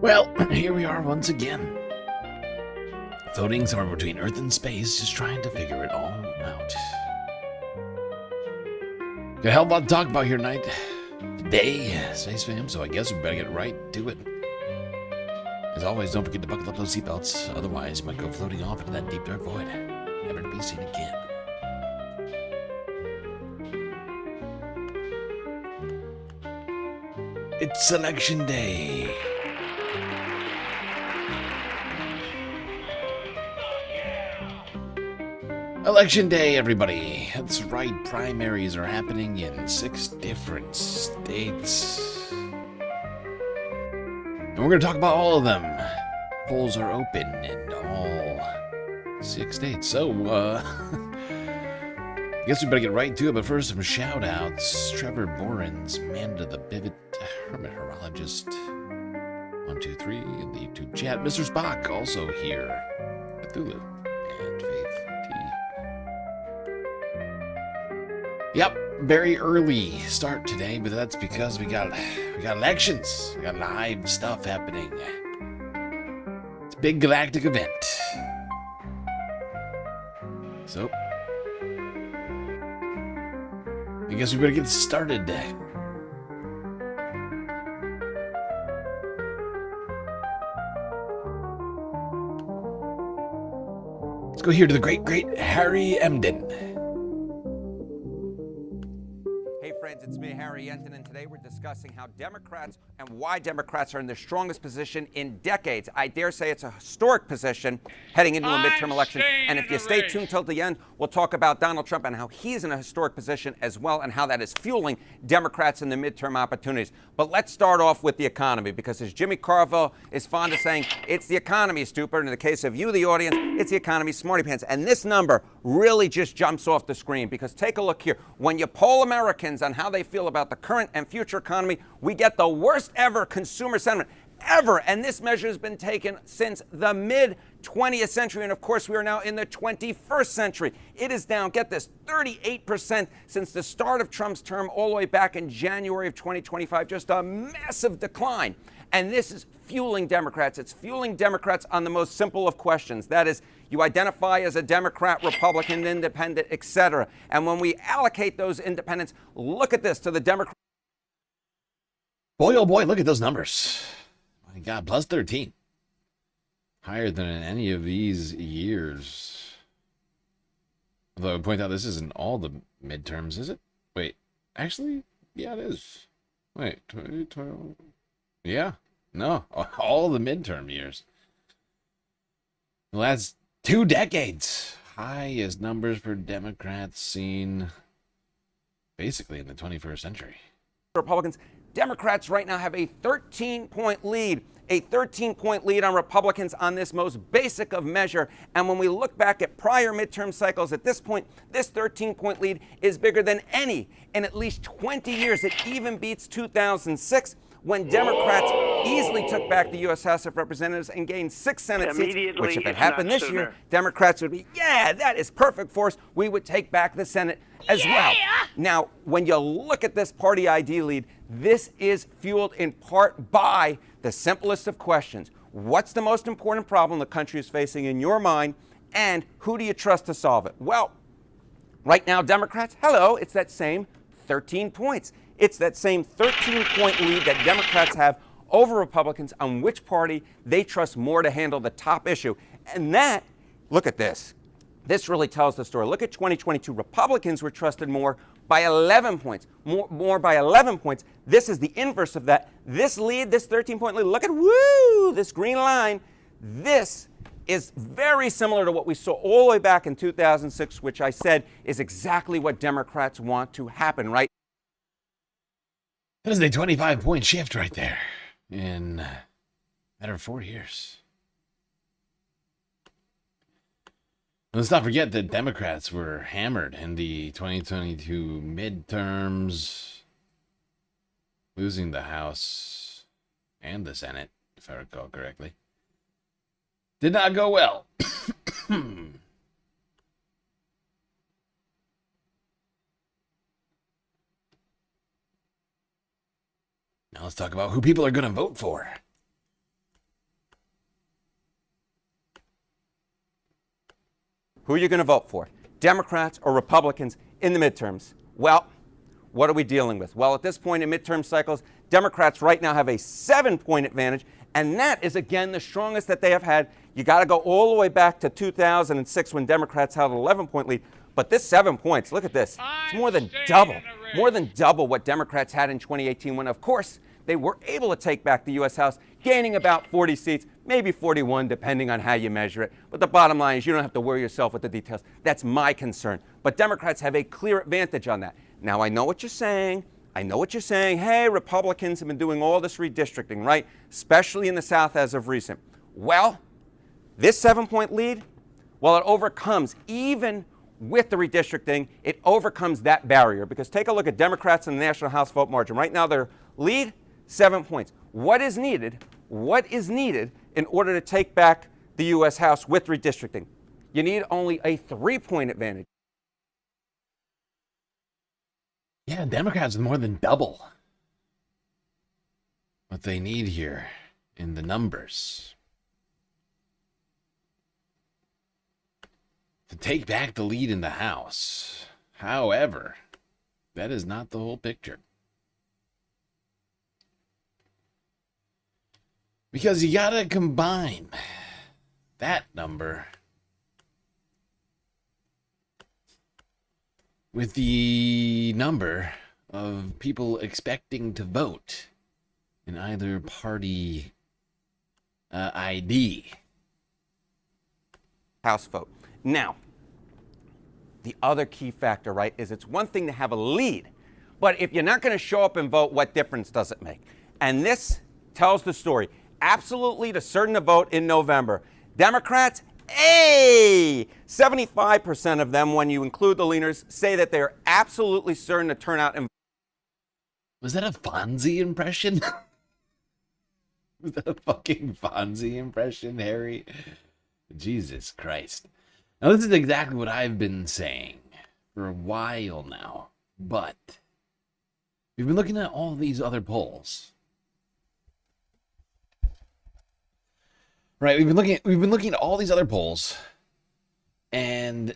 Well, here we are once again. Floating somewhere between Earth and space, just trying to figure it all out. Got a hell of a lot to talk about here tonight. Today, Space Fam, so I guess we better get right to it. As always, don't forget to buckle up those seatbelts, otherwise you might go floating off into that deep dark void, never to be seen again. It's Election Day. Election Day, everybody. That's right, primaries are happening in 6 different states. And we're going to talk about all of them. Polls are open in all 6 states. So, I guess we better get right to it, but first some shout-outs. Trevor Borens, Amanda the Pivot, Hermit Horologist, 123 in the YouTube chat. Mr. Spock, also here. Cthulhu, and Faith T. Yep, very early start today, but that's because we got elections. We got live stuff happening. It's a big galactic event. So, I guess we better get started. Let's go here to the great Harry Emden. Hey friends, it's me, Harry Enton, and today we're discussing how Democrats and why Democrats are in the strongest position in decades. I dare say it's a historic position heading into a midterm election. And if you stay tuned till the end, we'll talk about Donald Trump and how he's in a historic position as well and how that is fueling Democrats in the midterm opportunities. But let's start off with the economy, because as Jimmy Carville is fond of saying, it's the economy, stupid. And in the case of you, the audience, it's the economy, smarty pants. And this number really just jumps off the screen, because take a look here. When you poll Americans on how they feel about the current and future economy, we get the worst ever consumer sentiment ever. And this measure has been taken since the mid-20th century. And of course, we are now in the 21st century. It is down, get this, 38% since the start of Trump's term all the way back in January of 2025. Just a massive decline. And this is fueling Democrats. It's fueling Democrats on the most simple of questions. That is, you identify as a Democrat, Republican, Independent, etc. And when we allocate those independents, look at this, to the Democrat. Boy, oh boy, look at those numbers. My God, plus 13. Higher than in any of these years. Although I would point out this isn't all the midterms, is it? Wait, actually, yeah, it is. Wait, 2012. Yeah, no, all the midterm years. The last 2 decades. Highest numbers for Democrats seen basically in the 21st century. Republicans. Democrats right now have a 13-point lead. A 13-point lead on Republicans on this most basic of measure. And when we look back at prior midterm cycles, at this point, this 13-point lead is bigger than any in at least 20 years. It even beats 2006, when Democrats easily took back the U.S. House of Representatives and gained 6 Senate seats, which if it happened this year, Democrats would be, yeah, that is perfect for us. We would take back the Senate as well. Now, when you look at this party ID lead, this is fueled in part by the simplest of questions. What's the most important problem the country is facing in your mind, and who do you trust to solve it? Well, right now, Democrats, hello, it's that same 13 points. It's that same 13-point lead that Democrats have over Republicans on which party they trust more to handle the top issue. And that, look at this. This really tells the story. Look at 2022. Republicans were trusted more by 11 points. More by 11 points. This is the inverse of that. This lead, this 13-point lead, look at, this green line. This is very similar to what we saw all the way back in 2006, which I said is exactly what Democrats want to happen, right? That is a 25-point shift right there in a matter of 4 years. Let's not forget that Democrats were hammered in the 2022 midterms, losing the House and the Senate, if I recall correctly. Did not go well. Now let's talk about who people are going to vote for. Who are you going to vote for? Democrats or Republicans in the midterms? Well, what are we dealing with? Well, at this point in midterm cycles, Democrats right now have a 7-point advantage, and that is, again, the strongest that they have had. You got to go all the way back to 2006 when Democrats held an 11-point lead. But this 7 points, look at this. It's more than double what Democrats had in 2018 when, of course, they were able to take back the U.S. House, gaining about 40 seats, maybe 41, depending on how you measure it. But the bottom line is you don't have to worry yourself with the details. That's my concern. But Democrats have a clear advantage on that. Now, I know what you're saying. Hey, Republicans have been doing all this redistricting, right? Especially in the South as of recent. Well, this 7-point lead, well, it overcomes, even with the redistricting, it overcomes that barrier. Because take a look at Democrats in the National House vote margin. Right now, their lead, 7 points. What is needed in order to take back the U.S. House with redistricting? You need only a 3-point advantage. Yeah, Democrats more than double what they need here in the numbers to take back the lead in the House. However, that is not the whole picture. Because you gotta combine that number with the number of people expecting to vote in either party ID. House vote. Now, the other key factor, right, is it's one thing to have a lead, but if you're not going to show up and vote, what difference does it make? And this tells the story. Absolutely certain to vote in November. Democrats, 75% of them, when you include the leaners, say that they're absolutely certain to turn out and vote. Was that a Fonzie impression? Was that a fucking Fonzie impression, Harry? Jesus Christ. Now, this is exactly what I've been saying for a while now, but we've been looking at all these other polls. Right, we've been looking at all these other polls, and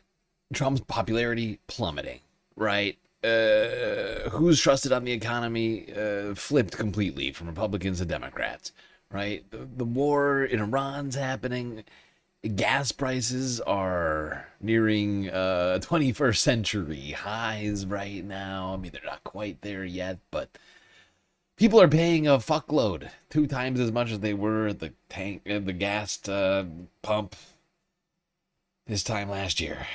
Trump's popularity plummeting. Right, who's trusted on the economy flipped completely from Republicans to Democrats. Right, the war in Iran's happening. Gas prices are nearing 21st century highs right now. I mean, they're not quite there yet, but people are paying a fuckload, 2 times as much as they were at the gas pump this time last year.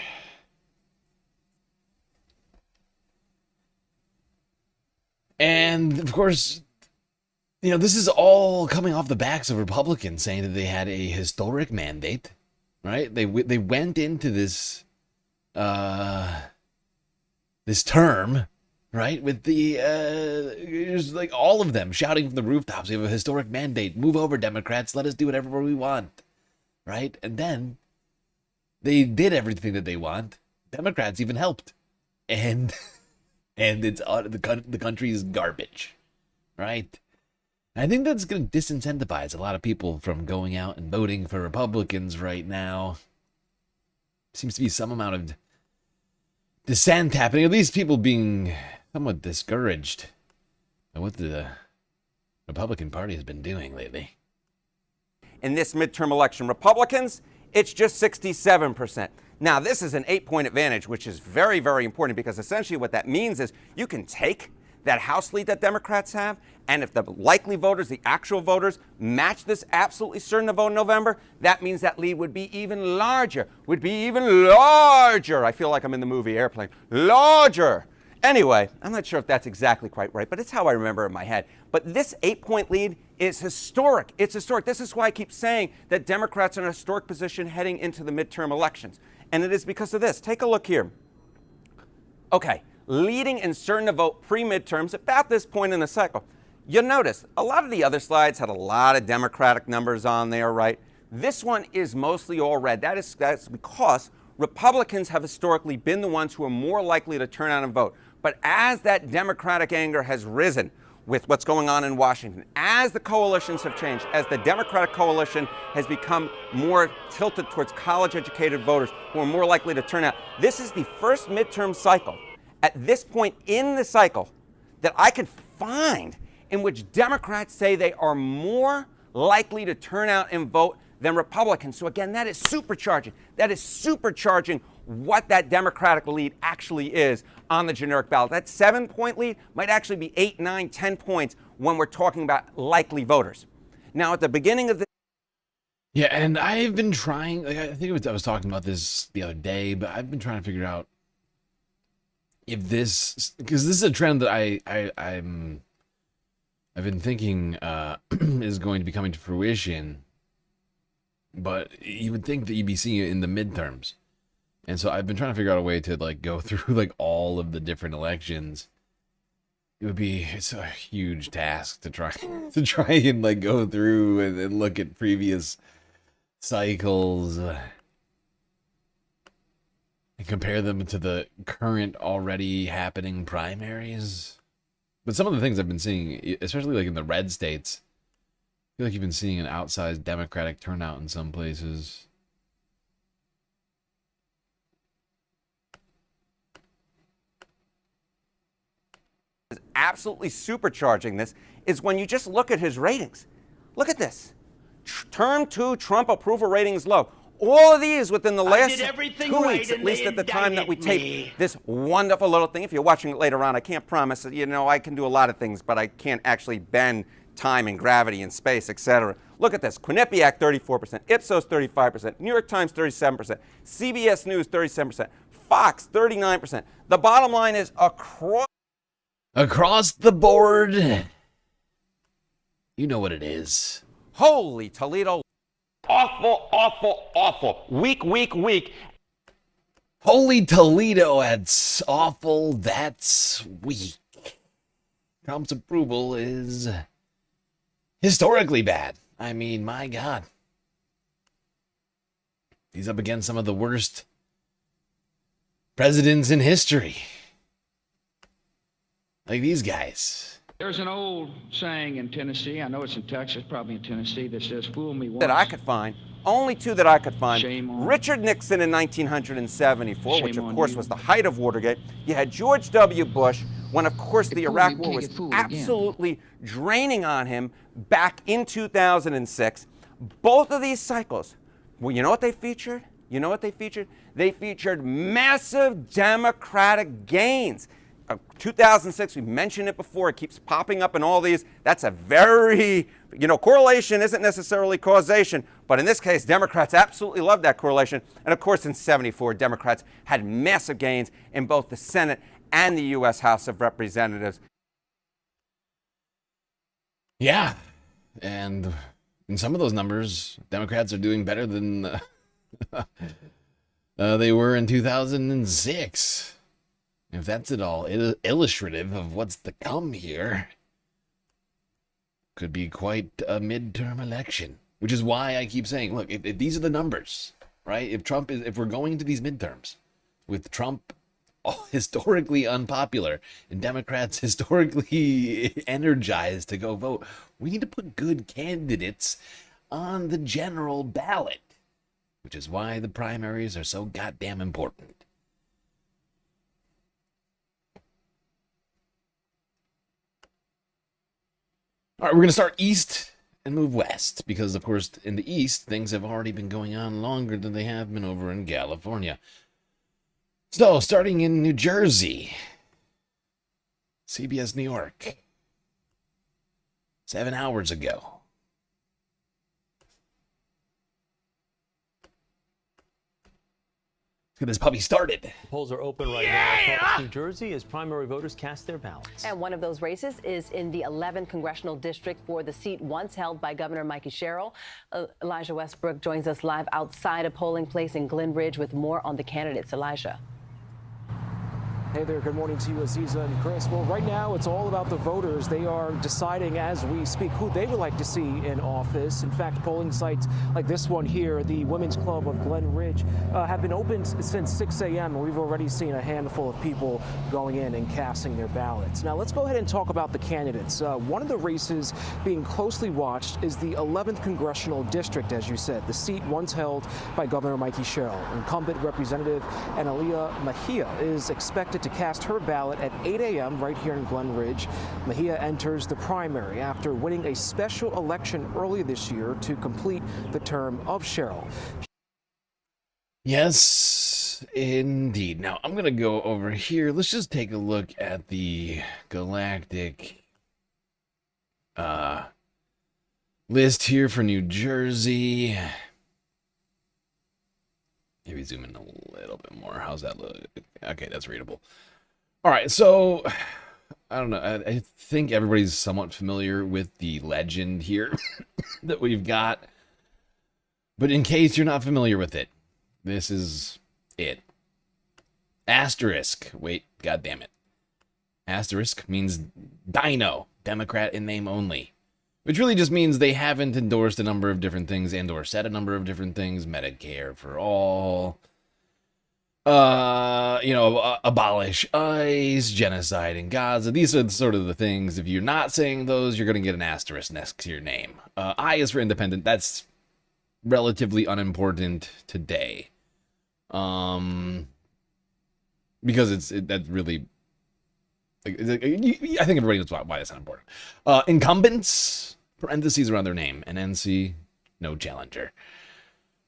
And of course, you know, this is all coming off the backs of Republicans saying that they had a historic mandate, right? They went into this this term, right, with the just like all of them shouting from the rooftops, "We have a historic mandate. Move over, Democrats. Let us do whatever we want," right? And then they did everything that they want. Democrats even helped, and it's the country's garbage, right? I think that's going to disincentivize a lot of people from going out and voting for Republicans right now. Seems to be some amount of dissent happening, at least people being somewhat discouraged by what the Republican Party has been doing lately. In this midterm election, Republicans, it's just 67%. Now, this is an 8-point advantage, which is very, very important, because essentially what that means is you can take that House lead that Democrats have, and if the likely voters, the actual voters, match this absolutely certain to vote in November, that means that lead would be even larger. I feel like I'm in the movie Airplane. Larger. Anyway, I'm not sure if that's exactly quite right, but it's how I remember it in my head. But this 8-point lead is historic. It's historic. This is why I keep saying that Democrats are in a historic position heading into the midterm elections. And it is because of this. Take a look here. Okay, leading and certain to vote pre-midterms about this point in the cycle. You'll notice a lot of the other slides had a lot of Democratic numbers on there, right? This one is mostly all red. That's because Republicans have historically been the ones who are more likely to turn out and vote. But as that Democratic anger has risen with what's going on in Washington, as the coalitions have changed, as the Democratic coalition has become more tilted towards college-educated voters who are more likely to turn out, this is the first midterm cycle at this point in the cycle that I could find in which Democrats say they are more likely to turn out and vote than Republicans. So again, that is supercharging. That is supercharging what that Democratic lead actually is on the generic ballot. That 7-point lead might actually be 8, 9, 10 points when we're talking about likely voters. Now, at the beginning of the Yeah, and I've been trying, like, I think I was talking about this the other day, but I've been trying to figure out if this, because this is a trend that I've been thinking is going to be coming to fruition, but you would think that you'd be seeing it in the midterms. And so I've been trying to figure out a way to like go through like all of the different elections. It's a huge task to try and like go through and look at previous cycles and compare them to the current already happening primaries. But some of the things I've been seeing, especially like in the red states, I feel like you've been seeing an outsized Democratic turnout in some places. is absolutely supercharging this is when you just look at his ratings. Look at this. Term 2 Trump approval ratings low. All of these within the last 2 weeks, at least at the time that we taped this wonderful little thing. If you're watching it later on, I can't promise, you know, I can do a lot of things, but I can't actually bend time and gravity and space, etc. Look at this. Quinnipiac, 34%. Ipsos, 35%. New York Times, 37%. CBS News, 37%. Fox, 39%. The bottom line is across the board, you know what it is. Holy Toledo. Awful, awful, awful. Weak, weak, weak. Holy Toledo, that's awful, that's weak. Trump's approval is historically bad. I mean, my God. He's up against some of the worst presidents in history. Like these guys. There's an old saying in Tennessee, I know it's in Texas, probably in Tennessee, that says, fool me once. That I could find, only two that I could find. Shame on Richard Nixon in 1974, Shame which of on course you. was the height of Watergate. You had George W. Bush, when of course the Iraq War was absolutely draining on him back in 2006. Both of these cycles, well, you know what they featured? You know what they featured? They featured massive Democratic gains. 2006, we mentioned it before, it keeps popping up in all these. That's a very, correlation isn't necessarily causation, but in this case, Democrats absolutely love that correlation. And of course, in 74, Democrats had massive gains in both the Senate and the U.S. House of Representatives. Yeah, and in some of those numbers, Democrats are doing better than they were in 2006. If that's at all illustrative of what's to come here, could be quite a midterm election. Which is why I keep saying, look, if these are the numbers, right? If we're going to these midterms with Trump historically unpopular and Democrats historically energized to go vote, we need to put good candidates on the general ballot. Which is why the primaries are so goddamn important. All right, we're going to start east and move west because, of course, in the east, things have already been going on longer than they have been over in California. So, starting in New Jersey, CBS New York, 7 hours ago. get this puppy started. The polls are open right now across New Jersey as primary voters cast their ballots. And one of those races is in the 11th congressional district for the seat once held by Governor Mikey Sherrill. Elijah Westbrook joins us live outside a polling place in Glen Ridge with more on the candidates. Elijah. Hey there, good morning to you, Aziza and Chris. Well, right now it's all about the voters. They are deciding as we speak who they would like to see in office. In fact, polling sites like this one here, the Women's Club of Glen Ridge, have been open since 6 a.m. and we've already seen a handful of people going in and casting their ballots. Now, let's go ahead and talk about the candidates. One of the races being closely watched is the 11th congressional district, as you said, the seat once held by Governor Mikey Sherrill. Incumbent Representative Analia Mejia is expected to cast her ballot at 8 a.m. right here in Glen Ridge. Mejia enters the primary after winning a special election earlier this year to complete the term of Sherrill. Yes, indeed. Now, I'm going to go over here. Let's just take a look at the Galactic list here for New Jersey. Maybe zoom in a little bit more. How's that look? Okay, that's readable. All right, so I don't know. I think everybody's somewhat familiar with the legend here that we've got. But in case you're not familiar with it, this is it. Asterisk. Wait, God damn it. Asterisk means Dino, Democrat in name only. Which really just means they haven't endorsed a number of different things and or said a number of different things. Medicare for all. Abolish ICE, genocide in Gaza. These are sort of the things. If you're not saying those, you're going to get an asterisk next to your name. I is for independent. That's relatively unimportant today. Because that's really... I think everybody knows why that's not important. Incumbents, parentheses around their name, and NC, no challenger.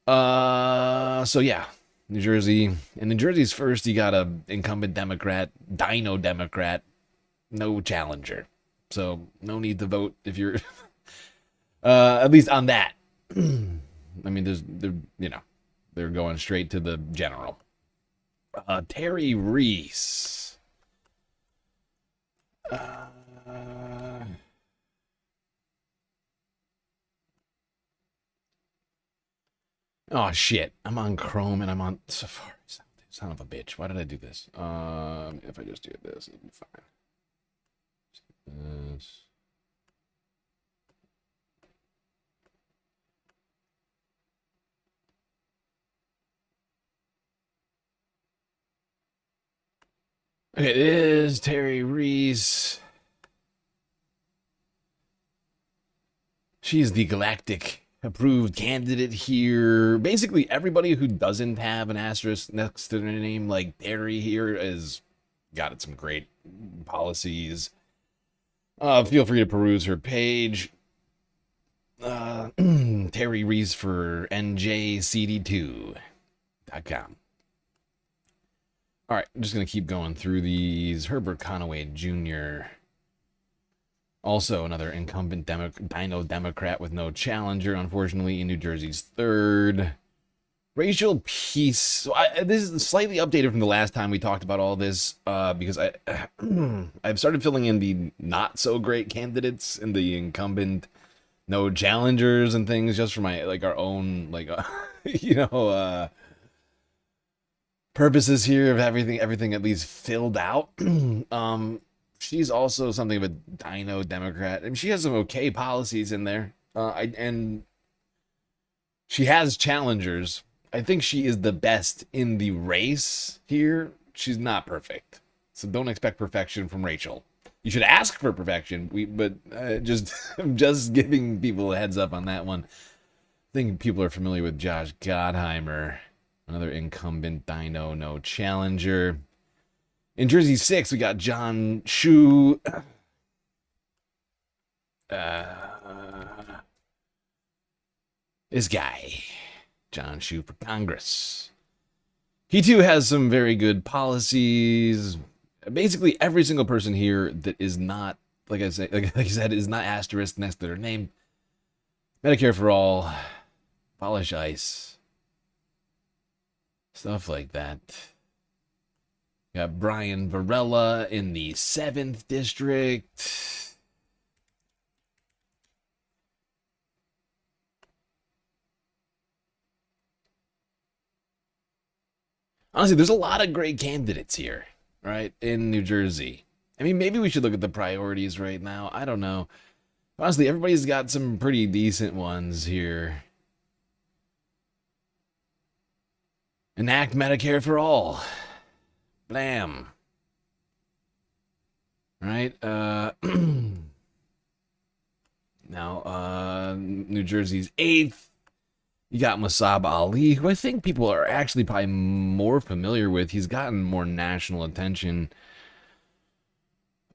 So yeah, New Jersey. In New Jersey's first, you got a incumbent Democrat, Dino Democrat, no challenger. So no need to vote if you're, at least on that. I mean, they're going straight to the general. Terry Reese. Oh shit, I'm on Chrome and I'm on Safari. Son of a bitch. Why did I do this? If I just do this, it'll be fine. This. Okay, it is Terry Reese. She's the Galactic approved candidate here. Basically, everybody who doesn't have an asterisk next to their name, like Terry here, has got some great policies. Feel free to peruse her page. Terry Reese for NJCD2.com. All right, I'm just going to keep going through these. Herbert Conaway Jr., also another incumbent Dino Democrat with no challenger, unfortunately, in New Jersey's third. Racial peace. So this is slightly updated from the last time we talked about all this, because I've started filling in the not so great candidates and the incumbent no challengers and things just for my our own purposes here of everything at least filled out. She's also something of a Dino Democrat, and she has some okay policies in there. And she has challengers. I think she is the best in the race here. She's not perfect, so don't expect perfection from Rachel. You should ask for perfection. I'm just giving people a heads up on that one. I think people are familiar with Josh Gottheimer, another incumbent Dino, no challenger. In Jersey 6, we got John Shu. This guy, John Shu for Congress. He too has some very good policies. Basically, every single person here that is not, like I said, is not asterisk next to their name. Medicare for all, abolish ICE. Stuff like that. Got Brian Varela in the 7th district. Honestly, there's a lot of great candidates here, right, in New Jersey. I mean, maybe we should look at the priorities right now. I don't know. Honestly, everybody's got some pretty decent ones here. Enact Medicare for all. Blam. Right? Now, New Jersey's 8th. You got Musab Ali, who I think people are actually probably more familiar with. He's gotten more national attention.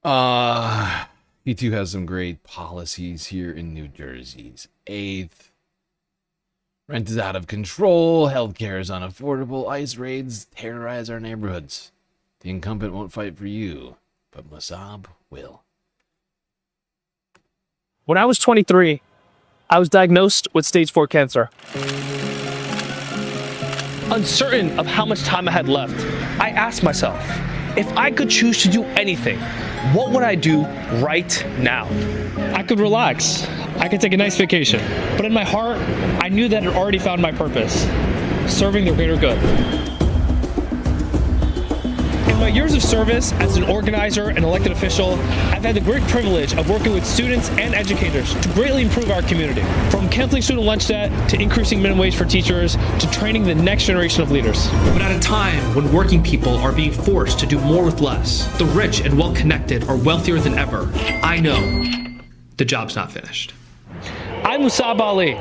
He too has some great policies here in New Jersey's 8th. Rent is out of control. Healthcare is unaffordable. ICE raids terrorize our neighborhoods. The incumbent won't fight for you, but Musab will. When I was 23, I was diagnosed with stage 4 cancer. Uncertain of how much time I had left, I asked myself, if I could choose to do anything, what would I do right now? I could relax. I could take a nice vacation. But in my heart, I knew that I had already found my purpose, serving the greater good. In my years of service as an organizer and elected official, I've had the great privilege of working with students and educators to greatly improve our community. From canceling student lunch debt, to increasing minimum wage for teachers, to training the next generation of leaders. But at a time when working people are being forced to do more with less, the rich and well-connected are wealthier than ever, I know the job's not finished. I'm Musab Ali,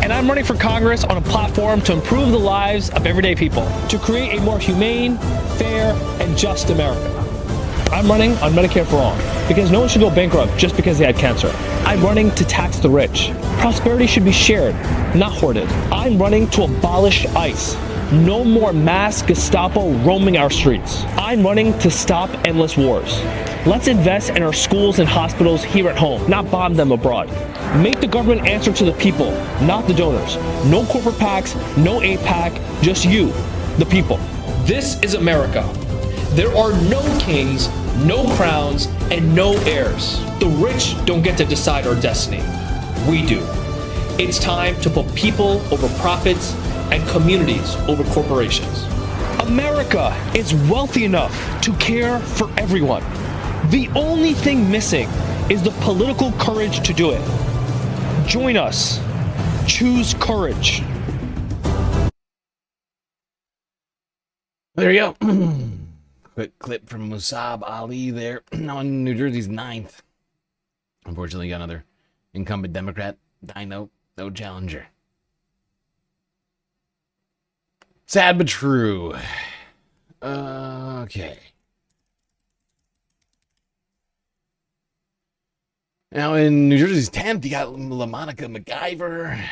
and I'm running for Congress on a platform to improve the lives of everyday people, to create a more humane, fair, and just America. I'm running on Medicare for all, because no one should go bankrupt just because they had cancer. I'm running to tax the rich. Prosperity should be shared, not hoarded. I'm running to abolish ICE. No more mass Gestapo roaming our streets. I'm running to stop endless wars. Let's invest in our schools and hospitals here at home, not bomb them abroad. Make the government answer to the people, not the donors. No corporate PACs, no APAC, just you, the people. This is America. There are no kings, no crowns, and no heirs. The rich don't get to decide our destiny. We do. It's time to put people over profits and communities over corporations. America is wealthy enough to care for everyone. The only thing missing is the political courage to do it. Join us. Choose courage. There you go. Quick clip from Musab Ali there. Now in New Jersey's 9th. Unfortunately, got another incumbent Democrat. No challenger. Sad but true. Okay. Now in New Jersey's 10th, you got LaMonica MacGyver.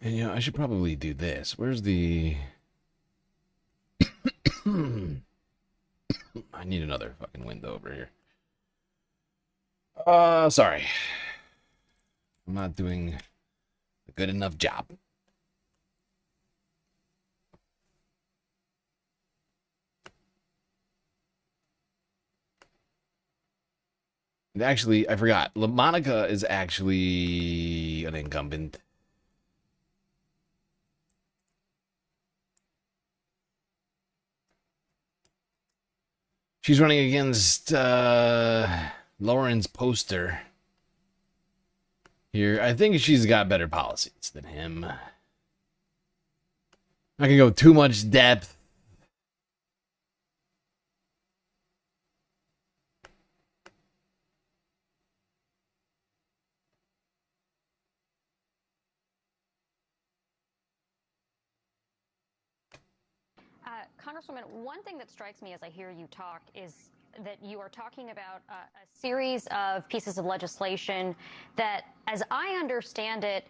And you know, I should probably do this. Where's the... I need another fucking window over here. Sorry. I'm not doing a good enough job. And actually, I forgot. LaMonica is actually an incumbent. She's running against Lawrence Poster here. I think she's got better policies than him. Not gonna go too much depth. Congresswoman, one thing that strikes me as I hear you talk is that you are talking about a series of pieces of legislation that, as I understand it,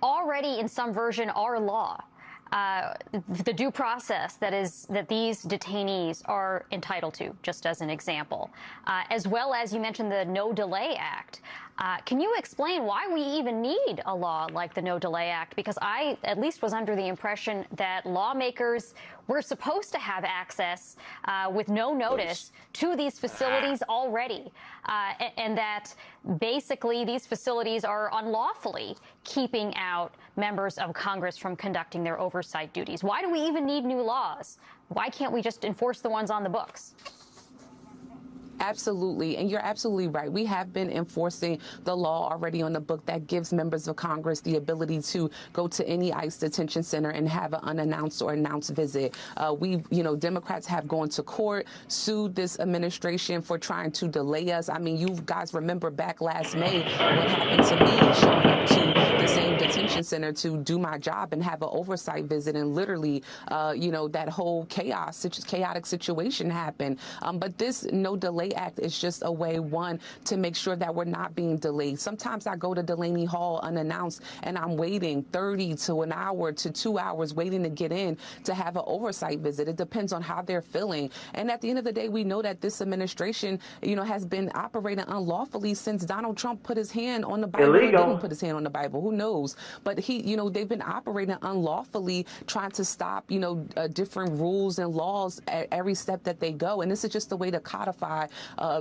already in some version are law. The due process that these detainees are entitled to, just as an example, as well as you mentioned the No Delay Act. Can you explain why we even need a law like the No Delay Act? Because I, at least, was under the impression that lawmakers were supposed to have access with no notice to these facilities already, and that basically these facilities are unlawfully keeping out members of Congress from conducting their oversight duties. Why do we even need new laws? Why can't we just enforce the ones on the books? Absolutely. And you're absolutely right. We have been enforcing the law already on the book that gives members of Congress the ability to go to any ICE detention center and have an unannounced or announced visit. Democrats have gone to court, sued this administration for trying to delay us. I mean, you guys remember back last May what happened to me showing up to the same detention center to do my job and have an oversight visit. And literally, that whole chaotic situation happened. But this No Delay Act is just a way, one, to make sure that we're not being delayed. Sometimes I go to Delaney Hall unannounced and I'm waiting 30 to an hour to 2 hours waiting to get in to have an oversight visit. It depends on how they're feeling. And at the end of the day, we know that this administration, has been operating unlawfully since Donald Trump put his hand on the Bible. Illegal. Or didn't put his hand on the Bible. Who knows? But they've been operating unlawfully, trying to stop, different rules and laws at every step that they go. And this is just a way to codify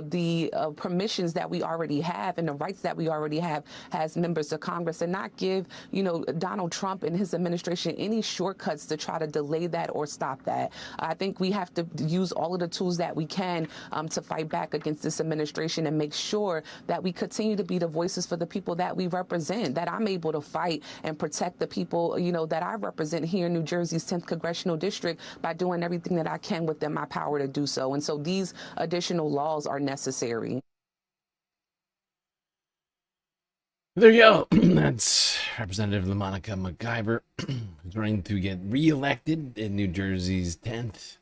the permissions that we already have and the rights that we already have as members of Congress, and not give, Donald Trump and his administration any shortcuts to try to delay that or stop that. I think we have to use all of the tools that we can to fight back against this administration and make sure that we continue to be the voices for the people that we represent, that I'm able to fight and protect the people, that I represent here in New Jersey's 10th Congressional District by doing everything that I can within my power to do so. And so these additional laws are necessary. There you go. That's Representative LaMonica McIver, who's running to get reelected in New Jersey's 10th.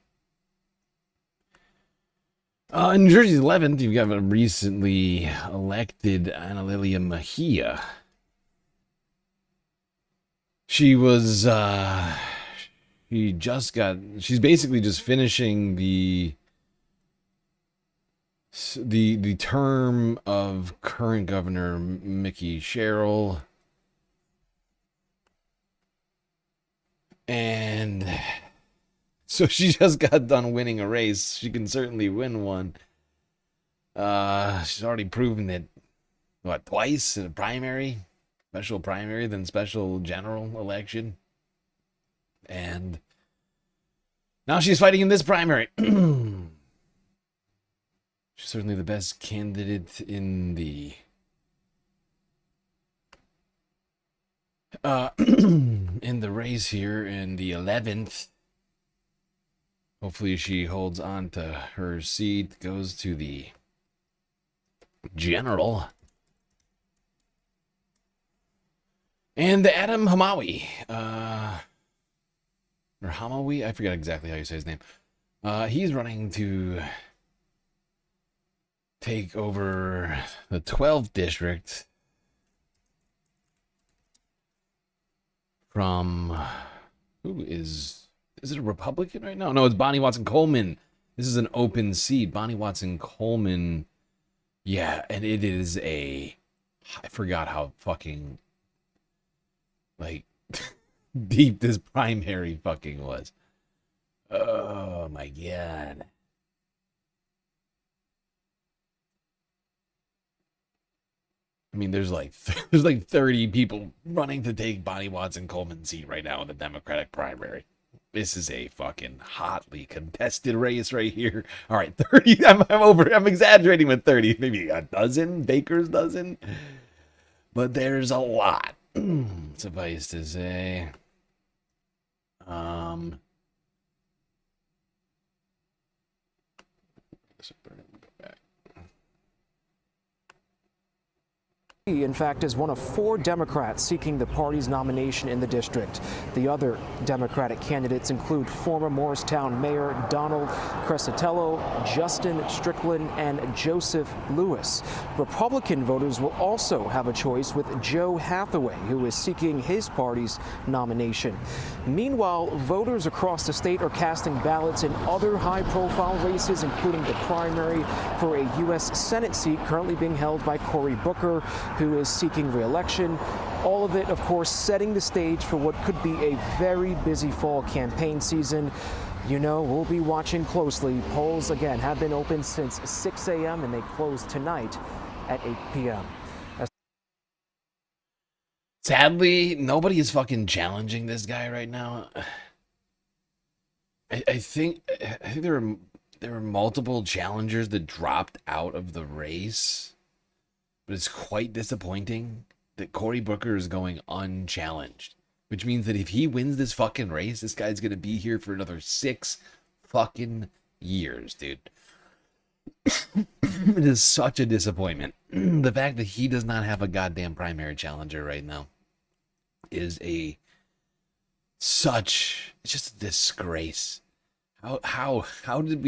In New Jersey's 11th, you've got a recently elected Ana Lilia Mejia. She was, she's basically just finishing the term of current Governor Mickey Sherrill, and so she just got done winning a race. She can certainly win one. She's already proven it, twice in a primary, special primary, then special general election, and now she's fighting in this primary. She's certainly the best candidate in the in the race here in the 11th. Hopefully she holds on to her seat, goes to the general. And Adam Hamawi, or Hamawi, I forget exactly how you say his name. He's running to take over the 12th district from, who is it a Republican right now? No, it's Bonnie Watson Coleman. This is an open seat. Bonnie Watson Coleman. Yeah, and it is I forgot how fucking, deep this primary fucking was. Oh my God. I mean, there's like 30 people running to take Bonnie Watson Coleman's seat right now in the Democratic primary. This is a fucking hotly contested race right here. All right, 30. I'm exaggerating with 30. Maybe a dozen, baker's dozen. But there's a lot. Suffice to say. He, in fact, is one of 4 Democrats seeking the party's nomination in the district. The other Democratic candidates include former Morristown Mayor Donald Crescitello, Justin Strickland, and Joseph Lewis. Republican voters will also have a choice with Joe Hathaway, who is seeking his party's nomination. Meanwhile, voters across the state are casting ballots in other high-profile races, including the primary for a U.S. Senate seat currently being held by Cory Booker, who is seeking re-election. All of it, of course, setting the stage for what could be a very busy fall campaign season. You know, we'll be watching closely. Polls, again, have been open since 6 a.m. and they close tonight at 8 p.m. Sadly, nobody is fucking challenging this guy right now. I think there were multiple challengers that dropped out of the race. But it's quite disappointing that Cory Booker is going unchallenged, which means that if he wins this fucking race, this guy's going to be here for another 6 fucking years, dude. It is such a disappointment. The fact that he does not have a goddamn primary challenger right now is it's just a disgrace. How did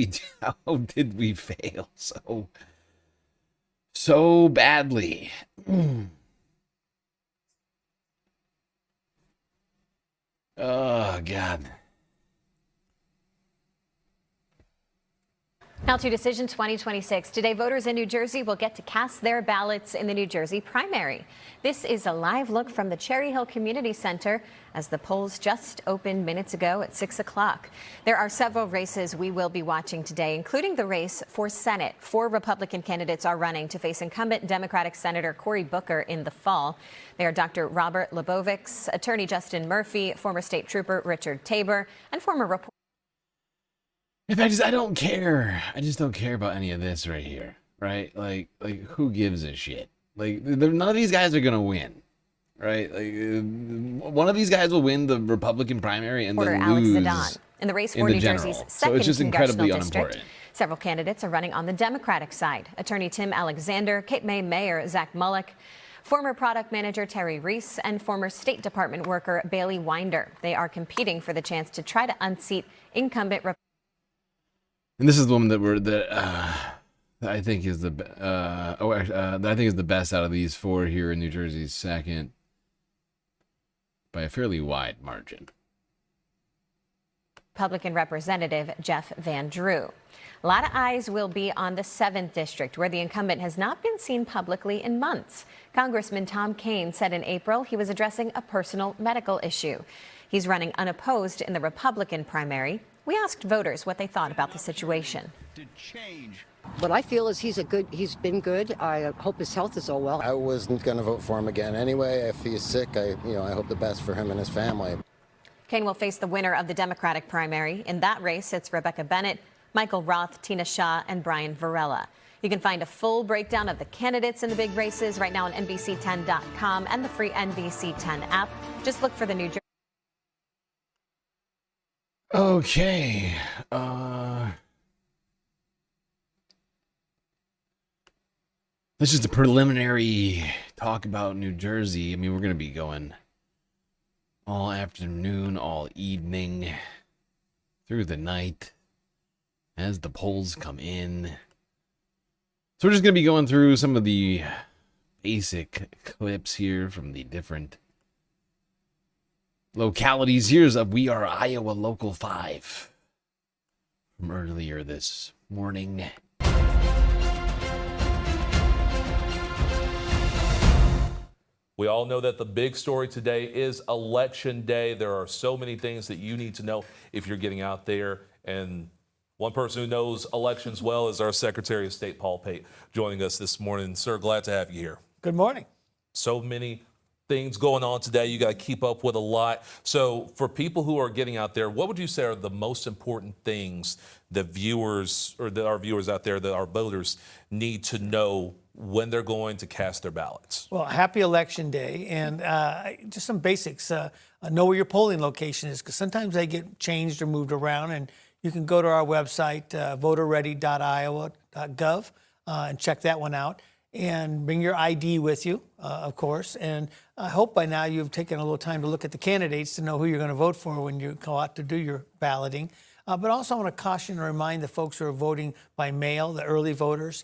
we fail so badly? Oh, God. Now to Decision 2026. Today, voters in New Jersey will get to cast their ballots in the New Jersey primary. This is a live look from the Cherry Hill Community Center as the polls just opened minutes ago at 6 o'clock. There are several races we will be watching today, including the race for Senate. 4 Republican candidates are running to face incumbent Democratic Senator Cory Booker in the fall. They are Dr. Robert Lebovics, Attorney Justin Murphy, former State Trooper Richard Tabor, and former reporter. In fact, I don't care. I just don't care about any of this right here, right? Like who gives a shit? Like, none of these guys are gonna win, right? Like, one of these guys will win the Republican primary and then lose Zidane in the race for in the New general. Jersey's So second it's just incredibly congressional district. unimportant. Several candidates are running on the Democratic side. Attorney Tim Alexander, Cape May Mayor Zach Mullock, former product manager Terry Reese, and former State Department worker Bailey Winder. They are competing for the chance to try to unseat incumbent Republican. And this is the one that I think is the best out of these 4 here in New Jersey's second by a fairly wide margin. Republican Representative Jeff Van Drew. A lot of eyes will be on the 7th District, where the incumbent has not been seen publicly in months. Congressman Tom Kean said in April he was addressing a personal medical issue. He's running unopposed in the Republican primary. We asked voters what they thought about the situation. What I feel is he's been good. I hope his health is all well. I wasn't going to vote for him again anyway. If he's sick, I hope the best for him and his family. Kean will face the winner of the Democratic primary. In that race, it's Rebecca Bennett, Michael Roth, Tina Shaw, and Brian Varela. You can find a full breakdown of the candidates in the big races right now on NBC10.com and the free NBC10 app. Just look for the New Jersey. Okay. This is the preliminary talk about New Jersey. I mean, we're going to be going all afternoon, all evening, through the night, as the polls come in. So we're just going to be going through some of the basic clips here from the different localities. Here's We Are Iowa Local 5 from earlier this morning. We all know that the big story today is Election Day. There are so many things that you need to know if you're getting out there. And one person who knows elections well is our Secretary of State, Paul Pate, joining us this morning. Sir, glad to have you here. Good morning. So many things going on today. You got to keep up with a lot. So for people who are getting out there, what would you say are the most important things that viewers or that our viewers out there, that our voters need to know when they're going to cast their ballots? Well, happy Election Day, and just some basics. Know where your polling location is, because sometimes they get changed or moved around, and you can go to our website, voterready.iowa.gov, and check that one out. and bring your ID with you, of course. And I hope by now you've taken a little time to look at the candidates to know who you're going to vote for when you go out to do your balloting. But also I want to caution and remind the folks who are voting by mail, the early voters,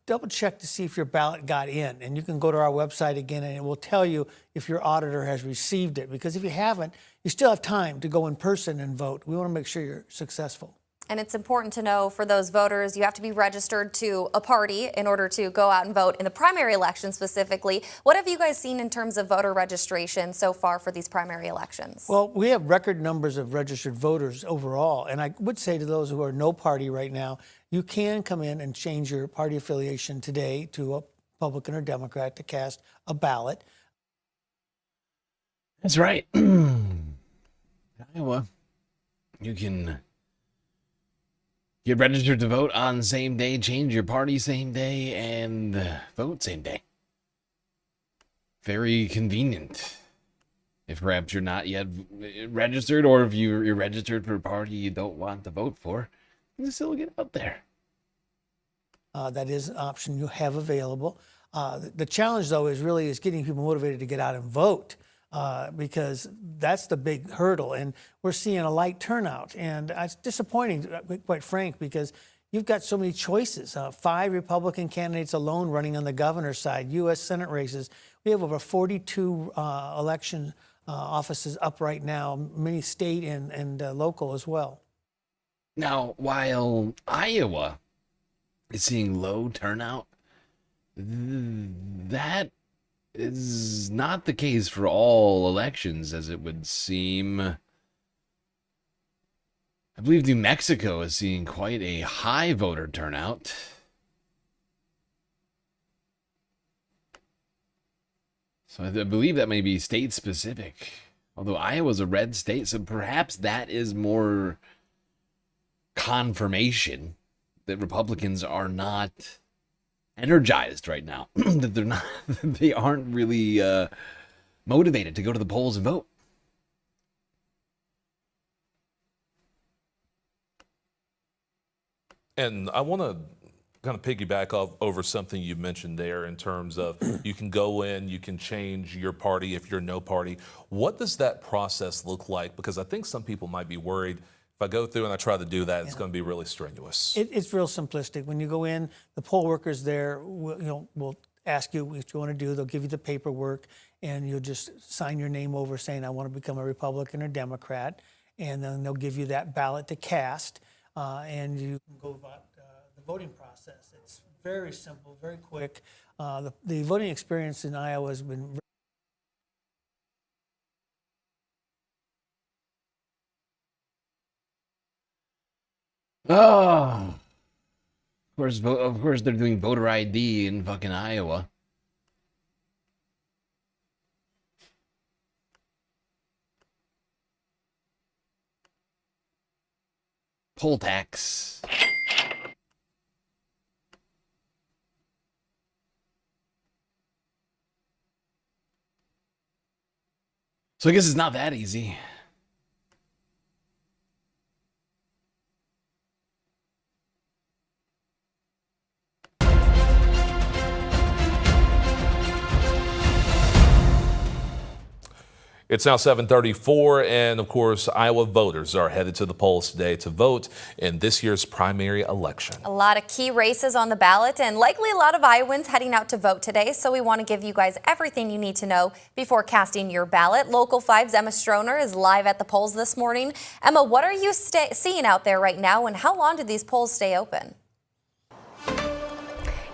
double check to see if your ballot got in. And you can go to our website again and it will tell you if your auditor has received it. Because if you haven't, you still have time to go in person and vote. We want to make sure you're successful. And it's important to know for those voters, you have to be registered to a party in order to go out and vote in the primary election specifically. What have you guys seen in terms of voter registration so far for these primary elections? Well, we have record numbers of registered voters overall. And I would say to those who are no party right now, you can come in and change your party affiliation today to a Republican or Democrat to cast a ballot. That's right. Iowa, you can get registered to vote on same day, change your party same day, and vote same day. Very convenient. If perhaps you're not yet registered, or if you're registered for a party you don't want to vote for, you can still get out there. That is an option you have available. The challenge, though, is getting people motivated to get out and vote. Because that's the big hurdle. And we're seeing a light turnout. And it's disappointing, quite frank, because you've got so many choices. 5 Republican candidates alone running on the governor's side, U.S. Senate races. We have over 42 election offices up right now, many state and local as well. Now, while Iowa is seeing low turnout, that is not the case for all elections, as it would seem. I believe New Mexico is seeing quite a high voter turnout. So I believe that may be state specific. Although Iowa's a red state, so perhaps that is more confirmation that Republicans are not energized right now, that they aren't really motivated to go to the polls and vote. And I want to kind of piggyback off over something you mentioned there in terms of you can go in, you can change your party if you're no party. What does that process look like? Because I think some people might be worried, if I go through and I try to do that, it's going to be really strenuous. It's real simplistic. When you go in, the poll workers there will ask you what you want to do. They'll give you the paperwork, and you'll just sign your name over saying, I want to become a Republican or Democrat. And then they'll give you that ballot to cast, and you can go about the voting process. It's very simple, very quick. The voting experience in Iowa has been Oh, of course, they're doing voter ID in fucking Iowa. Poll tax. So I guess it's not that easy. It's now 7:34, and of course, Iowa voters are headed to the polls today to vote in this year's primary election. A lot of key races on the ballot, and likely a lot of Iowans heading out to vote today. So we want to give you guys everything you need to know before casting your ballot. Local 5's Emma Stroner is live at the polls this morning. Emma, what are you seeing out there right now, and how long do these polls stay open?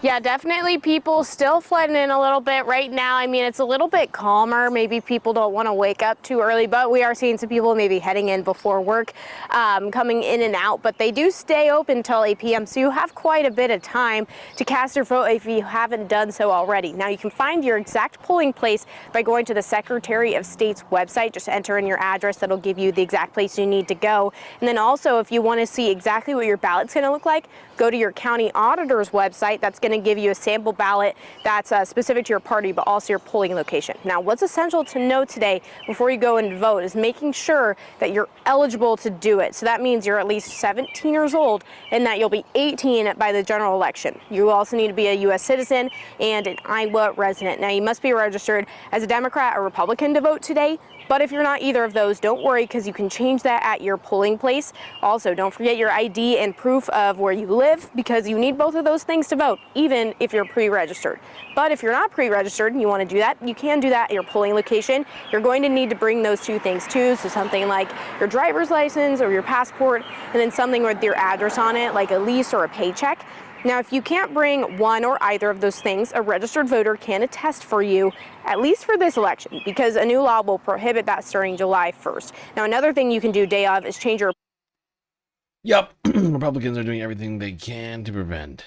Yeah, definitely people still flooding in a little bit right now. I mean, it's a little bit calmer. Maybe people don't want to wake up too early, but we are seeing some people maybe heading in before work, coming in and out. But they do stay open until 8 p.m., so you have quite a bit of time to cast your vote if you haven't done so already. Now, you can find your exact polling place by going to the Secretary of State's website. Just enter in your address. That'll give you the exact place you need to go. And then also, if you want to see exactly what your ballot's going to look like, go to your county auditor's website. That's going going to give you a sample ballot that's specific to your party, but also your polling location. Now, what's essential to know today before you go and vote is making sure that you're eligible to do it. So that means you're at least 17 years old and that you'll be 18 by the general election. You also need to be a U.S. citizen and an Iowa resident. Now, you must be registered as a Democrat or Republican to vote today. But if you're not either of those, don't worry, because you can change that at your polling place. Also, don't forget your ID and proof of where you live, because you need both of those things to vote, even if you're pre-registered. But if you're not pre-registered and you want to do that, you can do that at your polling location. You're going to need to bring those two things too, so something like your driver's license or your passport, and then something with your address on it, like a lease or a paycheck. Now, if you can't bring one or either of those things, a registered voter can attest for you, at least for this election, because a new law will prohibit that starting July 1st. Now, another thing you can do day of is change your... Yep, Republicans are doing everything they can to prevent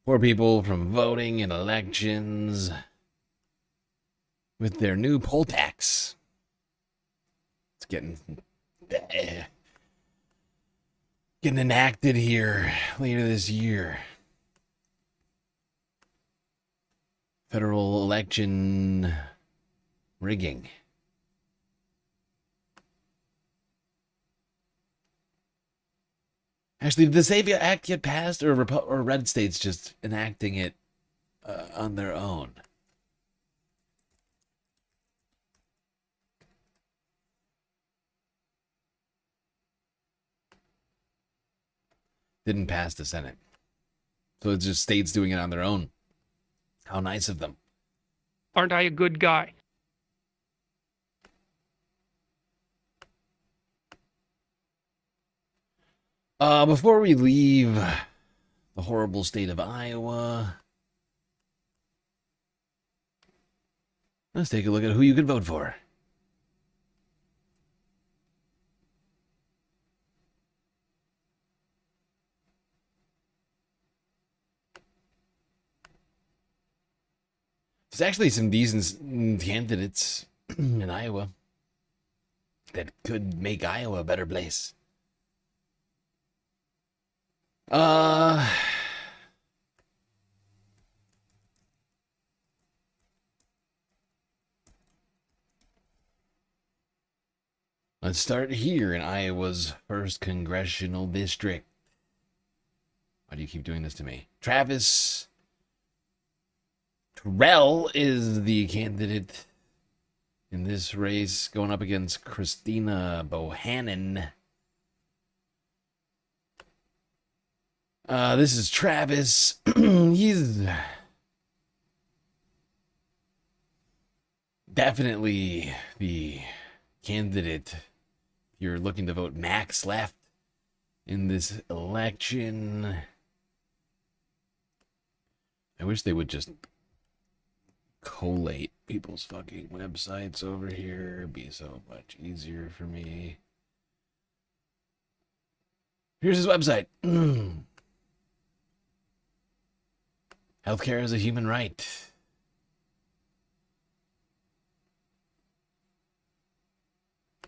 poor people from voting in elections with their new poll tax. It's getting enacted here later this year. Federal election rigging. Actually, did the Savior Act get passed, or red states just enacting it on their own? Didn't pass the Senate. So it's just states doing it on their own. How nice of them. Aren't I a good guy? Before we leave the horrible state of Iowa, let's take a look at who you could vote for. There's actually some decent candidates in Iowa that could make Iowa a better place. Let's start here in Iowa's 1st congressional district. Why do you keep doing this to me? Travis Terrell is the candidate in this race, going up against Christina Bohannon. This is Travis. He's definitely the candidate you're looking to vote max left in this election. I wish they would just collate people's fucking websites over here. It'd be so much easier for me. Here's his website. Healthcare is a human right.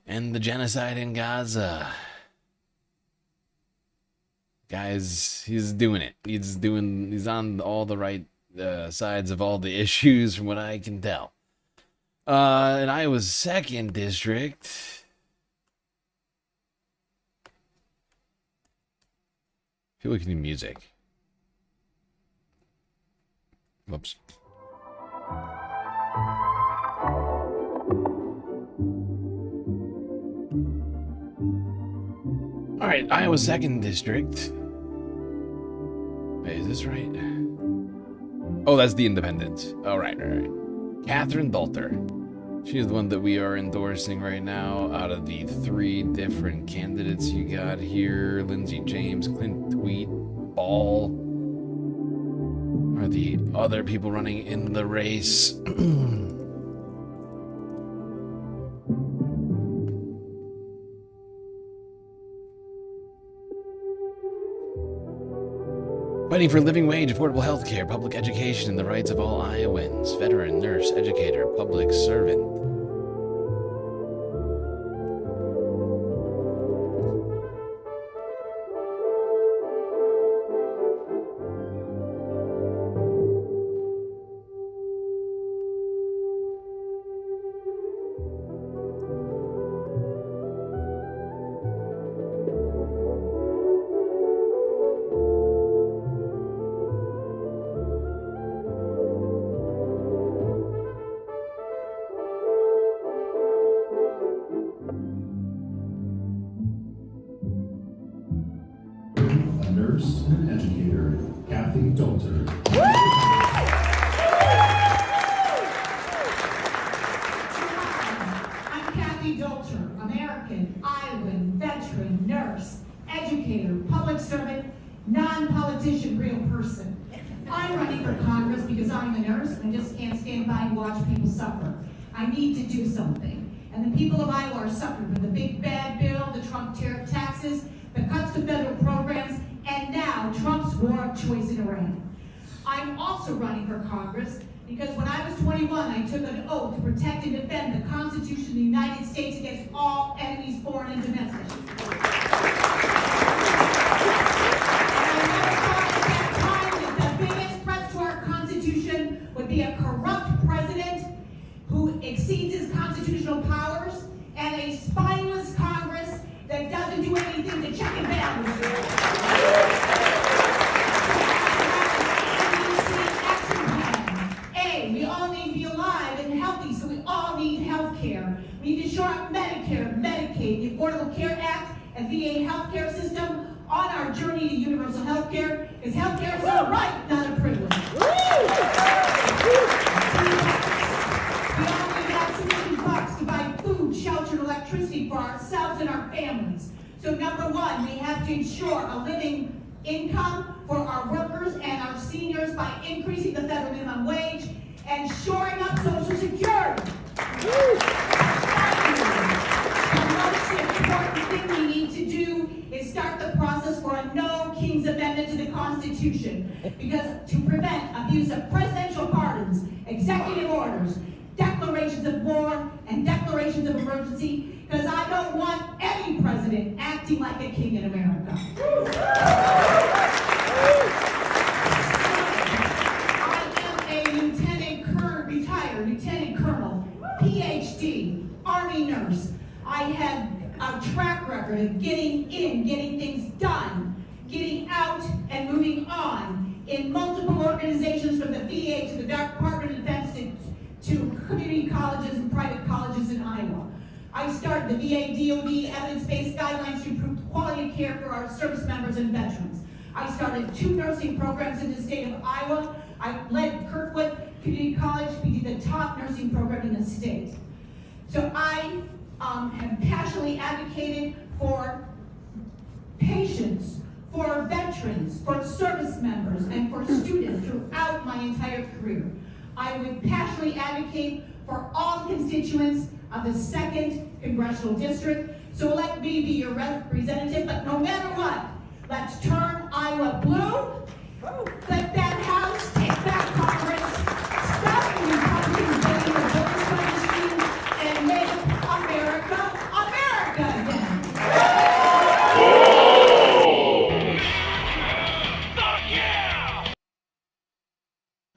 End the genocide in Gaza. Guys, he's doing it. He's on all the right sides of all the issues from what I can tell. In Iowa's 2nd district, I feel like we need music. Whoops. All right, Iowa's 2nd district. Wait, is this right? Oh, that's the Independent. All right. Catherine Dalter. She is the one that we are endorsing right now out of the 3 different candidates you got here. Lindsey James, Clint Tweet, Ball are the other people running in the race. Fighting for living wage, affordable health care, public education, and the rights of all Iowans. Veteran, nurse, educator, public servant. for Congress because I'm a nurse and I just can't stand by and watch people suffer. I need to do something. And the people of Iowa are suffering from the big bad bill, the Trump tariff taxes, the cuts to federal programs, and now Trump's war of choice in Iran. I'm also running for Congress because when I was 21, I took an oath to protect and defend the Constitution of the United States against all enemies, foreign and domestic. Would be a corrupt president who exceeds his constitutional powers and a spineless Congress that doesn't do anything to check and balance. A, we all need to be alive and healthy, so we all need health care. We need to shore up Medicare, Medicaid, the Affordable Care Act, and VA health care system on our journey to universal health care, because health care is a right, not a privilege. We all need to have sufficient bucks to buy food, shelter, and electricity for ourselves and our families. So number one, we have to ensure a living income for our workers and our seniors by increasing the federal minimum wage and shoring up Social Security. The most important thing we need to do is start the process for a no King's Amendment to the Constitution, because to prevent abuse of presidential pardons, executive orders, declarations of war, and declarations of emergency, because I don't want any president acting like a king in America. I am a retired lieutenant colonel, PhD, Army nurse. I have a track record of getting in, getting things done, getting out, and moving on in multiple organizations from the VA to the Department of Defense to community colleges and private colleges in Iowa. I started the VA DoD evidence-based guidelines to improve quality of care for our service members and veterans. I started 2 nursing programs in the state of Iowa. I led Kirkwood Community College to be the top nursing program in the state. So I have passionately advocated for patients, for veterans, for service members, and for students throughout my entire career. I would passionately advocate for all constituents of the 2nd Congressional District. So let me be your representative, but no matter what, let's turn Iowa blue, let that House take back Congress, stop the Republicans building the voting registry, and make America, America again.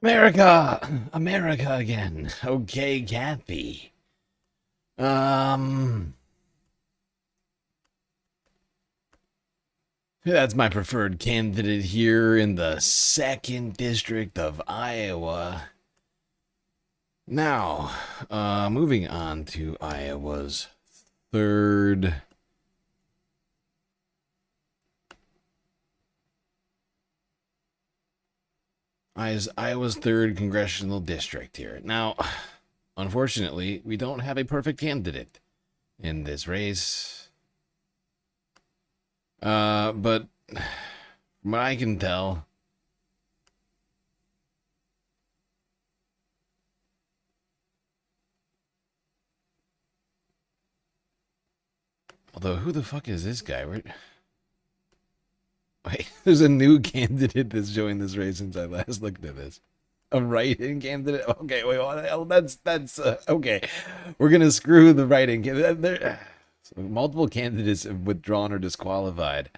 America! America again. Okay, Kathy. That's my preferred candidate here in the 2nd District of Iowa. Now, moving on to Iowa's 3rd. Iowa's 3rd Congressional District here. Now, unfortunately, we don't have a perfect candidate in this race. But from what I can tell, although who the fuck is this guy? Wait, there's a new candidate that's joined this race since I last looked at this. A write-in candidate? Okay, wait, well, that's okay. We're gonna screw the write-in candidate. So multiple candidates have withdrawn or disqualified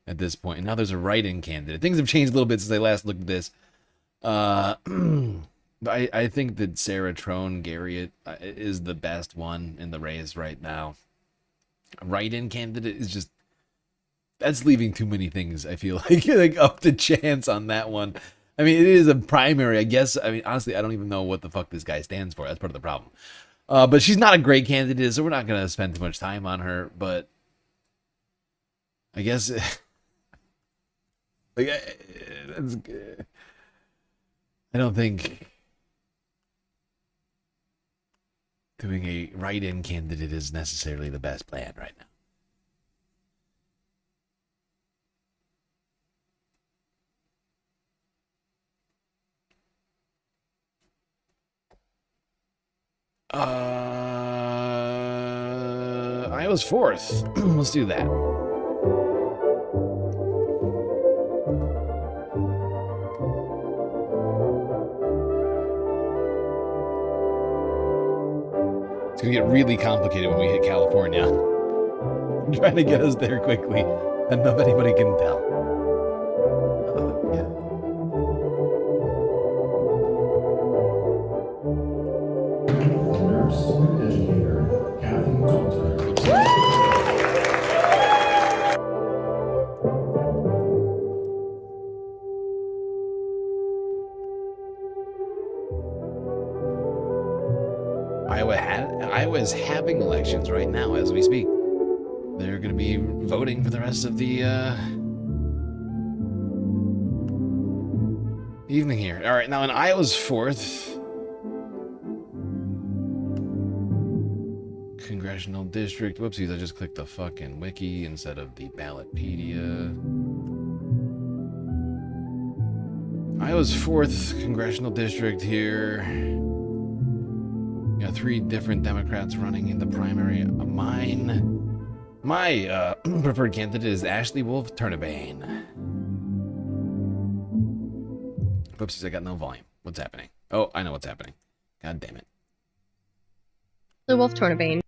at this point. And now there's a write-in candidate. Things have changed a little bit since I last looked at this. But I think that Sarah Trone Garriott is the best one in the race right now. A write-in candidate is just, that's leaving too many things, I feel like up to chance on that one. I mean, it is a primary, I guess. I mean, honestly, I don't even know what the fuck this guy stands for. That's part of the problem. But she's not a great candidate, so we're not going to spend too much time on her. But I guess, like, I don't think doing a write-in candidate is necessarily the best plan right now. Iowa's 4th. Let's do that. It's gonna get really complicated when we hit California. I'm trying to get us there quickly, and nobody can tell. Iowa is having elections right now as we speak. They're going to be voting for the rest of the evening here. All right, now in Iowa's 4th congressional district. Whoopsies, I just clicked the fucking wiki instead of the Ballotpedia. Iowa's 4th congressional district here. Got 3 different Democrats running in the primary. My preferred candidate is Ashley Wolf Turnabane. Whoopsies, I got no volume. What's happening? Oh, I know what's happening. God damn it. Wolf Turnabane.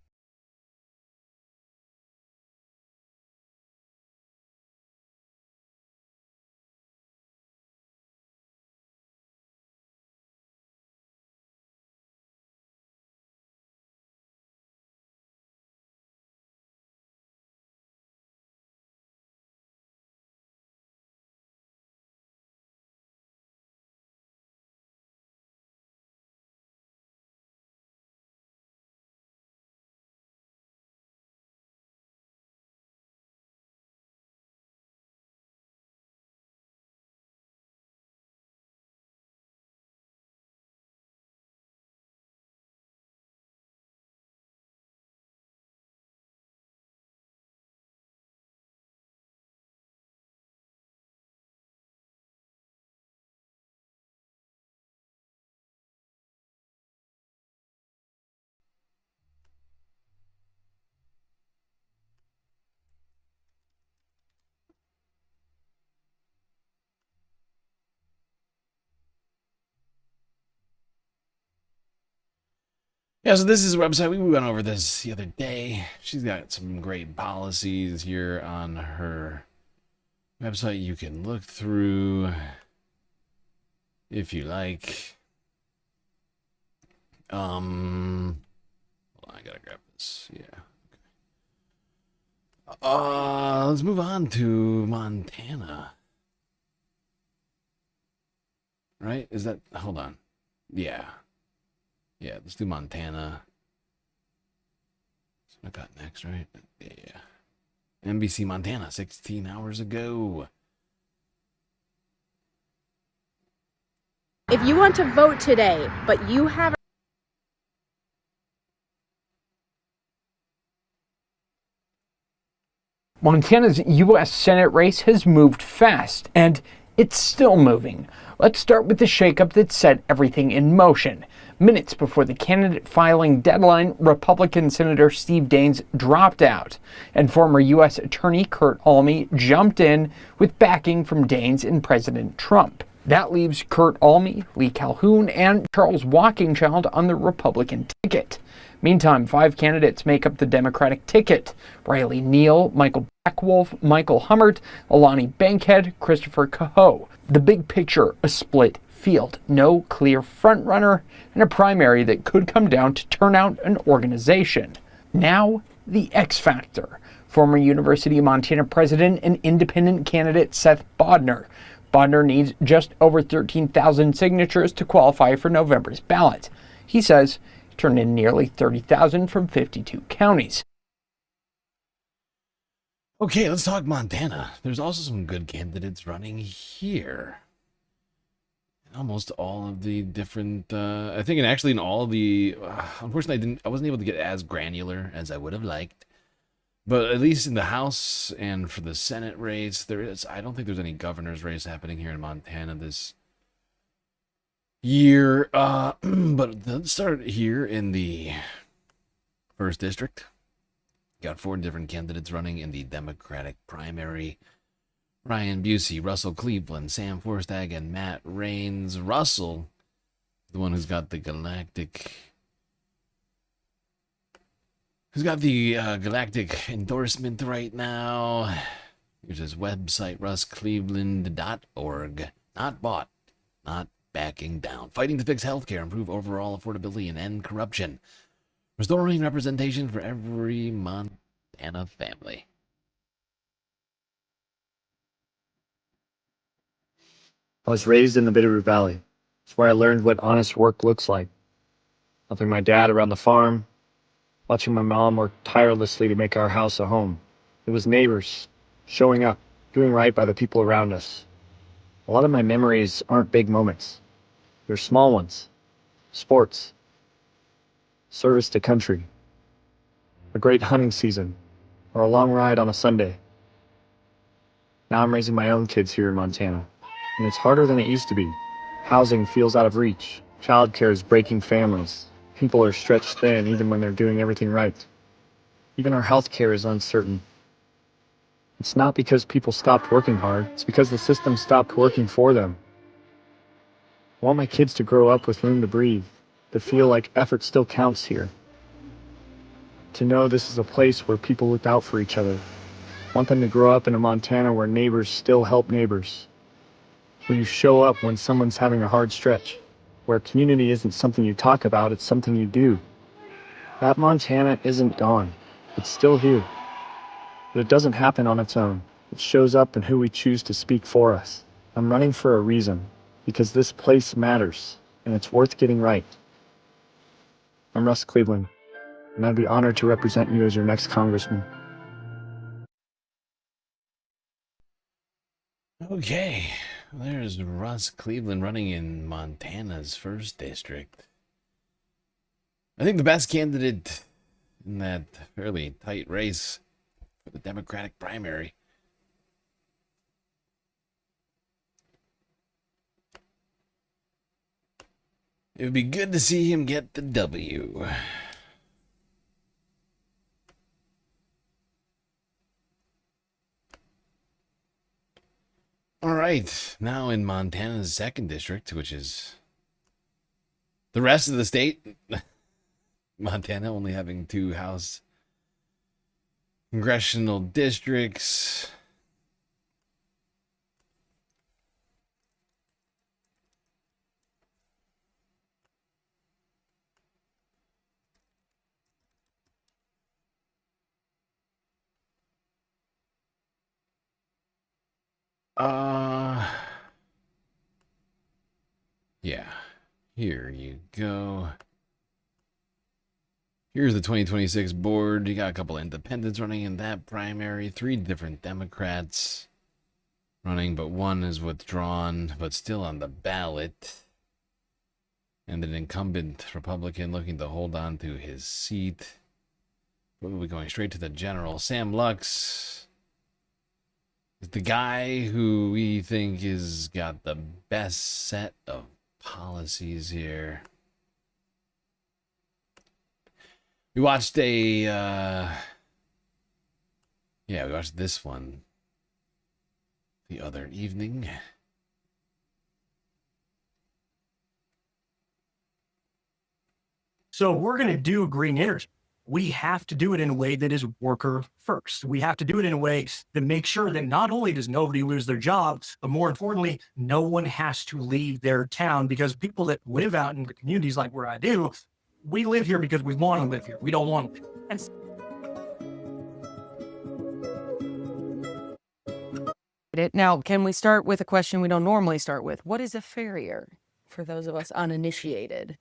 Yeah, so this is a website. We went over this the other day. She's got some great policies here on her website you can look through if you like. Hold on, I gotta grab this. Yeah. Okay. Let's move on to Montana. Right? Is that, hold on. Yeah. Yeah, let's do Montana. That's what I got next, right? Yeah. NBC Montana, 16 hours ago. If you want to vote today, but you haven't. Montana's U.S. Senate race has moved fast, and it's still moving. Let's start with the shakeup that set everything in motion. Minutes before the candidate filing deadline, Republican Senator Steve Daines dropped out, and former U.S. Attorney Kurt Alme jumped in with backing from Daines and President Trump. That leaves Kurt Alme, Lee Calhoun, and Charles Walkingchild on the Republican ticket. Meantime, 5 candidates make up the Democratic ticket: Riley Neal, Michael Backwolf, Michael Hummert, Alani Bankhead, Christopher Cahoe. The big picture, a split field, no clear frontrunner, and a primary that could come down to turnout and organization. Now, the X factor. Former University of Montana president and independent candidate Seth Bodnar. Bodnar needs just over 13,000 signatures to qualify for November's ballot. He says he turned in nearly 30,000 from 52 counties. Okay, let's talk Montana. There's also some good candidates running here. Almost all of the different, I think, and actually in all of the, unfortunately, I wasn't able to get as granular as I would have liked. But at least in the House and for the Senate race, I don't think there's any governor's race happening here in Montana year. But let's start here in the 1st District. Got 4 different candidates running in the Democratic primary. Ryan Busey, Russell Cleveland, Sam Forstag, and Matt Raines. Russell, the one who's got the Galactic endorsement right now. Here's his website, russcleveland.org. Not bought, not backing down. Fighting to fix healthcare, improve overall affordability, and end corruption. Restoring representation for every Montana family. I was raised in the Bitterroot Valley. It's where I learned what honest work looks like. Helping my dad around the farm, watching my mom work tirelessly to make our house a home. It was neighbors, showing up, doing right by the people around us. A lot of my memories aren't big moments. They're small ones. Sports. Service to country. A great hunting season. Or a long ride on a Sunday. Now I'm raising my own kids here in Montana. And it's harder than it used to be. Housing feels out of reach. Childcare is breaking families. People are stretched thin even when they're doing everything right. Even our healthcare is uncertain. It's not because people stopped working hard. It's because the system stopped working for them. I want my kids to grow up with room to breathe, to feel like effort still counts here. To know this is a place where people look out for each other. I want them to grow up in a Montana where neighbors still help neighbors. Where you show up when someone's having a hard stretch. Where community isn't something you talk about, it's something you do. That Montana isn't gone. It's still here. But it doesn't happen on its own. It shows up in who we choose to speak for us. I'm running for a reason. Because this place matters. And it's worth getting right. I'm Russ Cleveland. And I'd be honored to represent you as your next congressman. Okay, there's Russ Cleveland running in Montana's 1st District. I think the best candidate in that fairly tight race for the Democratic primary. It would be good to see him get the W. All right, now in Montana's 2nd District, which is the rest of the state. Montana only having 2 House congressional districts. Yeah, here you go. Here's the 2026 board. You got a couple independents running in that primary, 3 different Democrats running, but 1 is withdrawn, but still on the ballot. And an incumbent Republican looking to hold on to his seat. We'll be going straight to the general. Sam Lux is the guy who we think has got the best set of policies here. We watched we watched this one the other evening. So we're going to do green energy. We have to do it in a way that is worker first. We have to do it in a way that makes sure that not only does nobody lose their jobs, but more importantly, no one has to leave their town, because people that live out in the communities like where I do, we live here because we want to live here. We don't want to. Now, can we start with a question we don't normally start with? What is a farrier for those of us uninitiated?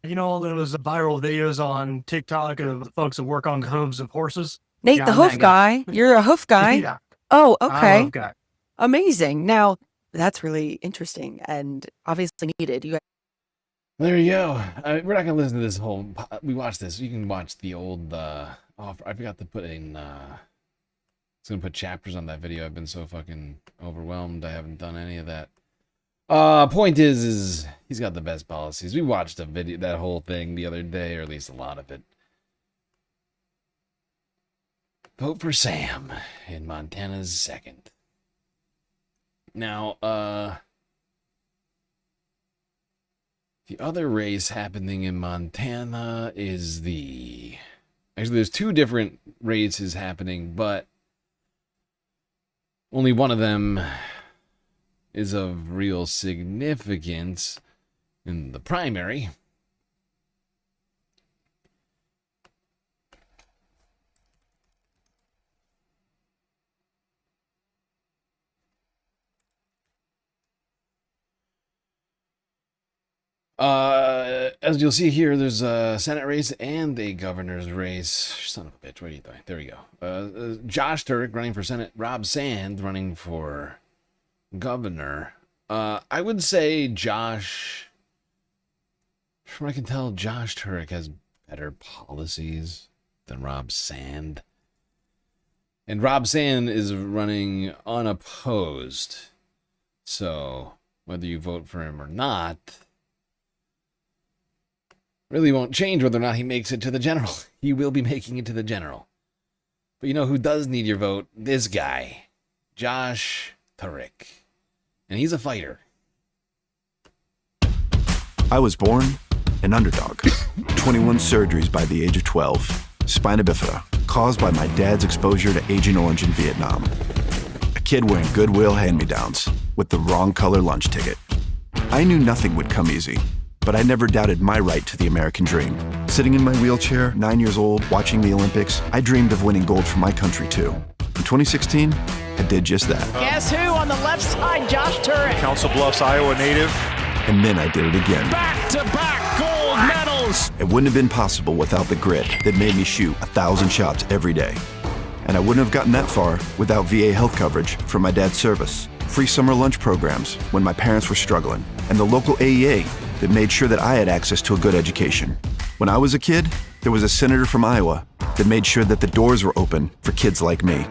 You know, there was viral videos on TikTok of folks that work on the hooves of horses. Nate, Yeah, the I'm hoof that guy. You're a hoof guy? Yeah. Oh, I'm a okay. hoof guy. Amazing. Now, that's really interesting and obviously needed. You There you go. We're not gonna listen to this whole. We watched this. You can watch the old. I forgot to put in. I was gonna put chapters on that video. I've been so fucking overwhelmed. I haven't done any of that. Point is he's got the best policies. We watched a video, that whole thing the other day, or at least a lot of it. Vote for Sam in Montana's second. Now, the other race happening in Montana is the... Actually, there's two different races happening, but only one of them is of real significance in the primary. As you'll see here, there's a Senate race and a governor's race. Son of a bitch, what are you doing? There we go. Josh Turek running for Senate. Rob Sand running for governor. I would say Josh, from what I can tell, Josh Turek has better policies than Rob Sand. And Rob Sand is running unopposed. So whether you vote for him or not really won't change whether or not he makes it to the general. He will be making it to the general. But you know who does need your vote? This guy, Josh Turek. And he's a fighter. I was born an underdog. 21 surgeries by the age of 12. Spina bifida, caused by my dad's exposure to Agent Orange in Vietnam. A kid wearing Goodwill hand-me-downs with the wrong color lunch ticket. I knew nothing would come easy, but I never doubted my right to the American dream. Sitting in my wheelchair, 9 years old, watching the Olympics, I dreamed of winning gold for my country too. In 2016, I did just that. Guess who on the left side? Josh Turek. Council Bluffs, Iowa native. And then I did it again. Back-to-back gold medals. It wouldn't have been possible without the grit that made me shoot 1,000 shots every day. And I wouldn't have gotten that far without VA health coverage from my dad's service, free summer lunch programs when my parents were struggling, and the local AEA that made sure that I had access to a good education. When I was a kid, there was a senator from Iowa that made sure that the doors were open for kids like me.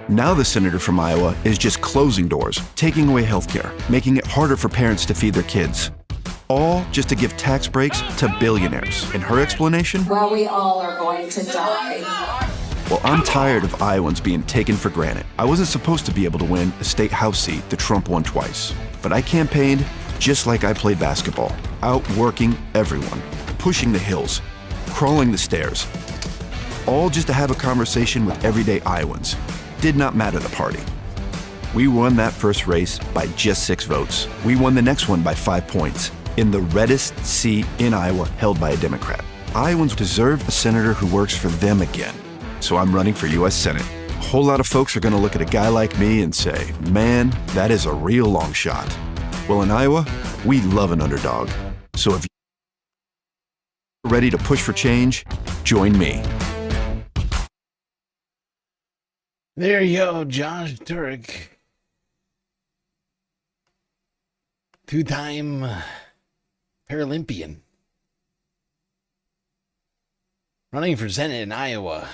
Now the senator from Iowa is just closing doors, taking away healthcare, making it harder for parents to feed their kids. All just to give tax breaks to billionaires. And her explanation? Well, we all are going to die. Well, I'm tired of Iowans being taken for granted. I wasn't supposed to be able to win a state house seat that Trump won twice. But I campaigned just like I played basketball, outworking everyone, pushing the hills, crawling the stairs, all just to have a conversation with everyday Iowans. Did not matter the party. We won that first race by just 6 votes. We won the next one by 5 points, in the reddest seat in Iowa held by a Democrat. Iowans deserve a senator who works for them again. So I'm running for U.S. Senate. A whole lot of folks are gonna look at a guy like me and say, man, that is a real long shot. Well, in Iowa, we love an underdog. So if you're ready to push for change, join me. There you go, Josh Turek. Two-time Paralympian. Running for Senate in Iowa.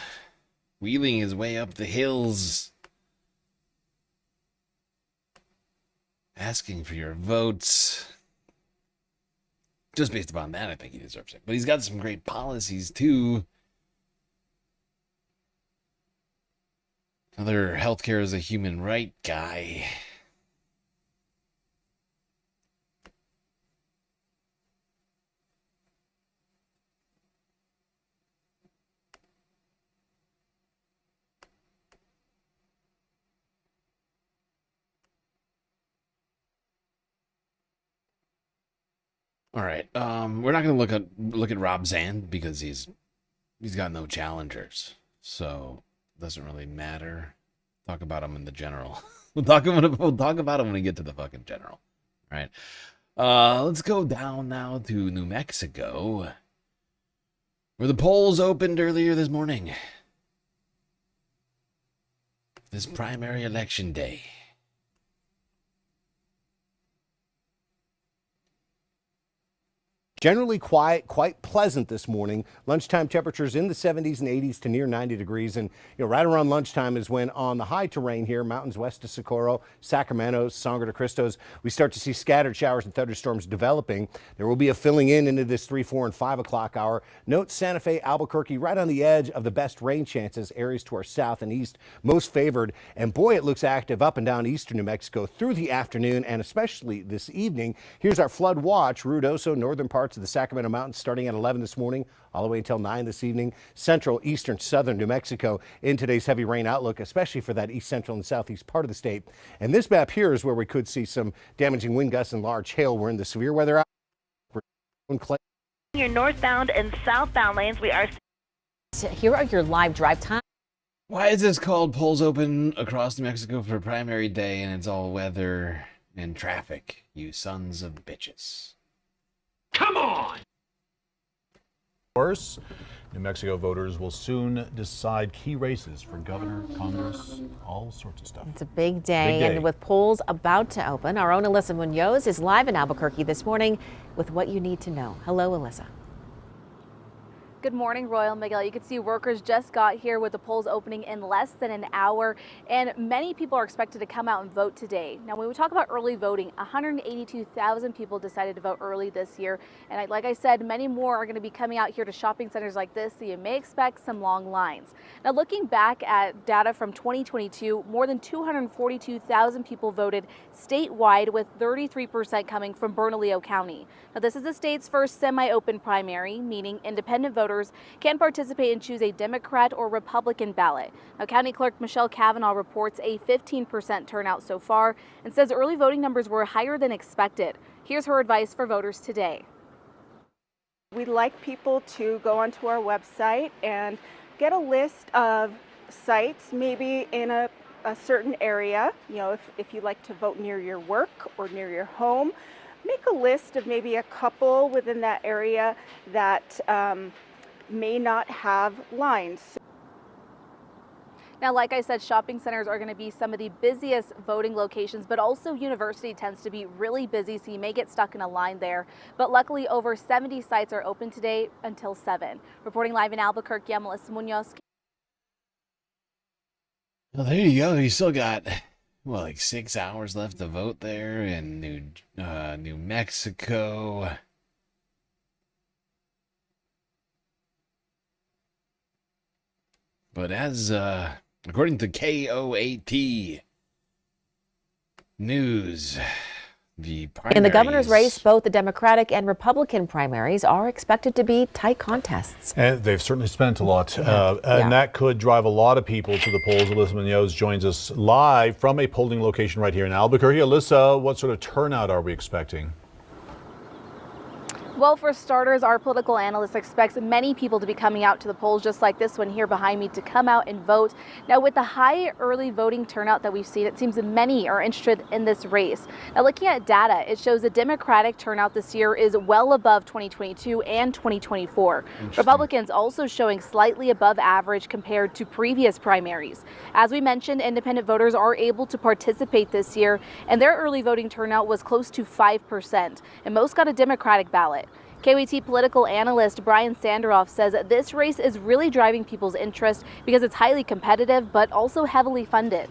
Wheeling his way up the hills. Asking for your votes. Just based upon that, I think he deserves it. But he's got some great policies, too. Another healthcare is a human right guy. All right. We're not going to look at Rob Zand because he's got no challengers. So doesn't really matter. Talk about him in the general. We'll talk about him when we get to the fucking general. All right. Let's go down now to New Mexico, where the polls opened earlier this morning. This primary election day. Generally quiet, quite pleasant this morning. Lunchtime temperatures in the 70s and 80s to near 90 degrees. And right around lunchtime is when on the high terrain here, mountains west of Socorro, Sacramento, Sangre de Cristos, we start to see scattered showers and thunderstorms developing. There will be a filling in into this 3, 4, and 5 o'clock hour. Note Santa Fe, Albuquerque, right on the edge of the best rain chances. Areas to our south and east most favored. And boy, it looks active up and down eastern New Mexico through the afternoon and especially this evening. Here's our flood watch. Ruidoso, northern parts of the Sacramento Mountains starting at 11 this morning, all the way until 9 this evening. Central, eastern, southern New Mexico in today's heavy rain outlook, especially for that east central and southeast part of the state. And this map here is where we could see some damaging wind gusts and large hail. We're in the severe weather out. Your northbound and southbound lanes, we are. Here are your live drive times. Why is this called Polls Open across New Mexico for primary day and it's all weather and traffic, you sons of bitches? Come on! Worse, New Mexico voters will soon decide key races for governor, Congress, all sorts of stuff. It's a big day, and with polls about to open, our own Alyssa Munoz is live in Albuquerque this morning with what you need to know. Hello, Alyssa. Good morning, Royal Miguel. You can see workers just got here with the polls opening in less than an hour, and many people are expected to come out and vote today. Now, when we talk about early voting, 182,000 people decided to vote early this year, and like I said, many more are going to be coming out here to shopping centers like this, so you may expect some long lines. Now, looking back at data from 2022, more than 242,000 people voted statewide, with 33% coming from Bernalillo County. Now, this is the state's first semi-open primary, meaning independent voters can participate and choose a Democrat or Republican ballot. Now, County Clerk Michelle Cavanaugh reports a 15% turnout so far and says early voting numbers were higher than expected. Here's her advice for voters today. We'd like people to go onto our website and get a list of sites, maybe in a certain area. If you like to vote near your work or near your home, make a list of maybe a couple within that area that may not have lines. Now, like I said, shopping centers are going to be some of the busiest voting locations, but also university tends to be really busy, so you may get stuck in a line there. But luckily, over 70 sites are open today until 7. Reporting live in Albuquerque, I'm Alyssa Munoz. Well, there you go. You still got, well, like 6 hours left to vote there in New Mexico. But as, according to KOAT News, the primaries... In the governor's race, both the Democratic and Republican primaries are expected to be tight contests. And they've certainly spent a lot, and that could drive a lot of people to the polls. Alyssa Munoz joins us live from a polling location right here in Albuquerque. Alyssa, what sort of turnout are we expecting? Well, for starters, our political analyst expects many people to be coming out to the polls, just like this one here behind me, to come out and vote. Now, with the high early voting turnout that we've seen, it seems that many are interested in this race. Now, looking at data, it shows the Democratic turnout this year is well above 2022 and 2024. Republicans also showing slightly above average compared to previous primaries. As we mentioned, independent voters are able to participate this year, and their early voting turnout was close to 5%, and most got a Democratic ballot. KOAT political analyst Brian Sanderoff says that this race is really driving people's interest because it's highly competitive, but also heavily funded.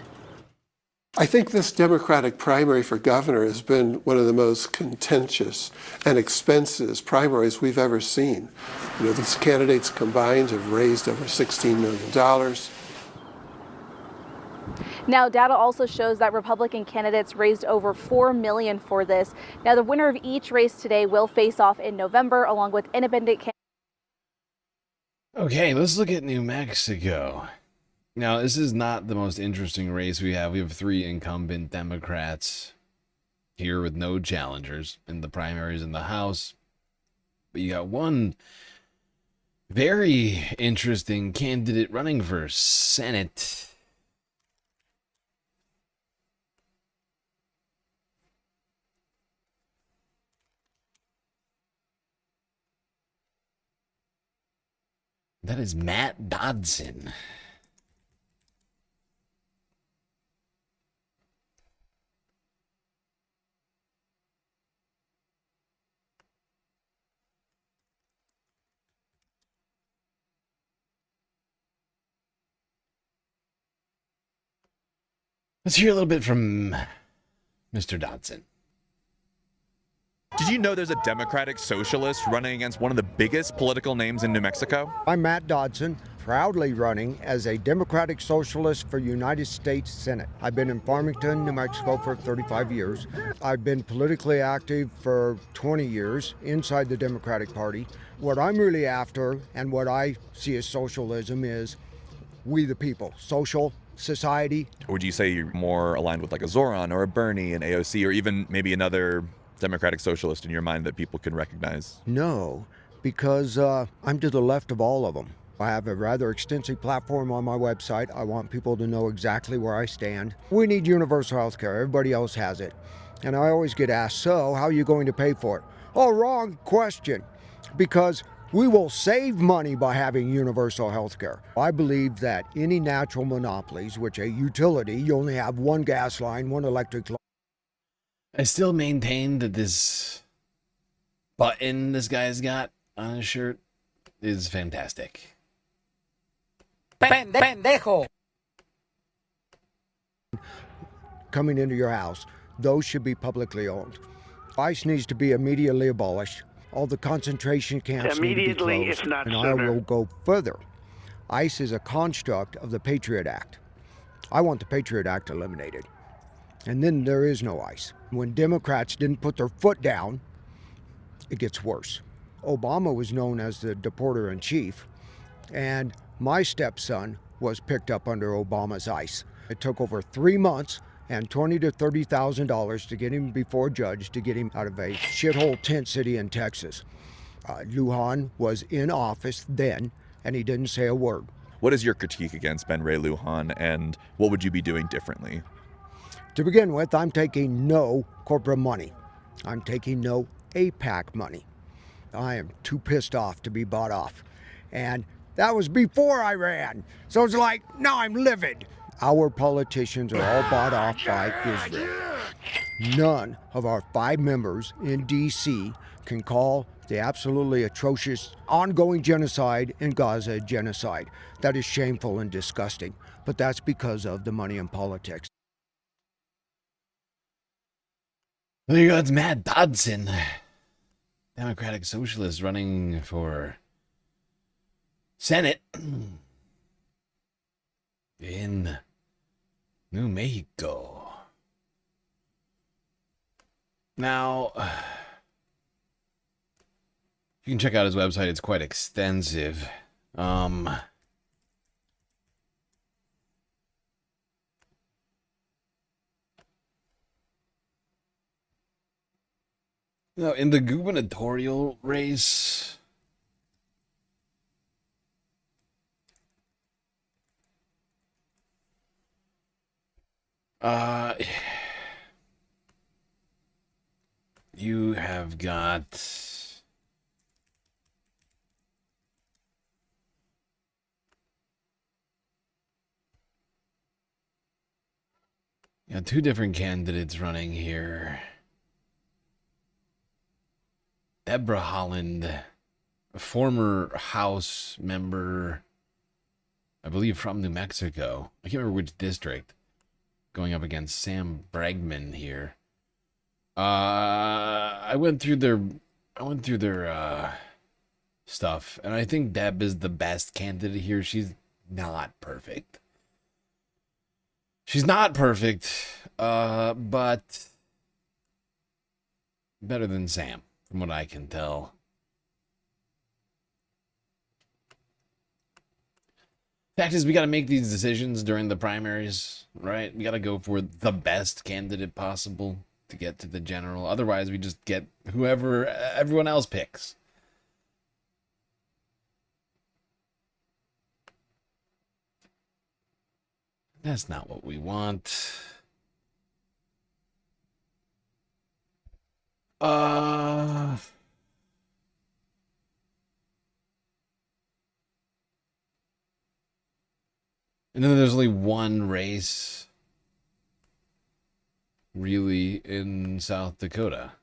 I think this Democratic primary for governor has been one of the most contentious and expensive primaries we've ever seen. These candidates combined have raised over $16 million. Now, data also shows that Republican candidates raised over $4 million for this. Now, the winner of each race today will face off in November, along with independent candidates. Okay, let's look at New Mexico. Now, this is not the most interesting race we have. We have 3 incumbent Democrats here with no challengers in the primaries in the House. But you got one very interesting candidate running for Senate. That is Matt Dodson. Let's hear a little bit from Mr. Dodson. Did you know there's a Democratic Socialist running against one of the biggest political names in New Mexico? I'm Matt Dodson, proudly running as a Democratic Socialist for United States Senate. I've been in Farmington, New Mexico for 35 years. I've been politically active for 20 years inside the Democratic Party. What I'm really after and what I see as socialism is we the people, social society. Or would you say you're more aligned with like a Zoran or a Bernie, an AOC, or even maybe another Democratic Socialist in your mind that people can recognize? No, because I'm to the left of all of them. I have a rather extensive platform on my website. I want people to know exactly where I stand. We need universal health care. Everybody else has it. And I always get asked, so how are you going to pay for it? Oh, wrong question. Because we will save money by having universal health care. I believe that any natural monopolies, which a utility, you only have one gas line, one electric line. I still maintain that this button this guy's got on his shirt is fantastic. Pendejo! Coming into your house, those should be publicly owned. ICE needs to be immediately abolished. All the concentration camps need to be closed. If not and sooner. I will go further. ICE is a construct of the Patriot Act. I want the Patriot Act eliminated. And then there is no ICE. When Democrats didn't put their foot down, it gets worse. Obama was known as the deporter-in-chief, and my stepson was picked up under Obama's ICE. It took over 3 months and $20,000 to $30,000 to get him before a judge to get him out of a shithole tent city in Texas. Lujan was in office then, and he didn't say a word. What is your critique against Ben Ray Lujan, and what would you be doing differently? To begin with, I'm taking no corporate money. I'm taking no APAC money. I am too pissed off to be bought off. And that was before I ran. So it's like, now I'm livid. Our politicians are all bought off by Israel. None of our 5 members in D.C. can call the absolutely atrocious ongoing genocide in Gaza genocide. That is shameful and disgusting. But that's because of the money in politics. There you go, it's Matt Dodson, Democratic Socialist running for Senate in New Mexico. Now, you can check out his website, it's quite extensive. No, in the gubernatorial race, you have got two different candidates running here. Deborah Holland, a former House member, I believe from New Mexico. I can't remember which district. Going up against Sam Bregman here. I went through their stuff, and I think Deb is the best candidate here. She's not perfect. She's not perfect, but better than Sam, from what I can tell. Fact is, we got to make these decisions during the primaries, right? We got to go for the best candidate possible to get to the general. Otherwise, we just get whoever everyone else picks. That's not what we want. And then there's only one race really in South Dakota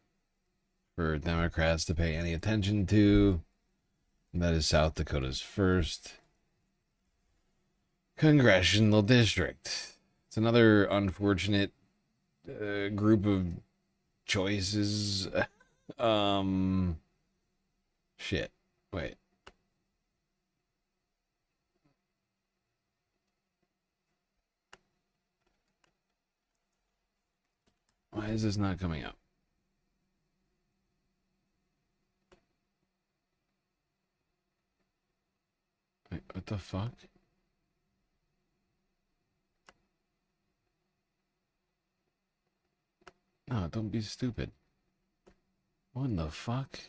for Democrats to pay any attention to. And that is South Dakota's first congressional district. It's another unfortunate group of choices. Shit. Wait. Why is this not coming up? Wait, what the fuck? No, don't be stupid. What in the fuck?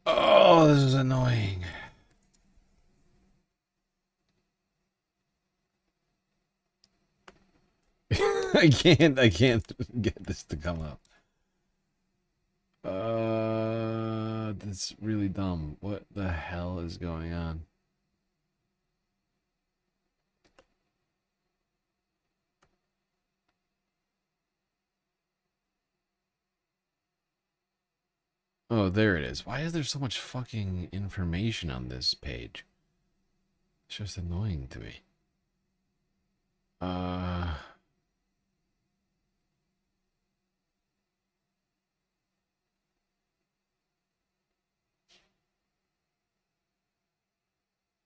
Oh, this is annoying. I can't get this to come up. That's really dumb. What the hell is going on? Oh, there it is. Why is there so much fucking information on this page? It's just annoying to me.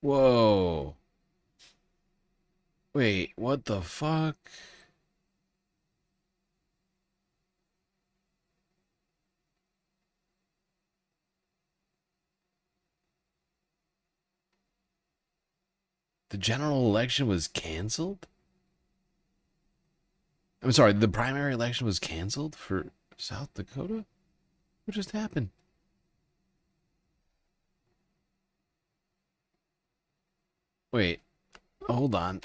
Whoa. Wait, what the fuck? The general election was canceled? I'm sorry, the primary election was canceled for South Dakota? What just happened? Wait, hold on.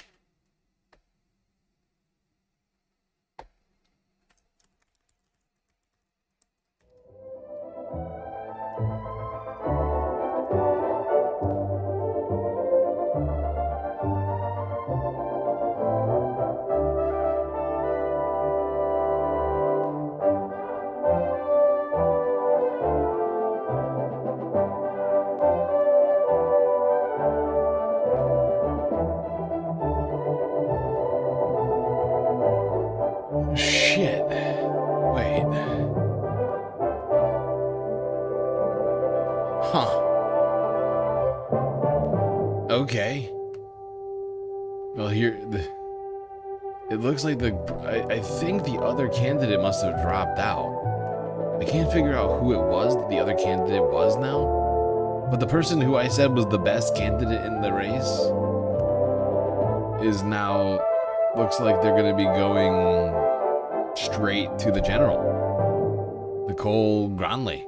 Shit. Wait. Huh. Okay. Well, here, it looks like I think the other candidate must have dropped out. I can't figure out who it was that the other candidate was now. But the person who I said was the best candidate in the race is now, looks like they're going to be going straight to the general. Nicole Gronley.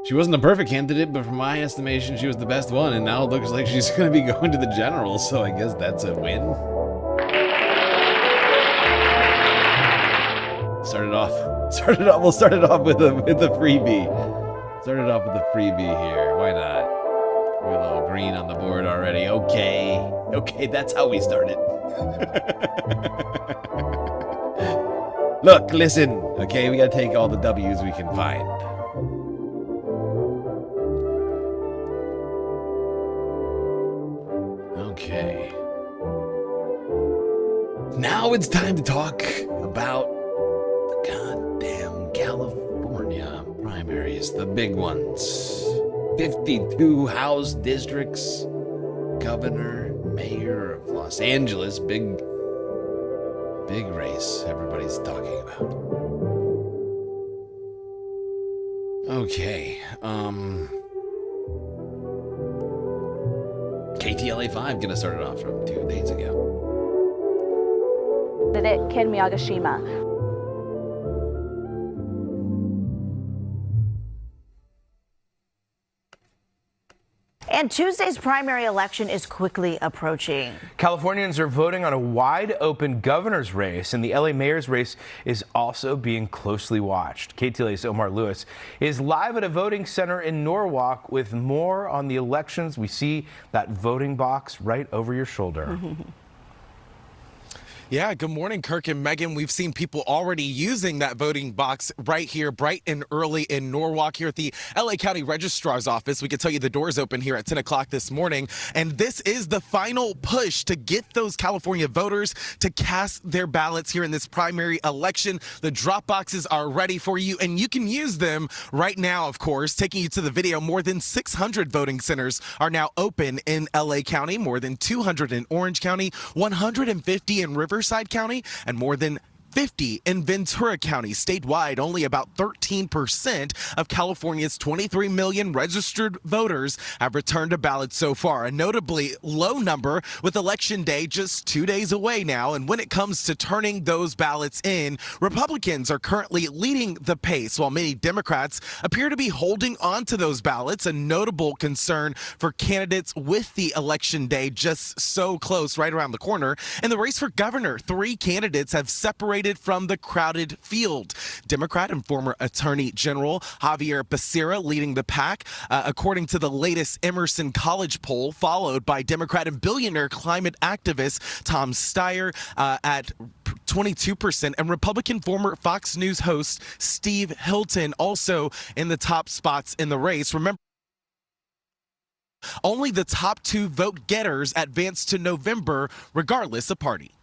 She wasn't a perfect candidate, but from my estimation, she was the best one, and now it looks like she's going to be going to the general, so I guess that's a win. We'll start it off with a freebie. Start it off with a freebie here. Why not? We're a little green on the board already. Okay, that's how we start it. Look, listen. Okay, we gotta take all the W's we can find. Okay. Now it's time to talk about the goddamn California primaries, the big ones. 52 House districts, governor, mayor of Los Angeles, big race everybody's talking about. Okay, KTLA 5 gonna start it off from 2 days ago. Candidate Ken Miyagishima. And Tuesday's primary election is quickly approaching. Californians are voting on a wide-open governor's race, and the LA mayor's race is also being closely watched. KTLA's Omar Lewis is live at a voting center in Norwalk with more on the elections. We see that voting box right over your shoulder. Yeah, good morning, Kirk and Megan. We've seen people already using that voting box right here, bright and early in Norwalk here at the LA County Registrar's Office. We can tell you the doors open here at 10 o'clock this morning. And this is the final push to get those California voters to cast their ballots here in this primary election. The drop boxes are ready for you, and you can use them right now, of course. Taking you to the video, more than 600 voting centers are now open in LA County, more than 200 in Orange County, 150 in Riverside County, and more than 50 in Ventura County. Statewide, only about 13% of California's 23 million registered voters have returned a ballot so far. A notably low number with Election Day just 2 days away now. And when it comes to turning those ballots in, Republicans are currently leading the pace, while many Democrats appear to be holding on to those ballots. A notable concern for candidates with the Election Day just so close, right around the corner. In the race for governor, 3 candidates have separated from the crowded field. Democrat and former Attorney General Javier Becerra leading the pack, according to the latest Emerson College poll, followed by Democrat and billionaire climate activist Tom Steyer at 22%, and Republican former Fox News host Steve Hilton also in the top spots in the race. Remember, only the top 2 vote getters advance to November, regardless of party.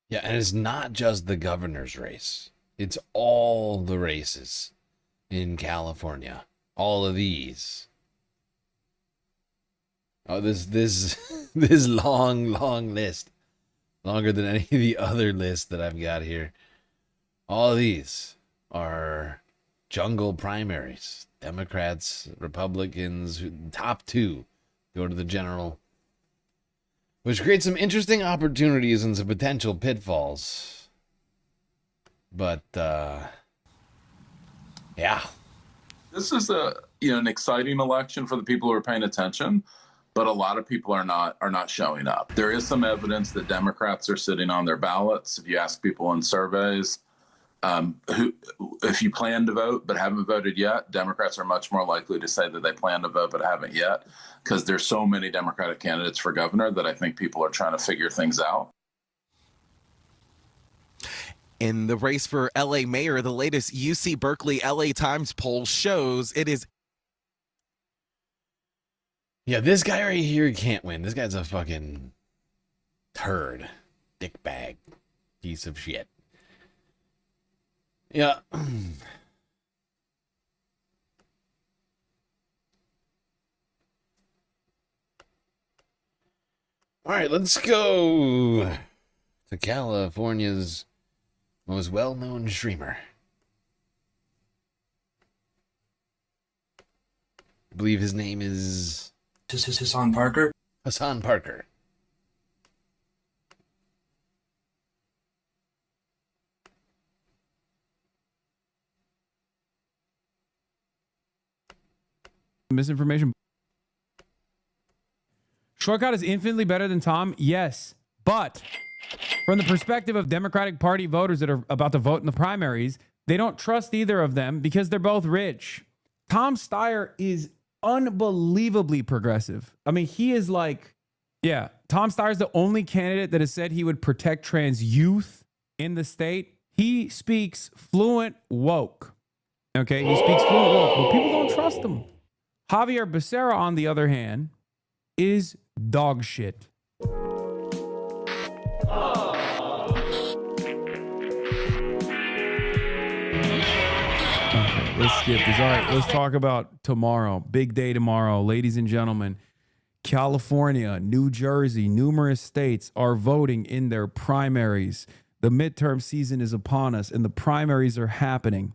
Yeah, and it's not just the governor's race. It's all the races in California. All of these. Oh, this long list. Longer than any of the other lists that I've got here. All of these are jungle primaries. Democrats, Republicans, top 2 go to the general, which creates some interesting opportunities and some potential pitfalls. But, yeah. This is an exciting election for the people who are paying attention, but a lot of people are not showing up. There is some evidence that Democrats are sitting on their ballots. If you ask people in surveys, if you plan to vote but haven't voted yet, Democrats are much more likely to say that they plan to vote but haven't yet, because there's so many Democratic candidates for governor that I think people are trying to figure things out. In the race for LA mayor, the latest UC Berkeley LA Times poll shows it is. Yeah, this guy right here can't win. This guy's a fucking turd. Dickbag. Piece of shit. Yeah. All right, let's go to California's most well-known streamer. I believe his name is Hassan Parker. Hassan Parker. Misinformation. Shortcut is infinitely better than Tom, yes, but from the perspective of Democratic Party voters that are about to vote in the primaries, they don't trust either of them because they're both rich. Tom Steyer is unbelievably progressive. I mean, he is like, yeah, Tom Steyer is the only candidate that has said he would protect trans youth in the state. He speaks fluent woke. Okay, he speaks fluent woke, but people don't trust him. Javier Becerra, on the other hand, is dog shit. Okay, let's skip this. All right, let's talk about tomorrow. Big day tomorrow, ladies and gentlemen. California, New Jersey, numerous states are voting in their primaries. The midterm season is upon us, and the primaries are happening.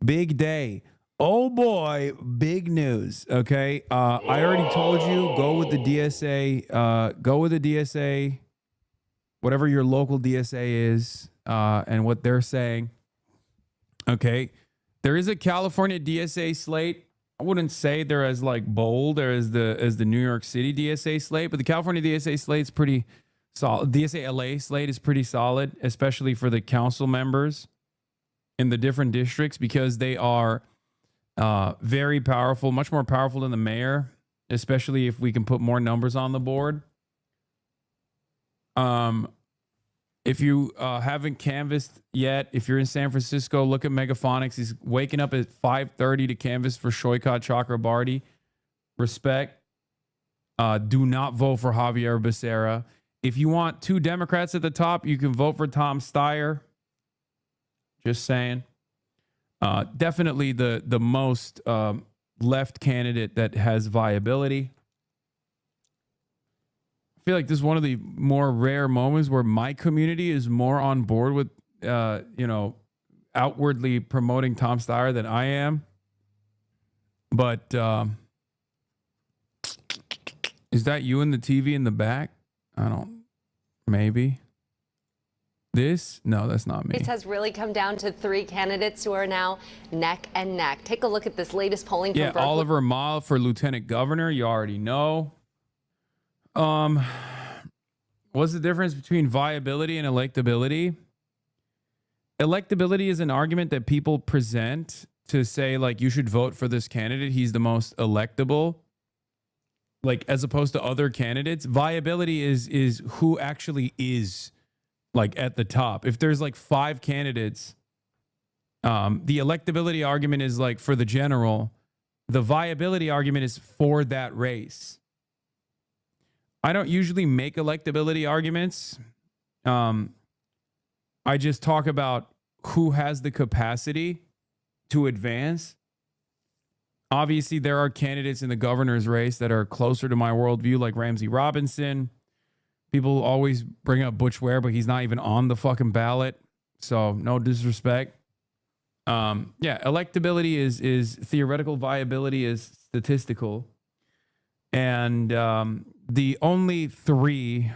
Big day. Oh boy, big news. Okay. I already told you, go with the DSA. Go with the DSA, whatever your local DSA is, and what they're saying. Okay. There is a California DSA slate. I wouldn't say they're as like bold as the New York City DSA slate, but the California DSA slate's pretty solid. DSA LA slate is pretty solid, especially for the council members in the different districts, because they are very powerful, much more powerful than the mayor, especially if we can put more numbers on the board. If you haven't canvassed yet, if you're in San Francisco, look at Megaphonics. He's waking up at 5:30 to canvass for Shoykot Chakrabarty. Respect. Do not vote for Javier Becerra. If you want 2 Democrats at the top, you can vote for Tom Steyer. Just saying. Definitely the most left candidate that has viability. I feel like this is one of the more rare moments where my community is more on board with, outwardly promoting Tom Steyer than I am. But is that you in the TV in the back? Maybe. This? No, that's not me. It has really come down to 3 candidates who are now neck and neck. Take a look at this latest polling from Berkeley. Oliver Mile for lieutenant governor. You already know. What's the difference between viability and electability? Electability is an argument that people present to say, like, you should vote for this candidate. He's the most electable. Like, as opposed to other candidates. Viability is who actually is, like, at the top. If there's like 5 candidates, the electability argument is like for the general. The viability argument is for that race. I don't usually make electability arguments. I just talk about who has the capacity to advance. Obviously, there are candidates in the governor's race that are closer to my worldview, like Ramsey Robinson. People always bring up Butch Ware, but he's not even on the fucking ballot. So no disrespect. Electability is theoretical, viability is statistical. And the only 3,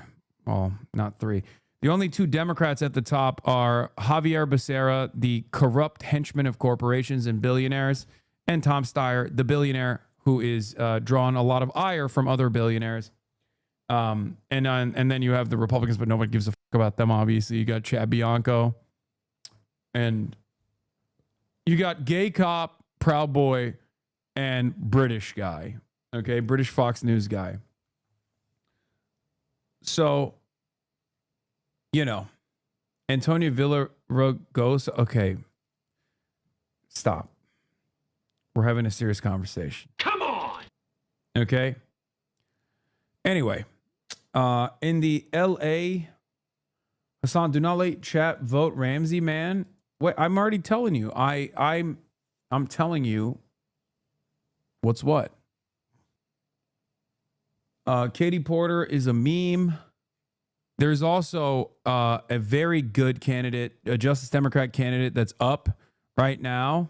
well, not 3, the only 2 Democrats at the top are Javier Becerra, the corrupt henchman of corporations and billionaires, and Tom Steyer, the billionaire who is drawn a lot of ire from other billionaires. And then you have the Republicans, but nobody gives a fuck about them, obviously. You got Chad Bianco. And you got gay cop, Proud Boy, and British guy. Okay, British Fox News guy. So, Antonio Villaraigosa. Okay, stop. We're having a serious conversation. Come on. Okay. Anyway, in the LA, Hassan, do not let chat vote Ramsey, man. Wait, I'm already telling you. I'm telling you what's what. Katie Porter is a meme. There's also a very good candidate, a Justice Democrat candidate that's up right now.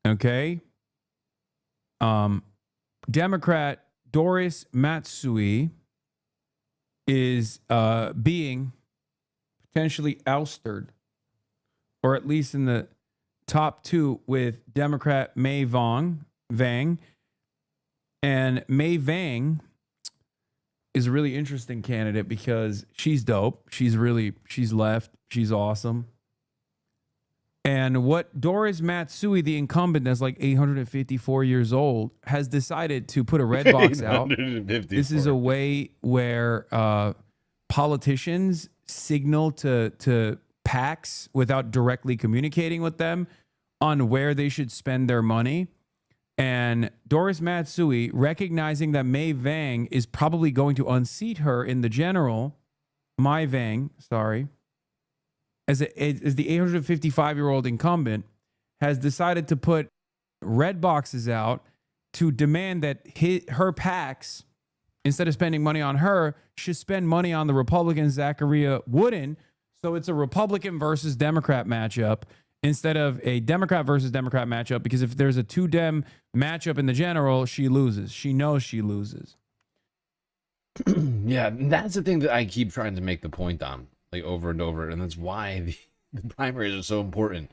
Okay. Democrat Doris Matsui is being potentially ousted, or at least in the top 2 with Democrat May Vang. And May Vang is a really interesting candidate because she's dope. She's left. She's awesome. And what Doris Matsui, the incumbent that's like 854 years old, has decided to put a red box out. This is a way where politicians signal to PACs without directly communicating with them on where they should spend their money. And Doris Matsui, recognizing that May Vang is probably going to unseat her in the general, as the 855-year-old incumbent, has decided to put red boxes out to demand that her PACs, instead of spending money on her, should spend money on the Republican Zachariah Wooden. So it's a Republican versus Democrat matchup instead of a Democrat versus Democrat matchup, because if there's a 2-Dem matchup in the general, she loses. She knows she loses. Yeah, that's the thing that I keep trying to make the point on, like, over and over, and that's why the primaries are so important,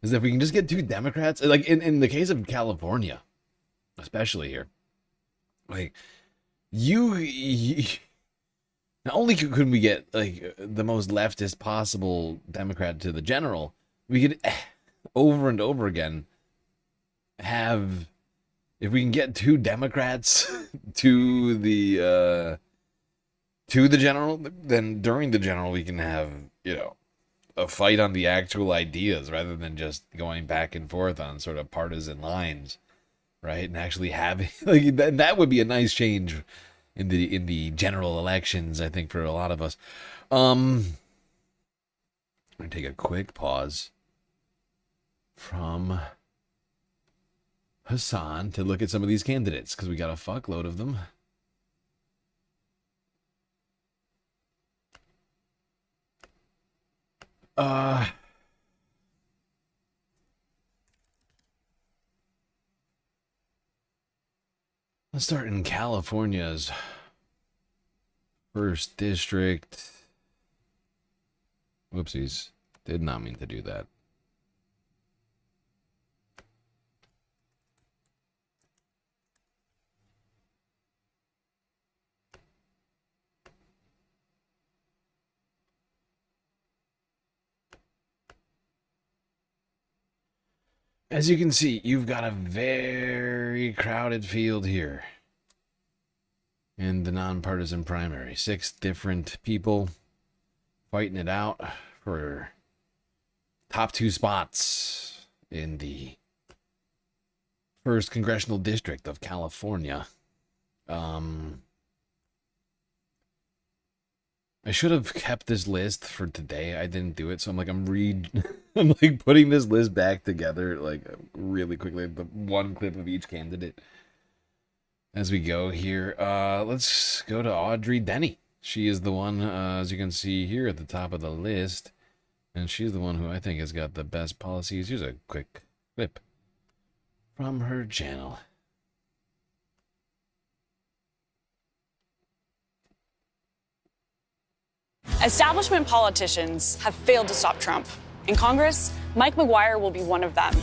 is that if we can just get 2 Democrats, like in the case of California, especially here, like, you not only could we get, like, the most leftist possible Democrat to the general, we could over and over again have, if we can get 2 Democrats to the to the general, then during the general we can have, you know, a fight on the actual ideas rather than just going back and forth on sort of partisan lines, right? And actually having like that would be a nice change in the general elections, I think, for a lot of us. I'm gonna take a quick pause from Hassan to look at some of these candidates because we got a fuckload of them. Let's start in California's first district. Whoopsies. Did not mean to do that. As you can see, you've got a very crowded field here in the nonpartisan primary. 6 different people fighting it out for top 2 spots in the first congressional district of California. I should have kept this list for today. I didn't do it, so I'm like putting this list back together like really quickly, the one clip of each candidate as we go here. Let's go to Audrey Denny. She is the one, as you can see here at the top of the list, and she's the one who I think has got the best policies. Here's a quick clip from her channel. Establishment politicians have failed to stop Trump. In Congress, Mike McGuire will be one of them.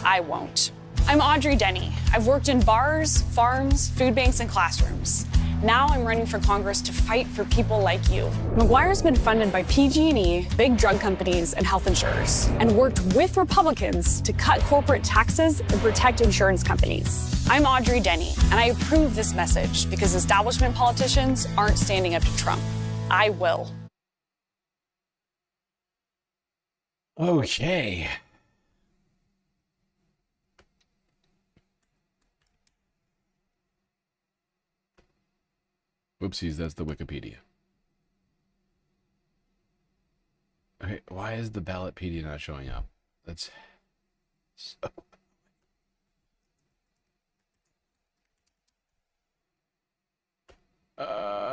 I won't. I'm Audrey Denny. I've worked in bars, farms, food banks, and classrooms. Now I'm running for Congress to fight for people like you. McGuire's been funded by PG&E, big drug companies, and health insurers, and worked with Republicans to cut corporate taxes and protect insurance companies. I'm Audrey Denny, and I approve this message because establishment politicians aren't standing up to Trump. I will. Okay. Whoopsies, that's the Wikipedia. Okay, why is the Ballotpedia not showing up? That's so...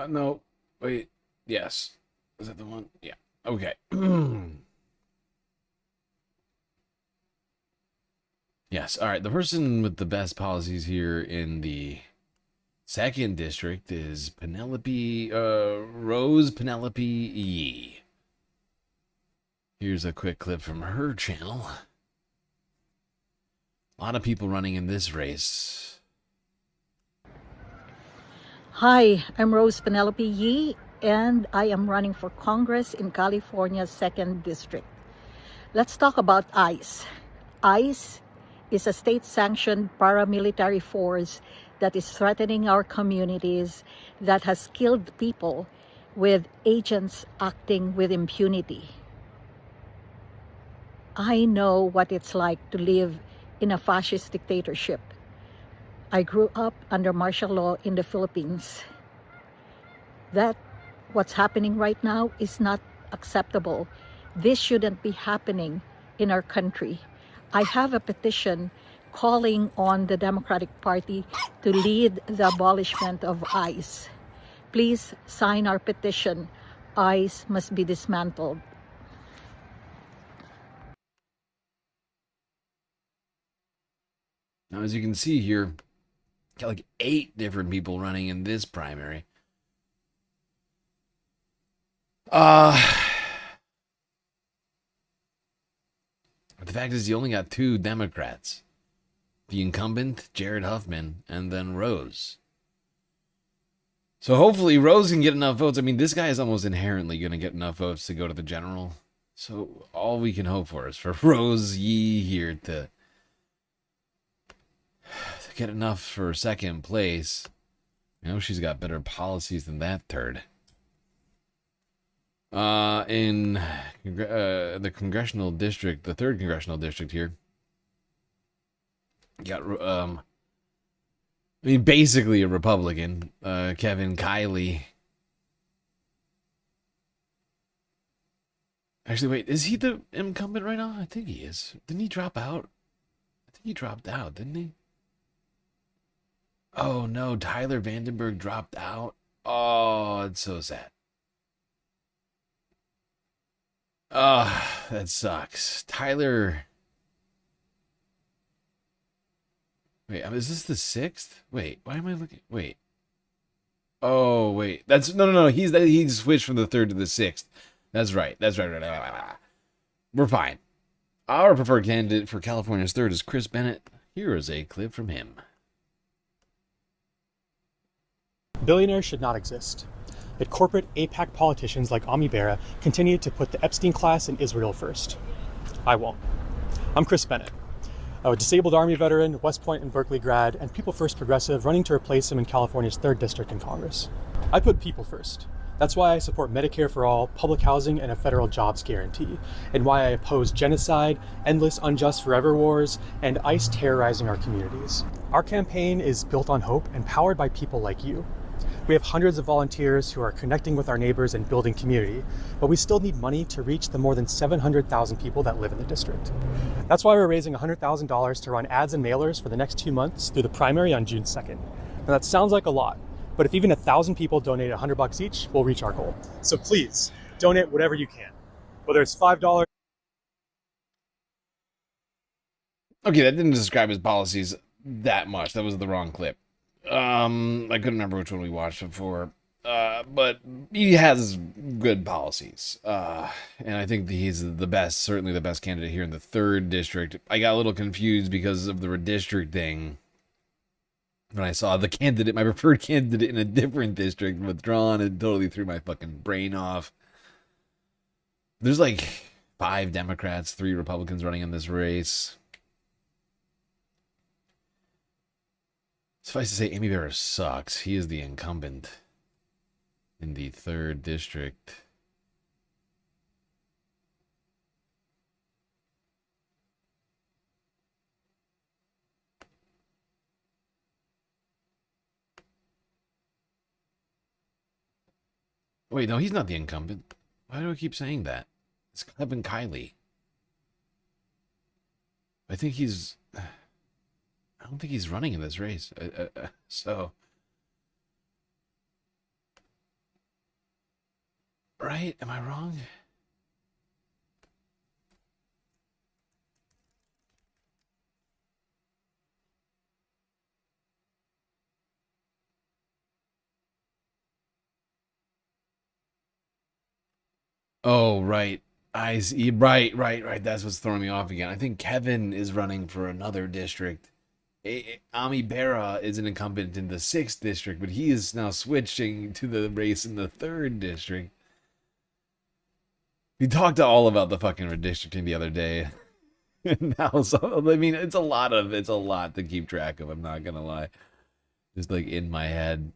No. Wait. Yes. Is that the one? Yeah. Okay. Yes. All right. The person with the best policies here in the second district is Rose Penelope Yee. Here's a quick clip from her channel. A lot of people running in this race. Hi, I'm Rose Penelope Yee, and I am running for Congress in California's 2nd District. Let's talk about ICE. ICE is a state-sanctioned paramilitary force that is threatening our communities, that has killed people, with agents acting with impunity. I know what it's like to live in a fascist dictatorship. I grew up under martial law in the Philippines. What's happening right now is not acceptable. This shouldn't be happening in our country. I have a petition calling on the Democratic Party to lead the abolishment of ICE. Please sign our petition. ICE must be dismantled. Now, as you can see here, got like 8 different people running in this primary. The fact is, you only got 2 Democrats. The incumbent, Jared Huffman, and then Rose. So hopefully Rose can get enough votes. I mean, this guy is almost inherently going to get enough votes to go to the general. So all we can hope for is for Rose Yee here to get enough for 2nd place. I know she's got better policies than that turd. In the congressional district, the 3rd congressional district here, you got basically a Republican, Kevin Kiley. Actually, wait, is he the incumbent right now? I think he is. Didn't he drop out? I think he dropped out, didn't he? Oh no, Tyler Vandenberg dropped out. Oh, it's so sad. That sucks. Tyler. Wait, is this the 6th? Wait, why am I looking? Wait. Oh, wait. That's no. He switched from the 3rd to the 6th. That's right. Right. We're fine. Our preferred candidate for California's 3rd is Chris Bennett. Here is a clip from him. Billionaires should not exist. But corporate APAC politicians like Ami Bera continue to put the Epstein class and Israel first. I won't. I'm Chris Bennett, a disabled Army veteran, West Point and Berkeley grad, and People First progressive running to replace him in California's 3rd district in Congress. I put people first. That's why I support Medicare for all, public housing, and a federal jobs guarantee, and why I oppose genocide, endless unjust forever wars, and ICE terrorizing our communities. Our campaign is built on hope and powered by people like you. We have hundreds of volunteers who are connecting with our neighbors and building community, but we still need money to reach the more than 700,000 people that live in the district. That's why we're raising $100,000 to run ads and mailers for the next 2 months through the primary on June 2nd. Now that sounds like a lot, but if even 1,000 people donate $100 each, we'll reach our goal. So please, donate whatever you can, whether it's $5. Okay, that didn't describe his policies that much. That was the wrong clip. I couldn't remember which one we watched before. But he has good policies. And I think he's the best, certainly the best candidate here in the 3rd district. I got a little confused because of the redistricting. When I saw the candidate, my preferred candidate in a different district withdrawn, it totally threw my fucking brain off. There's like 5 Democrats, 3 Republicans running in this race. Suffice to say, Amy Bera sucks. He is the incumbent in the 3rd district. Wait, no, he's not the incumbent. Why do I keep saying that? It's Kevin Kiley. I think he's... I don't think he's running in this race. So... Right? Am I wrong? Oh, right. I see. Right. That's what's throwing me off again. I think Kevin is running for another district. Ami Bera is an incumbent in the 6th district, but he is now switching to the race in the 3rd district. We talked all about the fucking redistricting the other day. Now, so I mean, it's a lot to keep track of. I'm not gonna lie. Just like in my head.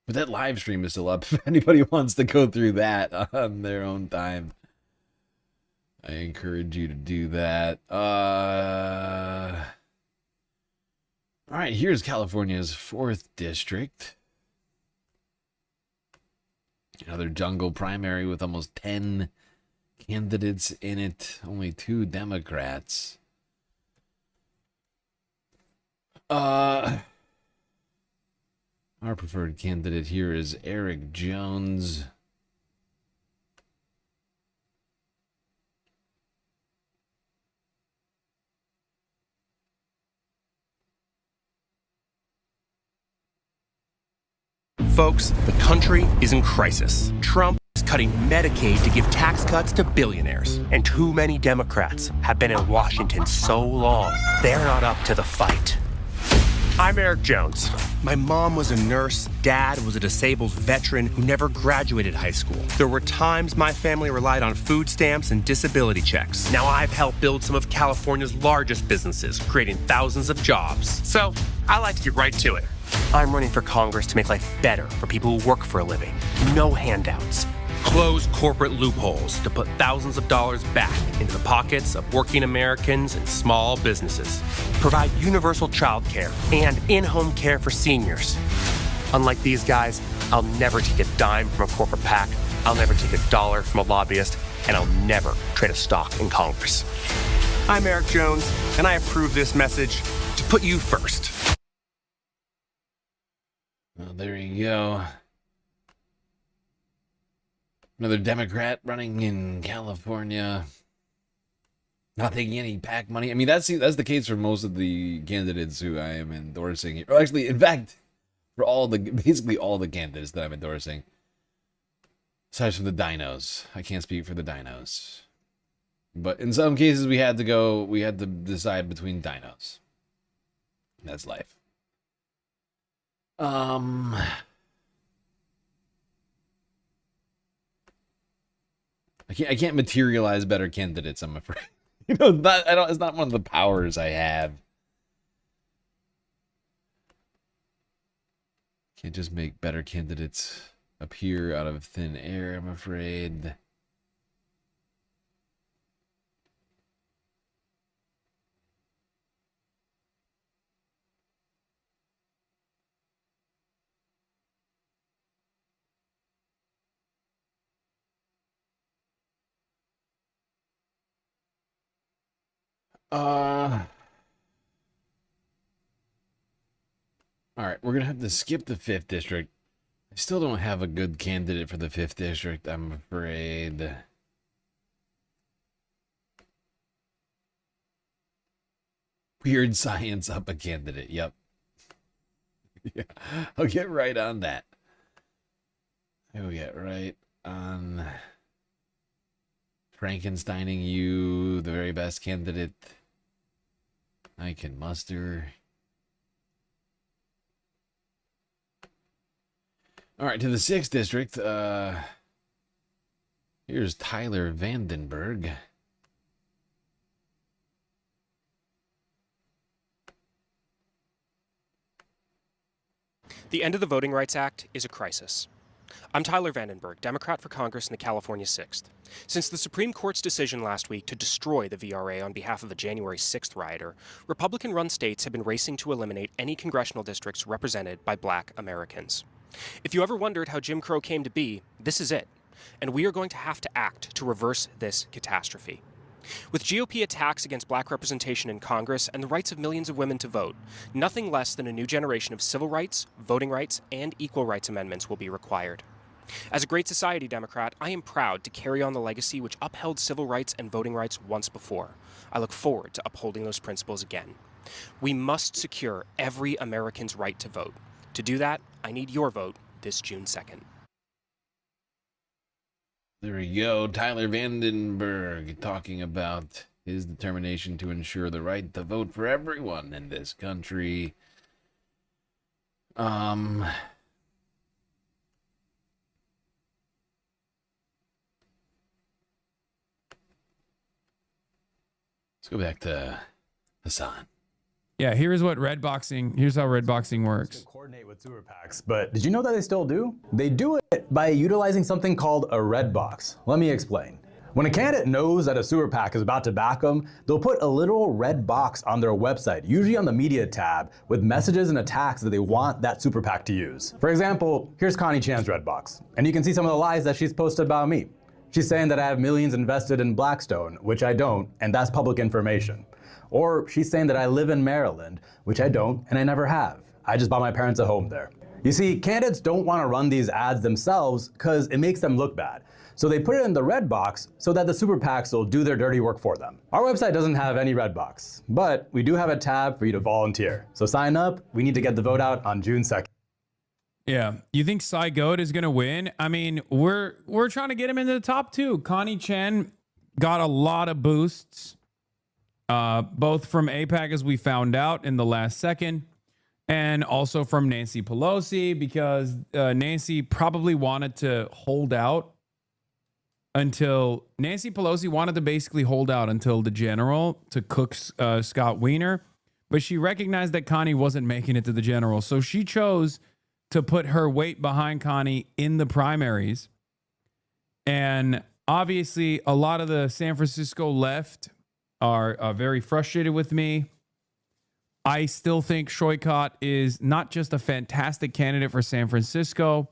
But that live stream is still up. If anybody wants to go through that on their own time, I encourage you to do that. All right, here's California's 4th district. Another jungle primary with almost 10 candidates in it. Only 2 Democrats. Our preferred candidate here is Eric Jones. Folks, the country is in crisis. Trump is cutting Medicaid to give tax cuts to billionaires. And too many Democrats have been in Washington so long, they're not up to the fight. I'm Eric Jones. My mom was a nurse, dad was a disabled veteran who never graduated high school. There were times my family relied on food stamps and disability checks. Now I've helped build some of California's largest businesses, creating thousands of jobs. So I like to get right to it. I'm running for Congress to make life better for people who work for a living. No handouts. Close corporate loopholes to put thousands of dollars back into the pockets of working Americans and small businesses. Provide universal child care and in-home care for seniors. Unlike these guys, I'll never take a dime from a corporate PAC, I'll never take a dollar from a lobbyist, and I'll never trade a stock in Congress. I'm Eric Jones, and I approve this message to put you first. Well, there you go. Another Democrat running in California. Not taking any PAC money. I mean, that's the case for most of the candidates who I am endorsing. Or actually, in fact, for basically all the candidates that I'm endorsing. Aside from the dinos. I can't speak for the dinos. But in some cases, we had to decide between dinos. That's life. I can't materialize better candidates, I'm afraid. It's not one of the powers I have. Can't just make better candidates appear out of thin air, I'm afraid. All right, we're gonna have to skip the 5th district. I still don't have a good candidate for the 5th district, I'm afraid. Weird science up a candidate, yep. Yeah, I'll get right on that. I will get right on Frankensteining you, the very best candidate I can muster. All right, to the 6th district. Here's Tyler Vandenberg. The end of the Voting Rights Act is a crisis. I'm Tyler Vandenberg, Democrat for Congress in the California 6th. Since the Supreme Court's decision last week to destroy the VRA on behalf of a January 6th rioter, Republican-run states have been racing to eliminate any congressional districts represented by Black Americans. If you ever wondered how Jim Crow came to be, this is it. And we are going to have to act to reverse this catastrophe. With GOP attacks against Black representation in Congress and the rights of millions of women to vote, nothing less than a new generation of civil rights, voting rights, and equal rights amendments will be required. As a Great Society Democrat, I am proud to carry on the legacy which upheld civil rights and voting rights once before. I look forward to upholding those principles again. We must secure every American's right to vote. To do that, I need your vote this June 2nd. There we go. Tyler Vandenberg talking about his determination to ensure the right to vote for everyone in this country. Let's go back to Hassan. Yeah, here's how redboxing works. Coordinate with sewer PACs, but did you know that they still do? They do it by utilizing something called a red box. Let me explain. When a candidate knows that a sewer PAC is about to back them, they'll put a literal red box on their website, usually on the media tab, with messages and attacks that they want that super PAC to use. For example, here's Connie Chan's red box, and you can see some of the lies that she's posted about me. She's saying that I have millions invested in Blackstone, which I don't, and that's public information. Or she's saying that I live in Maryland, which I don't, and I never have. I just bought my parents a home there. You see, candidates don't want to run these ads themselves because it makes them look bad. So they put it in the red box so that the super PACs will do their dirty work for them. Our website doesn't have any red box, but we do have a tab for you to volunteer. So sign up. We need to get the vote out on June 2nd. Yeah, you think Cy Goat is going to win? I mean, we're trying to get him into the top 2. Connie Chen got a lot of boosts. Both from AIPAC, as we found out in the last second, And also from Nancy Pelosi, because Nancy probably wanted to hold out until Nancy Pelosi wanted to basically hold out until the general to cook Scott Wiener. But she recognized that Connie wasn't making it to the general. So she chose to put her weight behind Connie in the primaries. And obviously, a lot of the San Francisco left are very frustrated with me. I still think Shoykot is not just a fantastic candidate for San Francisco,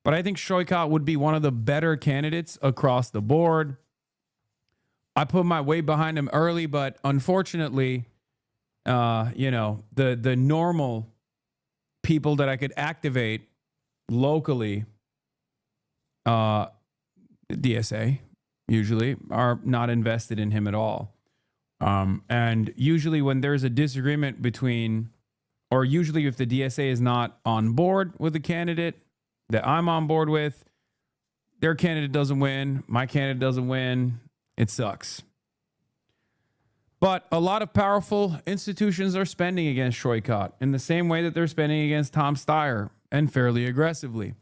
but I think Shoykot would be one of the better candidates across the board. I put my weight behind him early, but unfortunately, the normal people that I could activate locally, DSA usually are not invested in him at all. And usually when there's a disagreement between, or usually if the DSA is not on board with the candidate that I'm on board with, their candidate doesn't win, my candidate doesn't win, it sucks. But a lot of powerful institutions are spending against Shoykot in the same way that they're spending against Tom Steyer, and fairly aggressively.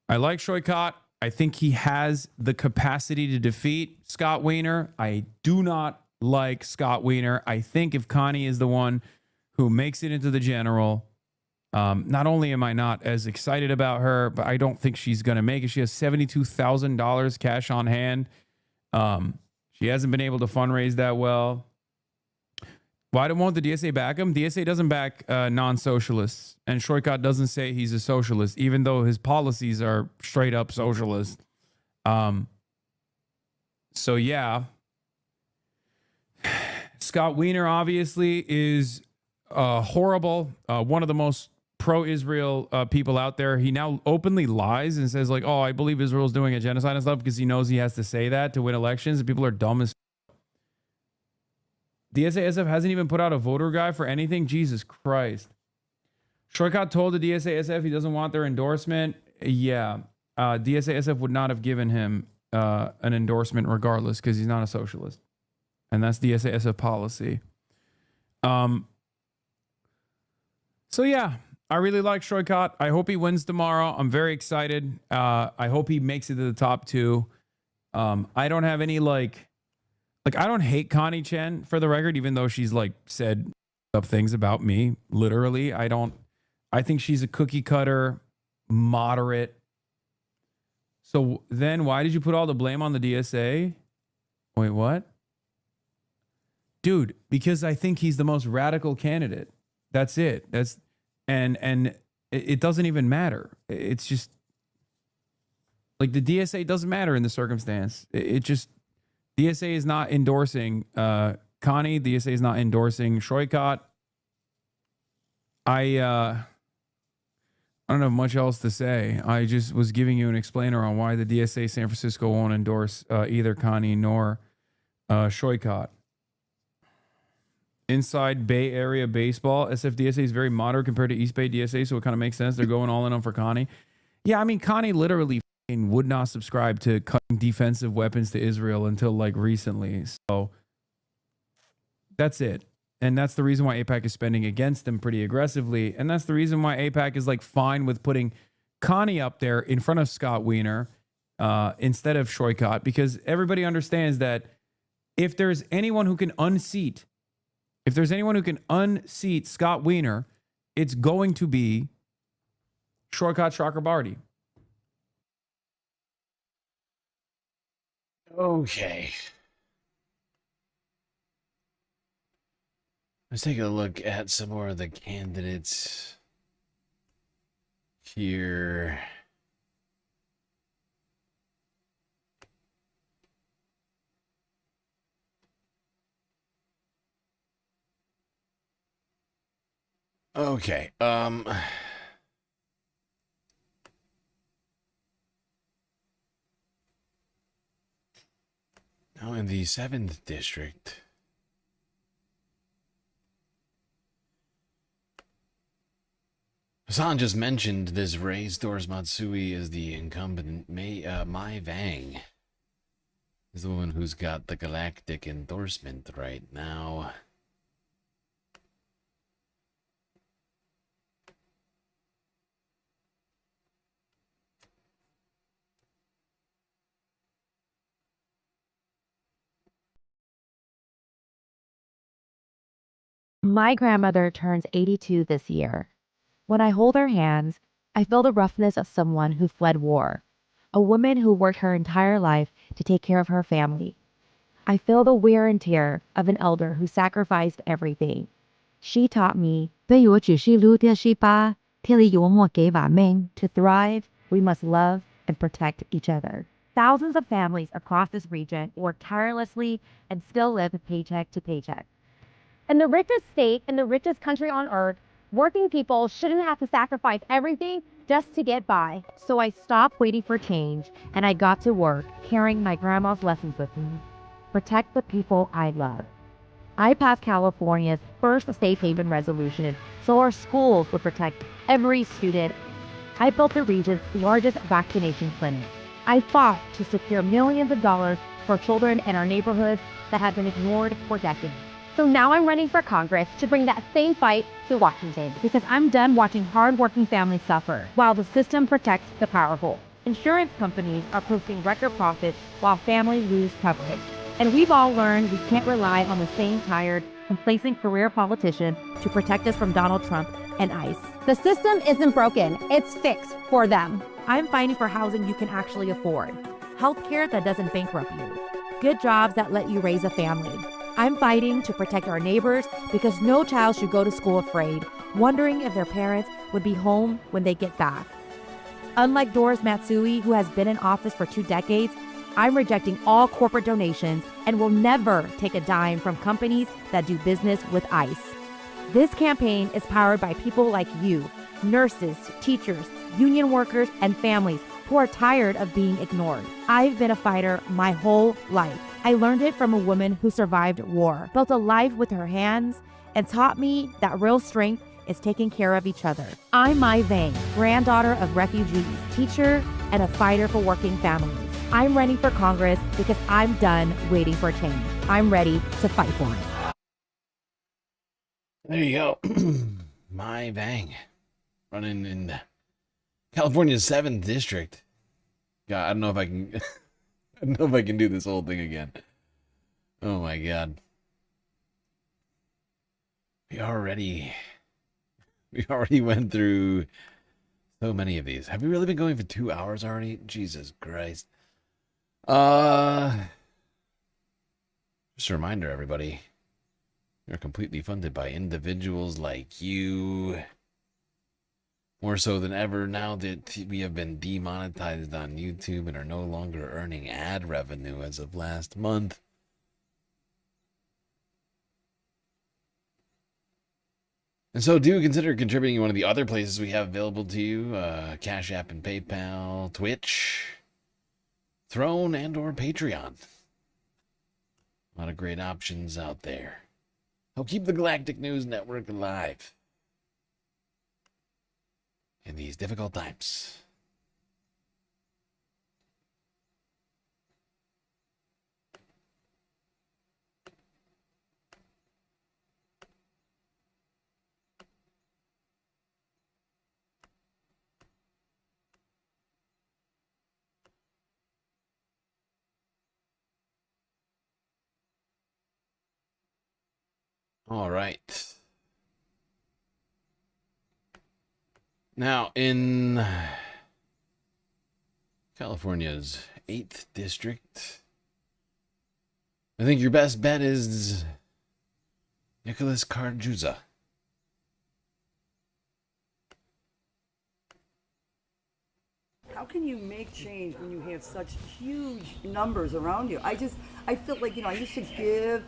I like Shoykot. I think he has the capacity to defeat Scott Wiener. I do not like Scott Wiener. I think if Connie is the one who makes it into the general, not only am I not as excited about her, but I don't think she's going to make it. She has $72,000 cash on hand. She hasn't been able to fundraise that well. Why won't the DSA back him? DSA doesn't back non-socialists, and Shoykot doesn't say he's a socialist, even though his policies are straight up socialist. So yeah, Scott Wiener obviously is horrible. One of the most pro-Israel people out there. He now openly lies and says like, "Oh, I believe Israel's doing a genocide and stuff," because he knows he has to say that to win elections. And people are dumb as. DSA-SF hasn't even put out a voter guide for anything. Jesus Christ. Shoykot told the DSA-SF he doesn't want their endorsement. Yeah. DSA-SF would not have given him an endorsement regardless because he's not a socialist. And that's DSA-SF policy. So yeah, I really like Shoykot. I hope he wins tomorrow. I'm very excited. I hope he makes it to the top two. I don't have any I don't hate Connie Chen, for the record, even though she's said up things about me. Literally, I think she's a cookie cutter, moderate. So then why did you put all the blame on the DSA? Wait, what? Dude, because I think he's the most radical candidate. That's it. And it doesn't even matter. It's just the DSA doesn't matter in the circumstance. DSA is not endorsing Connie. DSA is not endorsing Shoykot. I don't have much else to say. I just was giving you an explainer on why the DSA San Francisco won't endorse either Connie nor Shoykot. Inside Bay Area baseball, SFDSA is very moderate compared to East Bay DSA, so it kind of makes sense. They're going all in on for Connie. Yeah, I mean, Connie literally would not subscribe to cutting defensive weapons to Israel until recently. So that's it. And that's the reason why AIPAC is spending against them pretty aggressively. And that's the reason why AIPAC is fine with putting Connie up there in front of Scott Wiener instead of Shoykot, because everybody understands that if there's anyone who can unseat Scott Wiener, it's going to be Shoykot Chakrabarti. Okay. Let's take a look at some more of the candidates here. Okay. Now in the 7th district, Hassan just mentioned this race. Doris Matsui is the incumbent. Mai Vang is the woman who's got the galactic endorsement right now. My grandmother turns 82 this year. When I hold her hands, I feel the roughness of someone who fled war, a woman who worked her entire life to take care of her family. I feel the wear and tear of an elder who sacrificed everything. She taught me, to thrive, we must love and protect each other. Thousands of families across this region work tirelessly and still live paycheck to paycheck. In the richest state, in the richest country on earth, working people shouldn't have to sacrifice everything just to get by. So I stopped waiting for change and I got to work carrying my grandma's lessons with me. Protect the people I love. I passed California's first safe haven resolution so our schools would protect every student. I built the region's largest vaccination clinic. I fought to secure millions of dollars for children in our neighborhoods that had been ignored for decades. So now I'm running for Congress to bring that same fight to Washington, because I'm done watching hardworking families suffer while the system protects the powerful. Insurance companies are posting record profits while families lose coverage. And we've all learned we can't rely on the same tired, complacent career politician to protect us from Donald Trump and ICE. The system isn't broken, it's fixed for them. I'm fighting for housing you can actually afford, healthcare that doesn't bankrupt you, good jobs that let you raise a family. I'm fighting to protect our neighbors because no child should go to school afraid, wondering if their parents would be home when they get back. Unlike Doris Matsui, who has been in office for 2 decades, I'm rejecting all corporate donations and will never take a dime from companies that do business with ICE. This campaign is powered by people like you, nurses, teachers, union workers, and families who are tired of being ignored. I've been a fighter my whole life. I learned it from a woman who survived war, built a life with her hands, and taught me that real strength is taking care of each other. I'm Mai Vang, granddaughter of refugees, teacher, and a fighter for working families. I'm running for Congress because I'm done waiting for change. I'm ready to fight for it. There you go. Mai Vang, running in California's 7th district. God, I don't know if I can. I don't know if I can do this whole thing again. Oh my God. We already went through so many of these. Have we really been going for 2 hours already? Jesus Christ. Just a reminder, everybody. We're completely funded by individuals like you. More so than ever now that we have been demonetized on YouTube and are no longer earning ad revenue as of last month. And so do consider contributing one of the other places we have available to you. Cash App and PayPal, Twitch, Throne, and or Patreon. A lot of great options out there. Help keep the Galactic News Network alive in these difficult times. All right. Now, in California's 8th district, I think your best bet is Nicholas Carjuza. How can you make change when you have such huge numbers around you? I feel like, I used to give.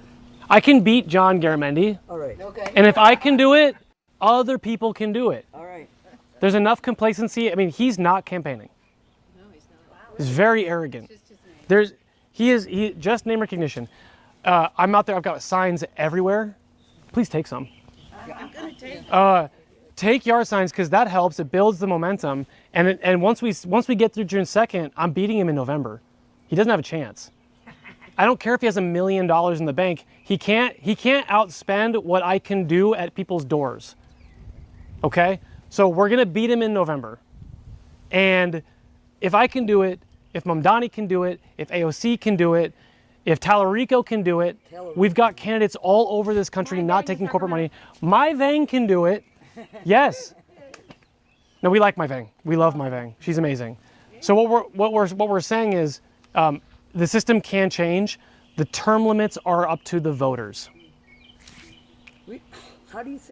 I can beat John Garamendi. All right. Okay. And if I can do it, other people can do it. All right. There's enough complacency. I mean, he's not campaigning. No, he's not. He's very arrogant. He just name recognition. I'm out there. I've got signs everywhere. Please take some. I'm gonna take. Take yard signs because that helps. It builds the momentum. And once we get through June 2nd, I'm beating him in November. He doesn't have a chance. I don't care if he has $1 million in the bank. He can't outspend what I can do at people's doors. Okay? So we're gonna beat him in November. And if I can do it, if Mamdani can do it, if AOC can do it, If Tallarico can do it, we've got candidates all over this country not taking corporate money. My Vang can do it. Yes. No, we like my Vang. We love my Vang. She's amazing. So what we're saying is the system can change. The term limits are up to the voters. How do you say?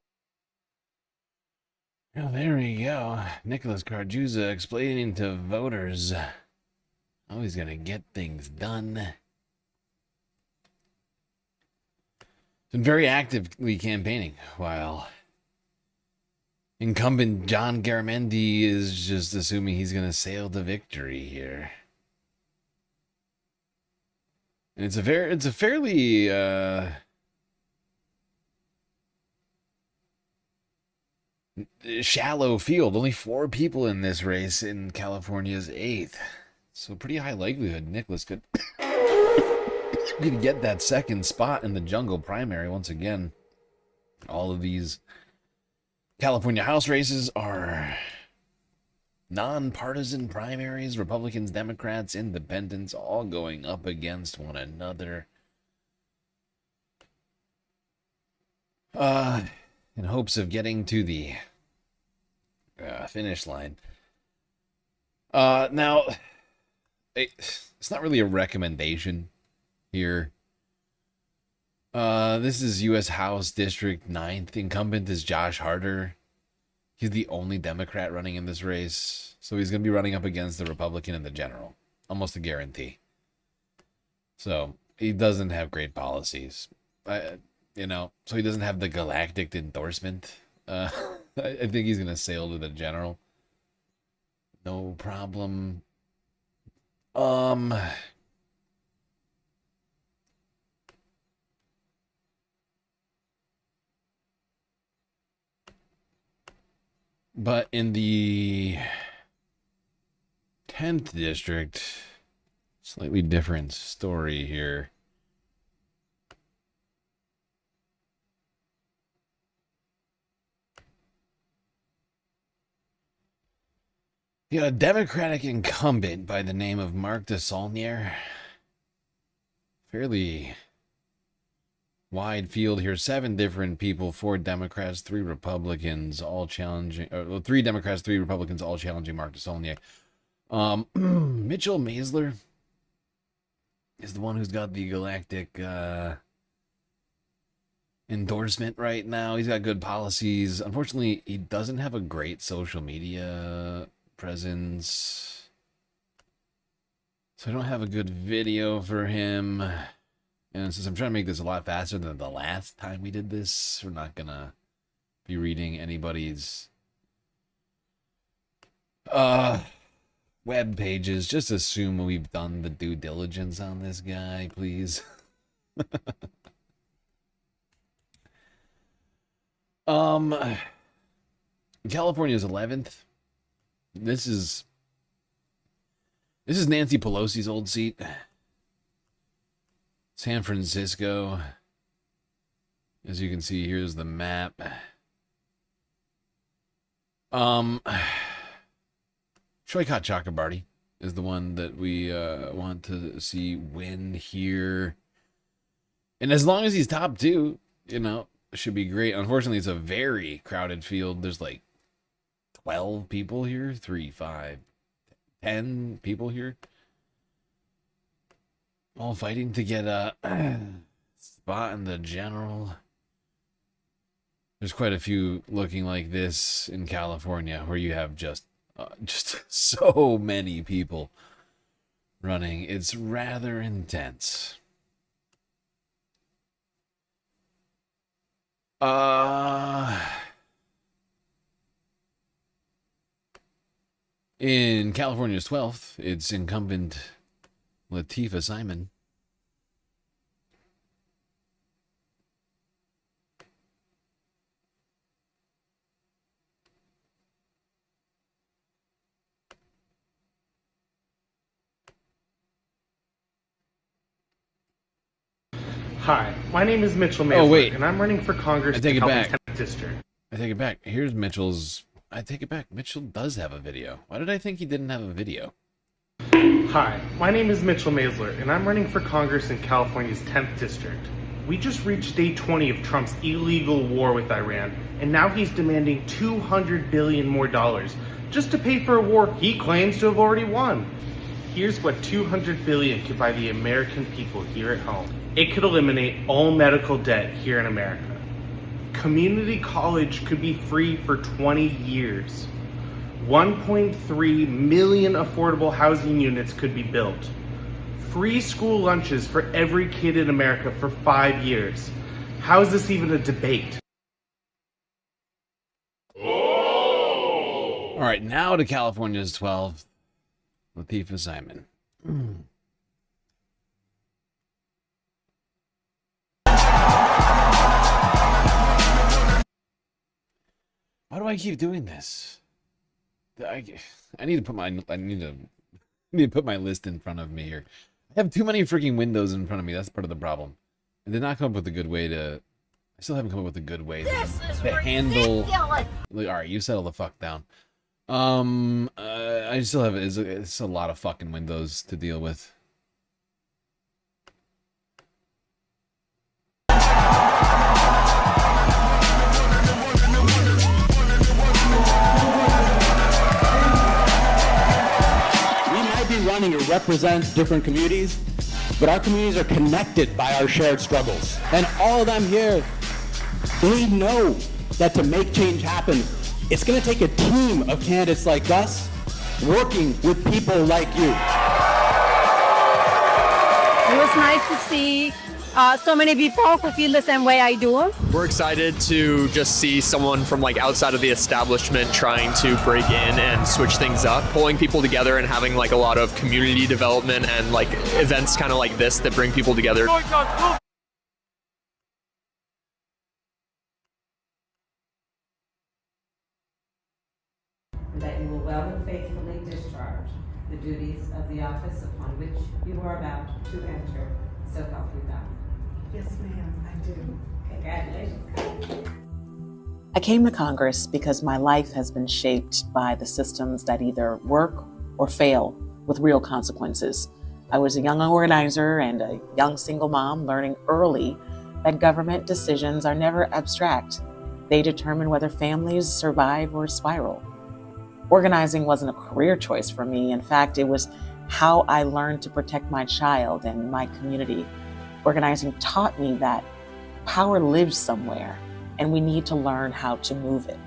Well, there we go. Nicholas Carjuza explaining to voters how he's going to get things done. Been very actively campaigning, while incumbent John Garamendi is just assuming he's going to sail to victory here. And it's a fairly shallow field. Only 4 people in this race in California's 8th. So pretty high likelihood Nicholas could get that second spot in the jungle primary once again. All of these California House races are nonpartisan primaries. Republicans, Democrats, Independents, all going up against one another. In hopes of getting to the finish line. Now, it's not really a recommendation here. This is U.S. House District 9th. Incumbent is Josh Harder. He's the only Democrat running in this race. So he's going to be running up against the Republican in the general. Almost a guarantee. So he doesn't have great policies. So he doesn't have the galactic endorsement. I think he's going to sail to the general. No problem. But in the 10th district, slightly different story here. You got a Democratic incumbent by the name of Mark DeSaulnier. Fairly wide field here. 7 different people, 4 Democrats, 3 Republicans, all challenging. 3 Democrats, 3 Republicans, all challenging Mark DeSaulnier. Mitchell Maisler is the one who's got the galactic endorsement right now. He's got good policies. Unfortunately, he doesn't have a great social media presence, so I don't have a good video for him. And since I'm trying to make this a lot faster than the last time we did this, we're not gonna be reading anybody's web pages. Just assume we've done the due diligence on this guy, please. California's 11th. This is Nancy Pelosi's old seat. San Francisco. As you can see, here's the map. Shoykot Chakrabarty is the one that we want to see win here. And as long as he's top 2, it should be great. Unfortunately, it's a very crowded field. There's like 12 people here, 3, 5, 10 people here, all fighting to get a spot in the general. There's quite a few looking like this in California, where you have just so many people running. It's rather intense. In California's 12th, it's incumbent Latifah Simon. Hi, my name is Mitchell Maisler, Oh, wait. and I'm running for Congress I take in it back. California's 10th District. I take it back. Here's Mitchell's. I take it back. Mitchell does have a video. Why did I think he didn't have a video? Hi, my name is Mitchell Maisler, and I'm running for Congress in California's 10th District. We just reached day 20 of Trump's illegal war with Iran, and now he's demanding $200 billion more just to pay for a war he claims to have already won. Here's what $200 billion could buy the American people here at home. It could eliminate all medical debt here in America. Community college could be free for 20 years. 1.3 million affordable housing units could be built. Free school lunches for every kid in America for 5 years. How is this even a debate? All right, now to California's 12th. Latifah Simon. Why do I keep doing this? I need to put my list in front of me here. I have too many freaking windows in front of me. That's part of the problem. I did not come up with a good way to. I still haven't come up with a good way to handle. All right, you settle the fuck down. I still have it's a lot of fucking windows to deal with. Running to represent different communities, but our communities are connected by our shared struggles. And all of them here, they know that to make change happen, it's going to take a team of candidates like us working with people like you. It was nice to see so many people who feel the same way I do. We're excited to just see someone from like outside of the establishment trying to break in and switch things up, pulling people together and having like a lot of community development and like events kind of like this that bring people together. That you will well and faithfully discharge the duties of the office upon which you are about to enter. So help you God. Yes, ma'am, I do. Congratulations. I came to Congress because my life has been shaped by the systems that either work or fail with real consequences. I was a young organizer and a young single mom learning early that government decisions are never abstract. They determine whether families survive or spiral. Organizing wasn't a career choice for me. In fact, it was how I learned to protect my child and my community. Organizing taught me that power lives somewhere and we need to learn how to move it.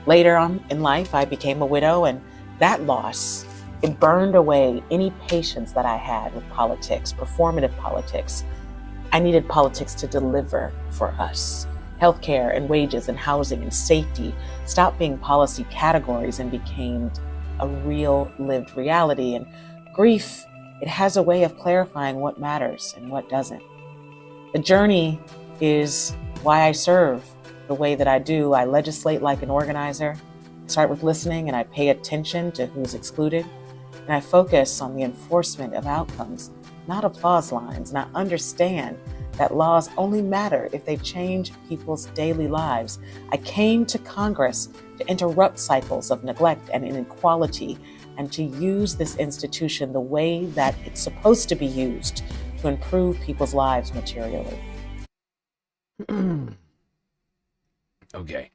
Later on in life, I became a widow, and that loss, it burned away any patience that I had with politics, performative politics. I needed politics to deliver for us. Healthcare and wages and housing and safety stopped being policy categories and became a real lived reality. And grief, it has a way of clarifying what matters and what doesn't. The journey is why I serve the way that I do. I legislate like an organizer. I start with listening, and I pay attention to who's excluded. And I focus on the enforcement of outcomes, not applause lines. And I understand that laws only matter if they change people's daily lives. I came to Congress to interrupt cycles of neglect and inequality, and to use this institution the way that it's supposed to be used to improve people's lives materially. Okay.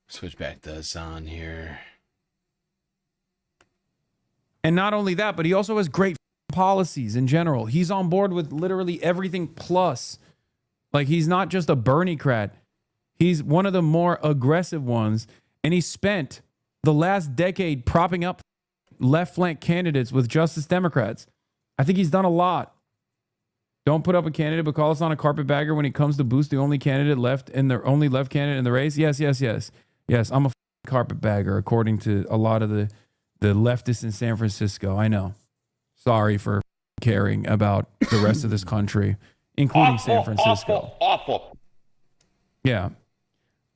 Switch back to Hassan here. And not only that, but he also has great policies in general. He's on board with literally everything plus. Like, he's not just a Bernie-crat. He's one of the more aggressive ones. And he spent the last decade propping up left flank candidates with Justice Democrats. I think he's done a lot. Don't put up a candidate, but call us on a carpetbagger when it comes to boost the only candidate left and the only left candidate in the race. Yes, yes, yes. Yes, I'm a carpetbagger according to a lot of the leftists in San Francisco. I know. Sorry for caring about the rest of this country, including San Francisco. Awful. Yeah.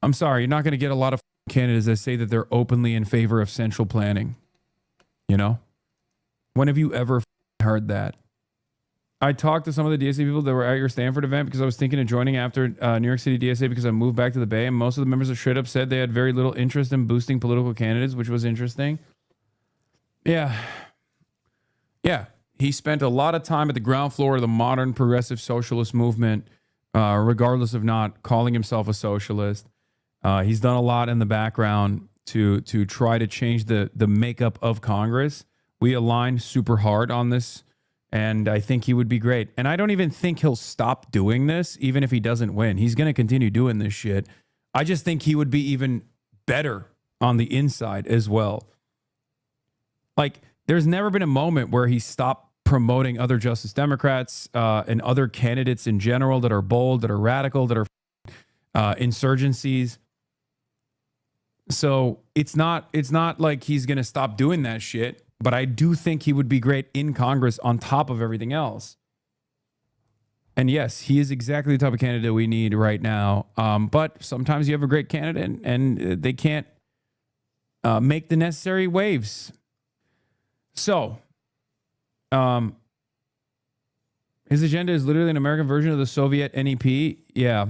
I'm sorry. You're not going to get a lot of candidates that say that they're openly in favor of central planning. You know? When have you ever heard that? I talked to some of the DSA people that were at your Stanford event because I was thinking of joining after New York City DSA because I moved back to the Bay, and most of the members are straight up said they had very little interest in boosting political candidates, which was interesting. Yeah. Yeah. He spent a lot of time at the ground floor of the modern progressive socialist movement, regardless of not calling himself a socialist. He's done a lot in the background to try to change the makeup of Congress. We aligned super hard on this, and I think he would be great. And I don't even think he'll stop doing this, even if he doesn't win. He's going to continue doing this shit. I just think he would be even better on the inside as well. Like, there's never been a moment where he stopped promoting other Justice Democrats and other candidates in general that are bold, that are radical, that are insurgencies. So it's not like he's going to stop doing that shit, but I do think he would be great in Congress on top of everything else. And yes, he is exactly the type of candidate we need right now. But sometimes you have a great candidate and they can't make the necessary waves. So, his agenda is literally an American version of the Soviet NEP. Yeah.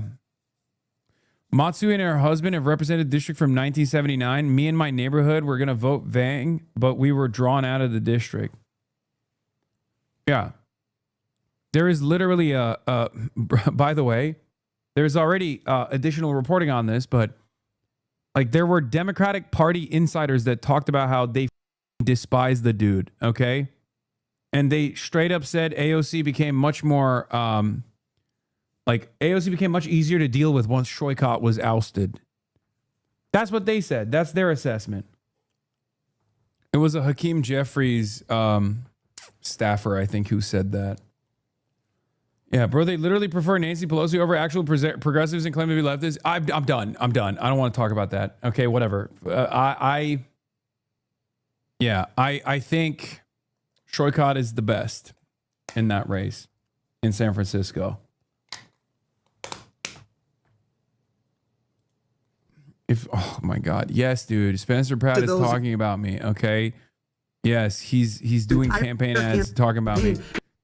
Matsui and her husband have represented the district from 1979. Me and my neighborhood were going to vote Vang, but we were drawn out of the district. Yeah. There is literally by the way, there's already additional reporting on this, but like there were Democratic Party insiders that talked about how they despise the dude, okay? And they straight up said AOC became much more, AOC became much easier to deal with once Shoykot was ousted. That's what they said. That's their assessment. It was a Hakeem Jeffries staffer, I think, who said that. Yeah, bro, they literally prefer Nancy Pelosi over actual progressives and claim to be leftists. I'm done. I don't want to talk about that. Okay, whatever. I think Shoykot is the best in that race in San Francisco. Oh my God. Yes, dude. Spencer Pratt is talking about me. Okay. Yes, he's doing campaign ads talking about me.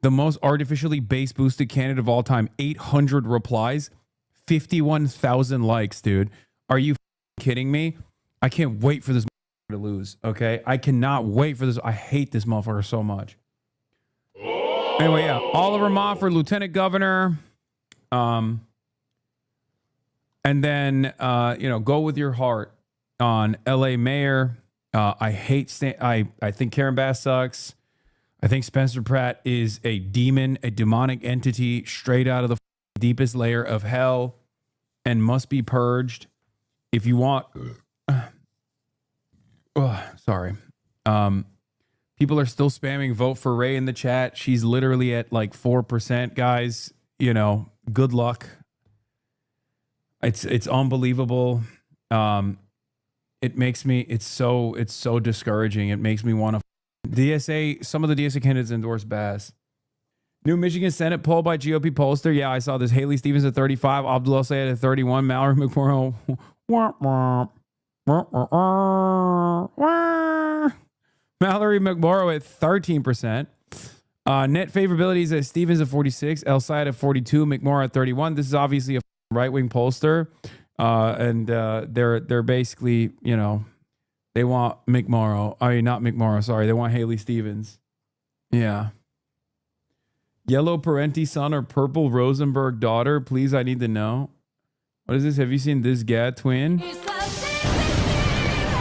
The most artificially base boosted candidate of all time. 800 replies, 51,000 likes, dude. Are you kidding me? I can't wait for this to lose. Okay. I cannot wait for this. I hate this motherfucker so much. Anyway, yeah. Oliver Ma for lieutenant governor. And then, go with your heart on LA mayor. I think Karen Bass sucks. I think Spencer Pratt is a demon, a demonic entity straight out of the deepest layer of hell and must be purged. If you want, sorry. People are still spamming vote for Ray in the chat. She's literally at like 4%, guys. Good luck. It's unbelievable. It's so discouraging. It makes me want to DSA. Some of the DSA candidates endorse Bass. New Michigan Senate poll by GOP pollster. Yeah, I saw this. Haley Stevens at 35, Abdullah Sayed at 31, Mallory McMorrow. Mallory McMorrow at 13%. Net favorabilities at Stevens at 46, El Sayed at 42, McMorrow at 31. This is obviously a right-wing pollster, and they're basically, they want McMorrow. I mean, not McMorrow, sorry. They want Haley Stevens. Yeah. Yellow Parenti son or purple Rosenberg daughter? Please, I need to know. What is this? Have you seen this Gad twin?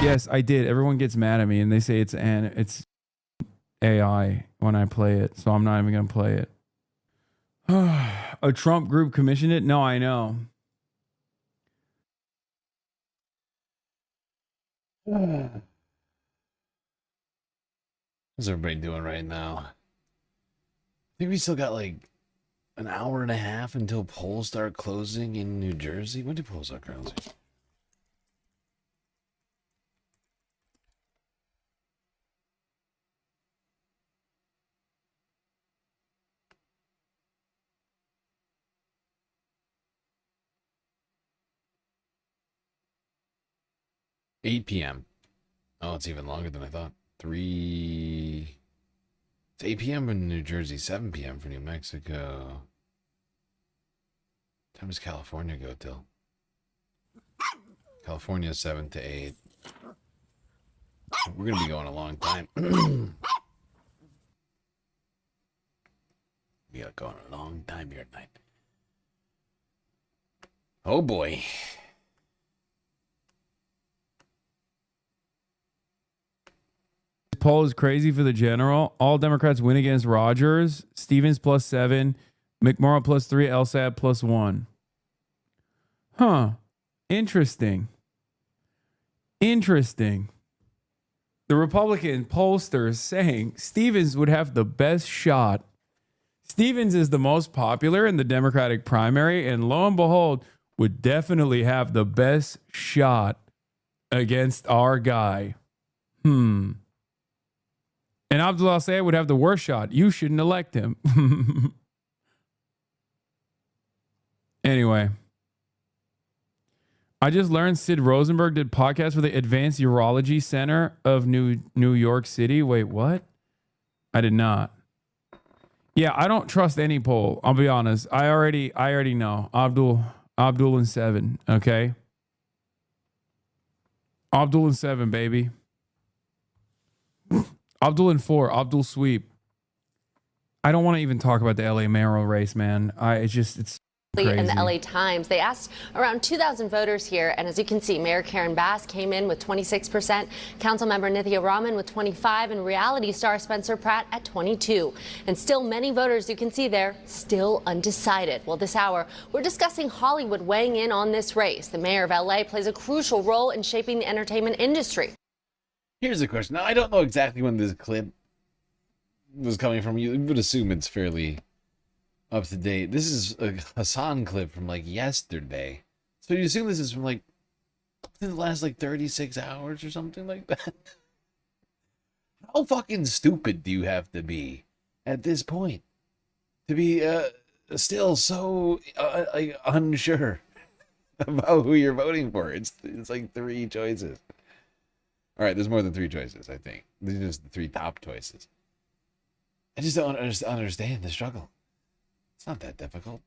Yes, I did. Everyone gets mad at me, and they say it's AI when I play it, so I'm not even going to play it. A Trump group commissioned it? No, I know. What's everybody doing right now? I think we still got like an hour and a half until polls start closing in New Jersey. When do polls start closing? $8 p.m. Oh, it's even longer than I thought. 3 It's 8 p.m. in New Jersey, 7 p.m. for New Mexico. What time does California go till? California 7 to 8. We're going to be going a long time. We got going a long time here tonight. Oh boy. This poll is crazy for the general. All Democrats win against Rogers. Stevens +7. McMorrow +3. LSAT +1. Huh. Interesting. Interesting. The Republican pollsters saying Stevens would have the best shot. Stevens is the most popular in the Democratic primary, and lo and behold, would definitely have the best shot against our guy. And Abdul Al-Sayed would have the worst shot. You shouldn't elect him. Anyway. I just learned Sid Rosenberg did podcasts for the Advanced Urology Center of New York City. Wait, what? I did not. Yeah, I don't trust any poll. I'll be honest. I already know. Abdul and 7. Okay. Abdul and 7, baby. Abdul and 4. Abdul sweep. I don't want to even talk about the LA mayoral race, man. It's crazy. In the LA Times, they asked around 2,000 voters here, and as you can see, Mayor Karen Bass came in with 26%, Councilmember Nithya Raman with 25%, and reality star Spencer Pratt at 22%. And still many voters, you can see there, still undecided. Well, this hour, we're discussing Hollywood weighing in on this race. The mayor of LA plays a crucial role in shaping the entertainment industry. Here's a question. Now, I don't know exactly when this clip was coming from. You would assume it's fairly up to date. This is a Hassan clip from like yesterday. So you assume this is from like the last like 36 hours or something like that. How fucking stupid do you have to be at this point to be still so like unsure about who you're voting for? It's like 3 choices. All right, there's more than 3 choices, I think. These are just the 3 top choices. I just don't understand the struggle. It's not that difficult.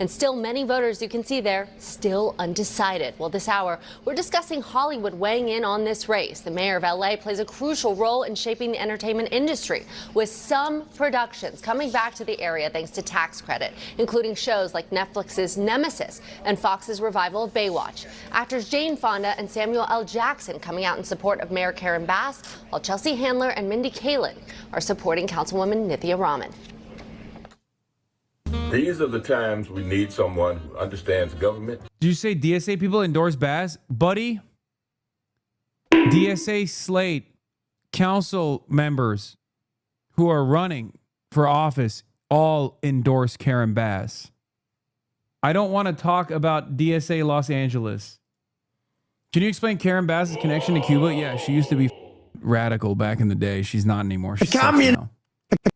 And still many voters, you can see there, still undecided. Well, this hour, we're discussing Hollywood weighing in on this race. The mayor of LA plays a crucial role in shaping the entertainment industry, with some productions coming back to the area thanks to tax credit, including shows like Netflix's Nemesis and Fox's revival of Baywatch. Actors Jane Fonda and Samuel L. Jackson coming out in support of Mayor Karen Bass, while Chelsea Handler and Mindy Kaling are supporting Councilwoman Nithya Raman. These are the times we need someone who understands government. Did you say DSA people endorse Bass? Buddy, DSA slate council members who are running for office all endorse Karen Bass. I don't want to talk about DSA Los Angeles. Can you explain Karen Bass's connection to Cuba? Yeah, she used to be radical back in the day. She's not anymore. She's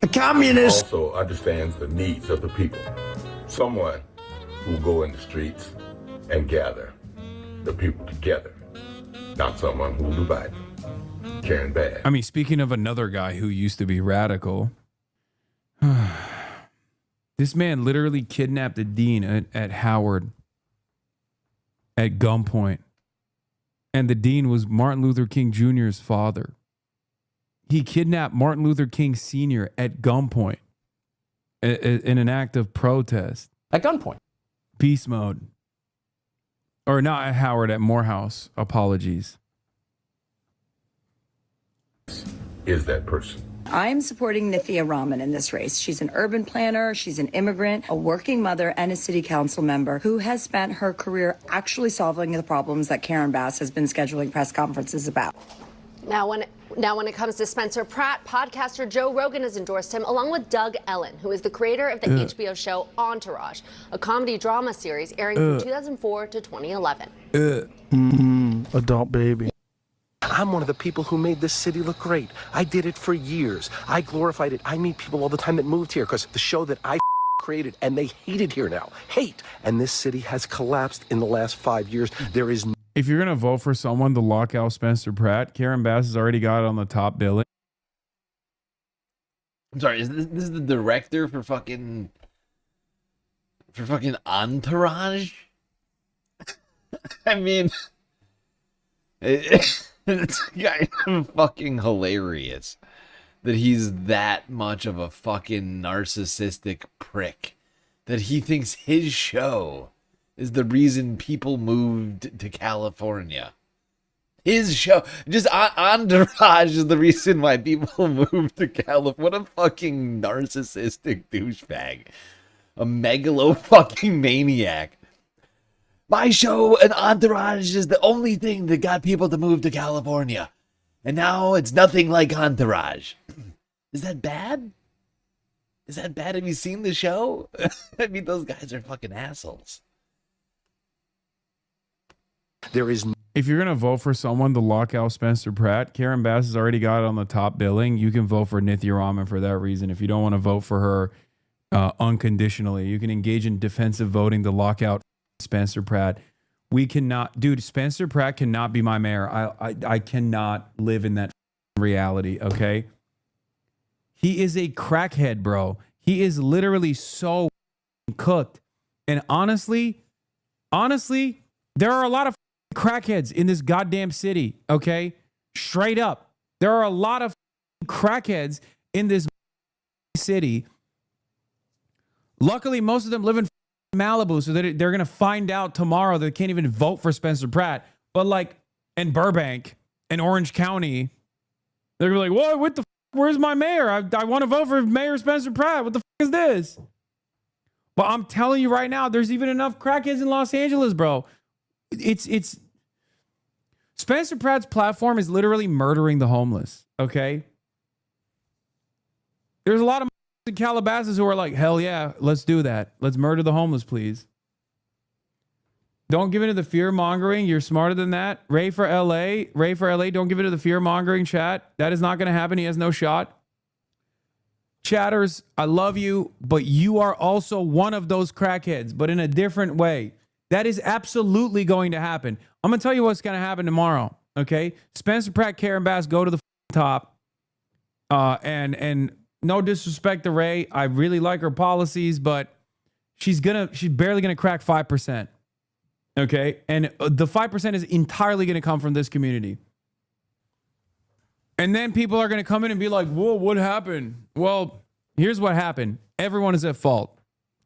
A communist also understands the needs of the people. Someone who will go in the streets and gather the people together, not someone who will divide them. Karen Bass. I mean, speaking of another guy who used to be radical, this man literally kidnapped the dean at Howard at gunpoint. And the dean was Martin Luther King Jr.'s father. He kidnapped Martin Luther King Sr. at gunpoint in an act of protest. At gunpoint. Beast mode. Or not at Howard, at Morehouse. Apologies. Is that person? I'm supporting Nithya Raman in this race. She's an urban planner, she's an immigrant, a working mother, and a city council member who has spent her career actually solving the problems that Karen Bass has been scheduling press conferences about. Now, when it comes to Spencer Pratt, podcaster Joe Rogan has endorsed him, along with Doug Ellen, who is the creator of the HBO show Entourage, a comedy drama series airing from 2004 to 2011. Adult baby. I'm one of the people who made this city look great. I did it for years. I glorified it. I meet people all the time that moved here because the show that I created, and they hate it here now. Hate. And this city has collapsed in the last 5 years. There is If you're going to vote for someone to lock out Spencer Pratt, Karen Bass has already got it on the top billing. I'm sorry, is this the director for fucking Entourage? I mean, it's kind of fucking hilarious that he's that much of a fucking narcissistic prick that he thinks his show is the reason people moved to California. His show, just Entourage is the reason why people moved to California. What a fucking narcissistic douchebag. A megalo fucking maniac. My show and Entourage is the only thing that got people to move to California. And now it's nothing like Entourage. Is that bad? Is that bad? Have you seen the show? I mean, those guys are fucking assholes. There is. If you're gonna vote for someone to lock out Spencer Pratt, Karen Bass has already got it on the top billing. You can vote for Nithya Raman for that reason. If you don't want to vote for her unconditionally, you can engage in defensive voting to lock out Spencer Pratt. We cannot, dude. Spencer Pratt cannot be my mayor. I cannot live in that reality. Okay. He is a crackhead, bro. He is literally so cooked. And honestly, there are a lot of crackheads in this goddamn city, okay? Straight up. There are a lot of crackheads in this city. Luckily, most of them live in Malibu, so they're going to find out tomorrow that they can't even vote for Spencer Pratt. But like in Burbank and Orange County, they're going to be like, what the where's my mayor? I want to vote for Mayor Spencer Pratt. What the is this? But I'm telling you right now, there's even enough crackheads in Los Angeles, bro. It's Spencer Pratt's platform is literally murdering the homeless, okay? There's a lot of in Calabasas who are like, hell yeah, let's do that. Let's murder the homeless, please. Don't give in to the fear mongering. You're smarter than that. Ray for LA, don't give in to the fear mongering, chat. That is not going to happen. He has no shot. Chatters, I love you, but you are also one of those crackheads, but in a different way. That is absolutely going to happen. I'm going to tell you what's going to happen tomorrow, okay? Spencer Pratt, Karen Bass, go to the top. And no disrespect to Ray. I really like her policies, but she's barely going to crack 5%. Okay? And the 5% is entirely going to come from this community. And then people are going to come in and be like, whoa, what happened? Well, here's what happened. Everyone is at fault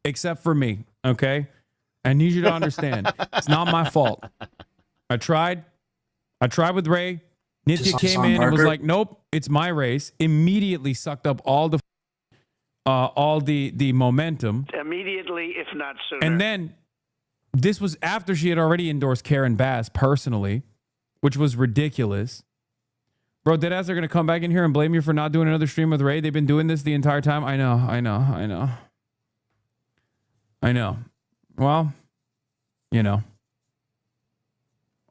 except for me, okay? I need you to understand. It's not my fault. I tried with Ray. Nithya came in and was like, nope, it's my race. Immediately sucked up all the momentum. Immediately, if not sooner. And then this was after she had already endorsed Karen Bass personally, which was ridiculous. Bro, deadass are going to come back in here and blame you for not doing another stream with Ray. They've been doing this the entire time. I know. Well, you know,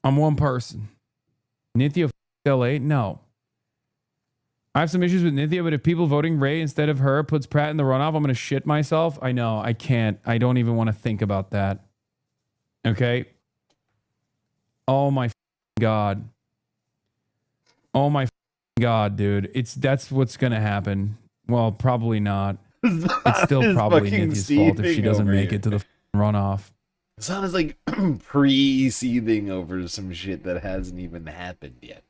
I'm one person. Nithya LA? No. I have some issues with Nithya, but if people voting Ray instead of her puts Pratt in the runoff, I'm going to shit myself. I know. I can't. I don't even want to think about that. Okay? Oh my God. Oh my God, dude. That's what's going to happen. Well, probably not. It's still probably Nithya's fault if she doesn't make it to the runoff. Zan is like pre-seething over some shit that hasn't even happened yet.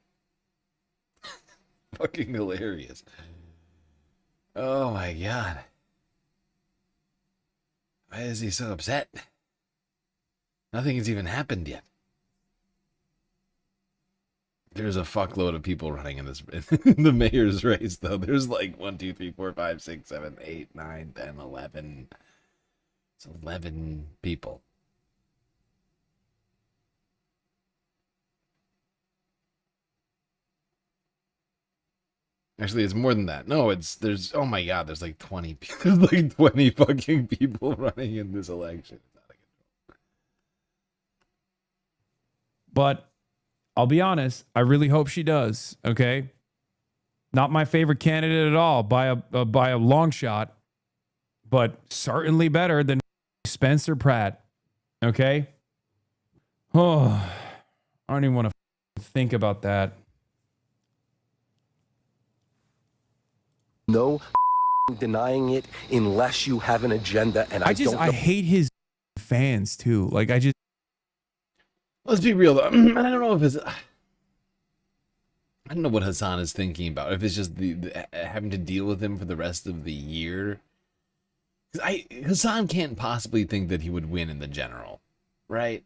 Fucking hilarious. Oh my God. Why is he so upset? Nothing has even happened yet. There's a fuckload of people running in this in the mayor's race, though. There's like 1, 2, 3, 4, 5, 6, 7, 8, 9, 10, 11. It's 11 people. Actually, it's more than that. No, there's oh my God, there's like 20 people. There's like 20 fucking people running in this election. But I'll be honest, I really hope she does, okay? Not my favorite candidate at all by a long shot, but certainly better than Spencer Pratt, okay? Oh, I don't even want to think about that. No denying it unless you have an agenda. And I hate his fans too. Like let's be real though. I don't know if it's. I don't know what Hassan is thinking about. If it's just the having to deal with him for the rest of the year. Hassan can't possibly think that he would win in the general, right?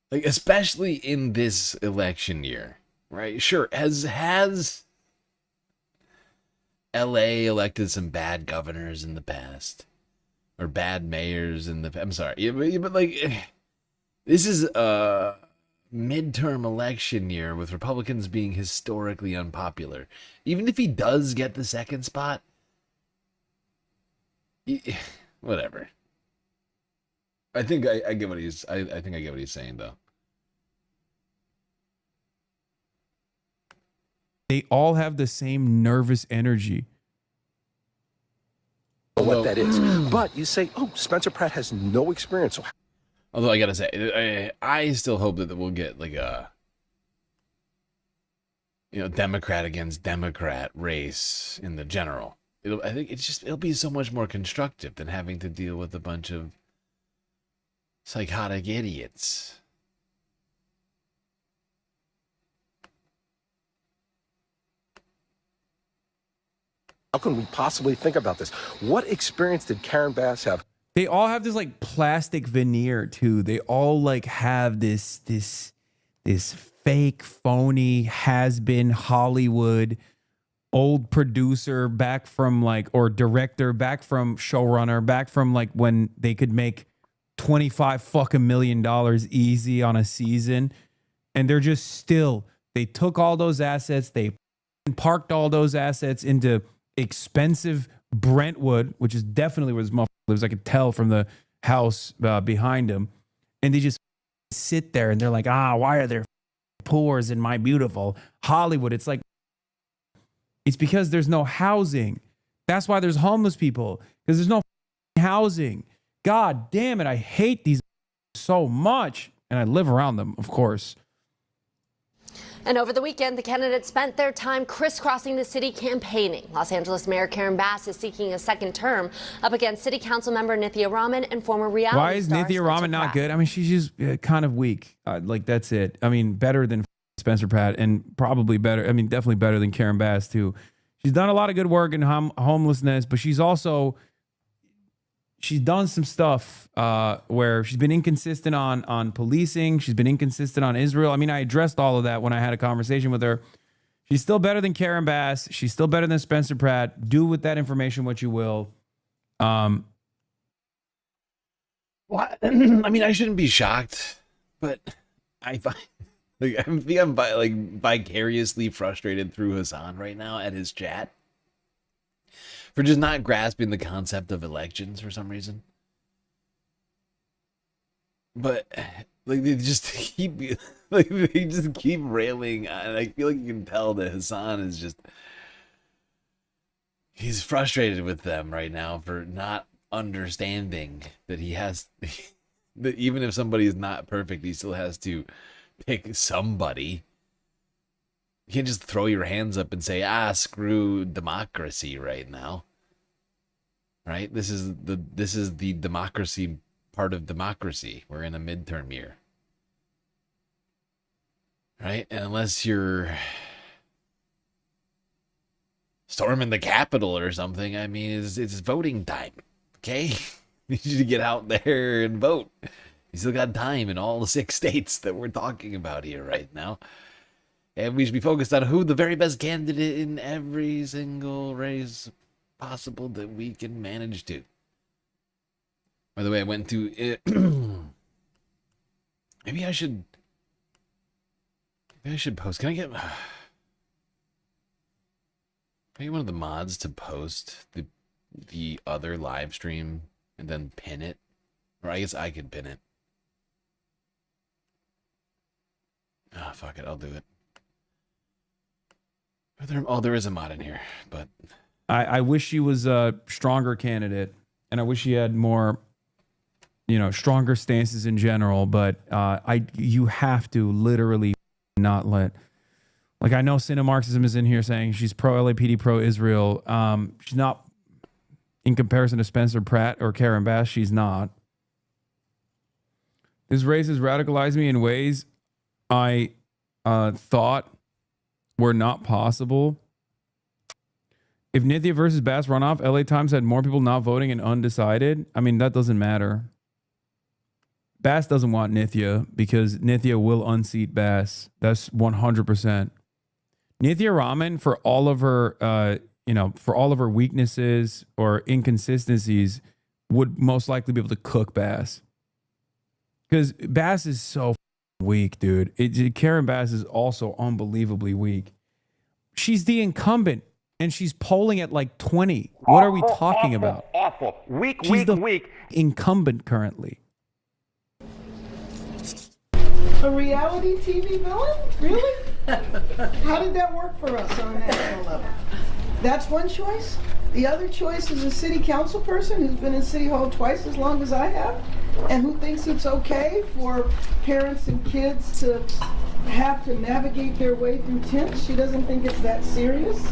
Like, especially in this election year, right? Sure, has LA elected some bad governors in the past, or bad mayors in the. I'm sorry, but like, this is a midterm election year with Republicans being historically unpopular. Even if he does get the second spot, whatever. I think I get what he's. I think I get what he's saying though. they all have the same nervous energy. What that is, but you say, oh, Spencer Pratt has no experience. So although I gotta say, I still hope that we'll get like a, Democrat against Democrat race in the general. I think it'll be so much more constructive than having to deal with a bunch of psychotic idiots. How can we possibly think about this? What experience did Karen Bass have? They all have this like plastic veneer too. They all like have this fake, phony, has-been Hollywood old producer back from like, or director back from showrunner, back from like when they could make $25 million easy on a season. And they're just they took all those assets, they parked all those assets into expensive Brentwood, which is definitely where this motherfucker lives. I could tell from the house behind him. And they just sit there and they're like, why are there pores in my beautiful Hollywood? It's like, it's because there's no housing. That's why there's homeless people, because there's no housing. God damn it. I hate these so much. And I live around them, of course. And over the weekend, the candidates spent their time crisscrossing the city campaigning. Los Angeles Mayor Karen Bass is seeking a second term up against City Council member Nithya Raman and former reality Why is star Nithya Raman not good? I mean, she's just kind of weak. Like, that's it. I mean, better than Spencer Pratt, and probably better. I mean, definitely better than Karen Bass, too. She's done a lot of good work in homelessness, but she's done some stuff where she's been inconsistent on policing. She's been inconsistent on Israel. I mean, I addressed all of that when I had a conversation with her. She's still better than Karen Bass. She's still better than Spencer Pratt. Do with that information what you will. Well, I mean, I shouldn't be shocked, but I find I'm vicariously frustrated through Hassan right now at his chat for just not grasping the concept of elections for some reason. But like they just keep railing, and I feel like you can tell that Hassan is he's frustrated with them right now for not understanding that he has that even if somebody is not perfect, he still has to pick somebody. You can't just throw your hands up and say, screw democracy right now. Right? This is the democracy part of democracy. We're in a midterm year. Right? And unless you're storming the Capitol or something, I mean, it's voting time. Okay? You need to get out there and vote. You still got time in all the 6 states that we're talking about here right now. And we should be focused on who the very best candidate in every single race possible that we can manage to. By the way, I went through it. Maybe I should post. Can I get one of the mods to post the other live stream and then pin it? Or I guess I could pin it. Fuck it, I'll do it. There is a mod in here, but I wish she was a stronger candidate, and I wish she had more, stronger stances in general. But you have to literally not let Like, I know Cinemarxism is in here saying she's pro-LAPD, pro-Israel. She's not, in comparison to Spencer Pratt or Karen Bass, she's not. This race has radicalized me in ways I thought were not possible. If Nithya versus Bass runoff, LA Times had more people not voting and undecided. I mean, that doesn't matter. Bass doesn't want Nithya because Nithya will unseat Bass. That's 100%. Nithya Raman, for all of her, for all of her weaknesses or inconsistencies, would most likely be able to cook Bass. Because Bass is so weak, dude. Karen Bass is also unbelievably weak. She's the incumbent, and she's polling at like 20. What are we talking about? Awful. Weak, She's the incumbent currently. A reality TV villain? Really? How did that work for us on a national level? That's one choice. The other choice is a city council person who's been in City Hall twice as long as I have, and who thinks it's okay for parents and kids to have to navigate their way through tents. She doesn't think it's that serious.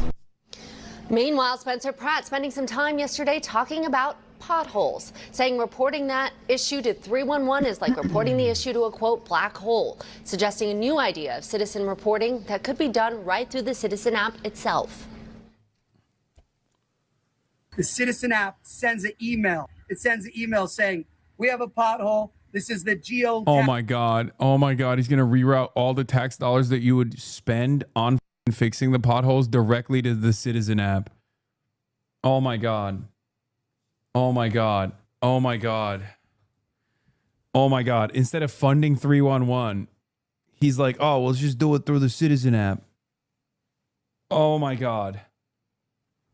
Meanwhile, Spencer Pratt spending some time yesterday talking about potholes, saying reporting that issue to 311 is like reporting the issue to a, quote, black hole, suggesting a new idea of citizen reporting that could be done right through the Citizen app itself. The Citizen app sends an email. It sends an email saying, we have a pothole. This is the geo. Oh my God. Oh my God. He's going to reroute all the tax dollars that you would spend on fixing the potholes directly to the Citizen app. Oh my God. Oh my God. Oh my God. Oh my God. Instead of funding 311, he's like, oh, well, let's just do it through the Citizen app. Oh my God.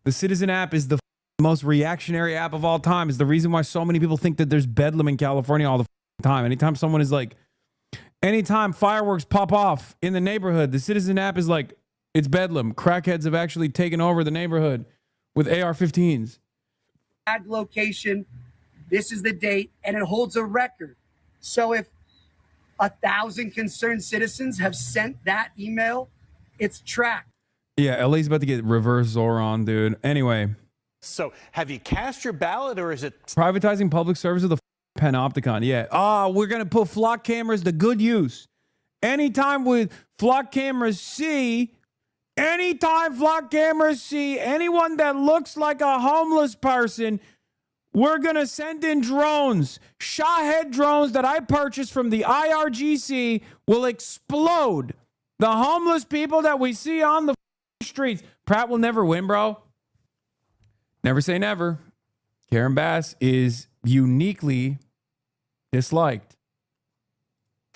The Citizen app is the most reactionary app of all time. Is the reason why so many people think that there's bedlam in California all the time. Anytime someone is like, anytime fireworks pop off in the neighborhood, the Citizen app is like, it's bedlam. Crackheads have actually taken over the neighborhood with AR-15s. Ad location, this is the date, and it holds a record. So if 1,000 concerned citizens have sent that email, it's tracked. Yeah, LA's about to get reverse Zoran, dude. Anyway. So have you cast your ballot, or is it privatizing public service of the panopticon? Yeah. We're going to put flock cameras to good use. Anytime flock cameras see anyone that looks like a homeless person, we're going to send in drones. Shahhead drones that I purchased from the IRGC will explode the homeless people that we see on the streets. Pratt will never win, bro. Never say never. Karen Bass is uniquely disliked.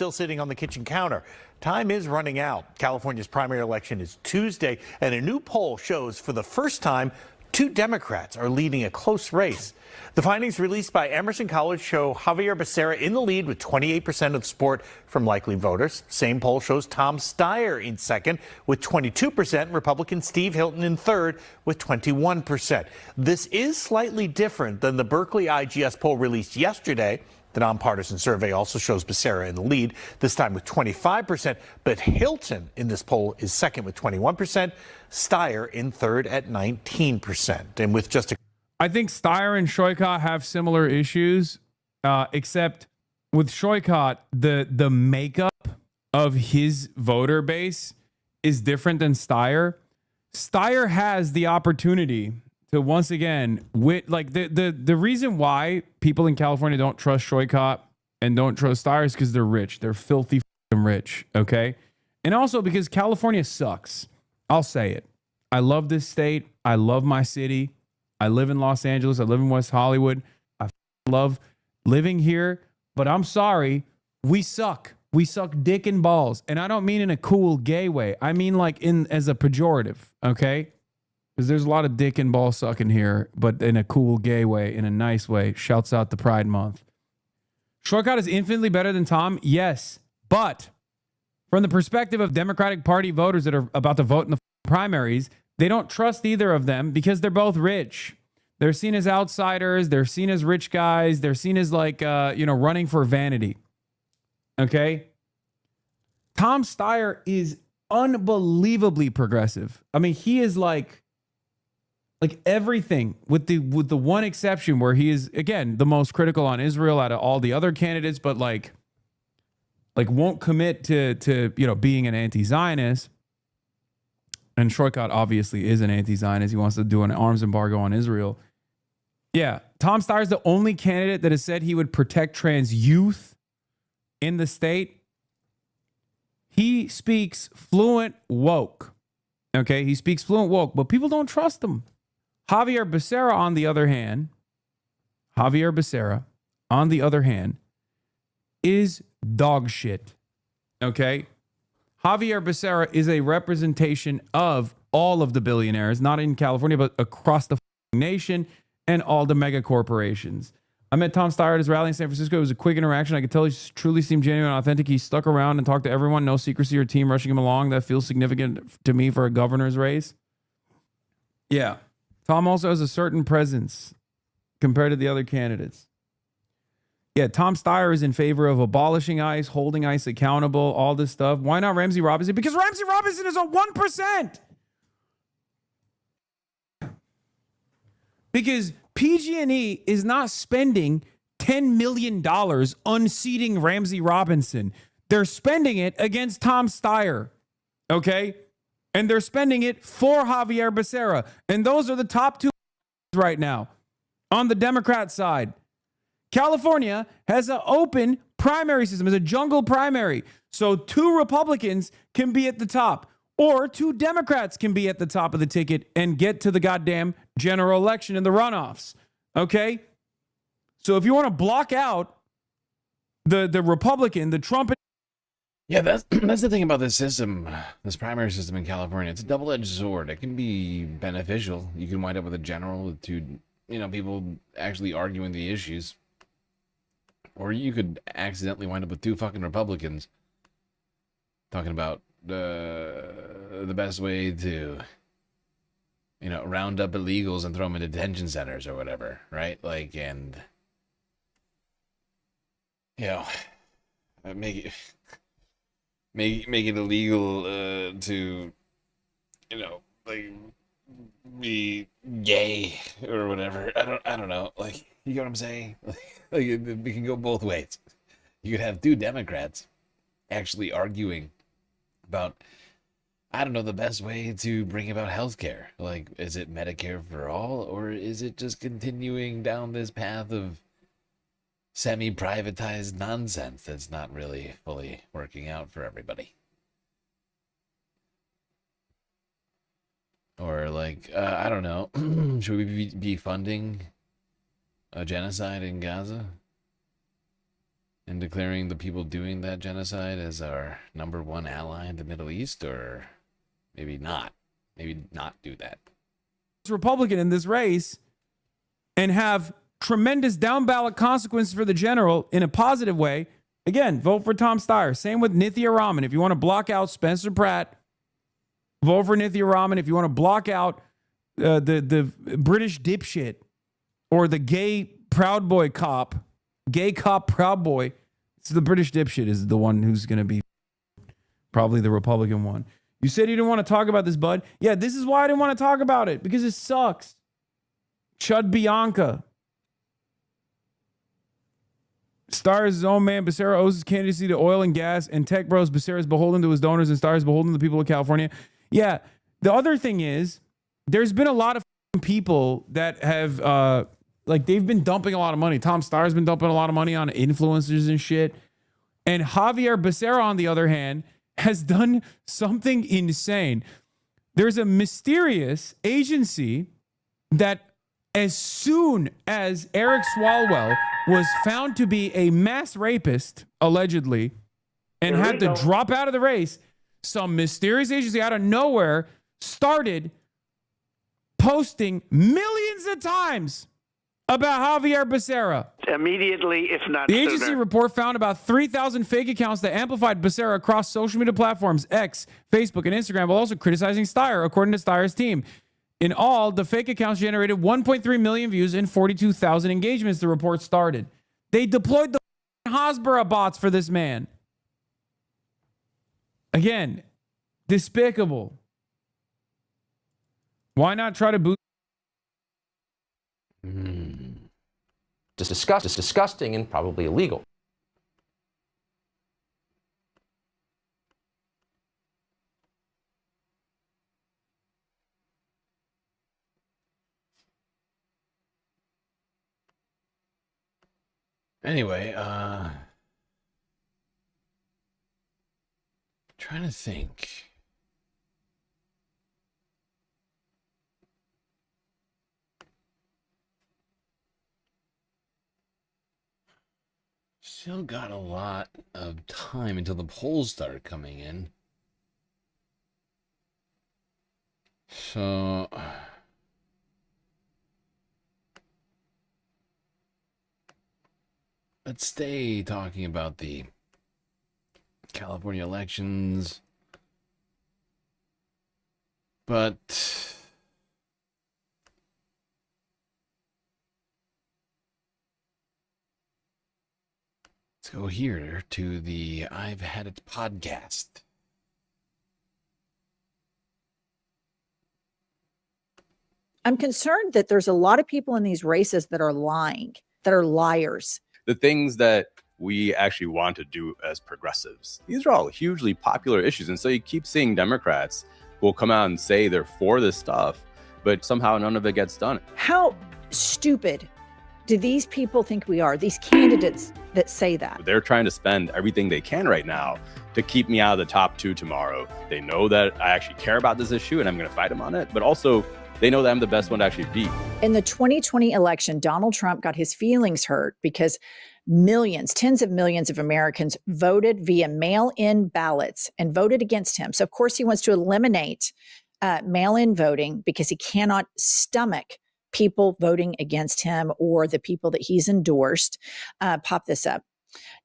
still sitting on the kitchen counter? Time is running out. California's primary election is Tuesday, and a new poll shows for the first time 2 Democrats are leading a close race. The findings released by Emerson College show Javier Becerra in the lead with 28% of support from likely voters. Same poll shows Tom Steyer in second with 22%, Republican Steve Hilton in third with 21%. This is slightly different than the Berkeley IGS poll released yesterday. The nonpartisan survey also shows Becerra in the lead, this time with 25%, but Hilton in this poll is second with 21%, Steyer in third at 19%. And with just a... I think Steyer and Shoykot have similar issues, except with Shoykot, the makeup of his voter base is different than Steyer. Steyer has the opportunity to once again, the reason why people in California don't trust Shoykot and don't trust Steyer is because they're rich. They're filthy rich, okay? And also because California sucks. I'll say it. I love this state. I love my city. I live in Los Angeles. I live in West Hollywood. I love living here. But I'm sorry, we suck. We suck dick and balls. And I don't mean in a cool gay way. I mean like as a pejorative, okay? Because there's a lot of dick and ball sucking here, but in a cool gay way, in a nice way. Shouts out the Pride Month. Shoykot is infinitely better than Tom, yes. But from the perspective of Democratic Party voters that are about to vote in the primaries, they don't trust either of them because they're both rich. They're seen as outsiders. They're seen as rich guys. They're seen as like, running for vanity. Okay? Tom Steyer is unbelievably progressive. I mean, he is like everything with the one exception where he is, again, the most critical on Israel out of all the other candidates, but like won't commit to being an anti-Zionist. And Shortcut obviously is an anti-Zionist. He wants to do an arms embargo on Israel. Yeah, Tom Steyer's the only candidate that has said he would protect trans youth in the state. He speaks fluent woke. Okay, he speaks fluent woke, but people don't trust him. Javier Becerra, on the other hand, is dog shit. Okay? Javier Becerra is a representation of all of the billionaires, not in California, but across the nation and all the mega corporations. I met Tom Steyer at his rally in San Francisco. It was a quick interaction. I could tell he truly seemed genuine and authentic. He stuck around and talked to everyone. No secrecy or team rushing him along. That feels significant to me for a governor's race. Yeah. Tom also has a certain presence compared to the other candidates. Yeah, Tom Steyer is in favor of abolishing ICE, holding ICE accountable, all this stuff. Why not Ramsey Robinson? Because Ramsey Robinson is a 1%. Because PG&E is not spending $10 million unseating Ramsey Robinson. They're spending it against Tom Steyer, okay? And they're spending it for Javier Becerra. And those are the top two right now on the Democrat side. California has an open primary system. It's a jungle primary. So 2 Republicans can be at the top, or 2 Democrats can be at the top of the ticket and get to the goddamn general election and the runoffs. Okay? So if you want to block out the Republican, the Trump... Yeah, that's the thing about this system, this primary system in California. It's a double-edged sword. It can be beneficial. You can wind up with a general with 2, people actually arguing the issues. Or you could accidentally wind up with 2 fucking Republicans talking about the best way to, round up illegals and throw them in detention centers or whatever, right? Like, and, make it illegal to, be gay or whatever. I don't know. Like, you know what I'm saying? Like, we can go both ways. You could have 2 Democrats actually arguing about, I don't know, the best way to bring about healthcare. Like, is it Medicare for all, or is it just continuing down this path of semi-privatized nonsense that's not really fully working out for everybody? Or like, I don't know, should we be funding a genocide in Gaza and declaring the people doing that genocide as our #1 ally in the Middle East? Or maybe not do that. Republican in this race and have tremendous down ballot consequences for the general in a positive way. Again, vote for Tom Steyer. Same with Nithya Raman. If you want to block out Spencer Pratt, vote for Nithya Raman. If you want to block out the British dipshit or the gay Proud Boy cop, gay cop Proud Boy, it's the British dipshit is the one who's going to be probably the Republican one. You said you didn't want to talk about this, bud. Yeah, this is why I didn't want to talk about it, because it sucks. Chud Bianca. Steyer is his own man. Becerra owes his candidacy to oil and gas and tech bros. Becerra is beholden to his donors, and Steyer is beholden to the people of California. Yeah, the other thing is, there's been a lot of people that have, they've been dumping a lot of money. Tom Steyer's been dumping a lot of money on influencers and shit. And Javier Becerra, on the other hand, has done something insane. There's a mysterious agency that, as soon as Eric Swalwell was found to be a mass rapist, allegedly, and had to drop out of the race, some mysterious agency out of nowhere started posting millions of times about Javier Becerra. Immediately, if not The sooner. agency report found about 3,000 fake accounts that amplified Becerra across social media platforms, X, Facebook, and Instagram, while also criticizing Steyer, according to Steyer's team. In all, the fake accounts generated 1.3 million views and 42,000 engagements, the report started. They deployed the Hasbara bots for this man. Again, Despicable. Why not try to boost? Disgusting and probably illegal. Anyway, trying to think. Still got a lot of time until the polls start coming in. So let's stay talking about the California elections. But let's go here to the I've Had It podcast. I'm concerned that there's a lot of people in these races that are lying, that are liars. The things that we actually want to do as progressives, these are all hugely popular issues. And so you keep seeing Democrats who will come out and say they're for this stuff, but somehow none of it gets done. How stupid do these people think we are, these candidates that say that? They're trying to spend everything they can right now to keep me out of the top 2 tomorrow. They know that I actually care about this issue and I'm going to fight them on it, but also they know that I'm the best one to actually beat. In the 2020 election, Donald Trump got his feelings hurt because millions, tens of millions of Americans voted via mail-in ballots and voted against him. So, of course, he wants to eliminate mail-in voting because he cannot stomach people voting against him or the people that he's endorsed. Pop this up.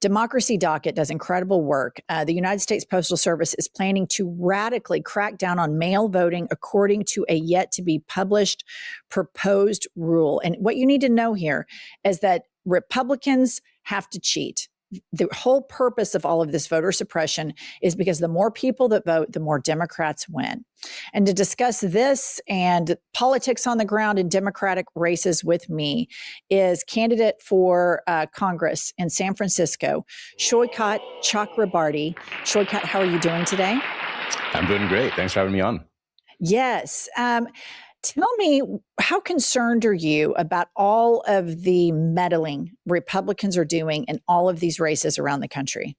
Democracy Docket does incredible work. The United States Postal Service is planning to radically crack down on mail voting according to a yet to be published proposed rule. And what you need to know here is that Republicans have to cheat. The whole purpose of all of this voter suppression is because the more people that vote, the more Democrats win. And to discuss this and politics on the ground in Democratic races with me is candidate for Congress in San Francisco, Shoykat Chakrabarty. Shoykat, how are you doing today? I'm doing great. Thanks for having me on. Yes. Tell me, how concerned are you about all of the meddling Republicans are doing in all of these races around the country?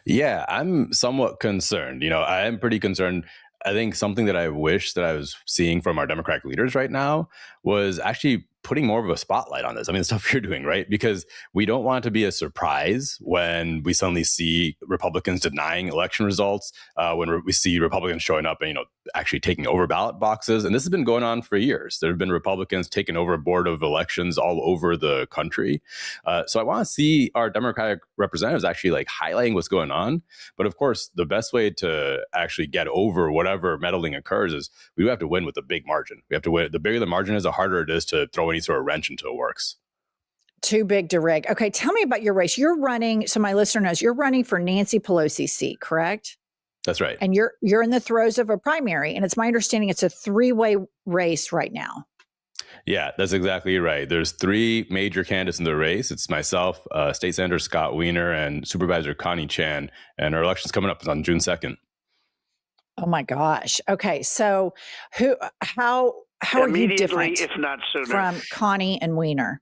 Yeah, I'm somewhat concerned. I am pretty concerned. I think something that I wish that I was seeing from our Democratic leaders right now was actually putting more of a spotlight on this. I mean, the stuff you're doing, right? Because we don't want it to be a surprise when we suddenly see Republicans denying election results, when we see Republicans showing up and, actually taking over ballot boxes. And this has been going on for years. There have been Republicans taking over a board of elections all over the country. So I want to see our Democratic representatives actually highlighting what's going on. But of course, the best way to actually get over whatever meddling occurs is we have to win with a big margin. We have to win. The bigger the margin is, the harder it is to throw any sort of wrench into it works. Too big to rig. Okay, tell me about your race. You're running, so my listener knows, you're running for Nancy Pelosi's seat, correct? That's right. And you're in the throes of a primary, and it's my understanding it's a 3-way race right now. Yeah, that's exactly right. There's 3 major candidates in the race. It's myself, State Senator Scott Wiener, and Supervisor Connie Chan. And our election's coming up on June 2nd. Oh my gosh. Okay, so how are you different if not sooner, from Connie and Wiener?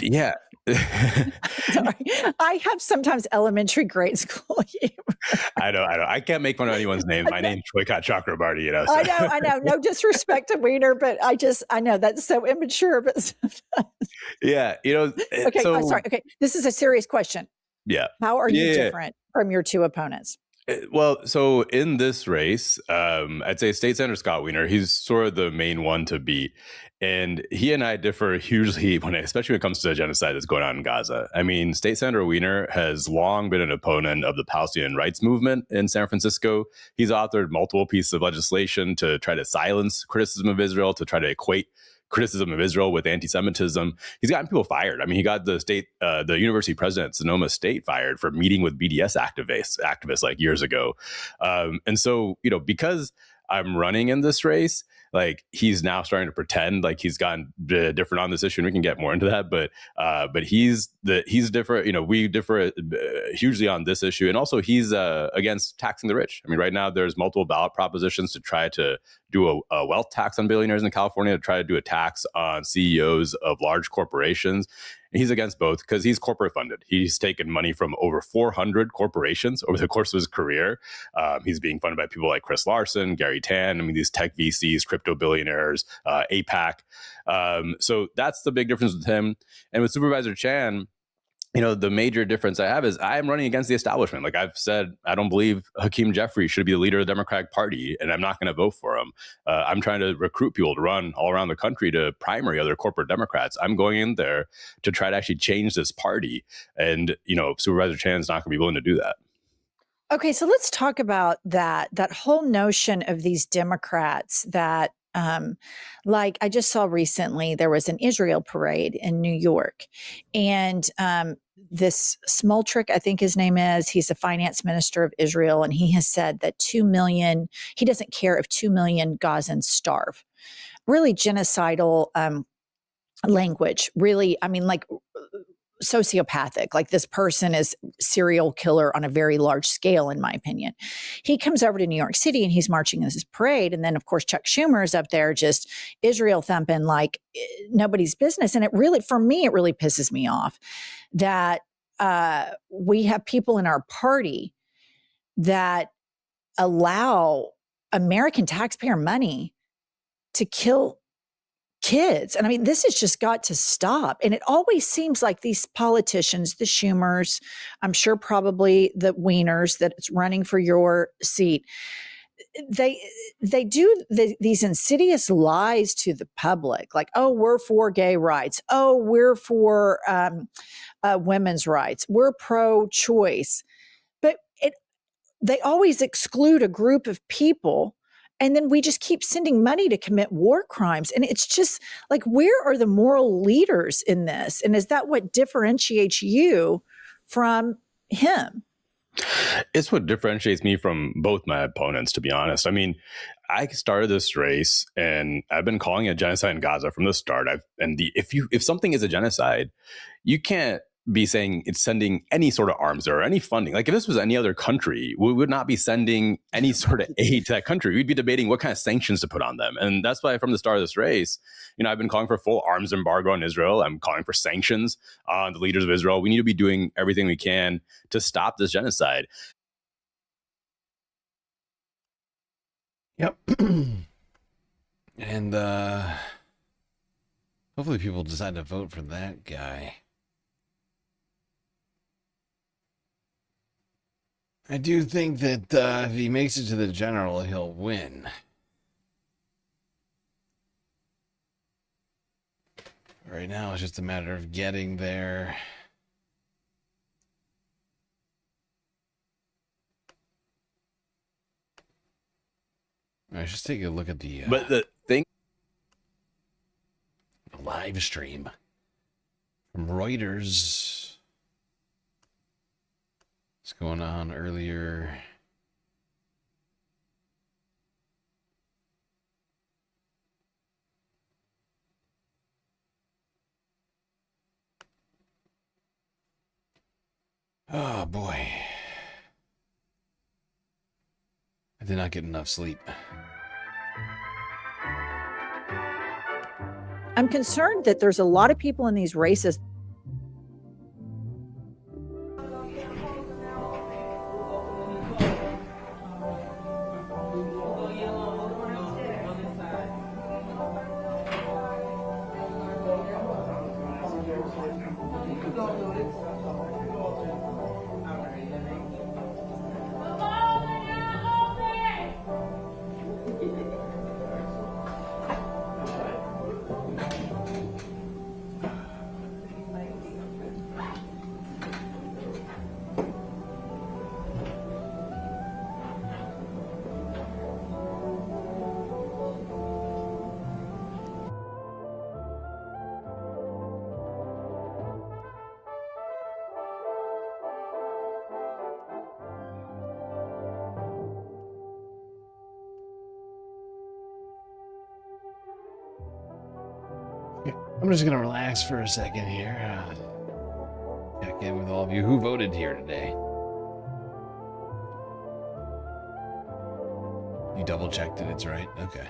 Yeah. Sorry. I have sometimes elementary grade school humor. I know. I can't make fun of anyone's name. My name's Shoykat Chakrabarty, So. I know. No disrespect to Wiener, but I know that's so immature. But sometimes. Yeah, Okay, so, I'm sorry. Okay, this is a serious question. Yeah. How are you different from your 2 opponents? Well, so in this race, I'd say State Senator Scott Wiener, he's sort of the main one to beat. And he and I differ hugely, especially when it comes to the genocide that's going on in Gaza. I mean, State Senator Wiener has long been an opponent of the Palestinian rights movement in San Francisco. He's authored multiple pieces of legislation to try to silence criticism of Israel, to try to equate criticism of Israel with anti-Semitism. He's gotten people fired. I mean, he got the university president, Sonoma State, fired for meeting with BDS activists like years ago. And so, because I'm running in this race, like he's now starting to pretend like he's gotten different on this issue, and we can get more into that. But he's different. We differ hugely on this issue, and also he's against taxing the rich. I mean, right now there's multiple ballot propositions to try to do a wealth tax on billionaires in California, to try to do a tax on CEOs of large corporations. And he's against both because he's corporate funded. He's taken money from over 400 corporations over the course of his career. He's being funded by people like Chris Larson, Gary Tan. I mean, these tech VCs, crypto billionaires, APAC. So that's the big difference with him. And with Supervisor Chan, the major difference I have is I'm running against the establishment. Like I've said, I don't believe Hakeem Jeffries should be the leader of the Democratic Party, and I'm not going to vote for him. I'm trying to recruit people to run all around the country to primary other corporate Democrats. I'm going in there to try to actually change this party. And, Supervisor Chan's not going to be willing to do that. Okay, so let's talk about that whole notion of these Democrats that like I just saw recently, there was an Israel parade in New York, and this Smoltrick, I think his name is, he's the finance minister of Israel, and he has said that 2 million, he doesn't care if 2 million Gazans starve. Really genocidal language, really, I mean, like sociopathic, like this person is serial killer on a very large scale, in my opinion. He comes over to New York City and he's marching in this parade. And then of course, Chuck Schumer is up there just Israel thumping like nobody's business. And it really, for me, it really pisses me off that we have people in our party that allow American taxpayer money to kill kids. And I mean, this has just got to stop. And it always seems like these politicians, the Schumers, I'm sure probably the Wieners that's running for your seat, they do these insidious lies to the public, like, oh, we're for gay rights. Oh, we're for women's rights. We're pro-choice. But they always exclude a group of people. And then we just keep sending money to commit war crimes. And it's just like, where are the moral leaders in this? And is that what differentiates you from him? It's what differentiates me from both my opponents, to be honest. I mean, I started this race and I've been calling it genocide in Gaza from the start. If something is a genocide, you can't be saying it's sending any sort of arms or any funding. Like if this was any other country, we would not be sending any sort of aid to that country. We'd be debating what kind of sanctions to put on them. And that's why from the start of this race, I've been calling for full arms embargo on Israel. I'm calling for sanctions on the leaders of Israel. We need to be doing everything we can to stop this genocide. Yep. And hopefully people decide to vote for that guy. I do think that if he makes it to the general, he'll win. Right now, it's just a matter of getting there. All right, just take a look at the live stream from Reuters. What's going on earlier? Oh boy. I did not get enough sleep. I'm concerned that there's a lot of people in these races. I'm just gonna relax for a second here. Check in with all of you who voted here today. You double checked that it's right? Okay.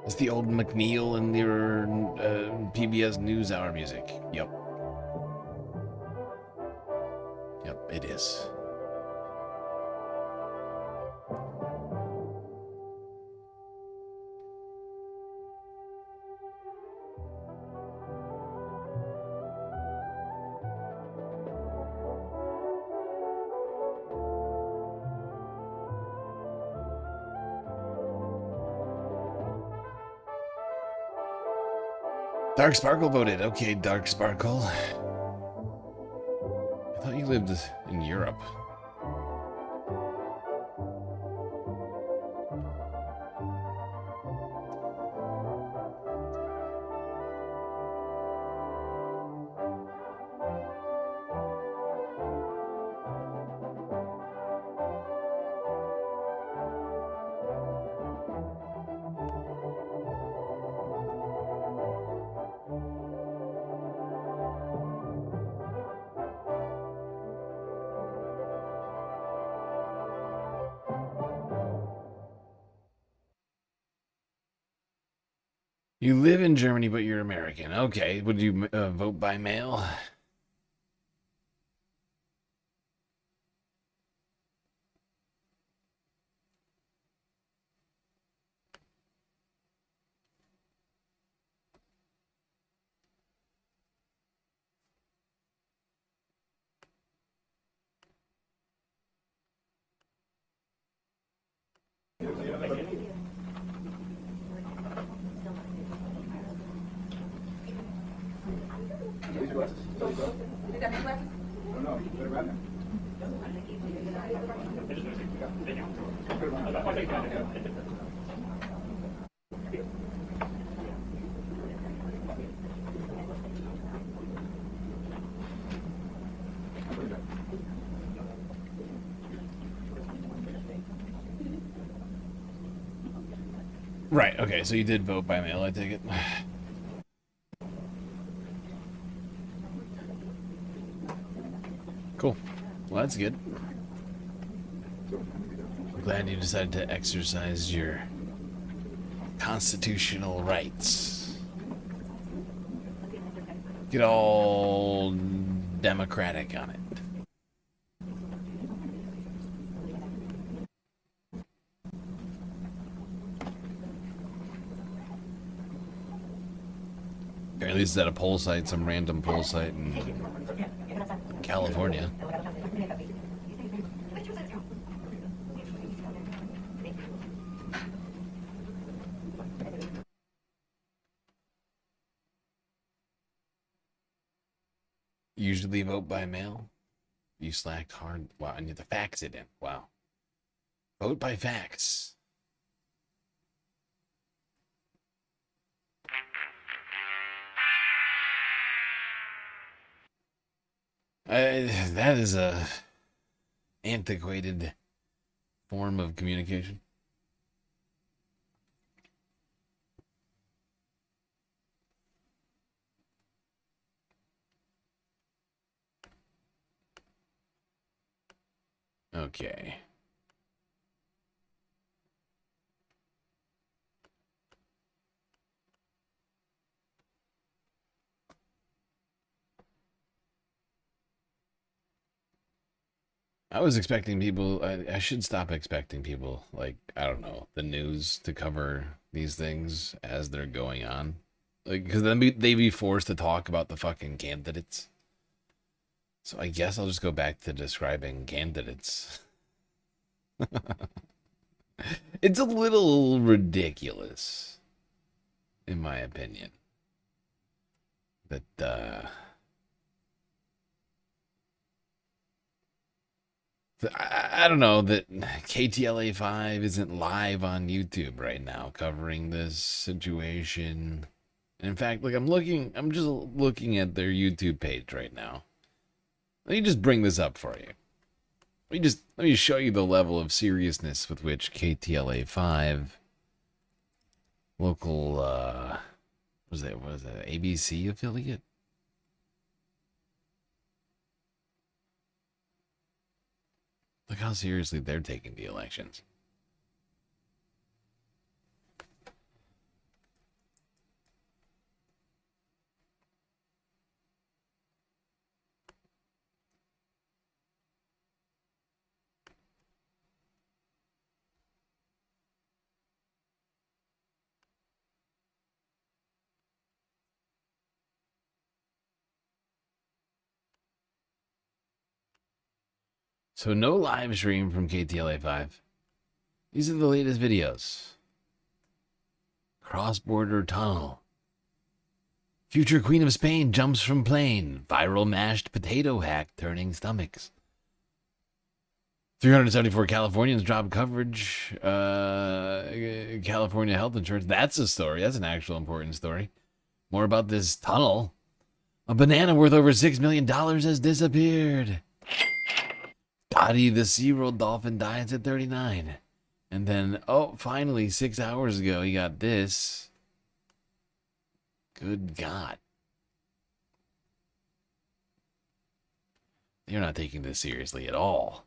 It's the old McNeil and their PBS NewsHour music. Yep. Yep, it is. Dark Sparkle voted. Okay, Dark Sparkle. I thought you lived in Europe. You live in Germany, but you're American. Okay, would you vote by mail? Right, okay, so you did vote by mail, I take it. Cool. Well, that's good. I'm glad you decided to exercise your constitutional rights. Get all democratic on it. At least at a poll site, some random poll site in California. Usually vote by mail. You slacked hard. Wow, I need to fax it in. Wow. Vote by fax. That is a antiquated form of communication. Okay. I was expecting people, I should stop expecting people, like, I don't know, the news to cover these things as they're going on. Like, because then they'd be forced to talk about the fucking candidates. So I guess I'll just go back to describing candidates. It's a little ridiculous, in my opinion, that I don't know that KTLA 5 isn't live on YouTube right now covering this situation. In fact, like I'm just looking at their YouTube page right now. Let me just bring this up for you. Let me show you the level of seriousness with which KTLA 5 local was that ABC affiliate? Look how seriously they're taking the elections. So no live stream from KTLA 5. These are the latest videos. Cross-border tunnel. Future Queen of Spain jumps from plane. Viral mashed potato hack turning stomachs. 374 Californians drop coverage. California health insurance. That's a story. That's an actual important story. More about this tunnel. A banana worth over $6 million has disappeared. Dottie the SeaWorld dolphin dies at 39. And then, oh, finally, 6 hours ago, he got this. Good God. You're not taking this seriously at all.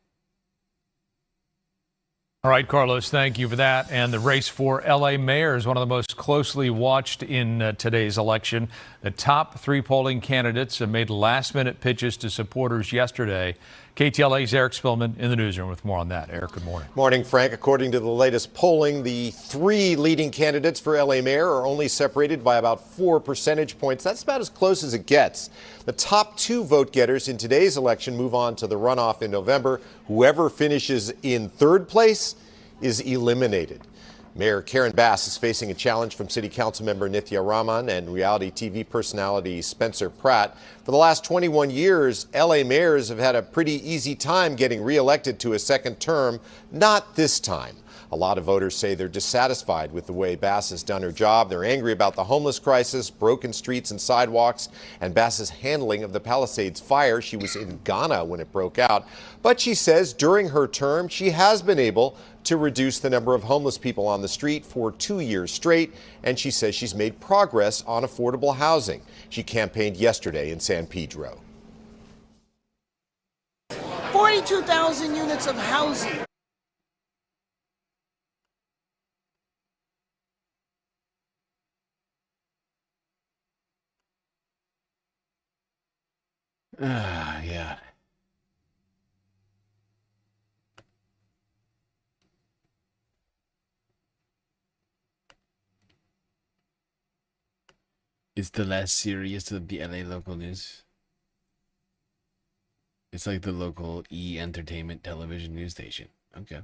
All right, Carlos, thank you for that. And the race for L.A. mayor is one of the most closely watched in today's election. The top three polling candidates have made last-minute pitches to supporters yesterday. KTLA's Eric Spillman in the newsroom with more on that. Eric, good morning. Morning, Frank. According to the latest polling, the three leading candidates for L.A. mayor are only separated by about 4 percentage points. That's about as close as it gets. The top two vote getters in today's election move on to the runoff in November. Whoever finishes in third place is eliminated. Mayor Karen Bass is facing a challenge from City Council member Nithya Raman and reality TV personality Spencer Pratt. For the last 21 years, L.A. mayors have had a pretty easy time getting reelected to a second term. Not this time. A lot of voters say they're dissatisfied with the way Bass has done her job. They're angry about the homeless crisis, broken streets and sidewalks, and Bass's handling of the Palisades fire. She was in Ghana when it broke out. But she says during her term, she has been able to reduce the number of homeless people on the street for 2 years straight, and she says she's made progress on affordable housing. She campaigned yesterday in San Pedro. 42,000 units of housing. Yeah. It's the less serious of the LA local news. It's like the local E-entertainment television news station. Okay.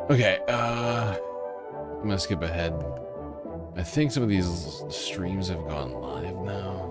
Okay, I'm gonna skip ahead. I think some of these streams have gone live now.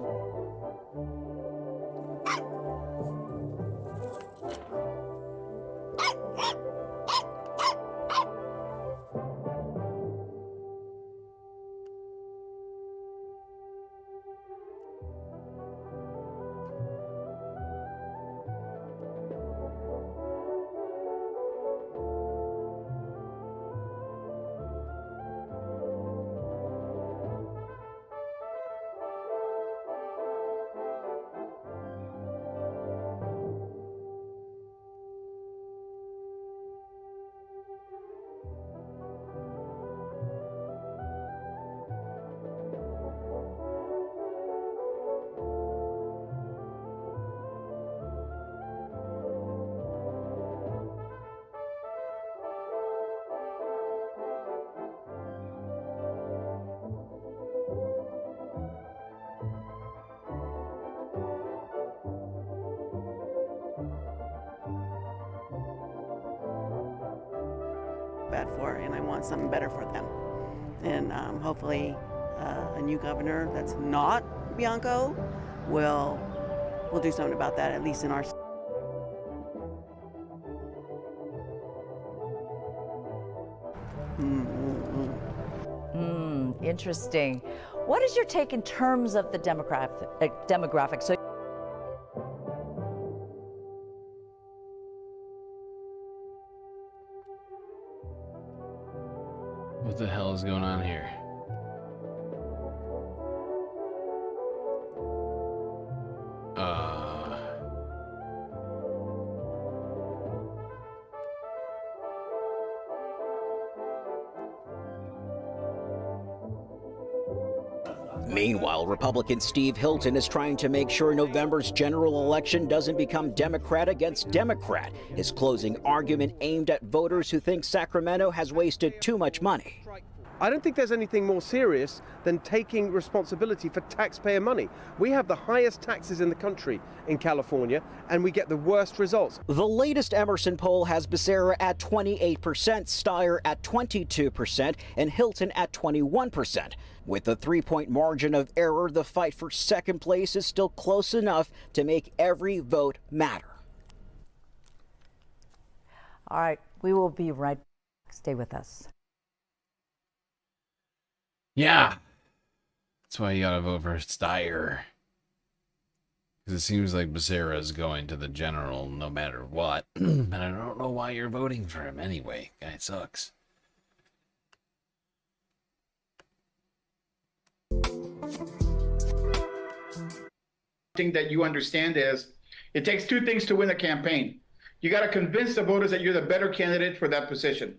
that for, and I want something better for them. And hopefully a new governor that's not Bianco will do something about that, at least in our. Interesting. What is your take in terms of the demographic? So. What the hell is going on here? Meanwhile, Republican Steve Hilton is trying to make sure November's general election doesn't become Democrat against Democrat. His closing argument aimed at voters who think Sacramento has wasted too much money. I don't think there's anything more serious than taking responsibility for taxpayer money. We have the highest taxes in the country in California, and we get the worst results. The latest Emerson poll has Becerra at 28%, Steyer at 22%, and Hilton at 21%. With a 3-point margin of error, the fight for second place is still close enough to make every vote matter. All right, we will be right back. Stay with us. Yeah. That's why you gotta vote for Steyer. Because it seems like Becerra is going to the general no matter what. And I don't know why you're voting for him anyway. Guy sucks. Thing that you understand is it takes two things to win a campaign. You got to convince the voters that you're the better candidate for that position.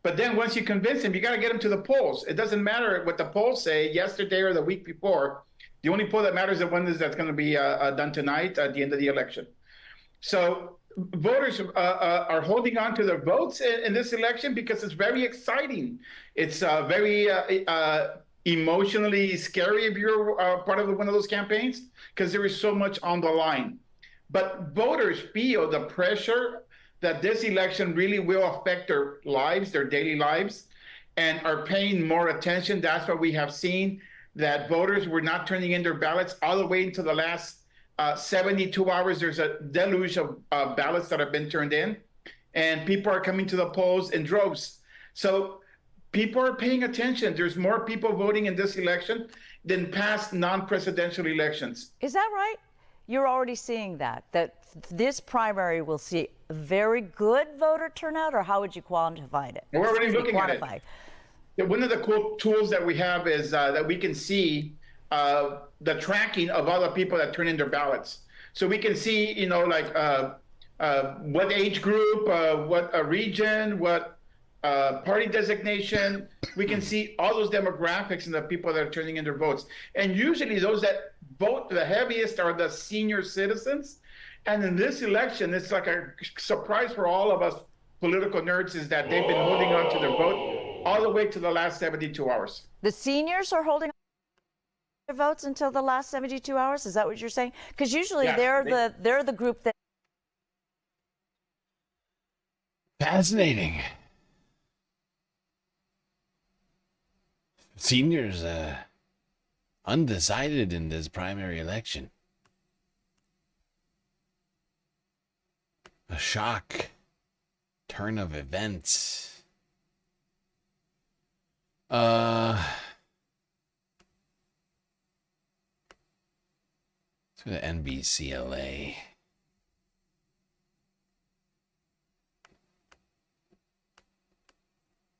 But then once you convince them, you got to get them to the polls. It doesn't matter what the polls say yesterday or the week before. The only poll that matters is the one that's going to be done tonight at the end of the election. So voters are holding on to their votes in this election because it's very exciting. It's very emotionally scary if you're part of one of those campaigns because there is so much on the line. But voters feel the pressure that this election really will affect their lives, their daily lives, and are paying more attention. That's what we have seen, that voters were not turning in their ballots all the way into the last 72 hours. There's a deluge of ballots that have been turned in, and people are coming to the polls in droves. So people are paying attention. There's more people voting in this election than past non-presidential elections. Is that right? You're already seeing that this primary will see very good voter turnout, or how would you quantify it? We're already looking at it. One of the cool tools that we have is that we can see the tracking of other people that turn in their ballots. So we can see, you know, like what age group, what region, what party designation. We can see all those demographics and the people that are turning in their votes. And usually those that vote the heaviest are the senior citizens. And in this election, it's like a surprise for all of us political nerds is that they've been holding on to their vote all the way to the last 72 hours. The seniors are holding on to their votes until the last 72 hours? Is that what you're saying? Because usually they're the group that... Fascinating. Seniors undecided in this primary election. A shock turn of events. Let's go to NBCLA.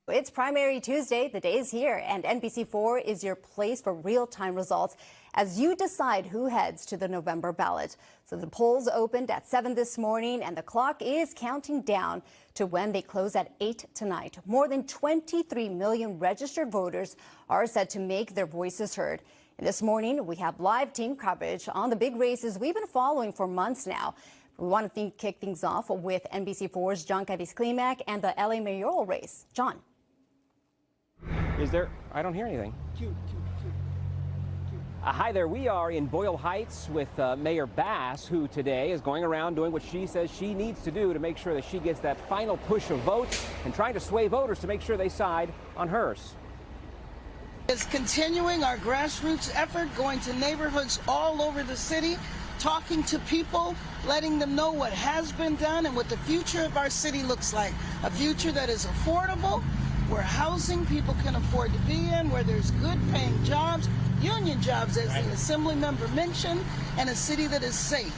It's Primary Tuesday, the day is here, and NBC4 is your place for real-time results as you decide who heads to the November ballot. So the polls opened at 7 this morning, and the clock is counting down to when they close at 8 tonight. More than 23 million registered voters are set to make their voices heard. And this morning, we have live team coverage on the big races we've been following for months now. We want to kick things off with NBC4's John Cavis-Klimak and the LA mayoral race. John. Is there? I don't hear anything. Hi there. We are in Boyle Heights with Mayor Bass, who today is going around doing what she says she needs to do to make sure that she gets that final push of votes and trying to sway voters to make sure they side on hers. Is continuing our grassroots effort, going to neighborhoods all over the city, talking to people, letting them know what has been done and what the future of our city looks like. A future that is affordable, where housing people can afford to be in, where there's good paying jobs, union jobs as the assembly member mentioned, and a city that is safe.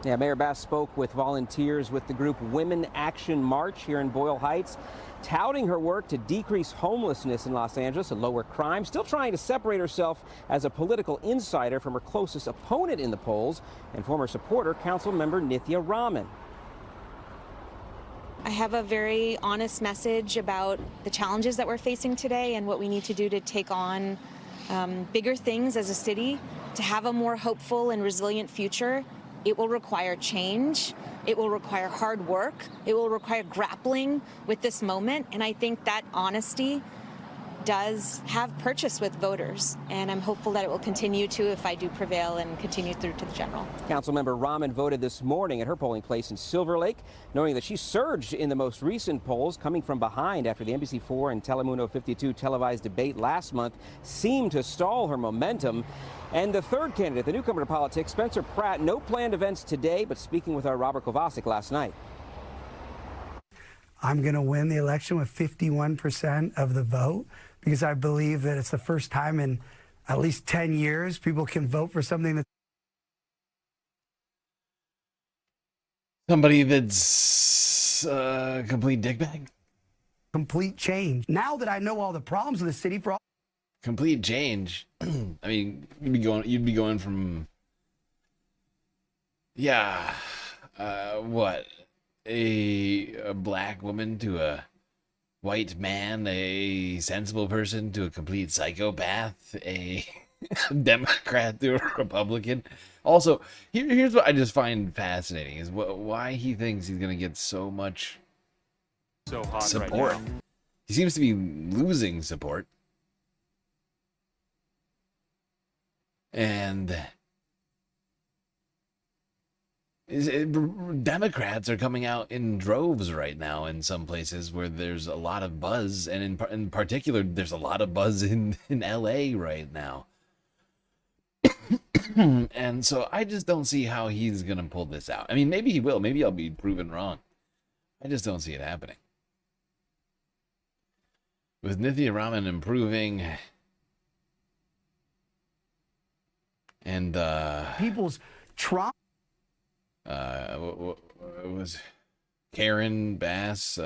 Yeah, Mayor Bass spoke with volunteers with the group Women Action March here in Boyle Heights, touting her work to decrease homelessness in Los Angeles and lower crime, still trying to separate herself as a political insider from her closest opponent in the polls and former supporter, council member Nithya Raman. I have a very honest message about the challenges that we're facing today and what we need to do to take on bigger things as a city, to have a more hopeful and resilient future. It will require change. It will require hard work. It will require grappling with this moment. And I think that honesty does have purchase with voters. And I'm hopeful that it will continue to if I do prevail and continue through to the general. Councilmember Raman voted this morning at her polling place in Silver Lake, knowing that she surged in the most recent polls, coming from behind after the NBC4 and Telemundo 52 televised debate last month seemed to stall her momentum. And the third candidate, the newcomer to politics, Spencer Pratt, no planned events today, but speaking with our Robert Kovacic last night. I'm going to win the election with 51% of the vote because I believe that it's the first time in at least 10 years people can vote for something that. Somebody that's a complete dickbag? Complete change. Now that I know all the problems of the city for all. Complete change. I mean, you'd be going from, yeah, what, a black woman to a white man, a sensible person to a complete psychopath, a Democrat to a Republican. Also, here's what I just find fascinating is why he thinks he's gonna get so much support. Right now. He seems to be losing support. And Democrats are coming out in droves right now in some places where there's a lot of buzz, and in particular, there's a lot of buzz in LA right now. And so I just don't see how he's gonna pull this out. I mean, maybe he will. Maybe I'll be proven wrong. I just don't see it happening. With Nithya Raman improving, and people's trauma. Was Karen Bass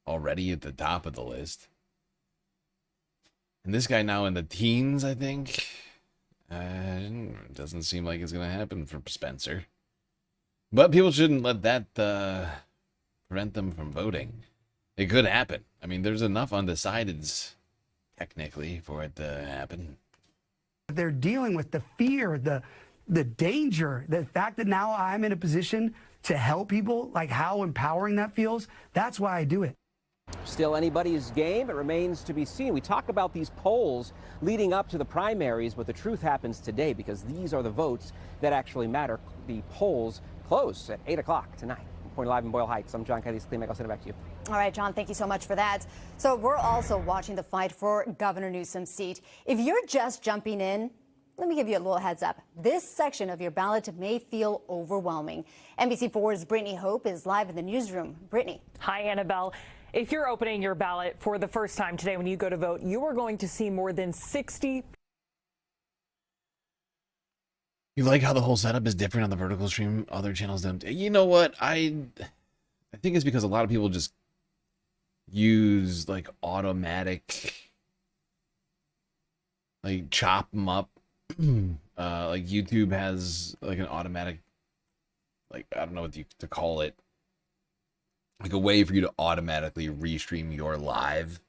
already at the top of the list? And this guy now in the teens, I think. Doesn't seem like it's gonna happen for Spencer. But people shouldn't let that prevent them from voting. It could happen. I mean, there's enough undecideds technically for it to happen. They're dealing with the fear, the danger, the fact that now I'm in a position to help people, like how empowering that feels. That's why I do it. Still anybody's game. It remains to be seen. We talk about these polls leading up to the primaries, but the truth happens today because these are the votes that actually matter. The polls close at 8 o'clock tonight. Reporting live in Boyle Heights, I'm John Kelly's Clean. I'll send it back to you. All right, John, thank you so much for that. So we're also watching the fight for Governor Newsom's seat. If you're just jumping in, let me give you a little heads up. This section of your ballot may feel overwhelming. NBC4's Brittany Hope is live in the newsroom. Brittany. Hi, Annabelle. If you're opening your ballot for the first time today when you go to vote, you are going to see more than 60. You like how the whole setup is different on the vertical stream? Other channels don't. You know what? I think it's because a lot of people just use like automatic, like chop them up. Like YouTube has like an automatic, like I don't know what to call it, like a way for you to automatically restream your live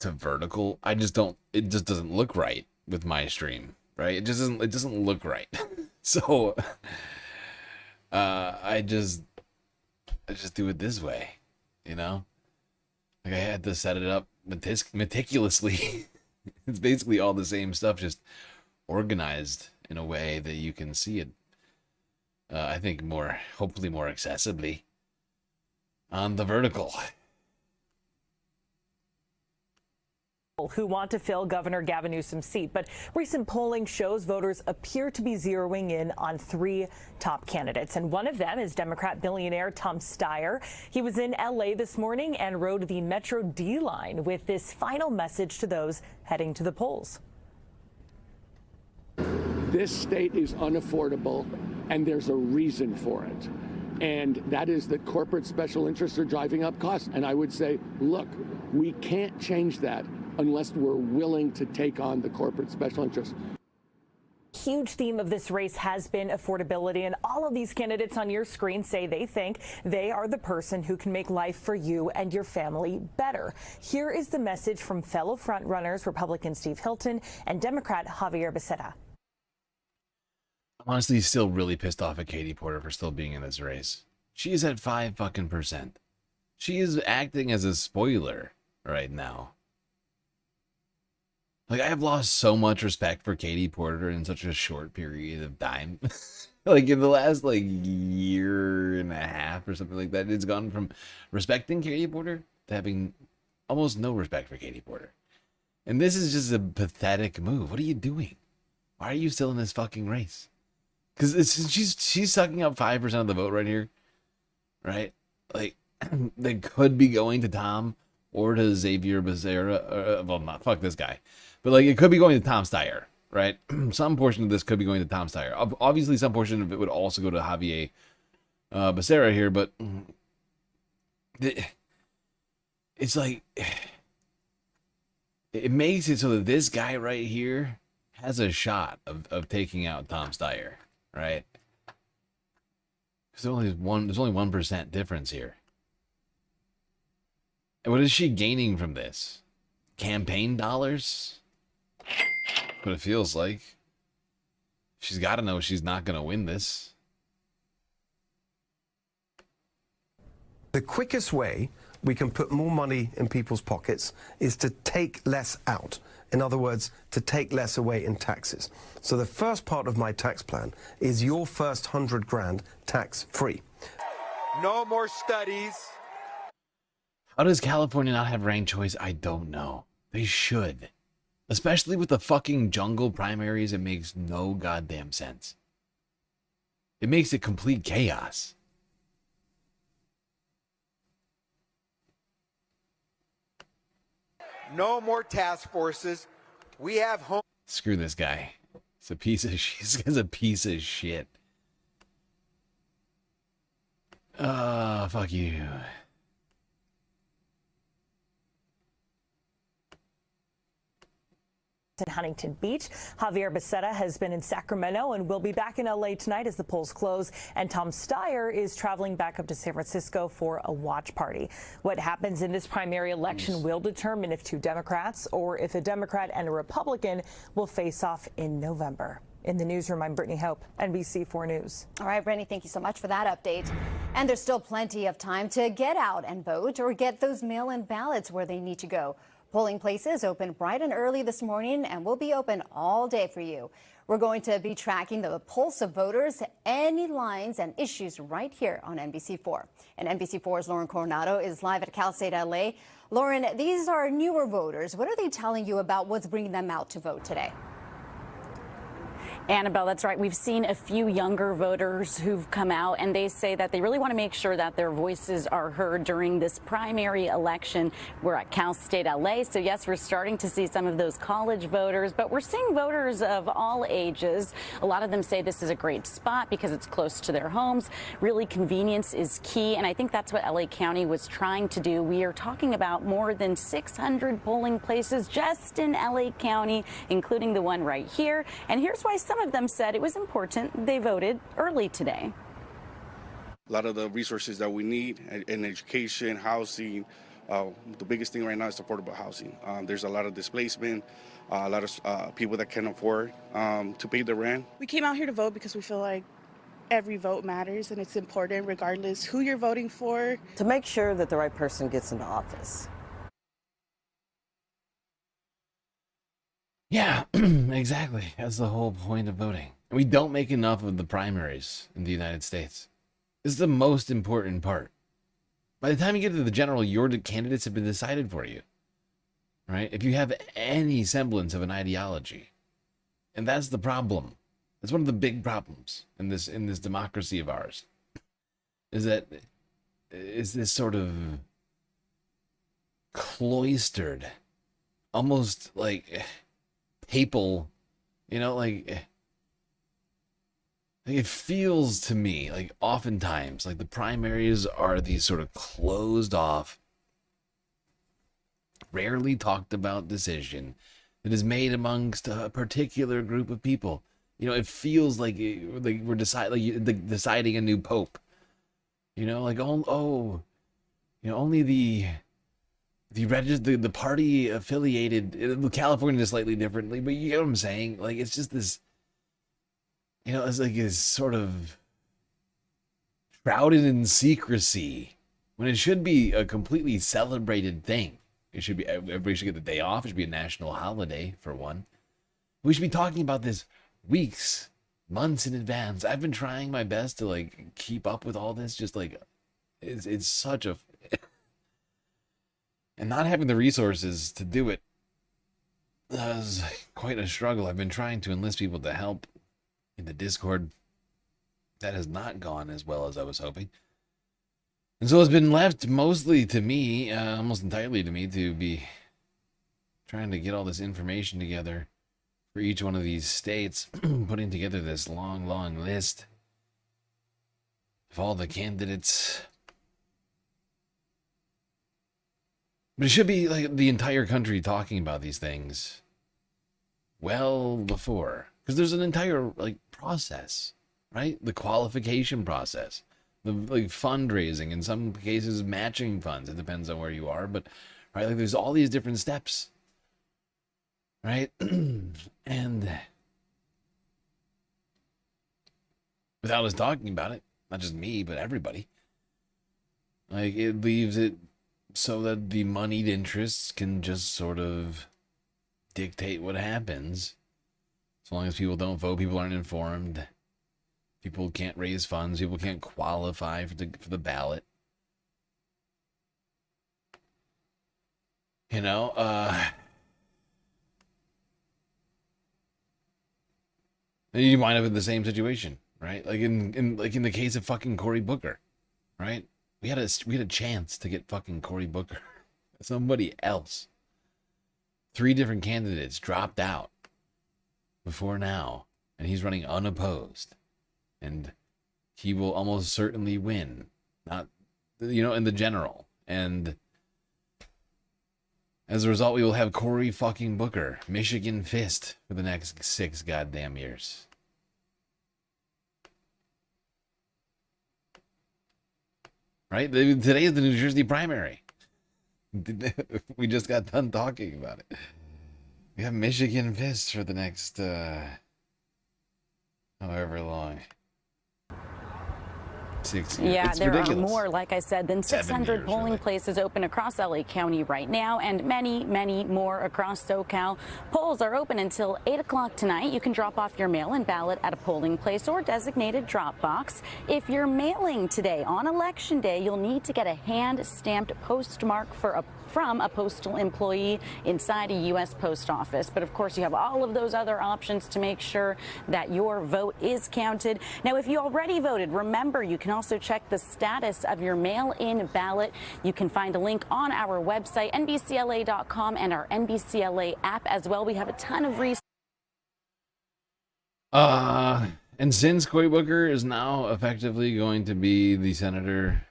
to vertical. I just don't. It just doesn't look right with my stream. Right? It just doesn't. It doesn't look right. So I just do it this way. You know, like I had to set it up meticulously. It's basically all the same stuff, just organized in a way that you can see it. I think hopefully more accessibly on the vertical. Who want to fill Governor Gavin Newsom's seat, but recent polling shows voters appear to be zeroing in on 3 top candidates, and one of them is Democrat billionaire Tom Steyer. He was in LA this morning and rode the Metro D line with this final message to those heading to the polls. This state is unaffordable, and there's a reason for it. And that is that corporate special interests are driving up costs. And I would say, look, we can't change that unless we're willing to take on the corporate special interests. Huge theme of this race has been affordability, and all of these candidates on your screen say they think they are the person who can make life for you and your family better. Here is the message from fellow frontrunners, Republican Steve Hilton and Democrat Javier Becerra. I'm honestly still really pissed off at Katie Porter for still being in this race. She is at 5%. She is acting as a spoiler right now. Like, I have lost so much respect for Katie Porter in such a short period of time. Like, in the last, year and a half or something like that, it's gone from respecting Katie Porter to having almost no respect for Katie Porter. And this is just a pathetic move. What are you doing? Why are you still in this fucking race? Because she's sucking up 5% of the vote right here. Right? Like, they could be going to Tom or to Xavier Becerra. Well, not fuck this guy. But, it could be going to Tom Steyer, right? Some portion of this could be going to Tom Steyer. Obviously, some portion of it would also go to Javier Becerra here, but it's like, it makes it so that this guy right here has a shot of taking out Tom Steyer, right? Because there's only 1% difference here. And what is she gaining from this? Campaign dollars? What it feels like. She's got to know she's not going to win this. The quickest way we can put more money in people's pockets is to take less out. In other words, to take less away in taxes. So the first part of my tax plan is your first 100 grand tax-free. No more studies. How does California not have ranked choice? I don't know. They should. Especially with the fucking jungle primaries, it makes no goddamn sense. It makes it complete chaos. No more task forces. We have home. Screw this guy. He's a piece of shit. This guy's a piece of shit. Fuck you. In Huntington Beach, Javier Becerra has been in Sacramento and will be back in LA tonight as the polls close, and Tom Steyer is traveling back up to San Francisco for a watch party. What happens in this primary election will determine if 2 Democrats or if a Democrat and a Republican will face off in November. In the newsroom, I'm Brittany Hope, NBC4 News. All right, Brittany, thank you so much for that update. And there's still plenty of time to get out and vote or get those mail-in ballots where they need to go. Polling places open bright and early this morning and will be open all day for you. We're going to be tracking the pulse of voters, any lines and issues right here on NBC4. And NBC4's Lauren Coronado is live at Cal State LA. Lauren, these are newer voters. What are they telling you about what's bringing them out to vote today? Annabelle, that's right. We've seen a few younger voters who've come out, and they say that they really want to make sure that their voices are heard during this primary election. We're at Cal State LA, so yes, we're starting to see some of those college voters, but we're seeing voters of all ages. A lot of them say this is a great spot because it's close to their homes. Really, convenience is key, and I think that's what LA County was trying to do. We are talking about more than 600 polling places just in LA County, including the one right here. And here's why some of them said it was important they voted early today. A lot of the resources that we need in education, housing, the biggest thing right now is affordable housing. There's a lot of displacement, a lot of people that can't afford to pay the rent. We came out here to vote because we feel like every vote matters and it's important regardless who you're voting for. To make sure that the right person gets into office. Yeah, exactly. That's the whole point of voting. We don't make enough of the primaries in the United States. This is the most important part. By the time you get to the general, your candidates have been decided for you. Right? If you have any semblance of an ideology. And that's the problem. It's one of the big problems in this democracy of ours. Is this sort of cloistered, almost like papal, like it feels to me like oftentimes like the primaries are these sort of closed off, rarely talked about decision that is made amongst a particular group of people. It feels like we're deciding a new pope. Only the party affiliated. California is slightly differently, but you get what I'm saying. Like it's just this. It's like it's sort of shrouded in secrecy when it should be a completely celebrated thing. It should be, everybody should get the day off. It should be a national holiday for one. We should be talking about this weeks, months in advance. I've been trying my best to like keep up with all this. Just like it's such a and not having the resources to do it is quite a struggle. I've been trying to enlist people to help in the Discord. That has not gone as well as I was hoping. And so it's been left mostly to me, almost entirely to me, to be trying to get all this information together for each one of these states, putting together this long, long list of all the candidates. But it should be like the entire country talking about these things well before, because there's an entire like process, right? The qualification process, the like fundraising, in some cases matching funds. It depends on where you are, but right, like there's all these different steps, right? And without us talking about it, not just me, but everybody, like it leaves it so that the moneyed interests can just sort of dictate what happens. As long as people don't vote, people aren't informed, people can't raise funds, people can't qualify for the ballot. You wind up in the same situation, right? Like in the case of fucking Cory Booker, right? We had a chance to get fucking Cory Booker. Somebody else. 3 different candidates dropped out before now, and he's running unopposed, and he will almost certainly win. Not, in the general, and as a result, we will have Cory fucking Booker, Michigan fist, for the next 6 goddamn years. Right? Today is the New Jersey primary. We just got done talking about it. We have Michigan fist for the next, however long. 6 years. Yeah, it's there ridiculous. are more, like I said, than 600 polling places open across LA County right now, and many, many more across SoCal. Polls are open until 8 o'clock tonight. You can drop off your mail-in ballot at a polling place or designated drop box. If you're mailing today on Election Day, you'll need to get a hand-stamped postmark from a postal employee inside a U.S. post office. But of course, you have all of those other options to make sure that your vote is counted. Now, if you already voted, remember, you can also check the status of your mail-in ballot. You can find a link on our website, NBCLA.com, and our NBCLA app as well. We have a ton of resources. And since Cory Booker is now effectively going to be the senator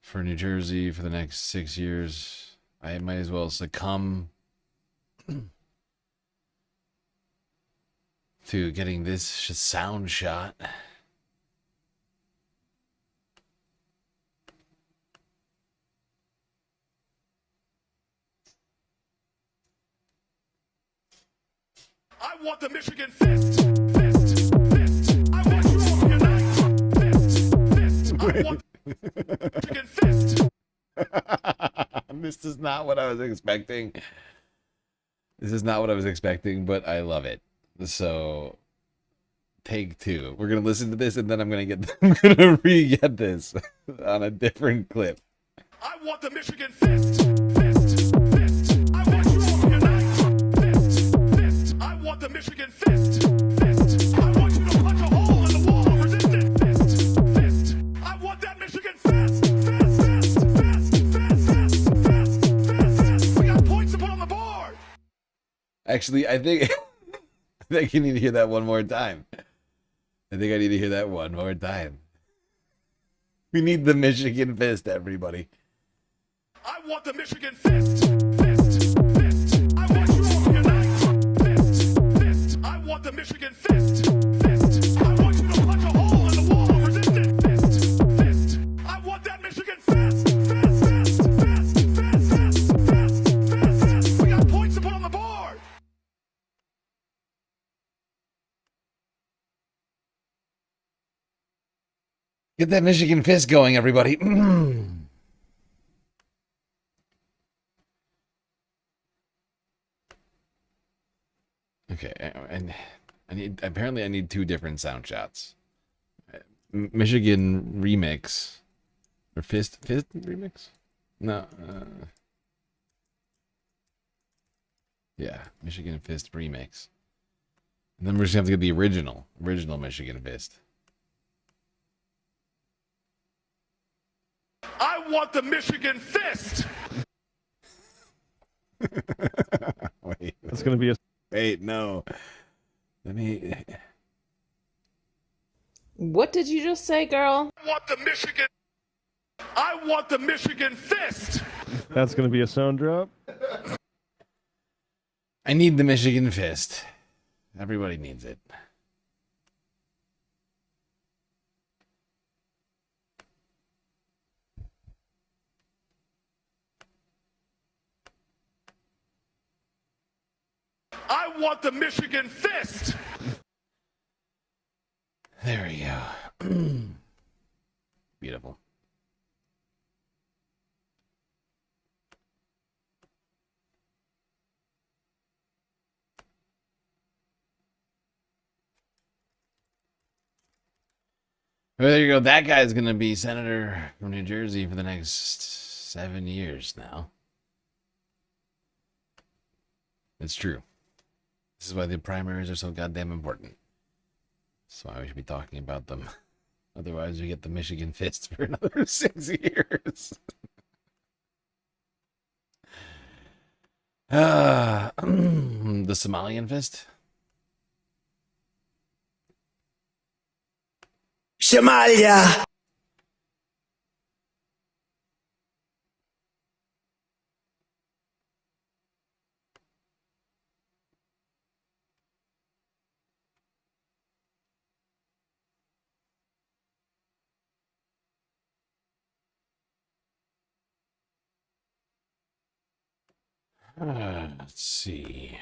for New Jersey for the next 6 years, I might as well succumb to getting this sound shot. I want the Michigan fist. Fist. Fist. I want you all to unite. Fist. Fist. I want Michigan fist. This is not what I was expecting. This is not what I was expecting, but I love it. So, take two. We're gonna listen to this, and then I'm gonna re-get this on a different clip. I want the Michigan fist. Fist. Fist. I want you all to unite. Fist. Fist. I want the Michigan fist. Fist. I want you to punch a hole in the wall of resistance. Fist. Fist. I want that Michigan fist. Fist. Fist. Fist. Fist. Fist. Fist. Fist. Fist. We got points to put on the board. Actually, I think you need to hear that one more time. I think I need to hear that one more time. We need the Michigan fist, everybody. I want the Michigan fist. Fist. Fist. I want you all to unite. Fist. Fist. I want the Michigan fist. Fist. I want you to punch a hole in the wall of resistance. Fist. Fist. I want that Michigan fist. Fist. Fist. Fist. Fist. Fist. Fist. Fist. Fist. We got points to put on the board. Get that Michigan fist going, everybody. Okay, and I need two different sound shots. Michigan remix or fist remix? No. Yeah, Michigan fist remix. And then we're just gonna have to get the original Michigan fist. I want the Michigan fist. Wait, that's gonna be a wait. No, let me. What did you just say, girl? I want the Michigan. I want the Michigan fist. That's gonna be a sound drop. I need the Michigan fist. Everybody needs it. I want the Michigan fist. There we go. Beautiful. Well, there you go. That guy's going to be senator from New Jersey for the next 7 years now. It's true. This is why the primaries are so goddamn important. That's why we should be talking about them. Otherwise, we get the Michigan fist for another 6 years. The Somalian fist? Somalia. Let's see.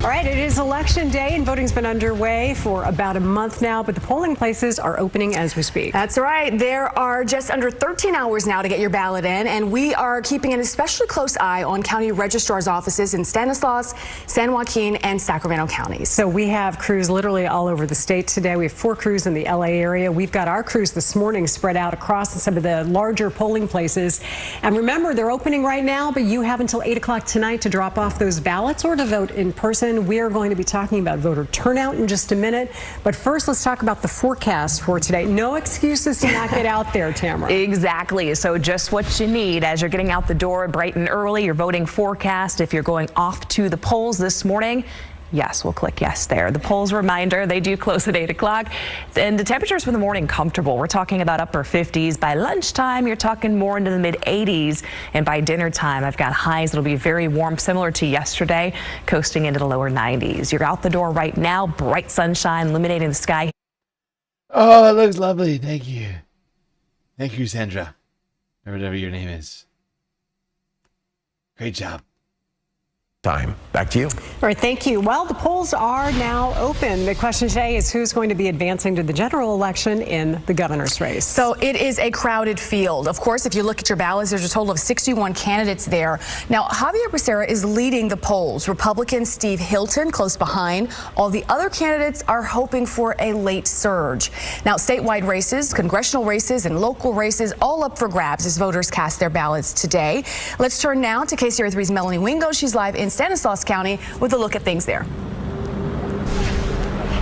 All right, it is election day and voting's been underway for about a month now, but the polling places are opening as we speak. That's right. There are just under 13 hours now to get your ballot in, and we are keeping an especially close eye on county registrar's offices in Stanislaus, San Joaquin, and Sacramento counties. So we have crews literally all over the state today. We have 4 crews in the LA area. We've got our crews this morning spread out across some of the larger polling places. And remember, they're opening right now, but you have until 8 o'clock tonight to drop off those ballots or to vote in person. We are going to be talking about voter turnout in just a minute. But first, let's talk about the forecast for today. No excuses to not get out there, Tamara. Exactly. So just what you need as you're getting out the door bright and early, your voting forecast. If you're going off to the polls this morning, yes, we'll click yes there. The polls reminder, they do close at 8 o'clock. And the temperatures for the morning comfortable. We're talking about upper 50s. By lunchtime, you're talking more into the mid 80s. And by dinner time, I've got highs that'll be very warm, similar to yesterday, coasting into the lower 90s. You're out the door right now, bright sunshine illuminating the sky. Oh, it looks lovely. Thank you. Thank you, Sandra, or whatever your name is. Great job. Time. Back to you. All right, thank you. Well, the polls are now open. The question today is who's going to be advancing to the general election in the governor's race. So it is a crowded field. Of course, if you look at your ballots, there's a total of 61 candidates there. Now, Javier Becerra is leading the polls. Republican Steve Hilton close behind. All the other candidates are hoping for a late surge. Now, statewide races, congressional races, and local races all up for grabs as voters cast their ballots today. Let's turn now to KCRA3's Melanie Wingo. She's live in Stanislaus County with a look at things there.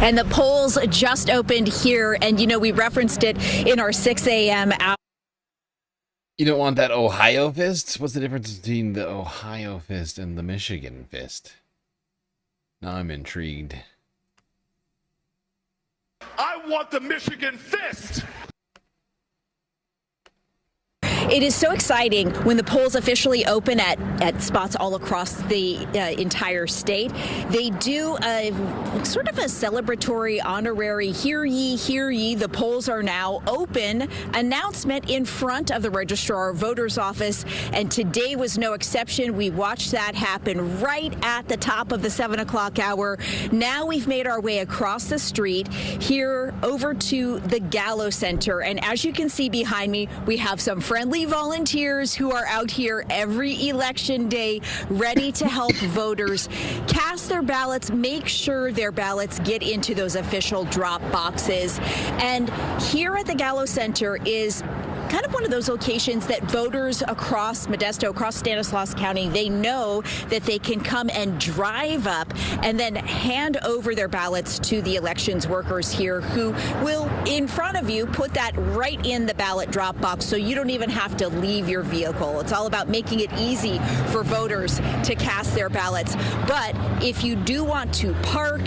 And the polls just opened here, and you know, we referenced it in our 6 a.m. hour. You don't want that Ohio fist? What's the difference between the Ohio fist and the Michigan fist? Now I'm intrigued. I want the Michigan fist. It is so exciting when the polls officially open at spots all across the entire state. They do a sort of a celebratory honorary hear ye, the polls are now open announcement in front of the registrar voter's office. And today was no exception. We watched that happen right at the top of the 7 o'clock hour. Now we've made our way across the street here over to the Gallo Center. And as you can see behind me, we have some friendly volunteers who are out here every election day ready to help voters cast their ballots, make sure their ballots get into those official drop boxes. And here at the Gallo Center is kind of one of those locations that voters across Modesto, across Stanislaus County, they know that they can come and drive up and then hand over their ballots to the elections workers here who will, in front of you, put that right in the ballot drop box so you don't even have to leave your vehicle. It's all about making it easy for voters to cast their ballots. But if you do want to park,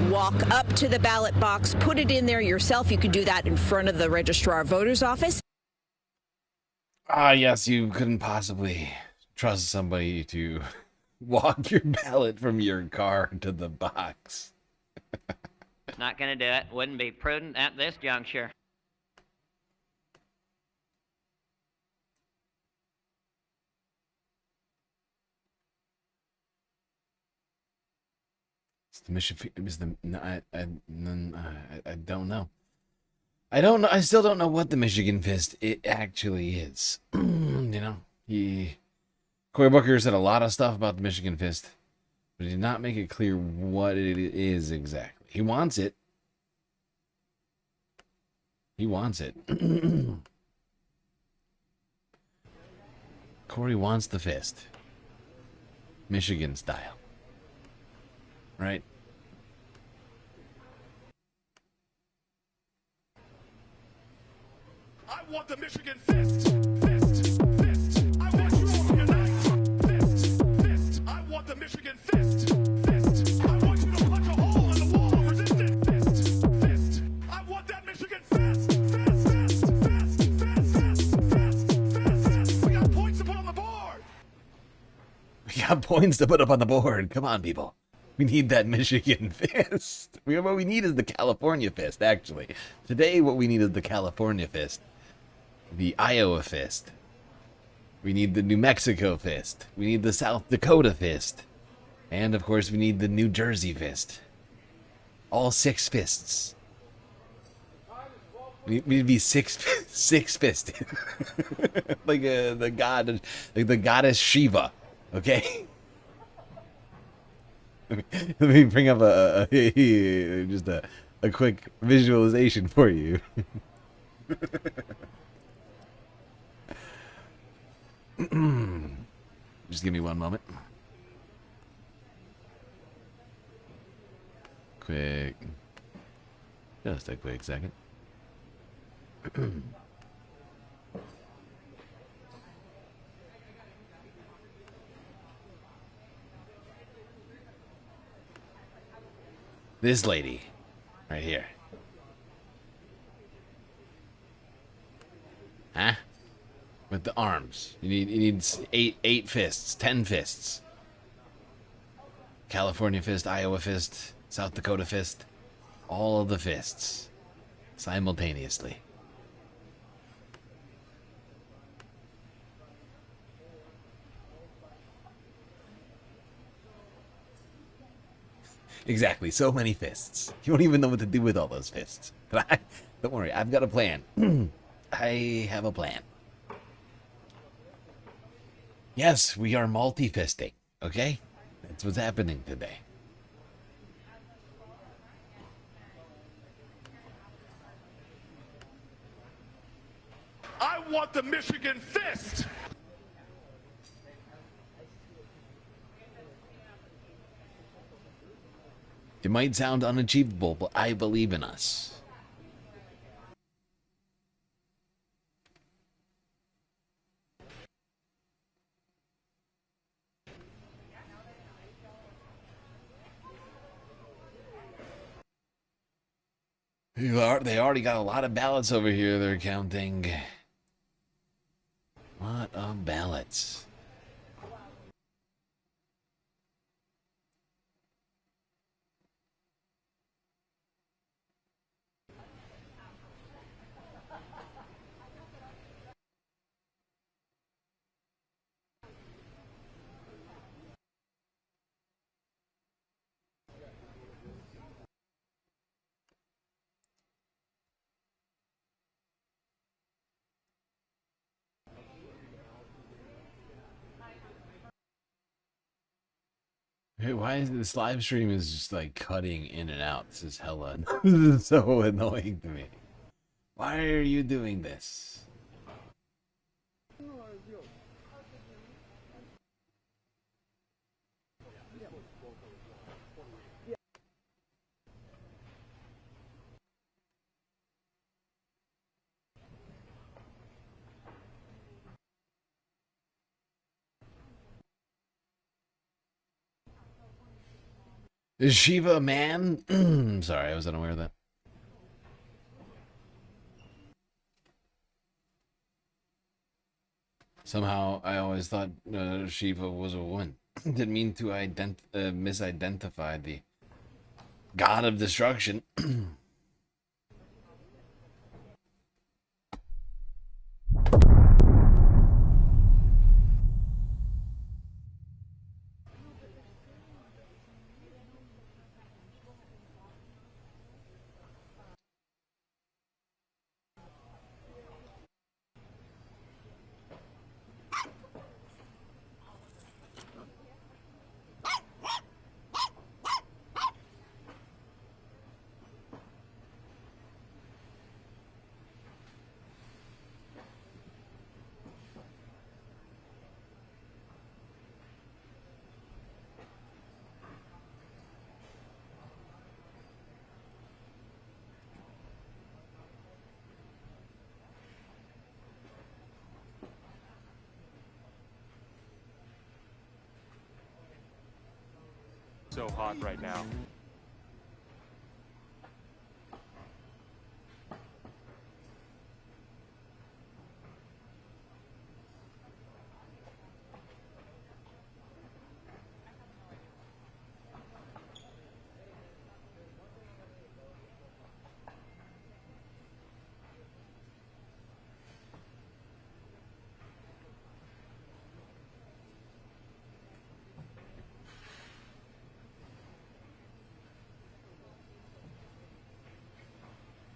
walk up to the ballot box, put it in there yourself, you can do that in front of the registrar voter's office. Ah, yes, you couldn't possibly trust somebody to walk your ballot from your car to the box. Not gonna do it. Wouldn't be prudent at this juncture. It's the Michigan. Is the I don't know. I don't know. I still don't know what the Michigan fist it actually is. You know, Cory Booker said a lot of stuff about the Michigan fist, but he did not make it clear what it is exactly. He wants it. He wants it. Cory wants the fist, Michigan style, right? I want the Michigan fist. Fist. Fist. I want you all to unite. Fist. Fist. I want the Michigan fist. Fist. I want you to punch a hole in the wall of resistance. Fist. Fist. I want that Michigan fist. Fist. Fist. Fist. Fist. Fist. Fist. Fist. We got points to put on the board. We got points to put up on the board. Come on, people. We need that Michigan fist. What we need is the California fist, actually. Today, what we need is the California fist. The Iowa fist. We need the New Mexico fist. We need the South Dakota fist. And, of course, we need the New Jersey fist. All 6 fists. We need to be six fisted. Like the goddess Shiva. Okay? Let me bring up just a quick visualization for you. Just give me one moment. Just a quick second. This lady, right here. Huh? With the arms. You need eight fists, 10 fists. California fist, Iowa fist, South Dakota fist. All of the fists. Simultaneously. Exactly. So many fists. You don't even know what to do with all those fists. But don't worry. I've got a plan. I have a plan. Yes, we are multi-fisting. Okay? That's what's happening today. I want the Michigan fist. It might sound unachievable, but I believe in us. They already got a lot of ballots over here they're counting. A lot of ballots. Hey, why is this live stream is just like cutting in and out? This is hella. This is so annoying to me. Why are you doing this? Is Shiva a man? Sorry, I was unaware of that. Somehow, I always thought Shiva was a woman. Didn't mean to misidentify the god of destruction. So hot right now.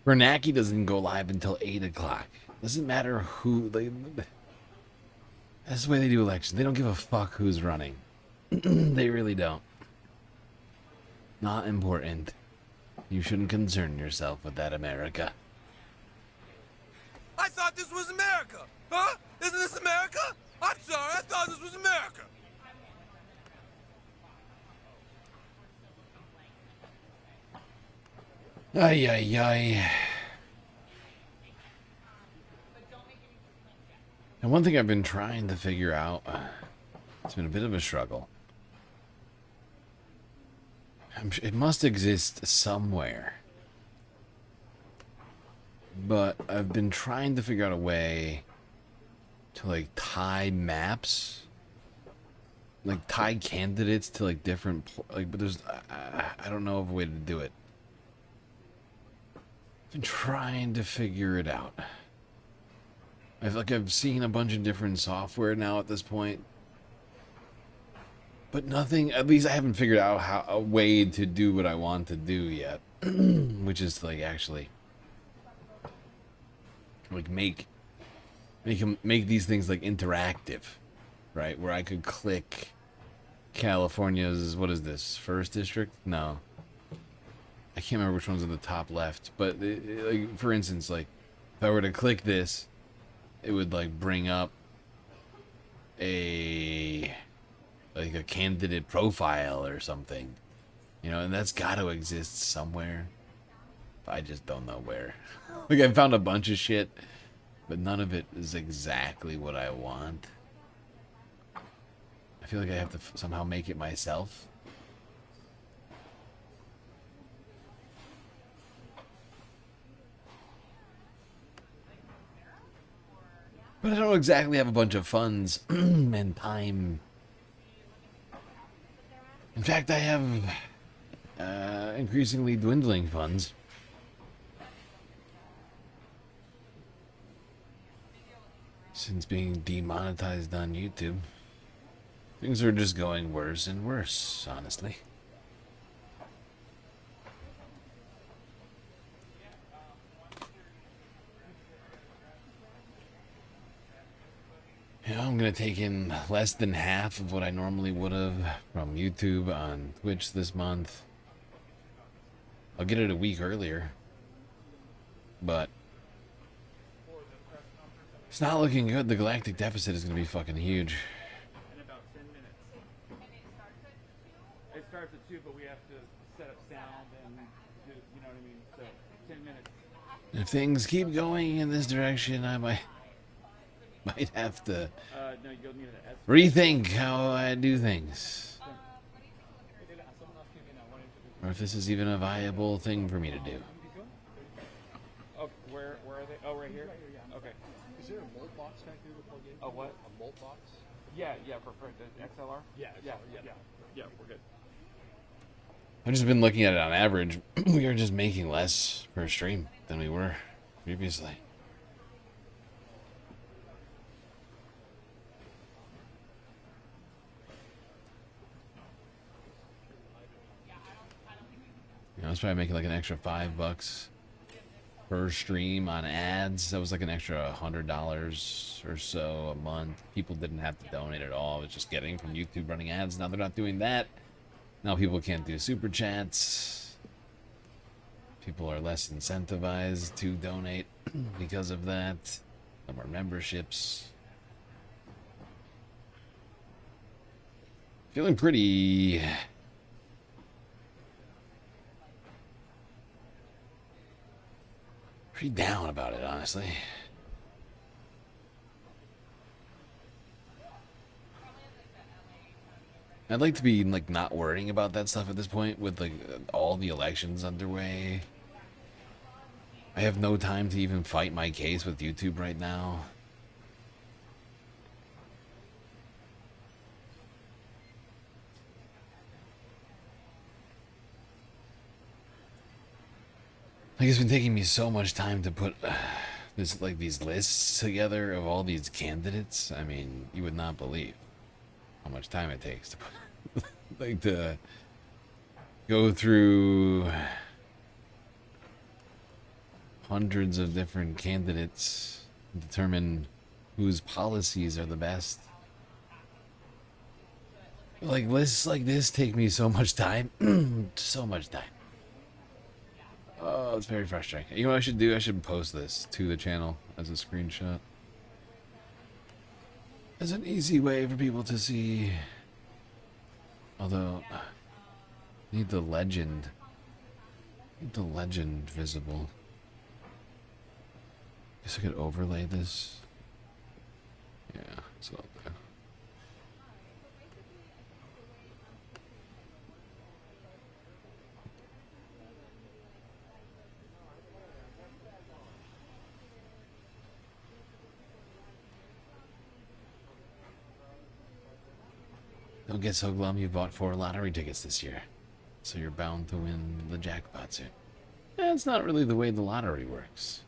Bernanke doesn't go live until 8 o'clock. Doesn't matter who. That's the way they do elections. They don't give a fuck who's running. They really don't. Not important. You shouldn't concern yourself with that, America. I thought this was America. Huh? Isn't this America? I'm sorry, I thought this was America. Ay, ay, ay. And one thing I've been trying to figure out, it's been a bit of a struggle. It must exist somewhere. But I've been trying to figure out a way to, like, tie maps. Like, tie candidates to, like, different... Like, but there's... I don't know of a way to do it. Been trying to figure it out. I've seen a bunch of different software now at this point, But nothing, at least I haven't figured out how a way to do what I want to do yet. Which is like actually like make these things like interactive, right? Where I could click California's, what is this, first district? No, I can't remember which one's in the top left, but like, for instance, like if I were to click this, it would like bring up a candidate profile or something, you know, and that's got to exist somewhere. I just don't know where. Like, I found a bunch of shit, but none of it is exactly what I want. I feel like I have to somehow make it myself. But I don't exactly have a bunch of funds and time. In fact, I have increasingly dwindling funds. Since being demonetized on YouTube. Things are just going worse and worse, honestly. You know, I'm gonna take in less than half of what I normally would have from YouTube on Twitch this month. I'll get it a week earlier, but it's not looking good. The galactic deficit is gonna be fucking huge. In about 10 minutes. It starts at 2, but we have to set up sound and do, you know what I mean? So 10 minutes. If things keep going in this direction, I might have to No, you'll need an rethink how I do things. Or if this is even a viable thing for me to do. Oh, where are they? Oh, right here? Okay. Is there a molt box back there to plug in? A what? A molt box? Yeah, for the XLR? Yeah, we're good. I've just been looking at it on average. We are just making less per stream than we were previously. You know, I was probably making like an extra $5 per stream on ads. That was like an extra $100 or so a month. People didn't have to donate at all. It was just getting from YouTube running ads. Now they're not doing that. Now people can't do super chats. People are less incentivized to donate because of that. No more memberships. Feeling pretty down about it, honestly. I'd like to be like not worrying about that stuff at this point with like all the elections underway. I have no time to even fight my case with YouTube right now. Like, it's been taking me so much time to put these lists together of all these candidates. I mean, you would not believe how much time it takes to put, like, to go through hundreds of different candidates and determine whose policies are the best. Like, lists like this take me so much time. So much time. Oh, it's very frustrating. You know what I should do? I should post this to the channel as a screenshot. As an easy way for people to see. Although, I need the legend. Need the legend visible. Guess I could overlay this. Yeah, so I'll do. Don't get so glum you bought 4 lottery tickets this year. So you're bound to win the jackpot soon. That's not really the way the lottery works.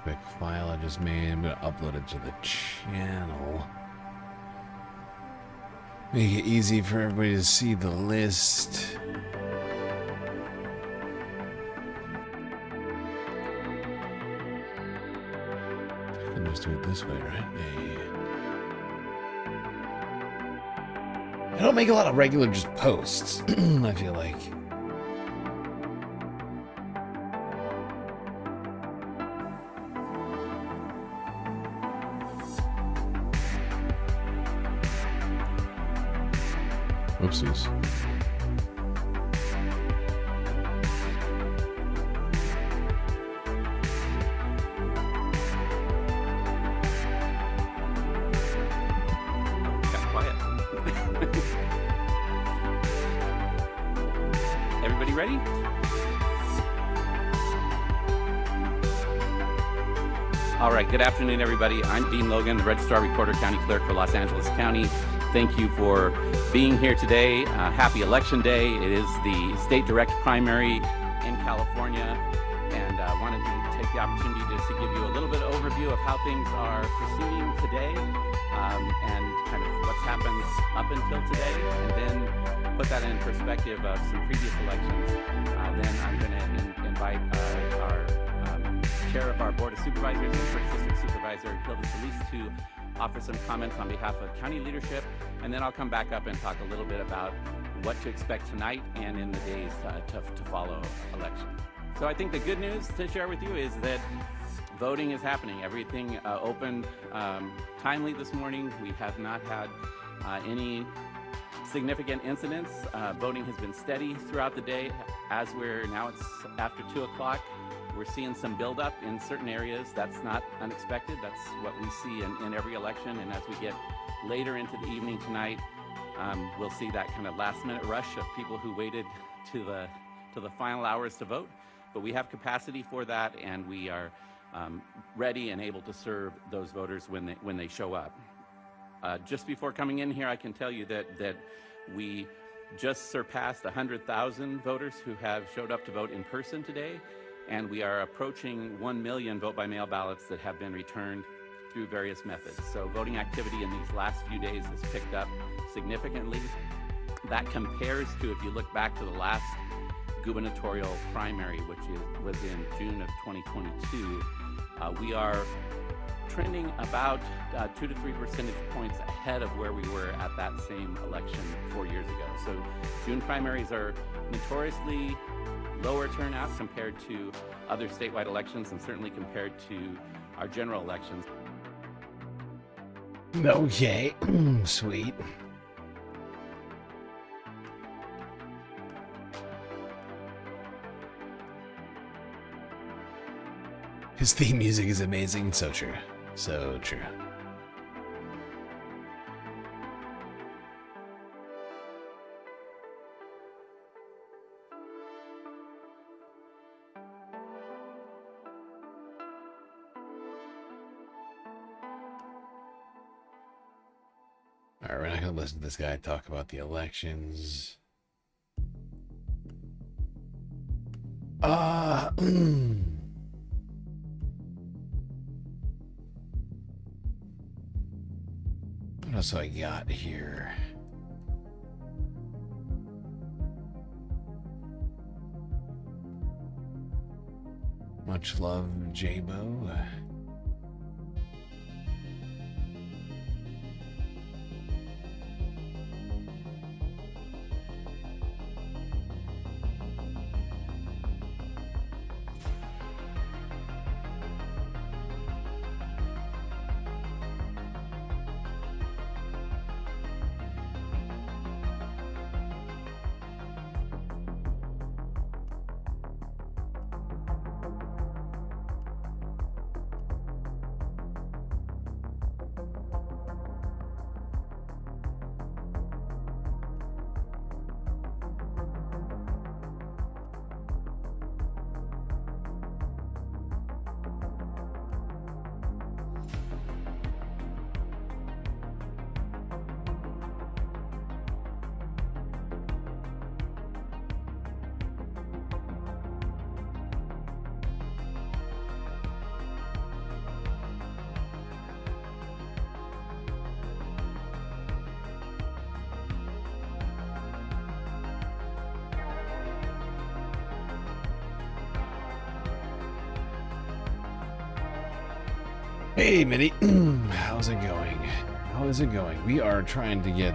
Quick file I just made. I'm gonna upload it to the channel. Make it easy for everybody to see the list. I can just do it this way, right? Yeah. I don't make a lot of regular just posts, I feel like. Whoopsies. Got quiet. Everybody ready? All right, good afternoon, everybody. I'm Dean Logan, the Registrar Recorder County Clerk for Los Angeles County. Thank you for being here today. Happy Election Day. It is the state direct primary in California, and I wanted to take the opportunity just to give you a little bit of overview of how things are proceeding today, and kind of what's happened up until today, and then put that in perspective of some previous elections. Then I'm going to invite our Chair of our Board of Supervisors and First District Supervisor, Hilda Solis, to offer some comments on behalf of county leadership, and then I'll come back up and talk a little bit about what to expect tonight and in the days to follow election. So I think the good news to share with you is that voting is happening. Everything opened timely this morning. We have not had any significant incidents. Voting has been steady throughout the day. As it's after 2 o'clock, we're seeing some buildup in certain areas. That's not unexpected. That's what we see in every election. And as we get later into the evening tonight, we'll see that kind of last-minute rush of people who waited to the final hours to vote. But we have capacity for that, and we are ready and able to serve those voters when they show up. Just before coming in here, I can tell you that we just surpassed 100,000 voters who have showed up to vote in person today. And we are approaching 1 million vote-by-mail ballots that have been returned through various methods. So voting activity in these last few days has picked up significantly. That compares to, if you look back to the last gubernatorial primary, which was in June of 2022, we are trending about 2 to 3 percentage points ahead of where we were at that same election 4 years ago. So June primaries are notoriously lower turnout compared to other statewide elections, and certainly compared to our general elections. Okay, sweet. His theme music is amazing. So true. So true. All right, we're not going to listen to this guy talk about the elections. What else I got here? Much love, J-Bo. Hey, Mitty. How's it going? How is it going? We are trying to get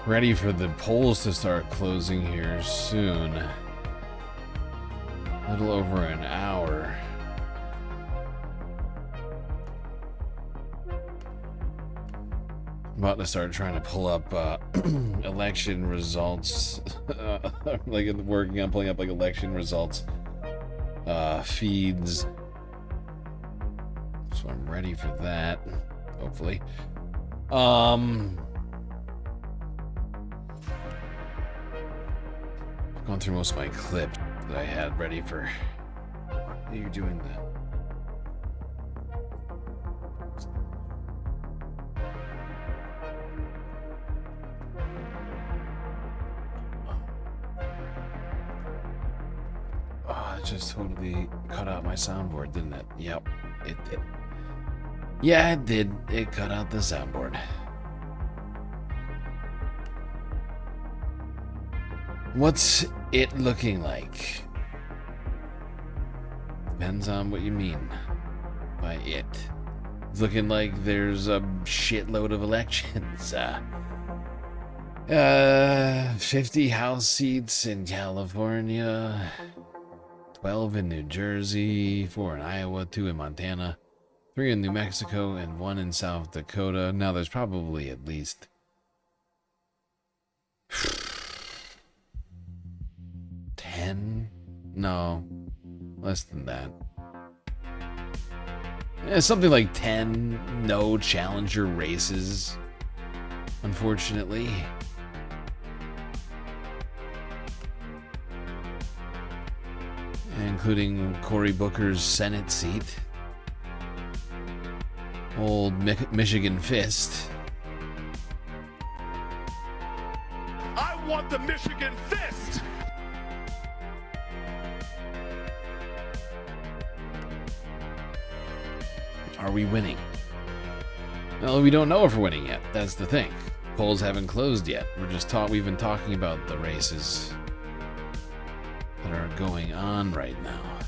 ready for the polls to start closing here soon. A little over an hour. I'm about to start trying to pull up election results, like working on pulling up like election results feeds. So I'm ready for that, hopefully. Going through most of my clips that I had ready for. Why are you doing that? Oh, it just totally cut out my soundboard, didn't it? Yep, it did. Yeah, it did. It cut out the soundboard. What's it looking like? Depends on what you mean by it. It's looking like there's a shitload of elections. 50 House seats in California, 12 in New Jersey, 4 in Iowa, 2 in Montana, 3 in New Mexico, and 1 in South Dakota. Now there's probably at least 10? No, less than that. Yeah, something like 10 no challenger races, unfortunately. Including Cory Booker's Senate seat. Old Michigan Fist. I want the Michigan Fist! Are we winning? Well, we don't know if we're winning yet. That's the thing. Polls haven't closed yet. We've been talking about the races that are going on right now. I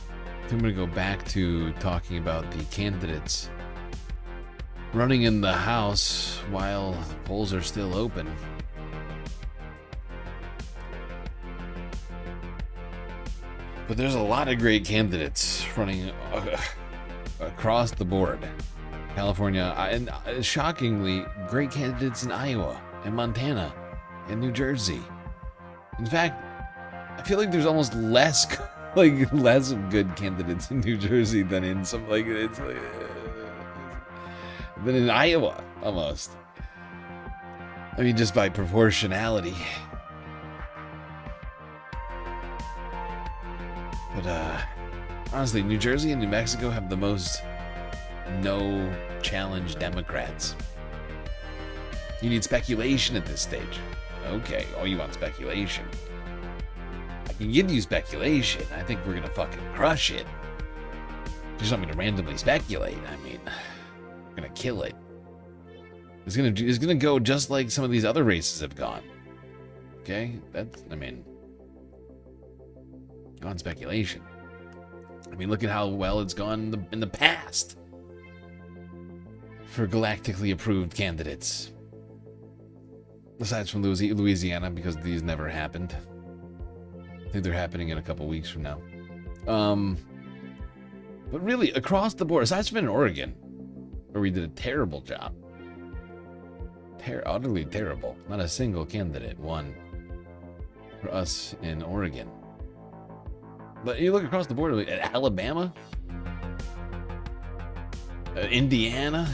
think I'm going to go back to talking about the candidates running in the House while the polls are still open. But there's a lot of great candidates running across the board. California, and shockingly, great candidates in Iowa and Montana and New Jersey. In fact, I feel like there's almost less good candidates in New Jersey than in than in Iowa, almost. I mean, just by proportionality. But honestly, New Jersey and New Mexico have the most no challenge Democrats. You need speculation at this stage. Okay, oh, you want speculation. I can give you speculation. I think we're gonna fucking crush it. You just want me to randomly speculate. I mean, we're gonna kill it. It's gonna go just like some of these other races have gone. Okay? On speculation. I mean, look at how well it's gone in the past for galactically approved candidates. Besides from Louisiana, because these never happened. I think they're happening in a couple weeks from now. But really, across the board, aside from in Oregon, where we did a terrible job. Utterly terrible. Not a single candidate won for us in Oregon. But you look across the board at Alabama, Indiana,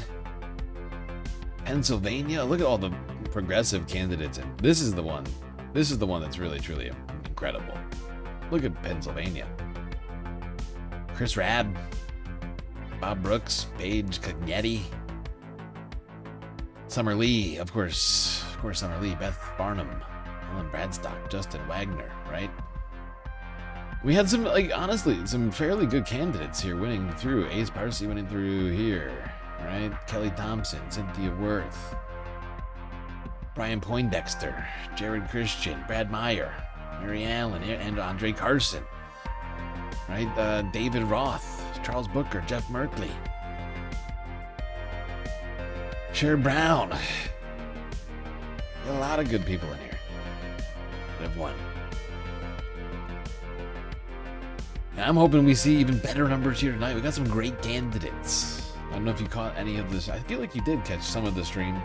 Pennsylvania. Look at all the progressive candidates, and this is the one that's really truly incredible. Look at Pennsylvania. Chris Rabb, Bob Brooks, Paige Cognetti, Summer Lee, of course Summer Lee, Beth Barnum, Alan Bradstock, Justin Wagner, right? We had some, honestly, some fairly good candidates here winning through. Ace Parsley winning through here, right? Kelly Thompson, Cynthia Worth, Brian Poindexter, Jared Christian, Brad Meyer, Mary Allen, and Andre Carson, right? David Roth, Charles Booker, Jeff Merkley, Sher Brown. A lot of good people in here that have won. And I'm hoping we see even better numbers here tonight. We got some great candidates. I don't know if you caught any of this. I feel like you did catch some of the stream.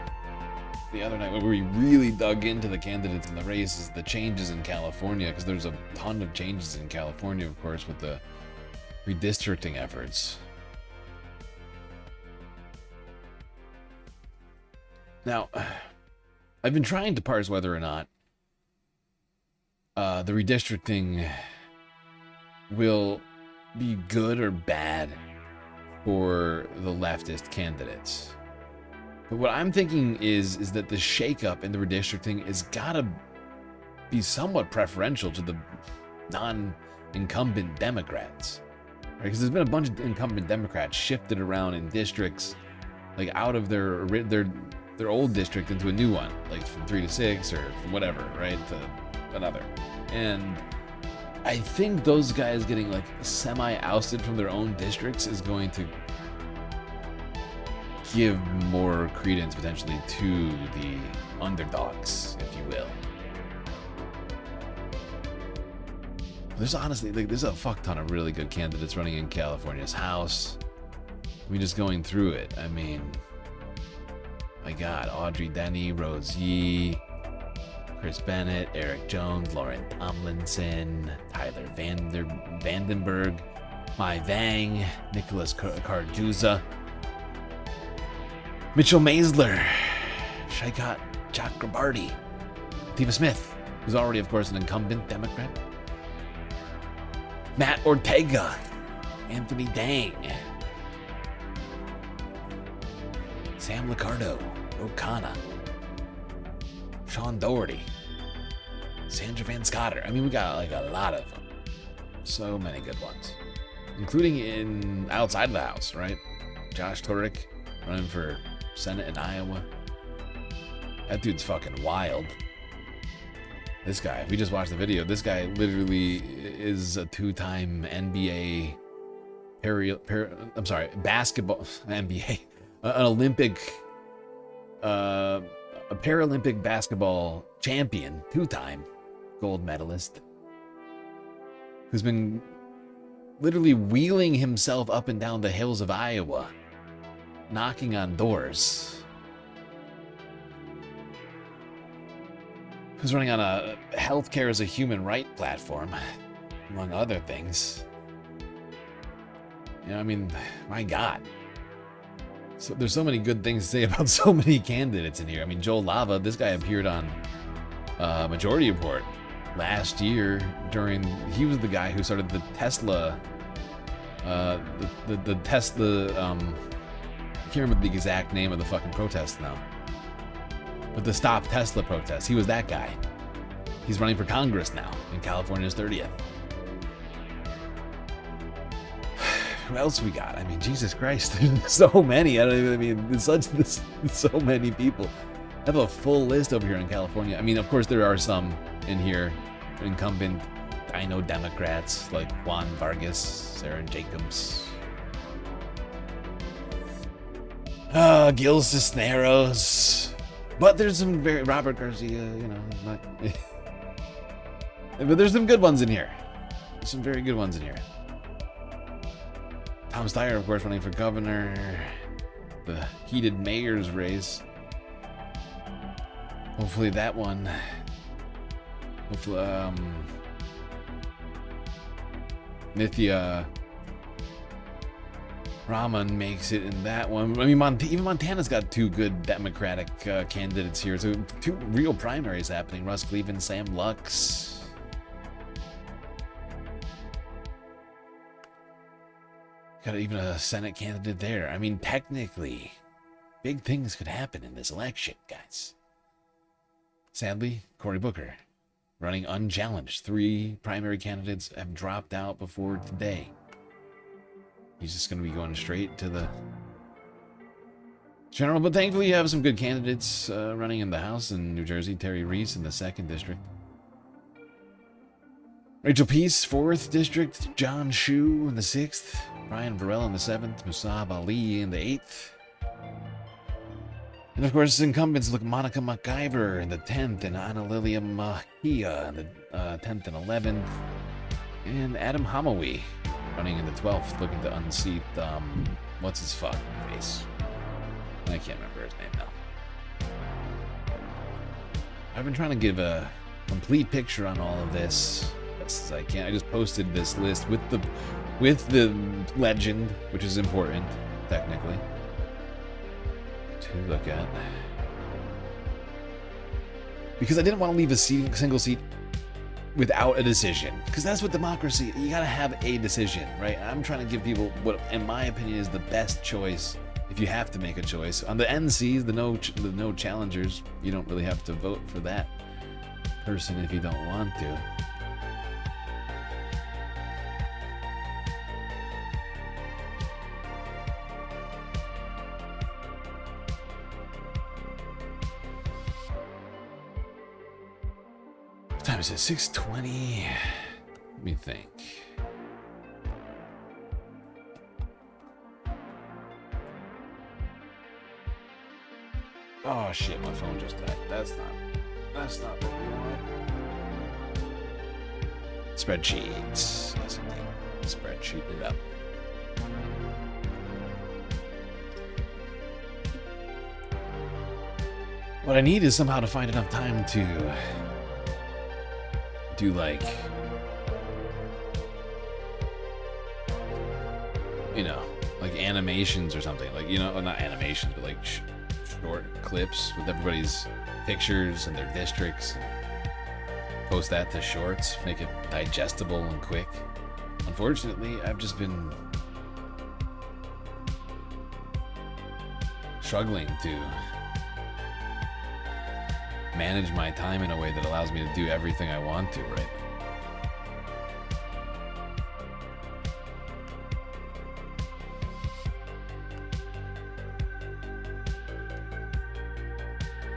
the other night, where we really dug into the candidates in the race, is the changes in California, because there's a ton of changes in California, of course, with the redistricting efforts. Now, I've been trying to parse whether or not the redistricting will be good or bad for the leftist candidates. But what I'm thinking is that the shakeup in the redistricting is gotta be somewhat preferential to the non-incumbent Democrats, right? Because there's been a bunch of incumbent Democrats shifted around in districts, like out of their old district into a new one, like from 3 to 6 or from whatever, right, to another. And I think those guys getting like semi-ousted from their own districts is going to give more credence potentially to the underdogs, if you will. There's honestly, like, there's a fuck ton of really good candidates running in California's House. I mean, just going through it, I mean, my God, Audrey Denny, Rose Yee, Chris Bennett, Eric Jones, Lauren Tomlinson, Tyler Vandenberg, Mai Vang, Nicholas Carduza, Mitchell Maisler, Shaikat Chakrabarty, Tiva Smith, who's already, of course, an incumbent Democrat, Matt Ortega, Anthony Dang, Sam Liccardo, O'Connor, Sean Doherty, Sandra Van Scotter. I mean, we got like a lot of them. So many good ones, including in outside of the House, right? Josh Turek running for Senate in Iowa. That dude's fucking wild. This guy, we just watched the video. This guy literally is a 2-time NBA basketball NBA, an Olympic, a Paralympic basketball champion, 2-time gold medalist, who's been literally wheeling himself up and down the hills of Iowa, knocking on doors. Who's running on a healthcare as a human right platform, among other things. You know, I mean, my God. So there's so many good things to say about so many candidates in here. I mean, Joel Lava, this guy appeared on Majority Report last year he was the guy who started the Tesla, the Tesla, I can't remember the exact name of the fucking protest now. But the Stop Tesla protest, he was that guy. He's running for Congress now in California's 30th. Who else we got? I mean, Jesus Christ, there's so many. There's so many people. I have a full list over here in California. I mean, of course, there are some in here, incumbent Dino Democrats like Juan Vargas, Sarah Jacobs, Gil Cisneros. But there's some Robert Garcia, you know, but there's some good ones in here. There's some very good ones in here. Tom Steyer, of course, running for governor. The heated mayor's race. Hopefully that one. Hopefully, Nithya Raman makes it in that one. I mean, even Montana's got 2 good Democratic candidates here. So 2 real primaries happening. Russ Cleveland, Sam Lux. Got even a Senate candidate there. I mean, technically, big things could happen in this election, guys. Sadly, Cory Booker, running unchallenged. 3 primary candidates have dropped out before today. He's just going to be going straight to the general. But thankfully, you have some good candidates running in the House in New Jersey. Terry Reese in the 2nd District. Rachel Peace, 4th District. John Shu in the 6th. Brian Varela in the 7th. Musab Ali in the 8th. And of course, incumbents look Monica McIver in the 10th. And Ana Lilia Mahia in the 10th and 11th. And Adam Hamawi running in the 12th, looking to unseat, what's his fucking face? I can't remember his name now. I've been trying to give a complete picture on all of this best as I can. I just posted this list with the legend, which is important, technically, to look at. Because I didn't want to leave a single seat without a decision. Because that's what democracy, you gotta have a decision, right? I'm trying to give people what, in my opinion, is the best choice. If you have to make a choice. On the NCs, the no challengers, you don't really have to vote for that person if you don't want to. What time is it? 6:20? Let me think. Oh shit, my phone just died. That's not what we want. Spreadsheets. Yes, indeed. Spreadsheet it up. What I need is somehow to find enough time to do like, you know, like animations or something. Like, you know, not animations, but like short clips with everybody's pictures and their districts. Post that to shorts, make it digestible and quick. Unfortunately, I've just been struggling to manage my time in a way that allows me to do everything I want to, right?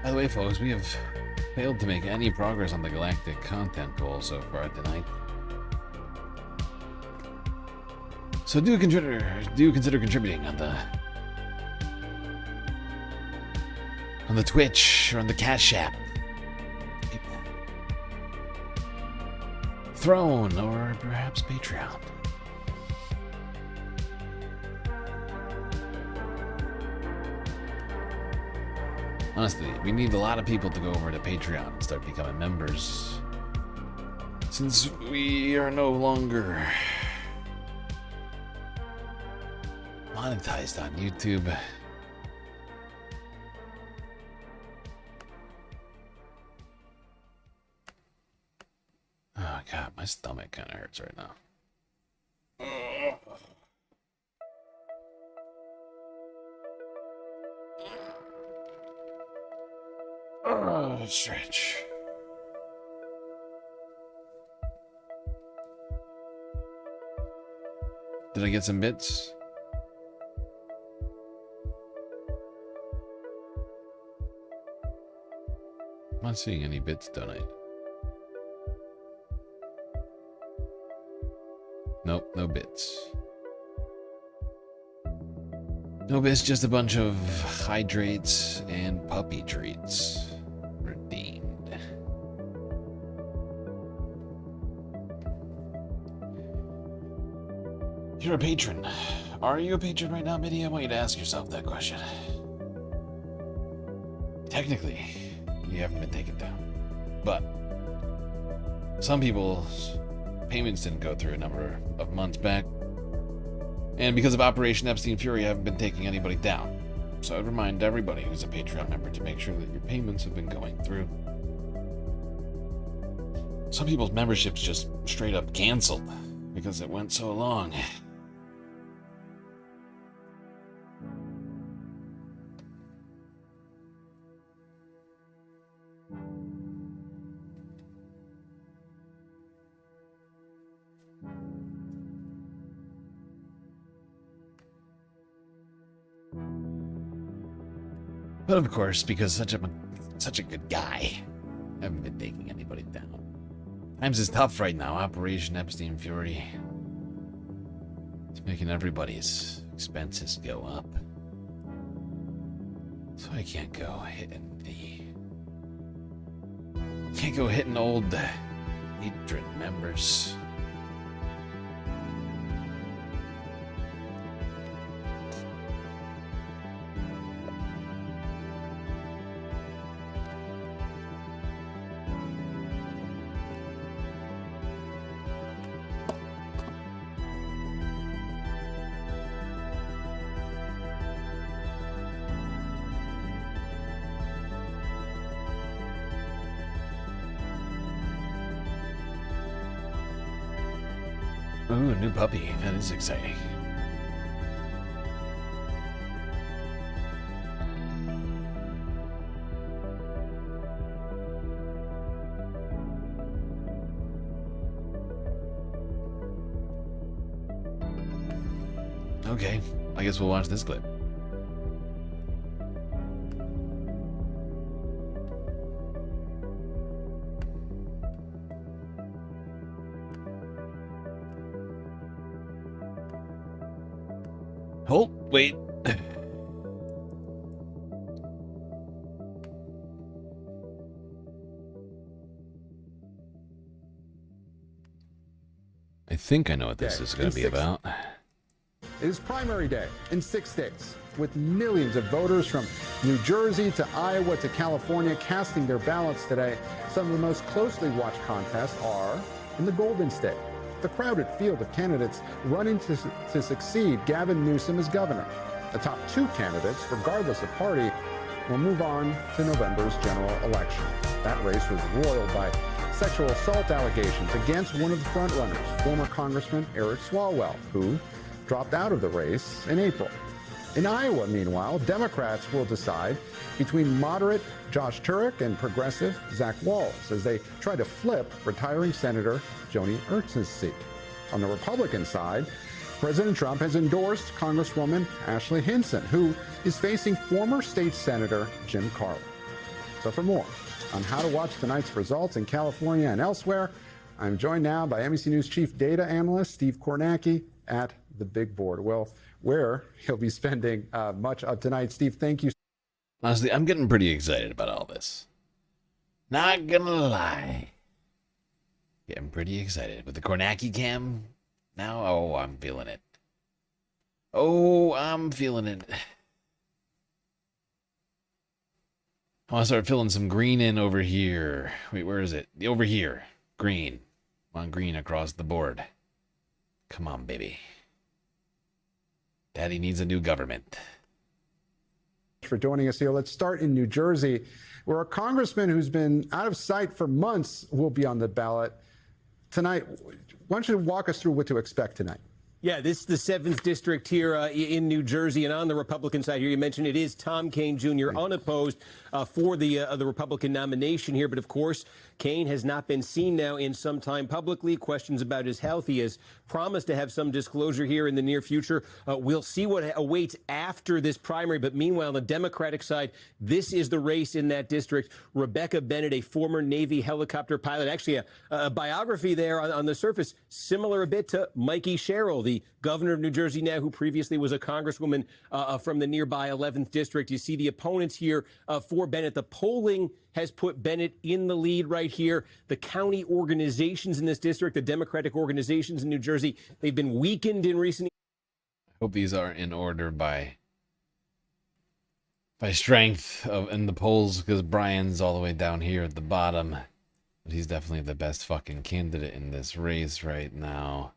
By the way, folks, we have failed to make any progress on the galactic content goal so far tonight. So do consider contributing on the Twitch or on the Cash App, Throne, or perhaps Patreon. Honestly, we need a lot of people to go over to Patreon and start becoming members, since we are no longer monetized on YouTube. Oh god, my stomach kind of hurts right now. Stretch. Did I get some bits? I'm not seeing any bits donate. Nope, no bits. No bits, just a bunch of hydrates and puppy treats. Redeemed. You're a patron. Are you a patron right now, Mitty? I want you to ask yourself that question. Technically, you haven't been taken down. But some people's payments didn't go through a number of months back. And because of Operation Epstein Fury, I haven't been taking anybody down. So I'd remind everybody who's a Patreon member to make sure that your payments have been going through. Some people's memberships just straight up canceled because it went so long. But of course, because such a good guy, I haven't been taking anybody down. Times is tough right now. Operation Epstein Fury. It's making everybody's expenses go up. So I can't go hitting old patron members. Ooh, new puppy. That is exciting. Okay, I guess we'll watch this clip. Hold, wait. I think I know what this is going to be about. It is primary day in 6 states, with millions of voters from New Jersey to Iowa to California casting their ballots today. Some of the most closely watched contests are in the Golden State. The crowded field of candidates running to succeed Gavin Newsom as governor. The top 2 candidates, regardless of party, will move on to November's general election. That race was roiled by sexual assault allegations against one of the frontrunners, former Congressman Eric Swalwell, who dropped out of the race in April. In Iowa, meanwhile, Democrats will decide between moderate Josh Turek and progressive Zach Walz as they try to flip retiring Senator Joni Ernst's seat. On the Republican side, President Trump has endorsed Congresswoman Ashley Hinson, who is facing former state Senator Jim Carlin. So for more on how to watch tonight's results in California and elsewhere, I'm joined now by NBC News Chief Data Analyst Steve Kornacki at the big board. Well, where he'll be spending much of tonight. Steve, thank you. Honestly, I'm getting pretty excited about all this. Not gonna lie. Getting pretty excited. With the Kornacki cam now, oh, I'm feeling it. Oh, I'm feeling it. I want to start filling some green in over here. Wait, where is it? Over here. Green. I want green across the board. Come on, baby. Daddy needs a new government. For joining us here. Let's start in New Jersey, where a congressman who's been out of sight for months will be on the ballot tonight. Why don't you walk us through what to expect tonight? Yeah, this is the 7th district here in New Jersey, and on the Republican side here, you mentioned it is Tom Kean Jr. unopposed for the Republican nomination here. But of course, Kean has not been seen now in some time publicly. Questions about his health. He has promised to have some disclosure here in the near future. We'll see what awaits after this primary. But meanwhile, on the Democratic side, this is the race in that district. Rebecca Bennett, a former Navy helicopter pilot, actually a biography there on the surface, similar a bit to Mikey Sherrill, the governor of New Jersey now, who previously was a congresswoman from the nearby 11th district. You see the opponents here for Bennett. The polling has put Bennett in the lead right here. The county organizations in this district, the Democratic organizations in New Jersey, they've been weakened in recent years. I hope these are in order by strength in the polls, because Brian's all the way down here at the bottom. But he's definitely the best fucking candidate in this race right now.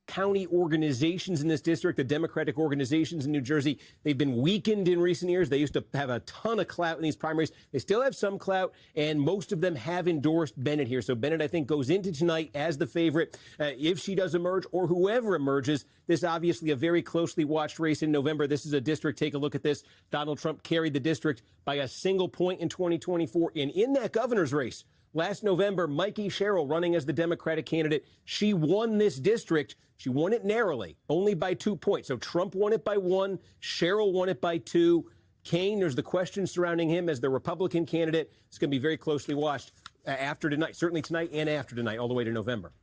County organizations in this district, the Democratic organizations in New Jersey, they've been weakened in recent years. They used to have a ton of clout in these primaries. They still have some clout, and most of them have endorsed Bennett here. So Bennett, I think, goes into tonight as the favorite. If she does emerge, or whoever emerges, this obviously a very closely watched race in November. This is a district, take a look at this. Donald Trump carried the district by a single point in 2024. And in that governor's race, last November, Mikey Sherrill running as the Democratic candidate, she won this district. She won it narrowly, only by 2 points. So Trump won it by 1, Sherrill won it by 2. Kean, there's the question surrounding him as the Republican candidate. It's going to be very closely watched after tonight, certainly tonight and after tonight, all the way to November.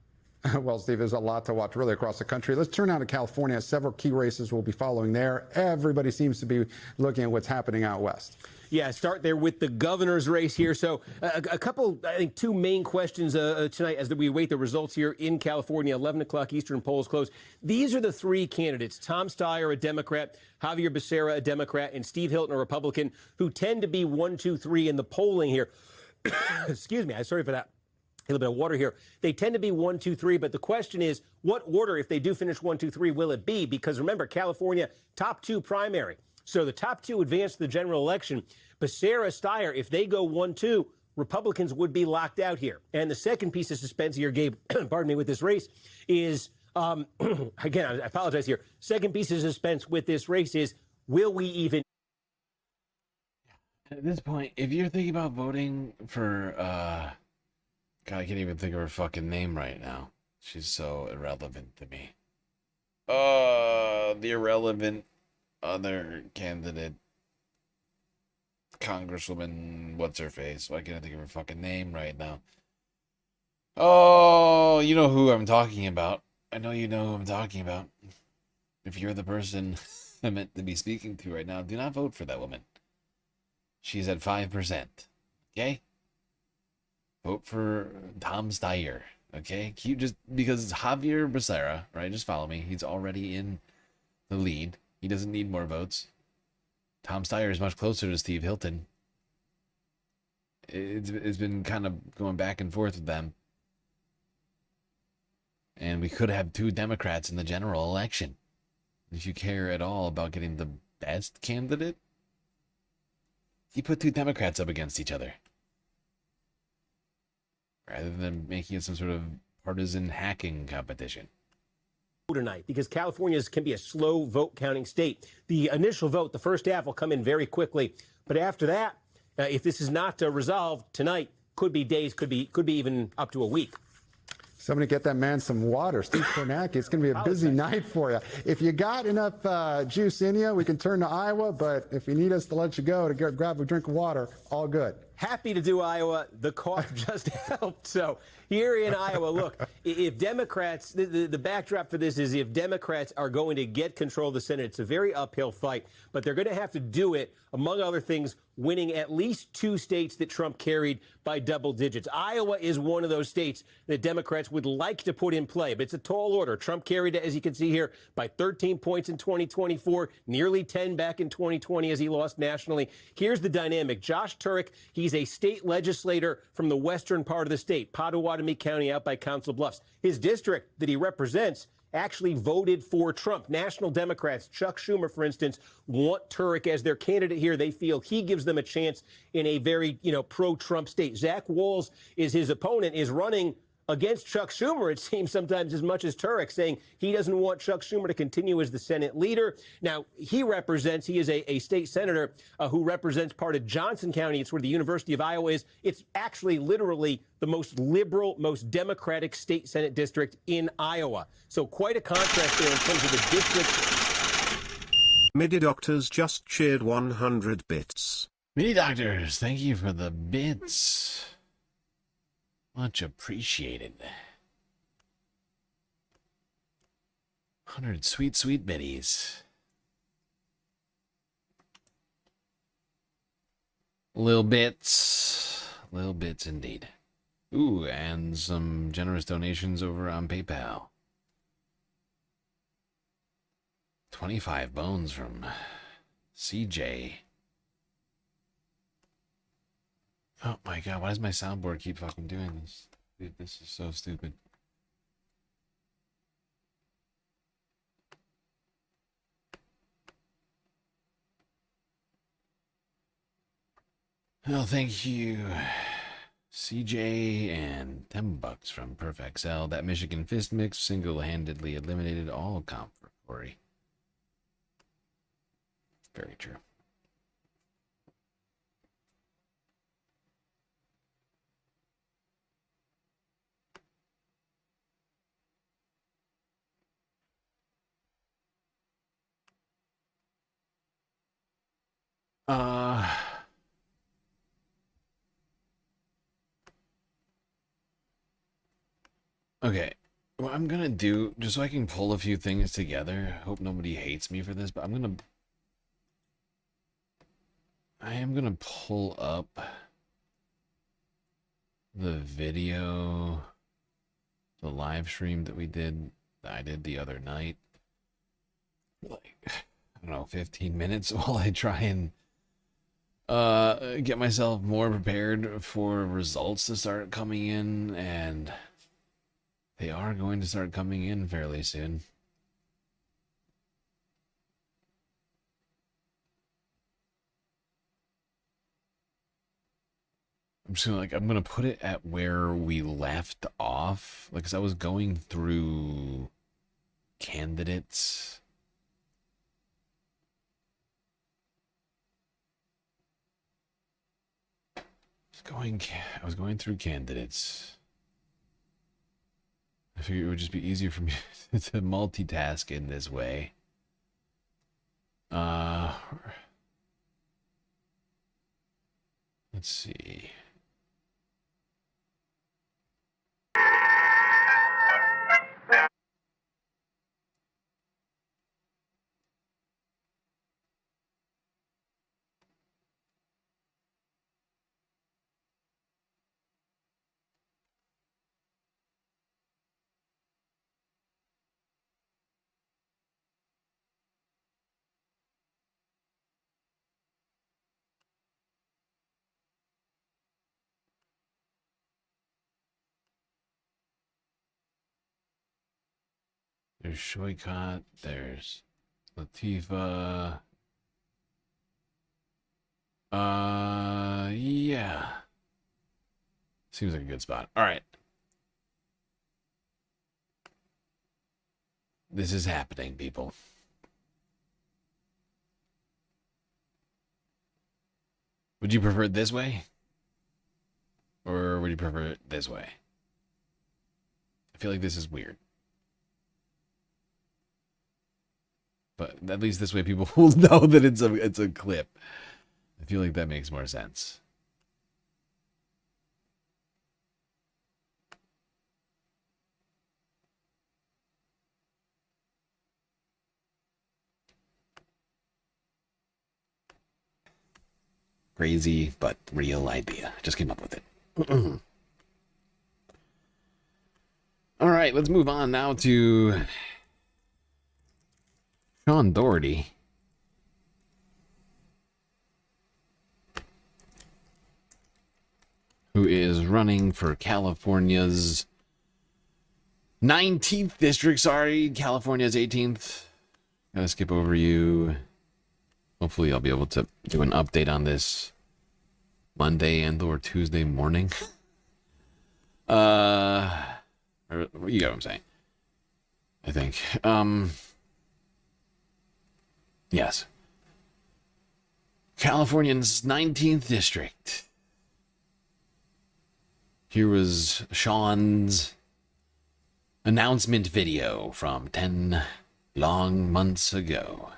Well, Steve, there's a lot to watch really across the country. Let's turn now to California. Several key races we'll be following there. Everybody seems to be looking at what's happening out west. Yeah, start there with the governor's race here. So a couple, I think, 2 main questions tonight as we await the results here in California. 11 o'clock Eastern, polls close. These are the 3 candidates: Tom Steyer, a Democrat; Javier Becerra, a Democrat; and Steve Hilton, a Republican, who tend to be 1, 2, 3 in the polling here. Excuse me. I'm sorry for that. A little bit of water here. They tend to be 1, 2, 3, but the question is, what order, if they do finish 1, 2, 3, will it be? Because remember, California, top 2 primary. So the top 2 advance to the general election. Becerra, Steyer, if they go 1, 2, Republicans would be locked out here. And the second piece of suspense here, Gabe, pardon me, with this race is, again, I apologize here. Second piece of suspense with this race is, will we even... At this point, if you're thinking about voting for, God, I can't even think of her fucking name right now. She's so irrelevant to me. The irrelevant other candidate, Congresswoman, what's her face? Why can't I think of her fucking name right now? Oh, you know who I'm talking about. I know you know who I'm talking about. If you're the person I'm meant to be speaking to right now, do not vote for that woman. She's at 5%. Okay? Vote for Tom Steyer. Okay? You just, because Javier Becerra, right? Just follow me. He's already in the lead. He doesn't need more votes. Tom Steyer is much closer to Steve Hilton. It's been kind of going back and forth with them. And we could have 2 Democrats in the general election. If you care at all about getting the best candidate, you put 2 Democrats up against each other. Rather than making it some sort of partisan hacking competition. Tonight, because California can be a slow vote counting state. The initial vote, the first half, will come in very quickly. But after that, if this is not resolved tonight, could be days, could be even up to a week. Somebody get that man some water. Steve Kornacki, it's going to be a busy night for you. If you got enough juice in you, we can turn to Iowa. But if you need us to let you go to grab a drink of water, all good. Happy to do Iowa. The cough just helped. So here in Iowa, look, if Democrats, the backdrop for this is if Democrats are going to get control of the Senate, it's a very uphill fight. But they're going to have to do it, among other things, winning at least 2 states that Trump carried by double digits. Iowa is one of those states that Democrats would like to put in play, but it's a tall order. Trump carried it, as you can see here, by 13 points in 2024, nearly 10 back in 2020 as he lost nationally. Here's the dynamic. Josh Turek, he's a state legislator from the western part of the state, Pottawatomie County out by Council Bluffs. His district that he represents actually voted for Trump. National Democrats, Chuck Schumer, for instance, want Turek as their candidate here. They feel he gives them a chance in a very, pro-Trump state. Zach Walz is his opponent, is running against Chuck Schumer, it seems sometimes as much as Turek, saying he doesn't want Chuck Schumer to continue as the Senate leader. Now, he is a state senator who represents part of Johnson County. It's where the University of Iowa is. It's actually literally the most liberal, most Democratic state Senate district in Iowa. So quite a contrast there in terms of the district. MIDI Doctors just cheered 100 bits. MIDI Doctors, thank you for the bits. Much appreciated. 100 sweet, sweet biddies. Little bits indeed. Ooh, and some generous donations over on PayPal. 25 bones from CJ. Oh my god, why does my soundboard keep fucking doing this? Dude, this is so stupid. Well, thank you, CJ, and $10 from PerfXL. That Michigan Fist Mix single-handedly eliminated all comp for Corey. Very true. Okay, what I'm gonna do, just so I can pull a few things together, hope nobody hates me for this, but I am gonna pull up the video, the live stream that I did the other night, like, I don't know, 15 minutes while I try and get myself more prepared for results to start coming in, and they are going to start coming in fairly soon. I'm gonna put it at where we left off, like, 'cause I was going through candidates. I was going through candidates. I figured it would just be easier for me to multitask in this way. Let's see. There's Shoykot, there's Latifa. Yeah. Seems like a good spot. All right. This is happening, people. Would you prefer it this way? Or would you prefer it this way? I feel like this is weird. But at least this way people will know that it's a clip. I feel like that makes more sense. Crazy, but real idea. Just came up with it. All right, let's move on now to Sean Doherty. Who is running for California's 19th district. Sorry, California's 18th. Gotta skip over you. Hopefully I'll be able to do an update on this Monday and or Tuesday morning. You get what I'm saying. I think. Yes. California's 19th district. Here was Sean's announcement video from 10 long months ago.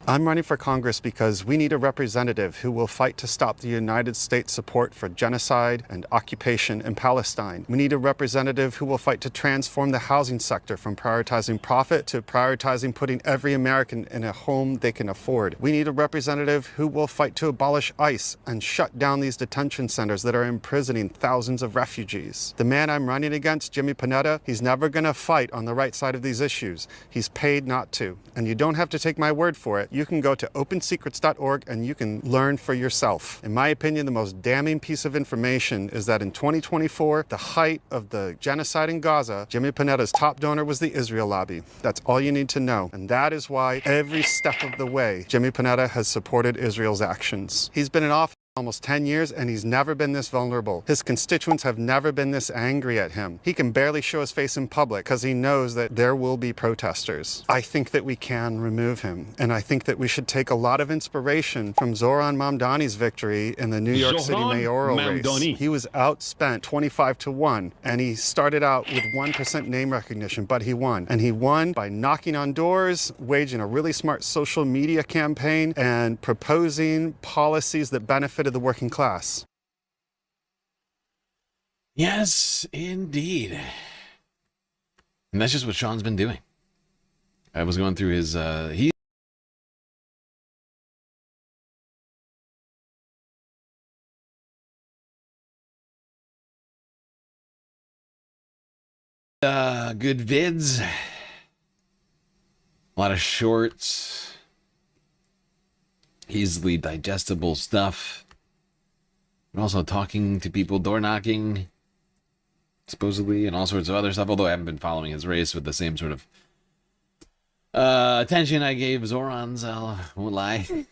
I'm running for Congress because we need a representative who will fight to stop the United States support for genocide and occupation in Palestine. We need a representative who will fight to transform the housing sector from prioritizing profit to prioritizing putting every American in a home they can afford. We need a representative who will fight to abolish ICE and shut down these detention centers that are imprisoning thousands of refugees. The man I'm running against, Jimmy Panetta, he's never going to fight on the right side of these issues. He's paid not to. And you don't have to take my word for it. You can go to opensecrets.org and you can learn for yourself. In my opinion, the most damning piece of information is that in 2024, the height of the genocide in Gaza, Jimmy Panetta's top donor was the Israel lobby. That's all you need to know. And that is why every step of the way, Jimmy Panetta has supported Israel's actions. He's been in office almost 10 years, and he's never been this vulnerable. His constituents have never been this angry at him. He can barely show his face in public because he knows that there will be protesters. I think that we can remove him, and I think that we should take a lot of inspiration from Zoran Mamdani's victory in the New York City mayoral race. He was outspent 25-1, and he started out with 1% name recognition, but he won. And he won by knocking on doors, waging a really smart social media campaign, and proposing policies that benefited the working class. Yes, indeed. And that's just what Sean's been doing. I was going through his good vids. A lot of shorts. Easily digestible stuff. I'm also talking to people, door knocking, supposedly, and all sorts of other stuff, although I haven't been following his race with the same sort of Attention I gave Zoran's, I won't lie. I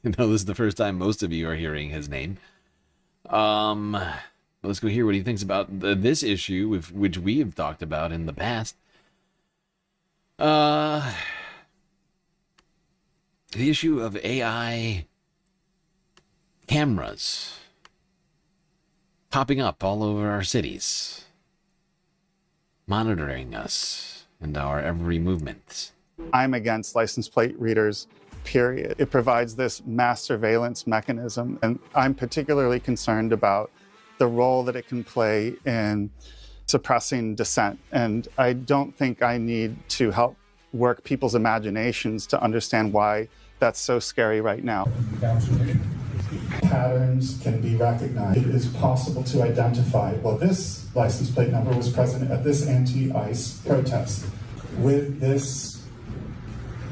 know this is the first time most of you are hearing his name. Let's go hear what he thinks about this issue, which we have talked about in the past. The issue of AI cameras popping up all over our cities, monitoring us and our every movement. I'm against license plate readers, period. It provides this mass surveillance mechanism, and I'm particularly concerned about the role that it can play in suppressing dissent. And I don't think I need to help work people's imaginations to understand why that's so scary right now. Patterns can be recognized. It is possible to identify, well, this license plate number was present at this anti-ICE protest. With this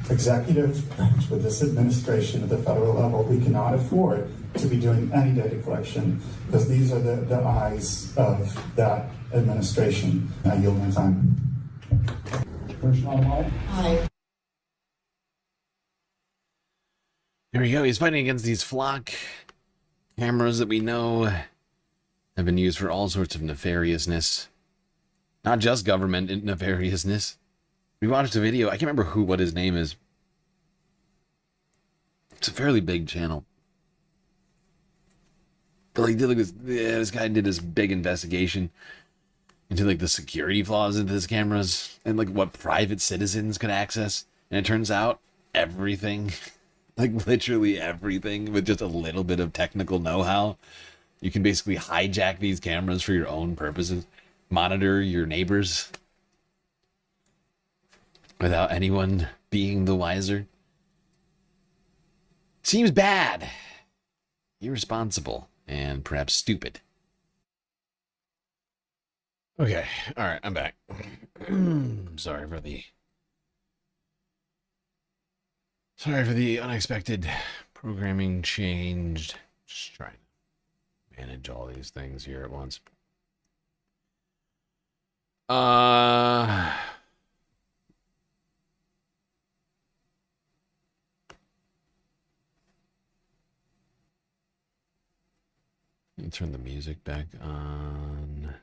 executive branch, with this administration at the federal level, we cannot afford to be doing any data collection because these are the eyes of that administration. I yield my time. Hi. Here we go. He's fighting against these flock cameras that we know have been used for all sorts of nefariousness. Not just government nefariousness. We watched a video. I can't remember what his name is. It's a fairly big channel. But like, this guy did this big investigation into like the security flaws into his cameras and like what private citizens could access. And it turns out everything, like literally everything, with just a little bit of technical know-how, you can basically hijack these cameras for your own purposes, monitor your neighbors without anyone being the wiser. Seems bad, irresponsible, and perhaps stupid. Okay, all right, I'm back. Sorry for the unexpected programming change. Just trying to manage all these things here at once. Let me turn the music back on.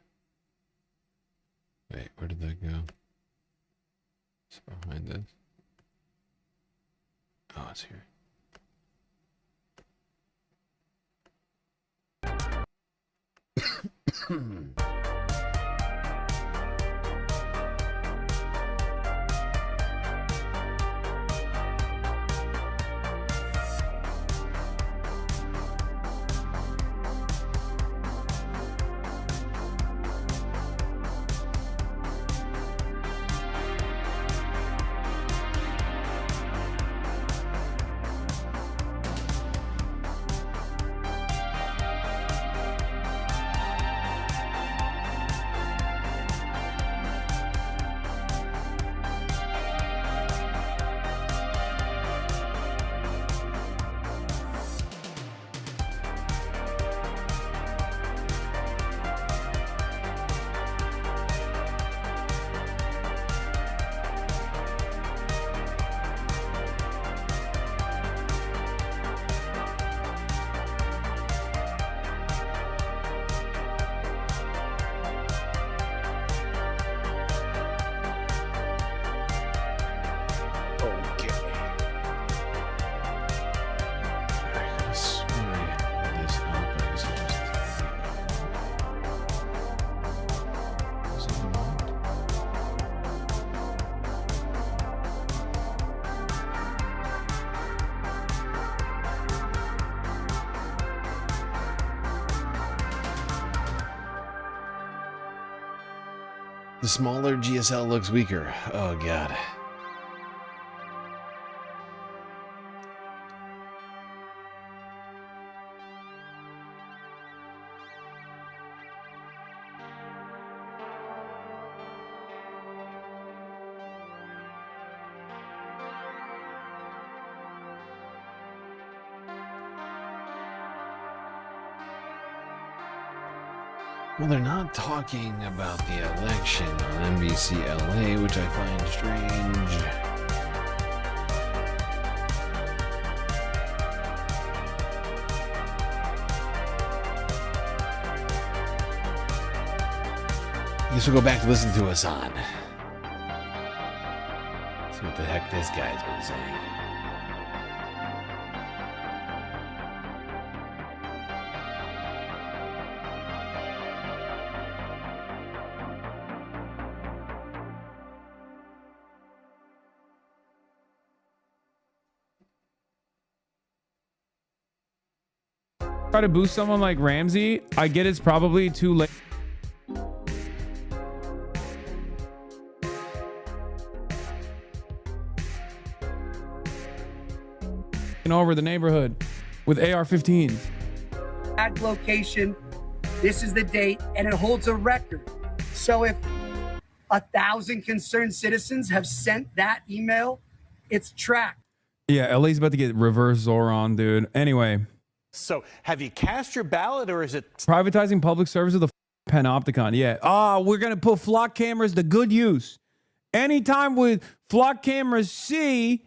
Wait, where did that go? It's behind this. Oh, it's here. The smaller GSL looks weaker. Oh, God. Well, they're not talking about the election on NBC LA, which I find strange. guess we'll go back to listen to Hassan. See what the heck this guy's been saying. Try to boost someone like Ramsey. I get it's probably too late. Over the neighborhood with AR-15s. Ad location, this is the date, and it holds a record. So if 1,000 concerned citizens have sent that email, it's tracked. Yeah, LA's about to get reverse Zoran, dude. Anyway. So have you cast your ballot, or is it privatizing public service of the panopticon? Yeah. We're going to put flock cameras to good use. Anytime with flock cameras see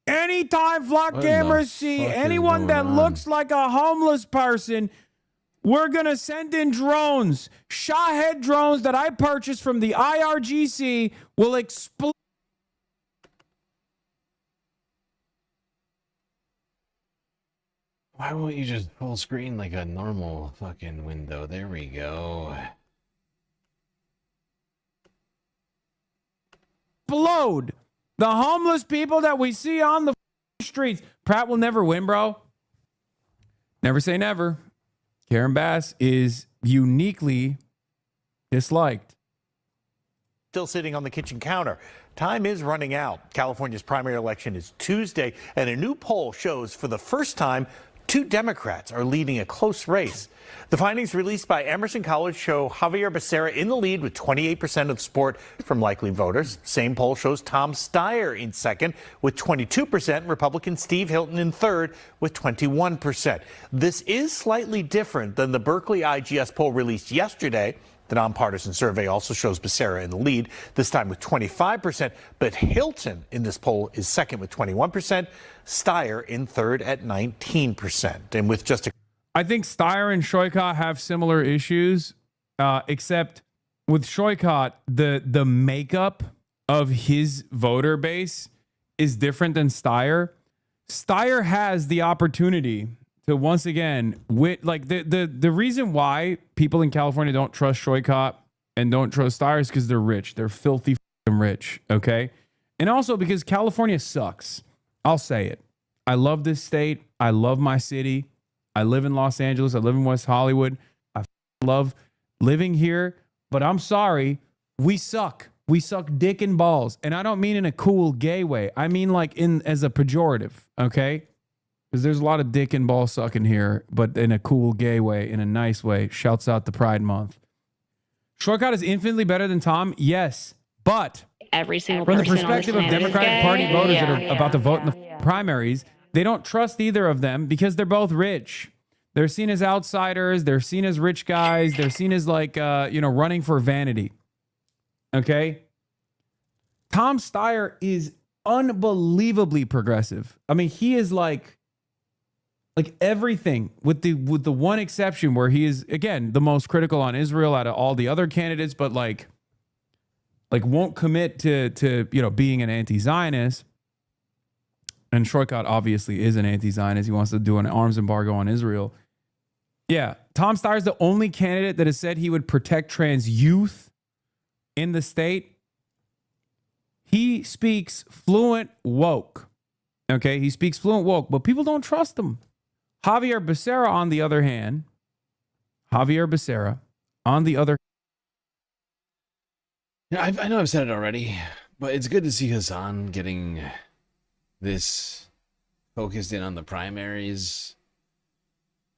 anyone that looks like a homeless person, we're going to send in drones. Shahhead drones that I purchased from the IRGC will explode. Why won't you just full screen like a normal fucking window? There we go. Explode. The homeless people that we see on the streets. Pratt will never win, bro. Never say never. Karen Bass is uniquely disliked. still sitting on the kitchen counter? Time is running out. California's primary election is Tuesday, and a new poll shows for the first time 2 Democrats are leading a close race. The findings released by Emerson College show Javier Becerra in the lead with 28% of support from likely voters. Same poll shows Tom Steyer in second with 22%, Republican Steve Hilton in third with 21%. This is slightly different than the Berkeley IGS poll released yesterday. The nonpartisan survey also shows Becerra in the lead, this time with 25%, but Hilton in this poll is second with 21%, Steyer in third at 19%. And with just a... I think Steyer and Shoykot have similar issues, except with Shoykot, the makeup of his voter base is different than Steyer. Steyer has the opportunity to once again, the reason why people in California don't trust Shoykot and don't trust Steyer is because they're rich. They're filthy rich, okay? And also because California sucks. I'll say it. I love this state. I love my city. I live in Los Angeles. I live in West Hollywood. I love living here. But I'm sorry, we suck. We suck dick and balls. And I don't mean in a cool gay way. I mean like as a pejorative, okay? Because there's a lot of dick and ball sucking here, but in a cool gay way, in a nice way. Shouts out the Pride Month. Shoykot is infinitely better than Tom, yes, but every single from the person perspective of Democratic Party voters that are about to vote in the primaries, they don't trust either of them because they're both rich. They're seen as outsiders. They're seen as rich guys. They're seen as like, running for vanity. Okay. Tom Steyer is unbelievably progressive. I mean, he is like everything with the one exception where he is, again, the most critical on Israel out of all the other candidates, but like won't commit to being an anti-Zionist. And Shoykot obviously is an anti-Zionist. He wants to do an arms embargo on Israel. Yeah, Tom Steyer is the only candidate that has said he would protect trans youth in the state. He speaks fluent woke. Okay, he speaks fluent woke, but people don't trust him. Javier Becerra, on the other hand, I know I've said it already, but it's good to see Hassan getting this focused in on the primaries.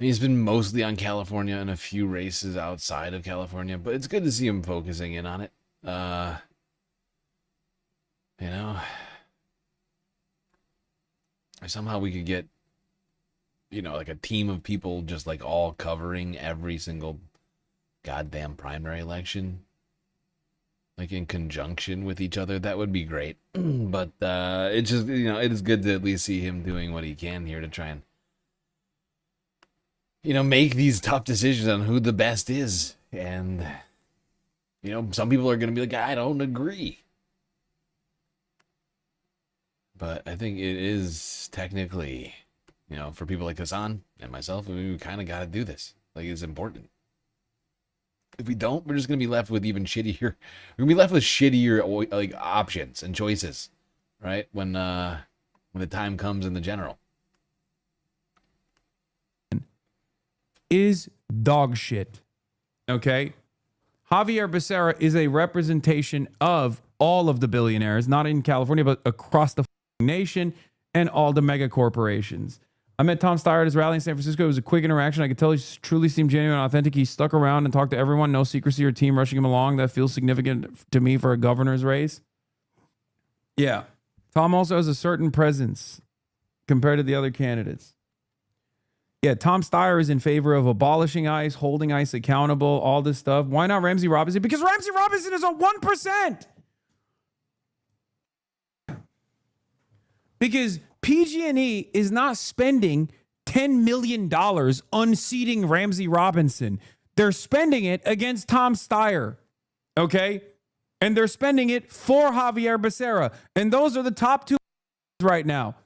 I mean, he's been mostly on California and a few races outside of California, but it's good to see him focusing in on it. Somehow we could get, like a team of people just like all covering every single goddamn primary election, like in conjunction with each other. That would be great. But it's just, it is good to at least see him doing what he can here to try and, make these tough decisions on who the best is. And You know, some people are going to be like, I don't agree. But I think it is technically, you know, for people like Hassan and myself, we kind of got to do this. Like, it's important. If we don't, we're just going to be left with even shittier. We're going to be left with shittier, like, options and choices, right? When the time comes in the general. Is dog shit. Okay? Javier Becerra is a representation of all of the billionaires, not in California, but across the nation and all the mega corporations. I met Tom Steyer at his rally in San Francisco. It was a quick interaction. I could tell he truly seemed genuine and authentic. He stuck around and talked to everyone. No secrecy or team rushing him along. That feels significant to me for a governor's race. Yeah. Tom also has a certain presence compared to the other candidates. Yeah, Tom Steyer is in favor of abolishing ICE, holding ICE accountable, all this stuff. Why not Ramsey Robinson? Because Ramsey Robinson is a 1%. Because PG&E is not spending $10 million unseating Ramsey Robinson. They're spending it against Tom Steyer, okay? And they're spending it for Javier Becerra. And those are the top two right now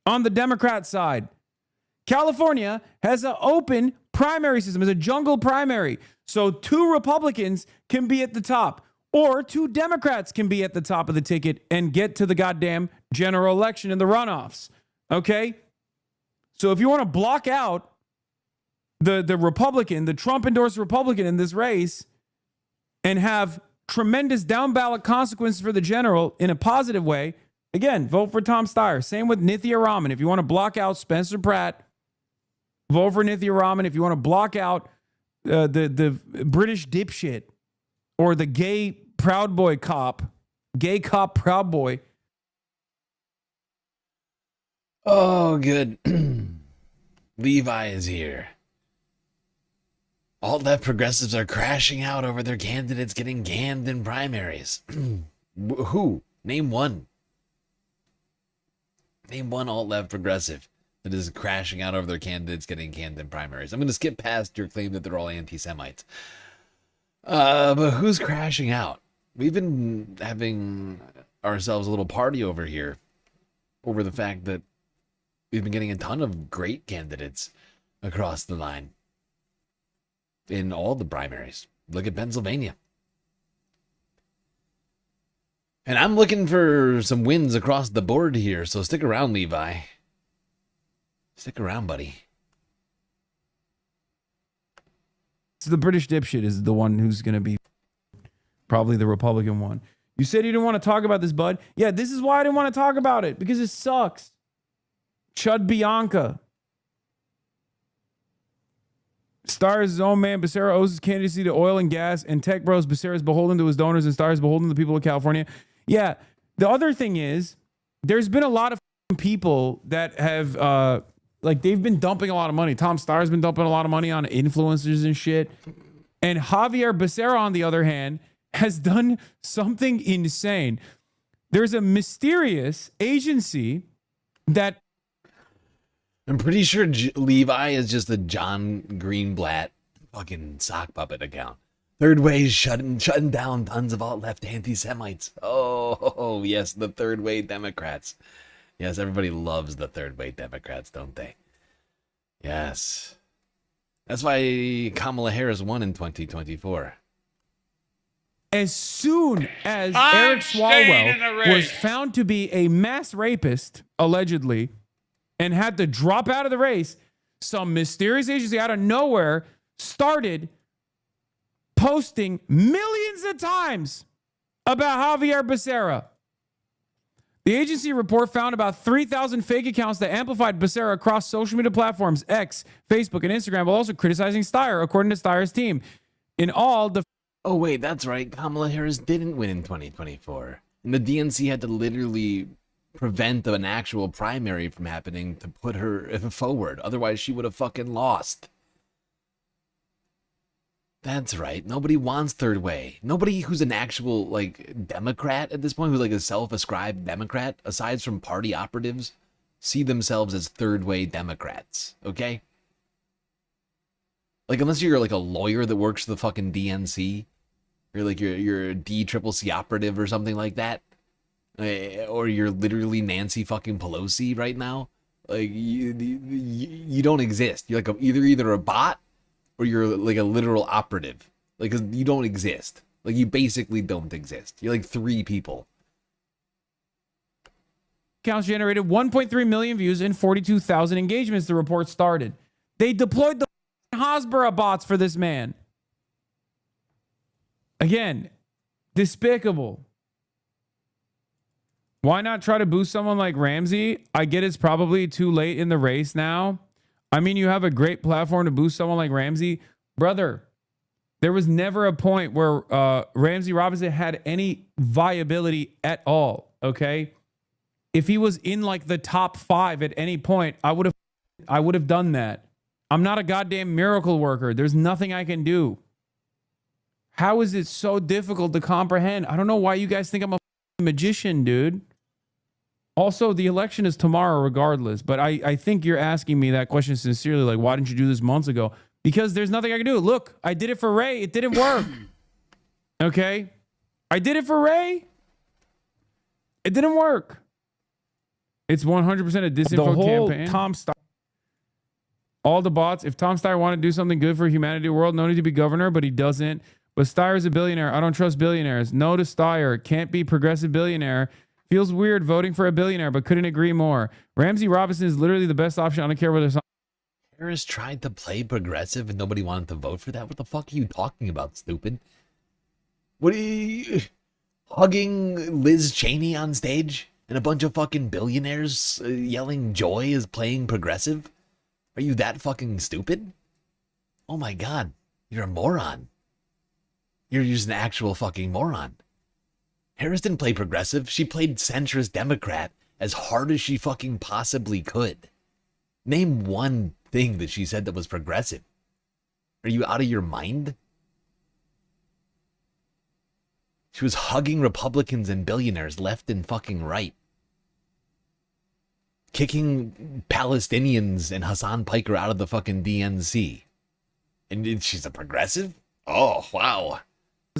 on the Democrat side. California has an open primary system, it's a jungle primary. So 2 Republicans can be at the top, or 2 Democrats can be at the top of the ticket and get to the goddamn general election and the runoffs. Okay? So if you want to block out the Republican, the Trump-endorsed Republican in this race, and have tremendous down-ballot consequences for the general in a positive way, again, vote for Tom Steyer. Same with Nithya Raman. If you want to block out Spencer Pratt, vote for Nithya Raman. If you want to block out the British dipshit or the gay Proud Boy cop, gay cop Proud Boy. Oh, good. Levi is here. All left progressives are crashing out over their candidates getting canned in primaries. Who? Name one. Name one alt-left progressive that is crashing out over their candidates getting canned in primaries. I'm going to skip past your claim that they're all anti-Semites. But who's crashing out? We've been having ourselves a little party over here over the fact that we've been getting a ton of great candidates across the line in all the primaries. Look at Pennsylvania. And I'm looking for some wins across the board here, so stick around, Levi. Stick around, buddy. So the British dipshit is the one who's going to be probably the Republican one. You said you didn't want to talk about this, bud. Yeah, this is why I didn't want to talk about it, because it sucks. Chud Bianca. Steyer is his own man. Becerra owes his candidacy to oil and gas and tech bros. Becerra is beholden to his donors and Steyer is beholden to the people of California. Yeah, the other thing is there's been a lot of people that have they've been dumping a lot of money. Tom Steyer's been dumping a lot of money on influencers and shit. And Javier Becerra, on the other hand, has done something insane. There's a mysterious agency that... I'm pretty sure Levi is just a John Greenblatt fucking sock puppet account. Third Way is shutting down tons of alt-left anti-Semites. Oh, yes, the third way Democrats. Yes, everybody loves the third way Democrats, don't they? Yes. That's why Kamala Harris won in 2024. As soon as Eric Swalwell was found to be a mass rapist, allegedly, and had to drop out of the race, some mysterious agency out of nowhere started posting millions of times about Javier Becerra. The agency report found about 3,000 fake accounts that amplified Becerra across social media platforms, X, Facebook, and Instagram, while also criticizing Steyer, according to Steyer's team. In all, the... Oh, wait, that's right. Kamala Harris didn't win in 2024. And the DNC had to literally prevent an actual primary from happening to put her forward. Otherwise, she would have fucking lost. That's right. Nobody wants third way. Nobody who's an actual, Democrat at this point, who's a self-ascribed Democrat, aside from party operatives, see themselves as third way Democrats, okay? Unless you're a lawyer that works for the fucking DNC, Or like you're a DCCC operative or something like that. Or you're literally Nancy fucking Pelosi right now. Like you don't exist. You're like either a bot or you're like a literal operative. Like, 'cause you don't exist. Like, you basically don't exist. You're like 3 people. Accounts generated 1.3 million views and 42,000 engagements. The report started. They deployed the Hasbara bots for this man. Again, despicable. Why not try to boost someone like Ramsey? I get it's probably too late in the race now. I mean, you have a great platform to boost someone like Ramsey. Brother, there was never a point where Ramsey Robinson had any viability at all, okay? If he was in like the top 5 at any point, I would have done that. I'm not a goddamn miracle worker. There's nothing I can do. How is it so difficult to comprehend? I don't know why you guys think I'm a magician, dude. Also, the election is tomorrow regardless, but I think you're asking me that question sincerely, like, why didn't you do this months ago? Because there's nothing I can do. Look, I did it for Ray. It didn't work. Okay? I did it for Ray. It didn't work. It's 100% a disinfo campaign. Tom Steyer. All the bots. If Tom Steyer wanted to do something good for humanity world, no need to be governor, but he doesn't. But Steyer is a billionaire. I don't trust billionaires. No to Steyer. Can't be progressive billionaire. Feels weird voting for a billionaire, but couldn't agree more. Ramsey Robinson is literally the best option. I don't care whether Harris tried to play progressive and nobody wanted to vote for that. What the fuck are you talking about, stupid? What are you hugging Liz Cheney on stage and a bunch of fucking billionaires yelling joy is playing progressive? Are you that fucking stupid? Oh my god, you're a moron. You're just an actual fucking moron. Harris didn't play progressive. She played centrist Democrat as hard as she fucking possibly could. Name one thing that she said that was progressive. Are you out of your mind? She was hugging Republicans and billionaires left and fucking right. Kicking Palestinians and Hassan Piker out of the fucking DNC. And she's a progressive? Oh, wow.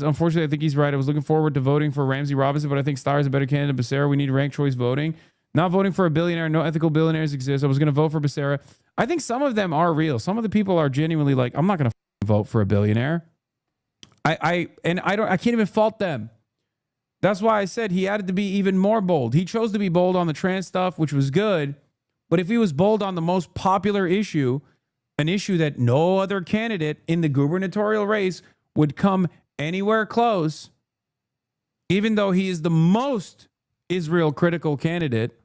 Unfortunately, I think he's right. I was looking forward to voting for Ramsey Robinson, but I think Steyer is a better candidate than Becerra. We need ranked choice voting. Not voting for a billionaire. No ethical billionaires exist. I was going to vote for Becerra. I think some of them are real. Some of the people are genuinely like, I'm not going to vote for a billionaire. I can't even fault them. That's why I said he had to be even more bold. He chose to be bold on the trans stuff, which was good. But if he was bold on the most popular issue, an issue that no other candidate in the gubernatorial race would come anywhere close, even though he is the most Israel critical candidate,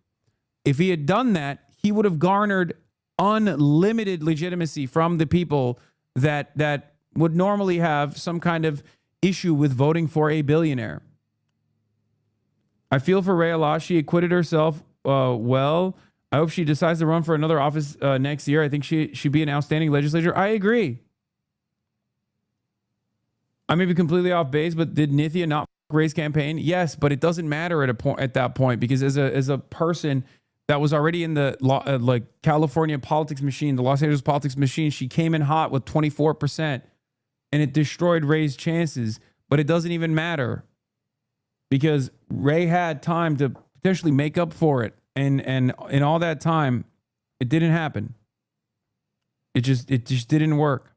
if he had done that, he would have garnered unlimited legitimacy from the people that would normally have some kind of issue with voting for a billionaire. I feel for Ray Allah. She acquitted herself well. I hope she decides to run for another office next year. I think she'd be an outstanding legislator. I agree. I may be completely off base, but did Nithya not Ray's campaign? Yes, but it doesn't matter at that point, because as a person that was already in the California politics machine, the Los Angeles politics machine, she came in hot with 24%, and it destroyed Ray's chances. But it doesn't even matter, because Ray had time to potentially make up for it, and in all that time, it didn't happen. It just didn't work.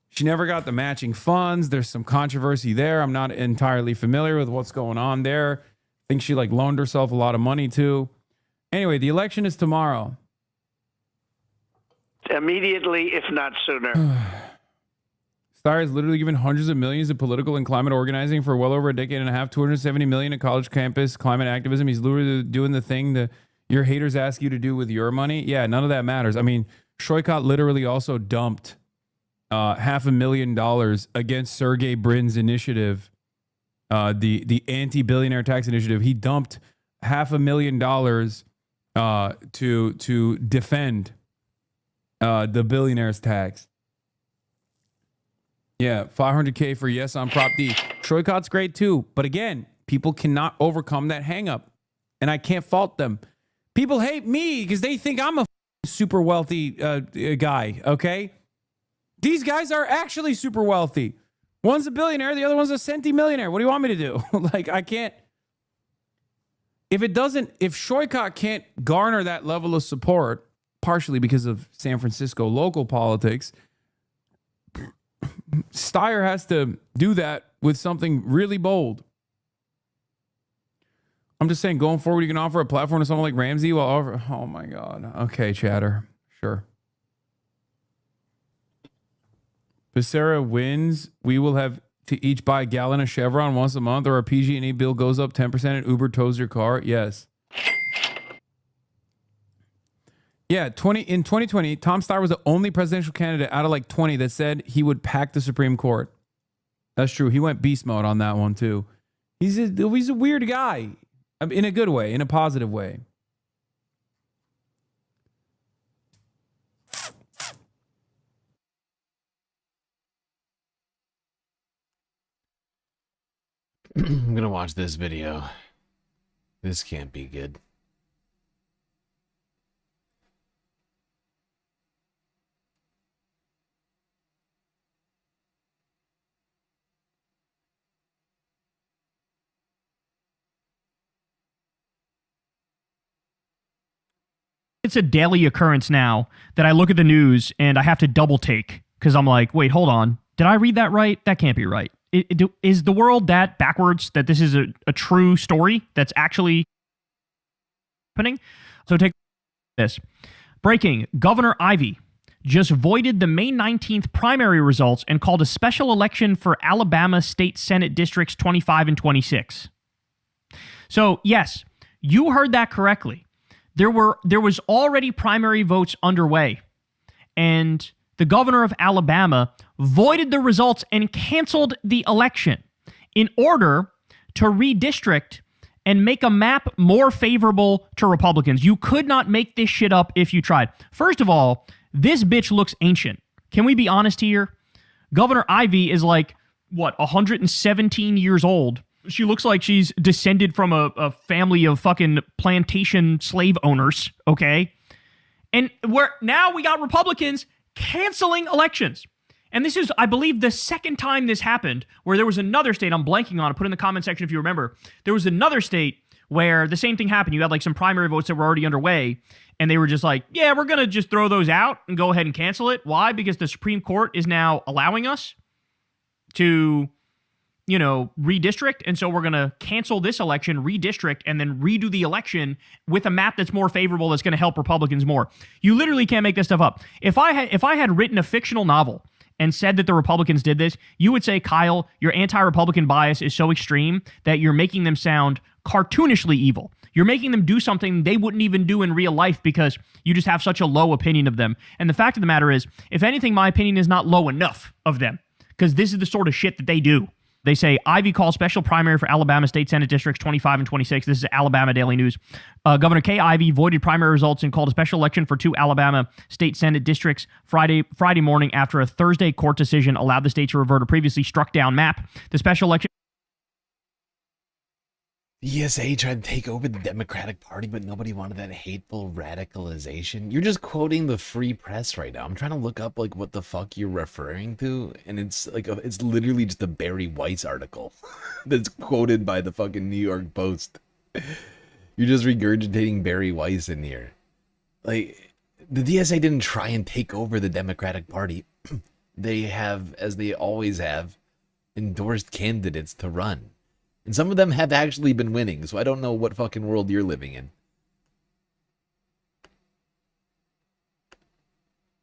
She never got the matching funds. There's some controversy there. I'm not entirely familiar with what's going on there. I think she loaned herself a lot of money too. Anyway, the election is tomorrow. Immediately, if not sooner. Steyer has literally given hundreds of millions of political and climate organizing for well over a decade and a half, 270 million in college campus climate activism. He's literally doing the thing that your haters ask you to do with your money. Yeah, none of that matters. I mean, Shoykot literally also dumped $500,000 against Sergey Brin's initiative, the anti-billionaire tax initiative. He dumped $500,000 to defend the billionaire's tax. Yeah, $500K for yes on Prop D. Shoykot's great too, but again, people cannot overcome that hang-up, and I can't fault them. People hate me because they think I'm a super wealthy guy. Okay. These guys are actually super wealthy. One's a billionaire, the other one's a centimillionaire. What do you want me to do? Like, I can't. If Shoykot can't garner that level of support, partially because of San Francisco local politics, Steyer has to do that with something really bold. I'm just saying, going forward, you can offer a platform to someone like Ramsey while offer. Oh my God. Okay, chatter. Sure. Becerra wins. We will have to each buy a gallon of Chevron once a month, or our PG&E bill goes up 10% and Uber tows your car. Yes. Yeah, in 2020, Tom Steyer was the only presidential candidate out of like 20 that said he would pack the Supreme Court. That's true. He went beast mode on that one too. He's a weird guy, in a good way, in a positive way. I'm gonna watch this video. This can't be good. It's a daily occurrence now that I look at the news and I have to double take because I'm like, wait, hold on. Did I read that right? That can't be right. Is the world that backwards that this is a true story that's actually happening? So take this. Breaking. Governor Ivey just voided the May 19th primary results and called a special election for Alabama State Senate Districts 25 and 26. So, yes, you heard that correctly. There was already primary votes underway, and the governor of Alabama voided the results and canceled the election in order to redistrict and make a map more favorable to Republicans. You could not make this shit up if you tried. First of all, this bitch looks ancient. Can we be honest here? Governor Ivey is like, 117 years old. She looks like she's descended from a family of fucking plantation slave owners, okay? And now we got Republicans canceling elections. And this is, I believe, the second time this happened, where there was another state, I'm blanking on it, put in the comment section if you remember, there was another state where the same thing happened. You had like some primary votes that were already underway, and they were just like, yeah, we're going to just throw those out and go ahead and cancel it. Why? Because the Supreme Court is now allowing us to, redistrict, and so we're going to cancel this election, redistrict, and then redo the election with a map that's more favorable that's going to help Republicans more. You literally can't make this stuff up. If I had written a fictional novel and said that the Republicans did this, you would say, Kyle, your anti-Republican bias is so extreme that you're making them sound cartoonishly evil. You're making them do something they wouldn't even do in real life because you just have such a low opinion of them. And the fact of the matter is, if anything, my opinion is not low enough of them, because this is the sort of shit that they do. They say, Ivey calls special primary for Alabama State Senate Districts 25 and 26. This is Alabama Daily News. Governor Kay Ivey voided primary results and called a special election for 2 Alabama State Senate Districts Friday morning after a Thursday court decision allowed the state to revert a previously struck down map. The special election... The ESA tried to take over the Democratic Party, but nobody wanted that hateful radicalization. You're just quoting the free press right now. I'm trying to look up like what the fuck you're referring to, and it's like it's literally just a Barry Weiss article that's quoted by the fucking New York Post. You're just regurgitating Barry Weiss in here. Like, the DSA didn't try and take over the Democratic Party. They have, as they always have, endorsed candidates to run. And some of them have actually been winning, so I don't know what fucking world you're living in.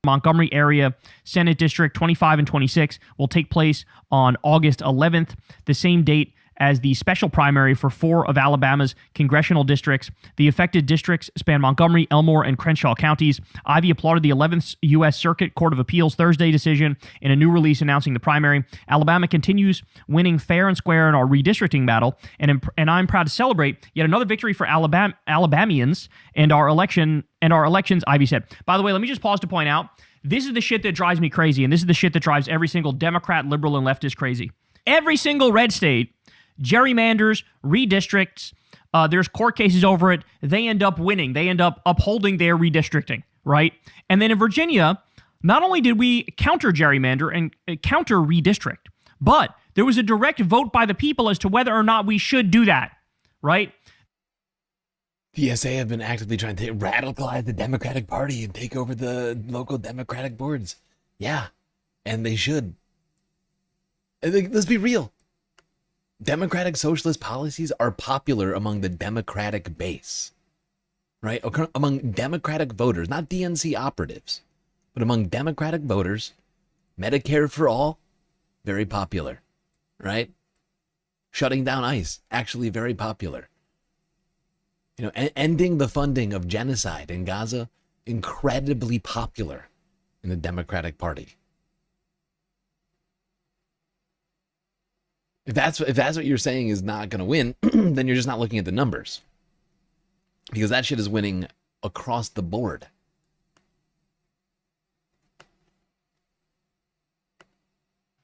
Montgomery area Senate District 25 and 26 will take place on August 11th, the same date as the special primary for 4 of Alabama's congressional districts. The affected districts span Montgomery, Elmore, and Crenshaw counties. Ivey applauded the 11th U.S. Circuit Court of Appeals Thursday decision in a new release announcing the primary. Alabama continues winning fair and square in our redistricting battle, and I'm proud to celebrate yet another victory for Alabamians and our elections, Ivey said. By the way, let me just pause to point out, this is the shit that drives me crazy, and this is the shit that drives every single Democrat, liberal, and leftist crazy. Every single red state gerrymanders, redistricts, there's court cases over it, they end up winning. They end up upholding their redistricting, right? And then in Virginia, not only did we counter gerrymander and counter redistrict, but there was a direct vote by the people as to whether or not we should do that, right? The ESA have been actively trying to radicalize the Democratic Party and take over the local Democratic boards. Yeah, and they should. Let's be real. Democratic socialist policies are popular among the Democratic base, right? Among Democratic voters, not DNC operatives, but among Democratic voters. Medicare for all, very popular, right? Shutting down ICE, actually very popular. You know, ending the funding of genocide in Gaza, incredibly popular in the Democratic Party. If that's what you're saying is not going to win, then you're just not looking at the numbers. Because that shit is winning across the board.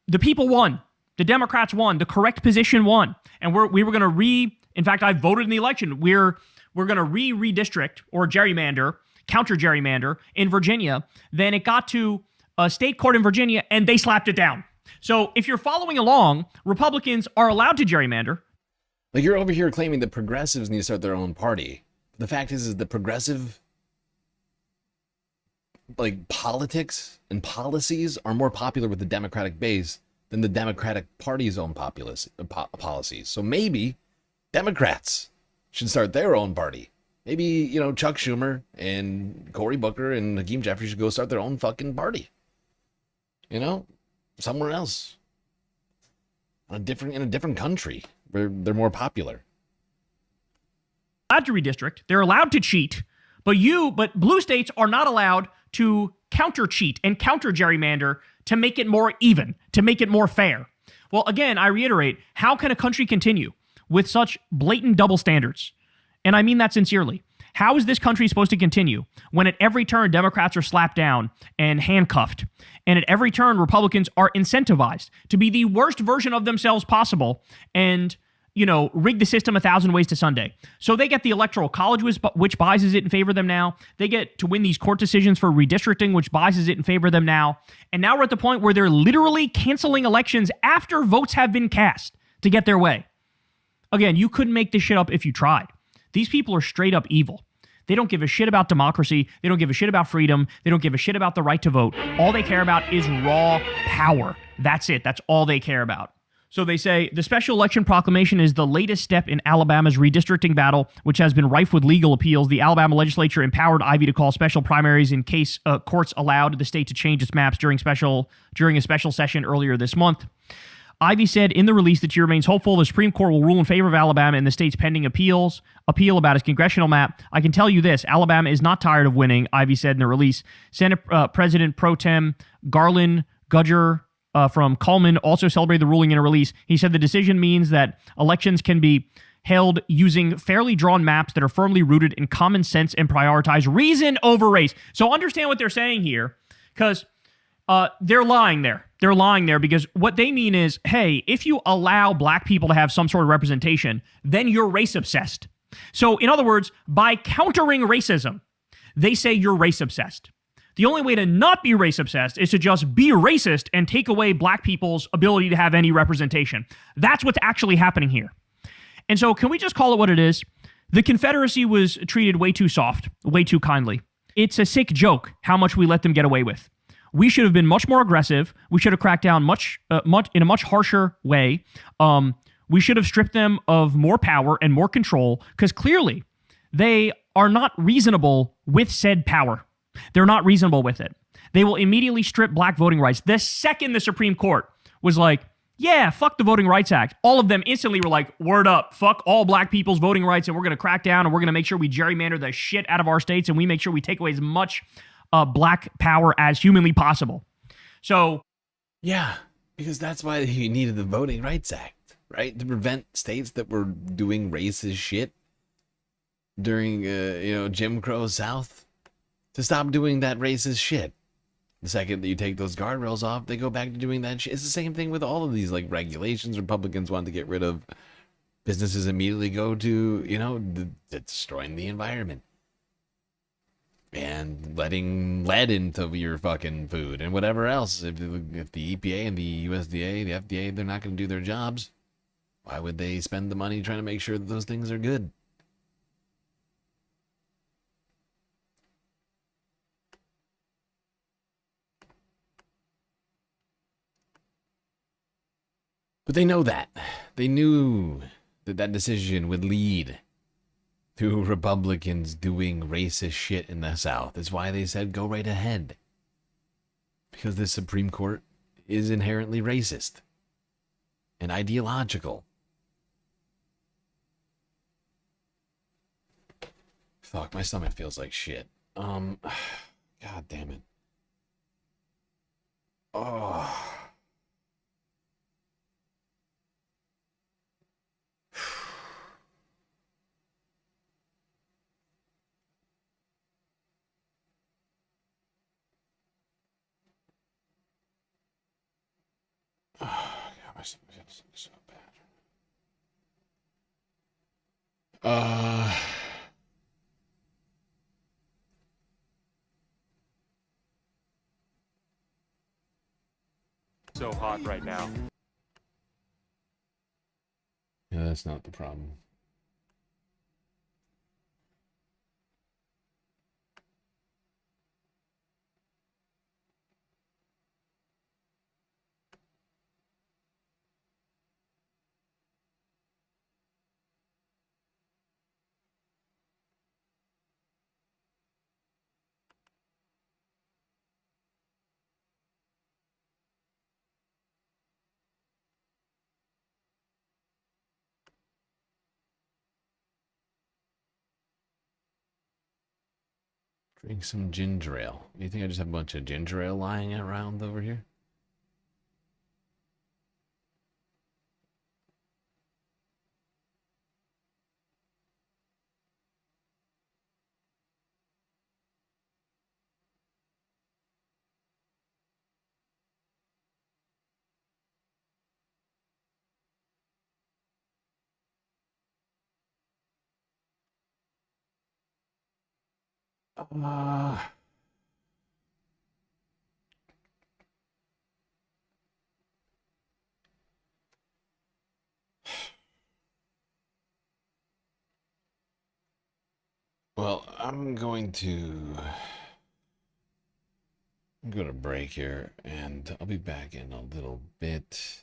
The people won. The Democrats won. The correct position won. And we were going to in fact, I voted in the election. We're going to redistrict or gerrymander, counter gerrymander in Virginia. Then it got to a state court in Virginia and they slapped it down. So if you're following along, Republicans are allowed to gerrymander. Like, you're over here claiming that progressives need to start their own party. The fact is the progressive, like, politics and policies are more popular with the Democratic base than the Democratic Party's own policies. So maybe Democrats should start their own party. Maybe, you know, Chuck Schumer and Cory Booker and Hakeem Jeffries should go start their own fucking party. You know? Somewhere else. In a different country where they're more popular. Allowed to redistrict. They're allowed to cheat. But blue states are not allowed to counter cheat and counter gerrymander to make it more even, to make it more fair. Well, again, I reiterate, how can a country continue with such blatant double standards? And I mean that sincerely. How is this country supposed to continue when at every turn Democrats are slapped down and handcuffed, and at every turn Republicans are incentivized to be the worst version of themselves possible and, you know, rig the system 1,000 ways to Sunday? So they get the Electoral College, which biases it in favor of them now. They get to win these court decisions for redistricting, which biases it in favor of them now. And now we're at the point where they're literally canceling elections after votes have been cast to get their way. Again, you couldn't make this shit up if you tried. These people are straight up evil. They don't give a shit about democracy. They don't give a shit about freedom. They don't give a shit about the right to vote. All they care about is raw power. That's it. That's all they care about. So they say the special election proclamation is the latest step in Alabama's redistricting battle, which has been rife with legal appeals. The Alabama legislature empowered Ivy to call special primaries in case courts allowed the state to change its maps during a special session earlier this month. Ivy said in the release that she remains hopeful the Supreme Court will rule in favor of Alabama in the state's pending appeal about its congressional map. I can tell you this, Alabama is not tired of winning, Ivy said in the release. Senate President Pro Tem Garland Gudger from Cullman also celebrated the ruling in a release. He said the decision means that elections can be held using fairly drawn maps that are firmly rooted in common sense and prioritize reason over race. So understand what they're saying here, because they're lying there. They're lying there because what they mean is, hey, if you allow black people to have some sort of representation, then you're race obsessed. So in other words, by countering racism, they say you're race obsessed. The only way to not be race obsessed is to just be racist and take away black people's ability to have any representation. That's what's actually happening here. And so can we just call it what it is? The Confederacy was treated way too soft, way too kindly. It's a sick joke how much we let them get away with. We should have been much more aggressive. We should have cracked down much in a much harsher way. We should have stripped them of more power and more control because clearly they are not reasonable with said power. They're not reasonable with it. They will immediately strip black voting rights. The second the Supreme Court was like, yeah, fuck the Voting Rights Act, all of them instantly were like, word up, fuck all black people's voting rights, and we're going to crack down and we're going to make sure we gerrymander the shit out of our states and we make sure we take away as much black power as humanly possible. So, yeah, because that's why you needed the Voting Rights Act, right? To prevent states that were doing racist shit during, Jim Crow South to stop doing that racist shit. The second that you take those guardrails off, they go back to doing that shit. It's the same thing with all of these like regulations Republicans want to get rid of. Businesses immediately go to, destroying the environment. and letting lead into your fucking food and whatever else. If the EPA and the USDA, the FDA, they're not going to do their jobs, why would they spend the money trying to make sure that those things are good? But they know that. They knew that that decision would lead to Republicans doing racist shit in the South. That's why they said go right ahead. Because the Supreme Court is inherently racist and ideological. Fuck, my stomach feels like shit. God damn it. Oh. God, my stomach feels so bad. So hot right now. Yeah, that's not the problem. Drink some ginger ale. You think I just have a bunch of ginger ale lying around over here? Well, I'm going to go to break here, and I'll be back in a little bit.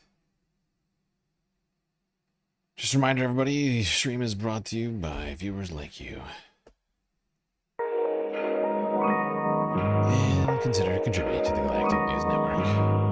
Just a reminder, everybody, the stream is brought to you by viewers like you. And consider contributing to the Galactic News Network.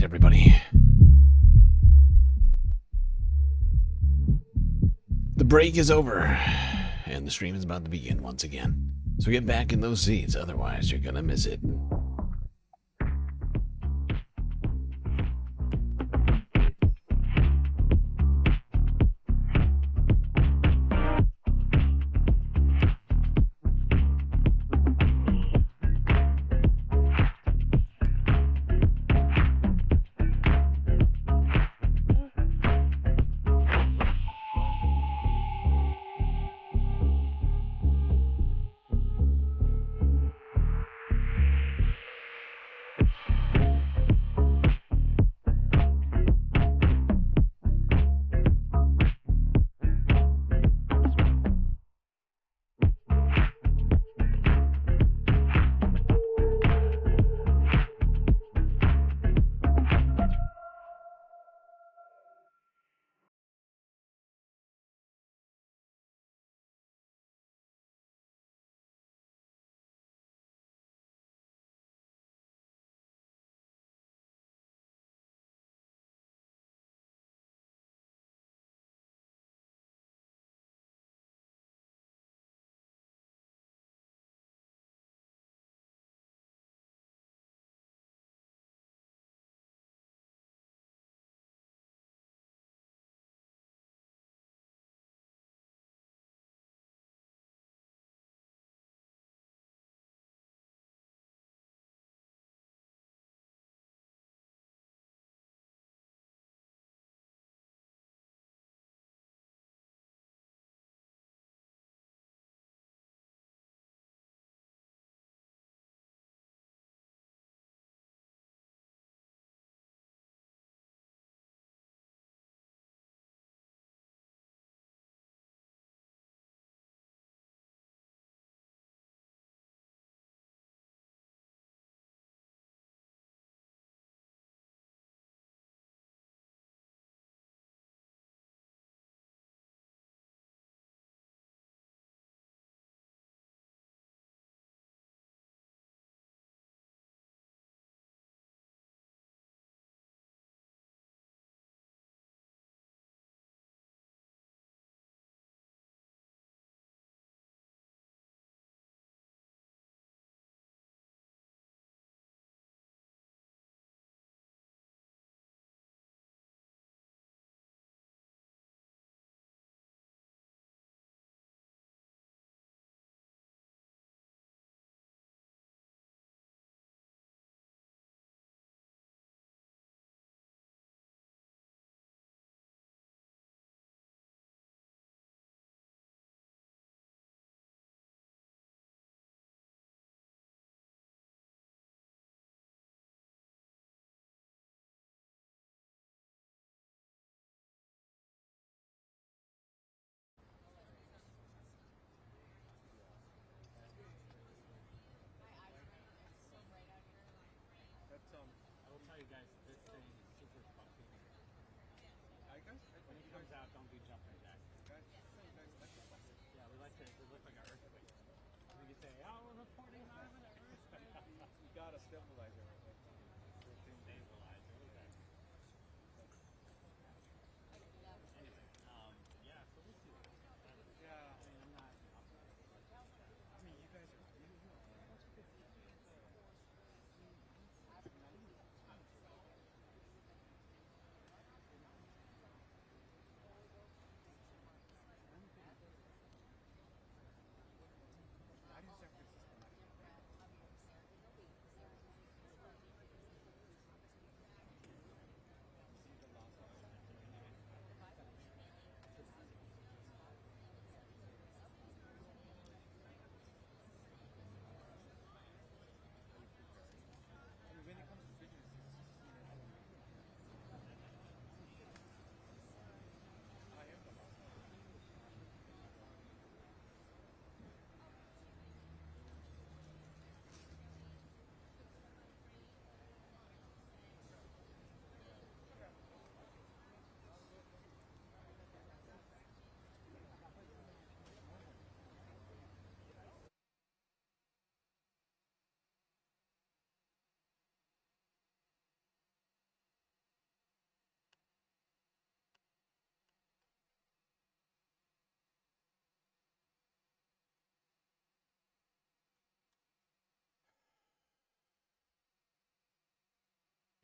everybody. The break is over, and the stream is about to begin once again. So get back in those seats, otherwise you're gonna miss it.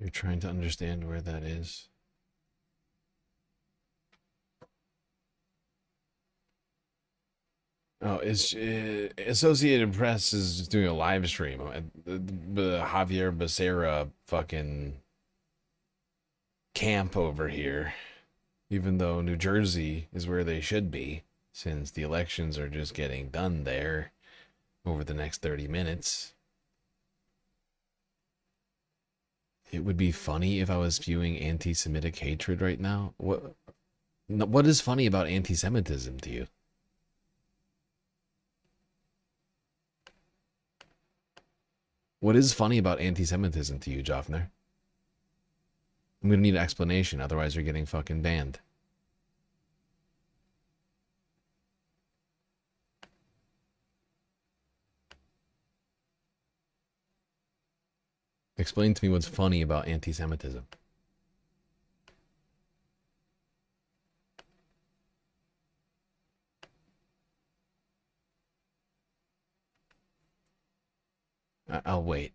You're trying to understand where that is. Oh, it's Associated Press is just doing a live stream. The Javier Becerra fucking camp over here, even though New Jersey is where they should be, since the elections are just getting done there over the next 30 minutes. It would be funny if I was spewing anti-Semitic hatred right now. What is funny about anti-Semitism to you? What is funny about anti-Semitism to you, Joffner? I'm gonna need an explanation, otherwise you're getting fucking banned. Explain to me what's funny about anti-Semitism. I'll wait.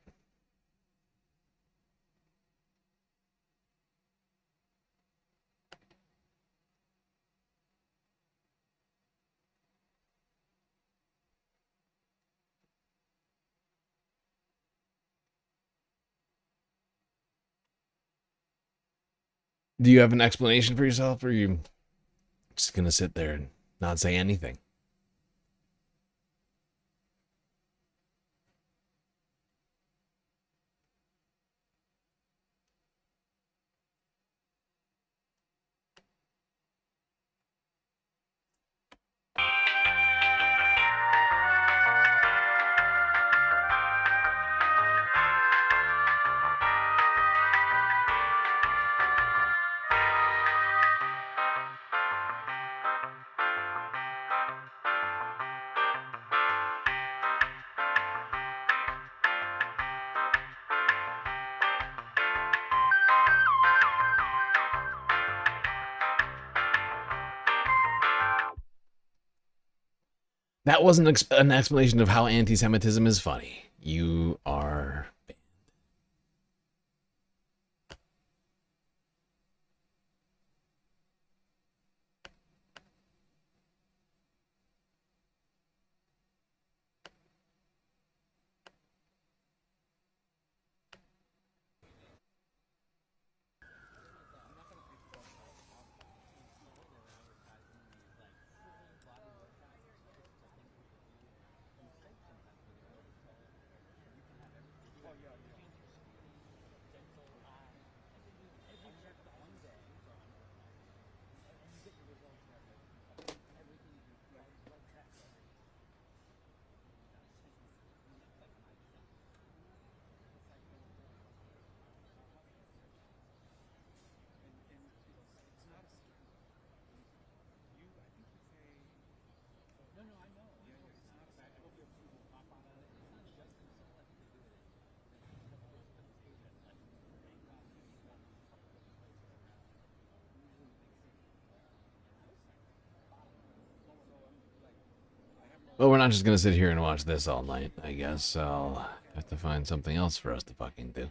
Do you have an explanation for yourself, or are you just gonna sit there and not say anything? That wasn't an explanation of how anti-Semitism is funny. You are... Well, we're not just gonna sit here and watch this all night. I guess I'll have to find something else for us to fucking do.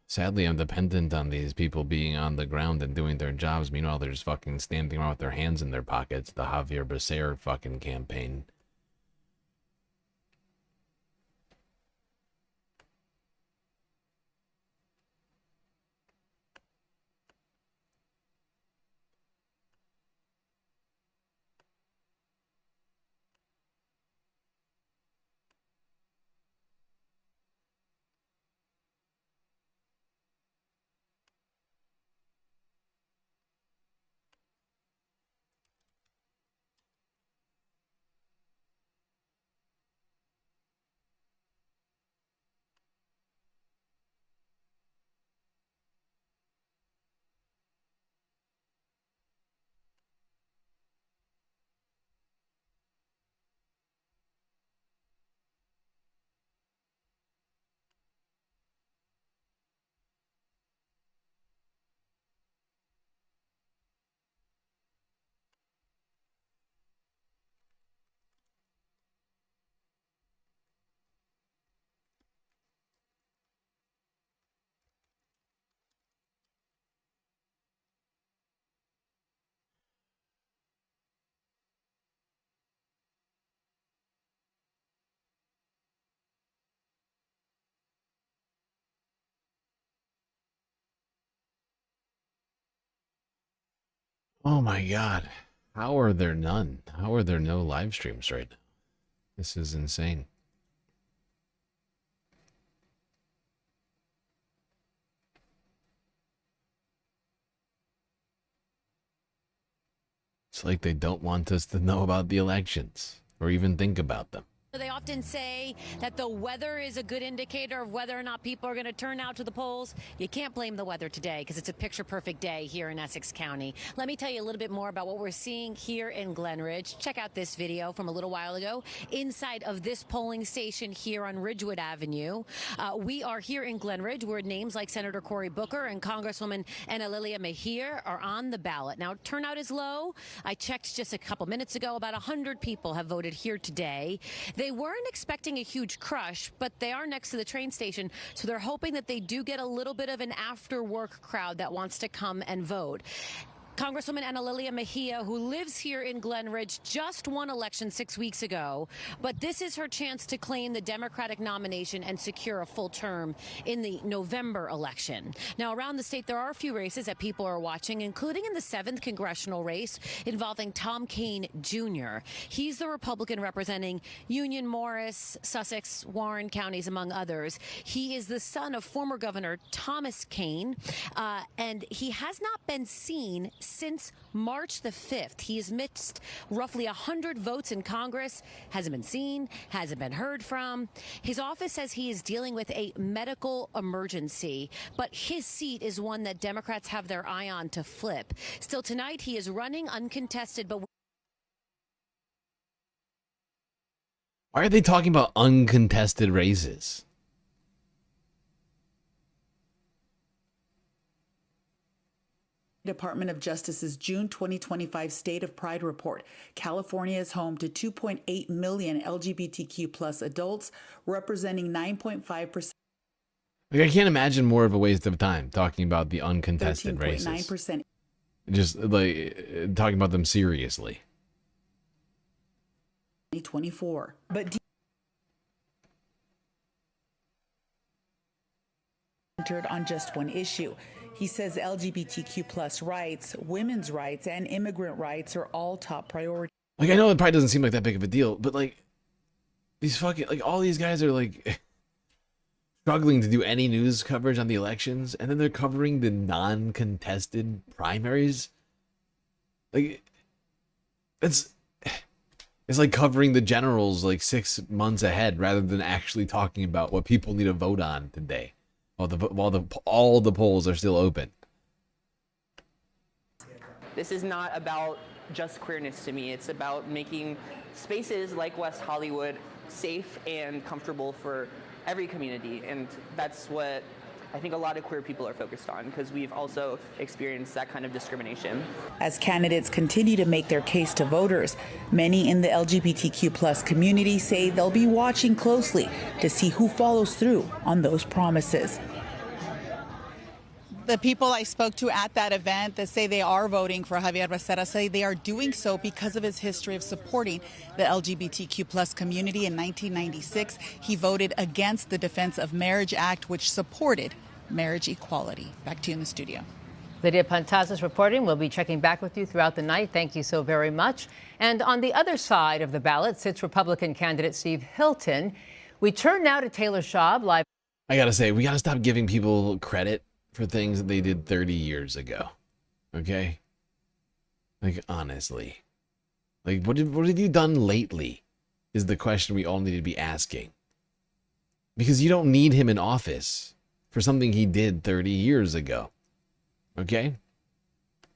Sadly, I'm dependent on these people being on the ground and doing their jobs. Meanwhile, they're just fucking standing around with their hands in their pockets. The Javier Becerra fucking campaign. Oh my God. How are there none? How are there no live streams right now? This is insane. It's like they don't want us to know about the elections or even think about them. They often say that the weather is a good indicator of whether or not people are going to turn out to the polls. You can't blame the weather today because it's a picture-perfect day here in Essex County. Let me tell you a little bit more about what we're seeing here in Glen Ridge. Check out this video from a little while ago inside of this polling station here on Ridgewood Avenue. We are here in Glen Ridge where names like Senator Cory Booker and Congresswoman Ana Lilia Mejia are on the ballot. Now, turnout is low. I checked just a couple minutes ago. About 100 people have voted here today. They weren't expecting a huge crush, but they are next to the train station, so they're hoping that they do get a little bit of an after-work crowd that wants to come and vote. Congresswoman Ana Lilia Mejia, who lives here in Glen Ridge, just won election 6 weeks ago, but this is her chance to claim the Democratic nomination and secure a full term in the November election. Now, around the state, there are a few races that people are watching, including in the 7th congressional race involving Tom Kean Jr. He's the Republican representing Union, Morris, Sussex, Warren counties, among others. He is the son of former Governor Thomas Kean, and he has not been seen since March the 5th. He has missed roughly 100 votes in Congress, hasn't been seen, hasn't been heard from. His office says he is dealing with a medical emergency, but his seat is one that Democrats have their eye on to flip. Still tonight, he is running uncontested, but Why are they talking about uncontested races? Department of Justice's June 2025 State of Pride report. California is home to 2.8 million LGBTQ plus adults, representing 9.5%. Like, I can't imagine more of a waste of time talking about the uncontested races. 13.9%. Just like talking about them seriously. 2024. But centered on just one issue. He says LGBTQ plus rights, women's rights, and immigrant rights are all top priorities. Like, I know it probably doesn't seem like that big of a deal, but like these fucking, like, all these guys are like struggling to do any news coverage on the elections, and then they're covering the non-contested primaries. Like, it's like covering the generals like 6 months ahead rather than actually talking about what people need to vote on today. While all the polls are still open. This is not about just queerness to me. It's about making spaces like West Hollywood safe and comfortable for every community. And that's what I think a lot of queer people are focused on, because we've also experienced that kind of discrimination. As candidates continue to make their case to voters, many in the LGBTQ plus community say they'll be watching closely to see who follows through on those promises. The people I spoke to at that event that say they are voting for Javier Becerra say they are doing so because of his history of supporting the LGBTQ plus community. In 1996, he voted against the Defense of Marriage Act, which supported marriage equality. Back to you in the studio. Lydia Pantazis reporting. We'll be checking back with you throughout the night. Thank you so very much. And on the other side of the ballot sits Republican candidate Steve Hilton. We turn now to Taylor Schaub live. I gotta say, we gotta stop giving people credit for things that they did 30 years ago. Okay? Like, honestly. Like, what have you done lately is the question we all need to be asking. Because you don't need him in office for something he did 30 years ago. Okay?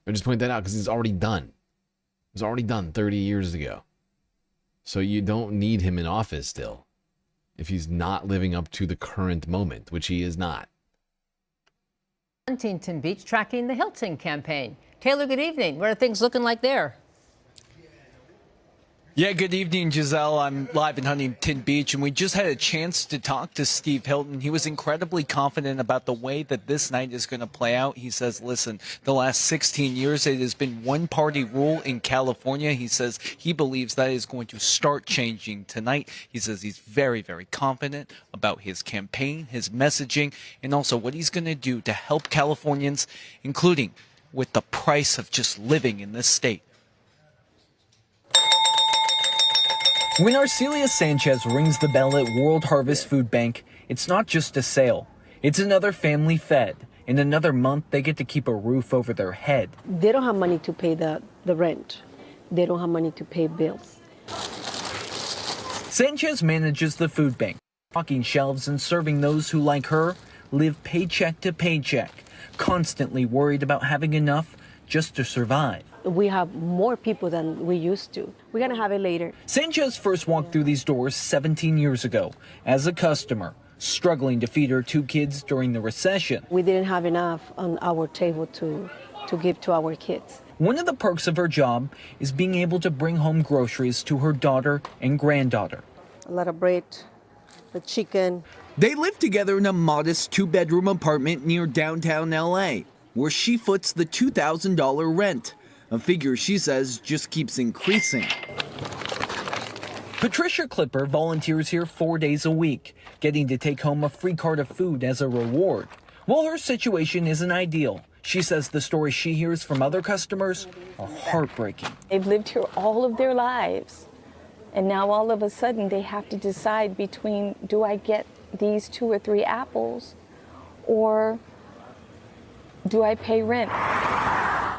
I just point that out because it's already done. It was already done 30 years ago. So you don't need him in office still if he's not living up to the current moment, which he is not. Huntington Beach tracking the Hilton campaign. Taylor, good evening. What are things looking like there? Yeah, good evening, Giselle. I'm live in Huntington Beach, and we just had a chance to talk to Steve Hilton. He was incredibly confident about the way that this night is going to play out. He says, listen, the last 16 years, it has been one-party rule in California. He says he believes that is going to start changing tonight. He says he's very, very confident about his campaign, his messaging, and also what he's going to do to help Californians, including with the price of just living in this state. When Arcelia Sanchez rings the bell at World Harvest Food Bank, it's not just a sale. It's another family fed. In another month, they get to keep a roof over their head. They don't have money to pay the rent. They don't have money to pay bills. Sanchez manages the food bank, stocking shelves and serving those who, like her, live paycheck to paycheck, constantly worried about having enough just to survive. We have more people than we used to. We're going to have it later. Sanchez first walked through these doors 17 years ago as a customer, struggling to feed her 2 kids during the recession. We didn't have enough on our table to give to our kids. One of the perks of her job is being able to bring home groceries to her daughter and granddaughter. A lot of bread, the chicken. They live together in a modest 2-bedroom apartment near downtown LA, where she foots the $2,000 rent, a figure she says just keeps increasing. Patricia Clipper volunteers here 4 days a week, getting to take home a free cart of food as a reward. While her situation isn't ideal, she says the stories she hears from other customers are heartbreaking. They've lived here all of their lives, and now all of a sudden they have to decide between, do I get these 2 or 3 apples, or do I pay rent?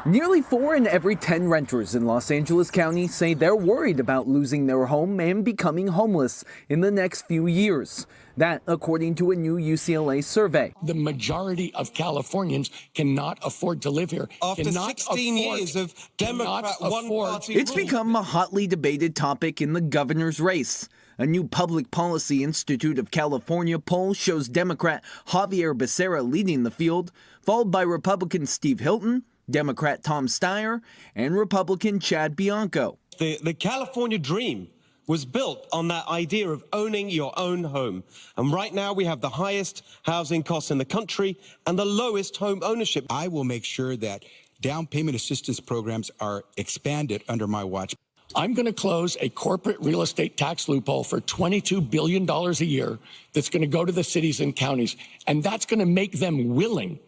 Nearly 4 in every 10 renters in Los Angeles County say they're worried about losing their home and becoming homeless in the next few years. That, according to a new UCLA survey. The majority of Californians cannot afford to live here. After 16 years of Democrat one-party It's rule. become a hotly debated topic in the governor's race. A new Public Policy Institute of California poll shows Democrat Javier Becerra leading the field, followed by Republican Steve Hilton, Democrat Tom Steyer, and Republican Chad Bianco. The California dream was built on that idea of owning your own home. And right now we have the highest housing costs in the country and the lowest home ownership. I will make sure that down payment assistance programs are expanded under my watch. I'm going to close a corporate real estate tax loophole for $22 billion a year that's going to go to the cities and counties. And that's going to make them willing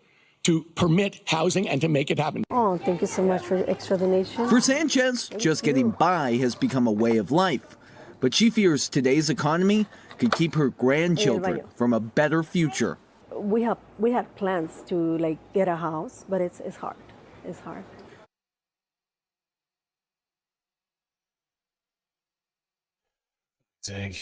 to permit housing and to make it happen. Oh, thank you so much for the extra donation. For Sanchez, just getting by has become a way of life. But she fears today's economy could keep her grandchildren from a better future. We have plans to get a house, but it's hard. It's hard. Dang.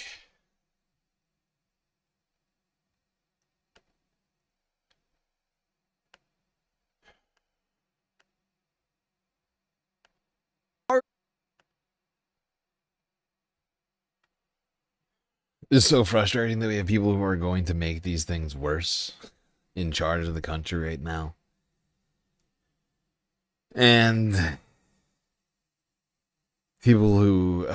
It's so frustrating that we have people who are going to make these things worse in charge of the country right now. And people who,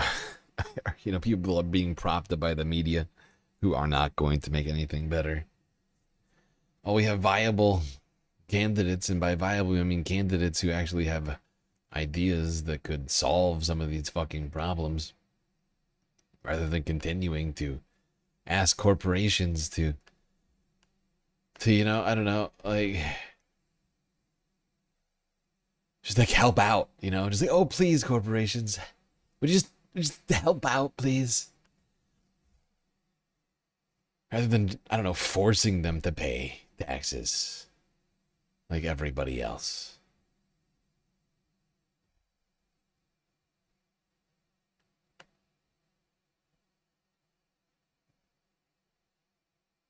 people are being propped up by the media who are not going to make anything better. Oh, we have viable candidates, and by viable, I mean candidates who actually have ideas that could solve some of these fucking problems, rather than continuing to ask corporations to I don't know, just help out, just oh, please, corporations, would you just help out, please? Rather than, I don't know, forcing them to pay taxes like everybody else.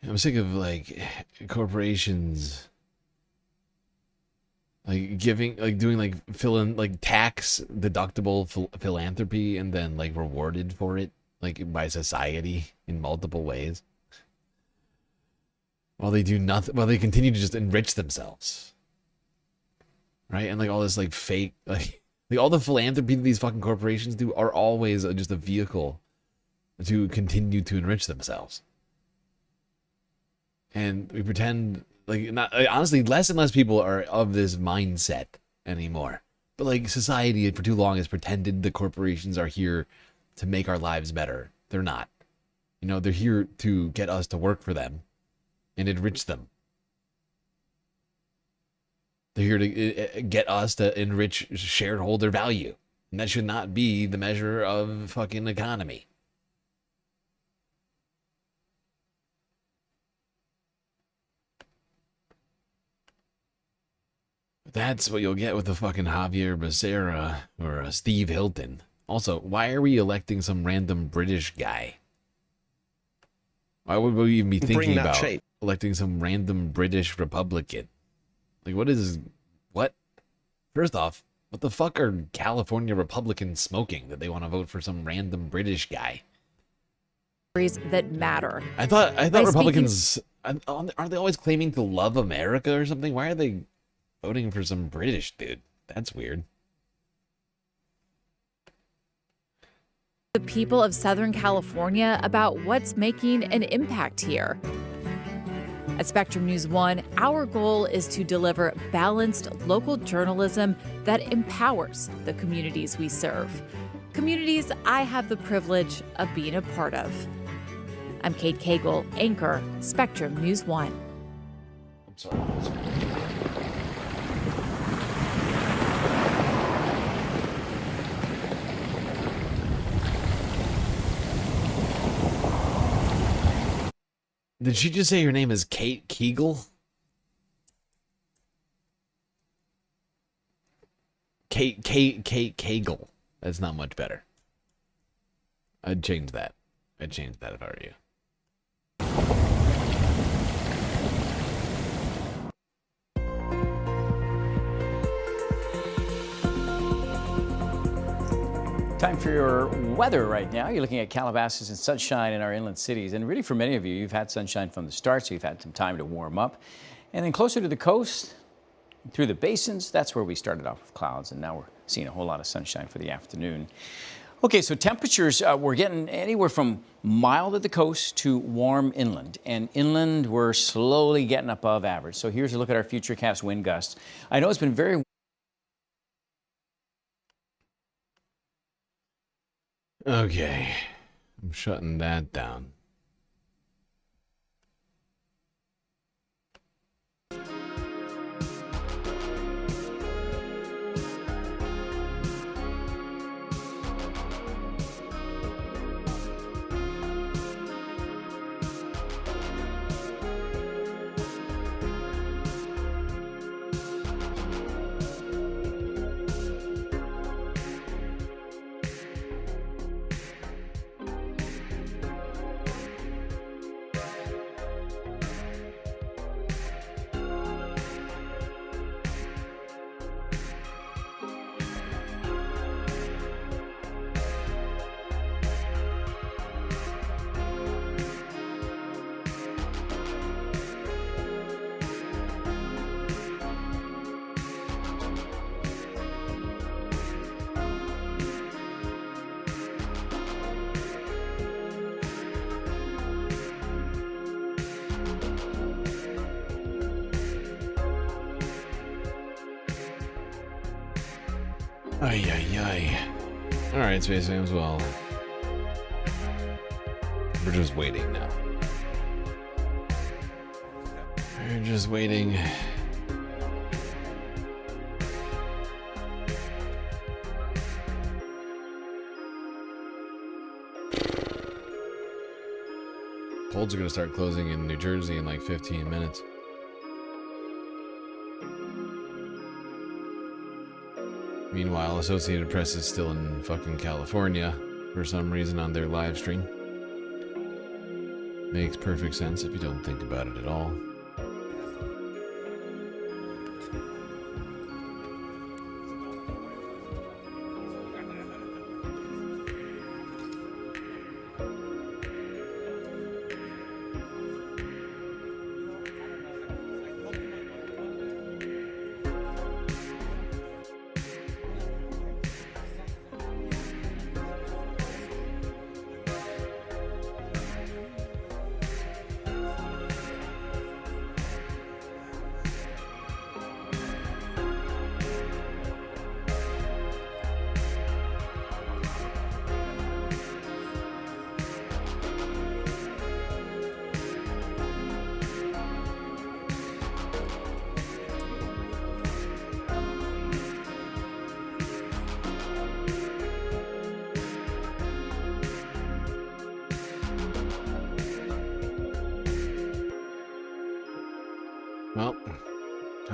I'm sick of corporations doing tax deductible philanthropy and then rewarded for it by society in multiple ways, while they do nothing, while they continue to just enrich themselves, right? And all this fake all the philanthropy that these fucking corporations do are always just a vehicle to continue to enrich themselves. And we pretend honestly, less and less people are of this mindset anymore. But society for too long has pretended the corporations are here to make our lives better. They're not. They're here to get us to work for them and enrich them. They're here to get us to enrich shareholder value. And that should not be the measure of fucking economy. That's what you'll get with the fucking Javier Becerra or Steve Hilton. Also, why are we electing some random British guy? Why would we even be thinking about electing some random British Republican? Like, what? First off, what the fuck are California Republicans smoking that they want to vote for some random British guy? That matter. I thought Republicans aren't they always claiming to love America or something? Why are they voting for some British dude? That's weird. The people of Southern California about what's making an impact here. At Spectrum News 1, our goal is to deliver balanced local journalism that empowers the communities we serve. Communities I have the privilege of being a part of. I'm Kate Cagle, anchor, Spectrum News 1. I'm sorry. Did she just say her name is Kate Kegel? Kate Kegel. That's not much better. I'd change that. I'd change that if I were you. Time for your weather right now. You're looking at Calabasas and sunshine in our inland cities. And really for many of you, you've had sunshine from the start, so you've had some time to warm up. And then closer to the coast, through the basins, that's where we started off with clouds. And now we're seeing a whole lot of sunshine for the afternoon. Okay, so temperatures, we're getting anywhere from mild at the coast to warm inland. And inland, we're slowly getting above average. So here's a look at our futurecast wind gusts. I know it's been very... Okay, I'm shutting that down. Ay, ay, ay. Alright, Space Fams, well, we're just waiting now. We're just waiting. Polls are going to start closing in New Jersey in like 15 minutes. Meanwhile, Associated Press is still in fucking California for some reason on their live stream. Makes perfect sense if you don't think about it at all.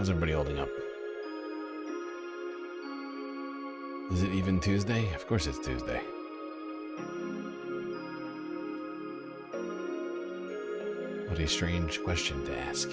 How's everybody holding up? Is it even Tuesday? Of course it's Tuesday. What a strange question to ask.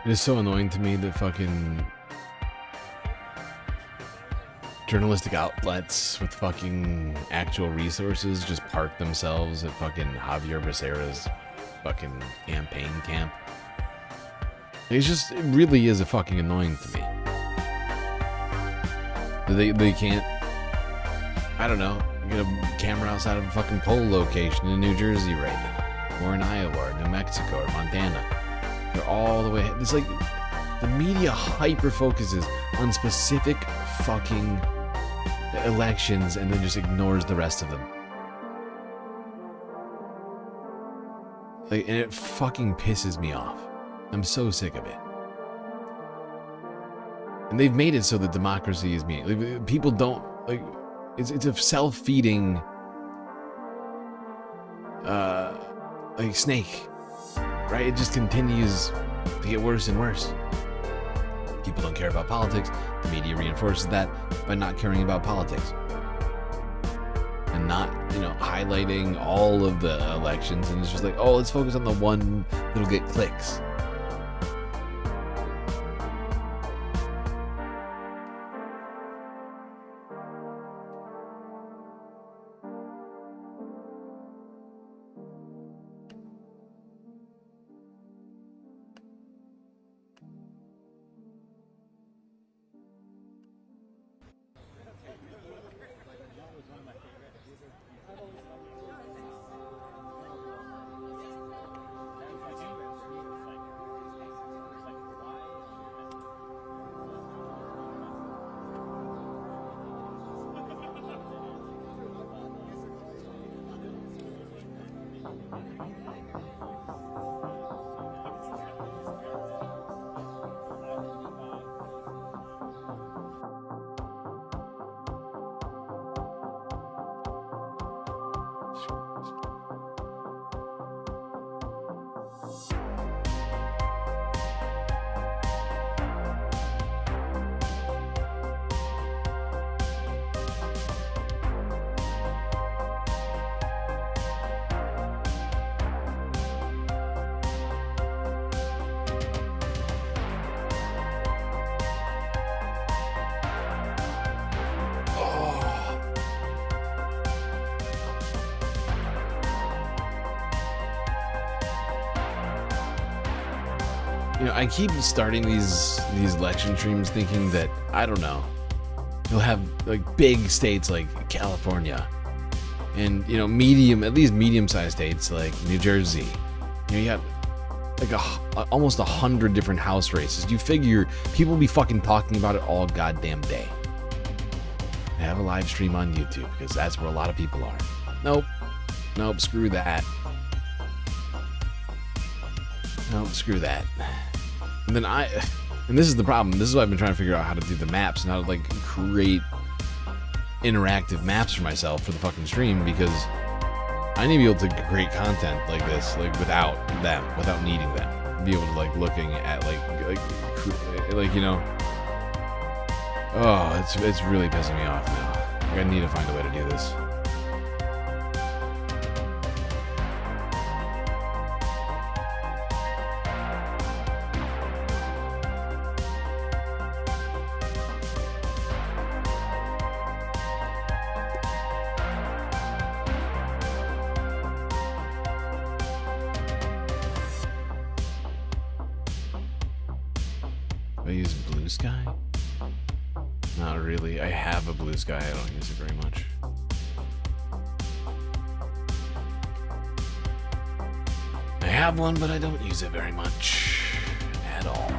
It is so annoying to me that fucking journalistic outlets with fucking actual resources just park themselves at fucking Javier Becerra's fucking campaign camp. It's just, it really is a fucking annoying to me. They can't, I don't know, get a camera outside of a fucking poll location in New Jersey right now, or in Iowa, or New Mexico, or Montana. They're all the way, it's like the media hyper focuses on specific fucking elections and then just ignores the rest of them. Like, and it fucking pisses me off. I'm so sick of it. And they've made it so that democracy is me. Like, people don't, like, it's a self-feeding like snake. Right? It just continues to get worse and worse. People don't care about politics. The media reinforces that by not caring about politics. And not, you know, highlighting all of the elections. And it's just like, oh, let's focus on the one that'll get clicks. You know, I keep starting these election streams thinking that, I don't know, you'll have like big states like California and, you know, at least medium-sized states like New Jersey. You know, you have like almost 100 different House races. You figure people will be fucking talking about it all goddamn day. I have a live stream on YouTube because that's where a lot of people are. Nope, screw that. Nope, screw that. And then and this is the problem. This is why I've been trying to figure out how to do the maps and how to like create interactive maps for myself for the fucking stream, because I need to be able to create content like this, like without needing them. Be able to like looking at like you know. Oh, it's really pissing me off now. Like, I need to find a way to do this. I use Blue Sky? Not really. I have a Blue Sky. I don't use it very much. I have one, but I don't use it very much at all.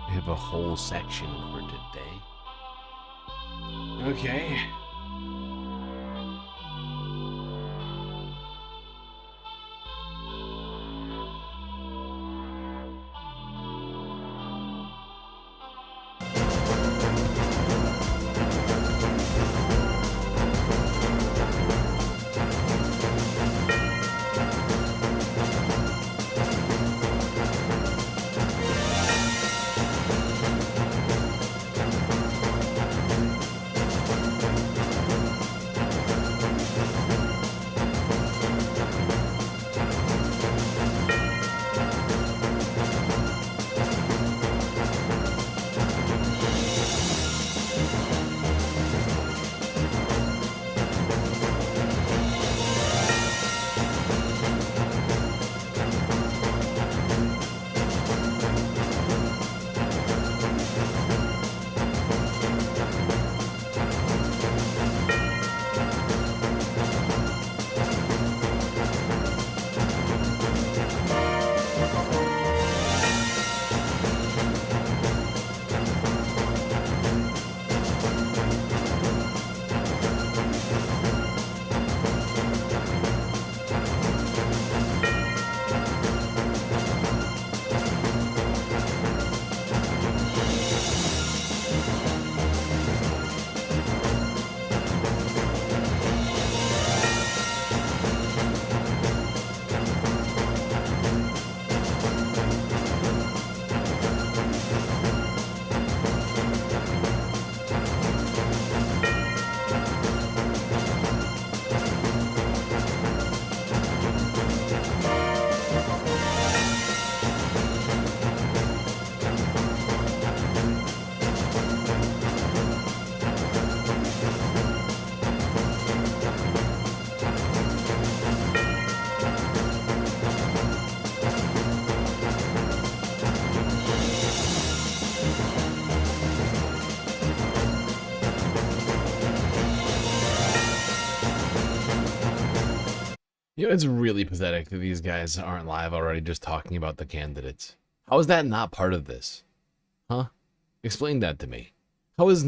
I have a whole section for today. Okay. You know, it's really pathetic that these guys aren't live already just talking about the candidates. How is that not part of this? Huh? Explain that to me. How is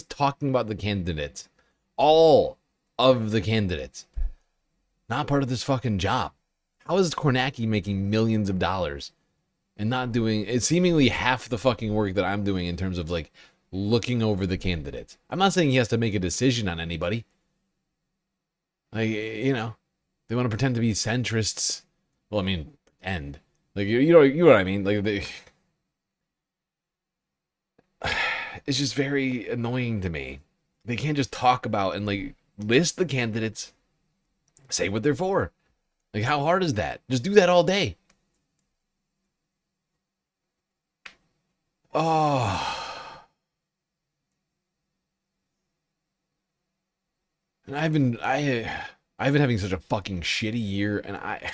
talking about the candidates, all of the candidates, not part of this fucking job? How is Kornacki making millions of dollars and not doing it's seemingly half the fucking work that I'm doing in terms of like looking over the candidates? I'm not saying he has to make a decision on anybody. Like, you know, they want to pretend to be centrists. Well, I mean, end. Like, you know what I mean? Like, it's just very annoying to me. They can't just talk about and like list the candidates, say what they're for. Like, how hard is that? Just do that all day. Oh. And I've been having such a fucking shitty year, and I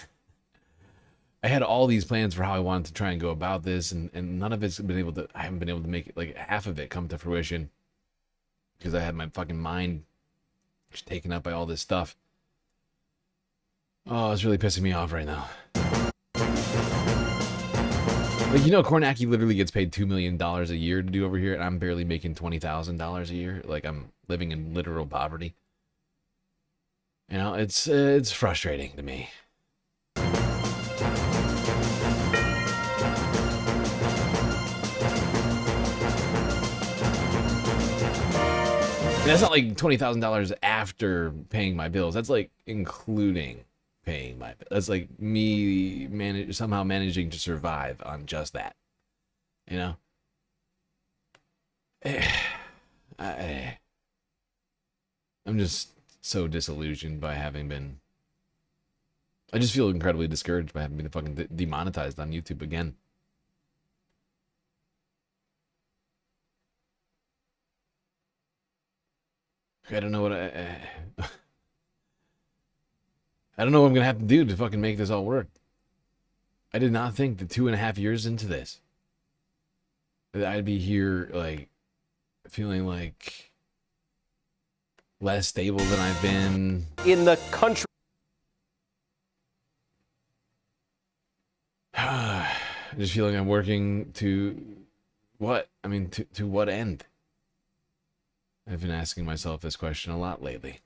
had all these plans for how I wanted to try and go about this, and none of it's been able to. I haven't been able to make it, like half of it come to fruition because I had my fucking mind just taken up by all this stuff. Oh, it's really pissing me off right now. Like, you know, Kornacki literally gets paid $2 million a year to do over here, and I'm barely making $20,000 a year. Like, I'm living in literal poverty. You know, it's frustrating to me. And that's not like $20,000 after paying my bills. That's like including paying my bills. That's like me somehow managing to survive on just that. You know? I'm just so disillusioned by having been... I just feel incredibly discouraged by having been fucking demonetized on YouTube again. I don't know what I don't know what I'm gonna have to do to fucking make this all work. I did not think that 2.5 years into this that I'd be here like feeling like less stable than I've been in the country. I just feel like I'm working to what? I mean, to what end? I've been asking myself this question a lot lately.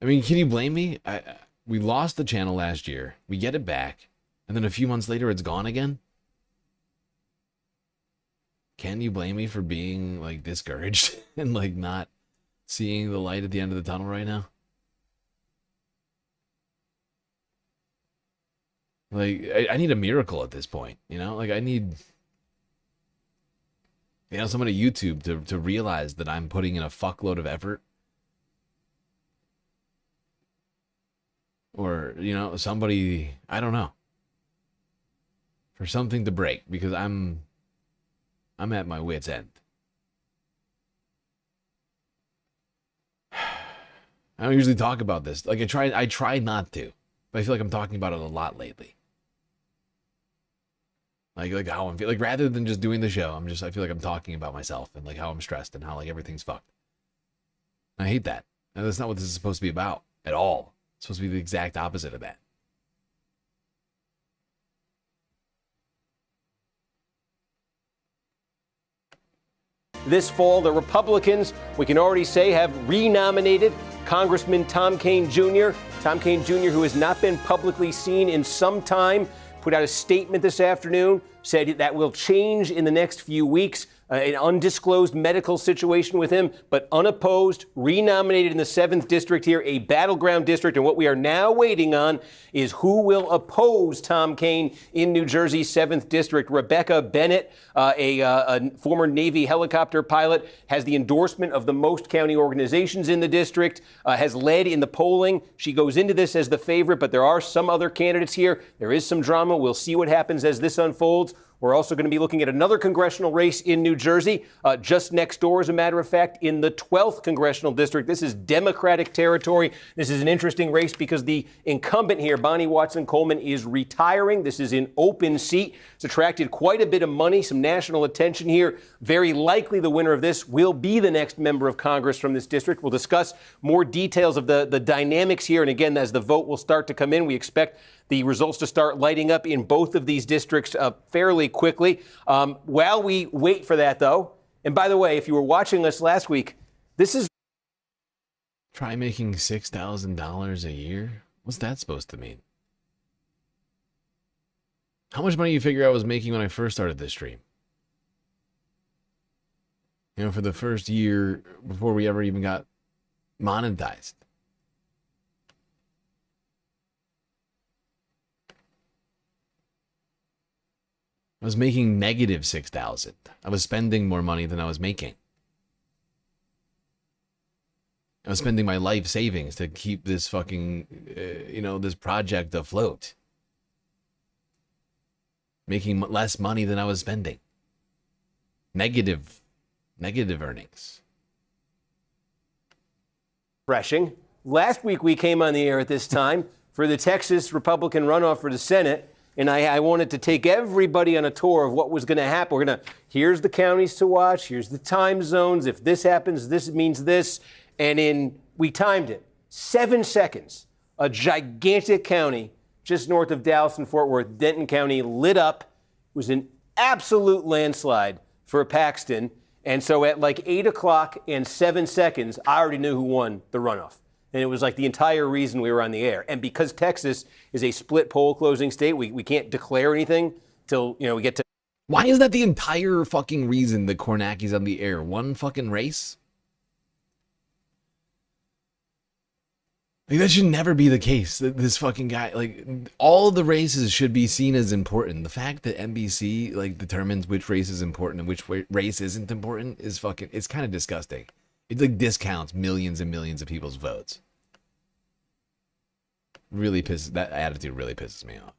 I mean, can you blame me? We lost the channel last year. We get it back. And then a few months later, it's gone again. Can you blame me for being, like, discouraged and, like, not seeing the light at the end of the tunnel right now? Like, I need a miracle at this point, you know? Like, I need... You know, someone at YouTube to realize that I'm putting in a fuckload of effort. Or, you know, somebody, I don't know. For something to break, because I'm at my wit's end. I don't usually talk about this. Like, I try not to. But I feel like I'm talking about it a lot lately. Like how I'm feeling, like rather than just doing the show, I feel like I'm talking about myself and like how I'm stressed and how like everything's fucked. I hate that. And that's not what this is supposed to be about at all. It's supposed to be the exact opposite of that. This fall, the Republicans, we can already say, have renominated Congressman Tom Kean Jr. Tom Kean Jr., who has not been publicly seen in some time, put out a statement this afternoon, said that will change in the next few weeks. An undisclosed medical situation with him, but unopposed, renominated in the 7th district here, a battleground district. And what we are now waiting on is who will oppose Tom Kean in New Jersey's 7th district. Rebecca Bennett, a former Navy helicopter pilot, has the endorsement of the most county organizations in the district, has led in the polling. She goes into this as the favorite, but there are some other candidates here. There is some drama. We'll see what happens as this unfolds. We're also going to be looking at another congressional race in New Jersey, just next door, as a matter of fact, in the 12th congressional district. This is Democratic territory. This is an interesting race because the incumbent here, Bonnie Watson Coleman, is retiring. This is an open seat. It's attracted quite a bit of money, some national attention here. Very likely the winner of this will be the next member of Congress from this district. We'll discuss more details of the dynamics here. And again, as the vote will start to come in, we expect the results to start lighting up in both of these districts fairly quickly. While we wait for that, though, and by the way, if you were watching us last week, this is... Try making $6,000 a year? What's that supposed to mean? How much money you figure I was making when I first started this stream? You know, for the first year before we ever even got monetized. I was making negative 6,000. I was spending more money than I was making. I was spending my life savings to keep this fucking, this project afloat. Making less money than I was spending. Negative earnings. Refreshing. Last week we came on the air at this time for the Texas Republican runoff for the Senate. And I wanted to take everybody on a tour of what was going to happen. Here's the counties to watch. Here's the time zones. If this happens, this means this. And we timed it. 7 seconds. A gigantic county just north of Dallas and Fort Worth, Denton County, lit up. It was an absolute landslide for Paxton. And so at like 8 o'clock and 7 seconds, I already knew who won the runoff. And it was like the entire reason we were on the air. And because Texas is a split poll closing state, we can't declare anything till, we get to... Why is that the entire fucking reason that Kornacki's on the air? One fucking race? Like, that should never be the case. This fucking guy, all the races should be seen as important. The fact that NBC, determines which race is important and which race isn't important is it's kind of disgusting. It discounts millions and millions of people's votes. That attitude really pisses me off.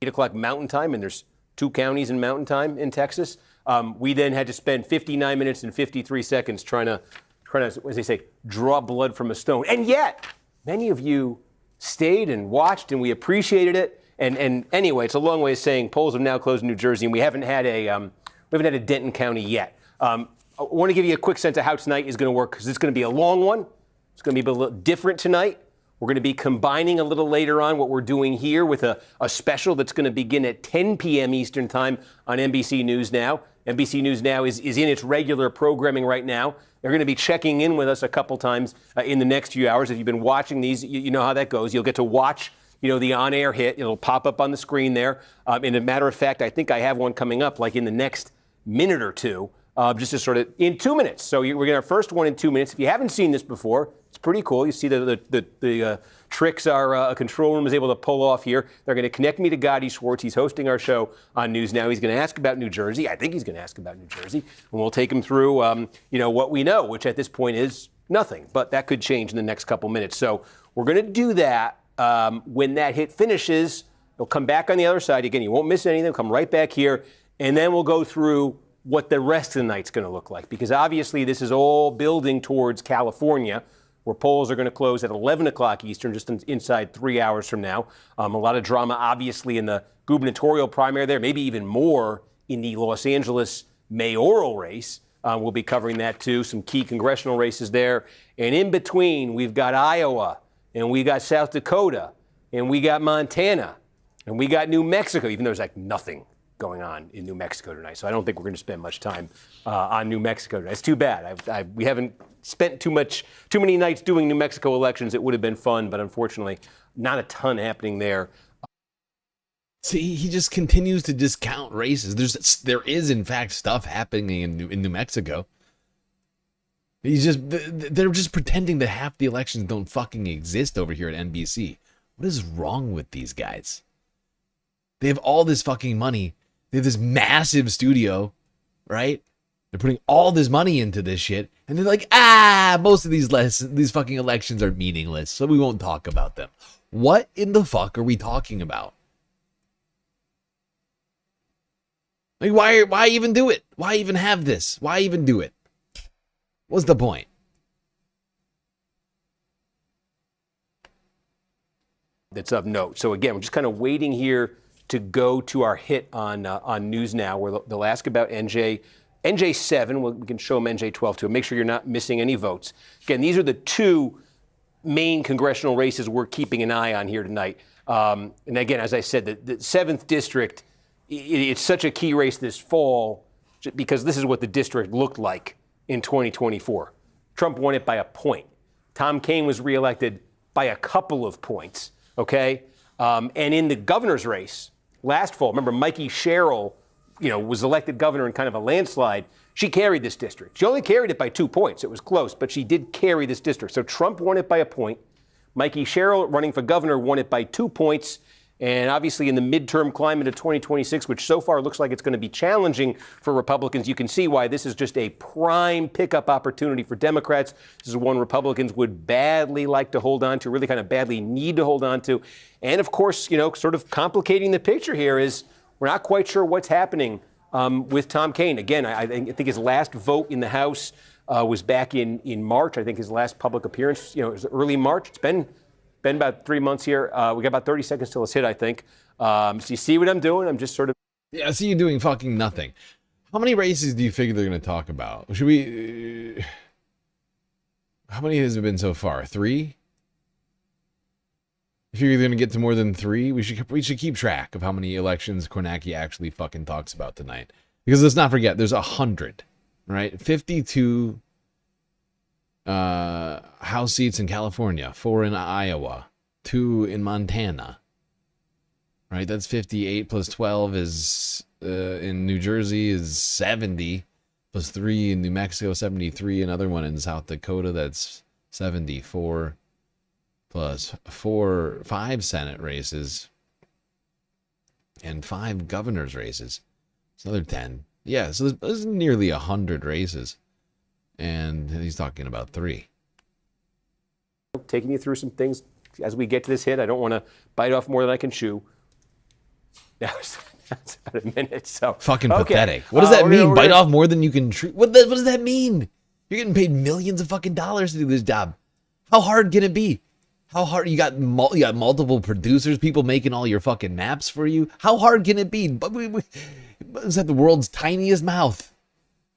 8 o'clock Mountain Time, and there's 2 counties in Mountain Time in Texas. We then had to spend 59 minutes and 53 seconds trying to, as they say, draw blood from a stone. And yet, many of you stayed and watched, and we appreciated it. And anyway, it's a long way of saying polls have now closed in New Jersey, and we haven't had a Denton County yet. I want to give you a quick sense of how tonight is going to work, because it's going to be a long one. It's going to be a little different tonight. We're going to be combining a little later on what we're doing here with a special that's going to begin at 10 p.m. Eastern Time on NBC News Now. NBC News Now is in its regular programming right now. They're going to be checking in with us a couple times in the next few hours. If you've been watching these, you know how that goes. You'll get to watch the on-air hit. It'll pop up on the screen there. And a matter of fact, I think I have one coming up in the next minute or two. Just to sort of, in 2 minutes. So we're going to our first one in 2 minutes. If you haven't seen this before, it's pretty cool. You see the tricks our control room is able to pull off here. They're going to connect me to Gotti Schwartz. He's hosting our show on News Now. He's going to ask about New Jersey. I think he's going to ask about New Jersey. And we'll take him through, what we know, which at this point is nothing. But that could change in the next couple minutes. So we're going to do that. When that hit finishes, he'll come back on the other side. Again, you won't miss anything. Come right back here. And then we'll go through what the rest of the night's going to look like. Because obviously this is all building towards California, where polls are going to close at 11 o'clock Eastern, just inside 3 hours from now. A lot of drama, obviously, in the gubernatorial primary there, maybe even more in the Los Angeles mayoral race. We'll be covering that, too. Some key congressional races there. And in between, we've got Iowa, and we got South Dakota, and we got Montana, and we got New Mexico, even though there's nothing going on in New Mexico tonight. So I don't think we're going to spend much time on New Mexico tonight. It's too bad. We haven't spent too many nights doing New Mexico elections. It would have been fun, but unfortunately, not a ton happening there. See, he just continues to discount races. There is in fact stuff happening in New Mexico. They're just pretending that half the elections don't fucking exist over here at NBC. What is wrong with these guys? They have all this fucking money. They have this massive studio, right? They're putting all this money into this shit, and they're like, most of these fucking elections are meaningless, so we won't talk about them. What in the fuck are we talking about? Like, why even do it? Why even have this? Why even do it? What's the point? That's of note. So again, we're just kind of waiting here to go to our hit on News Now, where they'll ask about NJ7. We can show them NJ12 too. Make sure you're not missing any votes. Again, these are the two main congressional races we're keeping an eye on here tonight. And again, as I said, the 7th district, it's such a key race this fall because this is what the district looked like in 2024. Trump won it by a point. Tom Kean was reelected by a couple of points. Okay, and in the governor's race last fall, remember Mikey Sherrill, was elected governor in kind of a landslide. She carried this district. She only carried it by 2 points. It was close, but she did carry this district. So Trump won it by a point. Mikey Sherrill, running for governor, won it by 2 points. And obviously in the midterm climate of 2026, which so far looks like it's going to be challenging for Republicans, you can see why this is just a prime pickup opportunity for Democrats. This is one Republicans would badly like to hold on to, really kind of badly need to hold on to. And of course, sort of complicating the picture here is we're not quite sure what's happening with Tom Kean. Again, I think his last vote in the House was back in March. I think his last public appearance, it was early March. It's been about 3 months here. We got about 30 seconds till it's hit, I think. So you see what I'm doing? I'm just sort of... Yeah, I see you doing fucking nothing. How many races do you figure they're going to talk about? Should we... how many has it been so far? 3? You figure they're going to get to more than 3? We should keep track of how many elections Kornacki actually fucking talks about tonight. Because let's not forget, there's 100, right? 52... House seats in California, 4 in Iowa, 2 in Montana. Right, that's 58 plus 12 is in New Jersey is 70 plus 3 in New Mexico, 73. Another one in South Dakota, that's 74 plus 5 Senate races and 5 governor's races. It's another 10. Yeah, so there's nearly 100 races. And he's talking about 3. Taking you through some things as we get to this hit. I don't want to bite off more than I can chew. That's about a minute. So fucking pathetic. What does that mean? Bite off more than you can chew? What does that mean? You're getting paid millions of fucking dollars to do this job. How hard can it be? How hard? You got multiple producers, people making all your fucking maps for you. How hard can it be? Is that the world's tiniest mouth?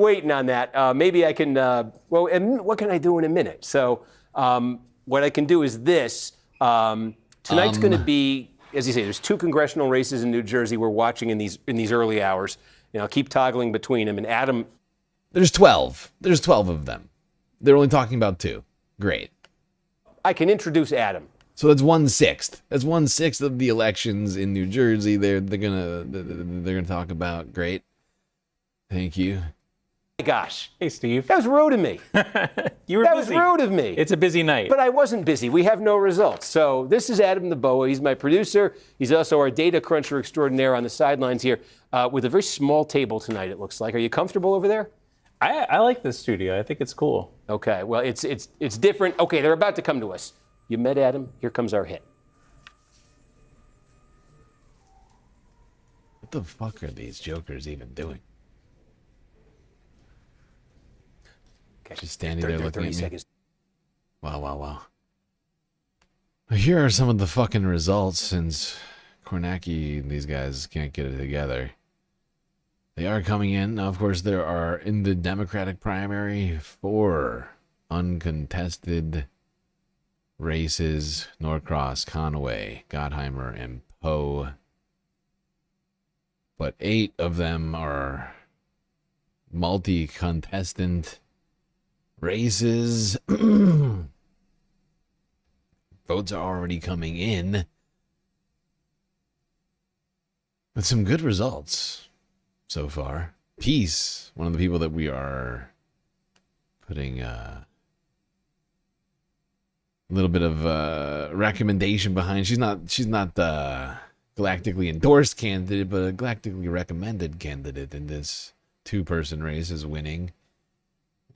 Waiting on that. Maybe I can, and what can I do in a minute? So what I can do is this. Tonight's going to be, as you say, there's 2 congressional races in New Jersey we're watching in these early hours. I'll keep toggling between them. And Adam. There's 12. There's 12 of them. They're only talking about 2. Great. I can introduce Adam. So that's 1/6. That's 1/6 of the elections in New Jersey. They're gonna talk about. Great. Thank you. Gosh. Hey, Steve. That was rude of me. You were that busy. was rude of me. It's a busy night. But I wasn't busy. We have no results. So this is Adam the Boa. He's my producer. He's also our data cruncher extraordinaire on the sidelines here with a very small table tonight, it looks like. Are you comfortable over there? I like this studio. I think it's cool. Okay. Well, it's different. Okay, they're about to come to us. You met Adam. Here comes our hit. What the fuck are these jokers even doing? Just standing there looking at me. Seconds. Wow. Here are some of the fucking results since Kornacki and these guys can't get it together. They are coming in. Now, of course, there are, in the Democratic primary, 4 uncontested races. Norcross, Conway, Gottheimer, and Poe. But 8 of them are multi-contestant races. Votes are already coming in with some good results so far. Peace, one of the people that we are putting a little bit of recommendation behind. She's not galactically endorsed candidate, but a galactically recommended candidate in this 2-person race is winning.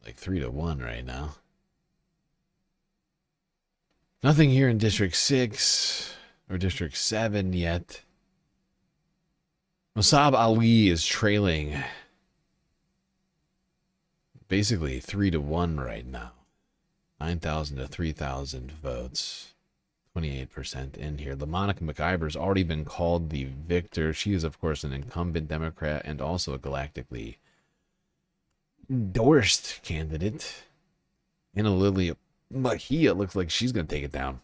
Like 3-1 right now. Nothing here in District 6 or District 7 yet. Mossab Ali is trailing basically 3-1 right now. 9,000 to 3,000 votes. 28% in here. LaMonica McIver's already been called the victor. She is, of course, an incumbent Democrat and also a galactically endorsed candidate. Anna Lily Mejia looks like she's going to take it down.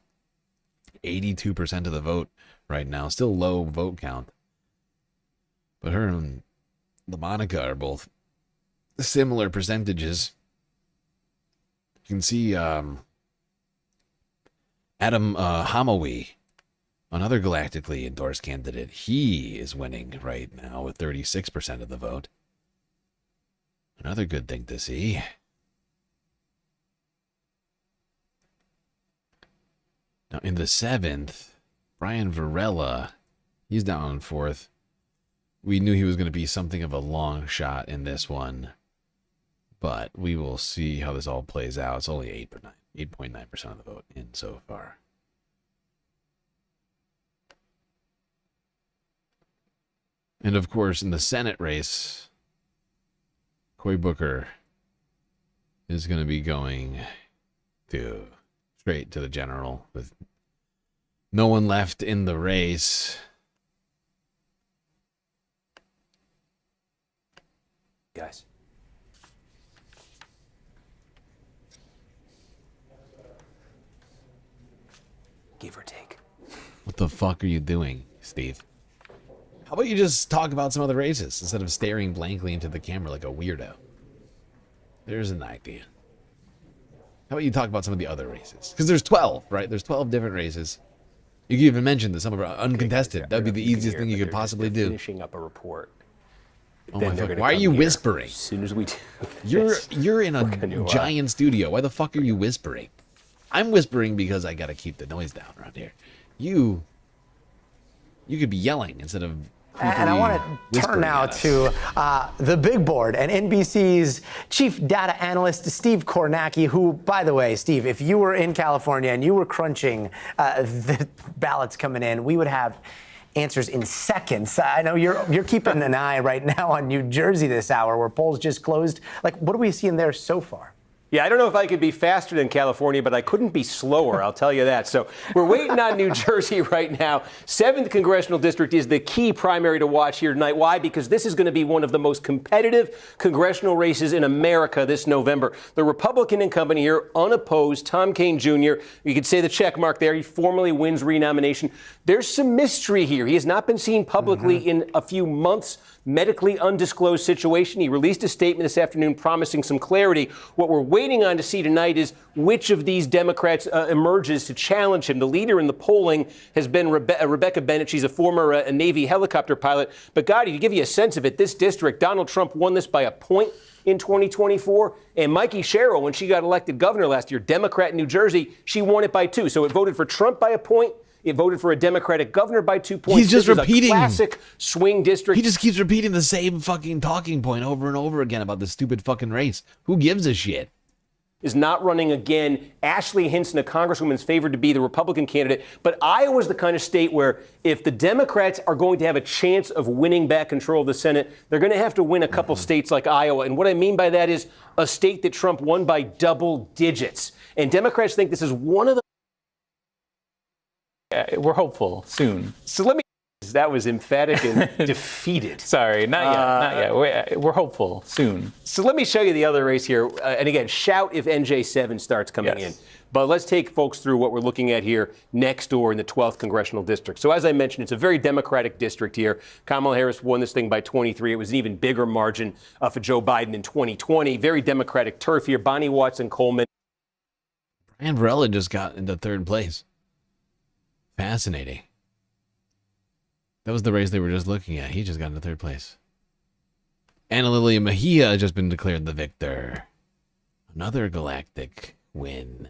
82% of the vote right now. Still low vote count. But her and LaMonica are both similar percentages. You can see Adam Hamawi, another galactically endorsed candidate. He is winning right now with 36% of the vote. Another good thing to see. Now, in the 7th, Brian Varela, he's down in 4th. We knew he was going to be something of a long shot in this one, but we will see how this all plays out. It's only 8.9% of the vote in so far. And of course, in the Senate race, Cory Booker is going to be going straight to the general with no one left in the race. Guys. Give or take. What the fuck are you doing, Steve? How about you just talk about some other races instead of staring blankly into the camera like a weirdo? There's an idea. How about you talk about some of the other races? Because there's 12, right? There's 12 different races. You can even mention that some of them are uncontested. That'd be the easiest thing you could possibly do. Finishing up a report. Oh my fuck! Why are you whispering? As soon as we do you're in a giant studio. Why the fuck are you whispering? I'm whispering because I gotta keep the noise down around here. You could be yelling instead of. And I want to turn now to the big board and NBC's chief data analyst, Steve Kornacki, who, by the way, Steve, if you were in California and you were crunching the ballots coming in, we would have answers in seconds. I know you're keeping an eye right now on New Jersey this hour, where polls just closed. Like, what are we seeing there so far? Yeah, I don't know if I could be faster than California, but I couldn't be slower, I'll tell you that. So we're waiting on New Jersey right now. 7th Congressional District is the key primary to watch here tonight. Why? Because this is going to be one of the most competitive congressional races in America this November. The Republican incumbent here, unopposed, Tom Kean Jr., you could say the check mark there. He formally wins renomination. There's some mystery here. He has not been seen publicly in a few months. Medically undisclosed situation. He released a statement this afternoon promising some clarity. What we're waiting on to see tonight is which of these Democrats emerges to challenge him. The leader in the polling has been Rebecca Bennett. She's a former Navy helicopter pilot. But, Gotti, to give you a sense of it, this district, Donald Trump won this by a point in 2024. And Mikey Sherrill, when she got elected governor last year, Democrat in New Jersey, she won it by 2. So it voted for Trump by a point. It voted for a Democratic governor by 2 points. He's just repeating. A classic swing district. He just keeps repeating the same fucking talking point over and over again about this stupid fucking race. Who gives a shit? Is not running again. Ashley Hinson, a congresswoman, is favored to be the Republican candidate. But Iowa's the kind of state where if the Democrats are going to have a chance of winning back control of the Senate, they're going to have to win a couple states like Iowa. And what I mean by that is a state that Trump won by double digits. And Democrats think this is one of the... We're hopeful soon. So let me... That was emphatic and defeated. Sorry, not yet. We're hopeful soon. So let me show you the other race here. And again, shout if NJ7 starts coming in. But let's take folks through what we're looking at here next door in the 12th Congressional District. So as I mentioned, it's a very Democratic district here. Kamala Harris won this thing by 23. It was an even bigger margin for Joe Biden in 2020. Very Democratic turf here. Bonnie Watson-Coleman. Brian Varela just got into 3rd place. Fascinating. That was the race they were just looking at. He just got into 3rd place. Anna Lilia Mejia has just been declared the victor. Another galactic win.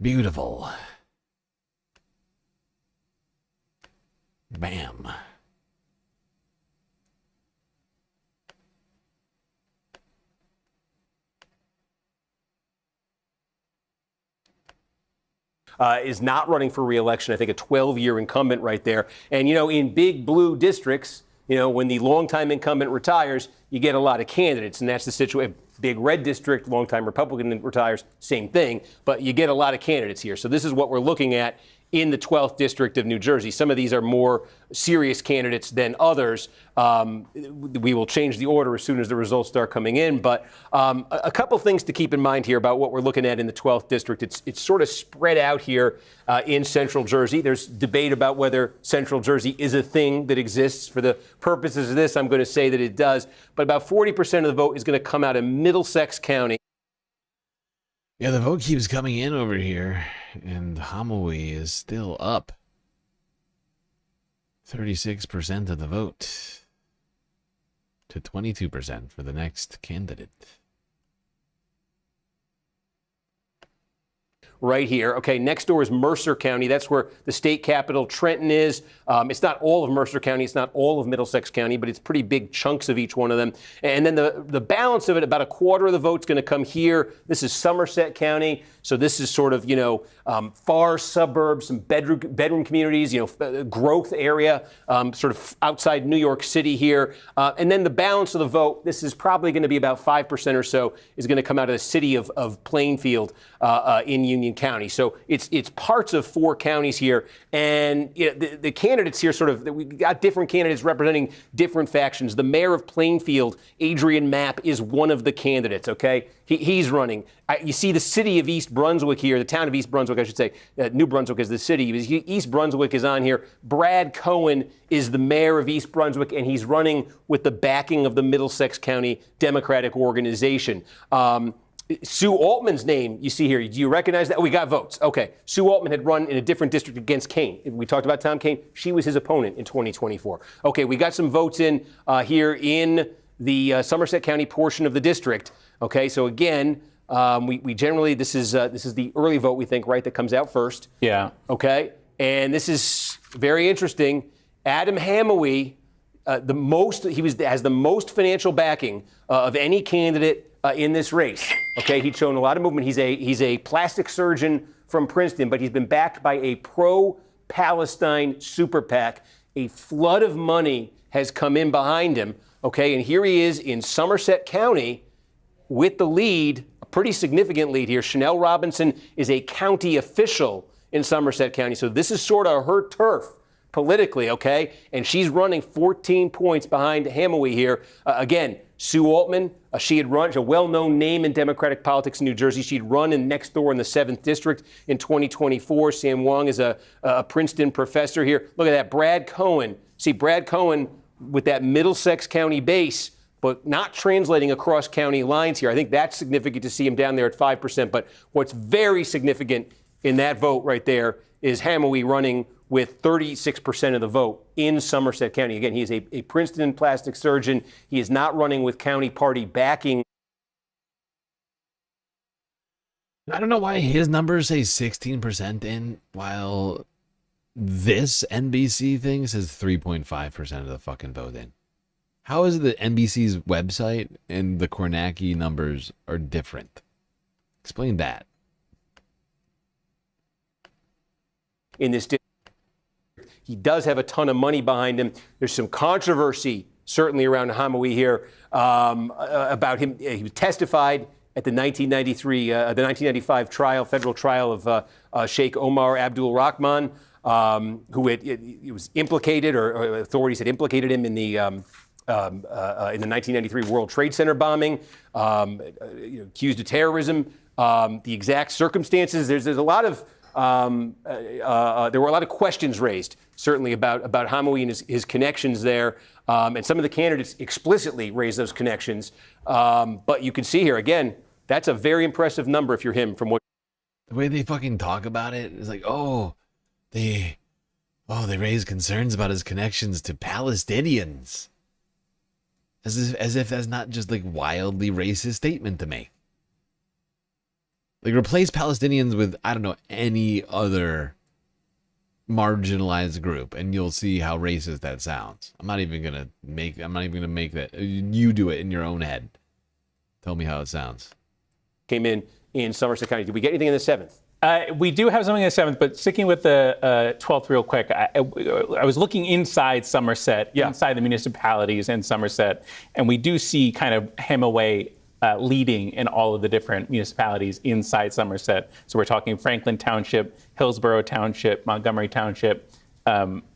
Beautiful. Bam. is not running for re-election. I think a 12-year incumbent right there. And, in big blue districts, when the longtime incumbent retires, you get a lot of candidates, and that's the situation. Big red district, longtime Republican retires, same thing, but you get a lot of candidates here. So this is what we're looking at in the 12th district of New Jersey. Some of these are more serious candidates than others. We will change the order as soon as the results start coming in. But a couple things to keep in mind here about what we're looking at in the 12th district. It's sort of spread out here in central Jersey. There's debate about whether central Jersey is a thing that exists. For the purposes of this, I'm going to say that it does. But about 40% of the vote is going to come out of Middlesex County. Yeah, the vote keeps coming in over here, and Homily is still up. 36% of the vote to 22% for the next candidate. Right here. Okay, next door is Mercer County. That's where the state capital, Trenton, is. It's not all of Mercer County. It's not all of Middlesex County, but it's pretty big chunks of each one of them. And then the balance of it, about a quarter of the vote's going to come here. This is Somerset County. So this is sort of, far suburbs, some bedroom communities, growth area, sort of outside New York City here. And then the balance of the vote, this is probably going to be about 5% or so, is going to come out of the city of Plainfield in Union County. So it's parts of 4 counties here. And the candidates here we got different candidates representing different factions. The mayor of Plainfield, Adrian Mapp, is one of the candidates, okay? He's running. You see the city of East Brunswick here, the town of East Brunswick, I should say. New Brunswick is the city. East Brunswick is on here. Brad Cohen is the mayor of East Brunswick, and he's running with the backing of the Middlesex County Democratic Organization. Sue Altman's name, you see here. Do you recognize that? We got votes. Okay. Sue Altman had run in a different district against Kane. We talked about Tom Kane. She was his opponent in 2024. Okay, we got some votes in here in the Somerset County portion of the district. Okay, so again, we generally, this is the early vote, we think, right, that comes out first. Yeah. Okay, and this is very interesting. Adam Hamawee, has the most financial backing of any candidate in this race. Okay, he's shown a lot of movement. He's a plastic surgeon from Princeton, but he's been backed by a pro-Palestine super PAC. A flood of money has come in behind him. Okay, and here he is in Somerset County with the lead, a pretty significant lead here. Chanel Robinson is a county official in Somerset County, so this is sort of her turf politically, okay? And she's running 14 points behind Hamawee here. Again, Sue Altman, she had run, a well-known name in Democratic politics in New Jersey. She'd run in next door in the 7th District in 2024. Sam Wong is a Princeton professor here. Look at that, Brad Cohen. See, Brad Cohen with that Middlesex County base, but not translating across county lines here. I think that's significant to see him down there at 5%. But what's very significant in that vote right there is Hamawee running with 36% of the vote in Somerset County. Again, he is a Princeton plastic surgeon. He is not running with county party backing. I don't know why his numbers say 16% in, while this NBC thing says 3.5% of the fucking vote in. How is it that NBC's website and the Kornacki numbers are different? Explain that. In this district, he does have a ton of money behind him. There's some controversy, certainly around Hamawee here, about him. He testified at the 1995 trial, federal trial of Sheikh Omar Abdul Rahman, who he was implicated, or authorities had implicated him in the 1993 World Trade Center bombing, accused of terrorism. The exact circumstances, there's a lot of there were a lot of questions raised, certainly about Hamawee and his connections there, and some of the candidates explicitly raised those connections. But you can see here again, that's a very impressive number if you're him. From what the way they fucking talk about it is like, they raise concerns about his connections to Palestinians, as if that's not just like wildly racist statement to make. Like, replace Palestinians with, I don't know, any other marginalized group, and you'll see how racist that sounds. I'm not even gonna make that. You do it in your own head. Tell me how it sounds. Came in Somerset County. Did we get anything in the 7th? We do have something in the 7th, but sticking with the 12th real quick, I was looking inside Somerset, inside the municipalities in Somerset, and we do see kind of Hemaway leading in all of the different municipalities inside Somerset. So we're talking Franklin Township, Hillsborough Township, Montgomery Township.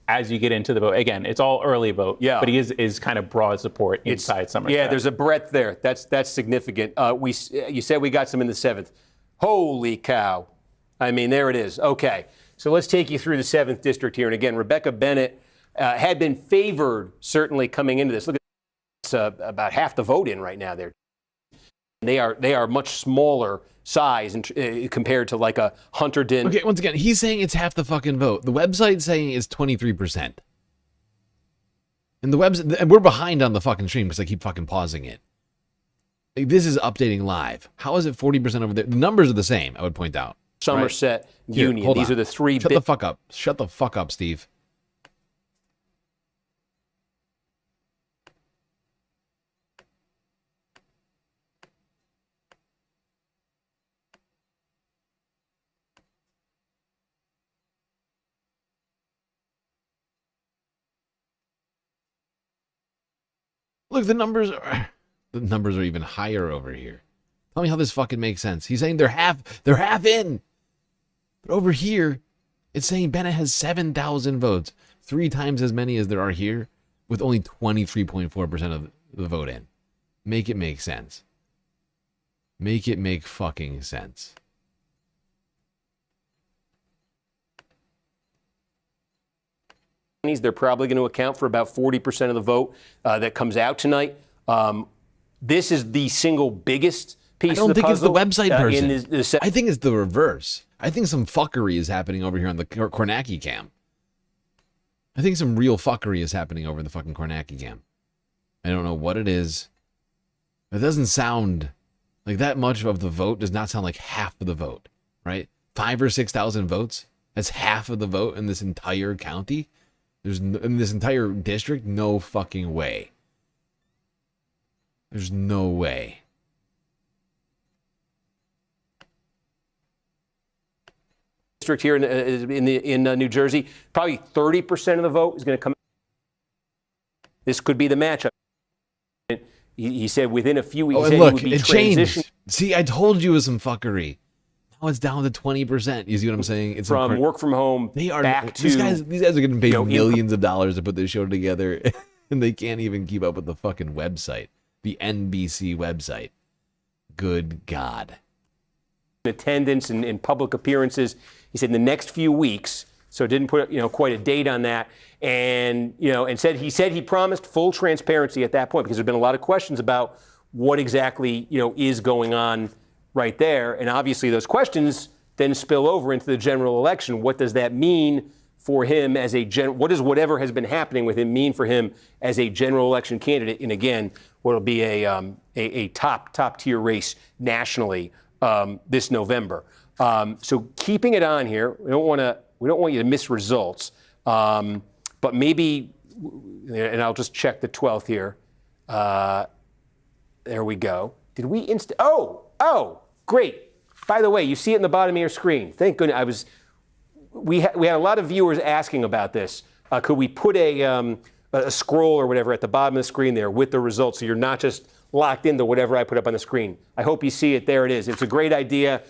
As you get into the vote, again, it's all early vote, but he is kind of broad support inside Somerset. Yeah, there's a breadth there. That's significant. You said we got some in the 7th. Holy cow. I mean, there it is. Okay, so let's take you through the 7th district here. And again, Rebecca Bennett had been favored, certainly, coming into this. Look at about half the vote in right now there. They are much smaller size compared to like a Hunterdon. Okay, once again, he's saying it's half the fucking vote. The website's saying it's 23%. And the website, and we're behind on the fucking stream because I keep fucking pausing it. Like, this is updating live. How is it 40% over there? The numbers are the same, I would point out. Somerset, right? Here, Union. These are the three. Shut the fuck up. Shut the fuck up, Steve. Look, the numbers are even higher over here. Tell me how this fucking makes sense. He's saying they're half in. But over here, it's saying Bennett has 7,000 votes, 3 times as many as there are here, with only 23.4% of the vote in. Make it make sense. Make it make fucking sense. They're probably going to account for about 40% of the vote that comes out tonight. This is the single biggest piece of the puzzle. I don't think it's the website person. I think it's the reverse. I think some fuckery is happening over here on the Kornacki cam. I think some real fuckery is happening over the fucking Kornacki cam. I don't know what it is. It doesn't sound like that much of the vote does not sound like half of the vote, right? 5,000 or 6,000 votes. That's half of the vote in this entire county. In this entire district, no fucking way. There's no way. District here in New Jersey, probably 30% of the vote is going to come. This could be the matchup. He said within a few weeks, and look, would be it changed. See, I told you it was some fuckery. Now it's down to 20%. You see what I'm saying? It's from work from home. They are back to these guys are getting paid millions of dollars to put this show together, and they can't even keep up with the fucking website, the NBC website. Good God. Attendance and public appearances. He said in the next few weeks. So didn't put quite a date on that, and he said he promised full transparency at that point because there's been a lot of questions about what exactly is going on right there, and obviously those questions then spill over into the general election. What does that mean for him as what does whatever has been happening with him mean for him as a general election candidate? And again, what'll be a top tier race nationally this November. So keeping it on here, we don't want you to miss results, but maybe, and I'll just check the 12th here. There we go. Did we Oh, great. By the way, you see it in the bottom of your screen. Thank goodness. We had a lot of viewers asking about this. Could we put a scroll or whatever at the bottom of the screen there with the results so you're not just locked into whatever I put up on the screen? I hope you see it. There it is. It's a great idea.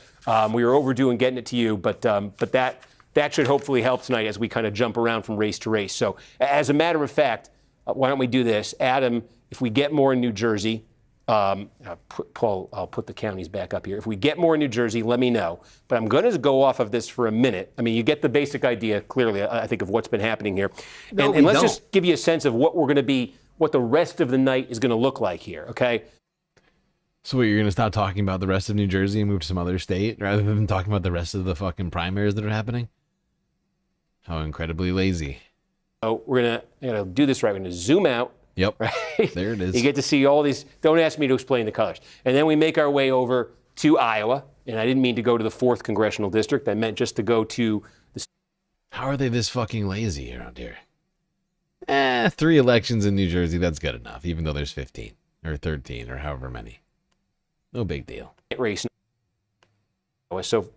We were overdue in getting it to you, but that should hopefully help tonight as we kind of jump around from race to race. So as a matter of fact, why don't we do this? Adam, if we get more in New Jersey, Paul, I'll put the counties back up here. If we get more in New Jersey, let me know. But I'm going to go off of this for a minute. I mean, you get the basic idea, clearly, I think, of what's been happening here. And let's just give you a sense of what what the rest of the night is going to look like here, okay? So you're going to stop talking about the rest of New Jersey and move to some other state rather than talking about the rest of the fucking primaries that are happening? How incredibly lazy. So we're going to do this right. We're going to zoom out. Yep. Right? There it is. You get to see all these. Don't ask me to explain the colors. And then we make our way over to Iowa. And I didn't mean to go to the 4th congressional district. I meant just to go to the. How are they this fucking lazy around here? 3 elections in New Jersey, that's good enough, even though there's 15 or 13 or however many. No big deal. Race. So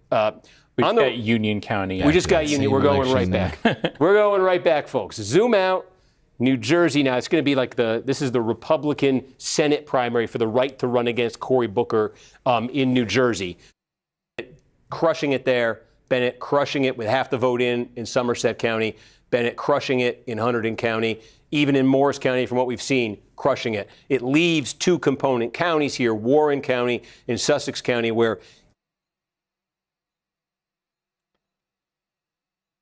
we just got Union County. We just got Union. We're going right back. We're going right back, folks. Zoom out. New Jersey. Now it's going to be like this is the Republican Senate primary for the right to run against Cory Booker in New Jersey. Crushing it there. Bennett crushing it with half the vote in Somerset County. Bennett crushing it in Hunterdon County. Even in Morris County, from what we've seen, crushing it. It leaves two component counties here, Warren County and Sussex County, where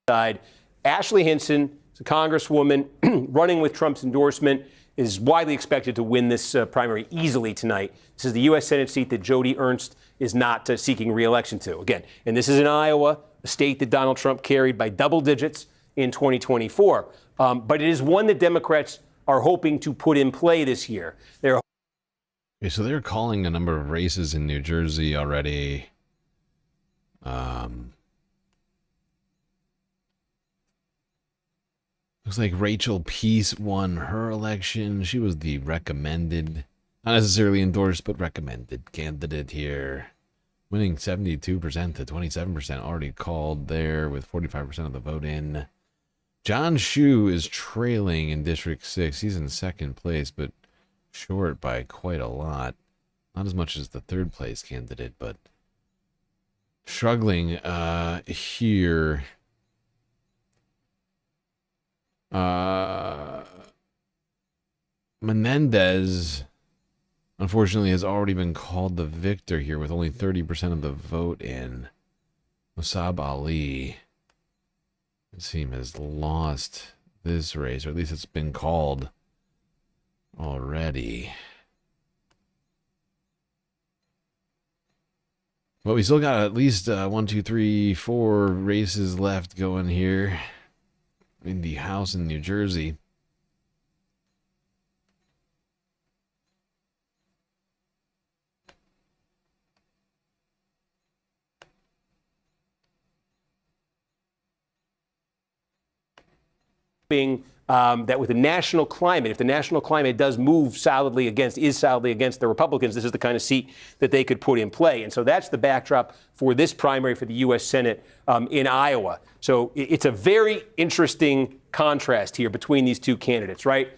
Ashley Hinson, a congresswoman running with Trump's endorsement, is widely expected to win this primary easily tonight. This is the U.S. Senate seat that Jody Ernst is not seeking re-election to. Again, and this is in Iowa, a state that Donald Trump carried by double digits in 2024. But it is one that Democrats are hoping to put in play this year. Okay, so they're calling a number of races in New Jersey already. Looks like Rachel Peace won her election. She was the recommended, not necessarily endorsed, but recommended candidate here. Winning 72% to 27%, already called there with 45% of the vote in. John Shue is trailing in District 6. He's in second place, but short by quite a lot. Not as much as the third place candidate, but struggling here. Menendez, unfortunately, has already been called the victor here with only 30% of the vote in. Mossab Ali, it seems, has lost this race, or at least it's been called already. But we still got at least 1, 2, 3, 4 races left going here in the House in New Jersey. That with the national climate, if the national climate does move solidly against the Republicans, this is the kind of seat that they could put in play. And so that's the backdrop for this primary for the U.S. Senate in Iowa. So it's a very interesting contrast here between these two candidates, right?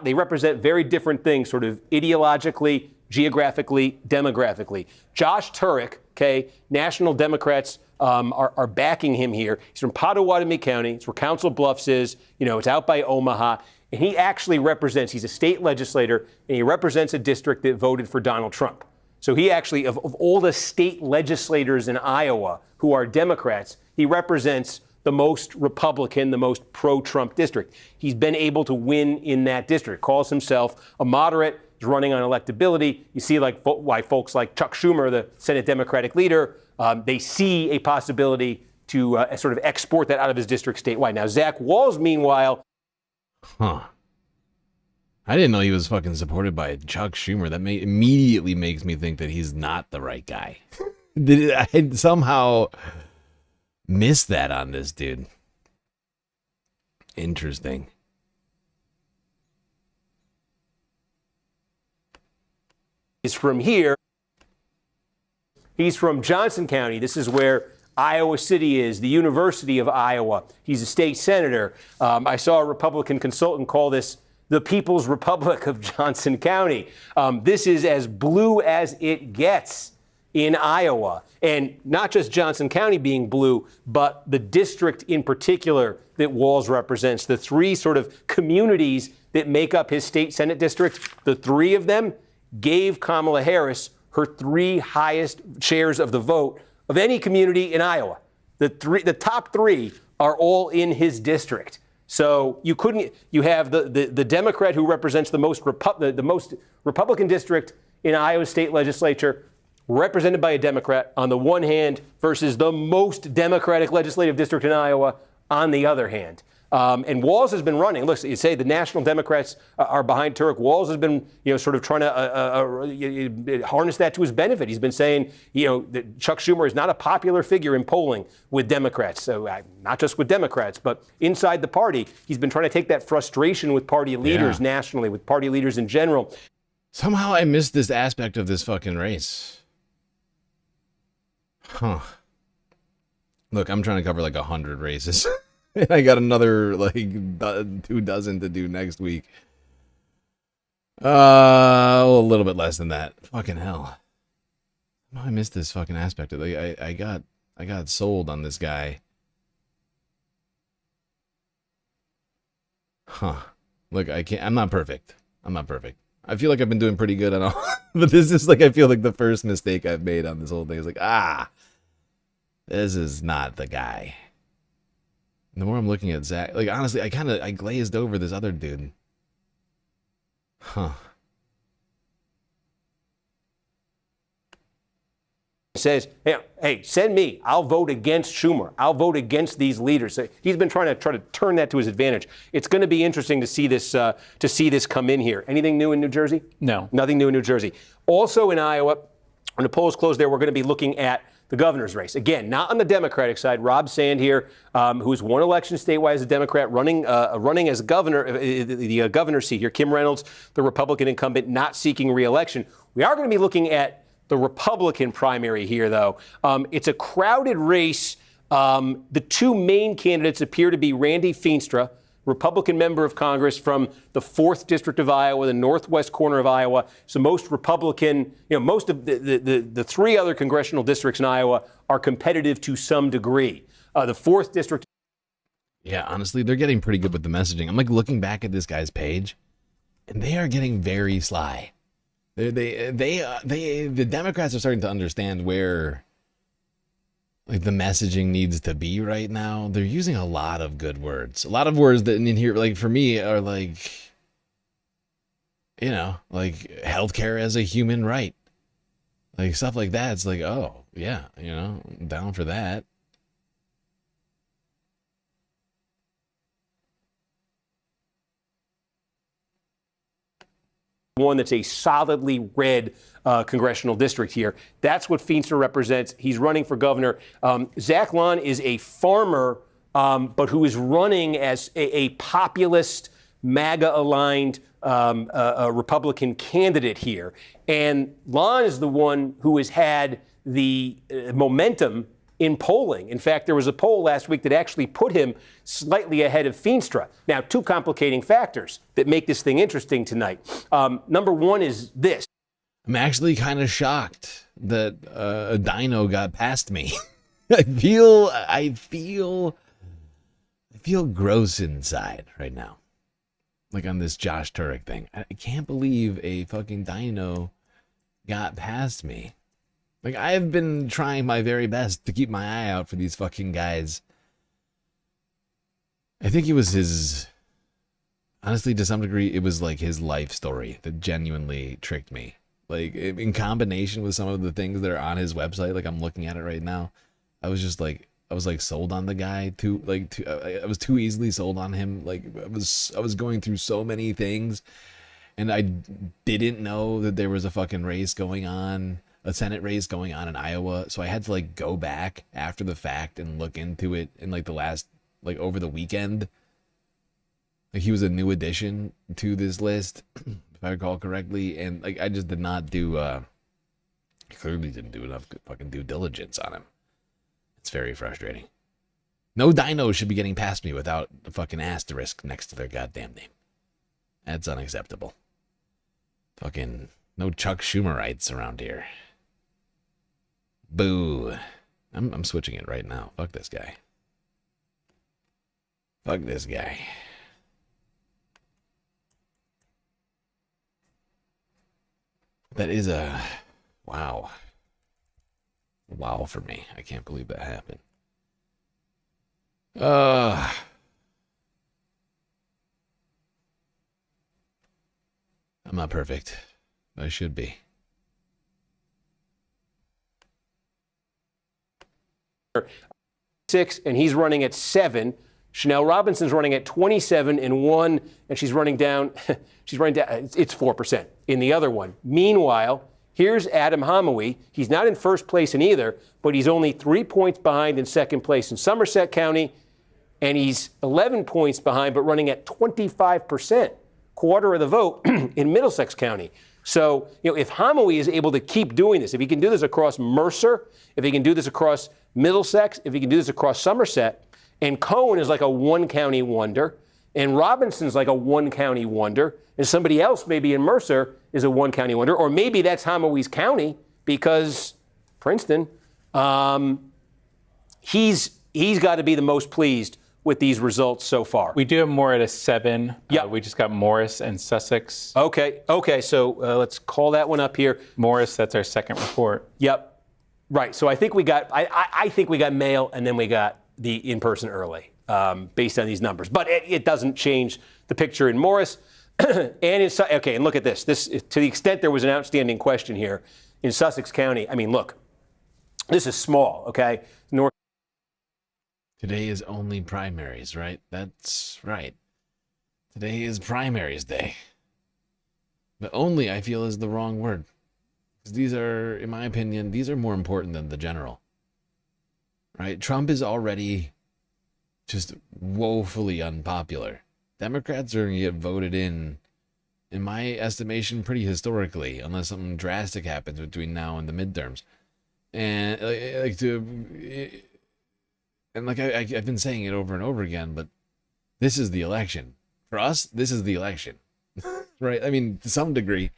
They represent very different things, sort of ideologically, geographically, demographically. Josh Turek, okay, National Democrats are backing him here. He's from Pottawatomie County. It's where Council Bluffs is. You know, it's out by Omaha. And he actually he's a state legislator, and he represents a district that voted for Donald Trump. So he actually, of all the state legislators in Iowa who are Democrats, he represents the most Republican, the most pro-Trump district. He's been able to win in that district. Calls himself a moderate. He's running on electability. You see why folks like Chuck Schumer, the Senate Democratic leader, they see a possibility to sort of export that out of his district statewide. Now, Zach Walz, meanwhile. I didn't know he was fucking supported by Chuck Schumer. That immediately makes me think that he's not the right guy. I somehow missed that on this dude. Interesting. He's from here. He's from Johnson County. This is where Iowa City is, the University of Iowa. He's a state senator. I saw a Republican consultant call this the People's Republic of Johnson County. This is as blue as it gets in Iowa. And not just Johnson County being blue, but the district in particular that Walz represents, the three sort of communities that make up his state Senate district, the three of them gave Kamala Harris her 3 highest shares of the vote of any community in Iowa. The top 3 are all in his district. So you have the Democrat who represents the most Republican district in Iowa state legislature, represented by a Democrat on the one hand, versus the most Democratic legislative district in Iowa on the other hand. And Walz has been running. Look, you say the National Democrats are behind Turek. Walz has been, sort of trying to harness that to his benefit. He's been saying, that Chuck Schumer is not a popular figure in polling with Democrats. So not just with Democrats, but inside the party, he's been trying to take that frustration with party leaders nationally, with party leaders in general. Somehow I missed this aspect of this fucking race. Huh. Look, I'm trying to cover like 100 races. And I got another like 2 dozen to do next week. A little bit less than that. Fucking hell. Oh, I missed this fucking aspect of it. Like, I got sold on this guy. Huh. Look, I'm not perfect. I'm not perfect. I feel like I've been doing pretty good on all, but this is like, I feel like the first mistake I've made on this whole thing is like, this is not the guy. And the more I'm looking at Zach, like, honestly, I glazed over this other dude. Huh. Says, hey, send me. I'll vote against Schumer. I'll vote against these leaders. He's been trying to turn that to his advantage. It's going to be interesting to see this come in here. Anything new in New Jersey? No. Nothing new in New Jersey. Also in Iowa, when the polls close there, we're going to be looking at the governor's race. Again, not on the Democratic side. Rob Sand here, who's won election statewide as a Democrat, running as governor, the governor's seat here. Kim Reynolds, the Republican incumbent, not seeking re-election. We are going to be looking at the Republican primary here, though. It's a crowded race. The 2 main candidates appear to be Randy Feenstra, Republican member of Congress from the 4th District of Iowa, the northwest corner of Iowa. So most Republican, most of the 3 other congressional districts in Iowa are competitive to some degree. The 4th District. Yeah, honestly, they're getting pretty good with the messaging. I'm like looking back at this guy's page, and they are getting very sly. The Democrats are starting to understand where like the messaging needs to be right now. They're using a lot of good words. A lot of words that in here, like for me, are like, like healthcare as a human right. Like stuff like that. It's like, oh, yeah, I'm down for that. One that's a solidly red congressional district here. That's what Feenstra represents. He's running for governor. Zach Lon is a farmer, but who is running as a populist, MAGA-aligned Republican candidate here. And Lon is the one who has had the momentum in polling. In fact, there was a poll last week that actually put him slightly ahead of Feenstra. Now, 2 complicating factors that make this thing interesting tonight. Number one is this. I'm actually kind of shocked that a dino got past me. I feel gross inside right now. Like on this Josh Turek thing. I can't believe a fucking dino got past me. Like, I've been trying my very best to keep my eye out for these fucking guys. I think it was his... Honestly, to some degree, it was like his life story that genuinely tricked me. Like, in combination with some of the things that are on his website, like I'm looking at it right now, I was sold on the guy I was too easily sold on him. Like, I was going through so many things, and I didn't know that there was a fucking race going on. A Senate race going on in Iowa, so I had to like go back after the fact and look into it in like the last, like over the weekend. Like he was a new addition to this list, if I recall correctly, and like I just did not do, clearly didn't do enough fucking due diligence on him. It's very frustrating. No dino should be getting past me without a fucking asterisk next to their goddamn name. That's unacceptable. Fucking no Chuck Schumerites around here. Boo. I'm switching it right now. Fuck this guy. Fuck this guy. That is a... Wow. Wow for me. I can't believe that happened. I'm not perfect. I should be. Six, and he's running at 7. Chanel Robinson's running at 27 in one, and she's running down. It's 4% in the other one. Meanwhile, here's Adam Homowy. He's not in first place in either, but he's only 3 points behind in second place in Somerset County, and he's 11 points behind, but running at 25%, quarter of the vote in Middlesex County. So, if Homowy is able to keep doing this, if he can do this across Mercer, if he can do this across Middlesex, if he can do this across Somerset, and Cohen is like a one-county wonder, and Robinson's like a one-county wonder, and somebody else maybe in Mercer is a one-county wonder, or maybe that's Homowy's county because Princeton, he's got to be the most pleased with these results so far. We do have more at a 7. Yeah. We just got Morris and Sussex. Okay. So let's call that one up here. Morris, that's our second report. Yep. Right. So I think we got, I think we got mail and then we got the in-person early based on these numbers. But it doesn't change the picture in Morris. And look at this. This, to the extent there was an outstanding question here in Sussex County. I mean, look, this is small, okay? Today is only primaries, right? That's right. Today is primaries day. But only, I feel, is the wrong word. Because these are, in my opinion, these are more important than the general. Right? Trump is already just woefully unpopular. Democrats are going to get voted in my estimation, pretty historically, unless something drastic happens between now and the midterms. And I've been saying it over and over again, but this is the election. For us, this is the election. Right? I mean, to some degree.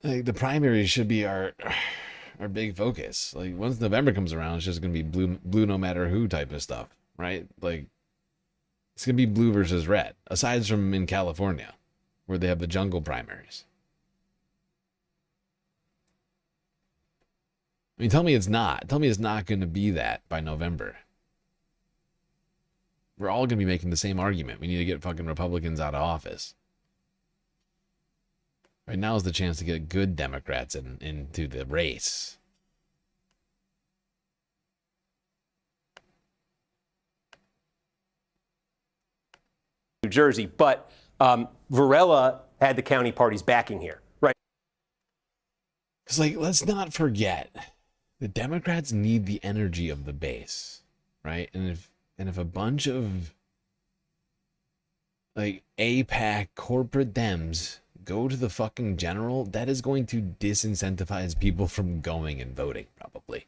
The primaries should be our big focus. Like, once November comes around, it's just going to be blue no matter who type of stuff, right? Like, it's going to be blue versus red, aside from in California, where they have the jungle primaries. I mean, tell me it's not. Tell me it's not going to be that by November. We're all going to be making the same argument. We need to get fucking Republicans out of office. Right now is the chance to get good Democrats into the race. New Jersey, but Varela had the county parties backing here, right? Because, like, let's not forget, the Democrats need the energy of the base, right? And if a bunch of like APAC corporate Dems go to the fucking general, that is going to disincentivize people from going and voting, probably.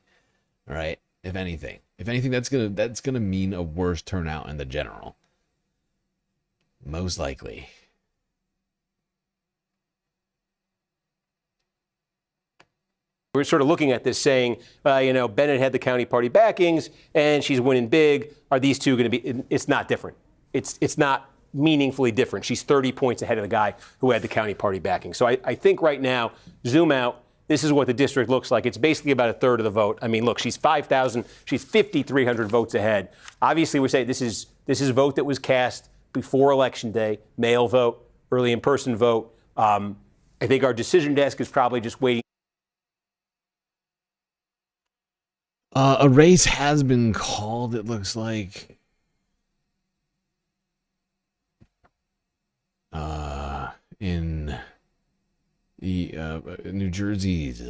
All right. If anything, that's gonna mean a worse turnout in the general. Most likely. We're sort of looking at this saying, Bennett had the county party backings and she's winning big. Are these two going to be? It's not different. It's not meaningfully different. She's 30 points ahead of the guy who had the county party backing. So I think right now, zoom out. This is what the district looks like. It's basically about a third of the vote. I mean, look, she's 5,000. She's 5,300 votes ahead. Obviously, we say this is a vote that was cast before Election Day, mail vote, early in-person vote. I think our decision desk is probably just waiting. A race has been called, it looks like. In the New Jersey's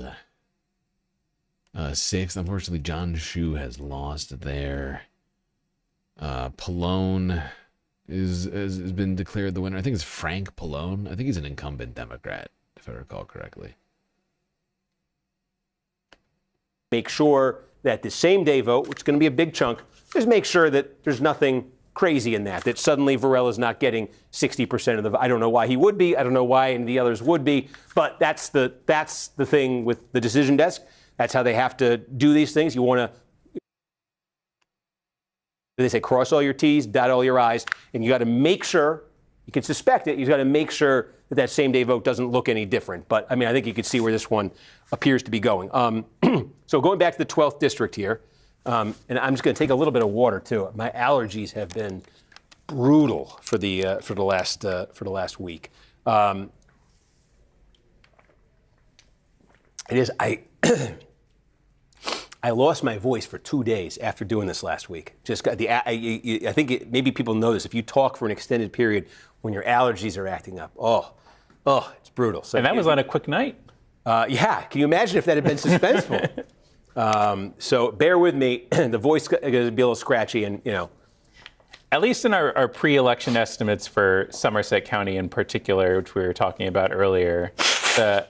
6th. Unfortunately, John Shue has lost there. Pallone has been declared the winner. I think it's Frank Pallone. I think he's an incumbent Democrat, if I recall correctly. Make sure that the same day vote, which is going to be a big chunk, just make sure that there's nothing crazy in that suddenly Varela's not getting 60% of the vote. I don't know why he would be. I don't know why any of the others would be. But that's the thing with the decision desk. That's how they have to do these things. You want to, they say, cross all your T's, dot all your I's, and you got to make sure, you can suspect it, you got to make sure that same day vote doesn't look any different. But I mean, I think you can see where this one appears to be going. So going back to the 12th district here, and I'm just going to take a little bit of water too. My allergies have been brutal for the last week. It is I lost my voice for 2 days after doing this last week. Just got I think maybe people know this. If you talk for an extended period when your allergies are acting up, it's brutal. So, and that was on a quick night. Yeah. Can you imagine if that had been suspenseful? So bear with me. The voice is going to be a little scratchy, and At least in our pre-election estimates for Somerset County in particular, which we were talking about earlier,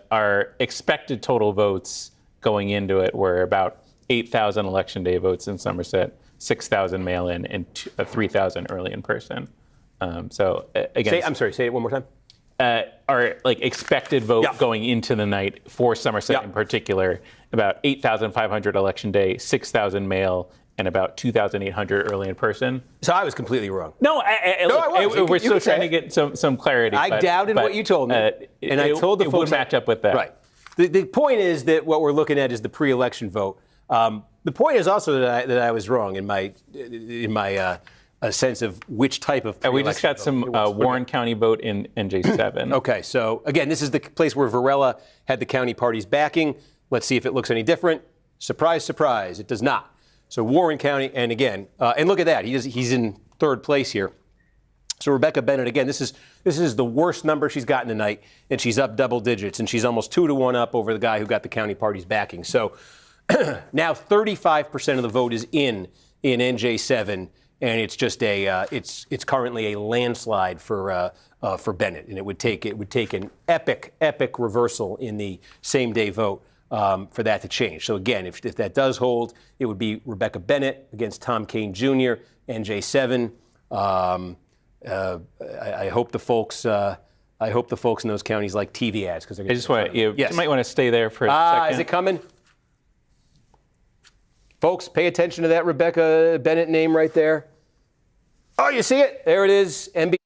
our expected total votes going into it were about 8,000 election day votes in Somerset, 6,000 mail-in, and 3,000 early in person. So again, I'm sorry. Say it one more time. Our expected vote going into the night for Somerset in particular, about 8,500 election day, 6,000 mail, and about 2,800 early in person. So I was completely wrong. No, we're still trying to get some clarity. I doubted what you told me, and I told the folks it would match up with that. Right. The point is that what we're looking at is the pre-election vote. The point is also that I was wrong in my a sense of which type of we just got some Warren County vote in NJ7. Okay, so again, this is the place where Varela had the county party's backing. Let's see if it looks any different. Surprise, surprise, it does not. So Warren County, and again, and look at that, he's in third place here. So Rebecca Bennett, again, this is the worst number she's gotten tonight, and she's up double digits, and she's almost 2-1 up over the guy who got the county party's backing. So now 35% of the vote is in NJ7. And it's just it's currently a landslide for Bennett, and it would take an epic reversal in the same day vote for that to change. So again, if that does hold, it would be Rebecca Bennett against Tom Kean Jr. NJ7. I hope the folks in those counties like TV ads because I just want you might want to stay there for a second. Is it coming? Folks, pay attention to that Rebecca Bennett name right there. Oh, you see it? There it is. NBC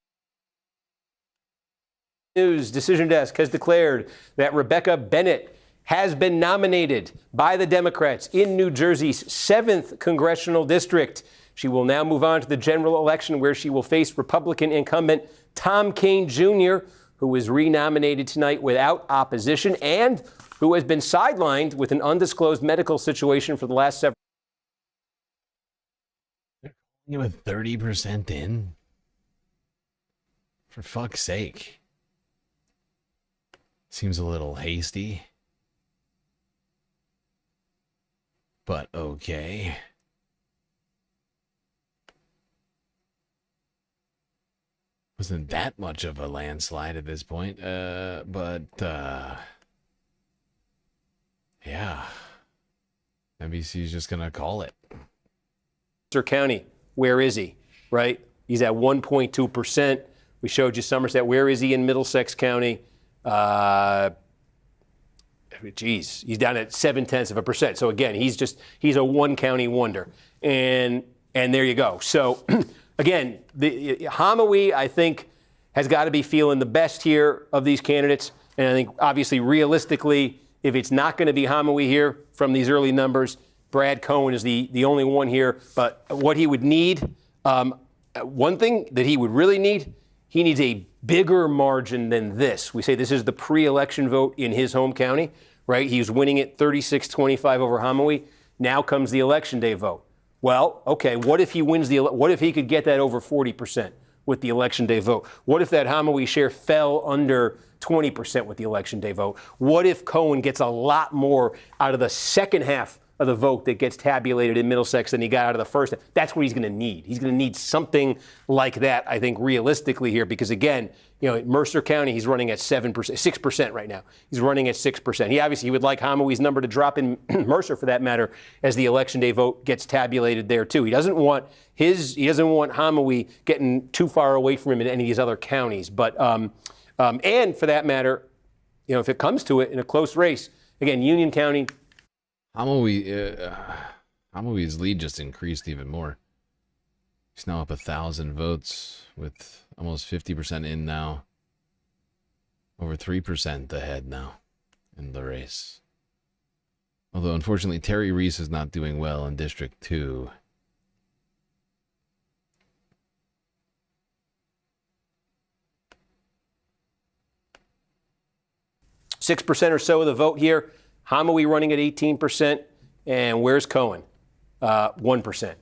News Decision Desk has declared that Rebecca Bennett has been nominated by the Democrats in New Jersey's 7th congressional district. She will now move on to the general election where she will face Republican incumbent Tom Kean Jr., who was renominated tonight without opposition and who has been sidelined with an undisclosed medical situation for the last several. You with 30% in? For fuck's sake. Seems a little hasty. But okay. Wasn't that much of a landslide at this point. Yeah. NBC's just gonna call it. County. Where is he, right? He's at 1.2%. We showed you Somerset. Where is he in Middlesex County? He's down at 0.7%. So again, he's a one-county wonder. And there you go. So again, the Hamawee, I think, has got to be feeling the best here of these candidates. And I think, obviously, realistically, if it's not going to be Hamawee here from these early numbers, Brad Cohen is the only one here, but what he would need, one thing that he would really need, he needs a bigger margin than this. We say this is the pre-election vote in his home county, right? He was winning it 36-25 over Hamawee. Now comes the election day vote. Well, okay, what if he wins what if he could get that over 40% with the election day vote? What if that Hamawee share fell under 20% with the election day vote? What if Cohen gets a lot more out of the second half of the vote that gets tabulated in Middlesex than he got out of the first? That's what he's going to need. He's going to need something like that, I think, realistically here, because again, Mercer County, he's running at 6% right now. He's running at 6%. He would like Hamawee's number to drop in Mercer, for that matter, as the election day vote gets tabulated there too. He doesn't want Hamawee getting too far away from him in any of these other counties. But and for that matter, if it comes to it in a close race, again, Union County. Hamawee's lead just increased even more. He's now up 1,000 votes with almost 50% in now. Over 3% ahead now in the race. Although, unfortunately, Terry Reese is not doing well in District 2. %6 or so of the vote here. Hamawee running at 18%, and where's Cohen? 1%.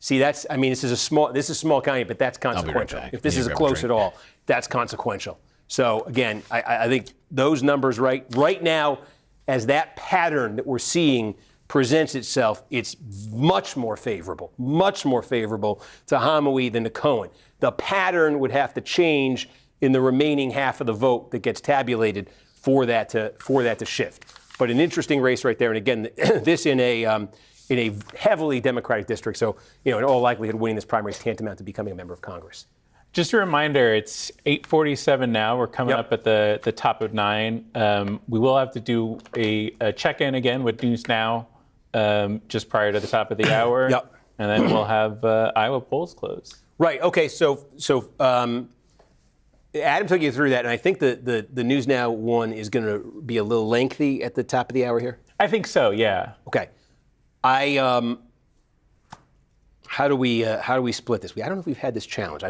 See, this is small county, but that's consequential. If this is close at all, that's consequential. So again, I think those numbers right now, as that pattern that we're seeing presents itself, it's much more favorable to Hamaoui than to Cohen. The pattern would have to change in the remaining half of the vote that gets tabulated for that to shift. But an interesting race right there. And again, this in a heavily Democratic district. So, in all likelihood, winning this primary is tantamount to becoming a member of Congress. Just a reminder, it's 8:47 now. We're coming up at the top of 9. We will have to do a check-in again with News Now just prior to the top of the hour. And then we'll have Iowa polls closed. Right. Okay. So Adam took you through that, and I think the News Now one is going to be a little lengthy at the top of the hour here. I think so. Yeah. Okay. How do we split this? I don't know if we've had this challenge.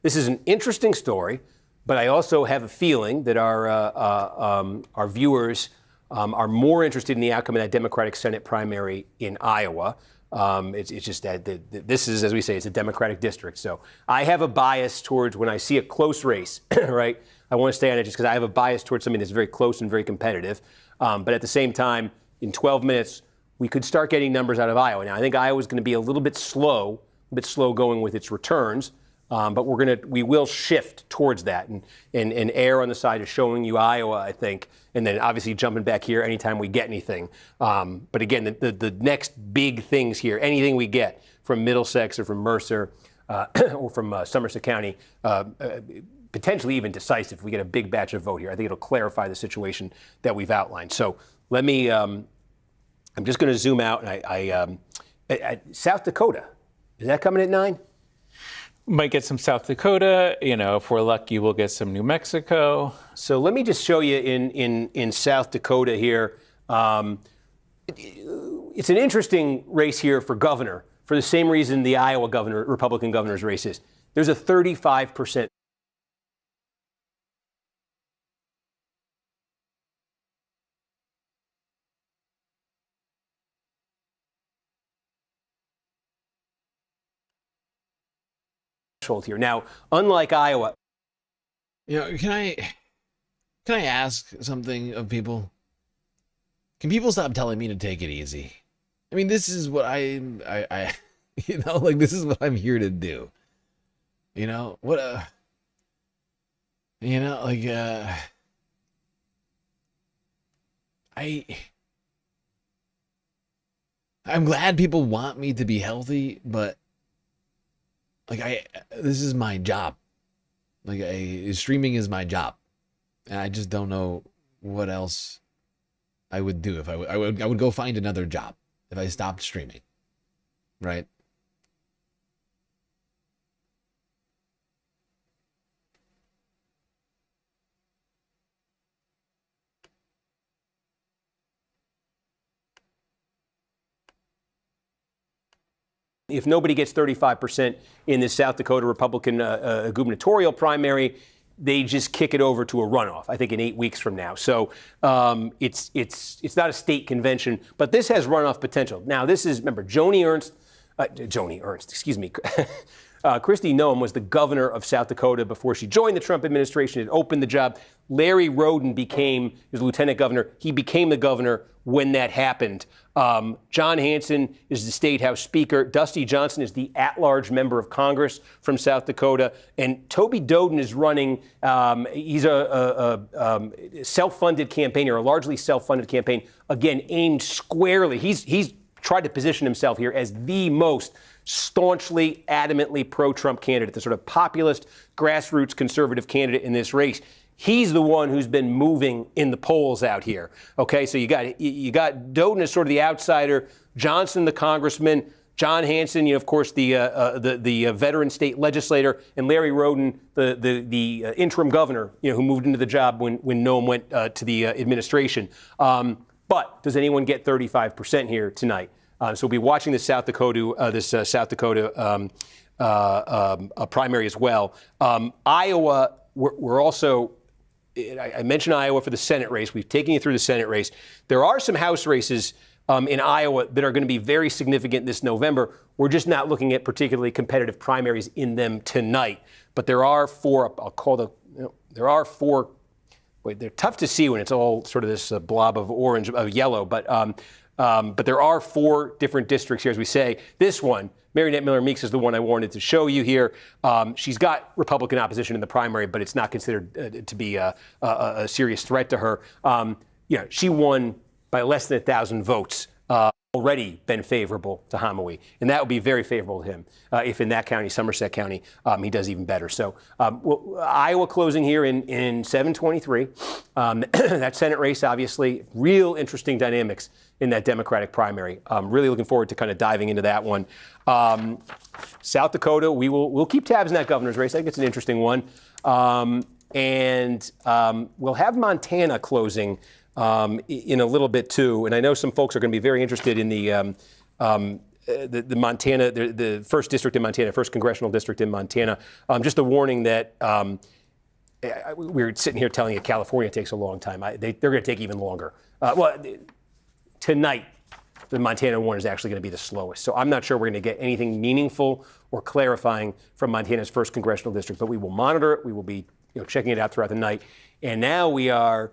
This is an interesting story, but I also have a feeling that our viewers are more interested in the outcome of that Democratic Senate primary in Iowa. It's just that this is, as we say, it's a Democratic district. So I have a bias towards when I see a close race, right? I want to stay on it just because I have a bias towards something that's very close and very competitive. But at the same time, in 12 minutes, we could start getting numbers out of Iowa. Now, I think Iowa's going to be a little bit slow going with its returns. But we will shift towards that and err on the side of showing you Iowa, I think, and then obviously jumping back here anytime we get anything. But again, the next big things here, anything we get from Middlesex or from Mercer or from Somerset County, potentially even decisive if we get a big batch of vote here. I think it'll clarify the situation that we've outlined. So let me, I'm just going to zoom out. And South Dakota, is that coming at 9? Might get some South Dakota. If we're lucky, we'll get some New Mexico. So let me just show you in South Dakota here. It's an interesting race here for governor for the same reason the Iowa Republican governor's race is. There's a 35% here. Now, unlike Iowa, can I ask something of people? Can people stop telling me to take it easy? I mean, this is what I this is what I'm here to do. I'm glad people want me to be healthy, but this is my job. Streaming is my job, and I just don't know what else I would do if I would go find another job if I stopped streaming, right? if nobody gets 35% in this South Dakota Republican gubernatorial primary, they just kick it over to a runoff, I think, in 8 weeks from now. So it's not a state convention, but this has runoff potential. Now, this is, remember, Joni Ernst, excuse me. Kristi Noem was the governor of South Dakota before she joined the Trump administration and opened the job. Larry Roden became his lieutenant governor. He became the governor when that happened. John Hanson is the state house speaker. Dusty Johnson is the at-large member of Congress from South Dakota. And Toby Doden is running, he's a self-funded campaign, or a largely self-funded campaign, again, aimed squarely. He's tried to position himself here as the most staunchly, adamantly pro-Trump candidate, the sort of populist, grassroots conservative candidate in this race. He's the one who's been moving in the polls out here. Okay, so you got Doden as sort of the outsider, Johnson the congressman, John Hanson, of course, the veteran state legislator, and Larry Roden, the interim governor, who moved into the job when Noem went to the administration. But does anyone get 35% here tonight? So we'll be watching the South Dakota primary as well. Iowa, we're also. I mentioned Iowa for the Senate race. We've taken you through the Senate race. There are some House races in Iowa that are going to be very significant this November. We're just not looking at particularly competitive primaries in them tonight. But there are four. There are four. Wait, they're tough to see when it's all sort of this blob of orange, of yellow. But But there are 4 different districts here, as we say. This one, Marionette Miller Meeks, is the one I wanted to show you here. She's got Republican opposition in the primary, but it's not considered to be a serious threat to her. She won by less than 1,000 votes. Already been favorable to Hamawee, and that would be very favorable to him if in that county, Somerset County, he does even better. So Iowa closing here in 723. That Senate race, obviously, real interesting dynamics in that Democratic primary. Really looking forward to kind of diving into that one. South Dakota, we'll keep tabs in that governor's race. I think it's an interesting one. And we'll have Montana closing in a little bit too, and I know some folks are going to be very interested in the Montana, the first district in Montana, first congressional district in Montana. Just a warning that we're sitting here telling you California takes a long time. They're going to take even longer. Tonight, the Montana one is actually going to be the slowest. So I'm not sure we're going to get anything meaningful or clarifying from Montana's first congressional district, but we will monitor it. We will be checking it out throughout the night. And now we are a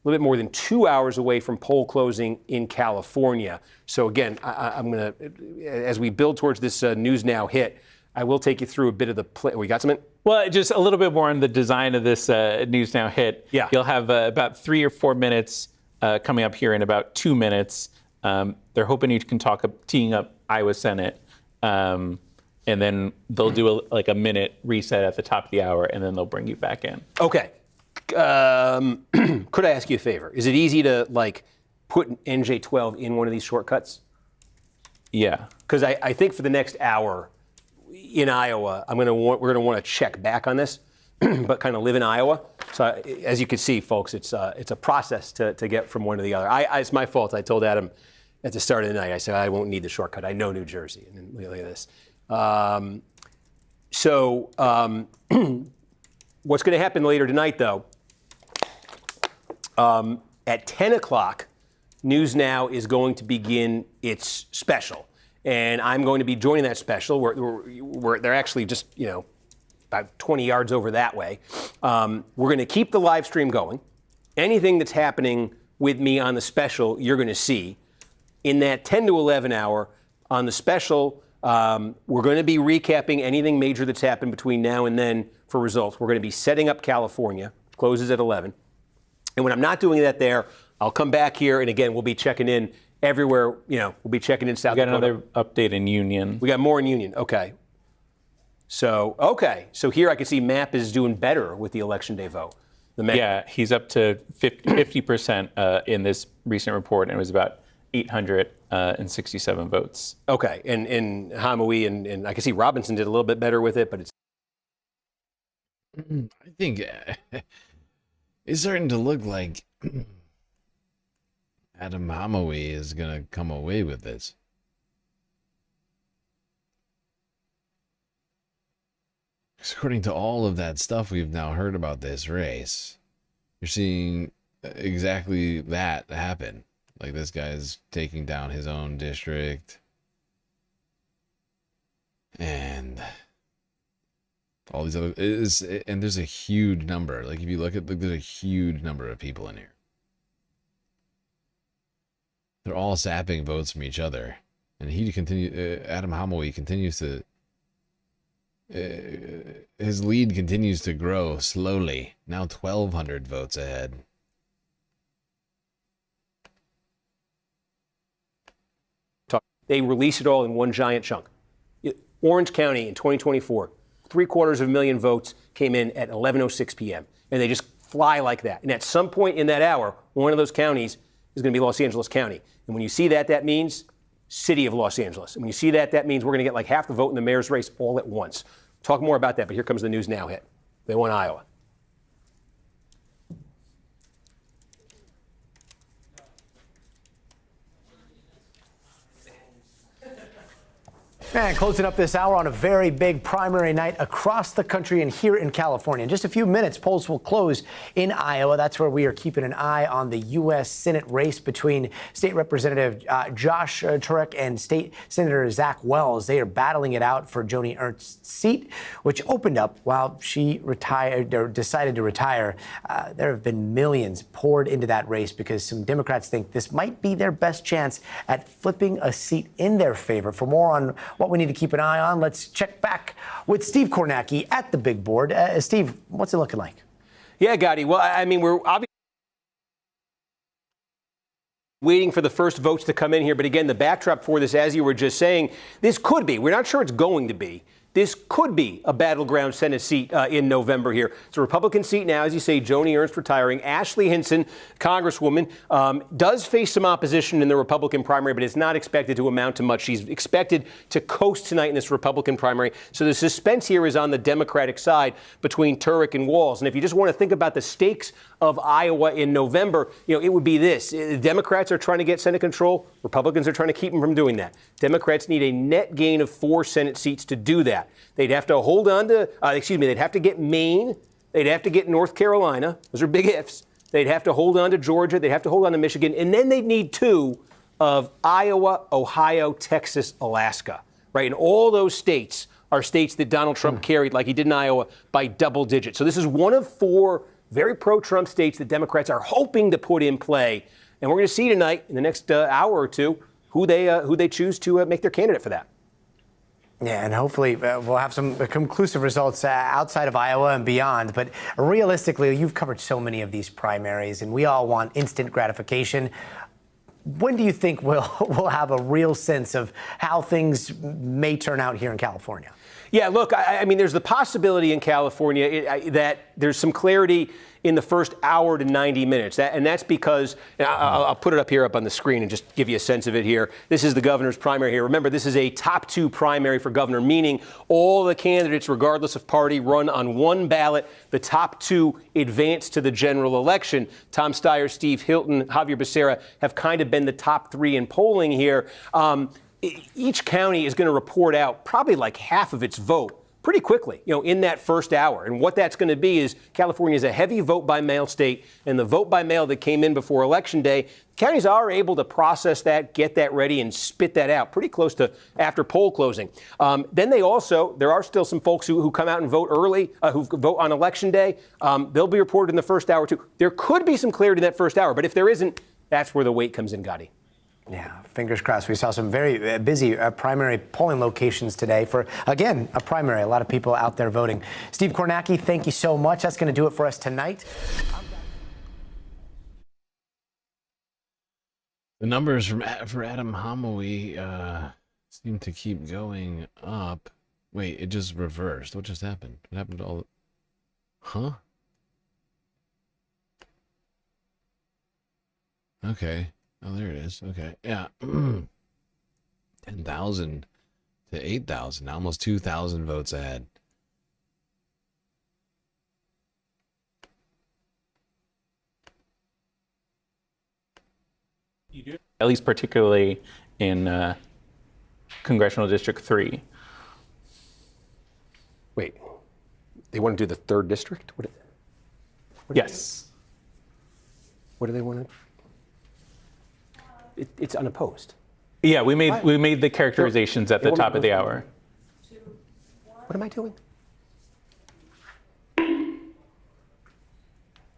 little bit more than 2 hours away from poll closing in California. So again, I'm going to, as we build towards this News Now hit, I will take you through a bit of the play. We got something? Well, just a little bit more on the design of this News Now hit. Yeah. You'll have about 3 or 4 minutes coming up here in about 2 minutes. They're hoping you can teeing up Iowa Senate. And then they'll do a minute reset at the top of the hour, and then they'll bring you back in. Okay. Could I ask you a favor? Is it easy to put NJ12 in one of these shortcuts? Yeah. Because I think for the next hour in Iowa, we're going to want to check back on this, but kind of live in Iowa. So as you can see, folks, it's a process to get from one to the other. It's my fault. I told Adam at the start of the night, I said, I won't need the shortcut. I know New Jersey. And then look at this. What's going to happen later tonight, though, at 10 o'clock, News Now is going to begin its special. And I'm going to be joining that special. Where they're actually just, about 20 yards over that way. We're going to keep the live stream going. Anything that's happening with me on the special, you're going to see. In that 10 to 11 hour on the special, we're going to be recapping anything major that's happened between now and then for results. We're going to be setting up California, closes at 11. And when I'm not doing that there, I'll come back here, and again, we'll be checking in everywhere. We'll be checking in South Dakota. We got another update in Union. We got more in Union. Okay. So here I can see Mapp is doing better with the Election Day vote. Yeah, he's up to 50% in this recent report, and it was about 867 votes. Okay, and Hamawee and I can see Robinson did a little bit better with it, but it's. I think it's starting to look like Adam Hamawee is going to come away with this. According to all of that stuff we've now heard about this race, you're seeing exactly that happen. Like this guy's taking down his own district. And all these other and there's a huge number. Like if you look at there's a huge number of people in here. They're all sapping votes from each other. And Adam Hamawee continues to his lead continues to grow slowly. Now 1,200 votes ahead. They release it all in one giant chunk. Orange County in 2024, 750,000 votes came in at 11:06 p.m. And they just fly like that. And at some point in that hour, one of those counties is going to be Los Angeles County. And when you see that, that means City of Los Angeles. And when you see that, that means we're going to get like half the vote in the mayor's race all at once. Talk more about that, but here comes the News Now hit. They won Iowa. And closing up this hour on a very big primary night across the country and here in California. In just a few minutes, polls will close in Iowa. That's where we are keeping an eye on the U.S. Senate race between State Representative Josh Turek and State Senator Zach Wells. They are battling it out for Joni Ernst's seat, which opened up while she retired or decided to retire. There have been millions poured into that race because some Democrats think this might be their best chance at flipping a seat in their favor. For more on what we need to keep an eye on, let's check back with Steve Kornacki at the big board. Steve, what's it looking like? Yeah, Gotti. Well, I mean, we're obviously waiting for the first votes to come in here. But again, the backdrop for this, as you were just saying, this could be, we're not sure it's going to be, this could be a battleground Senate seat in November here. It's a Republican seat now, as you say, Joni Ernst retiring. Ashley Hinson, Congresswoman, does face some opposition in the Republican primary, but is not expected to amount to much. She's expected to coast tonight in this Republican primary. So the suspense here is on the Democratic side between Turek and Walz. And if you just want to think about the stakes of Iowa in November, it would be this. Democrats are trying to get Senate control. Republicans are trying to keep them from doing that. Democrats need a net gain of 4 Senate seats to do that. They'd have to hold on to, they'd have to get Maine. They'd have to get North Carolina. Those are big ifs. They'd have to hold on to Georgia. They'd have to hold on to Michigan. And then they'd need 2 of Iowa, Ohio, Texas, Alaska, right? And all those states are states that Donald Trump carried, like he did in Iowa, by double digits. So this is one of 4 very pro-Trump states that Democrats are hoping to put in play. And we're going to see tonight, in the next hour or two, who they choose to make their candidate for that. Yeah, and hopefully we'll have some conclusive results outside of Iowa and beyond. But realistically, you've covered so many of these primaries, and we all want instant gratification. When do you think we'll have a real sense of how things may turn out here in California? Yeah, look, I mean, there's the possibility in California that there's some clarity in the first hour to 90 minutes. And that's because, I'll put it up here up on the screen and just give you a sense of it here. This is the governor's primary here. Remember, this is a top 2 primary for governor, meaning all the candidates, regardless of party, run on one ballot. The top 2 advance to the general election. Tom Steyer, Steve Hilton, Javier Becerra have kind of been the top 3 in polling here. Each county is going to report out probably like half of its vote pretty quickly, in that first hour. And what that's going to be is California is a heavy vote by mail state, and the vote by mail that came in before Election Day, counties are able to process that, get that ready, and spit that out pretty close to after poll closing. Then there are still some folks who come out and vote early, who vote on Election Day. They'll be reported in the first hour too. There could be some clarity in that first hour, but if there isn't, that's where the wait comes in, Gotti. Yeah, fingers crossed. We saw some very busy primary polling locations today for, again, a primary. A lot of people out there voting. Steve Kornacki, thank you so much. That's going to do it for us tonight. The numbers for Adam Homowy seem to keep going up. Wait, it just reversed. What just happened? What happened to all? Huh? Okay. Oh, there it is. Okay. Yeah. 10,000 to 8,000. Almost 2,000 votes ahead. You do? At least particularly in Congressional District 3. Wait. They want to do the 3rd district? Yes. What do they want to? It's unopposed. Yeah, we made the characterizations at the top of the hour. What am I doing? They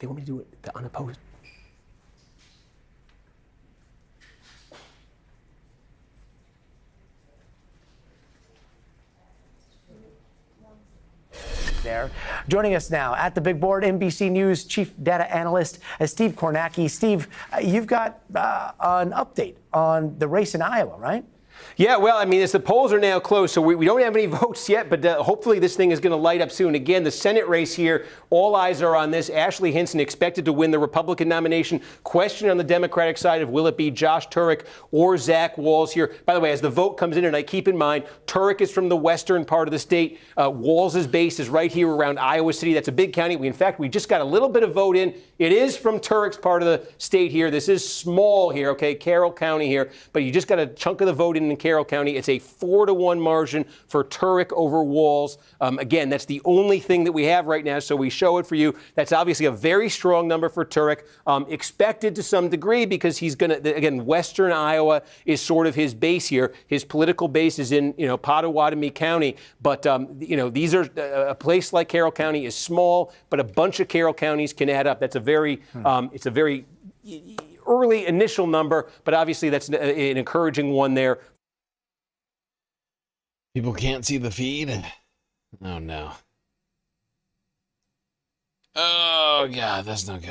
want me to do it the unopposed. There. Joining us now at the big board, NBC News chief data analyst Steve Kornacki. Steve, you've got an update on the race in Iowa, right? Yeah, well, I mean, as the polls are now closed, so we don't have any votes yet, but hopefully this thing is going to light up soon. Again, the Senate race here, all eyes are on this. Ashley Hinson expected to win the Republican nomination. Question on the Democratic side of will it be Josh Turek or Zach Walz here. By the way, as the vote comes in tonight, keep in mind, Turek is from the western part of the state. Walz's base is right here around Iowa City. That's a big county. In fact, we just got a little bit of vote in. It is from Turek's part of the state here. This is small here, okay, Carroll County here, but you just got a chunk of the vote in in Carroll County. It's a 4-to-1 margin for Turek over Walz. Again, that's the only thing that we have right now, so we show it for you. That's obviously a very strong number for Turek, expected to some degree because he's going to, again, Western Iowa is sort of his base here. His political base is in, Pottawatomie County, but, these are a place like Carroll County is small, but a bunch of Carroll counties can add up. That's a very, it's a very early initial number, but obviously that's an encouraging one there. People can't see the feed. Oh, no. Oh, God, that's no good.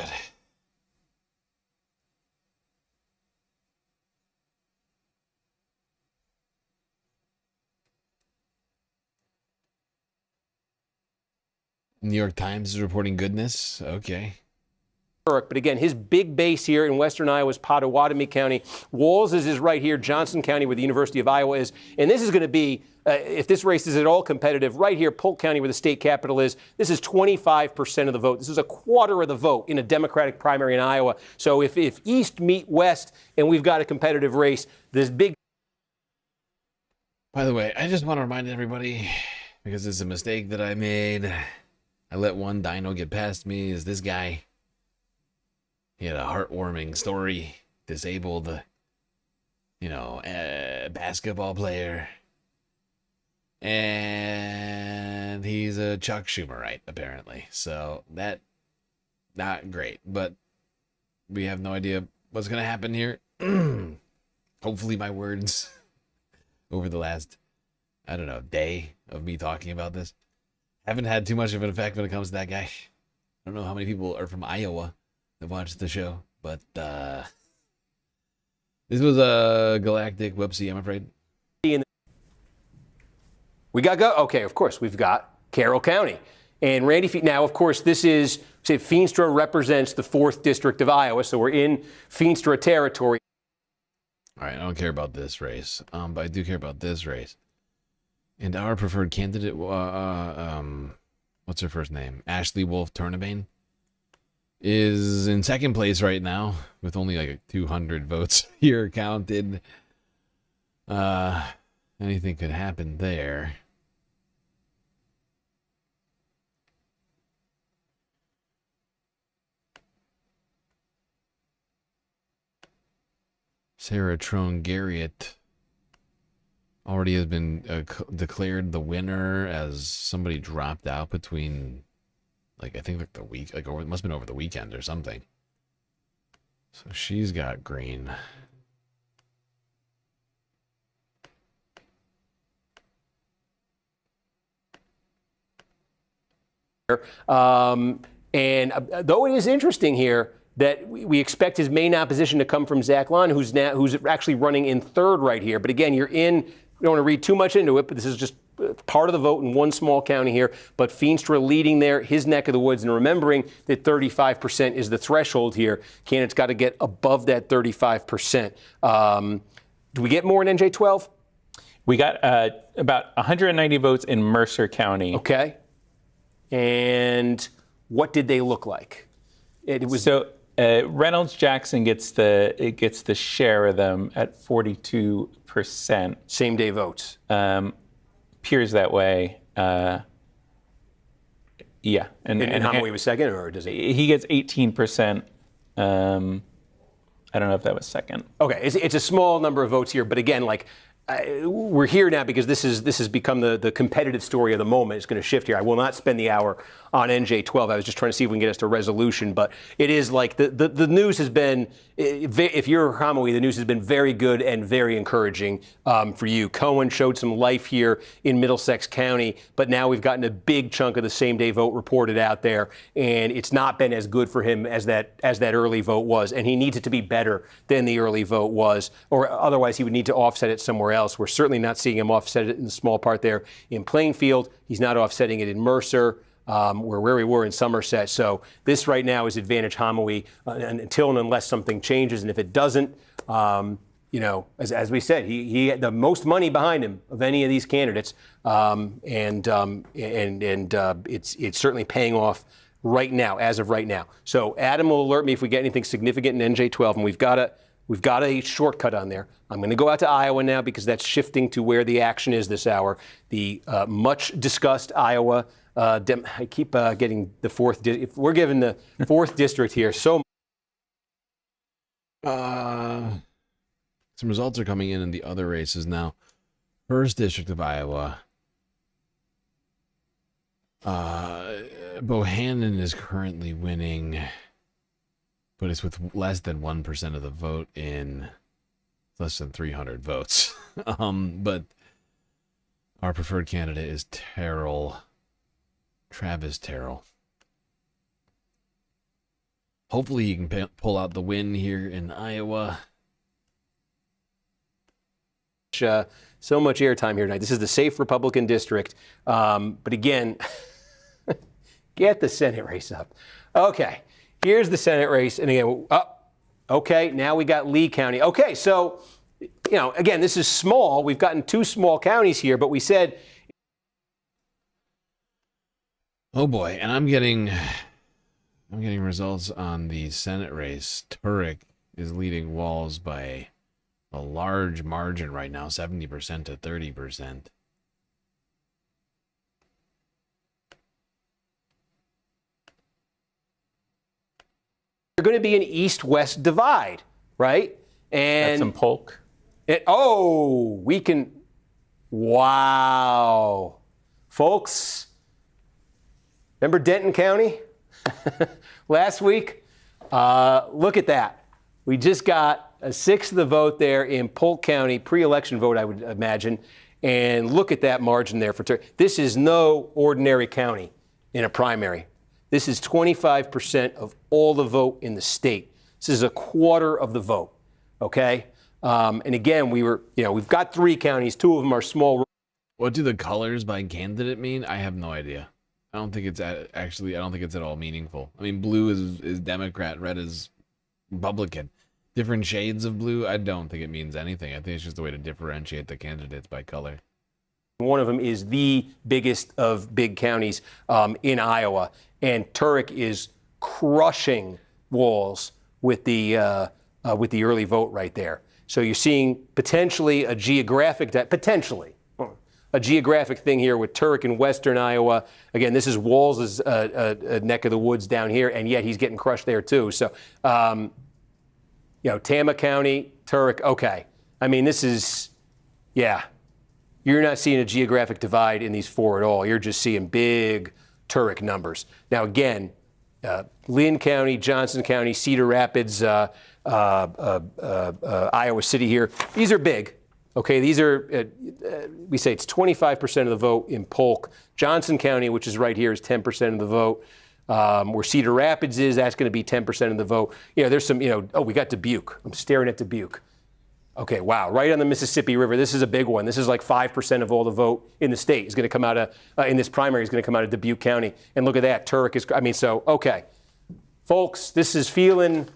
New York Times is reporting goodness. Okay. But again, his big base here in Western Iowa is Pottawatomie County. Walz is right here, Johnson County, where the University of Iowa is. And this is going to be, if this race is at all competitive, right here, Polk County, where the state capital is. This is 25% of the vote. This is a quarter of the vote in a Democratic primary in Iowa. So if East meet West and we've got a competitive race, this big. By the way, I just want to remind everybody, because it's a mistake that I made. I let one dino get past me, is this guy. He had a heartwarming story. Disabled, basketball player. And he's a Chuck Schumerite, apparently. So that, not great. But we have no idea what's going to happen here. Hopefully my words over the last, day of me talking about this haven't had too much of an effect when it comes to that guy. I don't know how many people are from Iowa that watched the show, but this was a galactic whoopsie, I'm afraid. We got okay, of course, we've got Carroll County. And Randy, now, of course, this is, Feenstra represents the 4th District of Iowa, so we're in Feenstra territory. All right, I don't care about this race, but I do care about this race. And our preferred candidate, what's her first name? Ashley Wolf Turnabane, is in second place right now with only like 200 votes here counted. Anything could happen there. Sarah Trone Garriott already has been declared the winner, as somebody dropped out between, I think the week, it must have been over the weekend or something. So she's got green. And though it is interesting here that we expect his main opposition to come from Zach Lon, who's actually running in 3rd right here. But again, you don't want to read too much into it, but this is just part of the vote in one small county here. But Feenstra leading there, his neck of the woods, and remembering that 35% is the threshold here. Candidates got to get above that 35%. Do we get more in NJ12? We got about 190 votes in Mercer County. Okay. And what did they look like? Reynolds Jackson gets the share of them at 42%. Same day votes. Appears that way. Yeah. And Homoy was second, or does he? He gets 18%. I don't know if that was second. Okay, it's a small number of votes here, but again, we're here now because this has become the competitive story of the moment. It's going to shift here. I will not spend the hour on NJ12. I was just trying to see if we can get us to resolution, but it is the news has been, if you're Homoy, the news has been very good and very encouraging for you. Cohen showed some life here in Middlesex County, but now we've gotten a big chunk of the same day vote reported out there, and it's not been as good for him as that early vote was, and he needs it to be better than the early vote was, or otherwise he would need to offset it somewhere else. We're certainly not seeing him offset it in the small part there in Plainfield. He's not offsetting it in Mercer, where we were in Somerset. So this right now is advantage Homoy until and unless something changes. And if it doesn't, as we said, he had the most money behind him of any of these candidates, it's certainly paying off right now, as of right now. So Adam will alert me if we get anything significant in NJ12, and we've got We've got a shortcut on there. I'm going to go out to Iowa now because that's shifting to where the action is this hour. The much discussed Iowa. I keep getting the fourth. If we're given the fourth district here, so. Some results are coming in the other races now. First district of Iowa. Bohannon is currently winning, but it's with less than 1% of the vote in less than 300 votes. But our preferred candidate is Travis Terrell. Hopefully he can pull out the win here in Iowa. So much airtime here tonight. This is the safe Republican district. But again, get the Senate race up. Okay, here's the Senate race. And again, okay, now we got Lee County. Okay, so, again, this is small. We've gotten 2 small counties here, but we said. Oh boy, and I'm getting results on the Senate race. Turek is leading Walz by a large margin right now, 70% to 30%. There's going to be an east-west divide, right? And that's some Polk. We can. Wow, folks. Remember Denton County last week? Look at that. We just got a sixth of the vote there in Polk County, pre-election vote, I would imagine. And look at that margin there for Turk. This is no ordinary county in a primary. This is 25% of all the vote in the state. This is a quarter of the vote, okay? And again, we've got 3 counties. 2 of them are small. What do the colors by candidate mean? I have no idea. I don't think it's at all meaningful. I mean, blue is Democrat, red is Republican. Different shades of blue, I don't think it means anything. I think it's just a way to differentiate the candidates by color. One of them is the biggest of big counties in Iowa, and Turek is crushing Walz with the early vote right there. So you're seeing potentially a geographic thing here with Turek in western Iowa. Again, this is Walz's neck of the woods down here, and yet he's getting crushed there too. So, Tama County, Turek, okay. I mean, this is, you're not seeing a geographic divide in these 4 at all. You're just seeing big Turek numbers. Now, again, Lynn County, Johnson County, Cedar Rapids, Iowa City here, these are big. Okay, these are, we say it's 25% of the vote in Polk. Johnson County, which is right here, is 10% of the vote. Where Cedar Rapids is, that's going to be 10% of the vote. There's some, we got Dubuque. I'm staring at Dubuque. Okay, wow, right on the Mississippi River. This is a big one. This is like 5% of all the vote in the state is going to come out of, in this primary, is going to come out of Dubuque County. And look at that, Turek is, okay. Folks, this is feeling,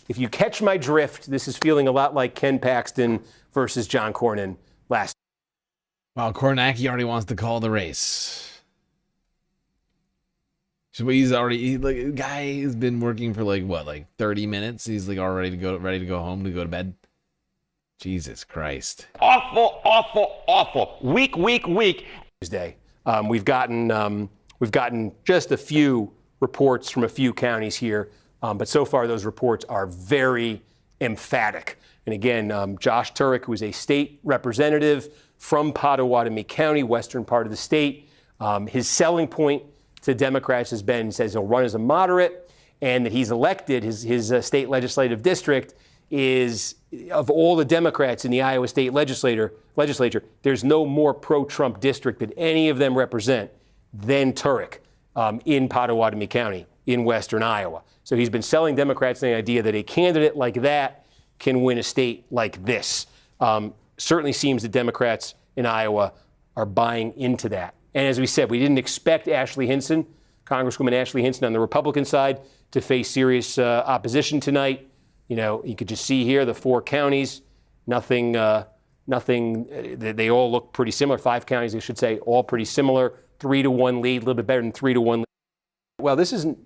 if you catch my drift, this is feeling a lot like Ken Paxton versus John Cornyn last. Wow, Kornacki already wants to call the race. So he's already, guy has been working for 30 minutes. He's ready to go home, to go to bed. Jesus Christ. Awful. Weak. Tuesday. We've gotten just a few reports from a few counties here, but so far those reports are very emphatic. And again, Josh Turek, who is a state representative from Pottawatomie County, western part of the state, his selling point to Democrats has been, says he'll run as a moderate, and that he's elected, his state legislative district is, of all the Democrats in the Iowa state legislature, there's no more pro-Trump district that any of them represent than Turek in Pottawatomie County in western Iowa. So he's been selling Democrats the idea that a candidate like that can win a state like this. Certainly seems that Democrats in Iowa are buying into that. And as we said, we didn't expect Ashley Hinson, Congresswoman Ashley Hinson on the Republican side, to face serious opposition tonight. You could just see here the 4 counties, nothing, they all look pretty similar. 5 counties, I should say, all pretty similar. 3-1 lead, a little bit better than 3-1 lead. Well, this isn't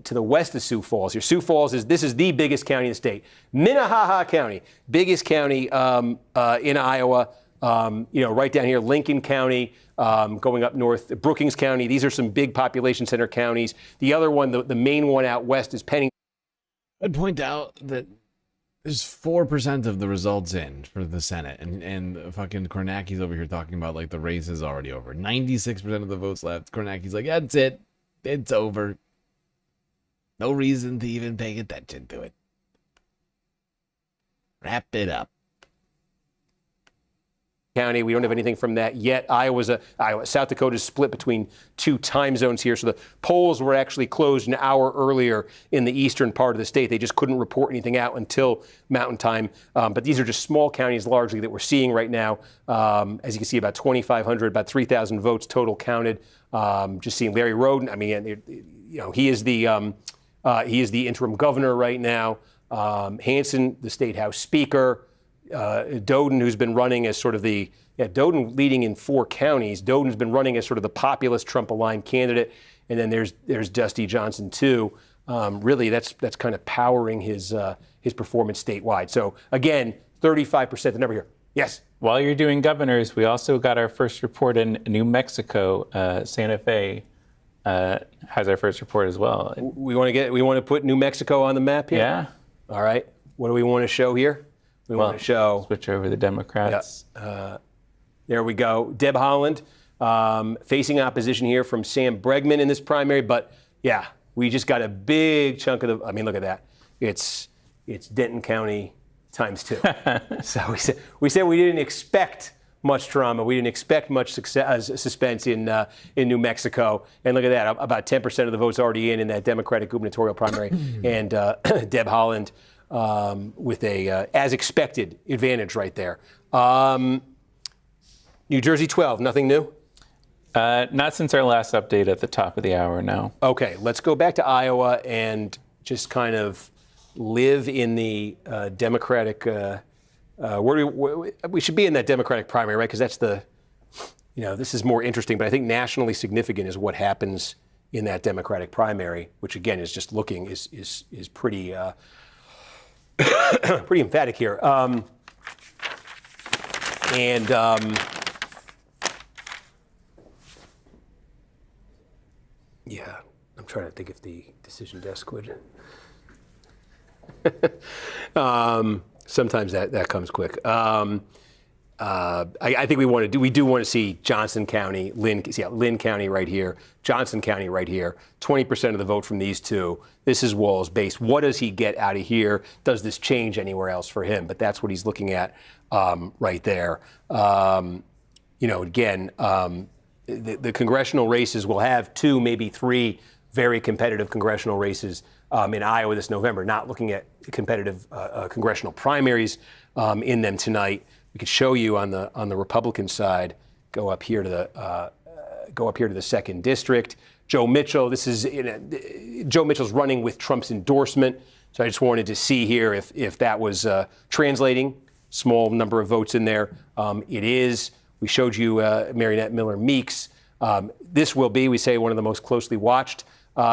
to the west of Sioux Falls here. Sioux Falls is the biggest county in the state. Minnehaha County, biggest county in Iowa. Right down here, Lincoln County, going up north, Brookings County. These are some big population center counties. The other one, the main one out west, is Pennington. I'd point out that there's 4% of the results in for the Senate, and fucking Kornacki's over here talking about like the race is already over. 96% of the votes left. Kornacki's like, that's it. It's over. No reason to even pay attention to it. Wrap it up. County. We don't have anything from that yet. South Dakota is split between two time zones here. So the polls were actually closed an hour earlier in the eastern part of the state. They just couldn't report anything out until Mountain Time. But these are just small counties largely that we're seeing right now. As you can see, about 2,500, about 3,000 votes total counted. Just seeing Larry Roden. I mean, he is the interim governor right now. Hansen, the state house speaker. Doden, who's been running as sort of Doden leading in 4 counties. Doden's been running as sort of the populist Trump-aligned candidate. And then there's Dusty Johnson, too. Really, that's kind of powering his performance statewide. So, again, 35% the number here. Yes? While you're doing governors, we also got our first report in New Mexico. Santa Fe has our first report as well. We want to put New Mexico on the map here? Yeah. All right. What do we want to show here? We want to show. Switch over the Democrats. Yeah. There we go. Deb Haaland facing opposition here from Sam Bregman in this primary. But, yeah, we just got a big chunk of look at that. It's Denton County times 2. So we said we didn't expect much drama. We didn't expect much suspense in New Mexico. And look at that. About 10% of the votes already in that Democratic gubernatorial primary. And Deb Haaland with a, as expected, advantage right there. New Jersey 12, nothing new? Not since our last update at the top of the hour, no. Okay, let's go back to Iowa and just kind of live in the Democratic, we should be in that Democratic primary, right? Because that's this is more interesting, but I think nationally significant is what happens in that Democratic primary, which again is just looking, is pretty, pretty emphatic here. Yeah, I'm trying to think if the decision desk would. Sometimes that comes quick. I think we do want to see Johnson County, Lynn County right here, Johnson County right here. 20% of the vote from these two. This is Walz base. What does he get out of here? Does this change anywhere else for him? But that's what he's looking at right there. Again, the congressional races will have 2, maybe 3 very competitive congressional races in Iowa this November. Not looking at competitive congressional primaries in them tonight. We could show you on the Republican side. Go up here to the 2nd district. Joe Mitchell. Joe Mitchell's running with Trump's endorsement. So I just wanted to see here if that was translating. Small number of votes in there. It is. We showed you Mariannette Miller Meeks. This will be, we say, one of the most closely watched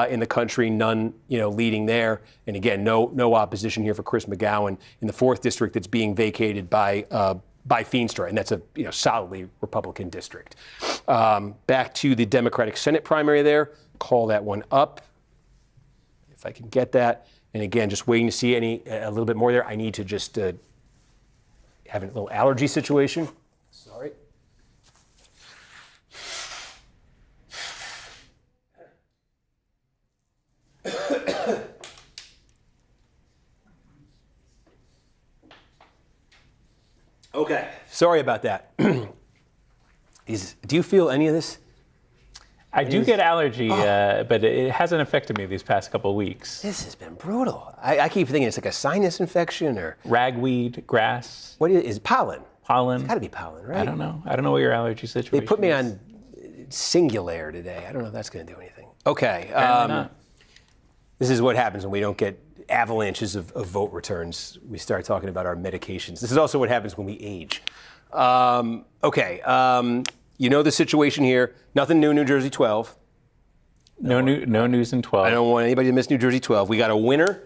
in the country. None, leading there. And again, no opposition here for Chris McGowan in the 4th district that's being vacated by Feenstra, and that's a solidly Republican district. Back to the Democratic Senate primary there. Call that one up if I can get that. And again, just waiting to see a little bit more there. I need to just have a little allergy situation. Sorry. Okay. Sorry about that. Do you feel any of this? I do get allergy, but it hasn't affected me these past couple of weeks. This has been brutal. I keep thinking it's like a sinus infection or ragweed, grass. What is pollen? Pollen. It's got to be pollen, right? I don't know. I don't know what your allergy situation is. They put me on Singulair today. I don't know if that's going to do anything. Okay. This is what happens when we don't get avalanches of vote returns. We start talking about our medications. This is also what happens when we age. Okay. The situation here. Nothing new, New Jersey 12. No news in 12. I don't want anybody to miss New Jersey 12. We got a winner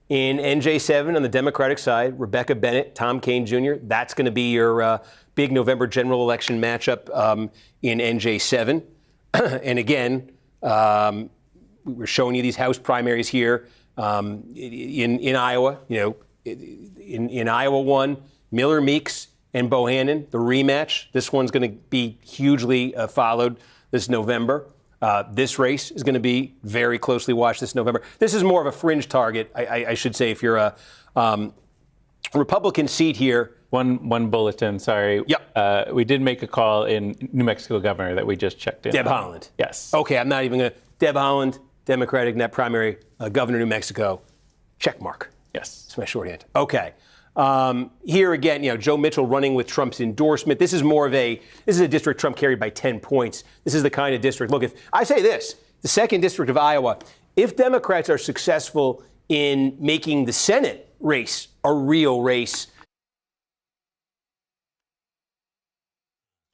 in NJ7 on the Democratic side, Rebecca Bennett, Tom Kean Jr. That's going to be your big November general election matchup in NJ7. And again, we're showing you these House primaries here in Iowa. In Iowa 1, Miller Meeks and Bohannon, the rematch. This one's going to be hugely followed this November. This race is going to be very closely watched this November. This is more of a fringe target, I should say, if you're a Republican seat here. One bulletin, sorry. Yep. We did make a call in New Mexico governor that we just checked in. Deb Haaland. Yes. Okay, I'm not even going to. Deb Haaland, Democratic net primary, governor of New Mexico. Check mark. Yes. It's my shorthand. Okay. Here again, Joe Mitchell running with Trump's endorsement. This is a district Trump carried by 10 points. This is the kind of district. Look, if I say this, the 2nd district of Iowa, if Democrats are successful in making the Senate race a real race.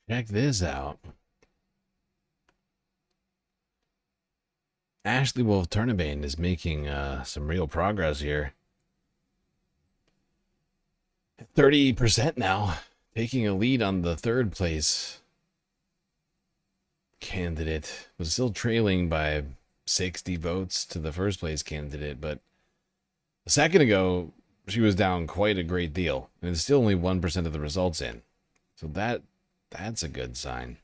Check this out. Ashley Wolf Turnabane is making some real progress here. 30% now, taking a lead on the 3rd place candidate. Was still trailing by 60 votes to the 1st place candidate, but a second ago, she was down quite a great deal, and it's still only 1% of the results in. So that's a good sign.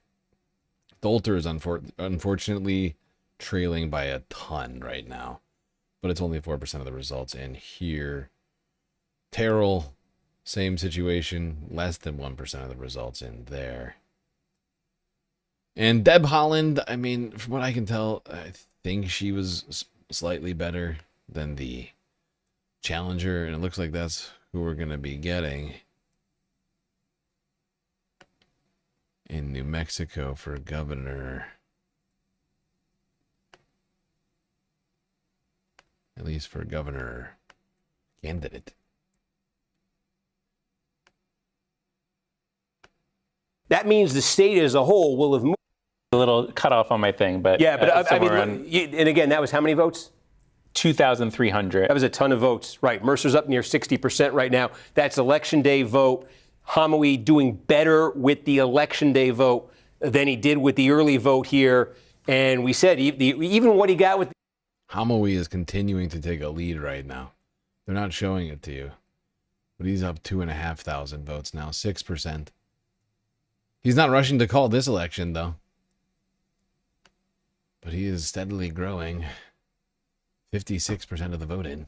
Dolter is unfortunately trailing by a ton right now, but it's only 4% of the results in here. Terrell, same situation, less than 1% of the results in there. And Deb Haaland, I mean, from what I can tell, I think she was slightly better than the challenger, and it looks like that's who we're going to be getting in New Mexico for governor. At least for governor candidate. That means the state as a whole will have moved. A little cutoff on my thing, but yeah, but I mean, and again, that was how many votes? 2,300. That was a ton of votes, right? Mercer's up near 60% right now. That's election day vote. Hamouie doing better with the election day vote than he did with the early vote here. And we said even what he got with. Hamouie is continuing to take a lead right now. They're not showing it to you, but he's up 2,500 votes now, 6%. He's not rushing to call this election, though. But he is steadily growing. 56% of the vote in.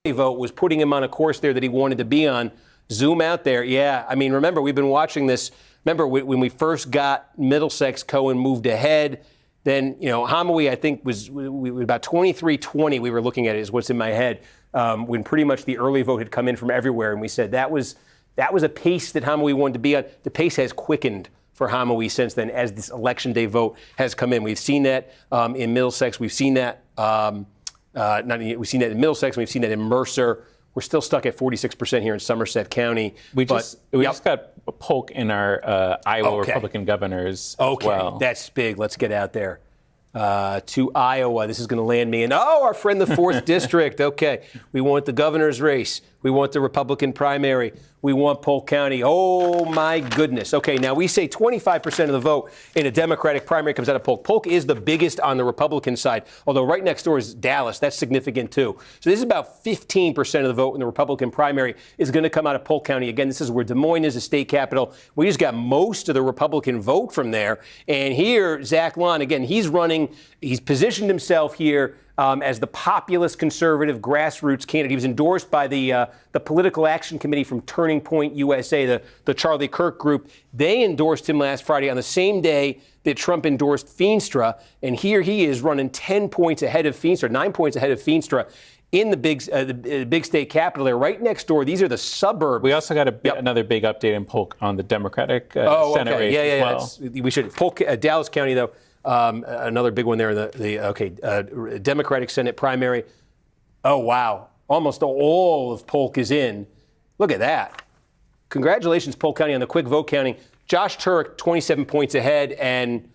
Vote was putting him on a course there that he wanted to be on. Zoom out there. Yeah, I mean, remember, we've been watching this. Remember when we first got Middlesex, Cohen moved ahead. Then, Hamouie, I think, was about 23-20. We were looking at it, is what's in my head, when pretty much the early vote had come in from everywhere. And we said that was a pace that Hamouie wanted to be on. The pace has quickened for Hamouie since then as this election day vote has come in. We've seen that in Middlesex. We've seen that we've seen that in Middlesex. We've seen that in Mercer. We're still stuck at 46% here in Somerset County. We just got a Polk in our Iowa Republican governors as well. That's big. Let's get out there to Iowa. This is going to land me in, our friend, the 4th district. Okay. We want the governor's race. We want the Republican primary. We want Polk County. Oh, my goodness. Okay, now we say 25% of the vote in a Democratic primary comes out of Polk. Polk is the biggest on the Republican side, although right next door is Dallas. That's significant, too. So this is about 15% of the vote in the Republican primary is going to come out of Polk County. Again, this is where Des Moines is, the state capital. We just got most of the Republican vote from there. And here, Zach Lon, again, he's positioned himself here as the populist conservative grassroots candidate. He was endorsed by the Political Action Committee from Turning Point USA, the Charlie Kirk group. They endorsed him last Friday on the same day that Trump endorsed Feenstra. And here he is running 10 points ahead of Feenstra, 9 points ahead of Feenstra in the big state capital there, right next door. These are the suburbs. We also got another big update in Polk on the Democratic Senate race as well. We should. Polk, Dallas County, though. Another big one there, Democratic Senate primary. Oh, wow. Almost all of Polk is in. Look at that. Congratulations, Polk County, on the quick vote counting. Josh Turek, 27 points ahead, and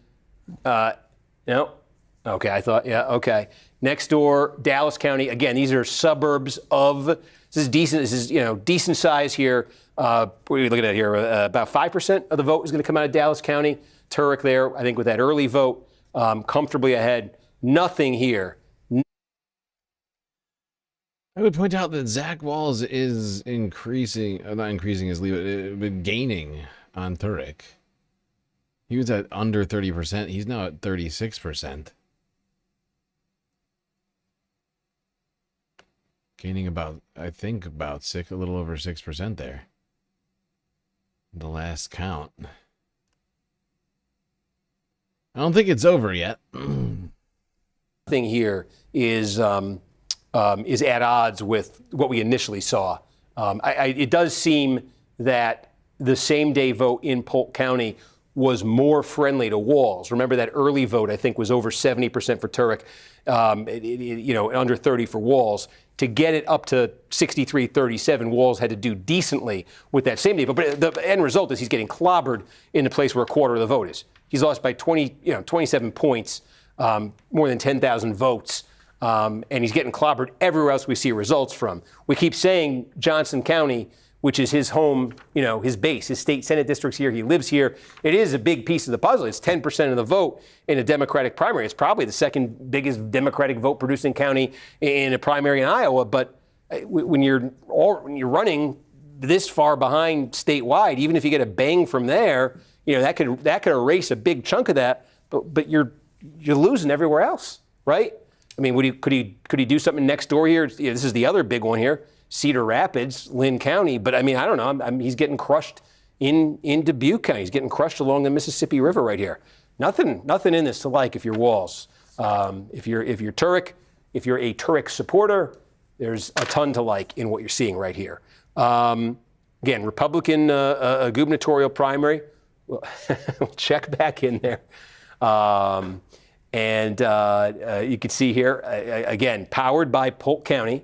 No. Okay, I thought, yeah, okay. Next door, Dallas County. Again, these are suburbs of, this is decent, decent size here. What are you looking at here? About 5% of the vote is going to come out of Dallas County. Turek there, I think with that early vote, comfortably ahead. Nothing here. I would point out that Zach Walls is increasing, not increasing his lead, but gaining on Turek. He was at under 30%. He's now at 36%. Gaining about, I think, about a little over 6% there. The last count. I don't think it's over yet. Thing here is at odds with what we initially saw. It does seem that the same-day vote in Polk County was more friendly to Walls. Remember that early vote, I think, was over 70% for Turek, under 30 for Walls. To get it up to 63-37, Walls had to do decently with that same day vote. But the end result is he's getting clobbered in the place where a quarter of the vote is. He's lost by 27 points, more than 10,000 votes. And he's getting clobbered everywhere else we see results from. We keep saying Johnson County, which is his home, his base, his state Senate district's here. He lives here. It is a big piece of the puzzle. It's 10% of the vote in a Democratic primary. It's probably the second biggest Democratic vote producing county in a primary in Iowa. But when you're running this far behind statewide, even if you get a bang from there, that could erase a big chunk of that. But you're losing everywhere else, right? I mean, could he do something next door here? This is the other big one here. Cedar Rapids, Lynn County, but I mean, I don't know. He's getting crushed in Dubuque County. He's getting crushed along the Mississippi River right here. Nothing in this to like if you're Walls. If you're Turek, if you're a Turek supporter, there's a ton to like in what you're seeing right here. Again, Republican gubernatorial primary. We'll check back in there. And you can see here, again, powered by Polk County.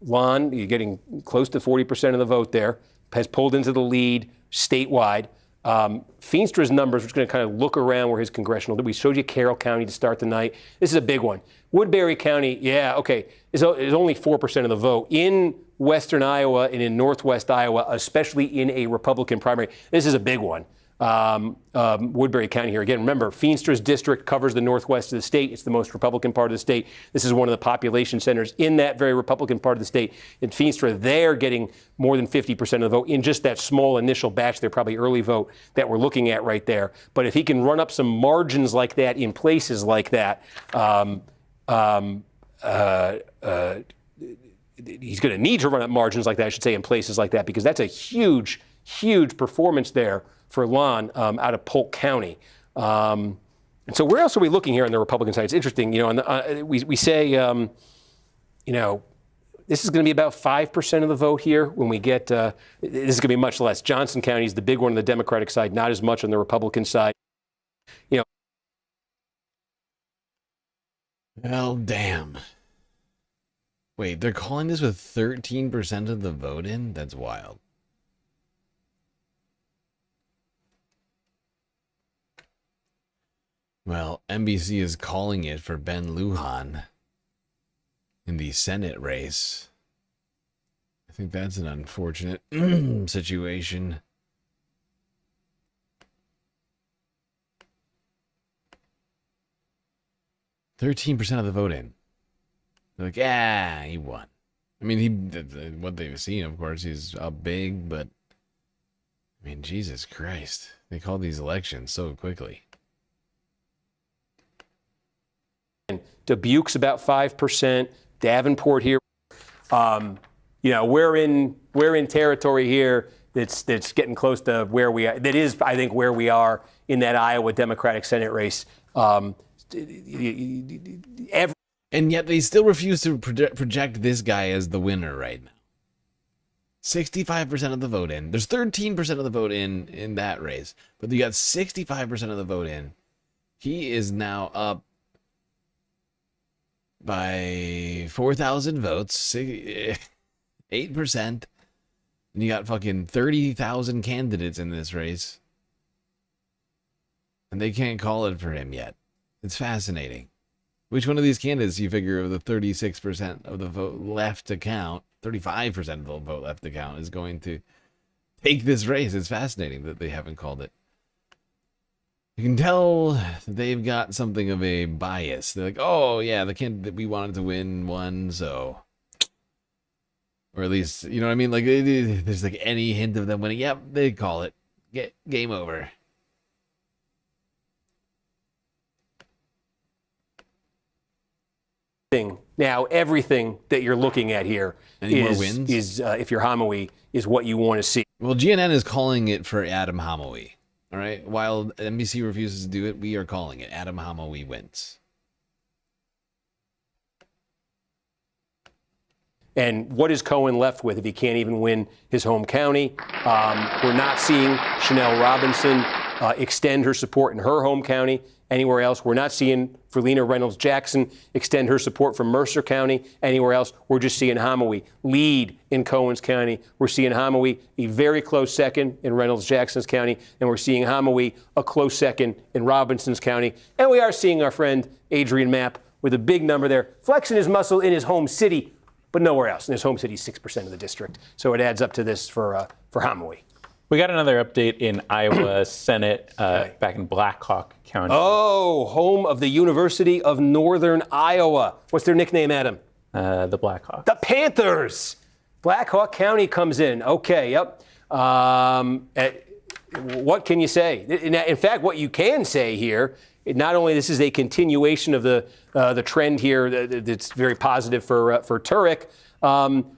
Lon, you're getting close to 40% of the vote there, has pulled into the lead statewide. Feenstra's numbers, we're just going to kind of look around where his congressional, we showed you Carroll County to start the night. This is a big one. Woodbury County, is only 4% of the vote. In western Iowa and in northwest Iowa, especially in a Republican primary, this is a big one. Woodbury County here. Again, remember, Feenstra's district covers the northwest of the state. It's the most Republican part of the state. This is one of the population centers in that very Republican part of the state. In Feenstra, they're getting more than 50% of the vote in just that small initial batch. They're probably early vote that we're looking at right there. But if he can run up some margins like that in places like that, he's going to need to run up margins like that, I should say, in places like that, because that's a huge, huge performance there for Lon out of Polk County. And so where else are we looking here on the Republican side? It's interesting, we say, this is going to be about 5% of the vote here when we get, this is going to be much less. Johnson County is the big one on the Democratic side, not as much on the Republican side. Well, damn. Wait, they're calling this with 13% of the vote in? That's wild. Well, NBC is calling it for Ben Lujan in the Senate race. I think that's an unfortunate situation. %13% of the vote in. They're like, he won. I mean, what they've seen, of course, he's up big, but I mean, Jesus Christ. They call these elections so quickly. Dubuque's about 5%. Davenport here. We're in territory here that's getting close to where we are. That is, I think, where we are in that Iowa Democratic Senate race. And yet they still refuse to project this guy as the winner right now. 65% of the vote in. There's 13% of the vote in that race, but you got 65% of the vote in. He is now up by 4,000 votes, 8%. And you got fucking 30,000 candidates in this race. And they can't call it for him yet. It's fascinating. Which one of these candidates you figure of the 36% of the vote left to count, 35% of the vote left to count, is going to take this race? It's fascinating that they haven't called it. You can tell they've got something of a bias. They're like, oh, yeah, the candidate we wanted to win won, so... Or at least, you know what I mean? Like, there's like any hint of them winning. Yep, they call it. Game over. Now, everything that you're looking at here Any more wins? is if you're Hamawi, is what you want to see. Well, GNN is calling it for Adam Hamawi. All right. While NBC refuses to do it, we are calling it. Adam Hamawi wins. And what is Cohen left with if he can't even win his home county? We're not seeing Chanel Robinson extend her support in her home county anywhere else. We're not seeing Verlina Reynolds-Jackson extend her support from Mercer County anywhere else. We're just seeing Hamawi lead in Cohen's County. We're seeing Hamawi a very close second in Reynolds-Jackson's county, and we're seeing Hamawi a close second in Robinson's county. And we are seeing our friend Adrian Mapp with a big number there, flexing his muscle in his home city, but nowhere else. In his home city, 6% of the district. So it adds up to this for Hamawi. We got another update in Iowa Senate back in Blackhawk County. Oh, home of the University of Northern Iowa. What's their nickname, Adam? The Blackhawks. The Panthers. Blackhawk County comes in. Okay, yep. What can you say? In fact, what you can say here, not only this is a continuation of the trend here that's very positive for Turek,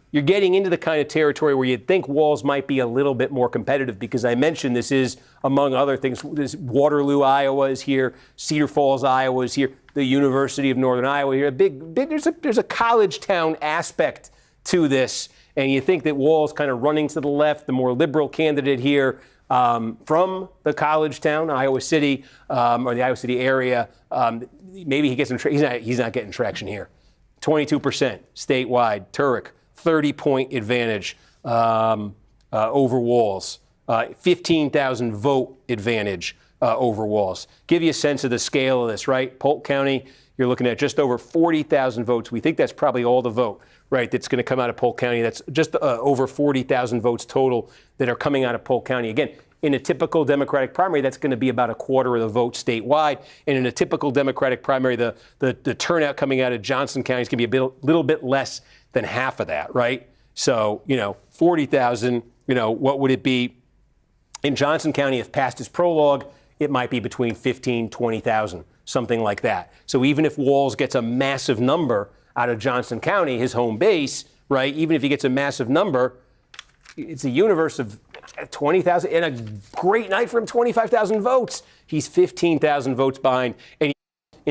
you're getting into the kind of territory where you'd think Walz might be a little bit more competitive, because I mentioned this is, among other things, this Waterloo, Iowa is here, Cedar Falls, Iowa is here, the University of Northern Iowa here. There's a college town aspect to this, and you think that Walz kind of running to the left, the more liberal candidate here from the college town, Iowa City, or the Iowa City area. Maybe he gets he's not getting traction here. 22% statewide. Turek, 30-point advantage over Walz. 15,000 vote advantage over Walz. Give you a sense of the scale of this, right? Polk County, you're looking at just over 40,000 votes. We think that's probably all the vote, right, that's going to come out of Polk County. That's just over 40,000 votes total that are coming out of Polk County. Again, in a typical Democratic primary, that's going to be about a quarter of the vote statewide. And in a typical Democratic primary, the turnout coming out of Johnson County is going to be a little bit less than half of that, right? So, 40,000, what would it be in Johnson County if past his prologue? It might be between 15, 20,000, something like that. So even if Walz gets a massive number out of Johnson County, his home base, right? Even if he gets a massive number, it's a universe of 20,000 and a great night for him, 25,000 votes. He's 15,000 votes behind in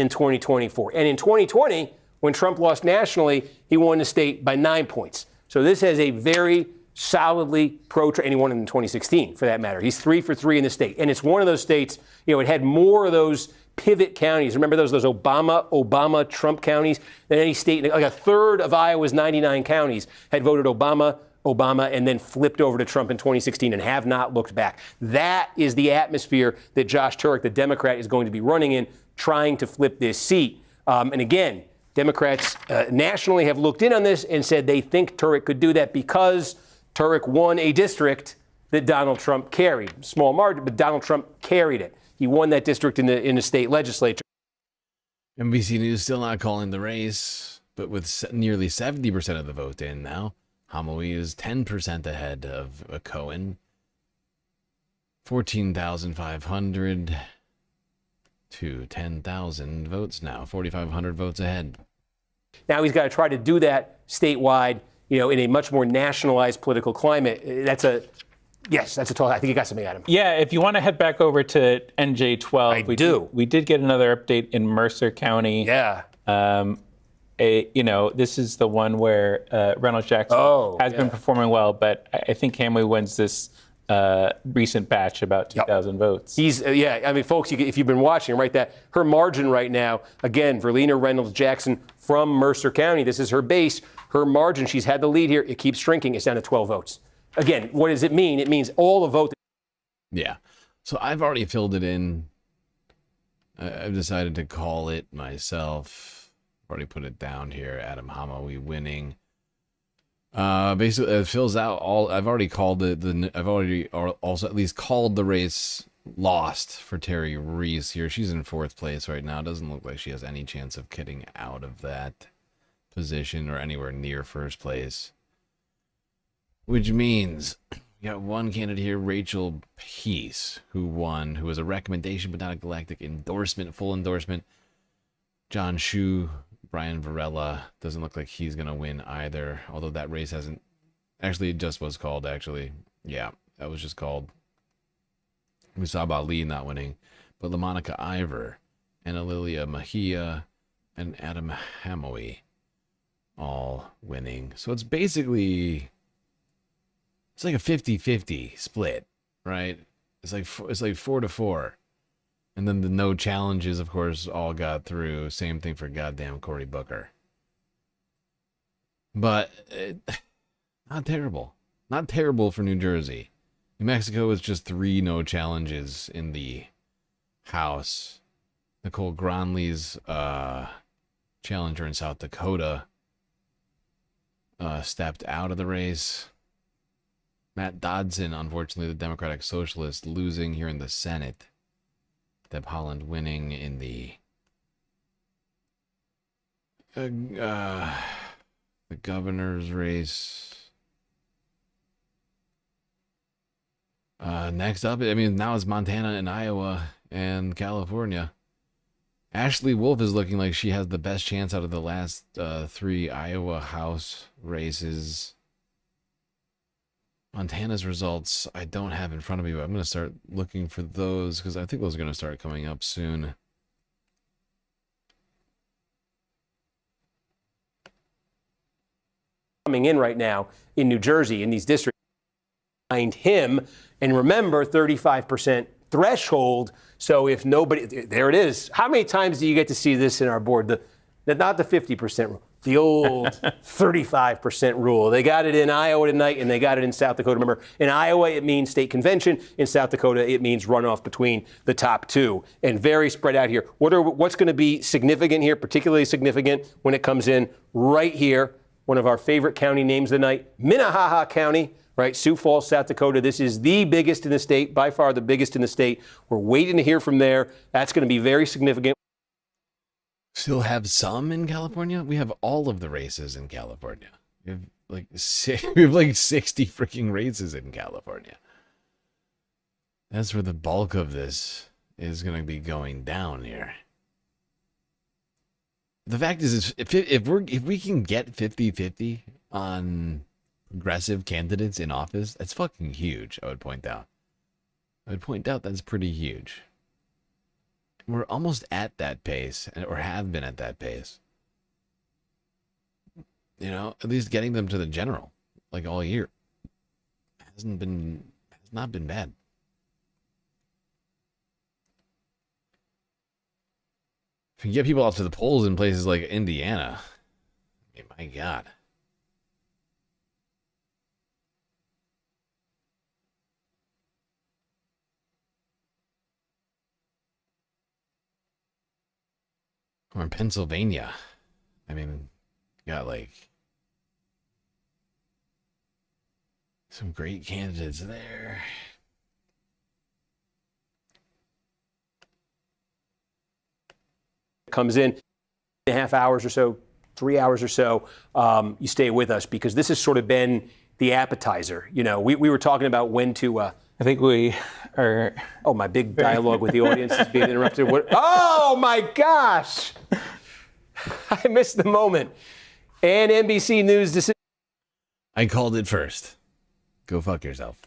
2024. And in 2020, when Trump lost nationally, he won the state by 9 points. So this has a very solidly pro-Trump, and he won in 2016 for that matter. He's 3 for 3 in the state. And it's one of those states, it had more of those pivot counties. Remember those Obama, Trump counties than any state. Like a third of Iowa's 99 counties had voted Obama, and then flipped over to Trump in 2016 and have not looked back. That is the atmosphere that Josh Turek, the Democrat, is going to be running in, trying to flip this seat. And again, Democrats nationally have looked in on this and said they think Turek could do that because Turek won a district that Donald Trump carried. Small margin, but Donald Trump carried it. He won that district in the state legislature. NBC News still not calling the race, but with nearly 70% of the vote in now, Hamawi is 10% ahead of Cohen. 14,500 to 10,000 votes now. 4,500 votes ahead. Now he's got to try to do that statewide, in a much more nationalized political climate. That's a tall. I think you got something, Adam. Yeah, if you want to head back over to NJ12, we did get another update in Mercer County. Yeah. This is the one where Reynolds Jackson has been performing well, but I think Hamawi wins this recent batch, about 2,000 votes. Folks, if you've been watching, right, that her margin right now, again, Verlina Reynolds-Jackson from Mercer County, this is her base. Her margin, she's had the lead here. It keeps shrinking. It's down to 12 votes. Again, what does it mean? It means all the vote. Yeah. So I've already filled it in I've decided to call it myself. Already put it down here. Adam Hamawi winning. Basically, it fills out all. I've already called it. I've already also at least called the race lost for Terry Reese here. She's in 4th place right now. Doesn't look like she has any chance of getting out of that position or anywhere near 1st place. Which means we got one candidate here, Rachel Peace, who won, who was a recommendation but not a galactic endorsement, full endorsement. John Shu, Brian Varela, doesn't look like he's going to win either, although that race hasn't, actually it just was called, actually. Yeah, that was just called. We saw about Lee not winning, but LaMonica Ivor and Alilia Mejia and Adam Hamawi all winning. So it's basically, it's like a 50-50 split, right? It's like 4-4. And then the no challenges, of course, all got through. Same thing for goddamn Cory Booker. But not terrible. Not terrible for New Jersey. New Mexico was just 3 no challenges in the House. Nicole Gronley's challenger in South Dakota stepped out of the race. Matt Dodson, unfortunately, the Democratic Socialist, losing here in the Senate. Deb Haaland winning in the governor's race. Next up, I mean, now it's Montana and Iowa and California. Ashley Wolf is looking like she has the best chance out of the last 3 Iowa House races. Montana's results I don't have in front of me, but I'm going to start looking for those because I think those are going to start coming up soon. Coming in right now in New Jersey in these districts behind him, and remember 35% threshold. So if nobody, there it is. How many times do you get to see this in our board? Not the 50% rule, the old 35% rule. They got it in Iowa tonight, and they got it in South Dakota. Remember, in Iowa it means state convention. In South Dakota it means runoff between the top 2, and very spread out here. What's going to be significant here, particularly significant when it comes in right here? One of our favorite county names of the night, Minnehaha County, right? Sioux Falls, South Dakota. This is the biggest in the state, by far the biggest in the state. We're waiting to hear from there. That's going to be very significant. Still have some in California? We have all of the races in California. We have like 60 freaking races in California. That's where the bulk of this is going to be going down here. The fact is if we can get 50-50 on progressive candidates in office, that's fucking huge, I would point out. That's pretty huge. We're almost at that pace, or have been at that pace. You know, at least getting them to the general, like all year, has not been bad. If you get people off to the polls in places like Indiana, I mean, my God. Or in Pennsylvania, I mean, you got like some great candidates there. Comes in 2.5 hours or so, 3 hours or so, you stay with us because this has sort of been the appetizer. You know, we were talking about when to. I think we are. Oh, my big dialogue with the audience is being interrupted. Oh my gosh! I missed the moment. And NBC News decision. I called it first. Go fuck yourself.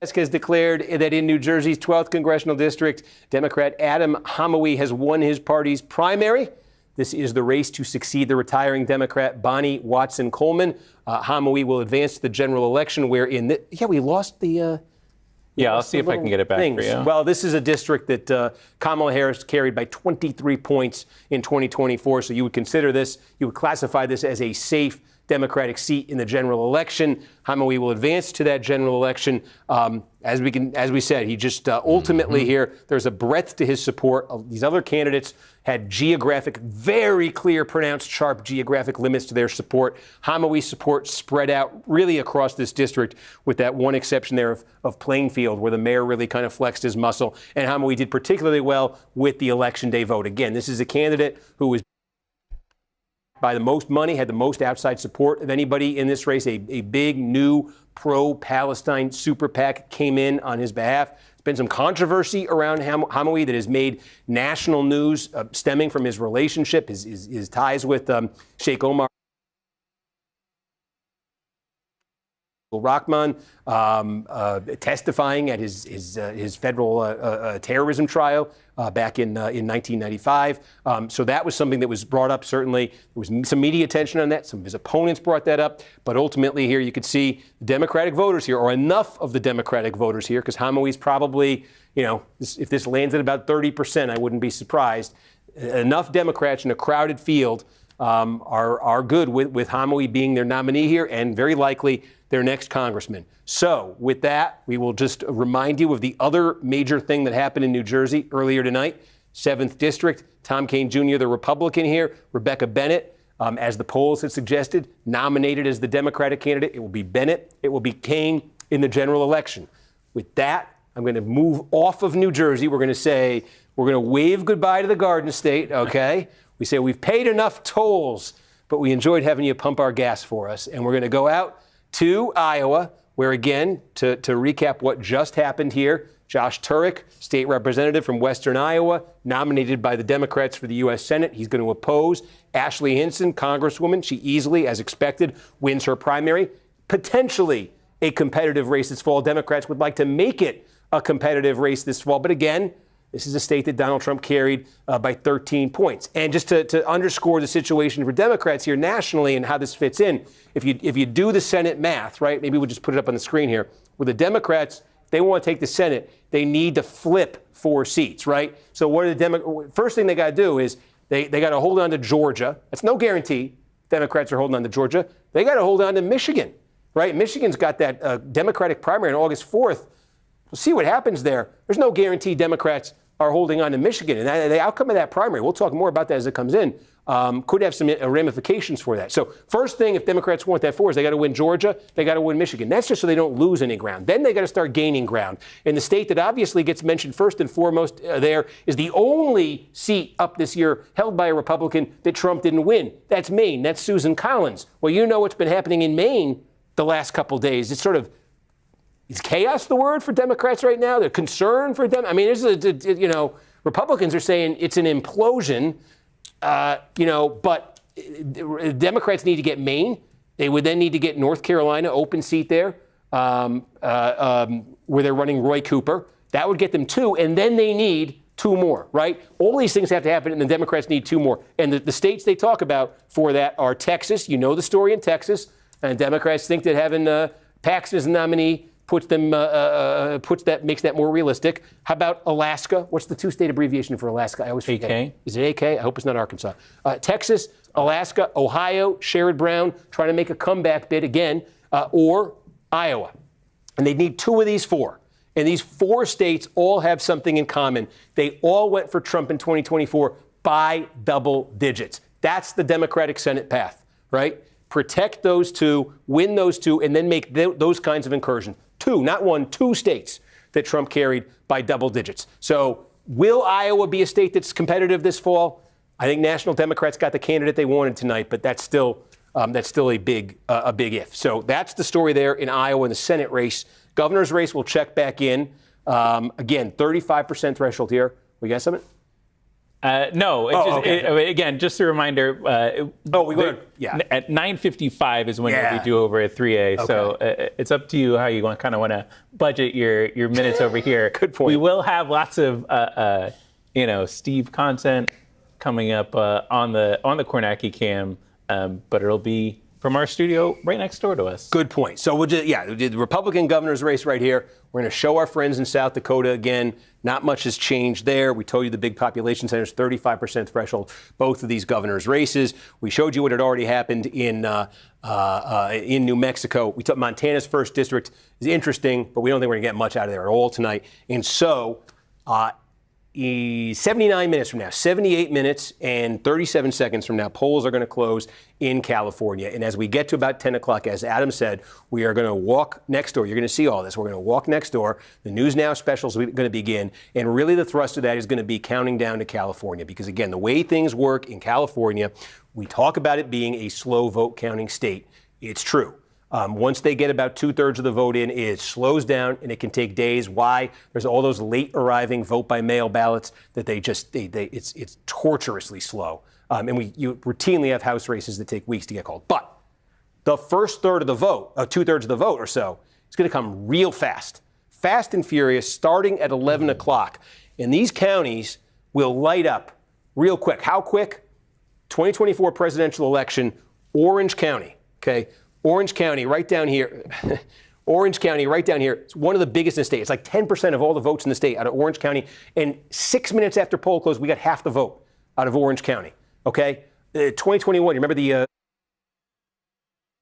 Has declared that in New Jersey's 12th congressional district, Democrat Adam Hamawi has won his party's primary. This is the race to succeed the retiring Democrat Bonnie Watson Coleman. Hamawi will advance to the general election, where we lost the. I'll see if I can get it back for you. Well, this is a district that Kamala Harris carried by 23 points in 2024. So you would classify this as a safe Democratic seat in the general election. Hamawi will advance to that general election. As we said, he just ultimately here, there's a breadth to his support. These other candidates had very clear, pronounced, sharp geographic limits to their support. Hamawi's support spread out really across this district, with that one exception there of Plainfield, where the mayor really kind of flexed his muscle. And Hamawi did particularly well with the election day vote. Again, this is a candidate who was by the most money, had the most outside support of anybody in this race. A big, new, pro-Palestine super PAC came in on his behalf. There's been some controversy around Hamawi that has made national news stemming from his relationship, his ties with Sheikh Omar Rahman, testifying at his federal terrorism trial back in 1995. So that was something that was brought up. Certainly, there was some media attention on that. Some of his opponents brought that up. But ultimately, here you could see the Democratic voters here, or enough of the Democratic voters here, because Hamawi's probably, if this lands at about 30%, I wouldn't be surprised. Enough Democrats in a crowded field are good with Hamawi being their nominee here, and very likely their next congressman. So with that, we will just remind you of the other major thing that happened in New Jersey earlier tonight. 7th District, Tom Kean Jr., the Republican here, Rebecca Bennett, as the polls had suggested, nominated as the Democratic candidate. It will be Bennett. It will be Kean in the general election. With that, I'm going to move off of New Jersey. We're going to wave goodbye to the Garden State, okay? We say we've paid enough tolls, but we enjoyed having you pump our gas for us. And we're going to go out to Iowa, where, again, to recap what just happened here, Josh Turek, state representative from Western Iowa, nominated by the Democrats for the U.S. Senate. He's going to oppose Ashley Hinson, Congresswoman. She easily, as expected, wins her primary. Potentially a competitive race this fall. Democrats would like to make it a competitive race this fall. But again, this is a state that Donald Trump carried by 13 points. And just to underscore the situation for Democrats here nationally and how this fits in, if you do the Senate math, right, maybe we'll just put it up on the screen here, where the Democrats, they want to take the Senate, they need to flip 4 seats, right? So what are the first thing they got to do is they got to hold on to Georgia. That's no guarantee Democrats are holding on to Georgia. They got to hold on to Michigan, right? Michigan's got that Democratic primary on August 4th. We'll see what happens there. There's no guarantee Democrats are holding on to Michigan. And the outcome of that primary, we'll talk more about that as it comes in, could have some ramifications for that. So first thing, if Democrats want that for, is they got to win Georgia, they got to win Michigan. That's just so they don't lose any ground. Then they got to start gaining ground. And the state that obviously gets mentioned first and foremost there is the only seat up this year held by a Republican that Trump didn't win. That's Maine. That's Susan Collins. Well, you know what's been happening in Maine the last couple of days. It's sort of, is chaos the word for Democrats right now? They're concerned for them. I mean, this is Republicans are saying it's an implosion, but Democrats need to get Maine. They would then need to get North Carolina, open seat there, where they're running Roy Cooper. That would get them 2, and then they need 2 more, right? All these things have to happen, and the Democrats need 2 more. And the states they talk about for that are Texas. You know the story in Texas. And Democrats think that having Paxton as a nominee makes that more realistic. How about Alaska? What's the 2-state abbreviation for Alaska? I always forget. AK. Is it AK? I hope it's not Arkansas. Texas, Alaska, Ohio, Sherrod Brown trying to make a comeback bid again, or Iowa. And they need 2 of these 4. And these 4 states all have something in common. They all went for Trump in 2024 by double digits. That's the Democratic Senate path, right? Protect those 2, win those 2, and then make those kinds of incursions. 2, not 1, 2 states that Trump carried by double digits. So will Iowa be a state that's competitive this fall? I think National Democrats got the candidate they wanted tonight, but that's still a big if. So that's the story there in Iowa in the Senate race. Governor's race will check back in. Again, 35% threshold here. We got something? No. Again, just a reminder. At 9:55 is when we do over at 3A. Okay. So it's up to you how you kind of want to budget your minutes over here. Good point. We will have lots of Steve content coming up on the Kornacki cam, but it'll be from our studio right next door to us. Good point. So we'll just, the Republican governor's race right here. We're going to show our friends in South Dakota again. Not much has changed there. We told you the big population centers, 35% threshold, both of these governor's races. We showed you what had already happened in New Mexico. We took Montana's first district is interesting, but we don't think we're going to get much out of there at all tonight. And so 79 minutes from now, 78 minutes and 37 seconds from now, polls are going to close in California. And as we get to about 10 o'clock, as Adam said, we are going to walk next door. You're going to see all this. We're going to walk next door. The News Now specials are going to begin. And really the thrust of that is going to be counting down to California. Because, again, the way things work in California, we talk about it being a slow vote counting state. It's true. Once they get about 2/3 of the vote in, it slows down and it can take days. Why? There's all those late arriving vote by mail ballots that it's torturously slow. And you routinely have House races that take weeks to get called. But the first third of the vote, 2/3 of the vote or so, is going to come real fast and furious, starting at 11 o'clock. And these counties will light up real quick. How quick? 2024 presidential election, Orange County, okay? Orange County, right down here. Orange County, right down here. It's one of the biggest in the state. It's like 10% of all the votes in the state out of Orange County. And 6 minutes after poll close, we got half the vote out of Orange County. Okay? 2021, you remember the...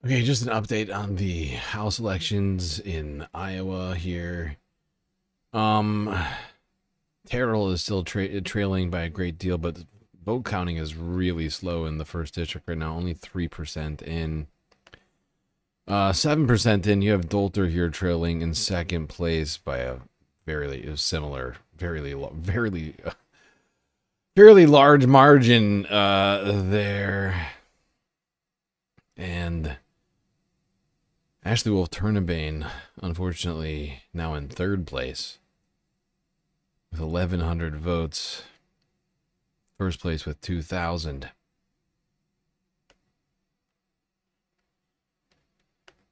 Okay, just an update on the House elections in Iowa here. Terrell is still trailing by a great deal, but vote counting is really slow in the first district right now. Only 3% in. 7% in, you have Dolter here trailing in second place by a very large margin there. And Ashley Wolf Turnabane, unfortunately, now in third place with 1,100 votes. First place with 2,000.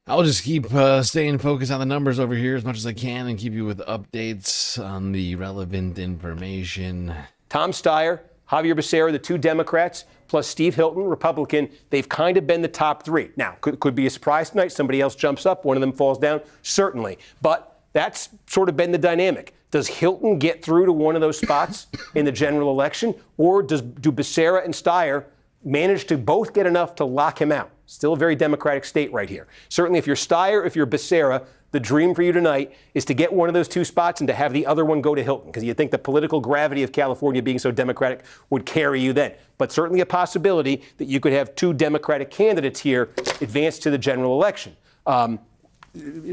I'll just keep staying focused on the numbers over here as much as I can and keep you with updates on the relevant information. Tom Steyer, Javier Becerra, the two Democrats, plus Steve Hilton, Republican, they've kind of been the top three. Now, could be a surprise tonight. Somebody else jumps up, one of them falls down, certainly. But that's sort of been the dynamic. Does Hilton get through to one of those spots in the general election, or do Becerra and Steyer manage to both get enough to lock him out? Still a very Democratic state right here. Certainly, if you're Steyer, if you're Becerra, the dream for you tonight is to get one of those two spots and to have the other one go to Hilton, because you think the political gravity of California being so Democratic would carry you then. But certainly a possibility that you could have two Democratic candidates here advance to the general election.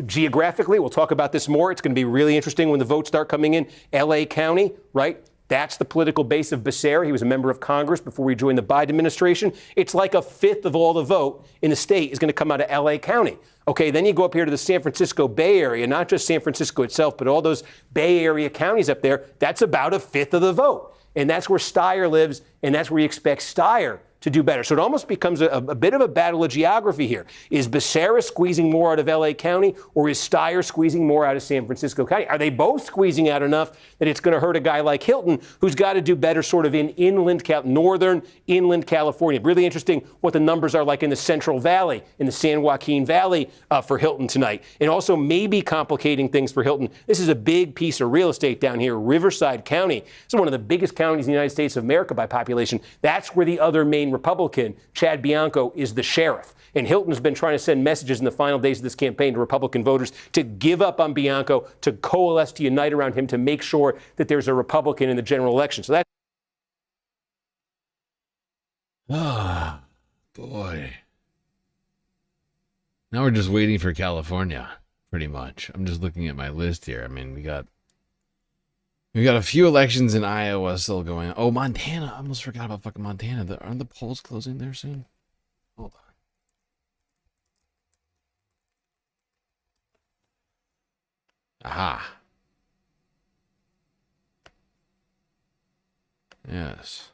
Geographically, we'll talk about this more. It's going to be really interesting when the votes start coming in. L.A. County, right? That's the political base of Becerra. He was a member of Congress before we joined the Biden administration. It's like a fifth of all the vote in the state is going to come out of L.A. County. Okay, then you go up here to the San Francisco Bay Area, not just San Francisco itself, but all those Bay Area counties up there. That's about a fifth of the vote. And that's where Steyer lives, and that's where you expect Steyer to do better. So it almost becomes a bit of a battle of geography here. Is Becerra squeezing more out of L.A. County, or is Steyer squeezing more out of San Francisco County? Are they both squeezing out enough that it's going to hurt a guy like Hilton, who's got to do better sort of in northern inland California? Really interesting what the numbers are like in the Central Valley, in the San Joaquin Valley for Hilton tonight. And also maybe complicating things for Hilton. This is a big piece of real estate down here, Riverside County. It's one of the biggest counties in the United States of America by population. That's where the other main Republican, Chad Bianco, is the sheriff. And Hilton's been trying to send messages in the final days of this campaign to Republican voters to give up on Bianco, to coalesce, to unite around him, to make sure that there's a Republican in the general election. So that's... Ah, boy. Now we're just waiting for California, pretty much. I'm just looking at my list here. I mean, we got a few elections in Iowa still going on. Oh, Montana. I almost forgot about fucking Montana. Aren't the polls closing there soon? Hold on. Aha. Yes.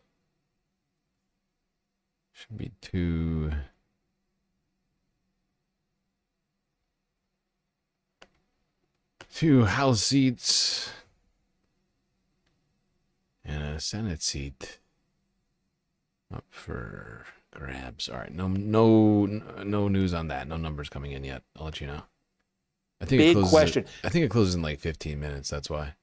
Should be two House seats and a Senate seat. up for grabs. All right, no news on that. No numbers coming in yet. I'll let you know. I think Big question. I think it closes in like 15 minutes. That's why.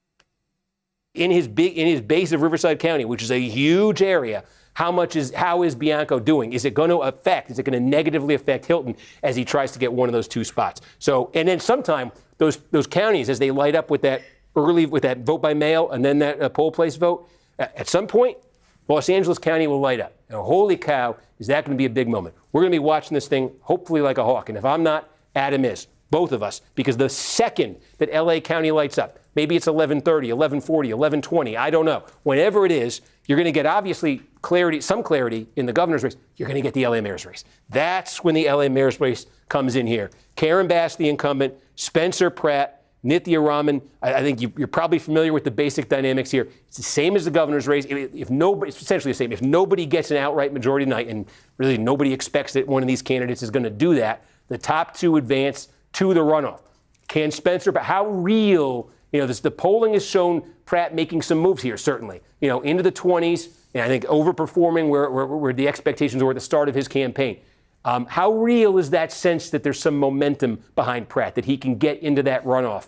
In his base of Riverside County, which is a huge area, how is Bianco doing? Is it going to negatively affect Hilton as he tries to get one of those two spots? So, and then sometime those counties, as they light up with that vote by mail and then that poll place vote, at some point, Los Angeles County will light up. And holy cow, is that going to be a big moment? We're going to be watching this thing hopefully like a hawk. And if I'm not, Adam is. Both of us. Because the second that LA County lights up, maybe it's 11:30, 11:40, 11:20, I don't know. Whenever it is, you're going to get obviously some clarity in the governor's race. You're going to get the LA mayor's race. That's when the LA mayor's race comes in here. Karen Bass, the incumbent, Spencer Pratt, Nithya Raman. I think you're probably familiar with the basic dynamics here. It's the same as the governor's race. It's essentially the same. If nobody gets an outright majority tonight, and really nobody expects that one of these candidates is going to do that, the top two advance to the runoff. Can Spencer, but how real, the polling has shown Pratt making some moves here, certainly, into the 20s, and I think overperforming where the expectations were at the start of his campaign. How real is that sense that there's some momentum behind Pratt, that he can get into that runoff?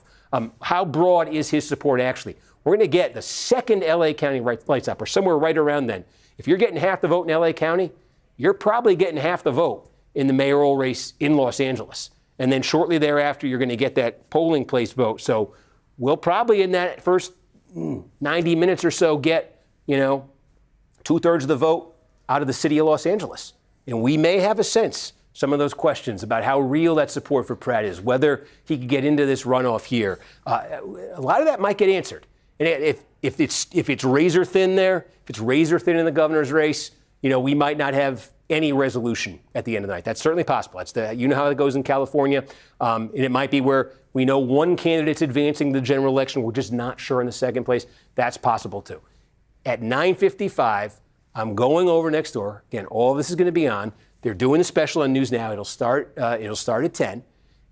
How broad is his support actually? We're going to get the second LA County lights up, or somewhere right around then. If you're getting half the vote in LA County, you're probably getting half the vote in the mayoral race in Los Angeles. And then shortly thereafter, you're going to get that polling place vote. So we'll probably in that first 90 minutes or so get, 2/3 of the vote out of the city of Los Angeles. And we may have a sense, some of those questions about how real that support for Pratt is, whether he could get into this runoff here. A lot of that might get answered. And if it's razor thin there, if it's razor thin in the governor's race, we might not have any resolution at the end of the night. That's certainly possible. You know how it goes in California. And it might be where we know one candidate's advancing the general election. We're just not sure in the second place. That's possible too. At 9:55, I'm going over next door. Again, all of this is going to be on. They're doing the special on News Now. It'll start at 10.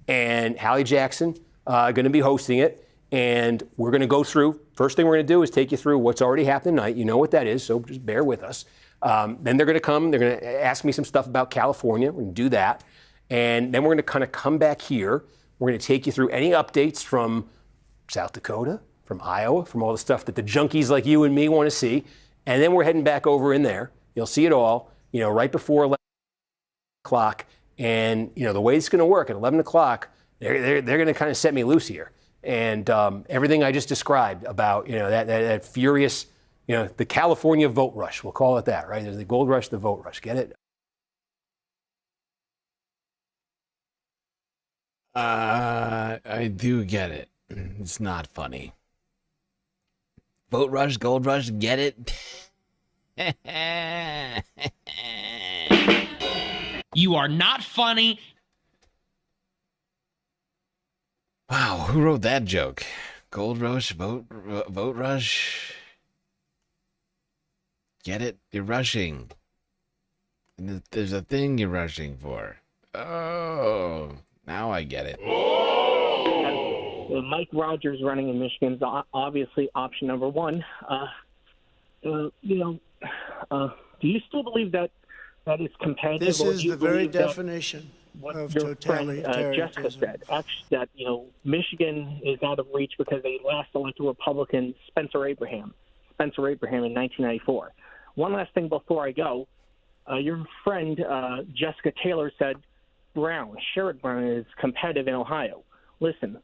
And Hallie Jackson going to be hosting it. And we're going to go through. First thing we're going to do is take you through what's already happened tonight. You know what that is, so just bear with us. Then they're going to come. They're going to ask me some stuff about California. We're going to do that. And then we're going to kind of come back here. We're going to take you through any updates from South Dakota, from Iowa, from all the stuff that the junkies like you and me want to see. And then we're heading back over in there. You'll see it all, right before 11 o'clock. And, the way it's going to work at 11 o'clock, they're going to kind of set me loose here. And everything I just described about, that furious, the California vote rush, we'll call it that, right? There's the gold rush, the vote rush. Get it? I do get it. It's not funny. Vote rush, gold rush, get it? You are not funny. Wow, who wrote that joke? Gold rush, vote rush. Get it? You're rushing. And there's a thing you're rushing for. Oh, now I get it. Mike Rogers running in Michigan is obviously option number one. Do you still believe that is competitive? This or is do you the very believe that definition what of your friend totalitarianism. Jessica said, actually, that Michigan is out of reach because they last elected Republican Spencer Abraham in 1994. One last thing before I go, your friend Jessica Taylor said Sherrod Brown is competitive in Ohio. Listen,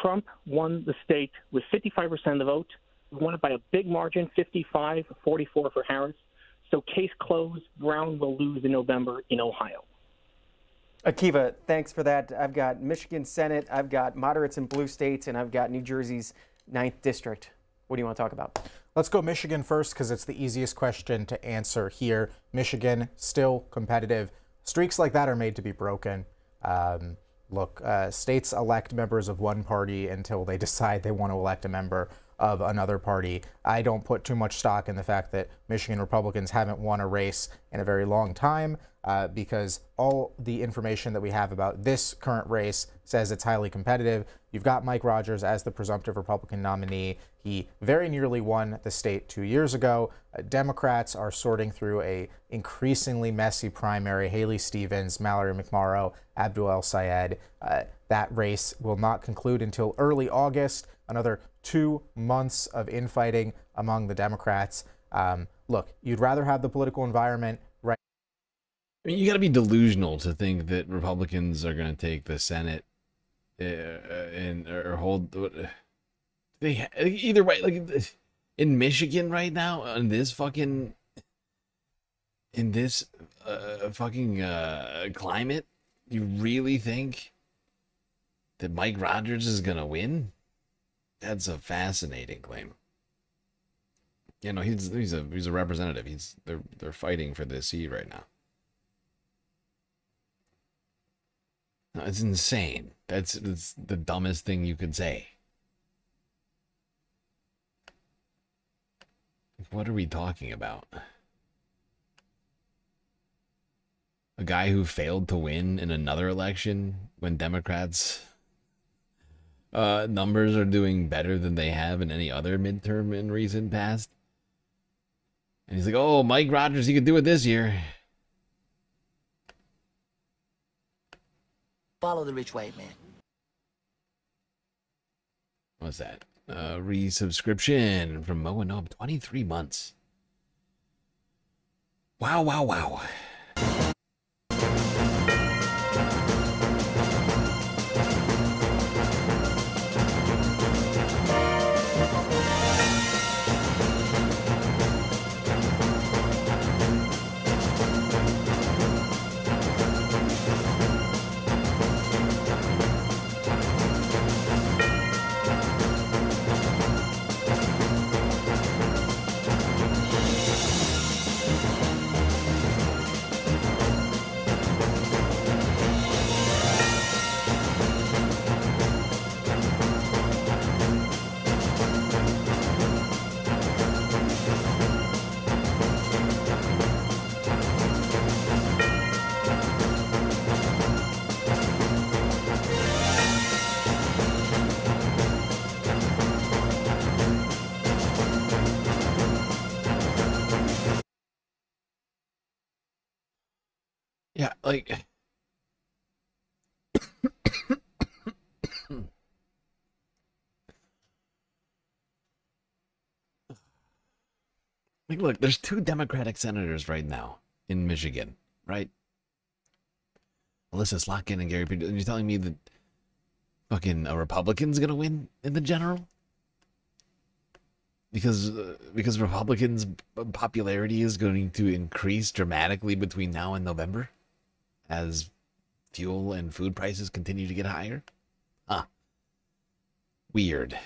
Trump won the state with 55% of the vote. He won it by a big margin, 55-44 for Harris. So case closed. Brown will lose in November in Ohio. Akiva, thanks for that. I've got Michigan Senate, I've got moderates in blue states, and I've got New Jersey's 9th District. What do you want to talk about? Let's go Michigan first because it's the easiest question to answer here. Michigan, still competitive. Streaks like that are made to be broken. States elect members of one party until they decide they want to elect a member of another party. I don't put too much stock in the fact that Michigan Republicans haven't won a race in a very long time, because all the information that we have about this current race says it's highly competitive. You've got Mike Rogers as the presumptive Republican nominee. He very nearly won the state 2 years ago. Democrats are sorting through a increasingly messy primary. Haley Stevens, Mallory McMorrow, Abdul El Sayed. That race will not conclude until early August. Another 2 months of infighting among the Democrats. Look, you'd rather have the political environment right. I mean, you got to be delusional to think that Republicans are going to take the Senate or hold. They either way, like in Michigan right now, in this fucking climate, you really think that Mike Rogers is going to win? That's a fascinating claim. You know, he's a representative. They're fighting for this seat right now. No, it's insane. It's the dumbest thing you could say. What are we talking about? A guy who failed to win in another election when Democrats' numbers are doing better than they have in any other midterm in recent past. And he's like, oh, Mike Rogers, he could do it this year. Follow the rich white man. What's that? Resubscription from Mo and Noam, 23 months. Wow, wow, wow. Yeah, like look, there's 2 Democratic senators right now in Michigan, right? Alyssa Slotkin and Gary Peters. And you're telling me that fucking a Republican's gonna win in the general? Because Republicans' popularity is going to increase dramatically between now and November as fuel and food prices continue to get higher? Huh. Weird.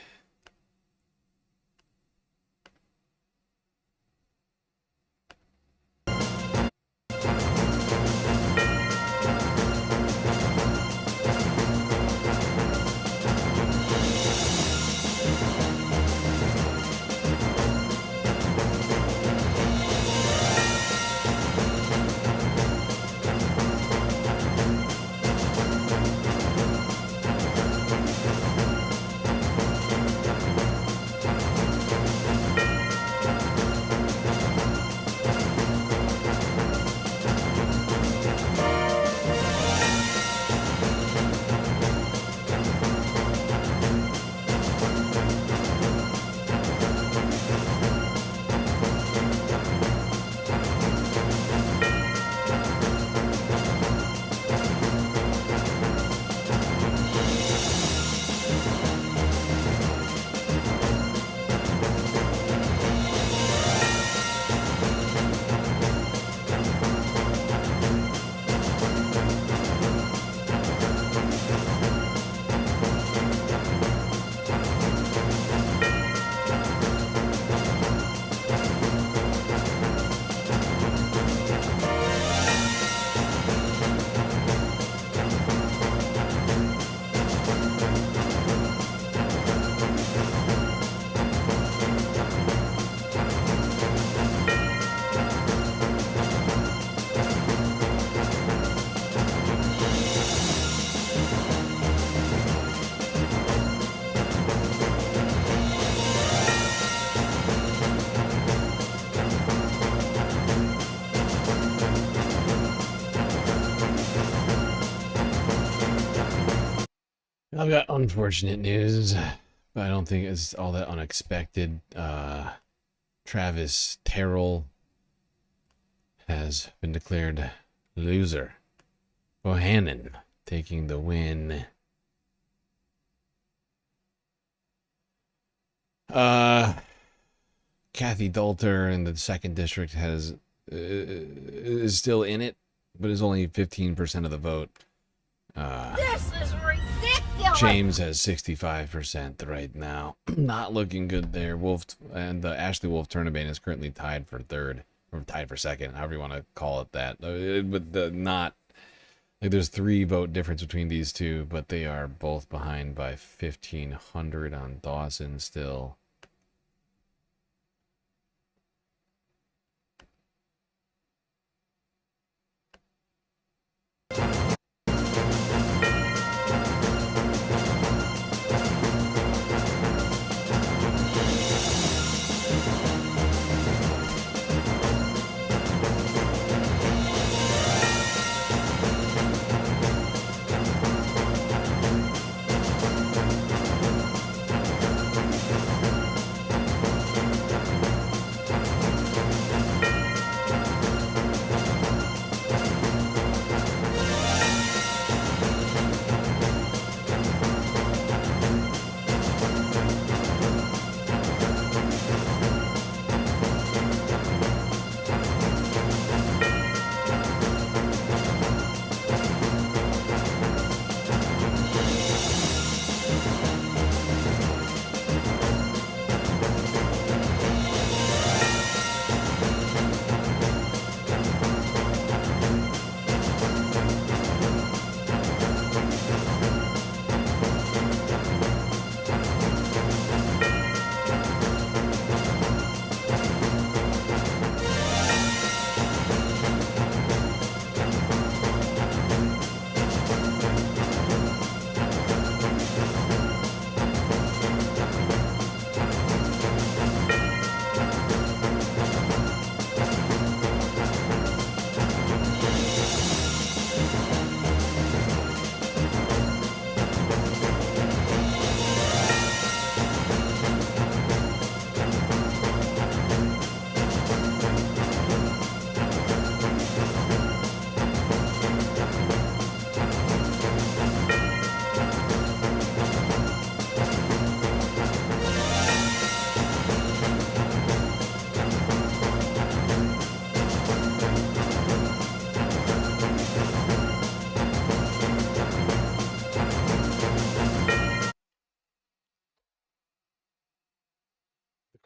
I've got unfortunate news, but I don't think it's all that unexpected. Travis Terrell has been declared loser. Bohannon taking the win. Kathy Dalter in the 2nd district is still in it, but is only 15% of the vote. This is ridiculous. James has 65% right now. Not looking good there. Wolf and the Ashley Wolf Turnabane is currently tied for 3rd, or tied for 2nd, however you want to call it that. But there's 3 vote difference between these two, but they are both behind by 1,500 on Dawson still.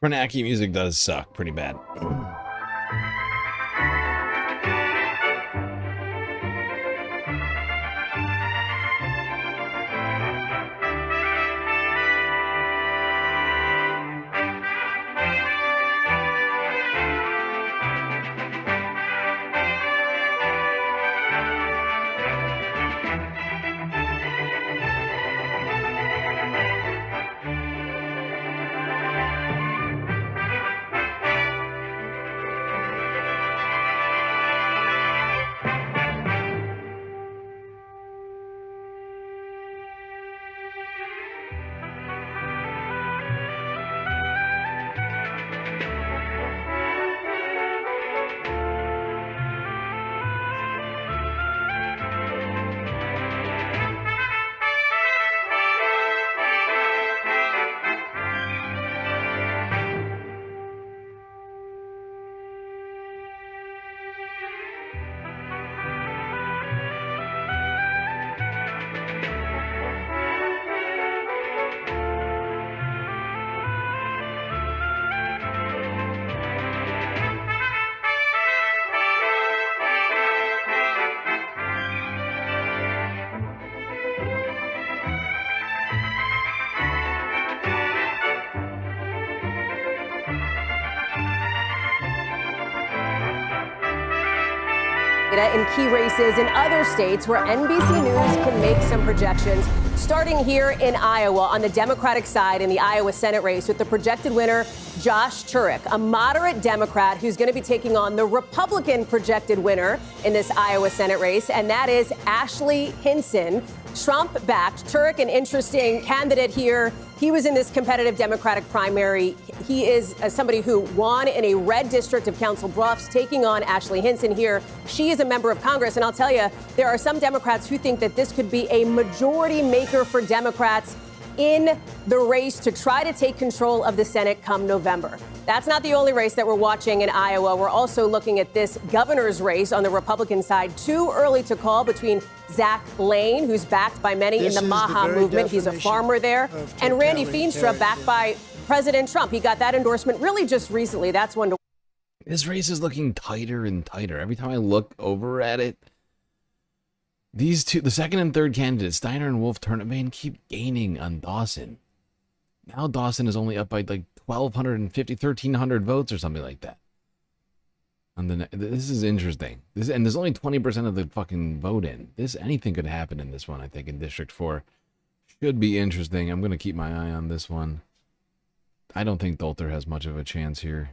Kornacki music does suck pretty bad. In key races in other states where NBC News can make some projections. Starting here in Iowa on the Democratic side in the Iowa Senate race with the projected winner Josh Turek, a moderate Democrat who's going to be taking on the Republican projected winner in this Iowa Senate race, and that is Ashley Hinson. Trump-backed. Turek, an interesting candidate here. He was in this competitive Democratic primary. He is somebody who won in a red district of Council Bluffs, taking on Ashley Hinson here. She is a member of Congress, and I'll tell you, there are some Democrats who think that this could be a majority maker for Democrats in the race to try to take control of the Senate come November. That's not the only race that we're watching in Iowa. We're also looking at this governor's race on the Republican side. Too early to call between Zach Lane, who's backed by many in the Maha movement. He's a farmer there. And Randy Feenstra, backed by President Trump. He got that endorsement really just recently. That's one to. This race is looking tighter and tighter. Every time I look over at it, these two, the second and third candidates, Steiner and Wolf Turnipman, keep gaining on Dawson. Now Dawson is only up by like 1,250, 1,300 votes or something like that. This is interesting. And there's only 20% of the fucking vote in. Anything could happen in this one, I think, in District 4. Should be interesting. I'm going to keep my eye on this one. I don't think Dolter has much of a chance here.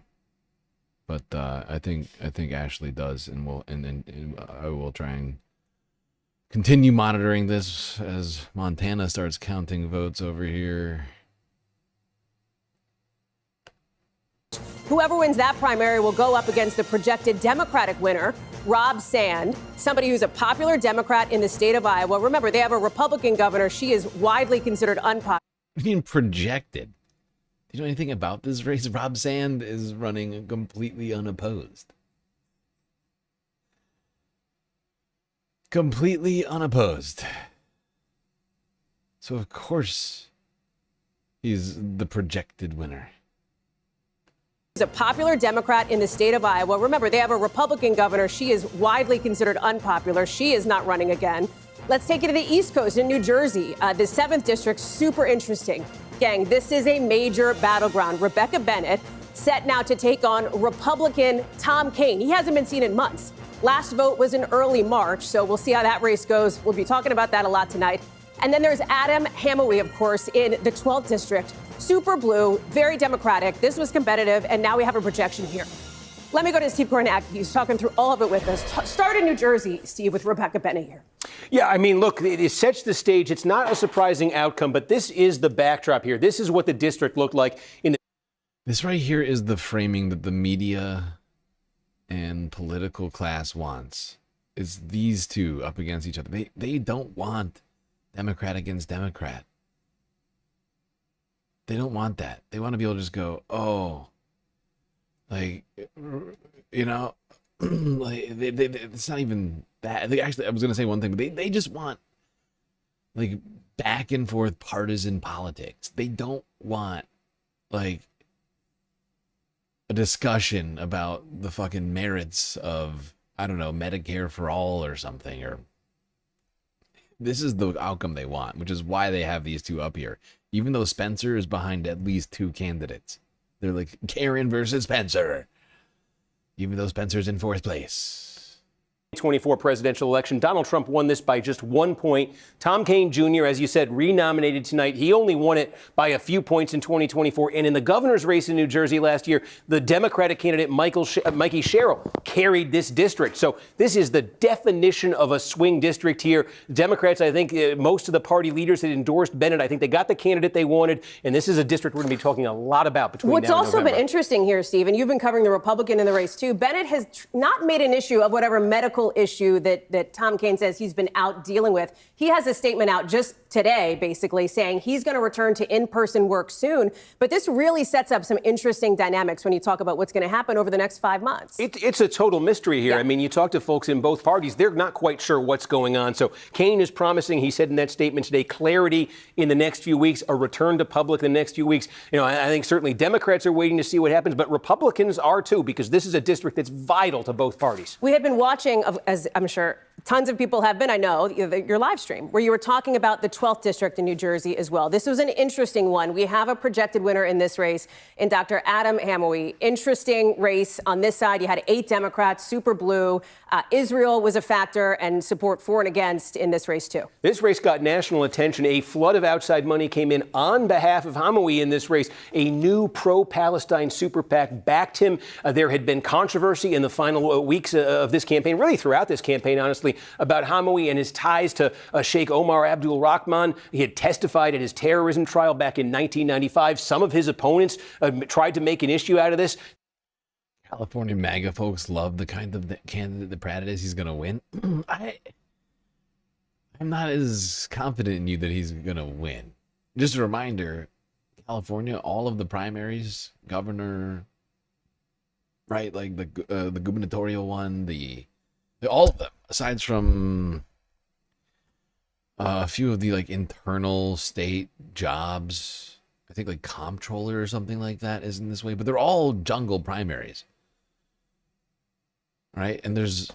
But I think Ashley does, and I will try and continue monitoring this as Montana starts counting votes over here. Whoever wins that primary will go up against the projected Democratic winner, Rob Sand, somebody who's a popular Democrat in the state of Iowa. Remember, they have a Republican governor. She is widely considered unpopular. I mean, projected. Do you know anything about this race? Rob Sand is running completely unopposed. Completely unopposed. So, of course, he's the projected winner. He's a popular Democrat in the state of Iowa. Remember, they have a Republican governor. She is widely considered unpopular. She is not running again. Let's take it to the East Coast in New Jersey. The 7th district, super interesting. Gang, this is a major battleground. Rebecca Bennett set now to take on Republican Tom Kean. He hasn't been seen in months. Last vote was in early March, so we'll see how that race goes. We'll be talking about that a lot tonight. And then there's Adam Hamawee, of course, in the 12th district. Super blue, very Democratic. This was competitive, and now we have a projection here. Let me go to Steve Kornacki. He's talking through all of it with us. Start in New Jersey, Steve, with Rebecca Bennett here. Yeah, I mean, look, it sets the stage. It's not a surprising outcome, but this is the backdrop here. This is what the district looked like in the. This right here is the framing that the media and political class wants. Is these two up against each other. They don't want Democrat against Democrat. They don't want that. They want to be able to just go, oh, like, you know, like it's not even that. Actually, I was going to say one thing, but they just want like back and forth partisan politics. They don't want like a discussion about the fucking merits of, I don't know, Medicare for all or something, or this is the outcome they want, which is why they have these two up here. Even though Spencer is behind at least two candidates. They're like Karen versus Spencer. Even though Spencer's in 4th place. 2024 presidential election. Donald Trump won this by just 1 point. Tom Kean Jr., as you said, renominated tonight. He only won it by a few points in 2024. And in the governor's race in New Jersey last year, the Democratic candidate Mikey Sherrill carried this district. So this is the definition of a swing district here. Democrats, I think most of the party leaders had endorsed Bennett. I think they got the candidate they wanted. And this is a district we're going to be talking a lot about between now and November. What's also been interesting here, Steve, and you've been covering the Republican in the race too, Bennett has not made an issue of whatever medical issue that Tom Kean says he's been out dealing with. He has a statement out just today, basically saying he's going to return to in-person work soon. But this really sets up some interesting dynamics when you talk about what's going to happen over the next 5 months. It's a total mystery here. Yeah. I mean, you talk to folks in both parties, they're not quite sure what's going on. So Kean is promising, he said in that statement today, clarity in the next few weeks, a return to public in the next few weeks. You know, I think certainly Democrats are waiting to see what happens, but Republicans are too, because this is a district that's vital to both parties. We had been watching a as I'm sure tons of people have been, I know, your live stream, where you were talking about the 12th district in New Jersey as well. This was an interesting one. We have a projected winner in this race in Dr. Adam Hamouie. Interesting race on this side. You had 8 Democrats, super blue. Israel was a factor, and support for and against in this race, too. This race got national attention. A flood of outside money came in on behalf of Hamouie in this race. A new pro-Palestine super PAC backed him. There had been controversy in the final weeks of this campaign, really throughout this campaign, honestly, about Hamouie and his ties to Sheikh Omar Abdul Rahman. He had testified at his terrorism trial back in 1995. Some of his opponents tried to make an issue out of this. California MAGA folks love the kind of candidate that Pratt is. He's going to win. I'm not as confident in you that he's going to win. Just a reminder, California, all of the primaries, governor, right, like the gubernatorial one, all of them, aside from a few of the like internal state jobs, I think like comptroller or something like that is in this way, but they're all jungle primaries, right? And there's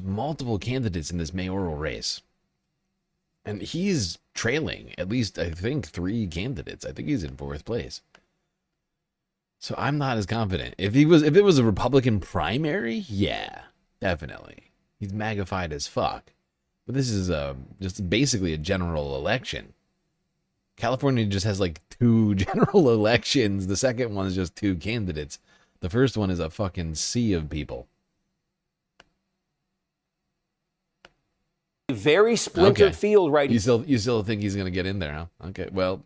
multiple candidates in this mayoral race, and he's trailing at least, I think, 3 candidates. I think he's in 4th place. So I'm not as confident. If it was a Republican primary, yeah, definitely. He's magnified as fuck. But this is just basically a general election. California just has like 2 general elections. The second one is just 2 candidates. The first one is a fucking sea of people. Very splintered field right here. You still think he's going to get in there, huh? Okay, well,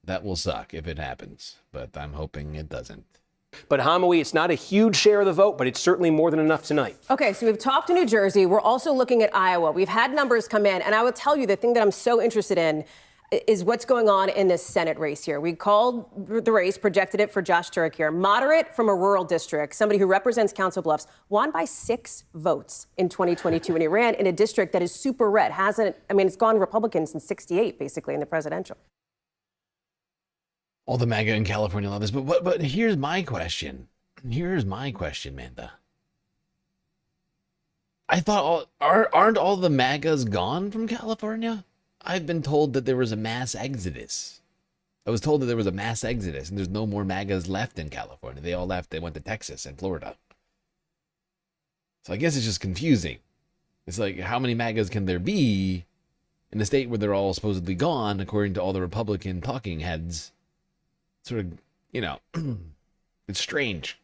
that will suck if it happens, but I'm hoping it doesn't. But Hamouie, it's not a huge share of the vote, but it's certainly more than enough tonight. Okay, so we've talked to New Jersey. We're also looking at Iowa. We've had numbers come in, and I will tell you the thing that I'm so interested in is what's going on in this Senate race here. We called the race, projected it for Josh Turek here. Moderate from a rural district, somebody who represents Council Bluffs, won by 6 votes in 2022, and he ran in a district that is super red. It's gone Republican since '68, basically, in the presidential. All the MAGA in California love this, but here's my question. Manda. I thought aren't all the MAGAs gone from California? I've been told that there was a mass exodus. I was told that there was a mass exodus, and there's no more MAGAs left in California. They all left. They went to Texas and Florida. So I guess it's just confusing. It's like, how many MAGAs can there be in a state where they're all supposedly gone, according to all the Republican talking heads? Sort of, it's strange.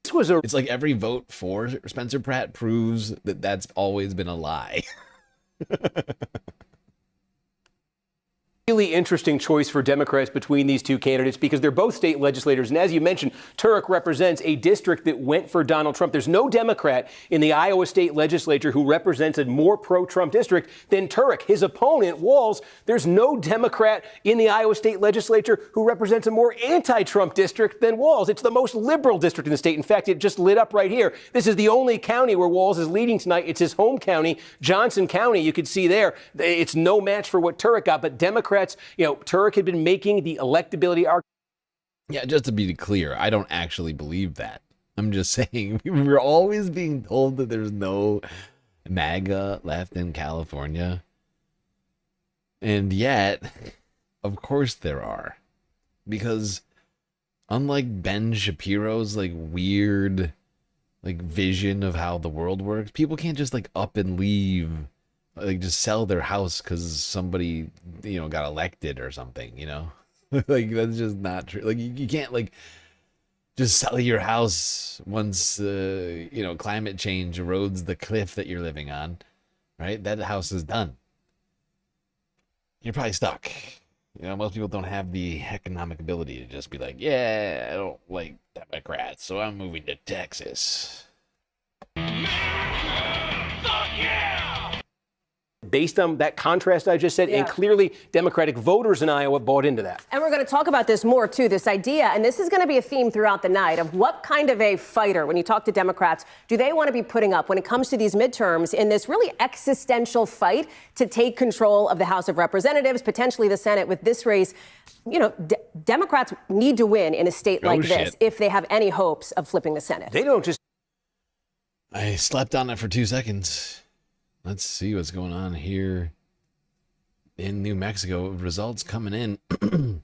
It's like every vote for Spencer Pratt proves that that's always been a lie. Really interesting choice for Democrats between these 2 candidates because they're both state legislators. And as you mentioned, Turek represents a district that went for Donald Trump. There's no Democrat in the Iowa state legislature who represents a more pro-Trump district than Turek. His opponent, Walz, there's no Democrat in the Iowa state legislature who represents a more anti-Trump district than Walz. It's the most liberal district in the state. In fact, it just lit up right here. This is the only county where Walz is leading tonight. It's his home county, Johnson County. You could see there. It's no match for what Turek got, but Democrats, Turek had been making the electability argument. Yeah, just to be clear, I don't actually believe that. I'm just saying we're always being told that there's no MAGA left in California. And yet, of course there are. Because unlike Ben Shapiro's weird vision of how the world works, people can't just up and leave. Just sell their house because somebody, got elected or something, that's just not true. You can't just sell your house once, climate change erodes the cliff that you're living on, right? That house is done. You're probably stuck. Most people don't have the economic ability to just be like, yeah, I don't like Democrats, so I'm moving to Texas. Based on that contrast I just said, and clearly Democratic voters in Iowa bought into that. And we're going to talk about this more, too, this idea, and this is going to be a theme throughout the night, of what kind of a fighter, when you talk to Democrats, do they want to be putting up when it comes to these midterms in this really existential fight to take control of the House of Representatives, potentially the Senate with this race. Democrats need to win in a state like this if they have any hopes of flipping the Senate. They don't just I slept on it for 2 seconds. Let's see what's going on here in New Mexico. Results coming in.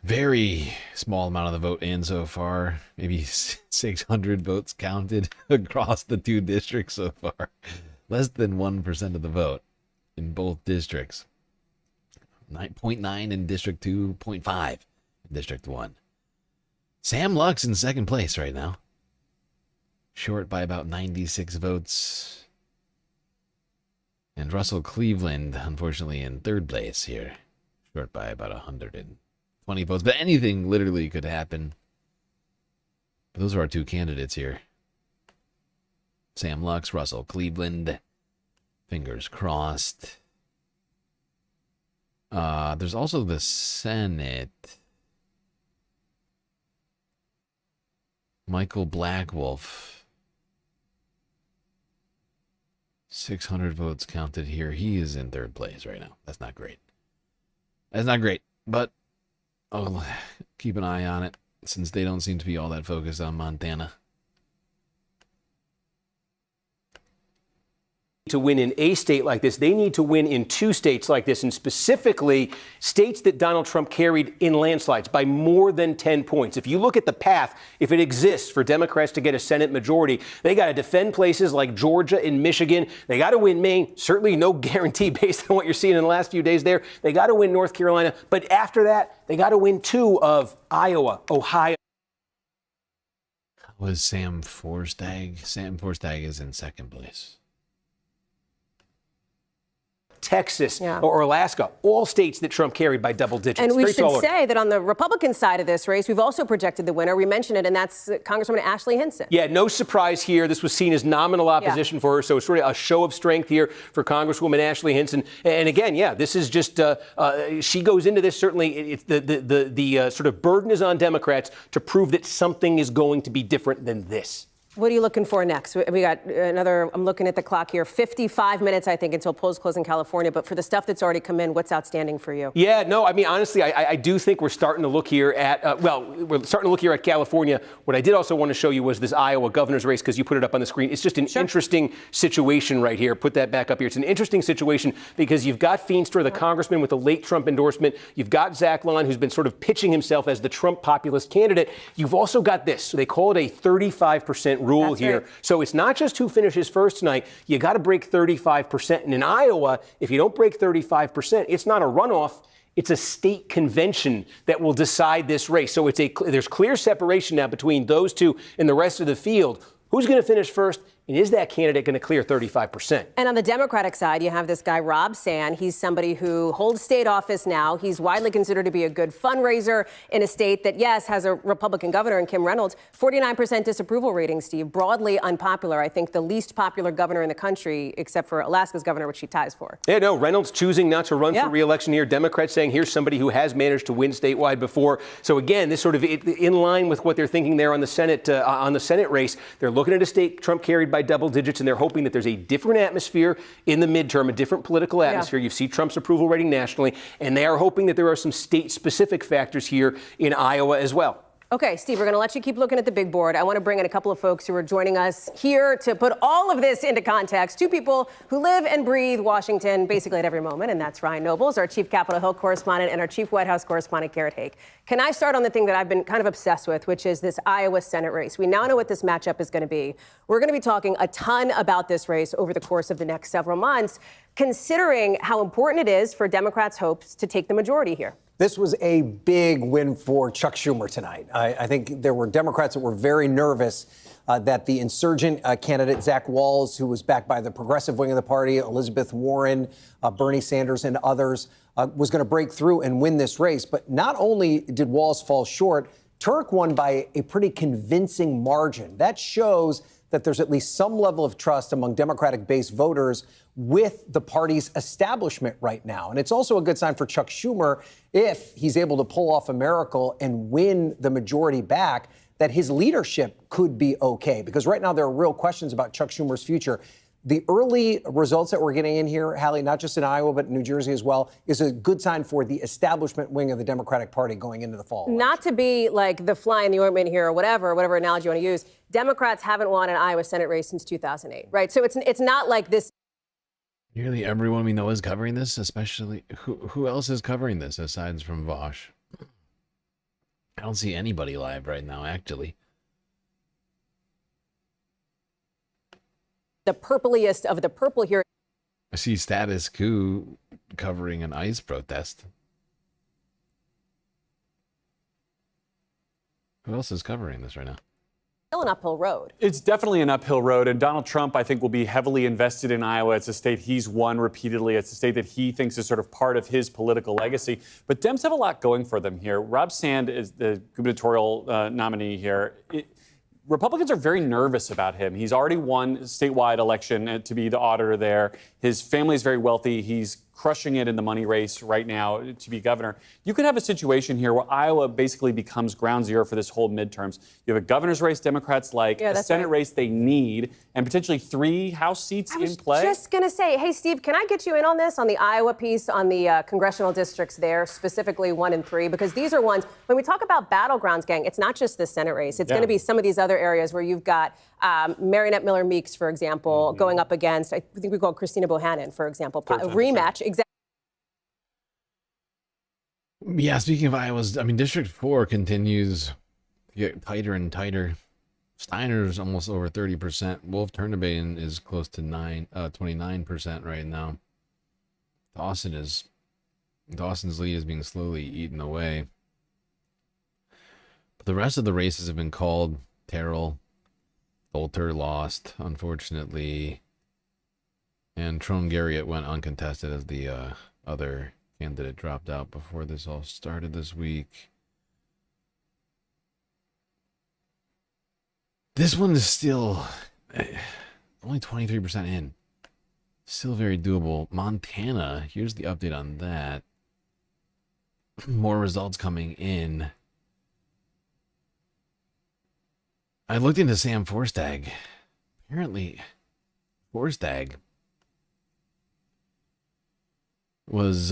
Very small amount of the vote in so far. Maybe 600 votes counted across the 2 districts so far. Less than 1% of the vote in both districts. 9.9 in District 2, 0.5 in District 1. Sam Luck's in second place right now. Short by about 96 votes. And Russell Cleveland, unfortunately, in third place here. Short by about 120 votes. But anything literally could happen. Those are our 2 candidates here. Sam Lux, Russell Cleveland. Fingers crossed. There's also the Senate. Michael Blackwolf. 600 votes counted here. He is in third place right now. That's not great. That's not great. But I'll keep an eye on it since they don't seem to be all that focused on Montana. To win in a state like this, they need to win in 2 states like this, and specifically states that Donald Trump carried in landslides by more than 10 points. If you look at the path, if it exists for Democrats to get a Senate majority, they got to defend places like Georgia and Michigan. They got to win Maine. Certainly no guarantee based on what you're seeing in the last few days there. They got to win North Carolina. But after that, they got to win 2 of Iowa, Ohio. Was Sam Forstag? Sam Forstag is in second place. Texas, or Alaska, all states that Trump carried by double digits. And we should say that on the Republican side of this race, we've also projected the winner. We mentioned it, and that's Congresswoman Ashley Hinson. Yeah, no surprise here. This was seen as nominal opposition for her, so it's sort of a show of strength here for Congresswoman Ashley Hinson. And again, this is just, she goes into this, certainly, it's the sort of burden is on Democrats to prove that something is going to be different than this. What are you looking for next? We got another, I'm looking at the clock here, 55 minutes, I think, until polls close in California. But for the stuff that's already come in, what's outstanding for you? Yeah, no, I mean, honestly, I do think we're starting to look here at, we're starting to look here at California. What I did also want to show you was this Iowa governor's race, because you put it up on the screen. It's just an interesting situation right here. Put that back up here. It's an interesting situation because you've got Feenstra, the congressman with a late Trump endorsement. You've got Zach Lon, who's been sort of pitching himself as the Trump populist candidate. You've also got this. So they call it a 35% rule That's here. right. So it's not just who finishes first tonight. You got to break 35%. And in Iowa, if you don't break 35%, it's not a runoff. It's a state convention that will decide this race. So there's clear separation now between those two and the rest of the field. Who's going to finish first? And is that candidate going to clear 35%? And on the Democratic side, you have this guy, Rob Sand. He's somebody who holds state office now. He's widely considered to be a good fundraiser in a state that, yes, has a Republican governor in Kim Reynolds. 49% disapproval rating, Steve. Broadly unpopular. I think the least popular governor in the country, except for Alaska's governor, which he ties for. Yeah, no, Reynolds choosing not to run for re-election here. Democrats saying here's somebody who has managed to win statewide before. So again, this sort of in line with what they're thinking there on the Senate race. They're looking at a state Trump carried by double digits, and they're hoping that there's a different atmosphere in the midterm, a different political atmosphere. You see Trump's approval rating nationally, and they are hoping that there are some state-specific factors here in Iowa as well. Okay, Steve, we're going to let you keep looking at the big board. I want to bring in a couple of folks who are joining us here to put all of this into context. 2 people who live and breathe Washington basically at every moment, and that's Ryan Nobles, our chief Capitol Hill correspondent, and our chief White House correspondent, Garrett Haake. Can I start on the thing that I've been kind of obsessed with, which is this Iowa Senate race? We now know what this matchup is going to be. We're going to be talking a ton about this race over the course of the next several months, considering how important it is for Democrats' hopes to take the majority here. This was a big win for Chuck Schumer tonight. I think there were Democrats that were very nervous that the insurgent candidate, Zach Walz, who was backed by the progressive wing of the party, Elizabeth Warren, Bernie Sanders, and others, was going to break through and win this race. But not only did Walz fall short, Turk won by a pretty convincing margin. That shows that there's at least some level of trust among Democratic-based voters with the party's establishment right now. And it's also a good sign for Chuck Schumer if he's able to pull off a miracle and win the majority back, that his leadership could be okay. Because right now there are real questions about Chuck Schumer's future. the early results that we're getting in here, Hallie, not just in Iowa, but New Jersey as well, is a good sign for the establishment wing of the Democratic Party going into the fall. Not to be like the fly in the ointment here or whatever analogy you want to use, Democrats haven't won an Iowa Senate race since 2008, right? So it's not like this. Nearly everyone we know is covering this, especially who else is covering this aside from Vosh? I don't see anybody live right now, actually. The purpliest of the purple here. I see Status Quo covering an ICE protest. Who else is covering this right now? Still an uphill road. It's definitely an uphill road, and Donald Trump, I think, will be heavily invested in Iowa. It's a state he's won repeatedly. It's a state that he thinks is sort of part of his political legacy. But Dems have a lot going for them here. Rob Sand is the gubernatorial nominee here. Republicans are very nervous about him. He's already won a statewide election to be the auditor there. His family is very wealthy. He's crushing it in the money race right now to be governor. You could have a situation here where Iowa basically becomes ground zero for this whole midterms. You have a governor's race Democrats like, a Senate race they need, and potentially 3 House seats in play. I was just going to say, hey, Steve, can I get you in on this, on the Iowa piece, on the congressional districts there, specifically 1 and 3? Because these are ones, when we talk about battlegrounds, gang, it's not just the Senate race. It's going to be some of these other areas where you've got Marionette Miller Meeks, for example, going up against, I think we call Christina Bohannon, for example, a rematch. Exactly. Yeah, speaking of Iowa's, I mean, District 4 continues to get tighter and tighter. Steiner's almost over 30%. Wolf Turnabane is close to 29% right now. Dawson's lead is being slowly eaten away. But the rest of the races have been called. Terrell, Bolter lost, unfortunately. And Trone Garriott went uncontested as the other candidate dropped out before this all started this week. This one is still only 23% in. Still very doable. Montana, here's the update on that. More results coming in. I looked into Sam Forstag. Apparently, Forstag was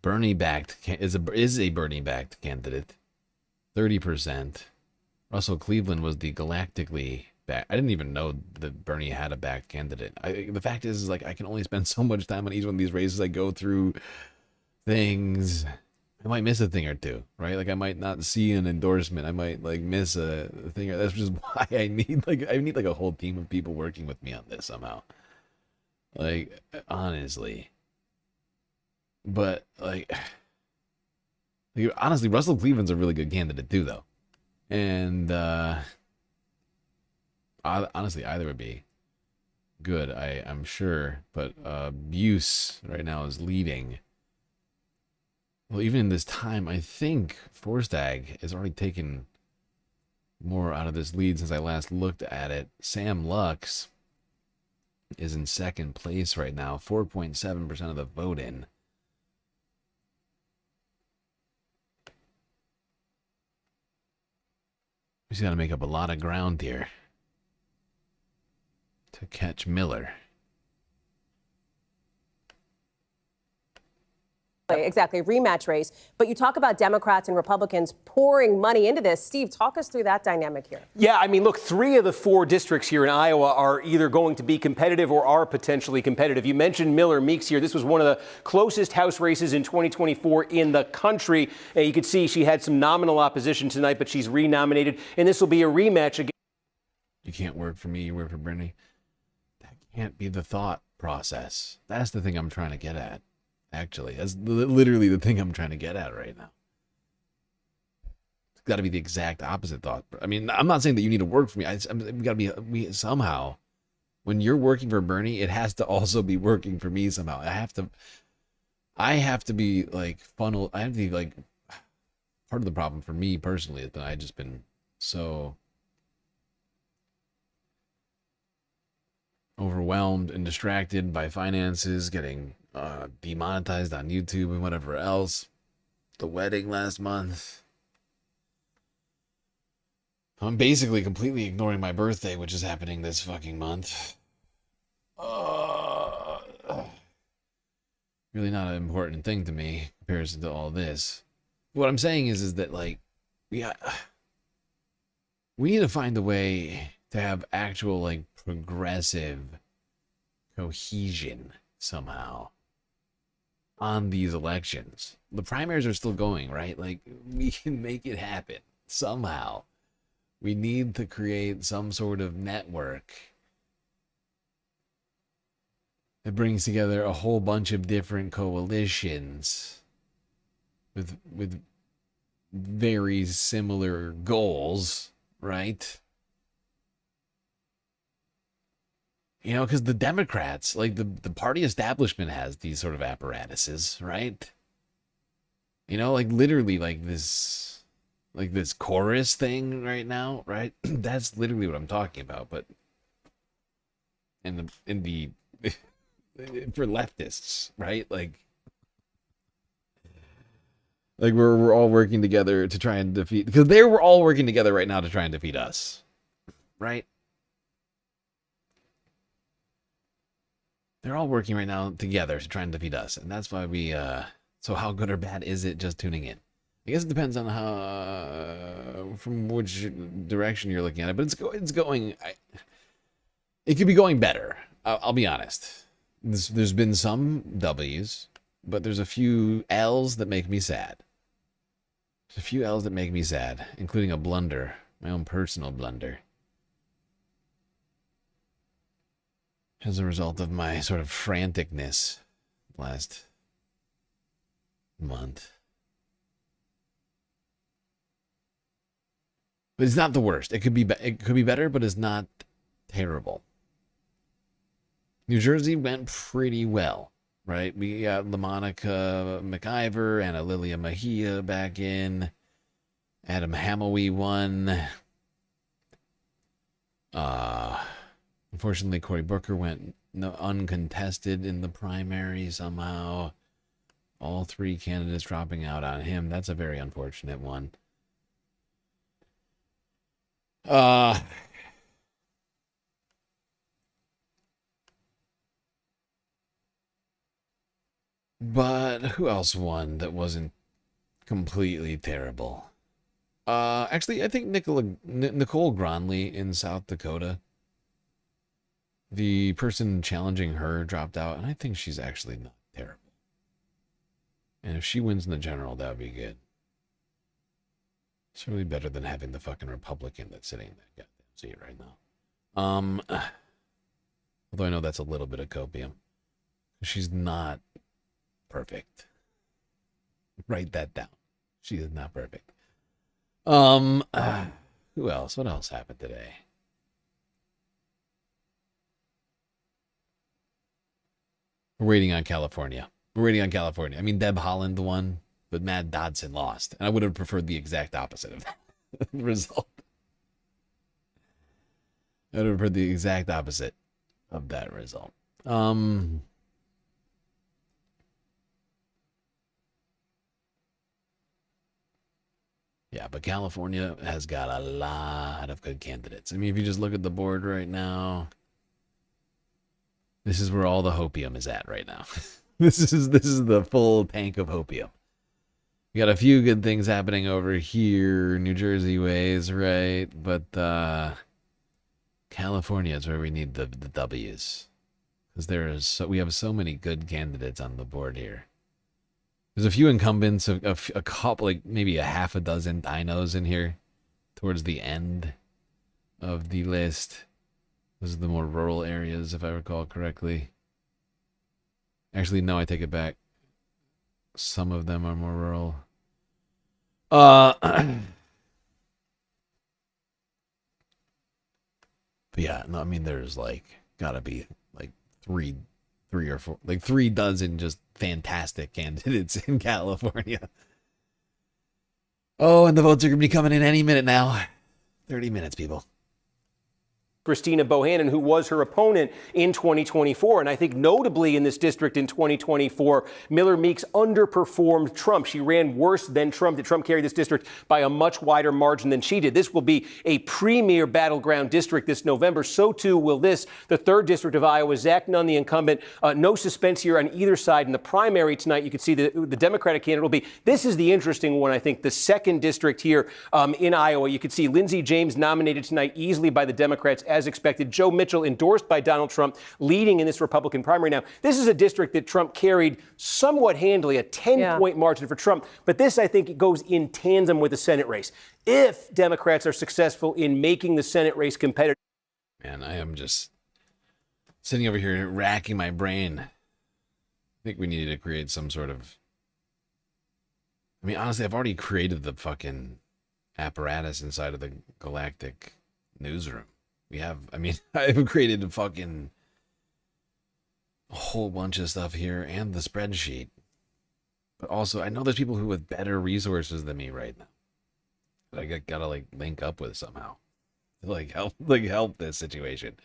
Bernie-backed is a Bernie-backed candidate. 30%. Russell Cleveland was the galactically backed. I didn't even know that Bernie had a backed candidate. The fact is like I can only spend so much time on each one of these races. I go through things. I might miss a thing or two, right? Like I might not see an endorsement. I might like miss a thing. That's just why I need like a whole team of people working with me on this somehow. Like honestly. But like honestly, Russell Cleveland's a really good candidate too, though. And honestly, either would be good, I'm sure. But Buse right now is leading. Well, even in this time, I think Forstag has already taken more out of this lead since I last looked at it. Sam Lux is in second place right now, 4.7% of the vote in. He's got to make up a lot of ground here to catch Miller. Exactly, rematch race. But you talk about Democrats and Republicans pouring money into this. Steve, talk us through that dynamic here. Yeah, I mean, look, 3 of the 4 districts here in Iowa are either going to be competitive or are potentially competitive. You mentioned Miller Meeks here. This was one of the closest House races in 2024 in the country. And you could see she had some nominal opposition tonight, but she's renominated. And this will be a rematch again. You can't work for me, you work for Bernie. That can't be the thought process. That's the thing I'm trying to get at. Actually, that's literally the thing I'm trying to get at right now. It's got to be the exact opposite thought. I mean, I'm not saying that you need to work for me. We got to be somehow. When you're working for Bernie, it has to also be working for me somehow. I have to be like funnel. I have to be like part of the problem for me personally is that I've just been so overwhelmed and distracted by finances, getting demonetized on YouTube and whatever else. The wedding last month. I'm basically completely ignoring my birthday, which is happening this fucking month. Really not an important thing to me in comparison to all this. What I'm saying is that, like, we need to find a way to have actual, like, progressive cohesion somehow on these elections. The primaries are still going, right? Like, we can make it happen somehow. We need to create some sort of network that brings together a whole bunch of different coalitions with very similar goals, right? You know, because the Democrats, like the party establishment has these sort of apparatuses, right? You know, like literally like this chorus thing right now, right? That's literally what I'm talking about. But in the for leftists, right? Like we're all working together to try and defeat, because they were all working together right now to try and defeat us, right? They're all working right now together to try and defeat us, and that's why we. So how good or bad is it just tuning in? I guess it depends on how, from which direction you're looking at it, but it's going. It could be going better. I'll be honest. There's been some W's, but there's a few L's that make me sad. There's a few L's that make me sad, including a blunder, my own personal blunder, as a result of my sort of franticness last month. But it's not the worst. It could be better, but it's not terrible. New Jersey went pretty well, right? We got LaMonica McIver and Lilia Mejia back in. Adam Hamilton won. Unfortunately, Cory Booker went uncontested in the primary somehow. All three candidates dropping out on him. That's a very unfortunate one. But who else won that wasn't completely terrible? Actually, I think Nicole Gronley in South Dakota. The person challenging her dropped out, and I think she's actually not terrible. And if she wins in the general, that would be good. It's really better than having the fucking Republican that's sitting in that goddamn seat right now. Although I know that's a little bit of copium. She's not perfect. Write that down. She is not perfect. Who else? What else happened today? We're waiting on California. I mean, Deb Haaland won, but Matt Dodson lost. And I would have preferred the exact opposite of that result. I would have preferred the exact opposite of that result. Yeah, but California has got a lot of good candidates. I mean, if you just look at the board right now, this is where all the hopium is at right now. This is the full tank of hopium. We got a few good things happening over here, New Jersey ways, right? But California is where we need the W's, because we have so many good candidates on the board here. There's a few incumbents, a couple, like maybe a half a dozen dinos in here towards the end of the list. Those are the more rural areas, if I recall correctly. Actually, no, I take it back. Some of them are more rural. But yeah, no, I mean, there's like gotta be like three or four, like 3 dozen just fantastic candidates in California. Oh, and the votes are gonna be coming in any minute now. 30 minutes, people. Christina Bohannon, who was her opponent in 2024. And I think notably in this district in 2024, Miller Meeks underperformed Trump. She ran worse than Trump. Trump carried this district by a much wider margin than she did. This will be a premier battleground district this November. So too will this, the 3rd district of Iowa. Zach Nunn, the incumbent. No suspense here on either side. In the primary tonight, you can see the Democratic candidate will be. This is the interesting one, I think, the 2nd district here in Iowa. You can see Lindsey James nominated tonight easily by the Democrats as expected. Joe Mitchell endorsed by Donald Trump, leading in this Republican primary. Now, this is a district that Trump carried somewhat handily, a 10-point margin for Trump. But this, I think, goes in tandem with the Senate race. If Democrats are successful in making the Senate race competitive. Man, I am just sitting over here racking my brain. I think we needed to create some sort of... I mean, honestly, I've already created the fucking apparatus inside of the Galactic newsroom. I've created a whole bunch of stuff here and the spreadsheet. But also, I know there's people who with better resources than me right now that I gotta like link up with somehow to help this situation.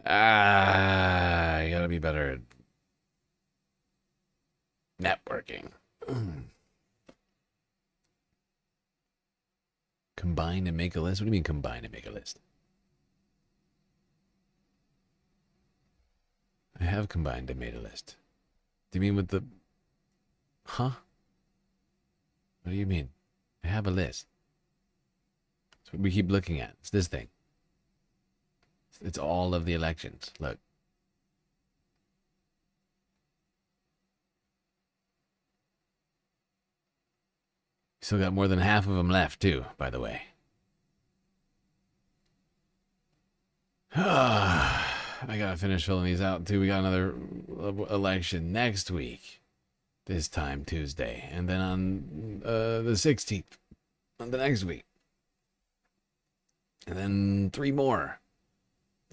I gotta be better at networking. Combine and make a list? What do you mean combine and make a list? I have combined and made a list. Do you mean with the... Huh? What do you mean? I have a list. That's what we keep looking at. It's this thing. It's all of the elections. Look. Still got more than half of them left, too, by the way. I gotta finish filling these out, too. We got another election next week. This time, Tuesday. And then on the 16th. On the next week. And then 3 more.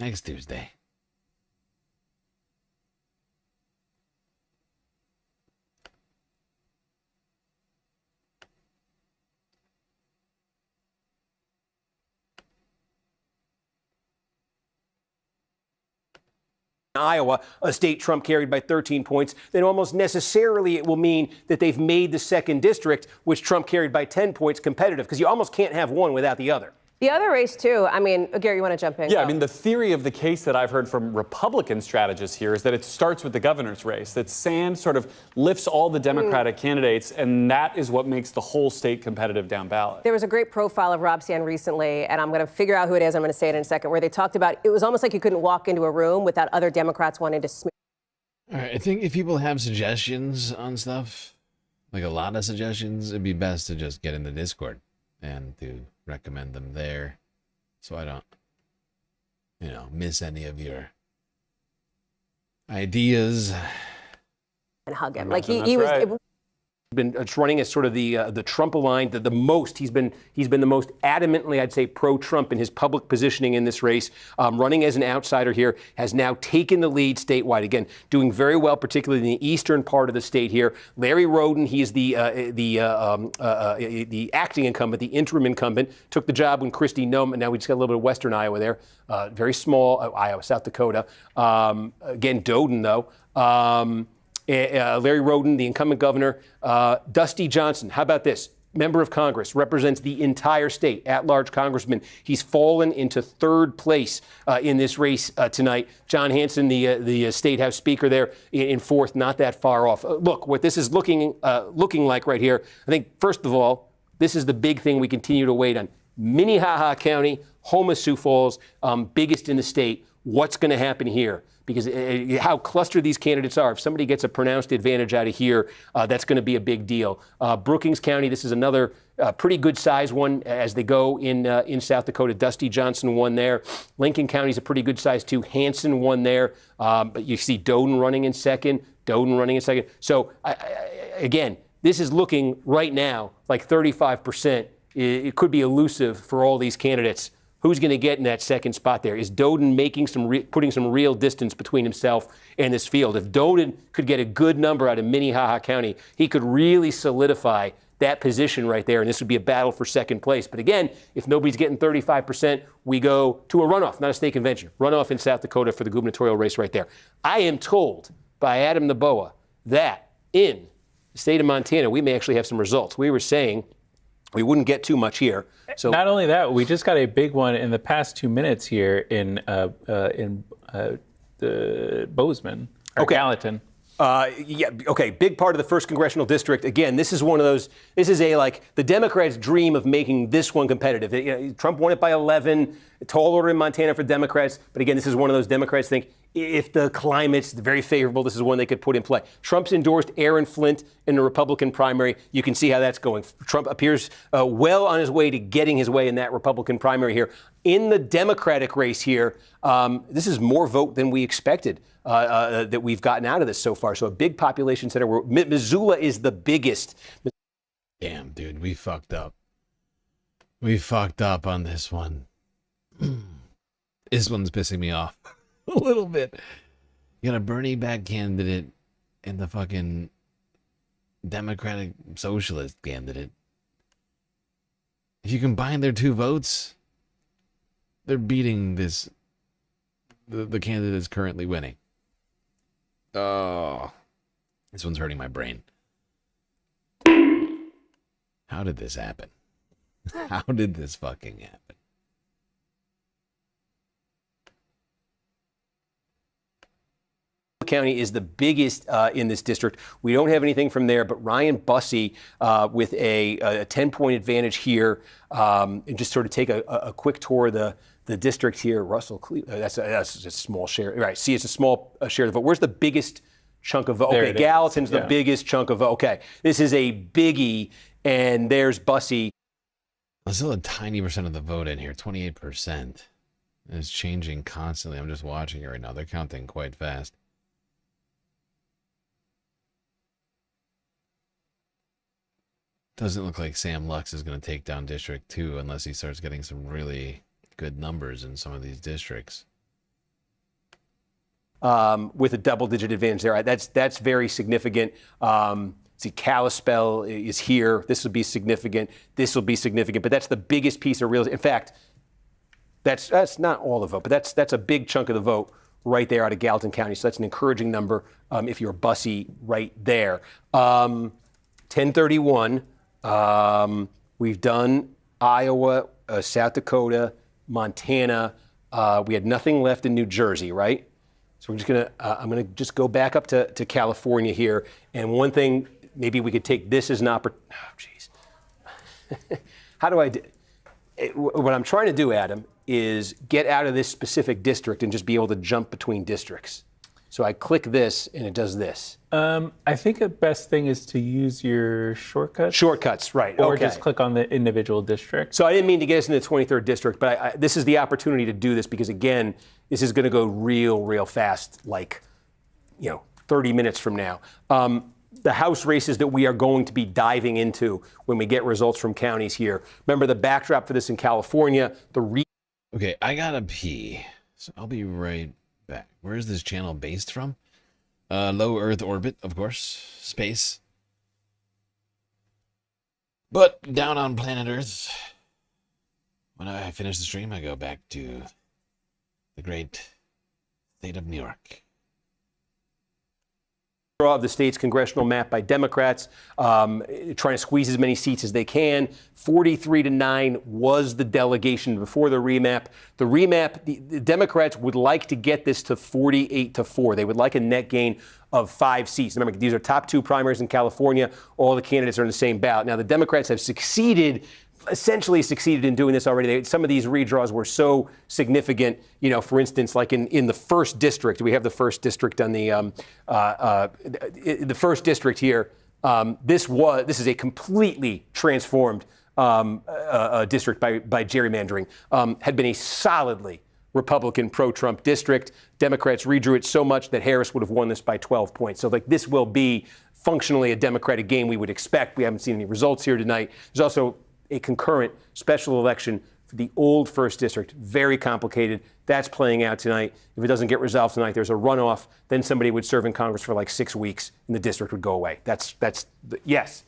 Next Tuesday. Iowa, a state Trump carried by 13 points, then almost necessarily it will mean that they've made the 2nd district, which Trump carried by 10 points, competitive, because you almost can't have one without the other. The other race, too, I mean, Gary, you want to jump in? Yeah, Go. I mean, the theory of the case that I've heard from Republican strategists here is that it starts with the governor's race, that Sand sort of lifts all the Democratic candidates, and that is what makes the whole state competitive down ballot. There was a great profile of Rob Sand recently, and I'm going to figure out who it is. I'm going to say it in a second, where they talked about it was almost like you couldn't walk into a room without other Democrats wanting to smear. All right, I think if people have suggestions on stuff, like a lot of suggestions, it'd be best to just get in the Discord and to recommend them there. So I don't, miss any of your ideas. And hug him. Like he was. Right. Been running as sort of the Trump aligned, the most he's been the most adamantly, I'd say, pro-Trump in his public positioning in this race. Running as an outsider here, has now taken the lead statewide. Again, doing very well, particularly in the eastern part of the state here. Larry Roden, he's the acting incumbent, the interim incumbent, took the job when Christie Noem, and now we just got a little bit of western Iowa there, very small Iowa, South Dakota. Again, Doden though. Larry Roden, the incumbent governor. Dusty Johnson, how about this? Member of Congress, represents the entire state, at-large congressman. He's fallen into 3rd place in this race tonight. John Hanson, the State House Speaker there, in 4th, not that far off. Look, what this is looking like right here, I think, first of all, this is the big thing we continue to wait on. Minnehaha County, home of Sioux Falls, biggest in the state. What's going to happen here? Because how clustered these candidates are. If somebody gets a pronounced advantage out of here, that's going to be a big deal. Brookings County, this is another pretty good size one as they go in South Dakota. Dusty Johnson won there. Lincoln County is a pretty good size too. Hanson won there. But you see Doden running in second. So again, this is looking right now like 35%. It could be elusive for all these candidates. Who's going to get in that 2nd spot there? Is Doden making putting some real distance between himself and this field? If Doden could get a good number out of Minnehaha County, he could really solidify that position right there, and this would be a battle for second place. But again, if nobody's getting 35%, we go to a runoff, not a state convention, runoff in South Dakota for the gubernatorial race right there. I am told by Adam Naboa that in the state of Montana, we may actually have some results. We were saying we wouldn't get too much here. So not only that, we just got a big one in the past 2 minutes here in the Bozeman or Gallatin. Big part of the first congressional district. Again, this is one of those. This is the Democrats' dream of making this one competitive. Trump won it by 11. Tall order in Montana for Democrats. But again, this is one of those Democrats think if the climate's very favorable, this is one they could put in play. Trump's endorsed Aaron Flint in the Republican primary. You can see how that's going. Trump appears well on his way to getting his way in that Republican primary here. In the Democratic race here, this is more vote than we expected. That we've gotten out of this so far. So a big population center. Missoula is the biggest. Damn, dude, we fucked up. We fucked up on this one. This one's pissing me off a little bit. You got a Bernie back candidate and the fucking Democratic Socialist candidate. If you combine their two votes, they're beating the candidate that's currently winning. Oh, this one's hurting my brain. How did this happen? How did this fucking happen? County is the biggest in this district. We don't have anything from there, but Ryan Bussey with a 10-point advantage here. And just sort of take a quick tour of the district here. Russell Cleveland, that's a small share. Right, see, it's a small share of the vote. Where's the biggest chunk of vote? Okay, Gallatin's the biggest chunk of vote. Okay, this is a biggie, and there's Bussey. There's still a tiny percent of the vote in here, 28%. It's changing constantly. I'm just watching it right now. They're counting quite fast. Doesn't look like Sam Lux is going to take down District 2 unless he starts getting some really good numbers in some of these districts. With a double-digit advantage there. That's very significant. See, Kalispell is here. This will be significant. This will be significant. But that's the biggest piece of real estate. In fact, that's not all the vote, but that's a big chunk of the vote right there out of Gallatin County. So that's an encouraging number if you're Bussey right there. 1031. We've done Iowa, South Dakota, Montana. We had nothing left in New Jersey, right? So we're just I'm gonna just go back up to California here. And one thing, maybe we could take this as an opportunity. Oh, jeez. How do I do? What I'm trying to do, Adam, is get out of this specific district and just be able to jump between districts. So I click this and it does this. I think the best thing is to use your shortcuts. Shortcuts, right. Or just click on the individual district. So I didn't mean to get us into the 23rd district, but this is the opportunity to do this because, again, this is going to go real fast, like, 30 minutes from now. The House races that we are going to be diving into when we get results from counties here. Remember the backdrop for this in California. Okay, I gotta pee, so I'll be right back. Where is this channel based from? Low Earth orbit, of course. Space. But down on planet Earth, when I finish the stream, I go back to the great state of New York. Of the state's congressional map by Democrats, trying to squeeze as many seats as they can. 43-9 was the delegation before the remap. The remap, the Democrats would like to get this to 48-4. They would like a net gain of 5 seats. Remember, these are top 2 primaries in California. All the candidates are in the same ballot. Now, the Democrats have essentially succeeded in doing this already. Some of these redraws were so significant, for instance, like in the first district, we have the first district on the first district here. This is a completely transformed district by gerrymandering. Had been a solidly Republican pro-Trump district. Democrats redrew it so much that Harris would have won this by 12 points. So this will be functionally a Democratic game we would expect. We haven't seen any results here tonight. There's also a concurrent special election for the old first district. Very complicated. That's playing out tonight. If it doesn't get resolved tonight, there's a runoff. Then somebody would serve in Congress for like 6 weeks and the district would go away. Yes.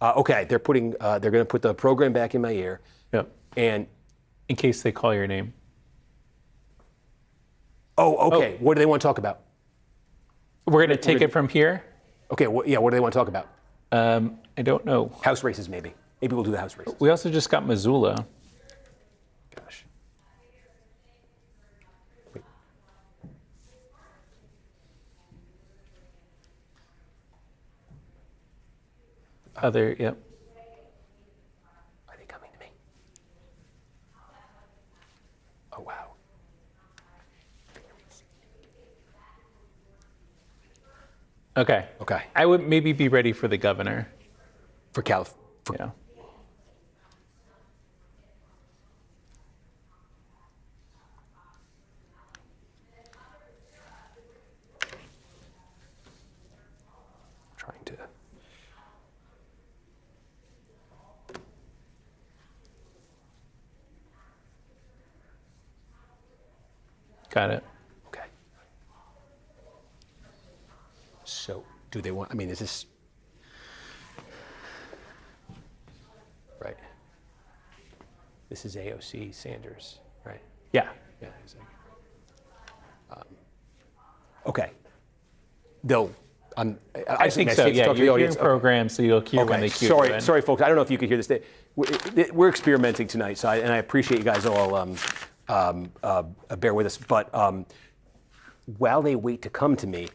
Okay, they're going to put the program back in my ear. Yep. And in case they call your name. Oh, okay. What do they want to talk about? We're going to take it from here. Okay. What do they want to talk about? I don't know. House races, maybe. Maybe we'll do the House races. We also just got Missoula. Gosh. Yep. Are they coming to me? Oh, wow. Okay. Okay. I would maybe be ready for the governor. For California. Yeah. Trying to. Got it. Okay. So, do they want? I mean, is this right? This is AOC Sanders, right? Yeah. Yeah. Exactly. Okay. They'll. I think so. Yeah, you're hearing programs, so you'll hear when they cue you in. Sorry, folks. I don't know if you could hear this. We're experimenting tonight, so I appreciate you guys all bear with us. But while they wait to come to me,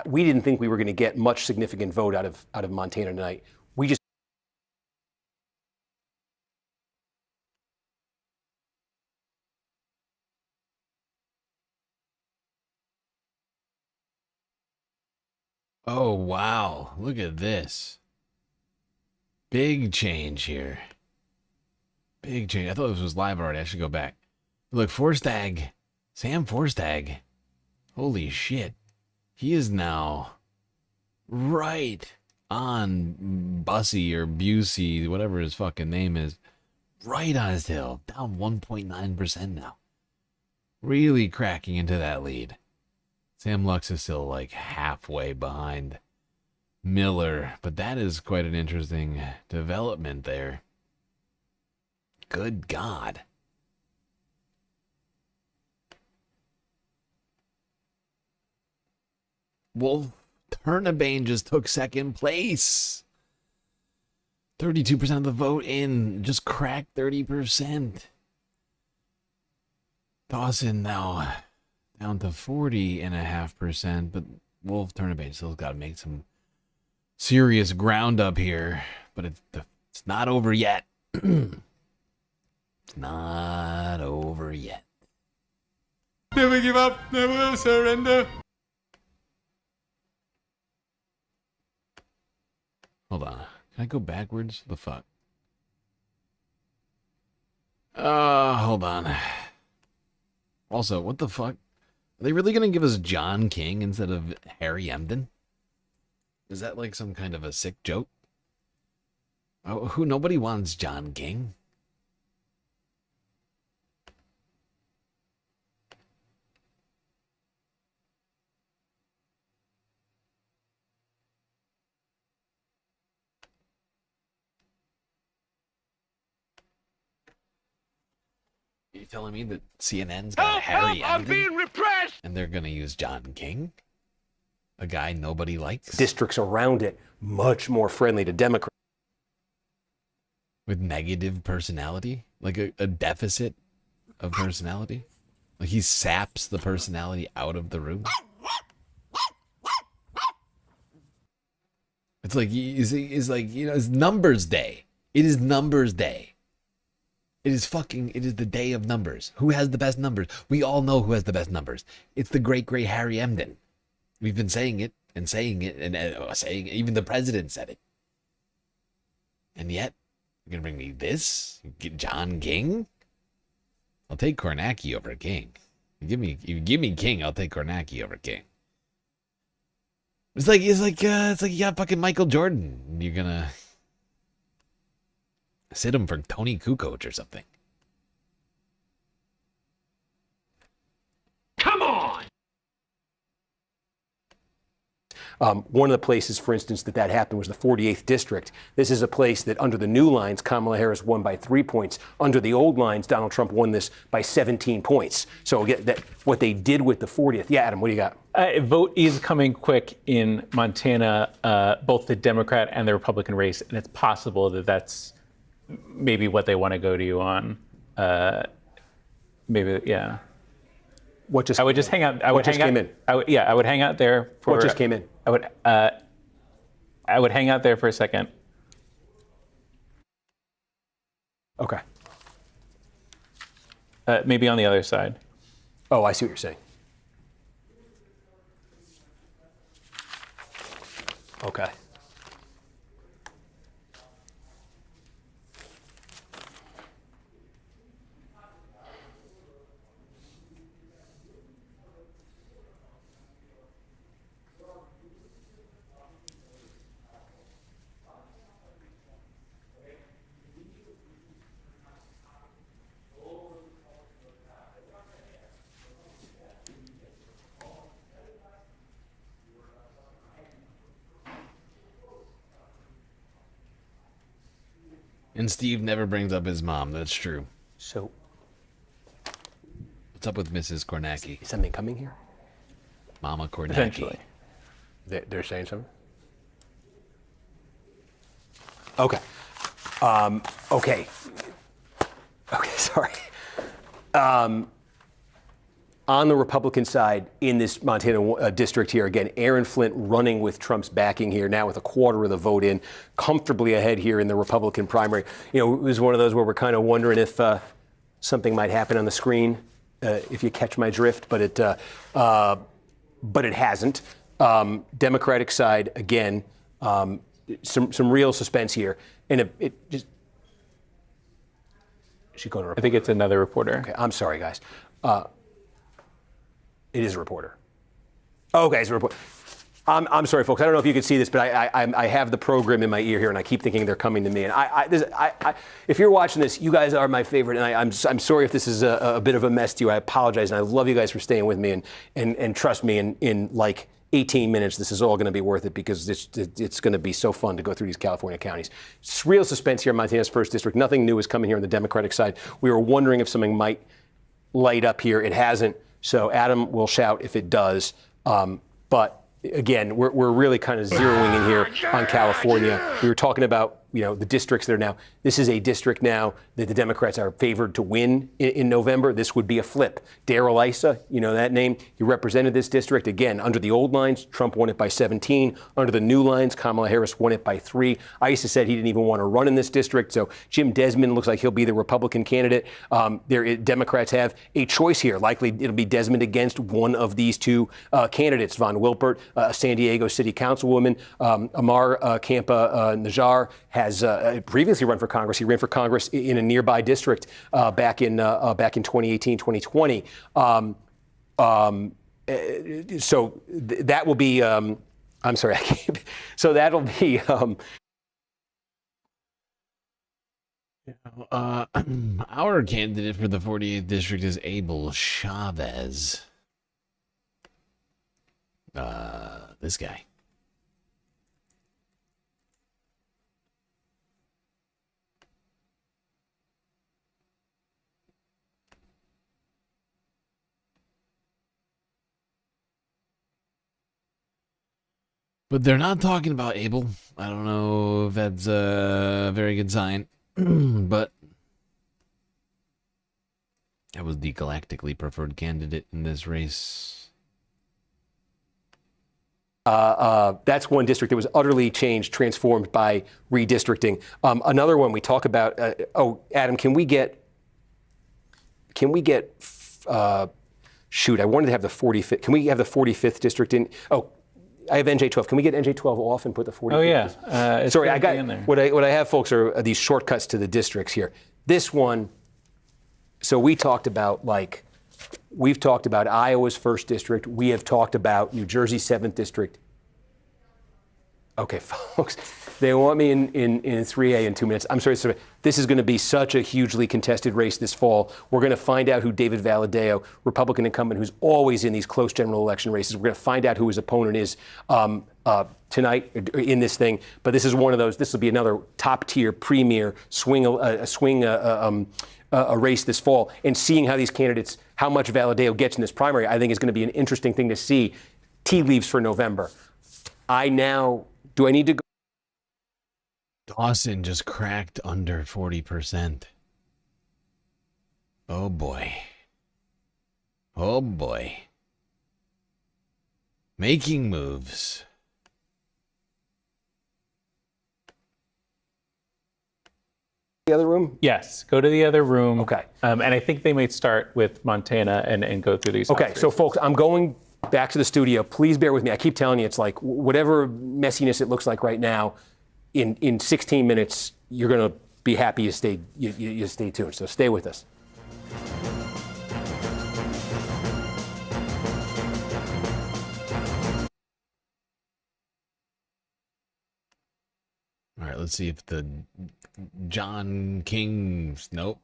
we didn't think we were going to get much significant vote out of Montana tonight. We just. Oh, wow. Look at this. Big change here. Big change. I thought this was live already. I should go back. Look, Forstag. Sam Forstag. Holy shit. He is now right on Bussy or Busey, whatever his fucking name is. Right on his tail. Down 1.9% now. Really cracking into that lead. Sam Lux is still like halfway behind Miller, but that is quite an interesting development there. Good God. Wolf Turnabane just took second place. 32% of the vote in, just cracked 30%. Dawson now down to 40.5%, but Wolf Turnabane still's got to make some serious ground up here, but it's not over yet. It's not over yet. Never give up, never surrender. Hold on. Can I go backwards? The fuck? Hold on. Also, what the fuck? Are they really going to give us John King instead of Harry Emden? Is that like some kind of a sick joke? Oh, nobody wants John King. You telling me that CNN's got Harry Emden? I'm being repressed! And they're going to use John King? A guy nobody likes? Districts around it much more friendly to Democrats. With negative personality? Like a deficit of personality? Like he saps the personality out of the room? It's like, it's like, you know, it's numbers day. It is numbers day. It is the day of numbers. Who has the best numbers? We all know who has the best numbers. It's the great Harry Emden. We've been saying it and saying it and saying it. Even the president said it. And yet, you're going to bring me this? John King? I'll take Kornacki over King. If you give me King, I'll take Kornacki over King. It's like you got fucking Michael Jordan. You're going to sit him for Tony Kukoc or something. Come on! One of the places, for instance, that happened was the 48th district. This is a place that under the new lines, Kamala Harris won by 3 points. Under the old lines, Donald Trump won this by 17 points. So again, what they did with the 40th. Yeah, Adam, what do you got? Vote is coming quick in Montana, both the Democrat and the Republican race, and it's possible that that's maybe what they want to go to you on. Maybe, yeah. What just? I would just hang out. I What would just hang came out, in? I would hang out there for. What just came in? I would hang out there for a second. Okay. Maybe on the other side. Oh, I see what you're saying. Okay. And Steve never brings up his mom. That's true. So, what's up with Mrs. Kornacki? Is something coming here? Mama Kornacki. Eventually. They're saying something? Okay. Okay. Okay, sorry. On the Republican side, in this Montana district here, again, Aaron Flint running with Trump's backing here, now with a quarter of the vote in, comfortably ahead here in the Republican primary. You know, it was one of those where we're kind of wondering if something might happen on the screen, if you catch my drift, but it hasn't. Democratic side, again, some real suspense here, and it just. Is she going to? I think it's another reporter. Okay, I'm sorry, guys. It is a reporter. Okay, it's a reporter. I'm sorry, folks. I don't know if you can see this, but I have the program in my ear here, and I keep thinking they're coming to me. And if you're watching this, you guys are my favorite, and I'm sorry if this is a bit of a mess to you. I apologize, and I love you guys for staying with me, and trust me, in like 18 minutes, this is all going to be worth it because it's going to be so fun to go through these California counties. It's real suspense here in Montana's first district. Nothing new is coming here on the Democratic side. We were wondering if something might light up here. It hasn't. So Adam will shout if it does. But again, we're really kind of zeroing in here on California. We were talking about, you know, the districts that are now. This is a district now that the Democrats are favored to win in November. This would be a flip. Darrell Issa, you know that name. He represented this district. Again, under the old lines, Trump won it by 17. Under the new lines, Kamala Harris won it by 3. Issa said he didn't even want to run in this district. So Jim Desmond looks like he'll be the Republican candidate. Democrats have a choice here. Likely it'll be Desmond against one of these two candidates. Von Wilpert, a San Diego City Councilwoman. Amar Kampa Najjar has previously run for Congress. He ran for Congress in a nearby district back in 2018, 2020. So that will be. I'm sorry. So that'll be. Our candidate for the 48th district is Abel Chavez. This guy. But they're not talking about Abel. I don't know if that's a very good sign. But that was the galactically preferred candidate in this race. That's one district that was utterly changed, transformed by redistricting. Another one we talk about. Adam, can we get? Shoot, I wanted to have the 45th. Can we have the 45th district in? Oh, I have NJ12. Can we get NJ12 off and put the 45th? Oh yeah. Sorry, I got in there. What I have, folks, are these shortcuts to the districts here. This one. So we've talked about Iowa's 1st district. We have talked about New Jersey's 7th district. Okay, folks, they want me in 3A in 2 minutes. I'm sorry, sir. This is going to be such a hugely contested race this fall. We're going to find out who David Valadao, Republican incumbent, who's always in these close general election races. We're going to find out who his opponent is tonight in this thing. But this is one of those. This will be another top-tier, premier a race this fall. And seeing how these candidates, how much Valadao gets in this primary, I think is going to be an interesting thing to see. Tea leaves for November. Do I need to go? Dawson just cracked under 40%. Oh boy. Oh boy. Making moves. The other room? Yes, go to the other room. Okay. And I think they might start with Montana and go through these. Okay, so folks, I'm going back to the studio. Please bear with me. I keep telling you, it's like whatever messiness it looks like right now, in 16 minutes, you're going to be happy you stay tuned. So stay with us. All right, let's see if the John King, nope,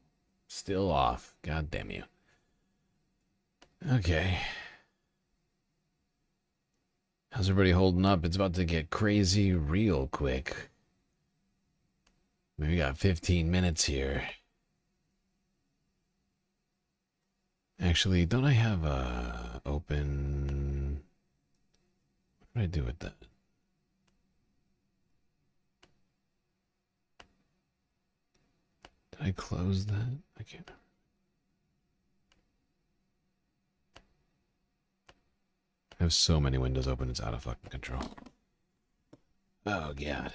still off. God damn you. Okay. How's everybody holding up? It's about to get crazy real quick. We got 15 minutes here. Actually, don't I have a open? What do I do with that? Did I close that? I can't remember. I have so many windows open, it's out of fucking control. Oh, God.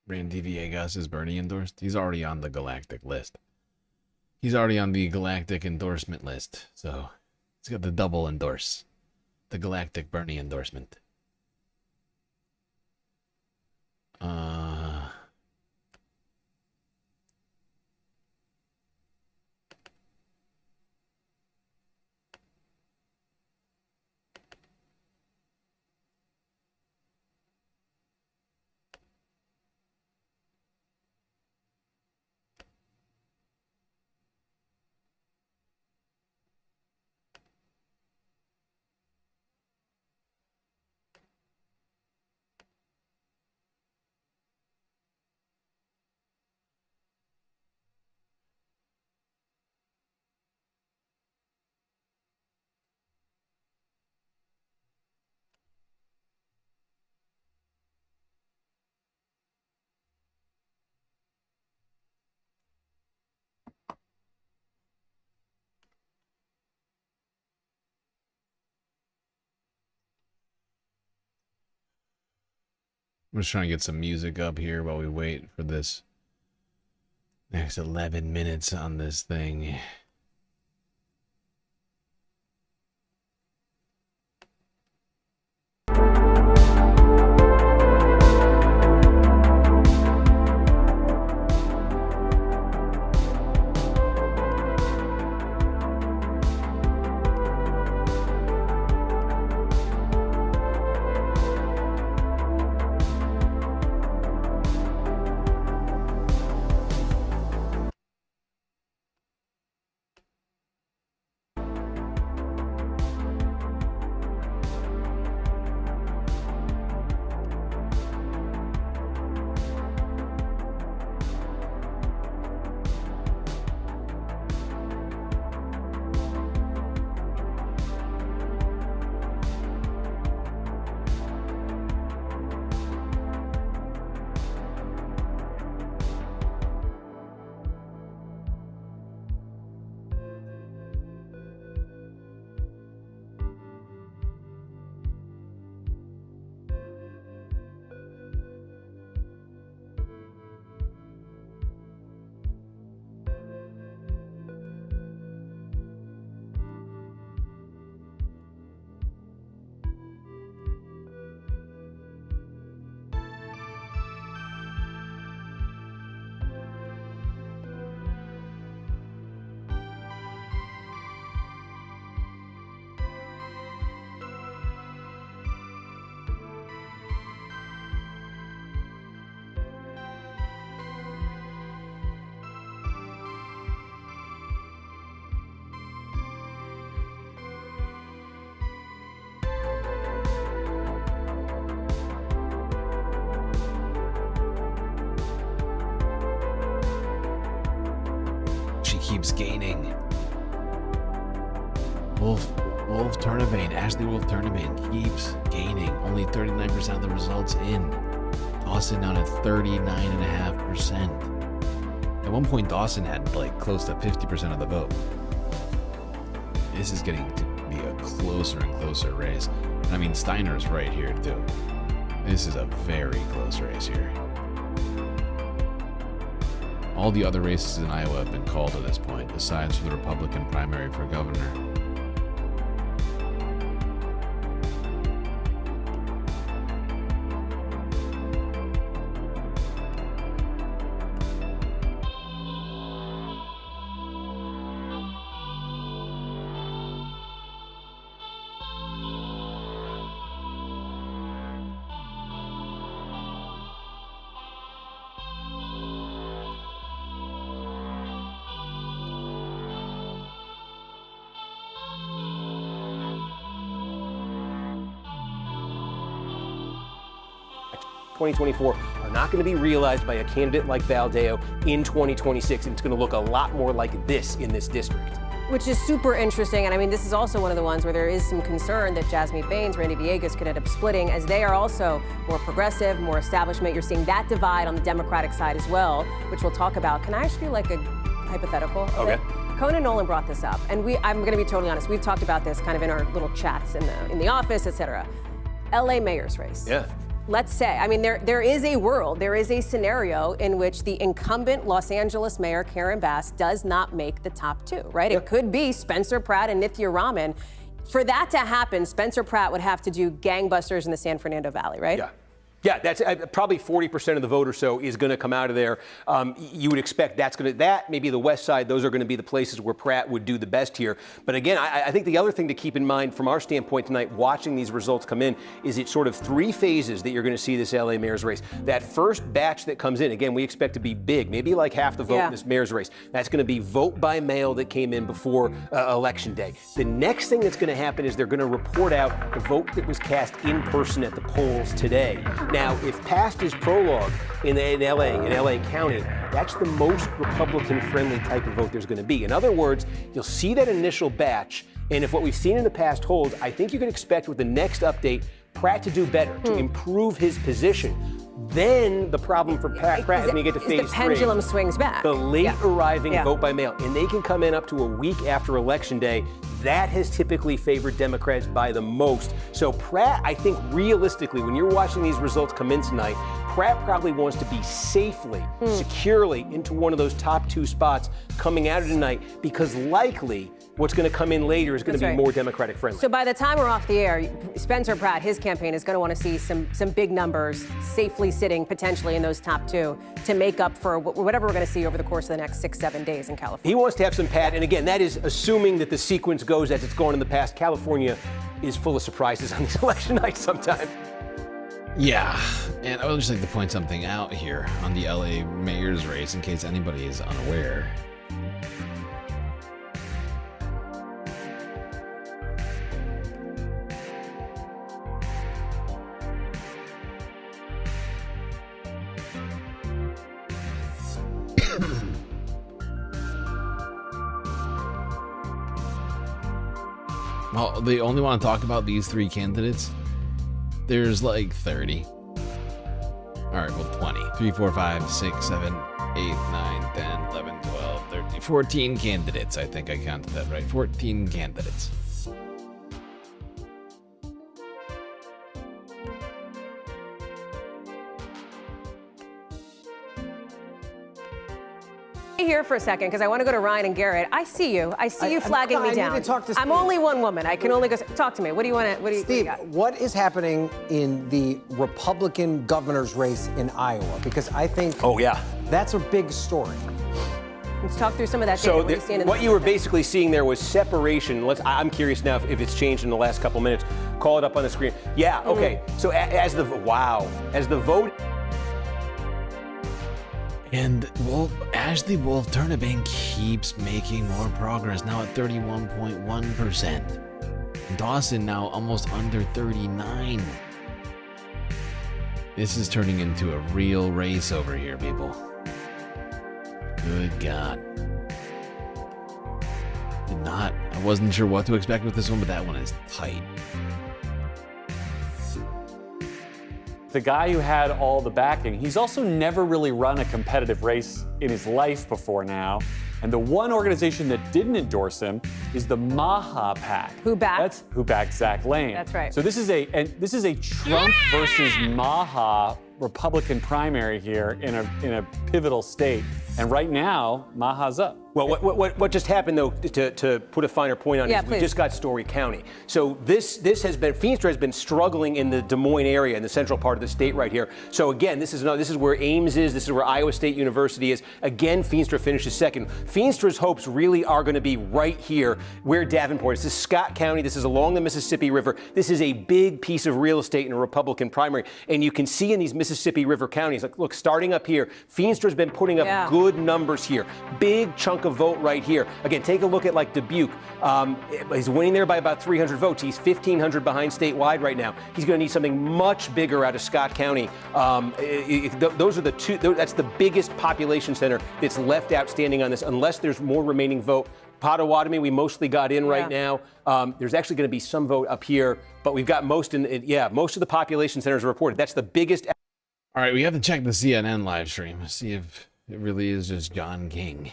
Randy Villegas is Bernie endorsed. He's already on the galactic list. He's already on the galactic endorsement list. So he's got the double endorse. The galactic Bernie endorsement. I'm just trying to get some music up here while we wait for this next 11 minutes on this thing. keeps gaining. Wolf Turnabane, Ashley Wolf Turnabane keeps gaining. Only 39% of the results in. Dawson down at 39.5%. At one point, Dawson had like close to 50% of the vote. This is getting to be a closer and closer race. I mean, Steiner's right here too. This is a very close race here. All the other races in Iowa have been called at this point, besides for the Republican primary for governor. are not going to be realized by a candidate like Valdeo in 2026, and it's going to look a lot more like this in this district. Which is super interesting, and I mean, this is also one of the ones where there is some concern that Jasmine Baines, Randy Villegas could end up splitting, as they are also more progressive, more establishment. You're seeing that divide on the Democratic side as well, which we'll talk about. Can I ask you like a hypothetical? Okay. Conan Nolan brought this up, and I'm going to be totally honest. We've talked about this kind of in our little chats in the office, etc. LA mayor's race. Yeah. Let's say, I mean, there is a world, there is a scenario in which the incumbent Los Angeles mayor, Karen Bass, does not make the top two, right? It could be Spencer Pratt and Nithya Raman. For that to happen, Spencer Pratt would have to do gangbusters in the San Fernando Valley, right? Yeah. Yeah, that's probably 40% of the vote or so is going to come out of there. You would expect that maybe the west side, those are going to be the places where Pratt would do the best here. But again, I think the other thing to keep in mind from our standpoint tonight, watching these results come in, is it's sort of three phases that you're going to see this LA mayor's race. That first batch that comes in, again, we expect to be big, maybe like half the vote in this mayor's race. That's going to be vote by mail that came in before election day. The next thing that's going to happen is they're going to report out the vote that was cast in person at the polls today. Now, if past his prologue in LA County, that's the most Republican-friendly type of vote there's going to be. In other words, you'll see that initial batch, and if what we've seen in the past holds, I think you can expect with the next update, Pratt to do better, to improve his position. Then the problem for Pratt is when you get to phase the pendulum swings back. The late arriving vote by mail, and they can come in up to a week after Election Day. That has typically favored Democrats by the most. So Pratt, I think realistically, when you're watching these results come in tonight, Pratt probably wants to be safely, securely into one of those top two spots coming out of tonight, because likely what's going to come in later is going to be more Democratic friendly. So by the time we're off the air, Spencer Pratt, his campaign is going to want to see some big numbers safely sitting potentially in those top two to make up for whatever we're going to see over the course of the next 6-7 days in California. He wants to have some pad, and again, that is assuming that the sequence goes as it's gone in the past. California is full of surprises on these election nights sometimes. Yeah, and I would just like to point something out here on the LA mayor's race in case anybody is unaware. Well, they only want to talk about these three candidates. There's like 30. All right, well, 20. 3, 4, 5, 6, 7, 8, 9, 10, 11, 12, 13, 14 candidates. I think I counted that right. 14 candidates. Here for a second because I want to go to Ryan and Garrett. I see you. I see you flagging me down. I need to talk to Steve. I'm only one woman. I can only go. Talk to me. What do you want to? Steve, what is happening in the Republican governor's race in Iowa? Because I think that's a big story. Let's talk through some of that. So what you were basically seeing there was separation. I'm curious now if it's changed in the last couple minutes. Call it up on the screen. Yeah. Okay. So as the vote. And Ashley Wolf Turnabane keeps making more progress, now at 31.1%. Dawson now almost under 39. This is turning into a real race over here, people. Good God. I wasn't sure what to expect with this one, but that one is tight. The guy who had all the backing, he's also never really run a competitive race in his life before now. And the one organization that didn't endorse him is the Maha PAC. Who backed? That's who backed Zach Lane. That's right. So this is a Trump versus Maha Republican primary here in a pivotal state. And right now, Maha's up. Well, what just happened, though, to put a finer point on it, we just got Story County. So Feenstra has been struggling in the Des Moines area, in the central part of the state right here. So again, this is where Ames is, this is where Iowa State University is. Again, Feenstra finishes second. Feenstra's hopes really are going to be right here where Davenport is. This is Scott County, this is along the Mississippi River. This is a big piece of real estate in a Republican primary. And you can see in these Mississippi River counties, like, look, starting up here, Feenstra's been putting up good numbers here. Big chunk of vote right here. Again, take a look at like Dubuque. He's winning there by about 300 votes. He's 1,500 behind statewide right now. He's going to need something much bigger out of Scott County. Those are the two. That's the biggest population center that's left outstanding on this, unless there's more remaining vote. Pottawatomie, we mostly got in right now. There's actually going to be some vote up here, but we've got most of the population centers are reported. That's the biggest. All right, we have to check the CNN live stream, see if it really is just John King.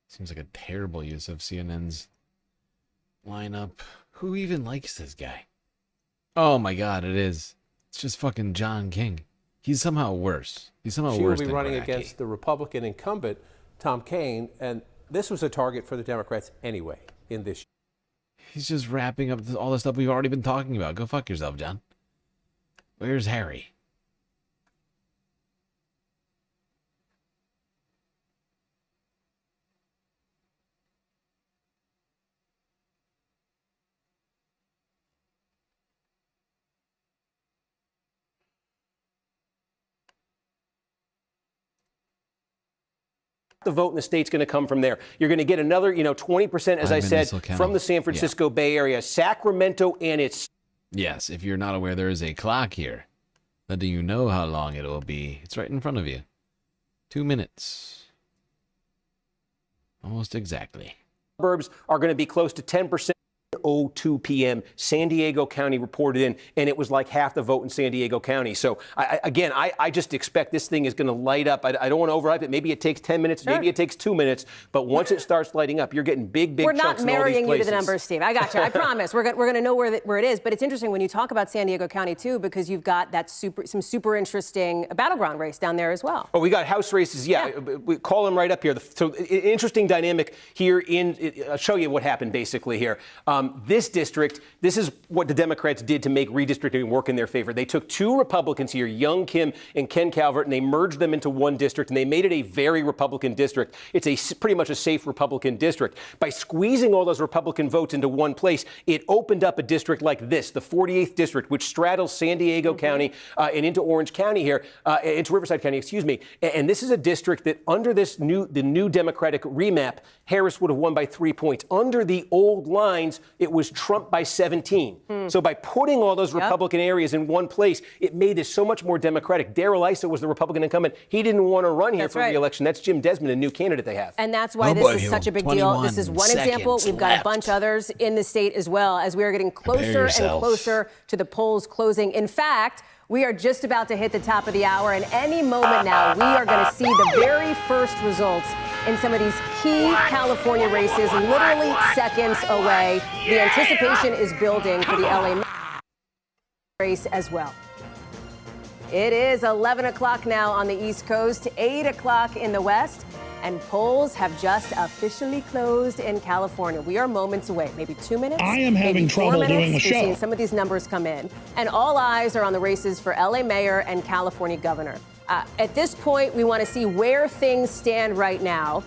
Seems like a terrible use of CNN's lineup. Who even likes this guy? Oh my God, it is. It's just fucking John King. He's somehow worse. He's somehow worse than She will be running Bernanke. against the Republican incumbent, Tom Kaine, and this was a target for the Democrats anyway in this. He's just wrapping up all the stuff we've already been talking about. Go fuck yourself, John. Where's Harry? The vote in the state's going to come from there. You're going to get another, 20%, as I said, from the San Francisco Bay Area, Sacramento, and its. Yes, if you're not aware, there is a clock here. Letting you know how long it will be. It's right in front of you. 2 minutes. Almost exactly. Suburbs are going to be close to 10%. 02 p.m. San Diego County reported in, and it was like half the vote in San Diego County. So, I just expect this thing is going to light up. I don't want to overhype it. Maybe it takes 10 minutes, maybe it takes 2 minutes, but once it starts lighting up, you're getting big We're chunks not in all these marrying you to places. the numbers, Steve. I got you. I promise. We're going to know where it is. But it's interesting when you talk about San Diego County, too, because you've got that some super interesting battleground race down there as well. Oh, we got House races. Yeah. We call them right up here. So interesting dynamic here. I'll show you what happened basically here. This district, this is what the Democrats did to make redistricting work in their favor. They took two Republicans here, Young Kim and Ken Calvert, and they merged them into one district, and they made it a very Republican district. It's pretty much a safe Republican district. By squeezing all those Republican votes into one place, it opened up a district like this, the 48th district, which straddles San Diego County and into Orange County here, into Riverside County, excuse me. And this is a district that under the new Democratic remap, Harris would have won by 3 points. Under the old lines, it was Trump by 17. So by putting all those Republican areas in one place, it made this so much more Democratic. Darrell Issa was the Republican incumbent. He didn't want to run here for re-election. That's Jim Desmond, a new candidate they have. And that's why this is such a big deal. This is one example. We've got a bunch others in the state as well, as we are getting closer and closer to the polls closing. In fact, we are just about to hit the top of the hour, and any moment now, we are going to see the very first results in some of these key California races, literally seconds away. The anticipation is building for the LA race as well. It is 11 o'clock now on the East Coast, 8 o'clock in the West, and polls have just officially closed in California. We are moments away, maybe 2 minutes. I am having trouble doing the show. We've seen some of these numbers come in, and all eyes are on the races for LA mayor and California governor. At this point, we want to see where things stand right now.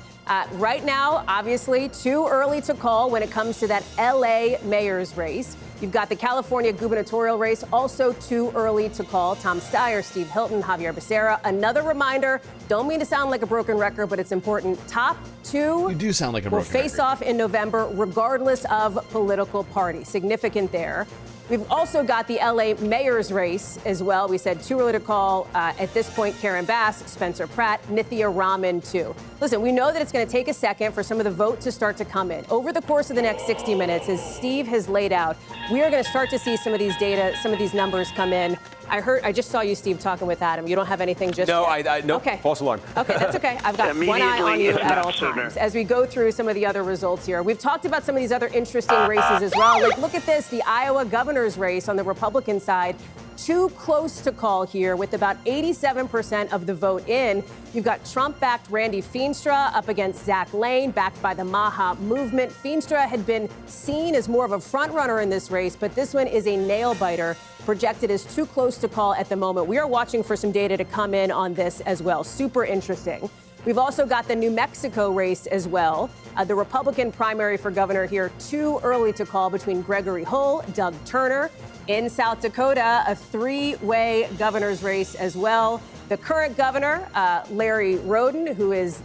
Right now, obviously, too early to call when it comes to that LA mayor's race. You've got the California gubernatorial race, also too early to call. Tom Steyer, Steve Hilton, Javier Becerra. Another reminder, don't mean to sound like a broken record, but it's important. Top two You do sound like a will broken face record. off in November, regardless of political party. Significant there. We've also got the LA mayor's race as well. We said too early to call. At this point, Karen Bass, Spencer Pratt, Nithya Raman, too. Listen, we know that it's going to take a second for some of the vote to start to come in. Over the course of the next 60 minutes, as Steve has laid out, we are going to start to see some of these data, some of these numbers come in. I just saw you, Steve, talking with Adam. You don't have anything just No, yet? no, Okay. false alarm. Okay, that's okay. I've got one eye on you at all times. As we go through some of the other results here, we've talked about some of these other interesting races as well. Like, look at this, the Iowa governor's race on the Republican side. Too close to call here with about 87% of the vote in. You've got Trump-backed Randy Feenstra up against Zach Lane, backed by the Maha movement. Feenstra had been seen as more of a front-runner in this race, but this one is a nail-biter, projected as too close to call at the moment. We are watching for some data to come in on this as well. Super interesting. We've also got the New Mexico race as well. The Republican primary for governor here, too early to call between Gregory Hull, Doug Turner. In South Dakota, a three-way governor's race as well. The current governor, Larry Roden, who is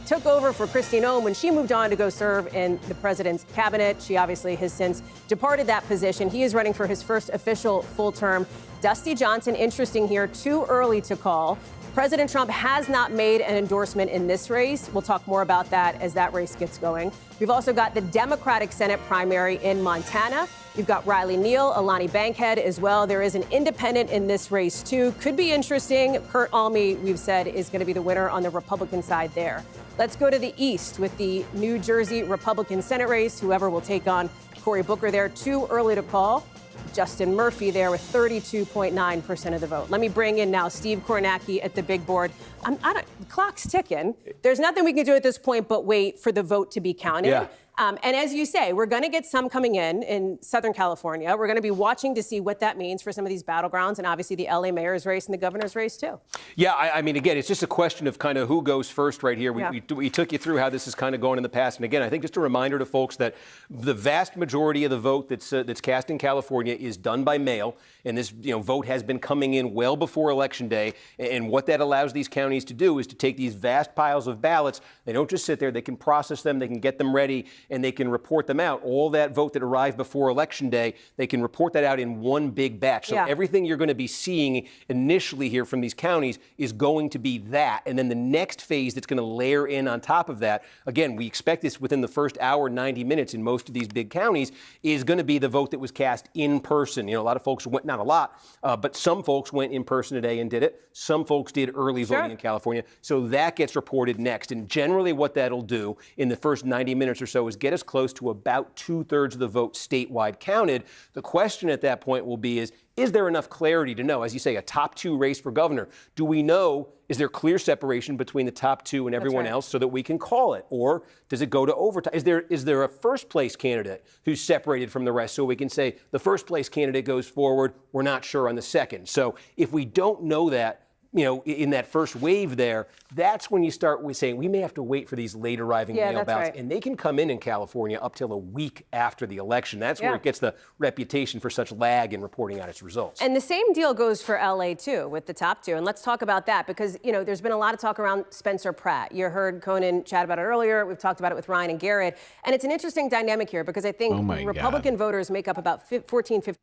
took over for Kristi Noem when she moved on to go serve in the president's cabinet. She obviously has since departed that position. He is running for his first official full term. Dusty Johnson, interesting here, too early to call. President Trump has not made an endorsement in this race. We'll talk more about that as that race gets going. We've also got the Democratic Senate primary in Montana. You've got Riley Neal, Alani Bankhead as well. There is an independent in this race, too. Could be interesting. Kurt Alme, we've said, is going to be the winner on the Republican side there. Let's go to the East with the New Jersey Republican Senate race. Whoever will take on Cory Booker there, too early to call. Justin Murphy there with 32.9% of the vote. Let me bring in now Steve Kornacki at the big board. The clock's ticking. There's nothing we can do at this point but wait for the vote to be counted. Yeah. And as you say, we're going to get some coming in Southern California. We're going to be watching to see what that means for some of these battlegrounds and obviously the LA mayor's race and the governor's race, too. Yeah, I mean, again, it's just a question of kind of who goes first right here. Yeah. We took you through how this is kind of going in the past. And again, I think just a reminder to folks that the vast majority of the vote that's cast in California is done by mail. And this vote has been coming in well before Election Day. And what that allows these counties to do is to take these vast piles of ballots. They don't just sit there. They can process them. They can get them ready. And they can report them out. All that vote that arrived before Election Day, they can report that out in one big batch. So everything you're going to be seeing initially here from these counties is going to be that. And then the next phase that's going to layer in on top of that, again, we expect this within the first hour, 90 minutes in most of these big counties, is going to be the vote that was cast in person. A lot of folks went, not a lot, but some folks went in person today and did it. Some folks did early voting in California. So that gets reported next. And generally what that'll do in the first 90 minutes or so is get us close to about 2/3 of the vote statewide counted. The question at that point will be is there enough clarity to know, as you say, a top two race for governor? Do we know, is there clear separation between the top two and everyone else so that we can call it? Or does it go to overtime? Is there a first place candidate who's separated from the rest so we can say the first place candidate goes forward, we're not sure on the second? So if we don't know that, in that first wave there, that's when you start with saying we may have to wait for these late arriving mail ballots. And they can come in California up till a week after the election. That's where it gets the reputation for such lag in reporting out its results. And the same deal goes for LA, too, with the top two. And let's talk about that because, there's been a lot of talk around Spencer Pratt. You heard Conan chat about it earlier. We've talked about it with Ryan and Garrett. And it's an interesting dynamic here because I think Republican voters make up about 14-15.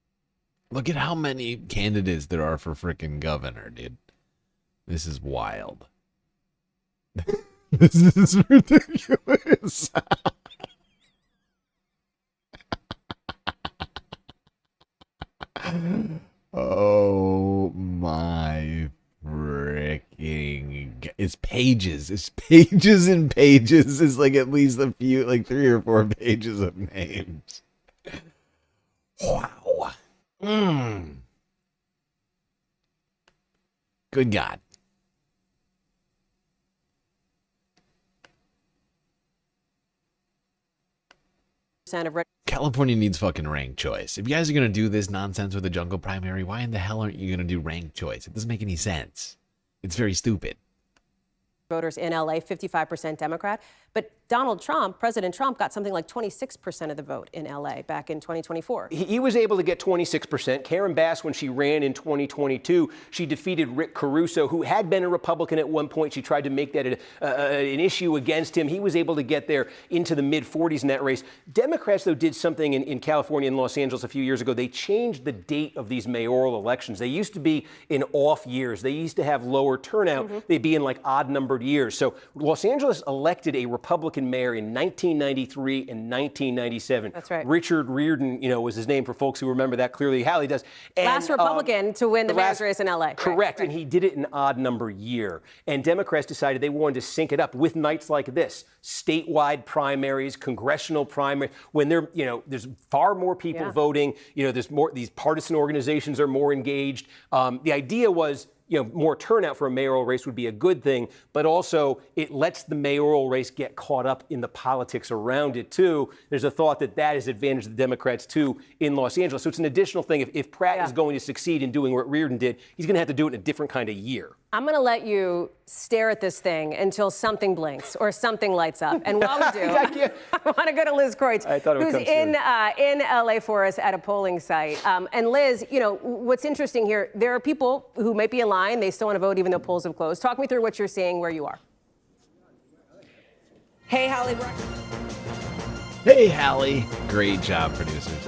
Look at how many candidates there are for frickin' governor, dude. This is wild. This is ridiculous. Oh my freaking! It's pages. It's pages and pages. It's like at least a few, like 3 or 4 pages of names. Wow. Good God. California needs fucking ranked choice. If you guys are going to do this nonsense with the jungle primary, why in the hell aren't you going to do ranked choice? It doesn't make any sense. It's very stupid. Voters in LA, 55% Democrat. But President Trump got something like 26% of the vote in LA back in 2024. He was able to get 26%. Karen Bass, when she ran in 2022, she defeated Rick Caruso, who had been a Republican at one point. She tried to make that an issue against him. He was able to get there into the mid-40s in that race. Democrats, though, did something in California and Los Angeles a few years ago. They changed the date of these mayoral elections. They used to be in off years. They used to have lower turnout. They'd be in like odd-numbered years. So Los Angeles elected a Republican mayor in 1993 and 1997. That's right. Richard Riordan, was his name for folks who remember that clearly. Hallie does. And, last Republican to win the mayor's race in LA. Correct. And he did it in an odd number year. And Democrats decided they wanted to sync it up with nights like this, statewide primaries, congressional primaries, when there's far more people voting. There's more, these partisan organizations are more engaged. The idea was, more turnout for a mayoral race would be a good thing, but also it lets the mayoral race get caught up in the politics around it, too. There's a thought that is advantage to the Democrats, too, in Los Angeles. So it's an additional thing. If Pratt is going to succeed in doing what Riordan did, he's going to have to do it in a different kind of year. I'm going to let you stare at this thing until something blinks or something lights up. And while we do, I want to go to Liz Kreutz, who's in LA for us at a polling site. And Liz, what's interesting here, there are people who might be in line. They still want to vote even though polls have closed. Talk me through what you're seeing where you are. Hey, Hallie. Hey, Hallie. Great job, producers.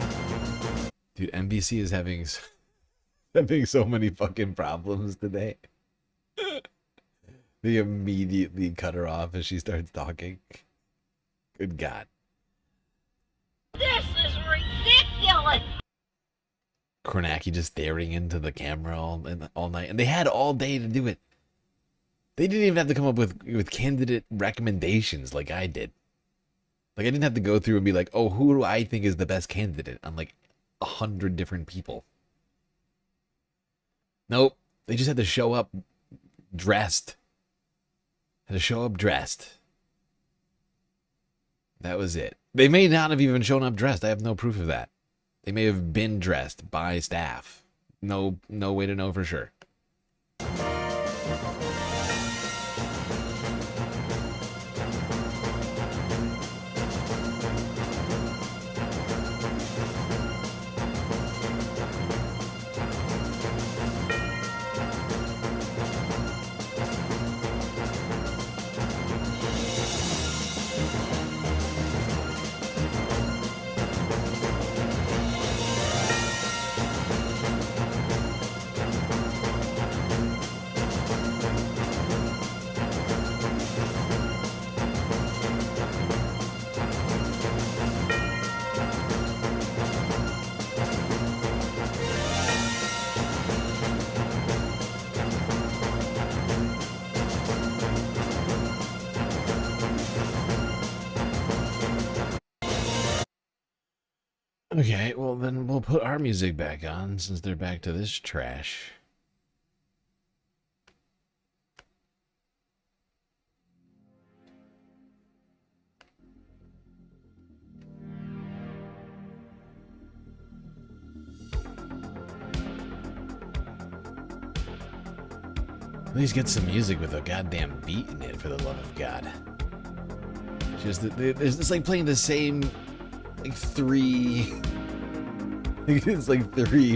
Dude, NBC is having so many fucking problems today. They immediately cut her off as she starts talking. Good God. This is ridiculous. Kornacki just staring into the camera all night. And they had all day to do it. They didn't even have to come up with candidate recommendations like I did. Like, I didn't have to go through and be like, oh, who do I think is the best candidate on like 100 different people. Nope. They just had to show up dressed. That was it. They may not have even shown up dressed. I have no proof of that. They may have been dressed by staff. No way to know for sure. Okay, well then we'll put our music back on since they're back to this trash. At least get some music with a goddamn beat in it, for the love of God. It's like playing the same, like three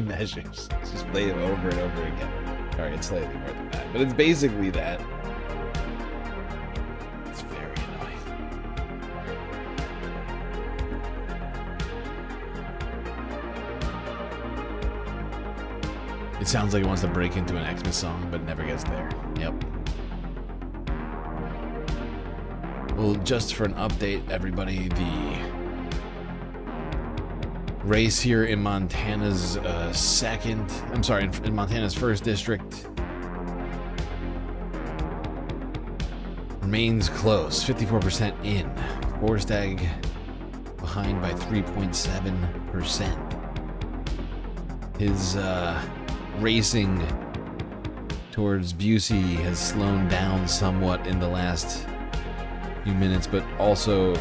measures. Just play them over and over again. Alright, it's slightly more than that, but it's basically that. It's very annoying. It sounds like it wants to break into an Xmas song, but never gets there. Yep. Well, just for an update, everybody, the race here in Montana's in Montana's 1st district remains close. 54% in. Forstag behind by 3.7%. His racing towards Busey has slowed down somewhat in the last few minutes, but also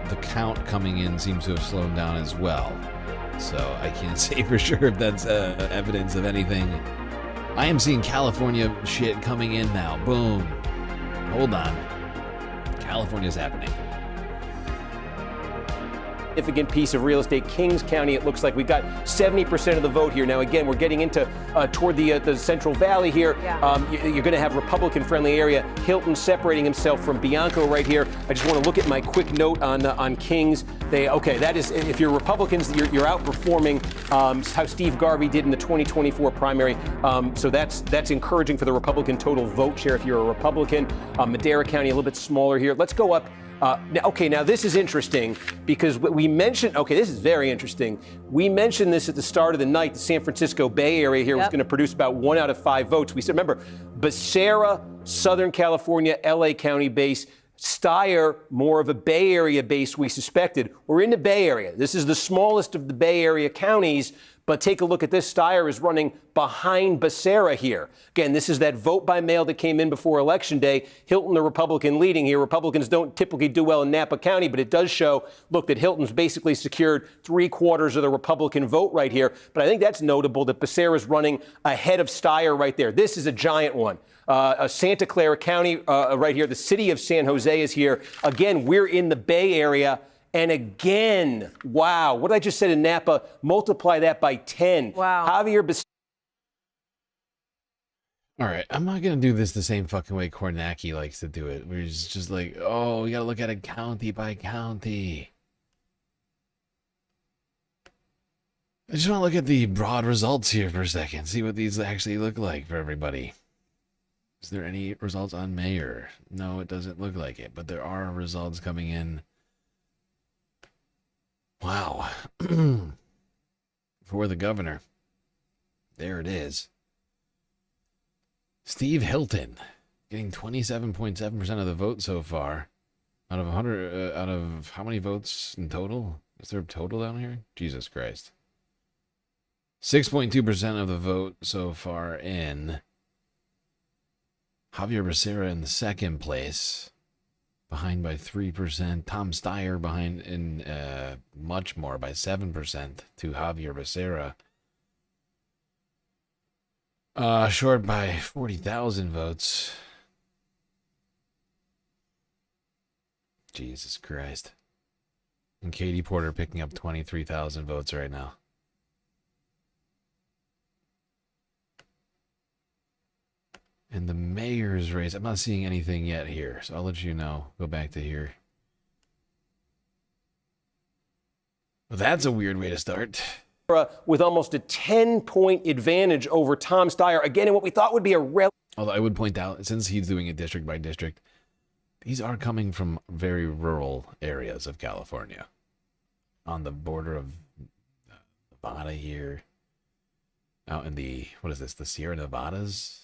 the count coming in seems to have slowed down as well. So I can't say for sure if that's evidence of anything. I am seeing California shit coming in now. Boom. Hold on. California's happening. significant piece of real estate. Kings County, it looks like we got 70% of the vote here. Now, again, we're getting into toward the Central Valley here. You're going to have Republican-friendly area. Hilton separating himself from Bianco right here. I just want to look at my quick note on Kings. That is, if you're Republicans, you're outperforming how Steve Garvey did in the 2024 primary. So that's encouraging for the Republican total vote share if you're a Republican. Madera County, a little bit smaller here. Let's go up. Now this is interesting because we mentioned, this is very interesting. We mentioned this at the start of the night. The San Francisco Bay Area here was going to produce about 1 out of 5 votes. We said, remember, Becerra, Southern California, LA County base. Steyer, more of a Bay Area base, we suspected. We're in the Bay Area. This is the smallest of the Bay Area counties, but take a look at this. Steyer is running behind Becerra here. Again, this is that vote by mail that came in before Election Day. Hilton, the Republican, leading here. Republicans don't typically do well in Napa County, but it does show, look, that Hilton's basically secured 3/4 of the Republican vote right here. But I think that's notable that Becerra is running ahead of Steyer right there. This is a giant one. Santa Clara County right here. The city of San Jose is here. Again, we're in the Bay Area. And again, wow, what I just said in Napa, multiply that by 10. Wow. Javier Becerra. All right, I'm not going to do this the same fucking way Kornacki likes to do it. We're just like, oh, we got to look at it county by county. I just want to look at the broad results here for a second, see what these actually look like for everybody. Is there any results on mayor? No, it doesn't look like it, but there are results coming in. Wow. For the governor. There it is. Steve Hilton getting 27.7% of the vote so far. Out of 100, out of how many votes in total? Is there a total down here? Jesus Christ. 6.2% of the vote so far in. Javier Becerra in the second place. Behind by 3%. Tom Steyer behind in much more by 7% to Javier Becerra. Short by 40,000 votes. Jesus Christ. And Katie Porter picking up 23,000 votes right now. And the mayor's race, I'm not seeing anything yet here, so I'll let you know. Go back to here. Well, that's a weird way to start. With almost a 10-point advantage over Tom Steyer. Again, in what we thought would be a Although I would point out, since he's doing it district by district, these are coming from very rural areas of California. On the border of Nevada here. Out in the, what is this, the Sierra Nevadas?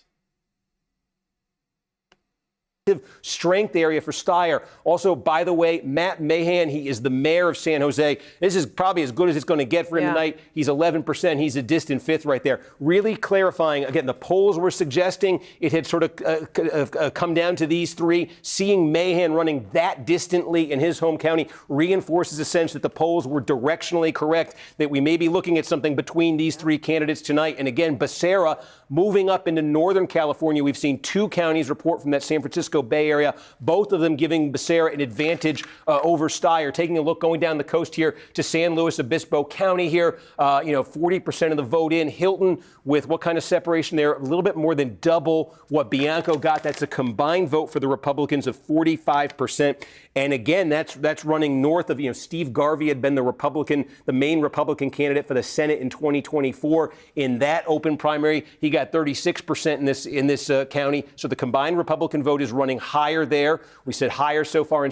Strength area for Steyer. Also, by the way, Matt Mahan, he is the mayor of San Jose. This is probably as good as it's going to get for him tonight. He's 11%. He's a distant 5th right there. Really clarifying. Again, the polls were suggesting it had sort of come down to these three. Seeing Mahan running that distantly in his home county reinforces a sense that the polls were directionally correct, that we may be looking at something between these three candidates tonight. And again, Becerra moving up into Northern California. We've seen 2 counties report from that San Francisco Bay Area, both of them giving Becerra an advantage over Steyer. Taking a look going down the coast here to San Luis Obispo County here, 40% of the vote in. Hilton with what kind of separation there? A little bit more than double what Bianco got. That's a combined vote for the Republicans of 45%. And again, that's running north of, Steve Garvey had been the main Republican candidate for the Senate in 2024. In that open primary, he got 36% in this county. So the combined Republican vote is running higher there. We said higher so far in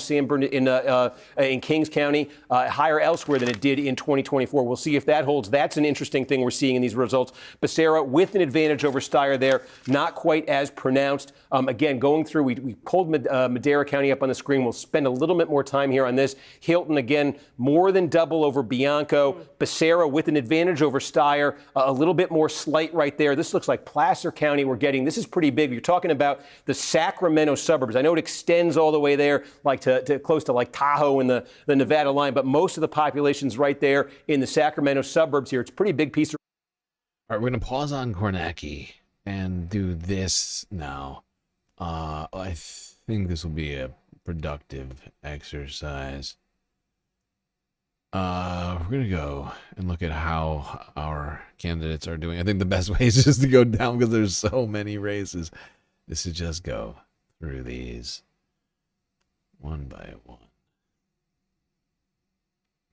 Kings County, higher elsewhere than it did in 2024. We'll see if that holds. That's an interesting thing we're seeing in these results. Becerra with an advantage over Steyer there, not quite as pronounced. Again, going through, we pulled Madera County up on the screen. We'll spend a little bit more time here on this. Hilton, again, more than double over Bianco. Becerra with an advantage over Steyer, a little bit more slight right there. This looks like Placer County we're getting. This is pretty big. You're talking about the Sacramento suburbs. I know it extends all the way there, like to close to like Tahoe and the Nevada line, but most of the population's right there in the Sacramento suburbs here. It's a pretty big piece of. All right, we're going to pause on Kornacki and do this now. I think this will be a productive exercise. We're going to go and look at how our candidates are doing. I think the best way is just to go down because there's so many races. This is just go through these one by one.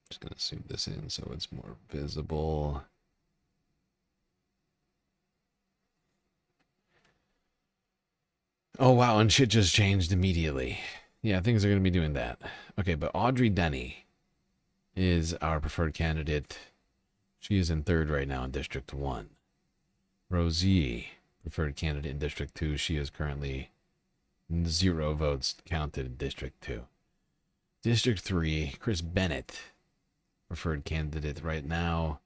Just going to zoom this in so it's more visible. Oh, wow, and shit just changed immediately. Yeah, things are going to be doing that. Okay, but Audrey Denny is our preferred candidate. She is in third right now in District 1. Rosie, preferred candidate in District 2. She is currently 0 votes counted in District 2. District 3, Chris Bennett, preferred candidate right now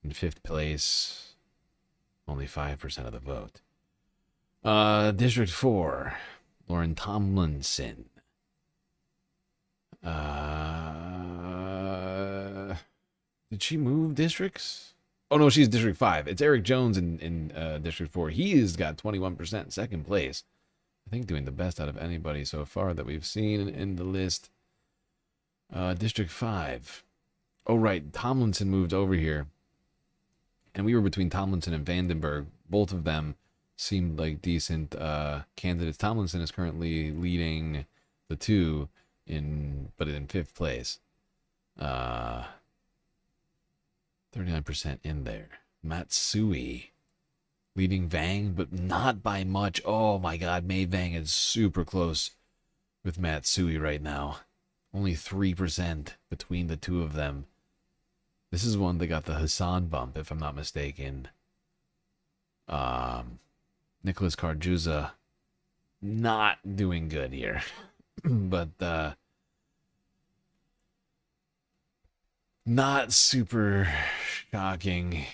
in 5th place. Only 5% of the vote. District 4, Lauren Tomlinson. Did she move districts? Oh, no, she's District 5. It's Eric Jones in District 4. He's got 21%, second place. I think doing the best out of anybody so far that we've seen in the list. District 5. Oh, right. Tomlinson moved over here. And we were between Tomlinson and Vandenberg. Both of them seemed like decent candidates. Tomlinson is currently leading the two, but in 5th place. 39% in there. Matsui leading Vang, but not by much. Oh my god, May Vang is super close with Matsui right now. Only 3% between the two of them. This is one that got the Hassan bump, if I'm not mistaken. Nicholas Carjuza not doing good here. But not super shocking.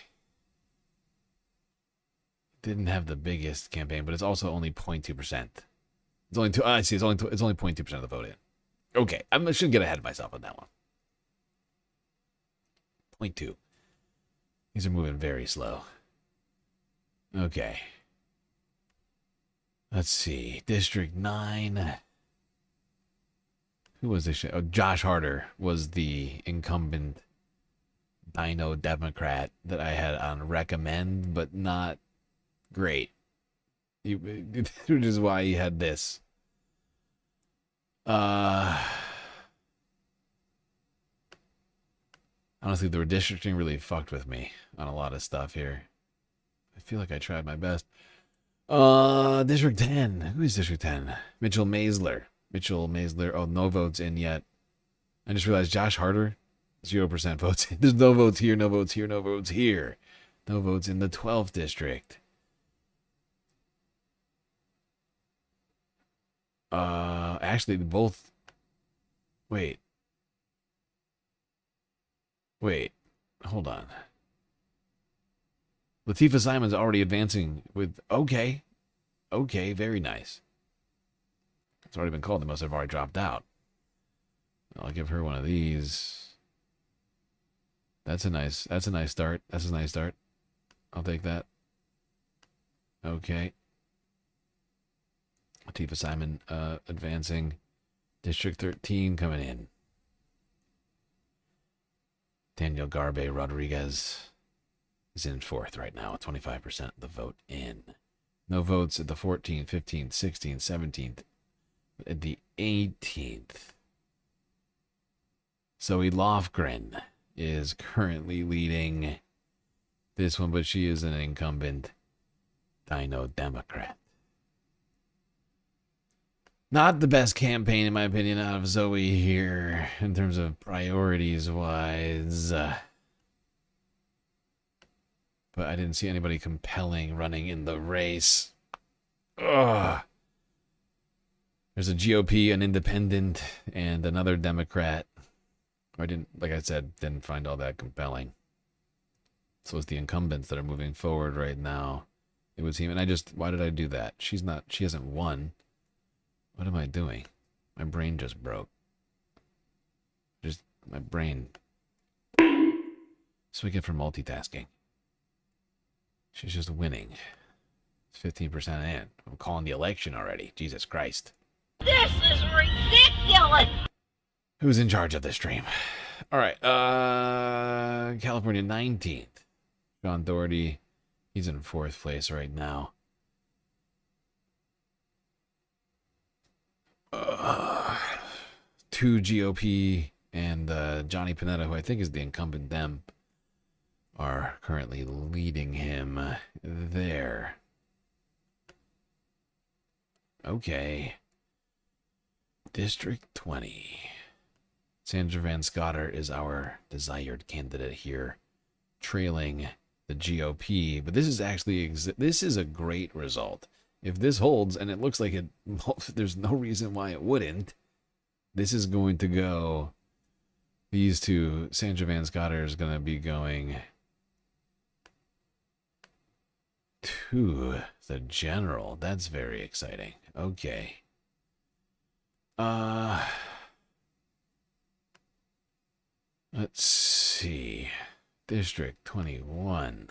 Didn't have the biggest campaign, but it's also only 0.2%. It's only I see. It's only 0.2% of the vote in. Okay, I shouldn't get ahead of myself on that one. 0.2. These are moving very slow. Okay. Let's see. District 9. Who was this? Oh, Josh Harder was the incumbent Dino Democrat that I had on recommend, but not great. Which is why he had this. Honestly, the redistricting really fucked with me on a lot of stuff here. I feel like I tried my best. District 10. Who is District 10? Mitchell Maisler. Oh, no votes in yet. I just realized Josh Harder, 0% votes in. There's no votes here, no votes here, no votes here. No votes in the 12th district. Actually, both. Wait, hold on. Latifah Simon's already advancing with, okay, very nice. It's already been called. They must have already dropped out. I'll give her one of these. That's a nice start. That's a nice start. I'll take that. Okay. Latifah Simon advancing. District 13 coming in. Daniel Garbe Rodriguez is in 4th right now, 25% of the vote in. No votes at the 14th, 15th, 16th, 17th, at the 18th. Zoe Lofgren is currently leading this one, but she is an incumbent Dino Democrat. Not the best campaign, in my opinion, out of Zoe here, in terms of priorities-wise. But I didn't see anybody compelling running in the race. Ugh. There's a GOP, an independent, and another Democrat. I didn't, like I said, didn't find all that compelling. So it's the incumbents that are moving forward right now. It was him, and why did I do that? She hasn't won. What am I doing? My brain just broke. My brain. So we get for multitasking. She's just winning. It's 15% in. I'm calling the election already. Jesus Christ. This is ridiculous! Who's in charge of the stream? All right. California 19th. John Doherty. He's in 4th place right now. Two GOP and Johnny Panetta, who I think is the incumbent Dem, are currently leading him there. Okay. District 20. Sandra Van Scotter is our desired candidate here, trailing the GOP. But this is actually this is a great result. If this holds, and it looks like it, there's no reason why it wouldn't. This is going to go. These two, Sandra Van Scotter is going to be going to the general. That's very exciting. Okay. Let's see. District 21.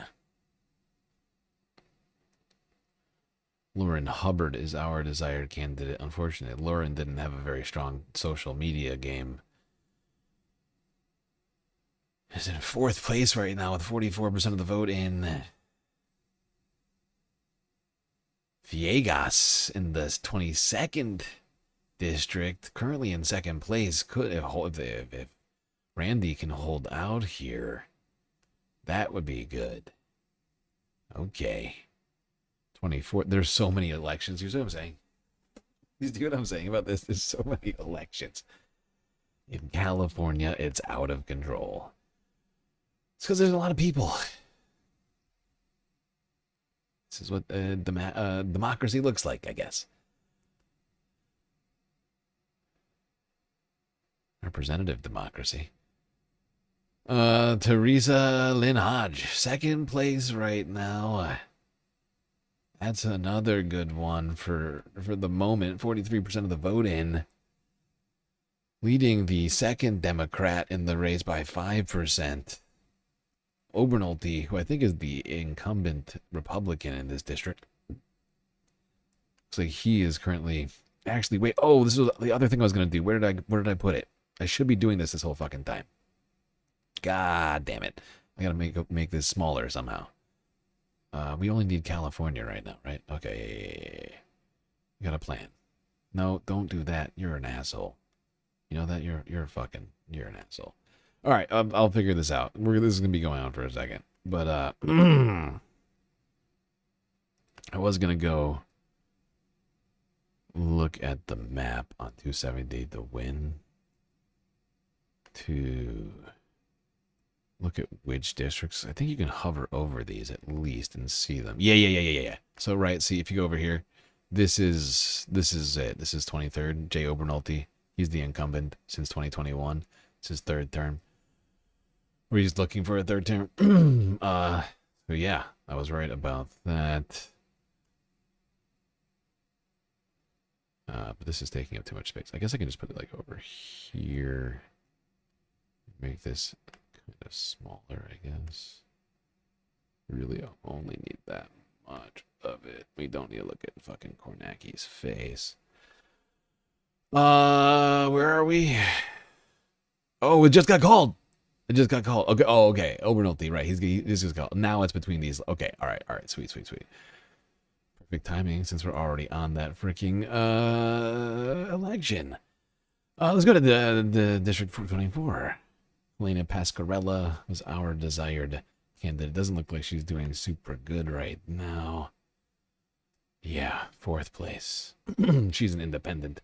Lauren Hubbard is our desired candidate. Unfortunately, Lauren didn't have a very strong social media game. Is in 4th place right now with 44% of the vote in Viegas in the 22nd district. Currently in 2nd place. Could if Randy can hold out here, that would be good. Okay. 24. There's so many elections. You see what I'm saying? You see what I'm saying about this? There's so many elections. In California, it's out of control. It's because there's a lot of people. This is what democracy looks like, I guess. Representative democracy. Teresa Lynn Hodge, 2nd place right now. That's another good one for the moment. 43% of the vote in. Leading the 2nd Democrat in the race by 5%. Obernolte, who I think is the incumbent Republican in this district. Looks like he is currently... Actually, wait. Oh, this was the other thing I was going to do. Where did I put it? I should be doing this whole fucking time. God damn it. I got to make this smaller somehow. We only need California right now, right? Okay. You got a plan. No, don't do that. You're an asshole. You know that? You're an asshole. All right, I'll figure this out. This is going to be going on for a second. But I was going to go look at the map on 270 to win. To look at which districts. I think you can hover over these at least and see them. Yeah. So, right, see, if you go over here, this is it. This is 23rd. Jay Obernolte. He's the incumbent since 2021. It's his 3rd term. Or he's looking for a 3rd term. So yeah, I was right about that. But this is taking up too much space. I guess I can just put it like over here. Make this kind of smaller, I guess. Really only need that much of it. We don't need to look at fucking Kornacki's face. Where are we? Oh, it just got called. It just got called. Okay. Oh, okay. Obernolte, right. He just got called. Now it's between these. Okay. All right. Sweet. Perfect timing since we're already on that freaking election. Let's go to the District 24. Elena Pascarella was our desired candidate. It doesn't look like she's doing super good right now. Yeah, 4th place. She's an independent.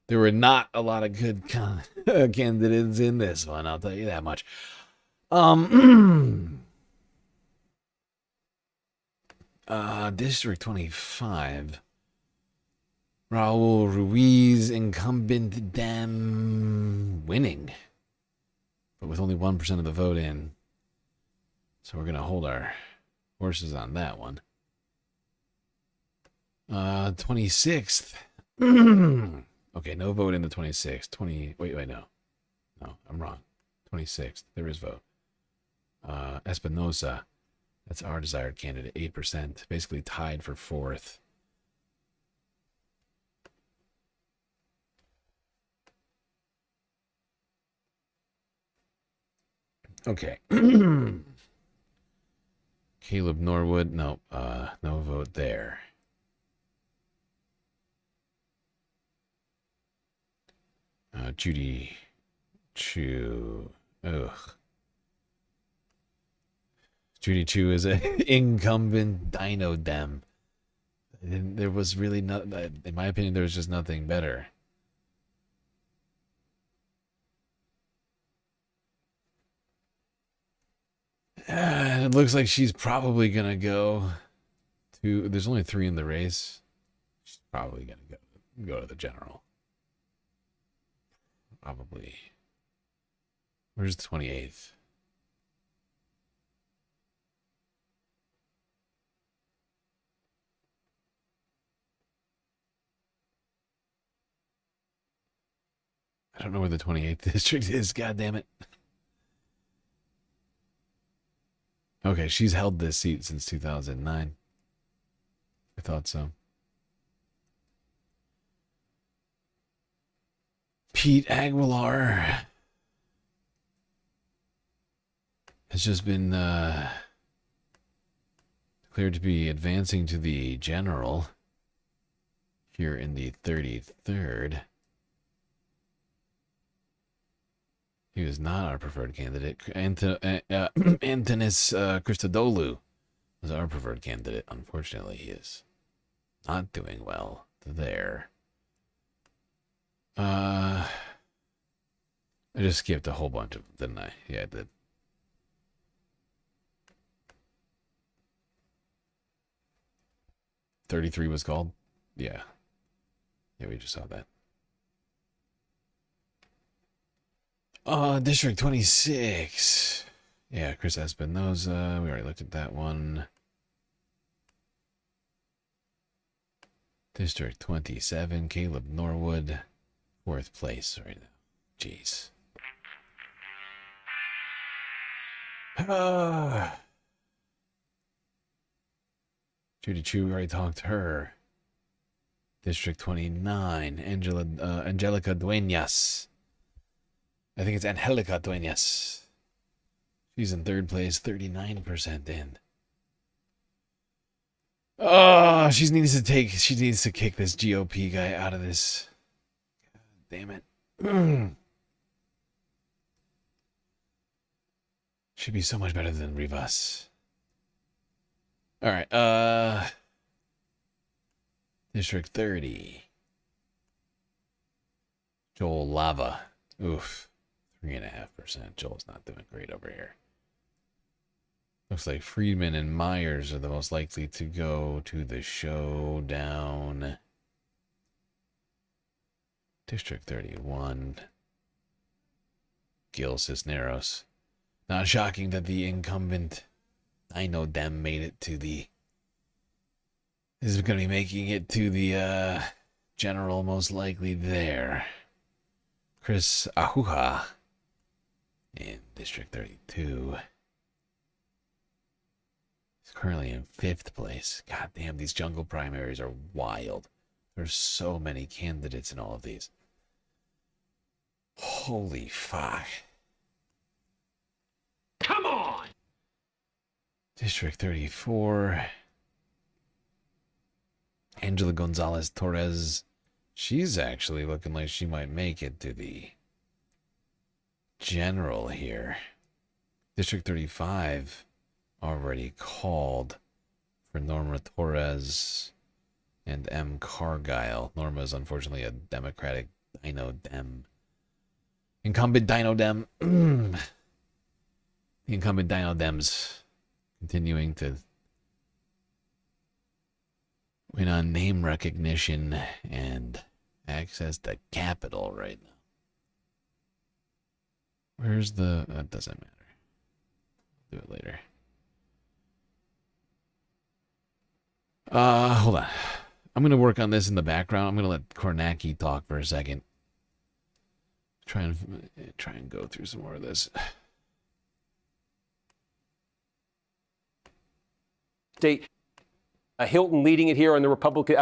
There were not a lot of good candidates in this one, I'll tell you that much. District 25. Raul Ruiz, incumbent Dem, winning. But with only 1% of the vote in. So we're going to hold our horses on that one. 26th. Okay, no vote in the 26th. Wait, no. No, I'm wrong. 26th. There is vote. Espinosa. That's our desired candidate. 8%. Basically tied for 4th. Okay. Caleb Norwood, no vote there. Judy Chu, Judy Chu is an incumbent Dino Dem. There was really in my opinion, there was just nothing better. It looks like she's probably gonna go to. There's only 3 in the race. She's probably gonna go to the general. Probably. Where's the 28th? I don't know where the 28th district is. God damn it. Okay, she's held this seat since 2009. I thought so. Pete Aguilar has just been declared to be advancing to the general here in the 33rd. He was not our preferred candidate. Antonis Christodoulou was our preferred candidate. Unfortunately, he is not doing well there. I just skipped a whole bunch of them, didn't I? Yeah, I did. $33 was called? Yeah. Yeah, we just saw that. District 26. Yeah, Chris Espinoza. We already looked at that one. District 27. Caleb Norwood. 4th place right now. Jeez. Judy Chu, we already talked to her. District 29. Angelica Duenas. I think it's Angelica Duenas. She's in 3rd place, 39% in. Oh, she needs to kick this GOP guy out of this. God damn it. Should be so much better than Rivas. All right, District 30. Joel Lava. Oof. 3.5%. Joel's not doing great over here. Looks like Friedman and Myers are the most likely to go to the showdown. District 31. Gil Cisneros. Not shocking that the incumbent Dino Dem made it to the... is going to be making it to the general most likely there. Chris Ahuja in District 32. He's currently in 5th place. God damn, these jungle primaries are wild. There's so many candidates in all of these. Holy fuck. Come on! District 34. Angela Gonzalez Torres. She's actually looking like she might make it to the general here. District 35 already called for Norma Torres and M. Cargile. Norma is unfortunately a Democratic Dino Dem. Incumbent Dino Dem. The incumbent Dino Dems continuing to win on name recognition and access to capital right now. Where's the... that doesn't matter. I'll do it later. Hold on. I'm going to work on this in the background. I'm going to let Kornacki talk for a second. Try and go through some more of this. Hilton leading it here on the Republican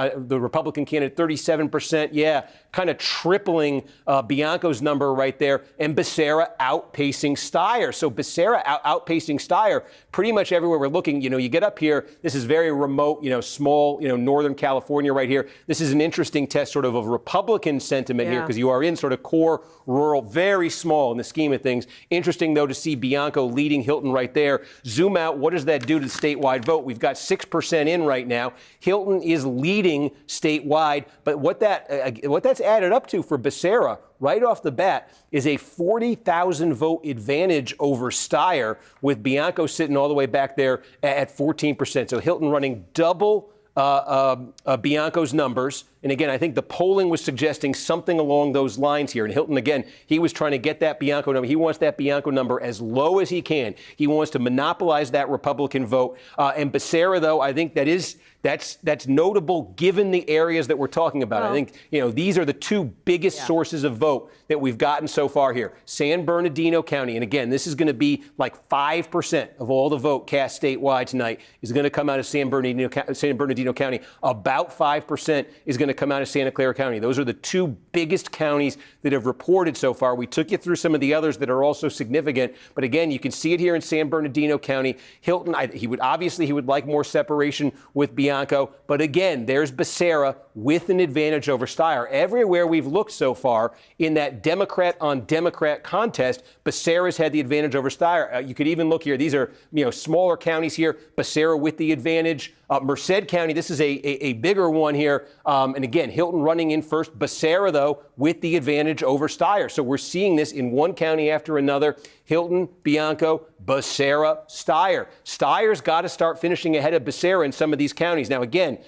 candidate, 37%. Yeah, kind of tripling Bianco's number right there, and Becerra outpacing Steyer. So Becerra outpacing Steyer pretty much everywhere we're looking. You get up here, this is very remote, small, Northern California right here. This is an interesting test sort of Republican sentiment here, because you are in sort of core rural, very small in the scheme of things. Interesting, though, to see Bianco leading Hilton right there. Zoom out, what does that do to the statewide vote? We've got 6% in right now. Hilton is leading statewide, but what that's added up to for Becerra right off the bat is a 40,000 vote advantage over Steyer, with Bianco sitting all the way back there at 14%. So Hilton running double Bianco's numbers. And again, I think the polling was suggesting something along those lines here. And Hilton, again, he was trying to get that Bianco number. He wants that Bianco number as low as he can. He wants to monopolize that Republican vote. And Becerra, though, I think that's notable given the areas that we're talking about. I think, these are the two biggest sources of vote that we've gotten so far here. San Bernardino County, and again, this is going to be like 5% of all the vote cast statewide tonight is going to come out of San Bernardino County. About 5% is going to come out of Santa Clara County. Those are the two biggest counties that have reported so far. We took you through some of the others that are also significant, but again, you can see it here in San Bernardino County. Hilton, he would like more separation with Bianco, but again, there's Becerra with an advantage over Steyer. Everywhere we've looked so far in that Democrat on Democrat contest, Becerra's had the advantage over Steyer. You could even look here. These are smaller counties here. Becerra with the advantage. Merced County, this is a bigger one here. And again, Hilton running in first. Becerra, though, with the advantage over Steyer. So we're seeing this in one county after another. Hilton, Bianco, Becerra, Steyer. Steyer's got to start finishing ahead of Becerra in some of these counties. Now, again,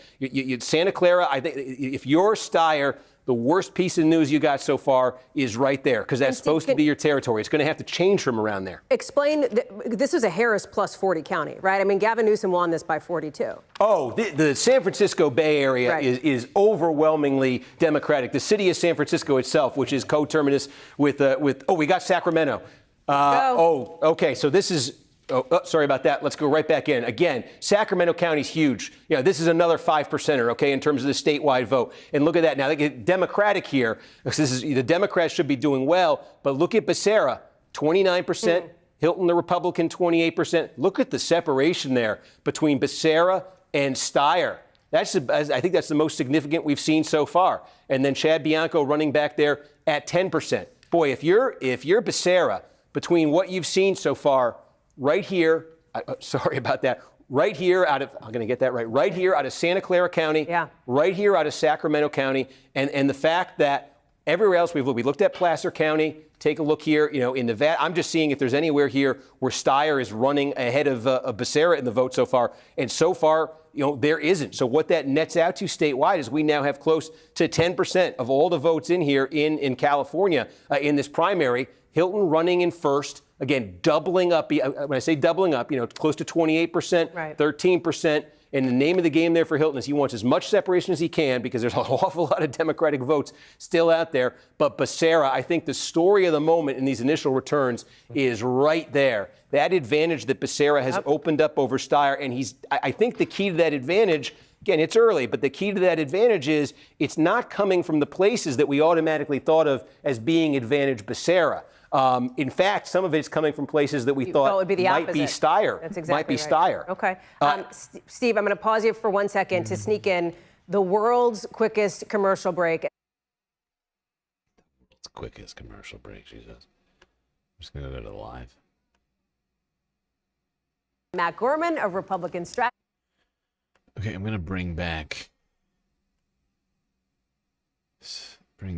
Santa Clara, I think if you're Steyer, the worst piece of news you got so far is right there, because that's supposed to be your territory. It's going to have to change from around there. Explain, this was a Harris plus 40 county, right? I mean, Gavin Newsom won this by 42. Oh, the San Francisco Bay Area is overwhelmingly Democratic. The city of San Francisco itself, which is coterminous with we got Sacramento. Okay, so this is... sorry about that. Let's go right back in. Again, Sacramento County's huge. This is another 5%er, okay, in terms of the statewide vote. And look at that. Now, they get Democratic here. The Democrats should be doing well, but look at Becerra, 29%. Hilton, the Republican, 28%. Look at the separation there between Becerra and Steyer. I think that's the most significant we've seen so far. And then Chad Bianco running back there at 10%. Boy, if you're Becerra, between what you've seen so far, right here, sorry about that, right here I'm going to get that right here out of Santa Clara County, right here out of Sacramento County, and the fact that everywhere else we looked at Placer County, take a look here, in Nevada. I'm just seeing if there's anywhere here where Steyer is running ahead of Becerra in the vote so far, and so far, there isn't. So what that nets out to statewide is we now have close to 10% of all the votes in here in California in this primary. Hilton running in first. Again, doubling up. When I say doubling up, close to 28%, 13%. And the name of the game there for Hilton is he wants as much separation as he can, because there's an awful lot of Democratic votes still out there. But Becerra, I think the story of the moment in these initial returns is right there. That advantage that Becerra has opened up over Steyer. And I think the key to that advantage, again, it's early, but the key to that advantage is it's not coming from the places that we automatically thought of as being advantage Becerra. In fact, some of it's coming from places that we thought would be the might be Steyer. That's exactly might be right. Steyer. Okay. Steve, I'm going to pause you for 1 second to sneak in the world's quickest commercial break. It's quickest commercial break, she says. I'm just going to go to the live. Matt Gorman of Republican Strategy. Okay, I'm going to bring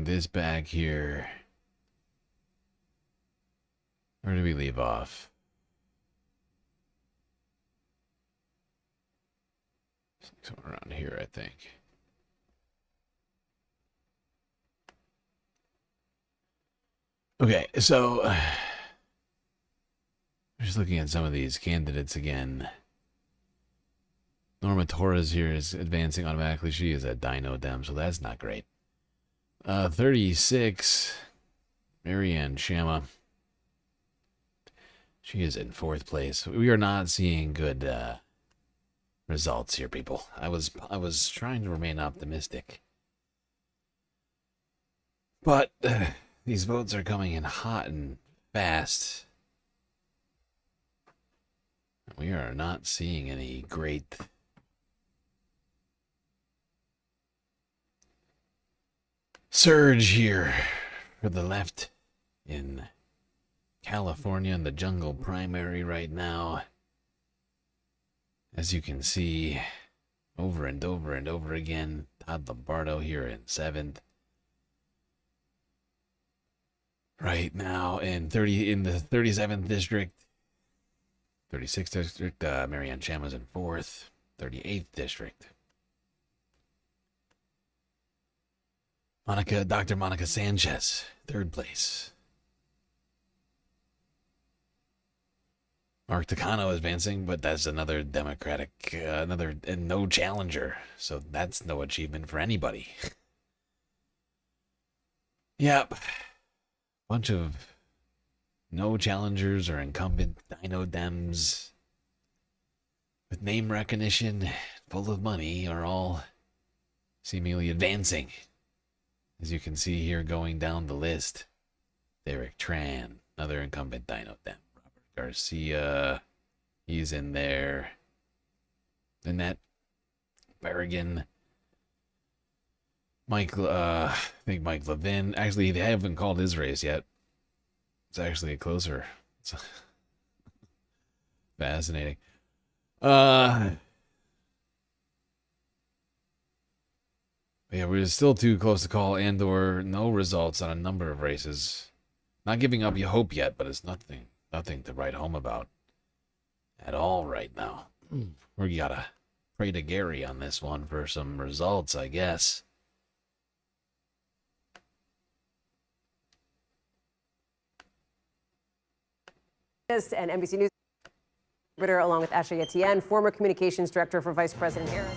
this back here. Where do we leave off? Somewhere around here, I think. Okay, so I'm just looking at some of these candidates again. Norma Torres here is advancing automatically. She is a Dino Dem, so that's not great. 36, Marianne Shamma. She is in 4th place. We are not seeing good results here, people. I was trying to remain optimistic. But these votes are coming in hot and fast. We are not seeing any great surge here for the left in California in the jungle primary right now. As you can see, over and over and over again, Todd Lombardo here in 7th. Right now in the 37th district, 36th district, Marianne Chama's in 4th, 38th district. Dr. Monica Sanchez, 3rd place. Mark Takano is advancing, but that's another Democratic, no challenger. So that's no achievement for anybody. Yep. Bunch of no challengers or incumbent Dino Dems with name recognition, full of money, are all seemingly advancing. As you can see here going down the list, Derek Tran, another incumbent Dino Dem. Robert Garcia, he's in there. Annette Berrigan. I think Mike Levin. Actually, they haven't called his race yet. It's actually closer. It's fascinating. Yeah, we're still too close to call and/or no results on a number of races. Not giving up your hope yet, but it's nothing to write home about at all right now. We gotta pray to Gary on this one for some results, I guess. And NBC News along with Ashley Etienne, former communications director for Vice President Harris.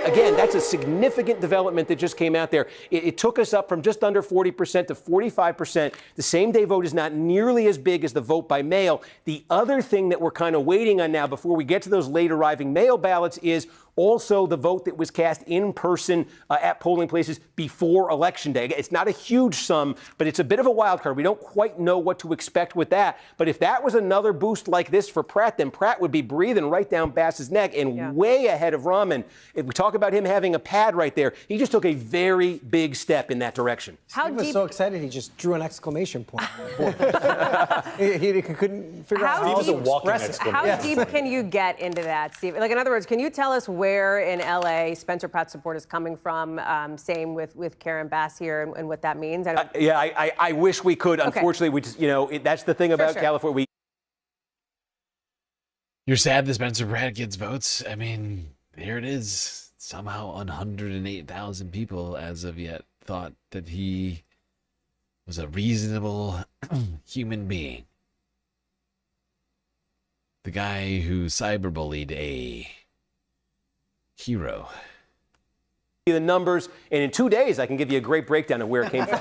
Again, that's a significant development that just came out there. It took us up from just under 40% to 45%. The same-day vote is not nearly as big as the vote by mail. The other thing that we're kind of waiting on now before we get to those late-arriving mail ballots is also the vote that was cast in person at polling places before Election Day. It's not a huge sum, but it's a bit of a wild card. We don't quite know what to expect with that. But if that was another boost like this for Pratt, then Pratt would be breathing right down Bass's neck and way ahead of Rahman. If we talk about him having a pad right there, he just took a very big step in that direction. He was so excited he just drew an exclamation point. he couldn't figure out how to express it. How deep can you get into that, Steve? Like, in other words, can you tell us where in LA Spencer Pratt's support is coming from? Same with Karen Bass here and what that means. I wish we could. Okay. Unfortunately, we just, that's the thing about California. You're sad that Spencer Pratt gets votes. I mean, here it is. Somehow 108,000 people as of yet thought that he was a reasonable human being. The guy who cyberbullied a hero. The numbers, and in 2 days I can give you a great breakdown of where it came from.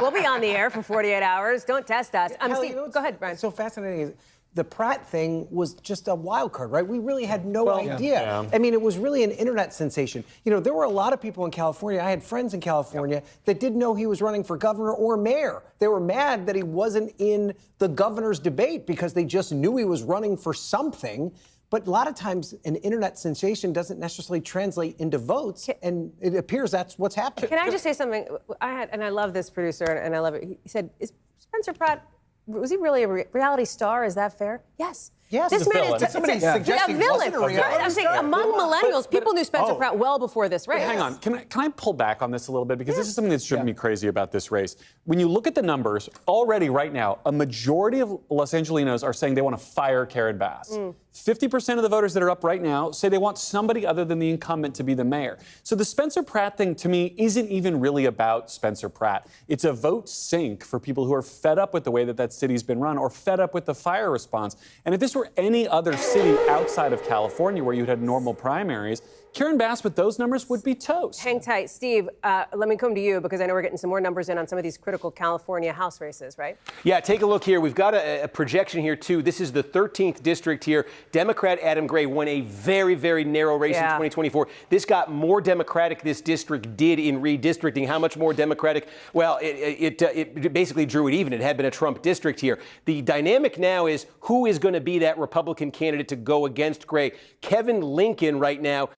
We'll be on the air for 48 hours. Don't test us. Steve, go ahead, Brian. So fascinating is the Pratt thing was just a wild card, right? We really had no idea. Yeah. I mean, it was really an internet sensation. There were a lot of people in California. I had friends in California that didn't know he was running for governor or mayor. They were mad that he wasn't in the governor's debate because they just knew he was running for something. But a lot of times an internet sensation doesn't necessarily translate into votes, and it appears that's what's happening. Can I just say something? I love this producer, and I love it. He said, "Is Spencer Pratt, was he really a reality star? Is that fair?" Yes. Yes, this man is somebody suggesting a villain. Wasn't a I'm saying among millennials, people knew Spencer Pratt well before this race. Hang on, can I pull back on this a little bit, because this is something that's driven me crazy about this race. When you look at the numbers, already right now, a majority of Los Angelinos are saying they want to fire Karen Bass. 50% of the voters that are up right now say they want somebody other than the incumbent to be the mayor. So the Spencer Pratt thing, to me, isn't even really about Spencer Pratt. It's a vote sink for people who are fed up with the way that city's been run, or fed up with the fire response. And if this this were any other city outside of California where you'd had normal primaries, Karen Bass with those numbers would be toast. Hang tight. Steve, let me come to you because I know we're getting some more numbers in on some of these critical California House races, right? Yeah, take a look here. We've got a projection here, too. This is the 13th district here. Democrat Adam Gray won a very, very narrow race in 2024. This got more Democratic, this district did in redistricting. How much more Democratic? Well, it basically drew it even. It had been a Trump district here. The dynamic now is who is going to be that Republican candidate to go against Gray? Kevin Lincoln right now.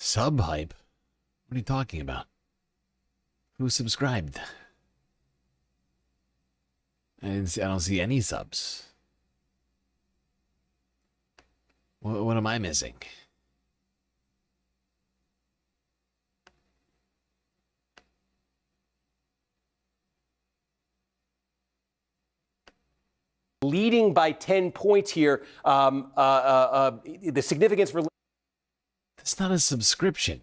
Sub-hype? What are you talking about? Who subscribed? I don't see any subs. What am I missing? Leading by 10 points here. The significance for... That's not a subscription.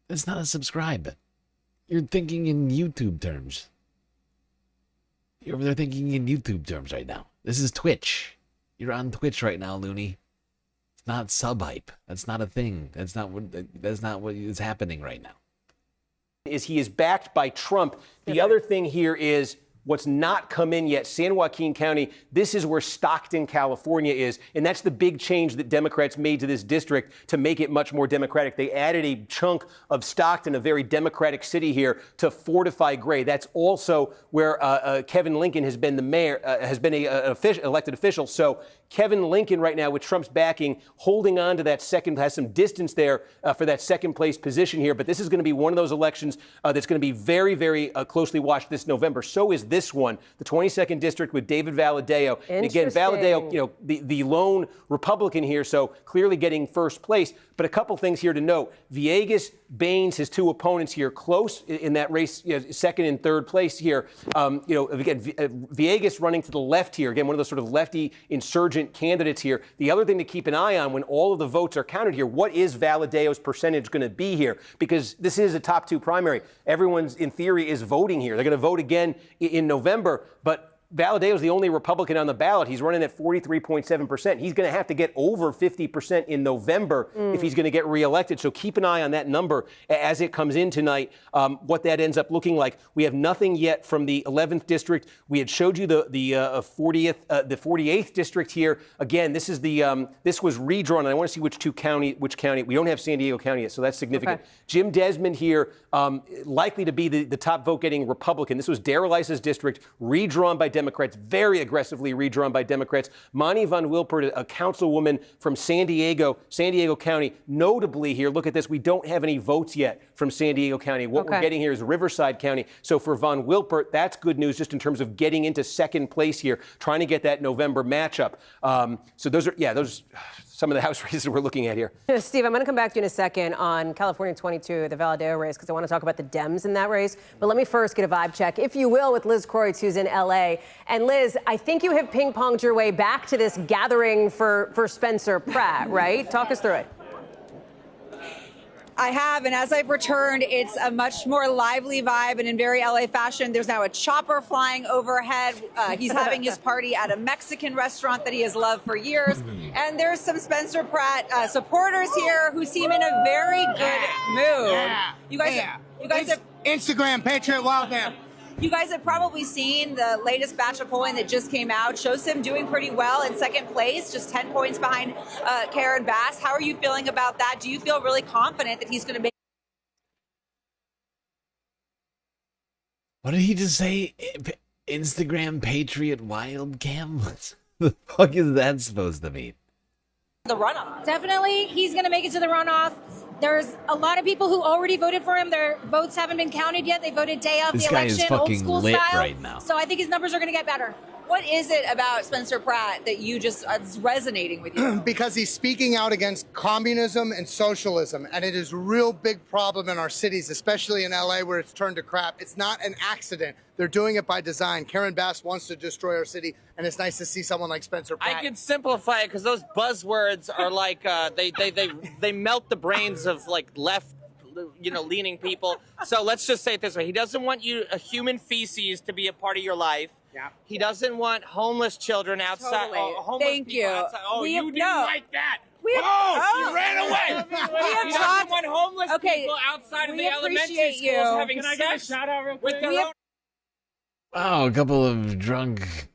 That's not a subscribe. You're thinking in YouTube terms. You're over there thinking in YouTube terms right now. This is Twitch. You're on Twitch right now, Looney. It's not sub-hype. That's not a thing. That's not what is happening right now. He is backed by Trump. The other thing here is what's not come in yet, San Joaquin County, this is where Stockton, California is, and that's the big change that Democrats made to this district to make it much more Democratic. They added a chunk of Stockton, a very Democratic city here, to fortify Gray. That's also where Kevin Lincoln has been the mayor, has been an elected official. So Kevin Lincoln right now with Trump's backing, holding on to that second, has some distance there for that second place position here. But this is going to be one of those elections that's going to be very, very closely watched this November. So is this one, the 22nd district with David Valadao. And again, Valadao, you know, the lone Republican here, so clearly getting first place. But a couple things here to note. Villegas, Baines, his two opponents here, close in that race, you know, second and third place here. You know, again, Villegas running to the left here. Again, one of those sort of lefty insurgent candidates here. The other thing to keep an eye on when all of the votes are counted here, what is Valadao's percentage going to be here? Because this is a top two primary. Everyone's, in theory, is voting here. They're going to vote again in November, but Valadao is the only Republican on the ballot. He's running at 43.7%. He's going to have to get over 50% in November if he's going to get reelected. So keep an eye on that number as it comes in tonight, what that ends up looking like. We have nothing yet from the 11th district. We had showed you the 48th district here. Again, this is the this was redrawn, and I want to see which county. We don't have San Diego County yet, so that's significant. Okay. Jim Desmond here, likely to be the top vote-getting Republican. This was Darrell Iss's district, redrawn by Democrats, very aggressively redrawn by Democrats. Monty Von Wilpert, a councilwoman from San Diego County. Notably here, look at this, we don't have any votes yet from San Diego County. What we're getting here is Riverside County. So for Von Wilpert, that's good news just in terms of getting into second place here, trying to get that November matchup. So those are, some of the House races we're looking at here. Steve, I'm going to come back to you in a second on California 22, the Valadao race, because I want to talk about the Dems in that race. But let me first get a vibe check, if you will, with Liz Kreutz, who's in L.A. And Liz, I think you have ping-ponged your way back to this gathering for Spencer Pratt, right? Talk us through it. I have, and as I've returned, it's a much more lively vibe and in very LA fashion. There's now a chopper flying overhead. He's having his party at a Mexican restaurant that he has loved for years. And there's some Spencer Pratt supporters here who seem in a very good mood. You guys have Instagram, Patriot Wildcam. You guys have probably seen the latest batch of polling that just came out. Shows him doing pretty well in second place, just 10 points behind Karen Bass. How are you feeling about that? Do you feel really confident that he's going to make? What did he just say? Instagram Patriot Wildcam? What the fuck is that supposed to mean? The runoff. Definitely, he's going to make it to the runoff. There's a lot of people who already voted for him. Their votes haven't been counted yet. They voted day of the election, old school lit style. Right now. So I think his numbers are going to get better. What is it about Spencer Pratt that you just is resonating with you? Because he's speaking out against communism and socialism, and it is a real big problem in our cities, especially in LA where it's turned to crap. It's not an accident. They're doing it by design. Karen Bass wants to destroy our city, and it's nice to see someone like Spencer Pratt. I can simplify it because those buzzwords are like they melt the brains of like left, leaning people. So let's just say it this way: he doesn't want you, a human feces, to be a part of your life. He doesn't want homeless children outside. Totally. Homeless Thank people you. outside. Oh, We you have- didn't no. like that. We have- She ran away. We He have doesn't want homeless Okay, people outside of we the elementary appreciate schools you. having Can I sex get a shout out real with quick? their We own. Oh, a couple of drunk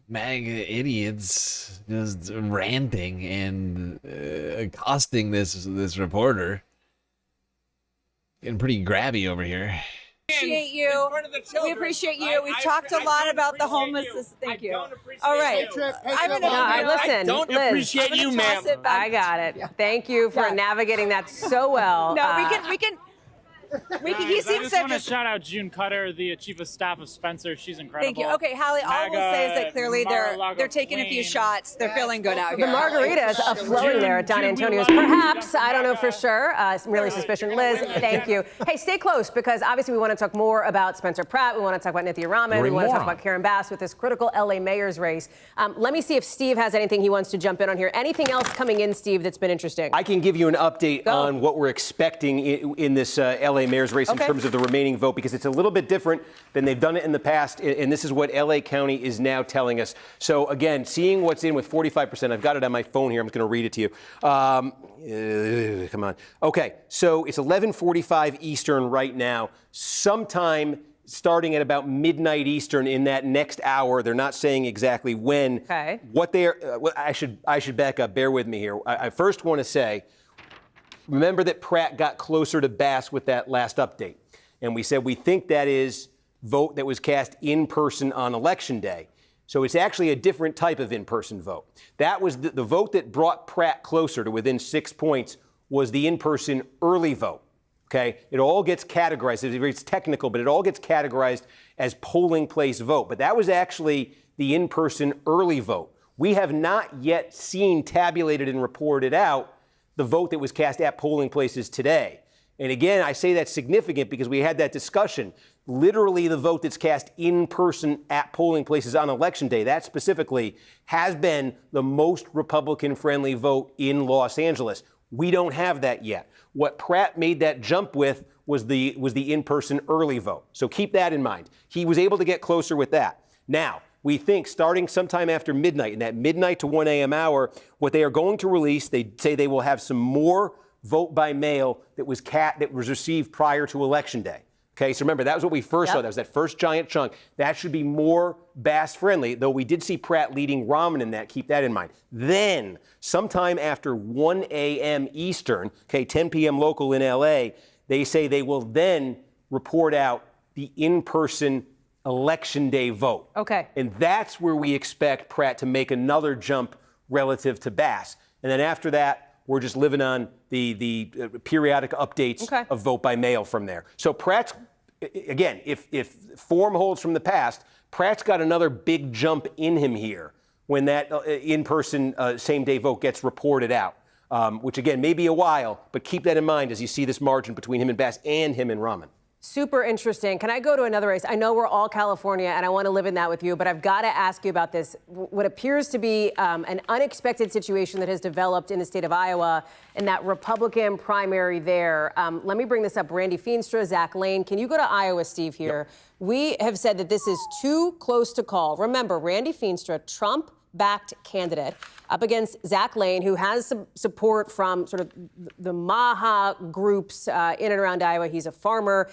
MAGA idiots just ranting and accosting this reporter. Getting pretty grabby over here. Appreciate you. We appreciate you. We've talked a lot about the homelessness. Thank you. All right. I'm gonna. Listen, don't Liz, appreciate I'm you, gonna ma'am. toss it back. I got it. Thank you for navigating that so well. No, we can. He I seems just to want to just. shout out June Cutter, the chief of staff of Spencer. She's incredible. Thank you. Okay, Hallie. All I will say is that clearly they're taking a few shots. They're feeling good out The here. margaritas are flowing there at Don Antonio's. Perhaps, I don't know for sure. Really suspicion. Liz, thank you. Hey, stay close because obviously we want to talk more about Spencer Pratt. We want to talk about Nithya Raman. We want to talk about Karen Bass with this critical LA mayor's race. Let me see if Steve has anything he wants to jump in on here. Anything else coming in, Steve, that's been interesting? I can give you an update on what we're expecting in this LA mayor's race in terms of the remaining vote, because it's a little bit different than they've done it in the past, and this is what LA County is now telling us. So again, seeing what's in with 45%, I've got it on my phone here. I'm just going to read it to you. Come on. Okay, so it's 11:45 Eastern right now. Sometime starting at about midnight Eastern in that next hour. They're not saying exactly when. Okay. What they are. I should back up. Bear with me here. I first want to say, remember that Pratt got closer to Bass with that last update. And we said we think that is vote that was cast in person on Election Day. So it's actually a different type of in-person vote. That was the vote that brought Pratt closer to within 6 points was the in-person early vote. Okay? It all gets categorized. It's technical, but it all gets categorized as polling place vote. But that was actually the in-person early vote. We have not yet seen tabulated and reported out the vote that was cast at polling places today. And again, I say that's significant because we had that discussion. Literally, the vote that's cast in person at polling places on Election Day, that specifically has been the most Republican-friendly vote in Los Angeles. We don't have that yet. What Pratt made that jump with was the in-person early vote. So keep that in mind. He was able to get closer with that. Now, we think starting sometime after midnight, in that midnight to 1 a.m. hour, what they are going to release, they say they will have some more vote by mail that was received prior to Election Day. Okay, so remember, that was what we first saw. That was that first giant chunk. That should be more Bass-friendly, though we did see Pratt leading Raman in that. Keep that in mind. Then, sometime after 1 a.m. Eastern, okay, 10 p.m. local in L.A., they say they will then report out the in-person Election Day vote. Okay. And that's where we expect Pratt to make another jump relative to Bass. And then after that, we're just living on the periodic updates of vote by mail from there. So Pratt's, again, if form holds from the past, Pratt's got another big jump in him here when that in-person same-day vote gets reported out, which, again, may be a while, but keep that in mind as you see this margin between him and Bass and him and Raman. Super interesting. Can I go to another race? I know we're all California, and I want to live in that with you, but I've got to ask you about this. What appears to be an unexpected situation that has developed in the state of Iowa in that Republican primary there. Let me bring this up. Randy Feenstra, Zach Lane. Can you go to Iowa, Steve, here? Yep. We have said that this is too close to call. Remember, Randy Feenstra, Trump-backed candidate, up against Zach Lane, who has some support from sort of the MAHA groups in and around Iowa. He's a farmer.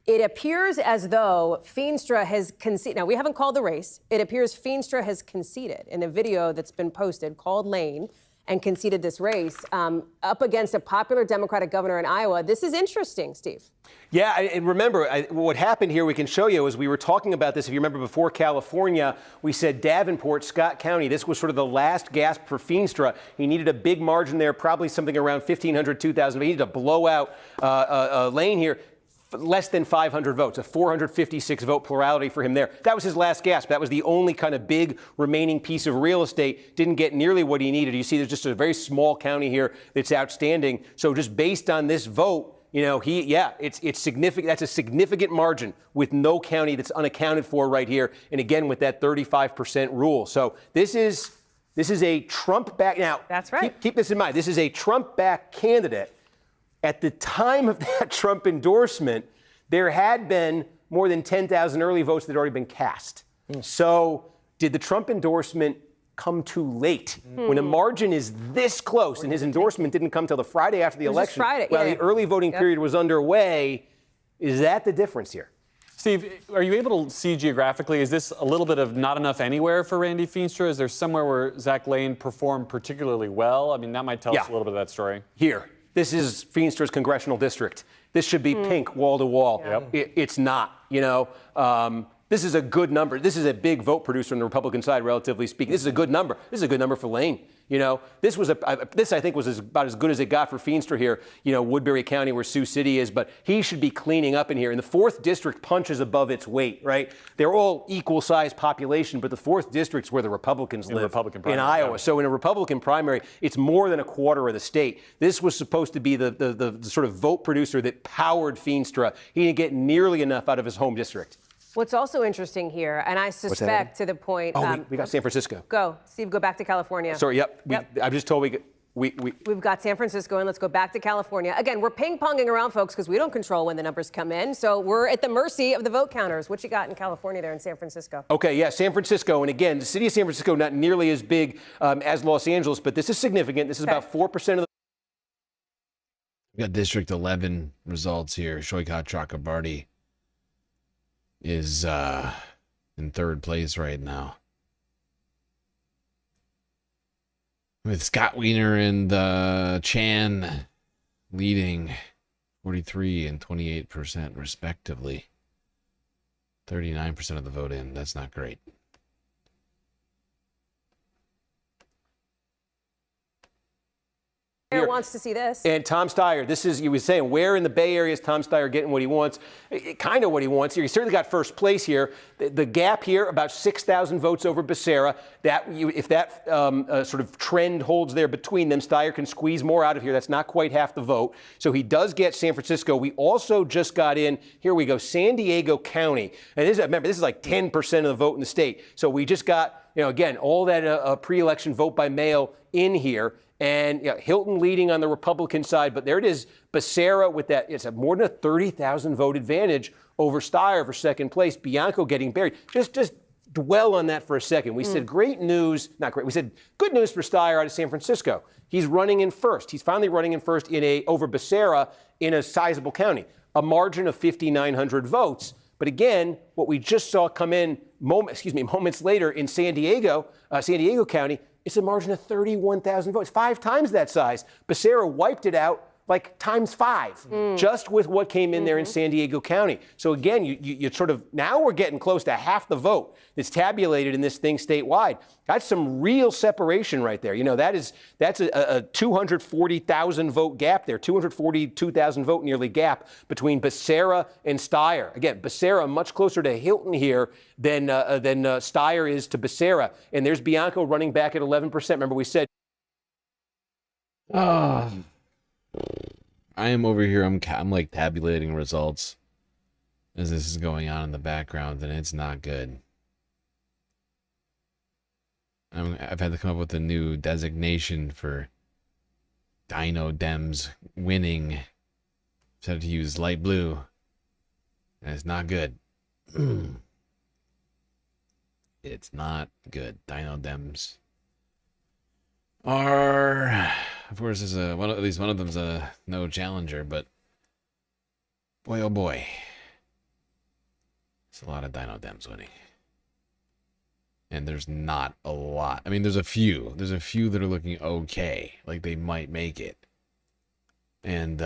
It appears as though Feenstra has conceded. Now, we haven't called the race. It appears Feenstra has conceded in a video that's been posted called Lane and conceded this race up against a popular Democratic governor in Iowa. This is interesting, Steve. Yeah, and remember, what happened here, we can show you, is we were talking about this, if you remember before California, we said Davenport, Scott County, this was sort of the last gasp for Feenstra. He needed a big margin there, probably something around 1,500, 2,000. He needed to blow out Lane here. Less than 500 votes, a 456 vote plurality for him there. That was his last gasp. That was the only kind of big remaining piece of real estate. Didn't get nearly what he needed. You see, there's just a very small county here that's outstanding. So just based on this vote, you know, it's significant. That's a significant margin with no county that's unaccounted for right here. And again, with that 35% rule. So this is a Trump-backed. Now, that's right. Keep this in mind. This is a Trump-backed candidate. At the time of that Trump endorsement, there had been more than 10,000 early votes that had already been cast. So did the Trump endorsement come too late? When a margin is this close and his endorsement didn't come till the Friday after the It was just election, Friday, while yeah. the early voting Yep. period was underway, is that the difference here? Steve, are you able to see geographically, is this a little bit of not enough anywhere for Randy Feenstra? Is there somewhere where Zach Lane performed particularly well? I mean, that might tell us a little bit of that story. Here, this is Feenstra's congressional district. This should be pink wall to wall. It's not, you know. This is a good number. This is a big vote producer on the Republican side, relatively speaking. This is a good number. This is a good number for Lane. You know, this I think was about as good as it got for Feenstra here. You know, Woodbury County, where Sioux City is, but he should be cleaning up in here. And the 4th district punches above its weight, right? They're all equal-sized population, but the 4th district's where the Republicans live in Iowa. Yeah. So in a Republican primary, it's more than a quarter of the state. This was supposed to be the sort of vote producer that powered Feenstra. He didn't get nearly enough out of his home district. What's also interesting here, and I suspect to the point. We got San Francisco. Go, Steve. Go back to California. Sorry. Yep. I'm just told We've got San Francisco, and let's go back to California. Again, we're ping-ponging around, folks, because we don't control when the numbers come in. So we're at the mercy of the vote counters. What you got in California there in San Francisco? Okay, yeah, San Francisco. And again, the city of San Francisco, not nearly as big as Los Angeles, but this is significant. This is about 4% of the. We got District 11 results here. Shoykat Chakrabarty is in 3rd place right now, with Scott Wiener and Chan leading 43 and 28% respectively. 39% of the vote in. That's not great. Wants to see this. And Tom Steyer, this is, you were saying, where in the Bay Area is Tom Steyer getting what he wants? Kind of what he wants here. He certainly got 1st place here. The gap here, about 6,000 votes over Becerra. If that sort of trend holds there between them, Steyer can squeeze more out of here. That's not quite half the vote. So he does get San Francisco. We also just got in, here we go, San Diego County. And remember, this is like 10% of the vote in the state. So we just got, again, all that pre-election vote by mail in here. And Hilton leading on the Republican side, but there it is, Becerra with that. It's more than a 30,000 vote advantage over Steyer for 2nd place. Bianco getting buried. Just dwell on that for a second. We said great news, not great. We said good news for Steyer out of San Francisco. He's running in 1st. He's finally running in 1st over Becerra in a sizable county, a margin of 5,900 votes. But again, what we just saw come in moments later in San Diego County. It's a margin of 31,000 votes, 5 times that size. Becerra wiped it out like times 5, just with what came in there in San Diego County. So again, you sort of, now we're getting close to half the vote that's tabulated in this thing statewide. That's some real separation right there. That's a 240,000 vote gap there, 242,000 vote nearly gap between Becerra and Steyer. Again, Becerra much closer to Hilton here than Steyer is to Becerra. And there's Bianco running back at 11%. Remember we said. I am over here. I'm like tabulating results as this is going on in the background, and it's not good. I've had to come up with a new designation for Dino Dems winning. Said to use light blue, and it's not good. It's not good. Dino Dems are, of course, at least one of them's a no challenger, but boy, oh boy, it's a lot of Dino Dems winning. And there's not a lot. I mean, there's a few that are looking okay, like they might make it. And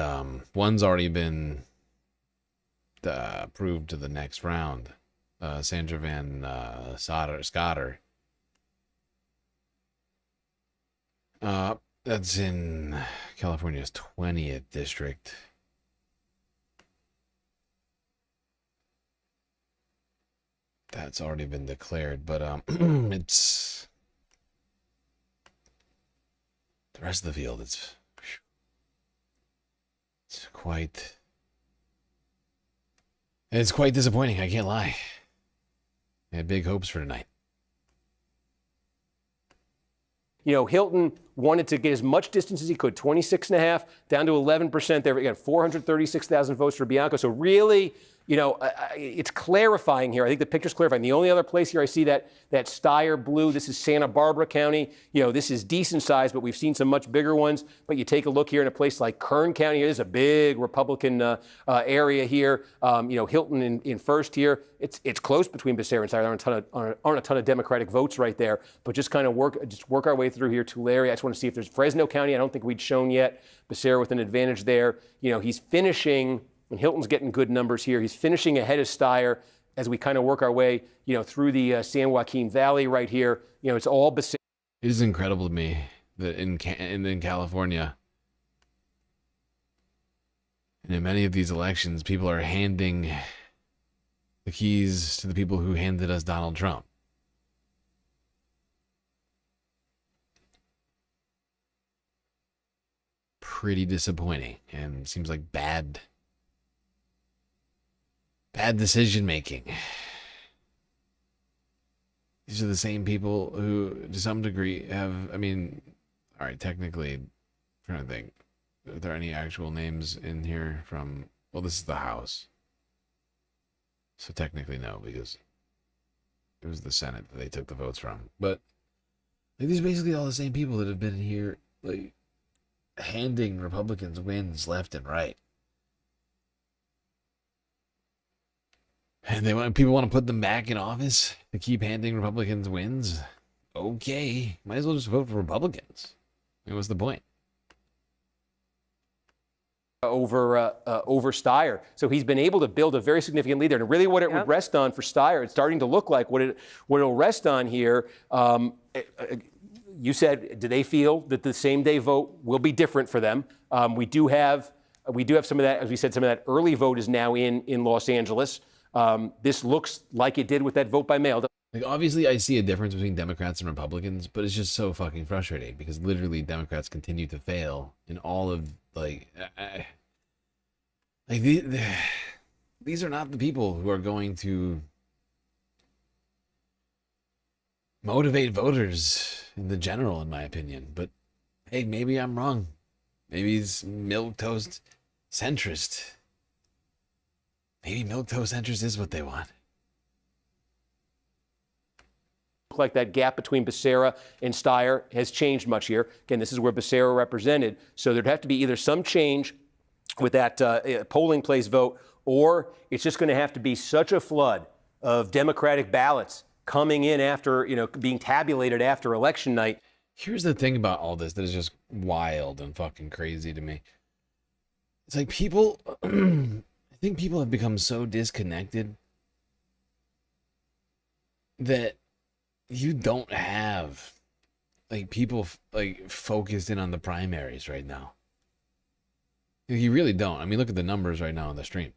one's already been approved to the next round. Sandra Van Scotter. That's in California's 20th district. That's already been declared, but it's the rest of the field. It's quite disappointing. I can't lie. I had big hopes for tonight. Hilton wanted to get as much distance as he could, 26.5 down to 11% there. We got 436,000 votes for Bianco. So really, you know, it's clarifying here. I think the picture's clarifying. The only other place here I see that Steyer blue, this is Santa Barbara County. You know, this is decent size, but we've seen some much bigger ones. But you take a look here in a place like Kern County. This is a big Republican area here. You know, Hilton in first here. It's close between Becerra and Steyer. There aren't a ton of Democratic votes right there. But just kind of work our way through here. Tulare. I just want to see if there's Fresno County. I don't think we'd shown yet. Becerra with an advantage there. You know, he's finishing. And Hilton's getting good numbers here. He's finishing ahead of Steyer as we kind of work our way, you know, through the San Joaquin Valley right here. You know, it's all Becerra. It is incredible to me that in California, and in many of these elections, people are handing the keys to the people who handed us Donald Trump. Pretty disappointing, and seems like bad decision making. These are the same people who, to some degree, have, I mean, all right, technically, I'm trying to think, are there any actual names in here from, well, this is the House. So technically, no, because it was the Senate that they took the votes from. But like, these are basically all the same people that have been here, like, handing Republicans wins left and right. And people want to put them back in office to keep handing Republicans wins. Okay, might as well just vote for Republicans. I mean, what's the point? Over Steyer. So he's been able to build a very significant lead there. And really what it would rest on for Steyer, it's starting to look like what it'll rest on here. You said, do they feel that the same day vote will be different for them? We do have some of that, as we said, some of that early vote is now in Los Angeles. This looks like it did with that vote by mail. Like, obviously, I see a difference between Democrats and Republicans, but it's just so fucking frustrating because literally Democrats continue to fail in all of, like these are not the people who are going to motivate voters in the general, in my opinion. But hey, maybe I'm wrong. Maybe it's milquetoast centrist. Maybe milquetoast centrist is what they want. Like that gap between Becerra and Steyer has changed much here. Again, this is where Becerra represented. So there'd have to be either some change with that polling place vote, or it's just going to have to be such a flood of Democratic ballots coming in after, you know, being tabulated after election night. Here's the thing about all this that is just wild and fucking crazy to me. It's like people, I think people have become so disconnected that you don't have like people like focused in on the primaries right now. You really don't. I mean, look at the numbers right now on the stream.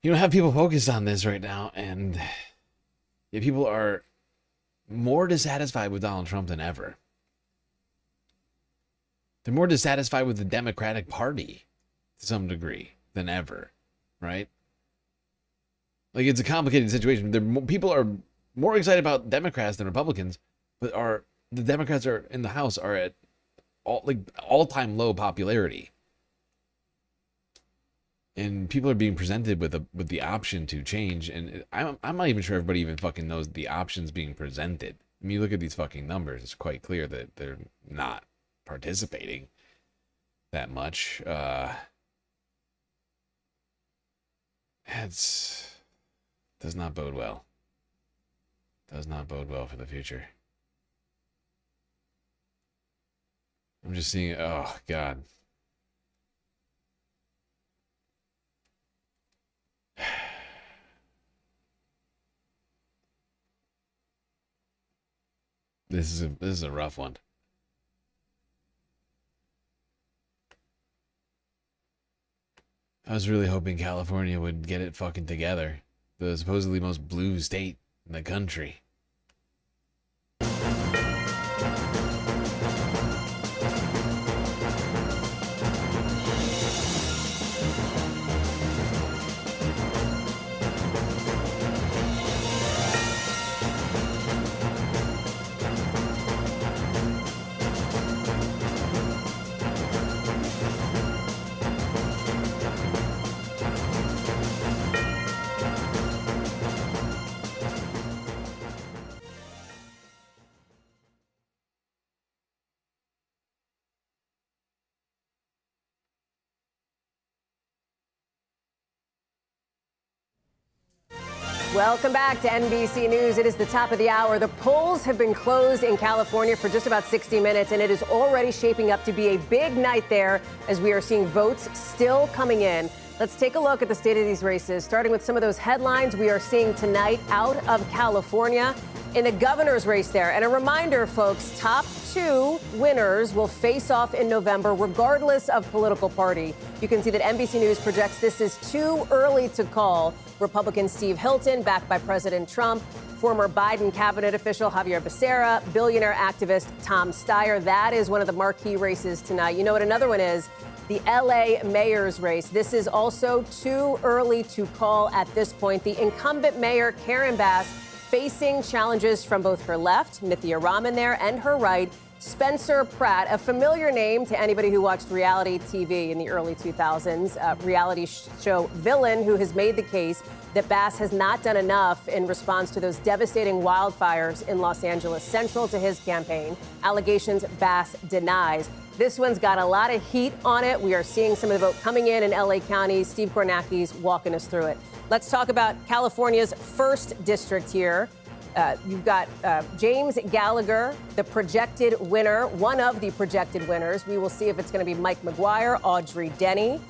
You don't have people focused on this right now, and people are more dissatisfied with Donald Trump than ever. They're more dissatisfied with the Democratic Party to some degree than ever, right? Like, it's a complicated situation. People are more excited about Democrats than Republicans, but the Democrats are in the House are at all-time low popularity, and people are being presented with the option to change. And I'm not even sure everybody even fucking knows the options being presented. I mean, you look at these fucking numbers; it's quite clear that they're not participating that much. Does not bode well. Does not bode well for the future. I'm just seeing, oh God. This is a rough one. I was really hoping California would get it fucking together. The supposedly most blue state in the country. Welcome back to NBC News. It is the top of the hour. The polls have been closed in California for just about 60 minutes, and it is already shaping up to be a big night there as we are seeing votes still coming in. Let's take a look at the state of these races, starting with some of those headlines we are seeing tonight out of California in the governor's race there. And a reminder, folks, top two winners will face off in November, regardless of political party. You can see that NBC News projects this is too early to call. Republican Steve Hilton, backed by President Trump, former Biden cabinet official Javier Becerra, billionaire activist Tom Steyer. That is one of the marquee races tonight. You know what another one is? The LA mayor's race. This is also too early to call at this point. The incumbent mayor, Karen Bass, facing challenges from both her left, Nithya Raman there, and her right, Spencer Pratt, a familiar name to anybody who watched reality TV in the early 2000s, reality show villain who has made the case that Bass has not done enough in response to those devastating wildfires in Los Angeles, central to his campaign. Allegations Bass denies. This one's got a lot of heat on it. We are seeing some of the vote coming in LA County. Steve Kornacki's walking us through it. Let's talk about California's first district here. You've got James Gallagher, the projected winner, one of the projected winners. We will see if it's going to be Mike McGuire, Audrey Denny,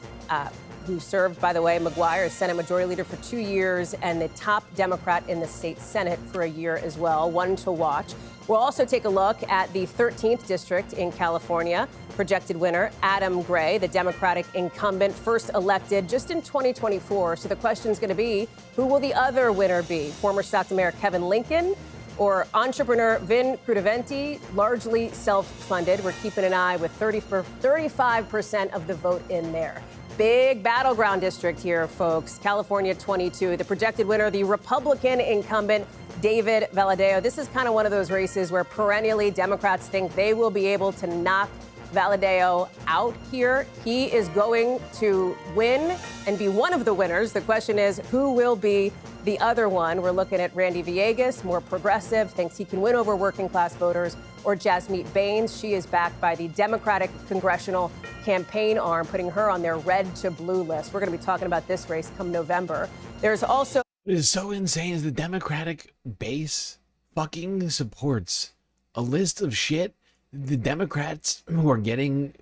who served, by the way, McGuire as Senate Majority Leader for 2 years and the top Democrat in the state Senate for a year as well. One to watch. We'll also take a look at the 13th district in California. Projected winner, Adam Gray, the Democratic incumbent, first elected just in 2024. So the question is going to be, who will the other winner be? Former Stockton Mayor Kevin Lincoln or entrepreneur Vin Crudiventi, largely self-funded. We're keeping an eye with 35% of the vote in there. Big battleground district here, folks. California 22. The projected winner, the Republican incumbent, David Valadao. This is kind of one of those races where perennially Democrats think they will be able to knock Valadao out here. He is going to win and be one of the winners. The question is, who will be the other one? We're looking at Randy Villegas, more progressive, thinks he can win over working class voters, or Jasmeet Bains. She is backed by the Democratic Congressional Campaign Arm, putting her on their red to blue list. We're going to be talking about this race come November. There's also... It is so insane is the Democratic base fucking supports a list of shit the Democrats who are getting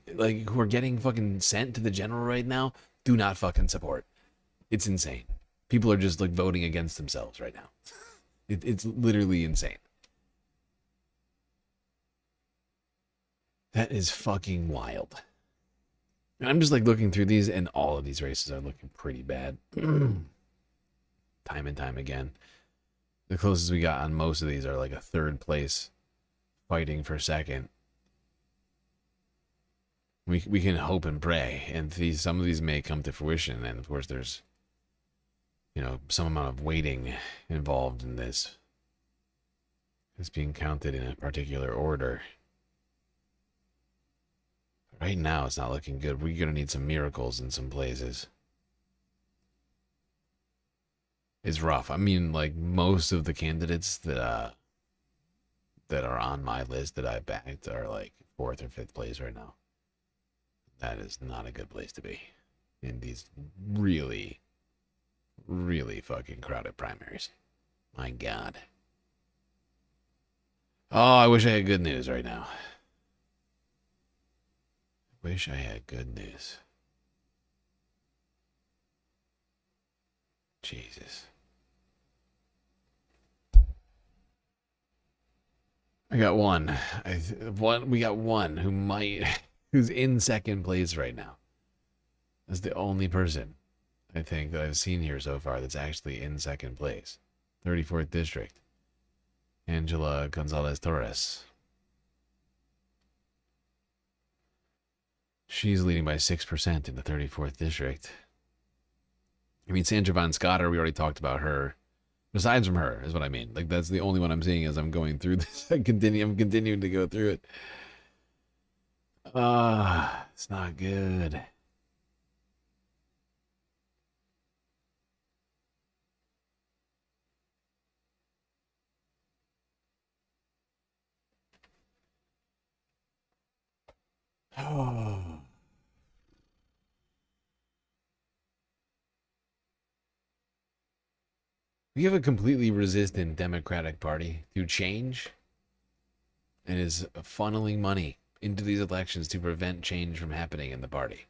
fucking sent to the general right now do not fucking support. It's insane. People are just like voting against themselves right now. It's literally insane. That is fucking wild. And I'm just like looking through these, and all of these races are looking pretty bad. Time and time again. The closest we got on most of these are like a third place fighting for second. We can hope and pray, and some of these may come to fruition, and of course there's, you know, some amount of waiting involved in this. It's being counted in a particular order. Right now it's not looking good. We're going to need some miracles in some places. It's rough. I mean, like, most of the candidates that are on my list that I backed are like 4th or 5th place right now. That is not a good place to be in these really, really fucking crowded primaries. My God. Oh, I wish I had good news right now. Wish I had good news. Jesus. I got one. We got one who's in second place right now. That's the only person I think that I've seen here so far that's actually in second place. 34th district. Angela Gonzalez Torres. She's leading by 6% in the 34th district. I mean, Sandra Van Scotter, we already talked about her. Besides from her, is what I mean. Like, that's the only one I'm seeing as I'm going through this. I'm continuing to go through it. It's not good. Oh. We have a completely resistant Democratic Party to change and is funneling money into these elections to prevent change from happening in the party.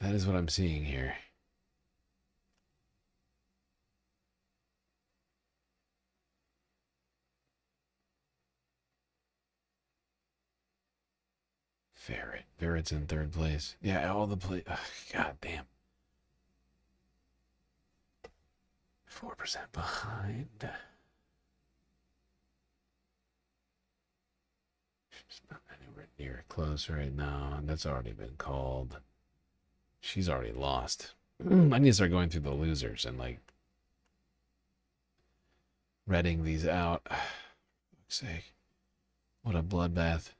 That is what I'm seeing here. Ferret's in third place. Yeah, all the God damn. 4% behind. She's not anywhere near close right now, and that's already been called. She's already lost. I need to start going through the losers and like reading these out. For fuck's sake. What a bloodbath.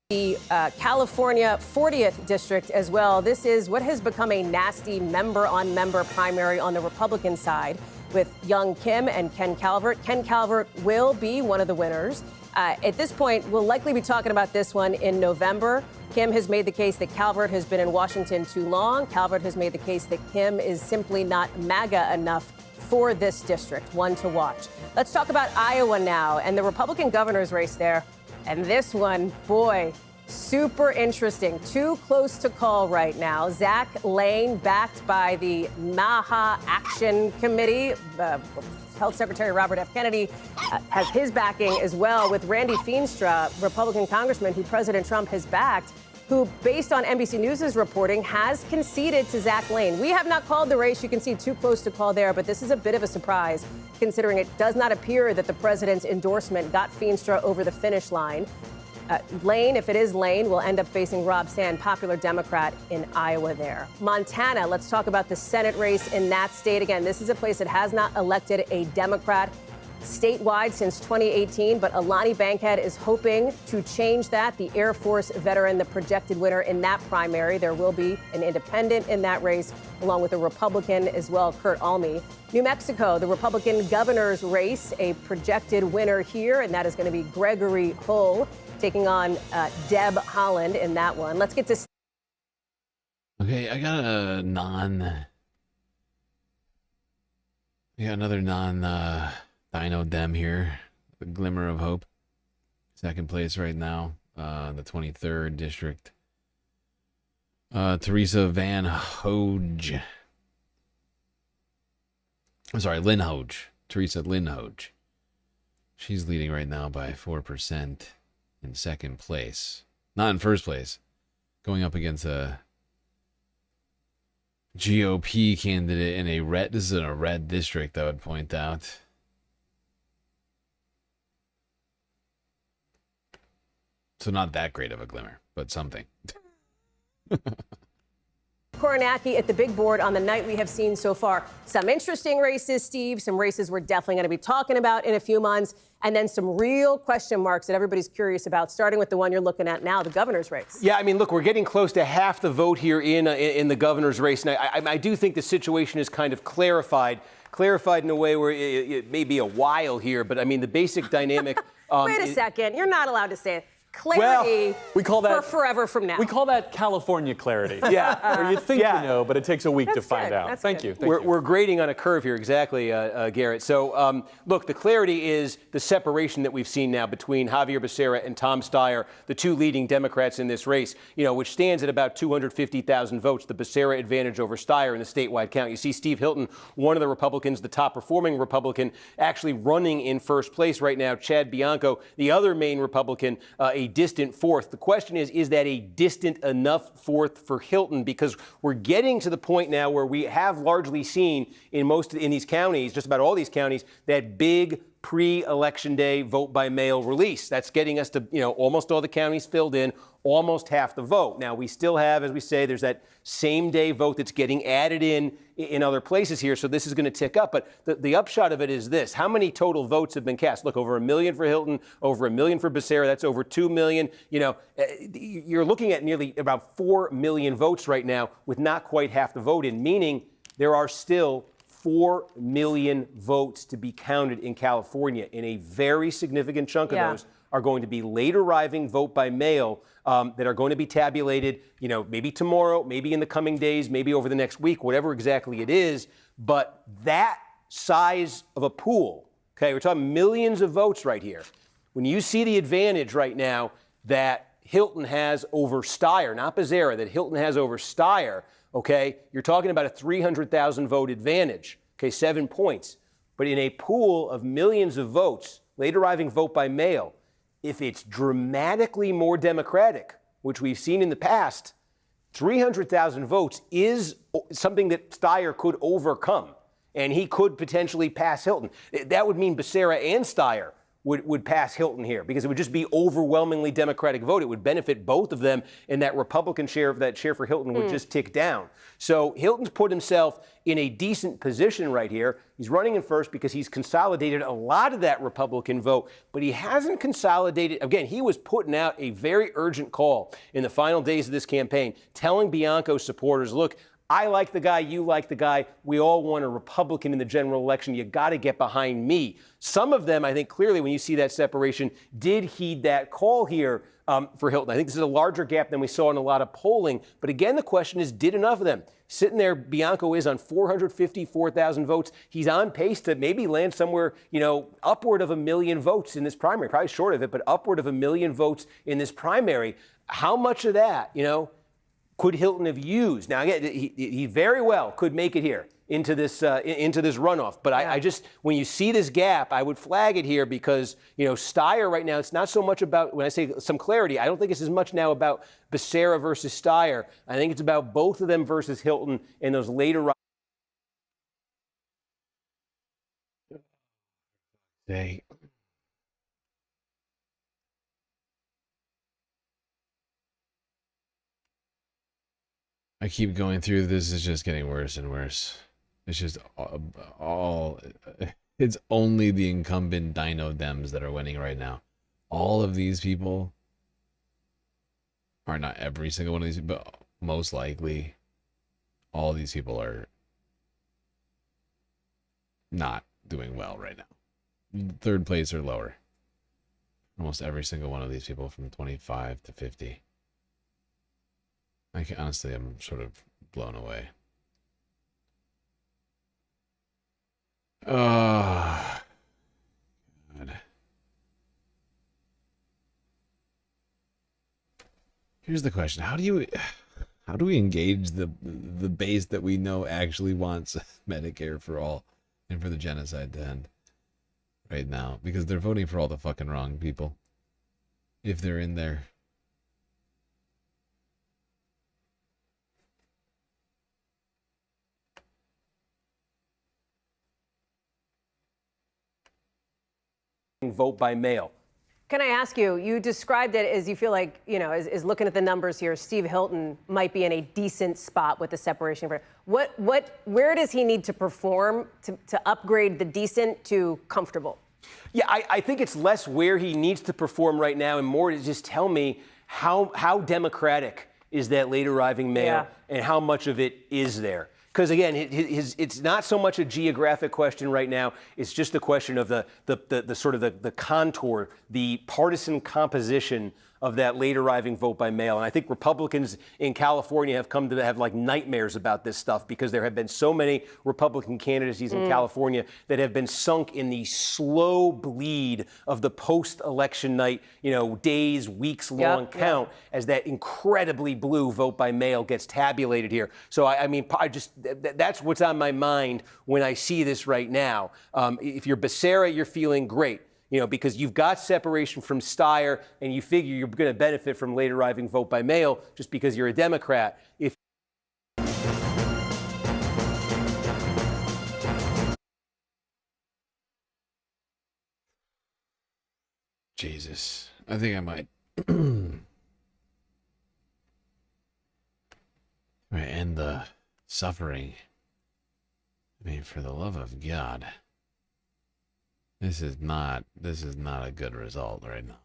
The California 40th district as well. This is what has become a nasty member-on-member primary on the Republican side with young Kim and Ken Calvert. Ken Calvert will be one of the winners. At this point, we'll likely be talking about this one in November. Kim has made the case that Calvert has been in Washington too long. Calvert has made the case that Kim is simply not MAGA enough for this district. One to watch. Let's talk about Iowa now and the Republican governor's race there. And this one, boy, super interesting. Too close to call right now. Zach Lane, backed by the MAHA Action Committee. Health Secretary Robert F. Kennedy has his backing as well, with Randy Feenstra, Republican congressman who President Trump has backed, who, based on NBC News' reporting, has conceded to Zach Lane. We have not called the race. You can see too close to call there, but this is a bit of a surprise, considering it does not appear that the president's endorsement got Feenstra over the finish line. Lane, if it is Lane, will end up facing Rob Sand, popular Democrat in Iowa there. Montana, let's talk about the Senate race in that state. Again, this is a place that has not elected a Democrat statewide since 2018, but Alani Bankhead is hoping to change that. The Air Force veteran, the projected winner in that primary. There will be an independent in that race, along with a Republican as well, Kurt Alme. New Mexico, the Republican governor's race, a projected winner here, and that is going to be Gregory Hull taking on Deb Haaland in that one. Let's get to... Okay, I got another Dino Dem here. The glimmer of hope. Second place right now. The 23rd district. Teresa Van Hoge. I'm sorry, Lynn Hoge. Teresa Lynn Hoge. She's leading right now by 4% in second place. Not in first place. Going up against a GOP candidate in a red. This is in a red district, I would point out. So not that great of a glimmer, but something. Kornacki at the big board on the night we have seen so far. Some interesting races, Steve. Some races we're definitely going to be talking about in a few months. And then some real question marks that everybody's curious about, starting with the one you're looking at now, the governor's race. Yeah, I mean, look, we're getting close to half the vote here in the governor's race. And I do think the situation is kind of clarified in a way where it may be a while here. But, I mean, the basic dynamic... Wait a second. You're not allowed to say it. Clarity we call that, for forever from now. We call that California clarity. Yeah. Or you think you know, but it takes a week to find out. Thank you. We're grading on a curve here, exactly, Garrett. So, look, the clarity is the separation that we've seen now between Javier Becerra and Tom Steyer, the two leading Democrats in this race, which stands at about 250,000 votes, the Becerra advantage over Steyer in the statewide count. You see Steve Hilton, one of the Republicans, the top performing Republican, actually running in first place right now. Chad Bianco, the other main Republican, a distant fourth. The question is that a distant enough fourth for Hilton? Because we're getting to the point now where we have largely seen in these counties, just about all these counties, that big pre-election day vote by mail release. That's getting us to, almost all the counties filled in, almost half the vote. Now, we still have, as we say, there's that same day vote that's getting added in other places here, so this is going to tick up. But the upshot of it is this. How many total votes have been cast? Look, over 1 million for Hilton, over 1 million for Becerra. That's over 2 million. You're looking at nearly about 4 million votes right now with not quite half the vote in, meaning there are still 4 million votes to be counted in California, and a very significant chunk of those are going to be late arriving vote by mail that are going to be tabulated, maybe tomorrow, maybe in the coming days, maybe over the next week, whatever exactly it is. But that size of a pool, okay, we're talking millions of votes right here. When you see the advantage right now that Hilton has over Steyer, not Becerra, that Hilton has over Steyer, okay, you're talking about a 300,000 vote advantage, okay, 7 points. But in a pool of millions of votes, late arriving vote by mail, if it's dramatically more Democratic, which we've seen in the past, 300,000 votes is something that Steyer could overcome, and he could potentially pass Hilton. That would mean Becerra and Steyer would pass Hilton here, because it would just be overwhelmingly Democratic vote. It would benefit both of them, and that Republican share for Hilton would just tick down. So Hilton's put himself in a decent position right here. He's running in first because he's consolidated a lot of that Republican vote, but he hasn't consolidated. Again, he was putting out a very urgent call in the final days of this campaign, telling Bianco's supporters, look, I like the guy, you like the guy. We all want a Republican in the general election. You got to get behind me. Some of them, I think clearly when you see that separation, did heed that call here for Hilton. I think this is a larger gap than we saw in a lot of polling. But again, the question is, did enough of them? Sitting there, Bianco is on 454,000 votes. He's on pace to maybe land somewhere, upward of 1 million votes in this primary. Probably short of it, but upward of 1 million votes in this primary. How much of that, could Hilton have used? Now, again, he very well could make it here into this runoff. But I just, when you see this gap, I would flag it here because, Steyer right now, it's not so much about, when I say some clarity, I don't think it's as much now about Becerra versus Steyer. I think it's about both of them versus Hilton and those later. They. I keep going through this. It's just getting worse and worse. It's just it's only the incumbent Dino Dems that are winning right now. All of these people are not every single one of these, but most likely all of these people are not doing well right now. Third place or lower. Almost every single one of these people from 25 to 50. Honestly, I'm sort of blown away. Oh, God. Here's the question: How do we engage the base that we know actually wants Medicare for all and for the genocide to end right now? Because they're voting for all the fucking wrong people. If they're in there. Vote by mail. Can I ask you, you described it as you feel like, is looking at the numbers here, Steve Hilton might be in a decent spot with the separation. Where does he need to perform to upgrade the decent to comfortable? Yeah, I think it's less where he needs to perform right now and more to just tell me how democratic is that late arriving mail and how much of it is there. Because again, it's not so much a geographic question right now. It's just a question of the sort of the contour, the partisan composition of that late arriving vote by mail. And I think Republicans in California have come to have like nightmares about this stuff because there have been so many Republican candidacies in California that have been sunk in the slow bleed of the post-election night, days, weeks long count as that incredibly blue vote by mail gets tabulated here. So that's what's on my mind when I see this right now. If you're Becerra, you're feeling great. Because you've got separation from Steyer and you figure you're going to benefit from late arriving vote by mail just because you're a Democrat. Jesus. I think I might end the suffering. I mean, for the love of God. This is not a good result right now.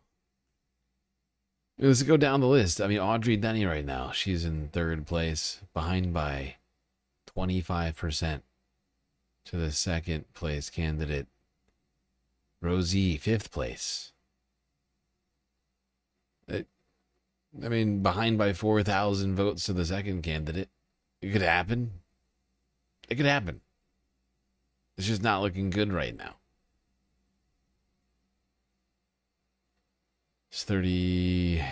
Let's go down the list. I mean, Audrey Denny right now, she's in third place, behind by 25%. to the second place candidate, Rosie, 5th place. I mean, behind by 4,000 votes to the second candidate. It could happen. It could happen. It's just not looking good right now. It's 38%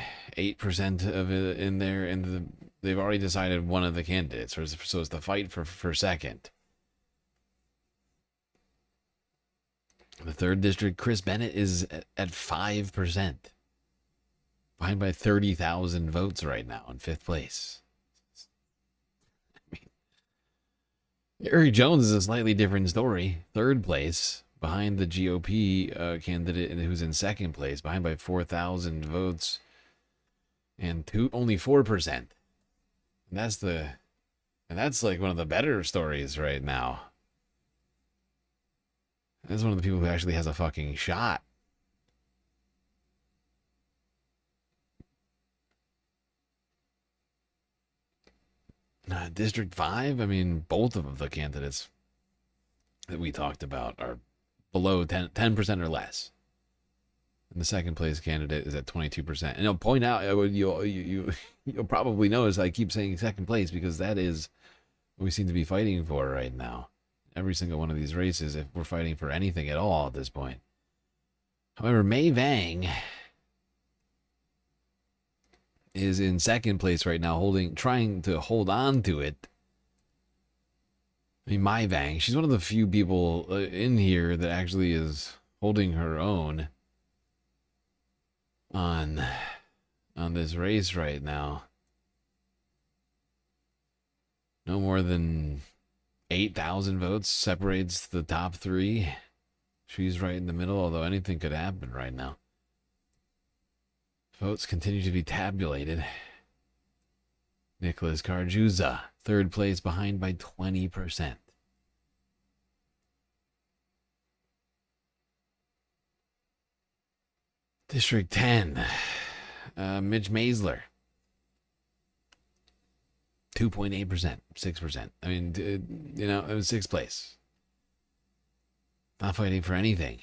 of it in there, and they've already decided one of the candidates. So it's the fight for second. The 3rd district, Chris Bennett is at 5%. Behind by 30,000 votes right now in 5th place. I mean, Eric Jones is a slightly different story. 3rd place, behind the GOP candidate who's in 2nd place, behind by 4,000 votes, and only 4%. And that's like one of the better stories right now. That's one of the people who actually has a fucking shot. District 5, I mean, both of the candidates that we talked about are below 10% or less. And the second place candidate is at 22%. And I'll point out, you'll probably notice I keep saying second place because that is what we seem to be fighting for right now. Every single one of these races, if we're fighting for anything at all at this point. However, May Vang is in 2nd place right now, trying to hold on to it. I mean, Mai Vang, she's one of the few people in here that actually is holding her own on this race right now. No more than 8,000 votes separates the top 3. She's right in the middle, although anything could happen right now. Votes continue to be tabulated. Nicholas Carjuza, 3rd place, behind by 20%. District 10, Mitch Maisler, 2.8%, 6%. I mean, it was 6th place. Not fighting for anything.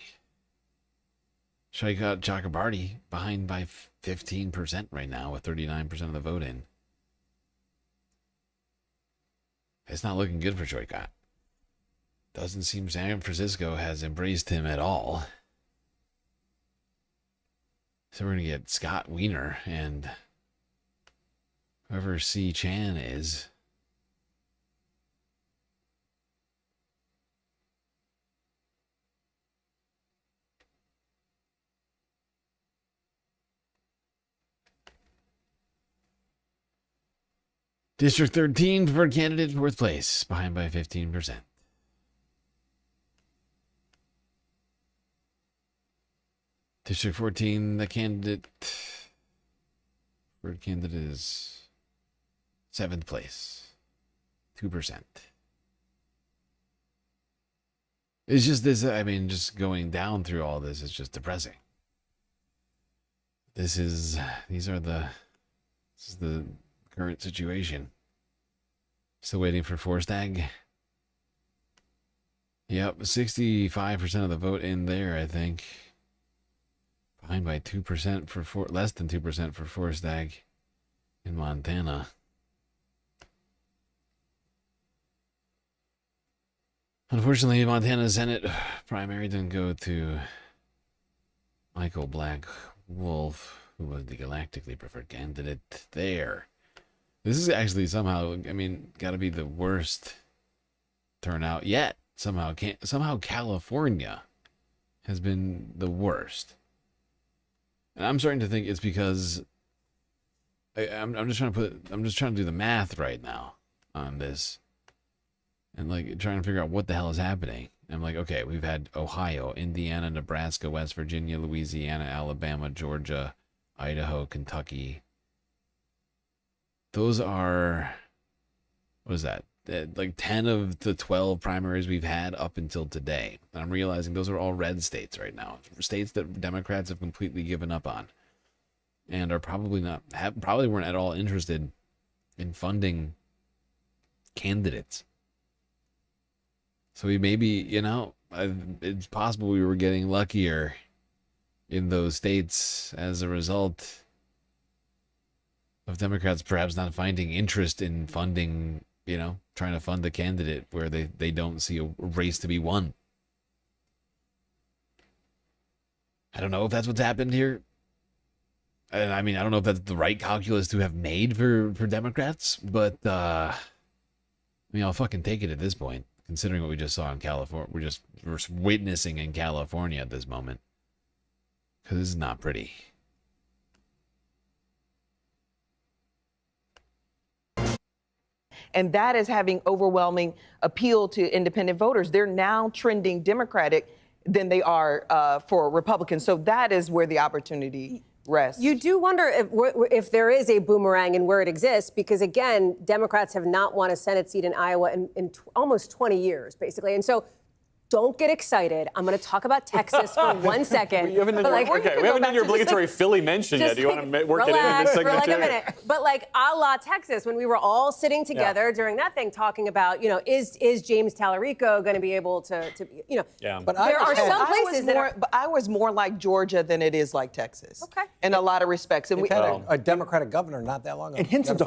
Shaikat Chakrabarty behind by 15% right now with 39% of the vote in. It's not looking good for Shaikat. Doesn't seem San Francisco has embraced him at all. So we're going to get Scott Wiener and whoever C. Chan is. District 13 for candidate 4th place, behind by 15%. District 14, the candidate is 7th place, 2%. It's just this, I mean, just going down through all this is just depressing. This is the current situation. Still waiting for Forstag. Yep, 65% of the vote in there, I think. Behind by 2% for less than 2% for Forstag in Montana. Unfortunately, Montana Senate primary didn't go to Michael Black Wolf, who was the galactically preferred candidate there. This is actually somehow, I mean, got to be the worst turnout yet. Somehow California has been the worst. And I'm starting to think it's because I'm just trying to do the math right now on this. And like trying to figure out what the hell is happening. I'm like, okay, we've had Ohio, Indiana, Nebraska, West Virginia, Louisiana, Alabama, Georgia, Idaho, Kentucky. Those are, what is that? Like 10 of the 12 primaries we've had up until today. And I'm realizing those are all red states right now. States that Democrats have completely given up on. And are probably weren't at all interested in funding candidates. So we maybe, it's possible we were getting luckier in those states as a result of Democrats perhaps not finding interest in funding, trying to fund a candidate where they don't see a race to be won. I don't know if that's what's happened here. And I mean, I don't know if that's the right calculus to have made for Democrats, but I'll fucking take it at this point, considering what we just saw in California. We're witnessing in California at this moment. Because this is not pretty. And that is having overwhelming appeal to independent voters. They're now trending Democratic than they are for Republicans. So that is where the opportunity rests. You do wonder if there is a boomerang and where it exists, because, again, Democrats have not won a Senate seat in Iowa in almost 20 years, basically. And so don't get excited. I'm going to talk about Texas for 1 second. We haven't done your obligatory Philly mention yet. Do you want to work it in this segment? For a minute. But a la Texas, when we were all sitting together during that thing talking about, is James Tallarico going to be able to. Yeah. But there are some places but Iowa is more like Georgia than it is like Texas. Okay. In a lot of respects. And we had a Democratic governor not that long ago. And Hinson's a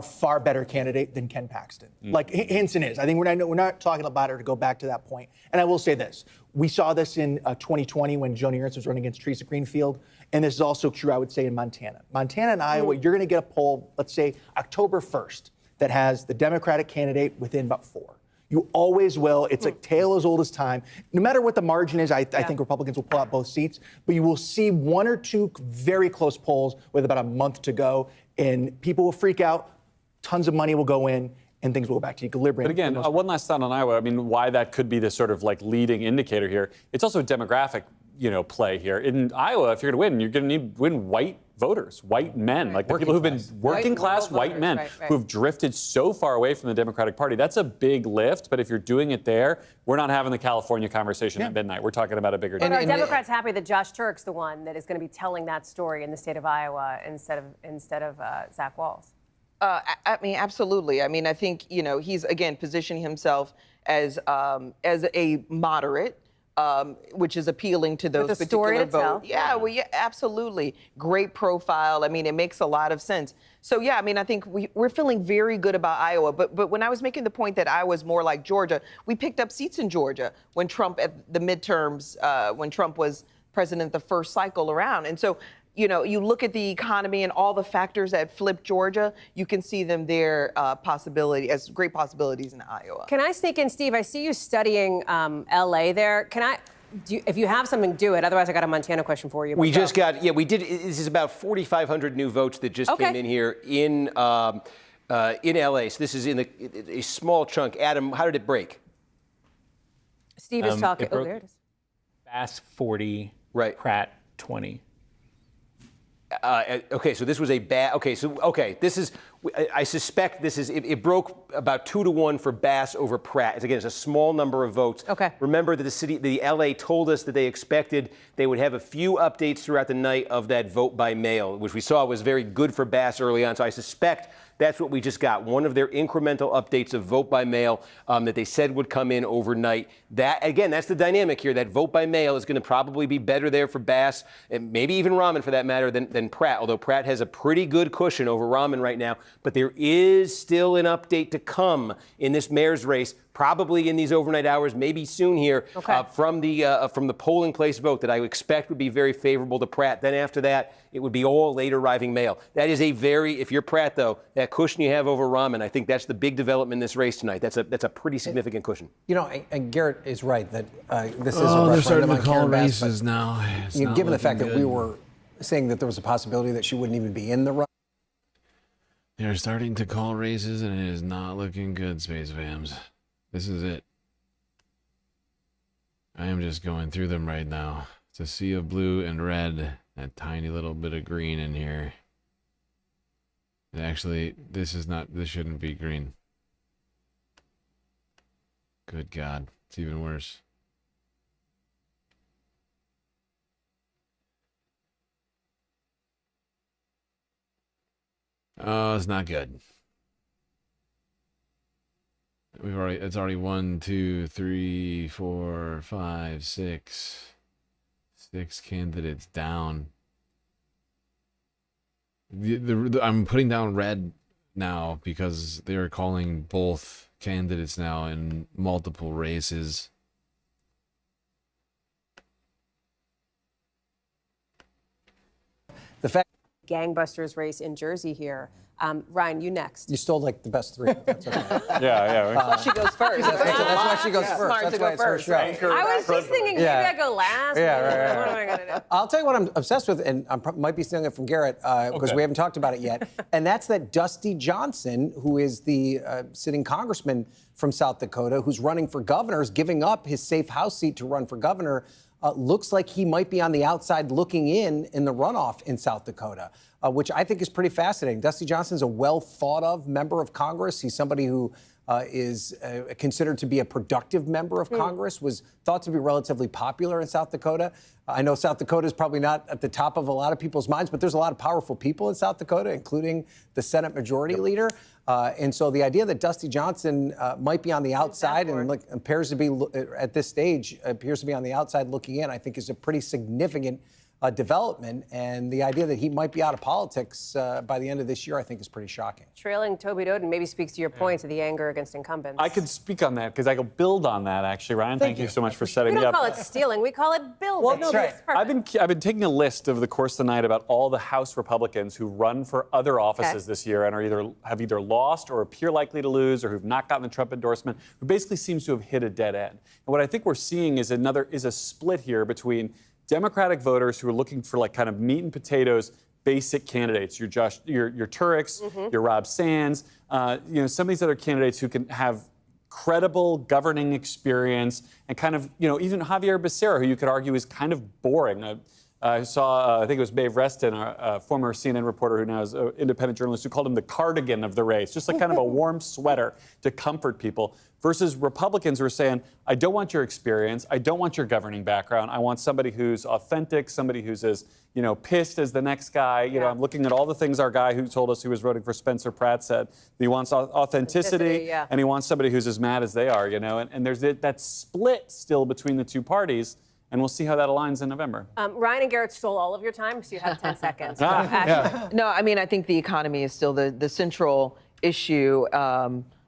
far better candidate than Ken Paxton. Like Hinson is. I think we're not talking about her to go back to that point. And I will say this. We saw this in 2020 when Joni Ernst was running against Teresa Greenfield. And this is also true, I would say, in Montana. Montana and Iowa, you're going to get a poll, let's say October 1st, that has the Democratic candidate within about 4. You always will. It's a tale as old as time. No matter what the margin is, I think Republicans will pull out both seats. But you will see 1 or 2 very close polls with about a month to go. And people will freak out. Tons of money will go in. And things will go back to equilibrium. But again, one last thought on Iowa. I mean, why that could be the sort of like leading indicator here. It's also a demographic, play here. In Iowa, if you're going to win, you're going to need to win white voters, white men, like the people who've been working class white men who've drifted so far away from the Democratic Party. That's a big lift. But if you're doing it there, we're not having the California conversation at midnight. We're talking about a bigger. But are Democrats happy that Josh Turk's the one that is going to be telling that story in the state of Iowa instead of Zach Walz? I mean, absolutely. I mean, I think, he's, again, positioning himself as a moderate, which is appealing to those particular votes. Yeah, well, yeah, absolutely. Great profile. I mean, it makes a lot of sense. So, yeah, I mean, I think we're feeling very good about Iowa. But when I was making the point that Iowa's more like Georgia, we picked up seats in Georgia when Trump, at the midterms, when Trump was president the first cycle around. And so, you look at the economy and all the factors that flip Georgia, you can see them there as great possibilities in Iowa. Can I sneak in, Steve? I see you studying L.A. there. If you have something, do it. Otherwise, I got a Montana question for you. We just got, we did. This is about 4,500 new votes that just came in here in L.A. So this is in a small chunk. Adam, how did it break? Steve is talking. Oh, there it is. Bass 40, Pratt 20. Okay, so this was a bad. This is. I suspect this is. It broke about 2-1 for Bass over Pratt. Again, it's a small number of votes. Okay. Remember that the LA told us that they expected they would have a few updates throughout the night of that vote by mail, which we saw was very good for Bass early on. So I suspect that's what we just got. One of their incremental updates of vote by mail that they said would come in overnight. That, again, that's the dynamic here. That vote by mail is going to probably be better there for Bass, and maybe even Rahman for that matter, than Pratt, although Pratt has a pretty good cushion over Rahman right now. But there is still an update to come in this mayor's race, probably in these overnight hours, maybe soon here, from the polling place vote that I expect would be very favorable to Pratt. Then after that, it would be all late arriving mail. That is if you're Pratt, though, that cushion you have over Rahman, I think that's the big development in this race tonight. That's a pretty significant cushion. And Garrett is right that this is a they're referendum starting to on call Karen Bass, races now. Given the fact that we were saying that there was a possibility that she wouldn't even be in the run. They're starting to call races, and it is not looking good, Space Fams. This is it. I am just going through them right now. It's a sea of blue and red, that tiny little bit of green in here. And actually, this shouldn't be green. Good God, it's even worse. Oh, it's not good. It's already 1, 2, 3, 4, 5, 6. 6 candidates down. I'm putting down red now because they are calling both candidates now in multiple races. The fact gangbusters race in Jersey here. Ryan, you next. you stole like the best three. That's okay. Yeah. That's why she goes first. That's why she goes first. Smart That's to why go it's her first. show. Right? I was just thinking maybe I go last. Yeah, right. What am I going to do? I'll tell you what I'm obsessed with, and I might be stealing it from Garrett because we haven't talked about it yet. And that's that Dusty Johnson, who is the sitting congressman from South Dakota, who's running for governor, is giving up his safe House seat to run for governor. Looks like he might be on the outside looking in the runoff in South Dakota, which I think is pretty fascinating. Dusty Johnson's a well thought of member of Congress. He's somebody who is considered to be a productive member of Congress, was thought to be relatively popular in South Dakota. I know South Dakota is probably not at the top of a lot of people's minds, but there's a lot of powerful people in South Dakota, including the Senate Majority Leader. And so the idea that Dusty Johnson might be on the outside and appears to be at this stage appears to be on the outside looking in, I think is a pretty significant development. And the idea that he might be out of politics by the end of this year, I think is pretty shocking. Trailing Toby Doden maybe speaks to your point of the anger against incumbents. I could speak on that because I could build on that, actually, Ryan. Thank you so much for setting We me don't up. call it stealing, we call it building. Well, no, I've been taking a list over the course of the night about all the House Republicans who run for other offices this year and have either lost or appear likely to lose or who've not gotten the Trump endorsement, who basically seems to have hit a dead end. And what I think we're seeing is a split here between Democratic voters who are looking for like kind of meat and potatoes basic candidates, your Tureks, your Rob Sands, some of these other candidates who can have credible governing experience and kind of, even Javier Becerra, who you could argue is kind of boring. I saw, I think it was Maeve Reston, a former CNN reporter who now is an independent journalist, who called him the cardigan of the race, just like kind of a warm sweater to comfort people, versus Republicans who are saying, I don't want your experience, I don't want your governing background, I want somebody who's authentic, somebody who's as, pissed as the next guy. I'm looking at all the things our guy who told us he was voting for Spencer Pratt said. He wants authenticity, and he wants somebody who's as mad as they are, and there's that split still between the two parties. And we'll see how that aligns in November. Ryan and Garrett stole all of your time, so you have 10 seconds. No, I mean, I think the economy is still the central issue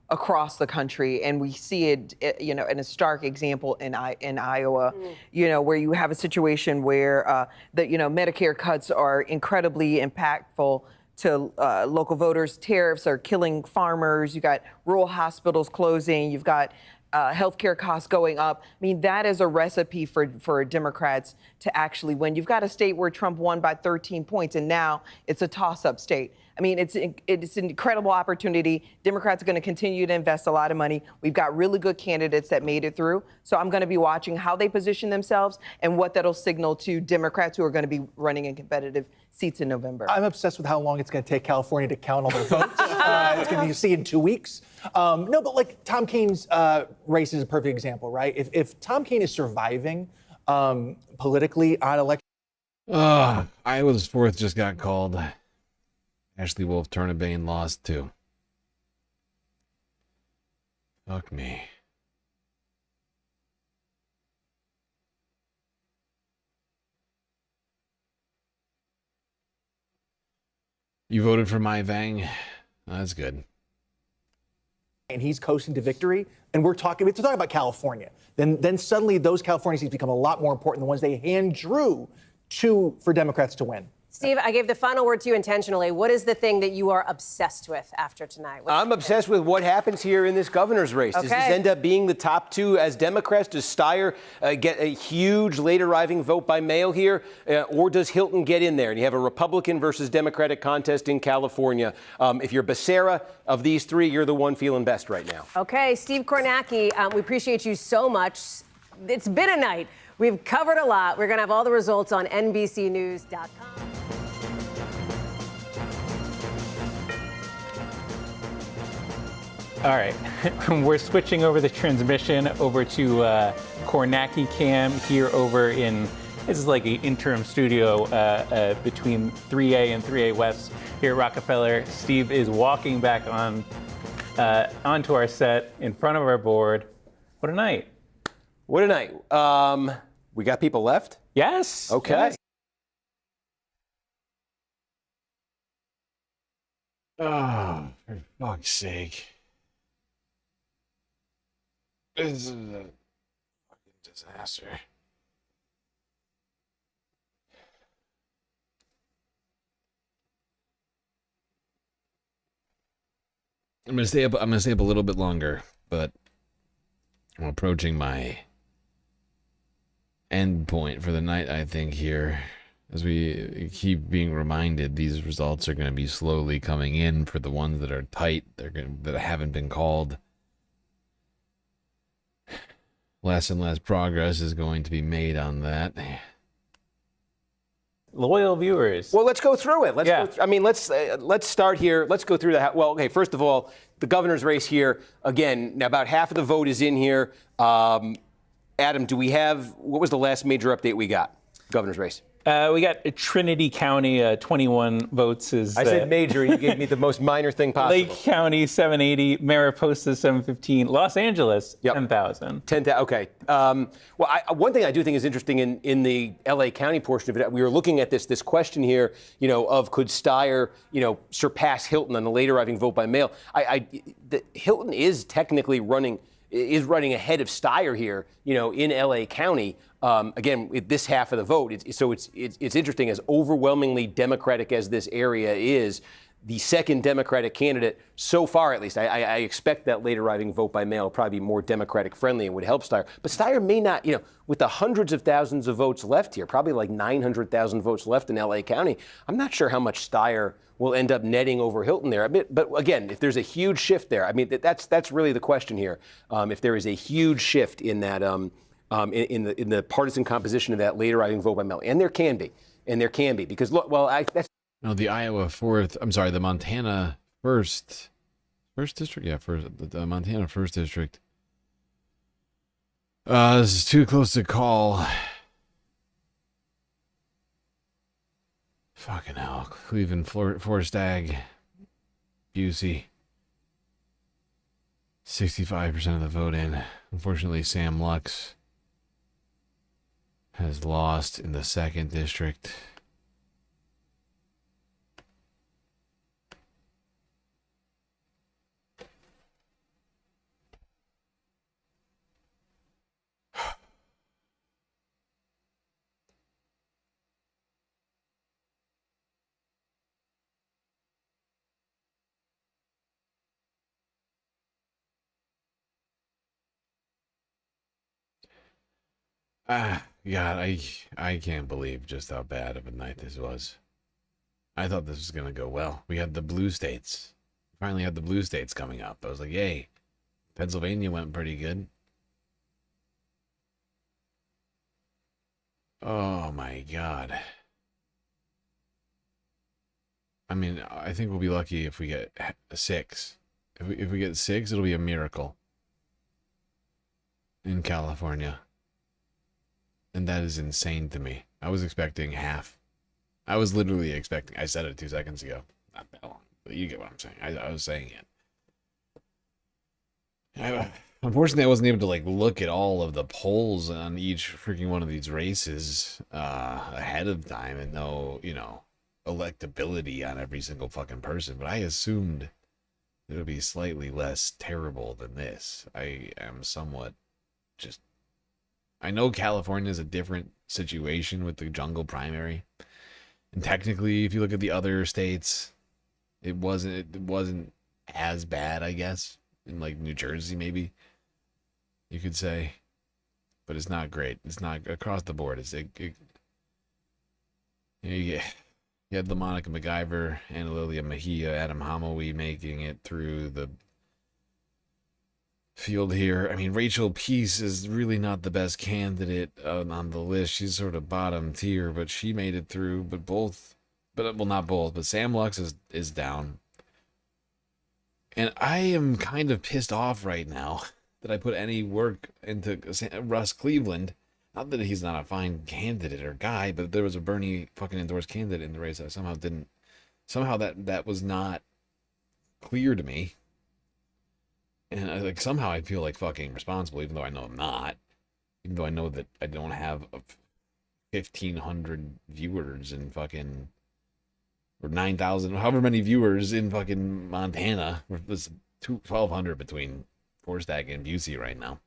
across the country, and we see it, in a stark example in Iowa, where you have a situation where Medicare cuts are incredibly impactful to local voters. Tariffs are killing farmers. You got rural hospitals closing. You've got healthcare costs going up. I mean, that is a recipe for Democrats to actually win. You've got a state where Trump won by 13 points, and now it's a toss-up state. I mean, it's an incredible opportunity. Democrats are going to continue to invest a lot of money. We've got really good candidates that made it through. So I'm going to be watching how they position themselves and what that'll signal to Democrats who are going to be running in competitive seats in November. I'm obsessed with how long it's going to take California to count all their votes. It's going to be seen in 2 weeks. No, but like Tom Kaine's race is a perfect example, right? If Tom Kaine is surviving politically on election. Iowa's 4th just got called. Ashley Wolf Turnabane lost too. Fuck me. You voted for Mai Vang? That's good. And he's coasting to victory, and we're talking about California. Then suddenly those California seats become a lot more important than the ones they hand drew for Democrats to win. Steve, I gave the final word to you intentionally. What is the thing that you are obsessed with after tonight? I'm obsessed with what happens here in this governor's race. Does this end up being the top two as Democrats? Does Steyer get a huge late-arriving vote by mail here? Or does Hilton get in there? And you have a Republican versus Democratic contest in California. If you're Becerra, of these three, you're the one feeling best right now. Okay, Steve Kornacki, we appreciate you so much. It's been a night. We've covered a lot. We're going to have all the results on NBCNews.com. All right, we're switching over the transmission over to Kornacki Cam here over in, this is like an interim studio between 3A and 3A West here at Rockefeller. Steve is walking back on onto our set, in front of our board. What a night. What a night. We got people left? Yes. Okay. Yes. Oh, for fuck's sake. This is a fucking disaster. I'm gonna stay up a little bit longer, but I'm approaching my end point for the night, I think, here. As we keep being reminded, these results are going to be slowly coming in for the ones that are tight, that haven't been called. Less and less progress is going to be made on that. Loyal viewers. Well, let's go through it. Let's start here. Let's go through that. Well, okay, first of all, the governor's race here. Again, now about half of the vote is in here. Adam, what was the last major update we got? Governor's race. We got Trinity County, 21 votes is... I said major. You gave me the most minor thing possible. Lake County, 780. Mariposa, 715. Los Angeles, 10,000. 10,000, okay. One thing I do think is interesting in the L.A. County portion of it, we were looking at this question here, of could Steyer, surpass Hilton on the late arriving vote by mail. Hilton is technically running ahead of Steyer here, in L.A. County. Again, this half of the vote. It's interesting, as overwhelmingly Democratic as this area is, the second Democratic candidate so far, at least. I expect that late arriving vote by mail will probably be more Democratic friendly and would help Steyer. But Steyer may not, with the hundreds of thousands of votes left here, probably like 900,000 votes left in L.A. County, I'm not sure how much Steyer will end up netting over Hilton there. But again, if there's a huge shift there, that's really the question here. If there is a huge shift in that, in the partisan composition of that late arriving vote by mail, and there can be, because the Iowa the Montana first district, the Montana first district. This is too close to call. Fucking hell, Cleveland, Forstag, Busey. 65% of the vote in. Unfortunately, Sam Lux has lost in the second district. God, I can't believe just how bad of a night this was. I thought this was going to go well. We had the blue states. Finally had the blue states coming up. I was like, yay. Pennsylvania went pretty good. Oh my God. I mean, I think we'll be lucky if we get 6. If we get 6, it'll be a miracle in California. And that is insane to me. I was expecting half. I was literally expecting, I said it 2 seconds ago. Not that long, but you get what I'm saying. I was saying it. Unfortunately, I wasn't able to look at all of the polls on each freaking one of these races ahead of time and know, electability on every single fucking person. But I assumed it would be slightly less terrible than this. I am somewhat just... I know California is a different situation with the jungle primary. And technically, if you look at the other states, it wasn't as bad, I guess. In New Jersey, maybe you could say. But it's not great. It's not across the board. You had the Monica MacGyver, Anna Lilia Mejia, Adam Homowy making it through the field here. I mean, Rachel Peace is really not the best candidate on the list. She's sort of bottom tier, but she made it through. Not both, but Sam Lux is down. And I am kind of pissed off right now that I put any work into Russ Cleveland. Not that he's not a fine candidate or guy, but there was a Bernie fucking endorsed candidate in the race. I somehow that was not clear to me. And like somehow I feel like fucking responsible, even though I know I'm not. Even though I know that I don't have 1,500 viewers in fucking, or 9,000, however many viewers in fucking Montana. There's 1,200 between Forstack and Busey right now.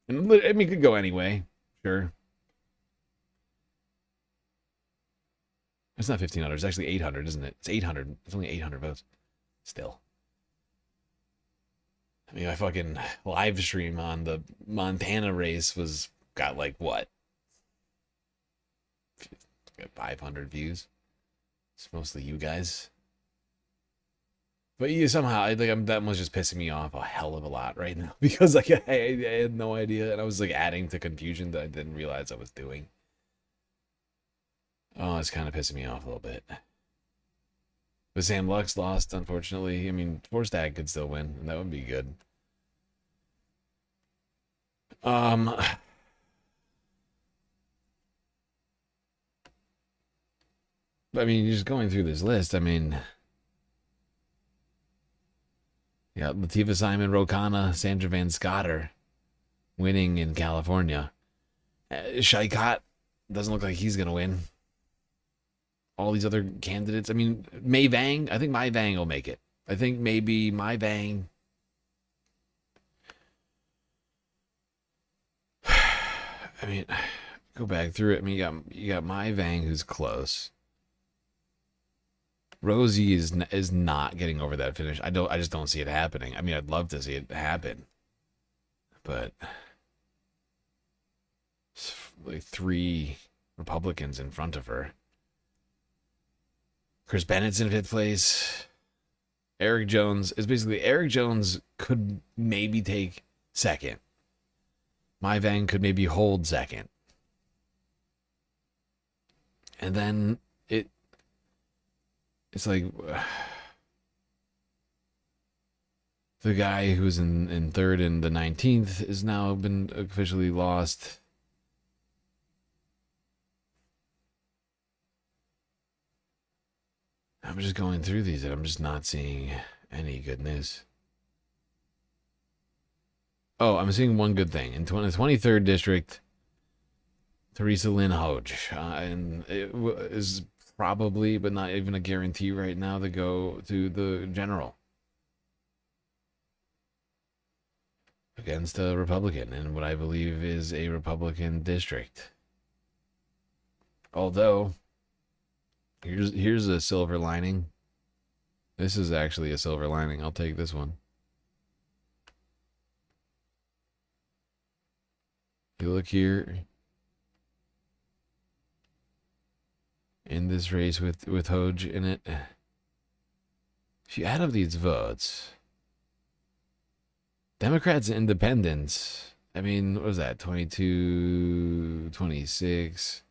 And I mean, it could go anyway, sure. It's not 1,500. It's actually 800, isn't it? It's 800. It's only 800 votes. Still. I mean, my fucking live stream on the Montana race got like what? 500 views. It's mostly you guys. But you somehow, that was just pissing me off a hell of a lot right now because like I had no idea, and I was like adding to confusion that I didn't realize I was doing. Oh, it's kind of pissing me off a little bit. But Sam Lux lost, unfortunately. I mean, Forstag could still win, and that would be good. I mean, just going through this list, I mean, yeah, Latifah Simon, Rokana, Sandra Van Scotter winning in California. Shaikat doesn't look like he's going to win. All these other candidates, I mean, Mai Vang, I think Mai Vang will make it. I think maybe Mai Vang. I mean, go back through it. I mean, you got Mai Vang, who's close. Rosie is not getting over that finish. I just don't see it happening. I mean, I'd love to see it happen, but like 3 Republicans in front of her. Chris Bennett's in 5th place. Eric Jones could maybe take 2nd. Mai Vang could maybe hold 2nd. And then it's like the guy who's in 3rd and the 19th has now been officially lost. I'm just going through these and I'm just not seeing any good news. Oh, I'm seeing one good thing. In the 23rd district, Teresa Lynn Hodge, and it is probably, but not even a guarantee right now, to go to the general against a Republican in what I believe is a Republican district. Although, here's a silver lining. This is actually a silver lining. I'll take this one. You look here in this race with Hodge in it. If you add up these votes, Democrats and independents, I mean, what was that? 22, 26,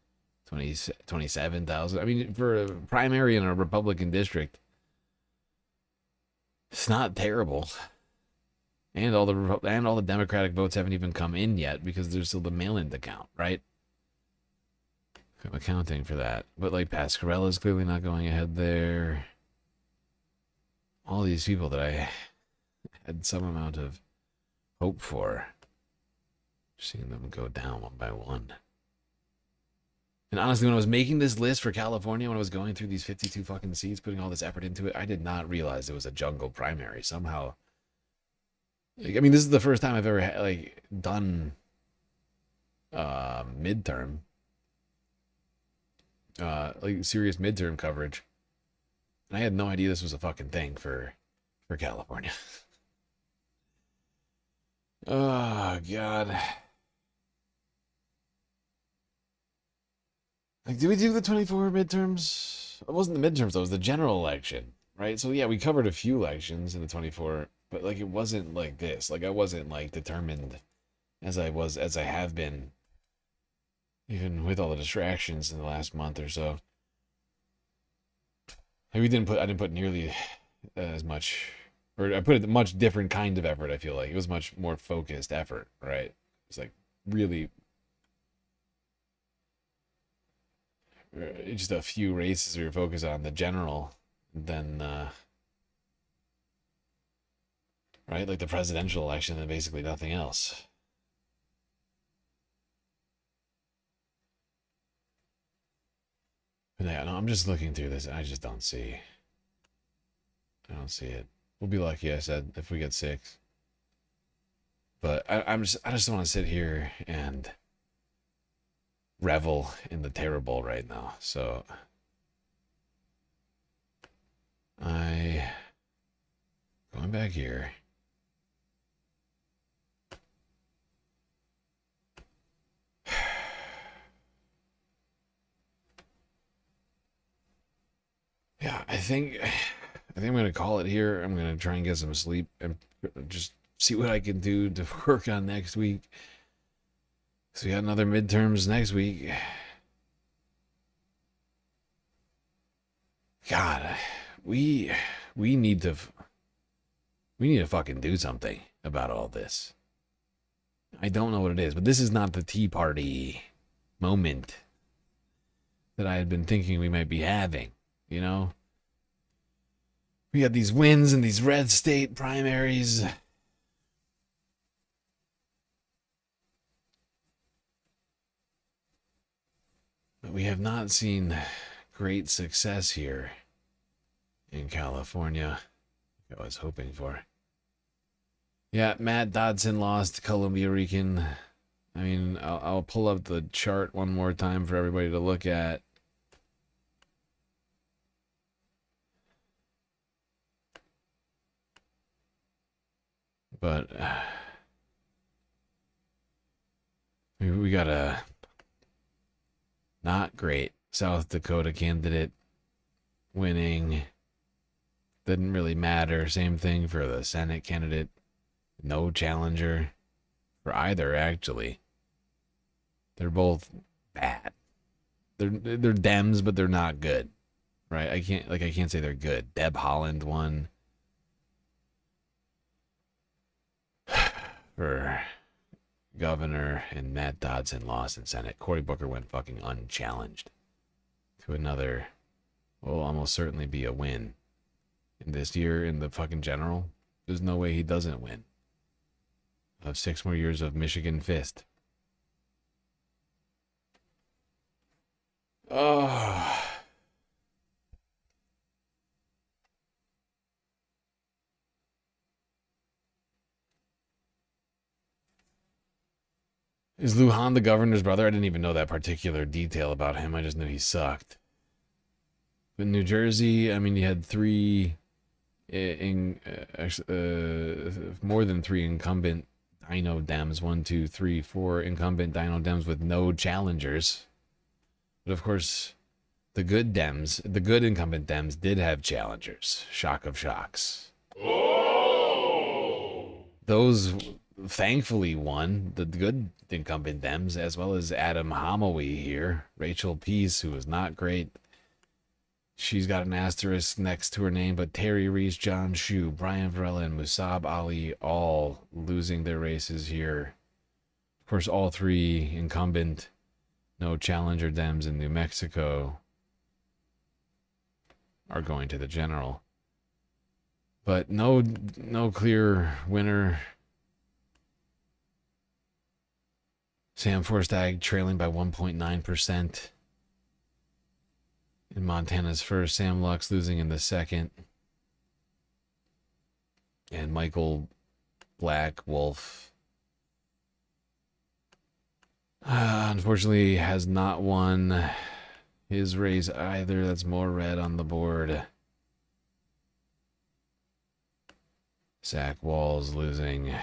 27,000. I mean, for a primary in a Republican district, it's not terrible. And all the Democratic votes haven't even come in yet because there's still the mail-in to count, right? I'm accounting for that. But like Pascarella's clearly not going ahead there. All these people that I had some amount of hope for, seeing them go down one by one. And honestly, when I was making this list for California, when I was going through these 52 fucking seats, putting all this effort into it, I did not realize it was a jungle primary. Somehow, I mean, this is the first time I've ever done midterm, serious midterm coverage, and I had no idea this was a fucking thing for California. Oh God. Like, did we do the 24 midterms? It wasn't the midterms, though. It was the general election, right? So, yeah, we covered a few elections in the 24, but, like, it wasn't like this. Like, I wasn't, like, determined as I have been, even with all the distractions in the last month or so. Like, I didn't put nearly as much, or I put a much different kind of effort, I feel like. It was much more focused effort, right? It's, like, really... just a few races we were focused on, the general, then right? Like the presidential election and basically nothing else. But yeah, no, I'm just looking through this. I just don't see. I don't see it. We'll be lucky, I said, if we get 6. But I just want to sit here and revel in the terrible right now. So going back here. Yeah, I think I'm gonna call it here. I'm gonna try and get some sleep and just see what I can do to work on next week. So we got another midterms next week. God, we need to fucking do something about all this. I don't know what it is, but this is not the Tea Party moment that I had been thinking we might be having, you know? We got these wins in these red state primaries. But we have not seen great success here in California, like I was hoping for. Yeah, Matt Dodson lost Columbia Rican. I mean, I'll pull up the chart one more time for everybody to look at. But we got a not great South Dakota candidate winning. Didn't really matter. Same thing for the Senate candidate. No challenger for either, actually. They're both bad. They're Dems, but they're not good. Right? I can't say they're good. Deb Haaland won for governor, and Matt Dodson lost in Senate. Cory Booker went fucking unchallenged to another, will almost certainly be a win in this year in the fucking general. There's no way he doesn't win. Of 6 more years of Michigan fist. Oh. Is Lujan the governor's brother? I didn't even know that particular detail about him. I just knew he sucked. In New Jersey, I mean, you had 3 more than 3 incumbent Dino Dems. 1, 2, 3, 4 incumbent Dino Dems with no challengers. But of course, the good Dems, the good incumbent Dems did have challengers. Shock of shocks. Those thankfully won, the good incumbent Dems, as well as Adam Homowy here. Rachel Peace, who was not great. She's got an asterisk next to her name, but Terry Reese, John Shue, Brian Varela, and Musab Ali all losing their races here. Of course, all 3 incumbent, no challenger Dems in New Mexico are going to the general. But no clear winner. Sam Forstag trailing by 1.9%. In Montana's first, Sam Lux losing in the second. And Michael Black Wolf, unfortunately, has not won his race either. That's more red on the board. Zach Walls losing.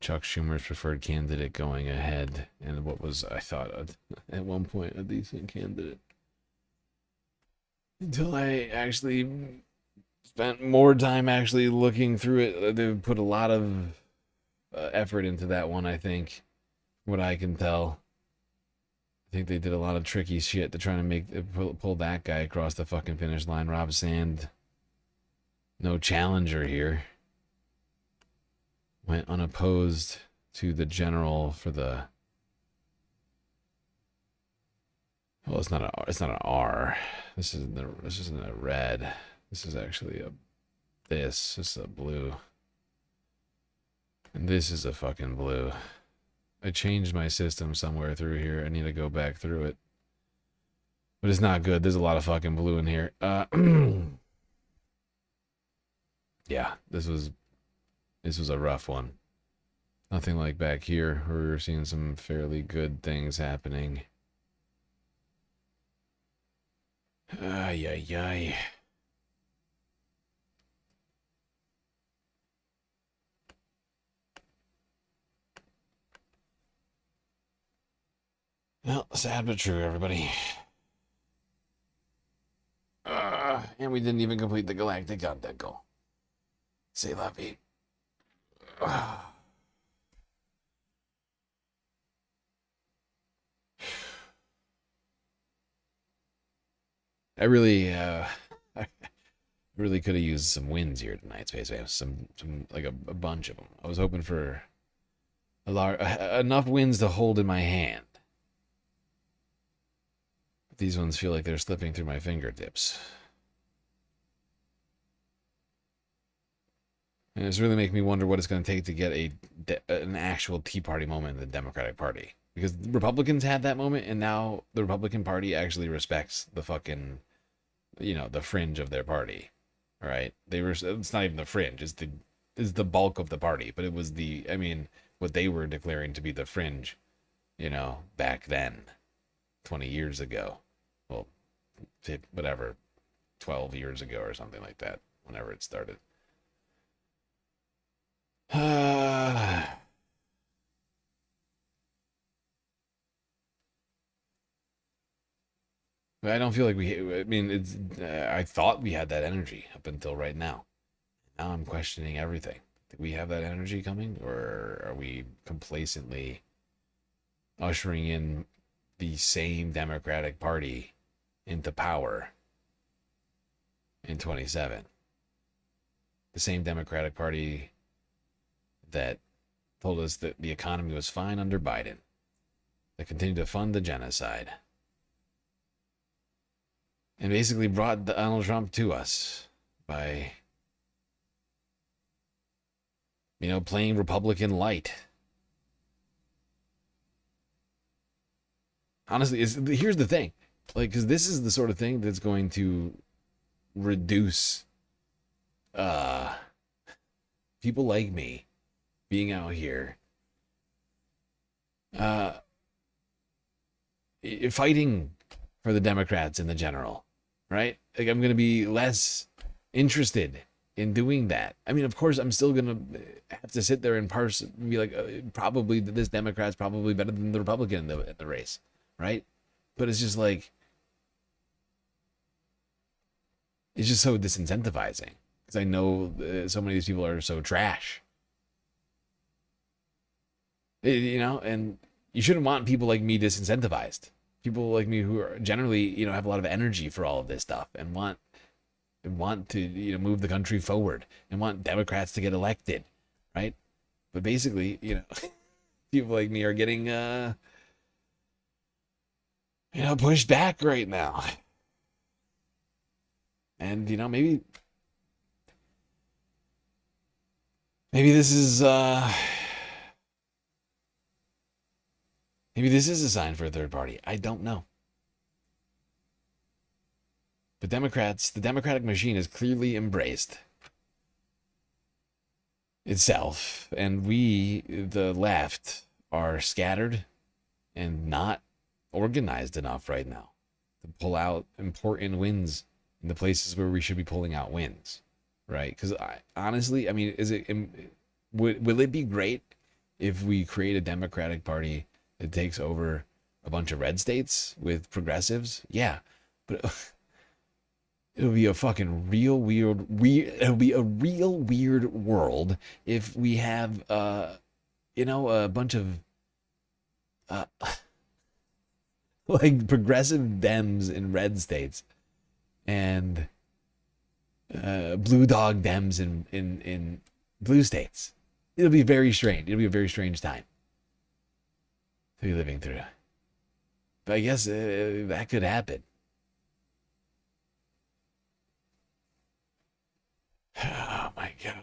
Chuck Schumer's preferred candidate going ahead, and what was, I thought, at one point, a decent candidate. Until I actually spent more time actually looking through it. They put a lot of effort into that one, I think, what I can tell. I think they did a lot of tricky shit to try to pull that guy across the fucking finish line. Rob Sand, no challenger here. Went unopposed to the general for the. Well, it's not an R. This isn't a red. This is actually a this. This is a blue. And this is a fucking blue. I changed my system somewhere through here. I need to go back through it. But it's not good. There's a lot of fucking blue in here. Yeah, this was a rough one. Nothing like back here where we were seeing some fairly good things happening. Ay, ay, ay. Well, sad but true, everybody. And we didn't even complete the galactic content goal. C'est la vie. I really could have used some wins here tonight, Space Waves. Some like a bunch of them. I was hoping for enough wins to hold in my hand. But these ones feel like they're slipping through my fingertips. And it's really making me wonder what it's going to take to get an actual Tea Party moment in the Democratic Party. Because the Republicans had that moment, and now the Republican Party actually respects the fucking, the fringe of their party. All right? It's not even the fringe. It's the bulk of the party. But it was what they were declaring to be the fringe, back then, 20 years ago. Well, whatever, 12 years ago or something like that, whenever it started. But I don't feel like I thought we had that energy up until right now. Now I'm questioning everything. Do we have that energy coming, or are we complacently ushering in the same Democratic Party into power in 27? The same Democratic Party that told us that the economy was fine under Biden, that continued to fund the genocide, and basically brought Donald Trump to us by, playing Republican light. Honestly, here's the thing. Because this is the sort of thing that's going to reduce people like me being out here fighting for the Democrats in the general, right? Like, I'm going to be less interested in doing that. Of course, I'm still going to have to sit there and parse and be like, probably this Democrat's probably better than the Republican in the race, right? But it's just like, it's just so disincentivizing because I know so many of these people are so trash. And you shouldn't want people like me disincentivized. People like me who are generally, have a lot of energy for all of this stuff and want to, move the country forward and want Democrats to get elected, right? But basically, people like me are getting, pushed back right now. And, maybe this is, maybe this is a sign for a third party. I don't know. But the Democratic machine has clearly embraced itself. And we, the left, are scattered and not organized enough right now to pull out important wins in the places where we should be pulling out wins, right? Because honestly, will it be great if we create a Democratic Party that takes over a bunch of red states with progressives? Yeah, but it'll be a fucking it'll be a real weird world if we have a bunch of like progressive Dems in red states and blue dog Dems in blue states. It'll be very strange. It'll be a very strange time to be living through. But I guess that could happen. Oh my God.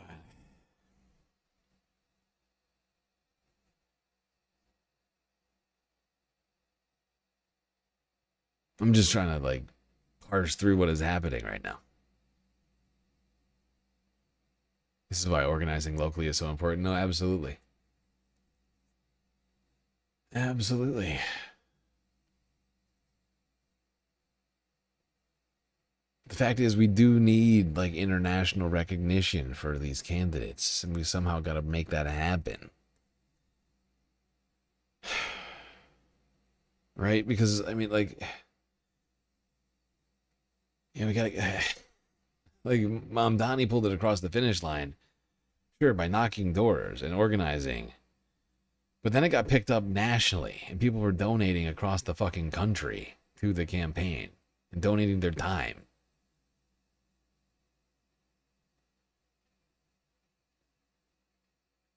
I'm just trying to like parse through what is happening right now. This is why organizing locally is so important. No, absolutely. Absolutely. The fact is, we do need like international recognition for these candidates, and we somehow got to make that happen. Right? Because, I mean, like, we got to, like, Mom Donnie pulled it across the finish line, sure, by knocking doors and organizing. But then it got picked up nationally, and people were donating across the fucking country to the campaign and donating their time.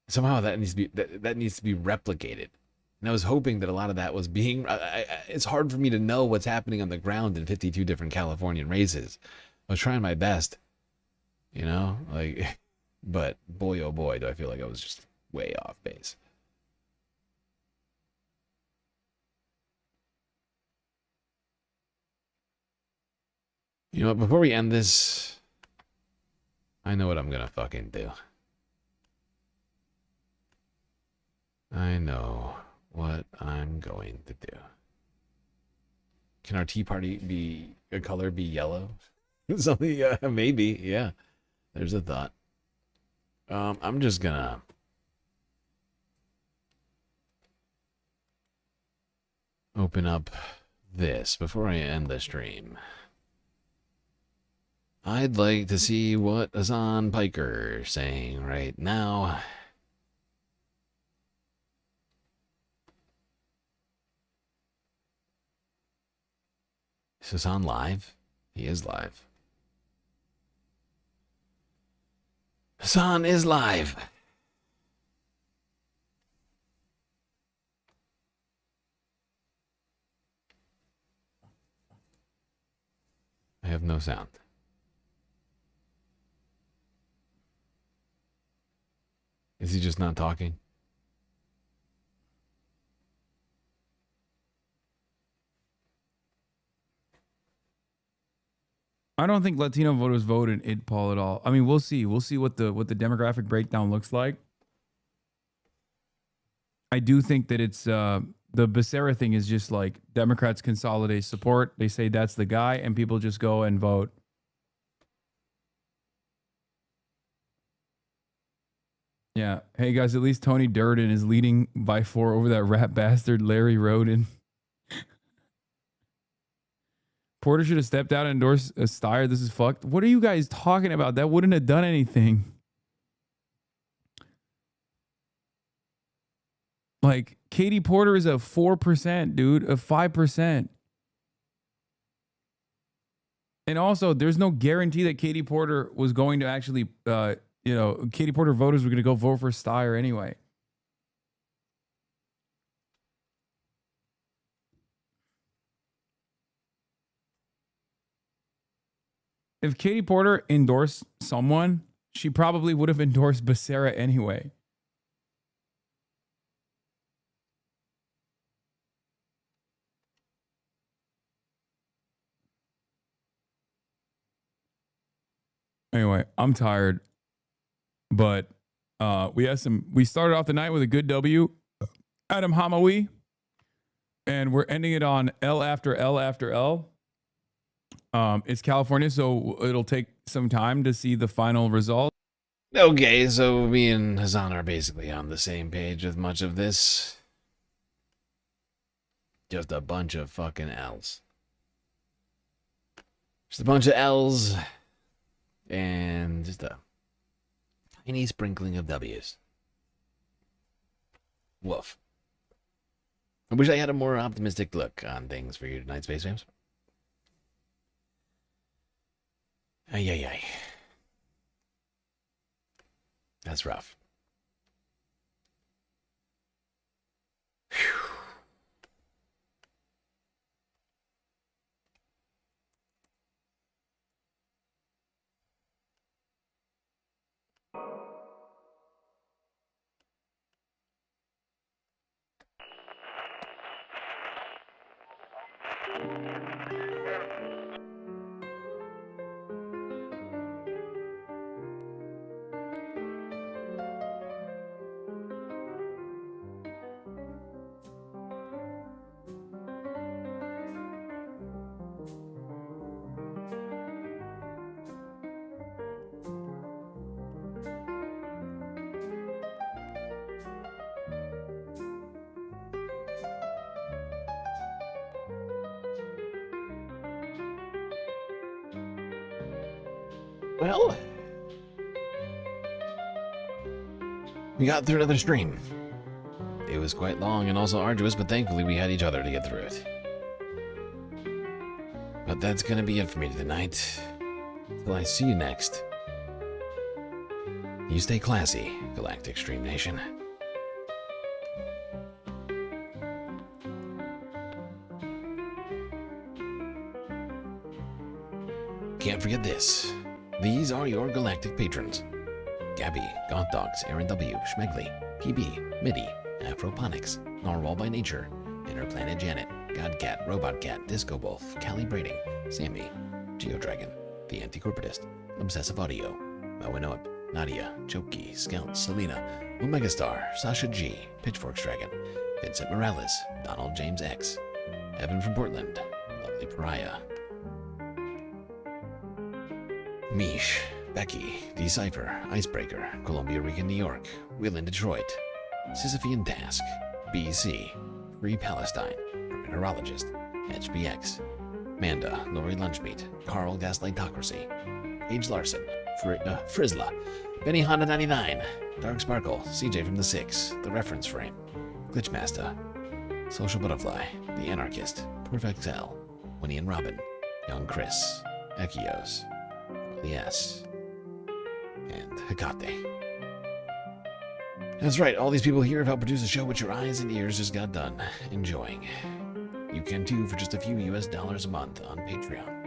Somehow that needs to be that needs to be replicated. And I was hoping that a lot of that was being. It's hard for me to know what's happening on the ground in 52 different Californian races. I was trying my best, like, but boy, oh boy, do I feel like I was just way off base. You know what? Before we end this, I know what I'm gonna fucking do. I know what I'm going to do. Can our Tea Party be a color be yellow? Something, maybe, yeah. There's a thought. I'm just gonna open up this before I end the stream. I'd like to see what Hassan Piker is saying right now. Is Hassan live? He is live. Hassan is live. I have no sound. Is he just not talking? I don't think Latino voters voted in poll at all. I mean, we'll see. We'll see what the demographic breakdown looks like. I do think that it's the Becerra thing is just like Democrats consolidate support. They say that's the guy, and people just go and vote. Yeah. Hey guys, at least Tony Durden is leading by 4 over that rat bastard Larry Roden. Porter should have stepped out and endorsed Steyer. This is fucked. What are you guys talking about? That wouldn't have done anything. Like, Katie Porter is a 4%, dude, a 5%. And also, there's no guarantee that Katie Porter was going to actually, Katie Porter voters were going to go vote for Steyer anyway. If Katie Porter endorsed someone, she probably would have endorsed Becerra anyway. Anyway, I'm tired, but we started off the night with a good W, Adam Hamawi, and we're ending it on L after L after L. It's California, so it'll take some time to see the final result. Okay, so me and Hassan are basically on the same page with much of this. Just a bunch of fucking L's. Just a bunch of L's and just a tiny sprinkling of W's. Woof. I wish I had a more optimistic look on things for you tonight, Space Fams. Ay, ay, ay. That's rough. Whew. Well, we got through another stream. It was quite long and also arduous, but thankfully we had each other to get through it. But that's gonna be it for me tonight. Till I see you next. You stay classy, Galactic Stream Nation. Can't forget this. These are your galactic patrons. Gabby, Goth Dogs, Aaron W, Schmegley, PB, Midi, Afroponics, Narwhal by Nature, Interplanet Janet, Godcat, Robot Cat, Disco Wolf, Callie Braiding, Sammy, Geodragon, The Anti-Corporatist, Obsessive Audio, Mowinoip, Nadia, Choki, Scout, Selena, Omegastar, Sasha G, Pitchforks Dragon, Vincent Morales, Donald James X, Evan from Portland, Lovely Pariah, Mish, Becky, Decipher, Icebreaker, Columbia Rican, New York, Will in Detroit, Sisyphean Task, BC, Free Palestine, Neurologist, HBX, Manda, Lori Lunchmeat, Carl Gaslightocracy, Age Larson, Frizzla, Benny Honda 99, Dark Sparkle, CJ from the 6, The Reference Frame, Glitchmaster, Social Butterfly, The Anarchist, Perfect Cell, Winnie and Robin, Young Chris, Echios, Yes, and Hecate. That's right, all these people here have helped produce a show which your eyes and ears just got done enjoying. You can too for just a few US dollars a month on Patreon.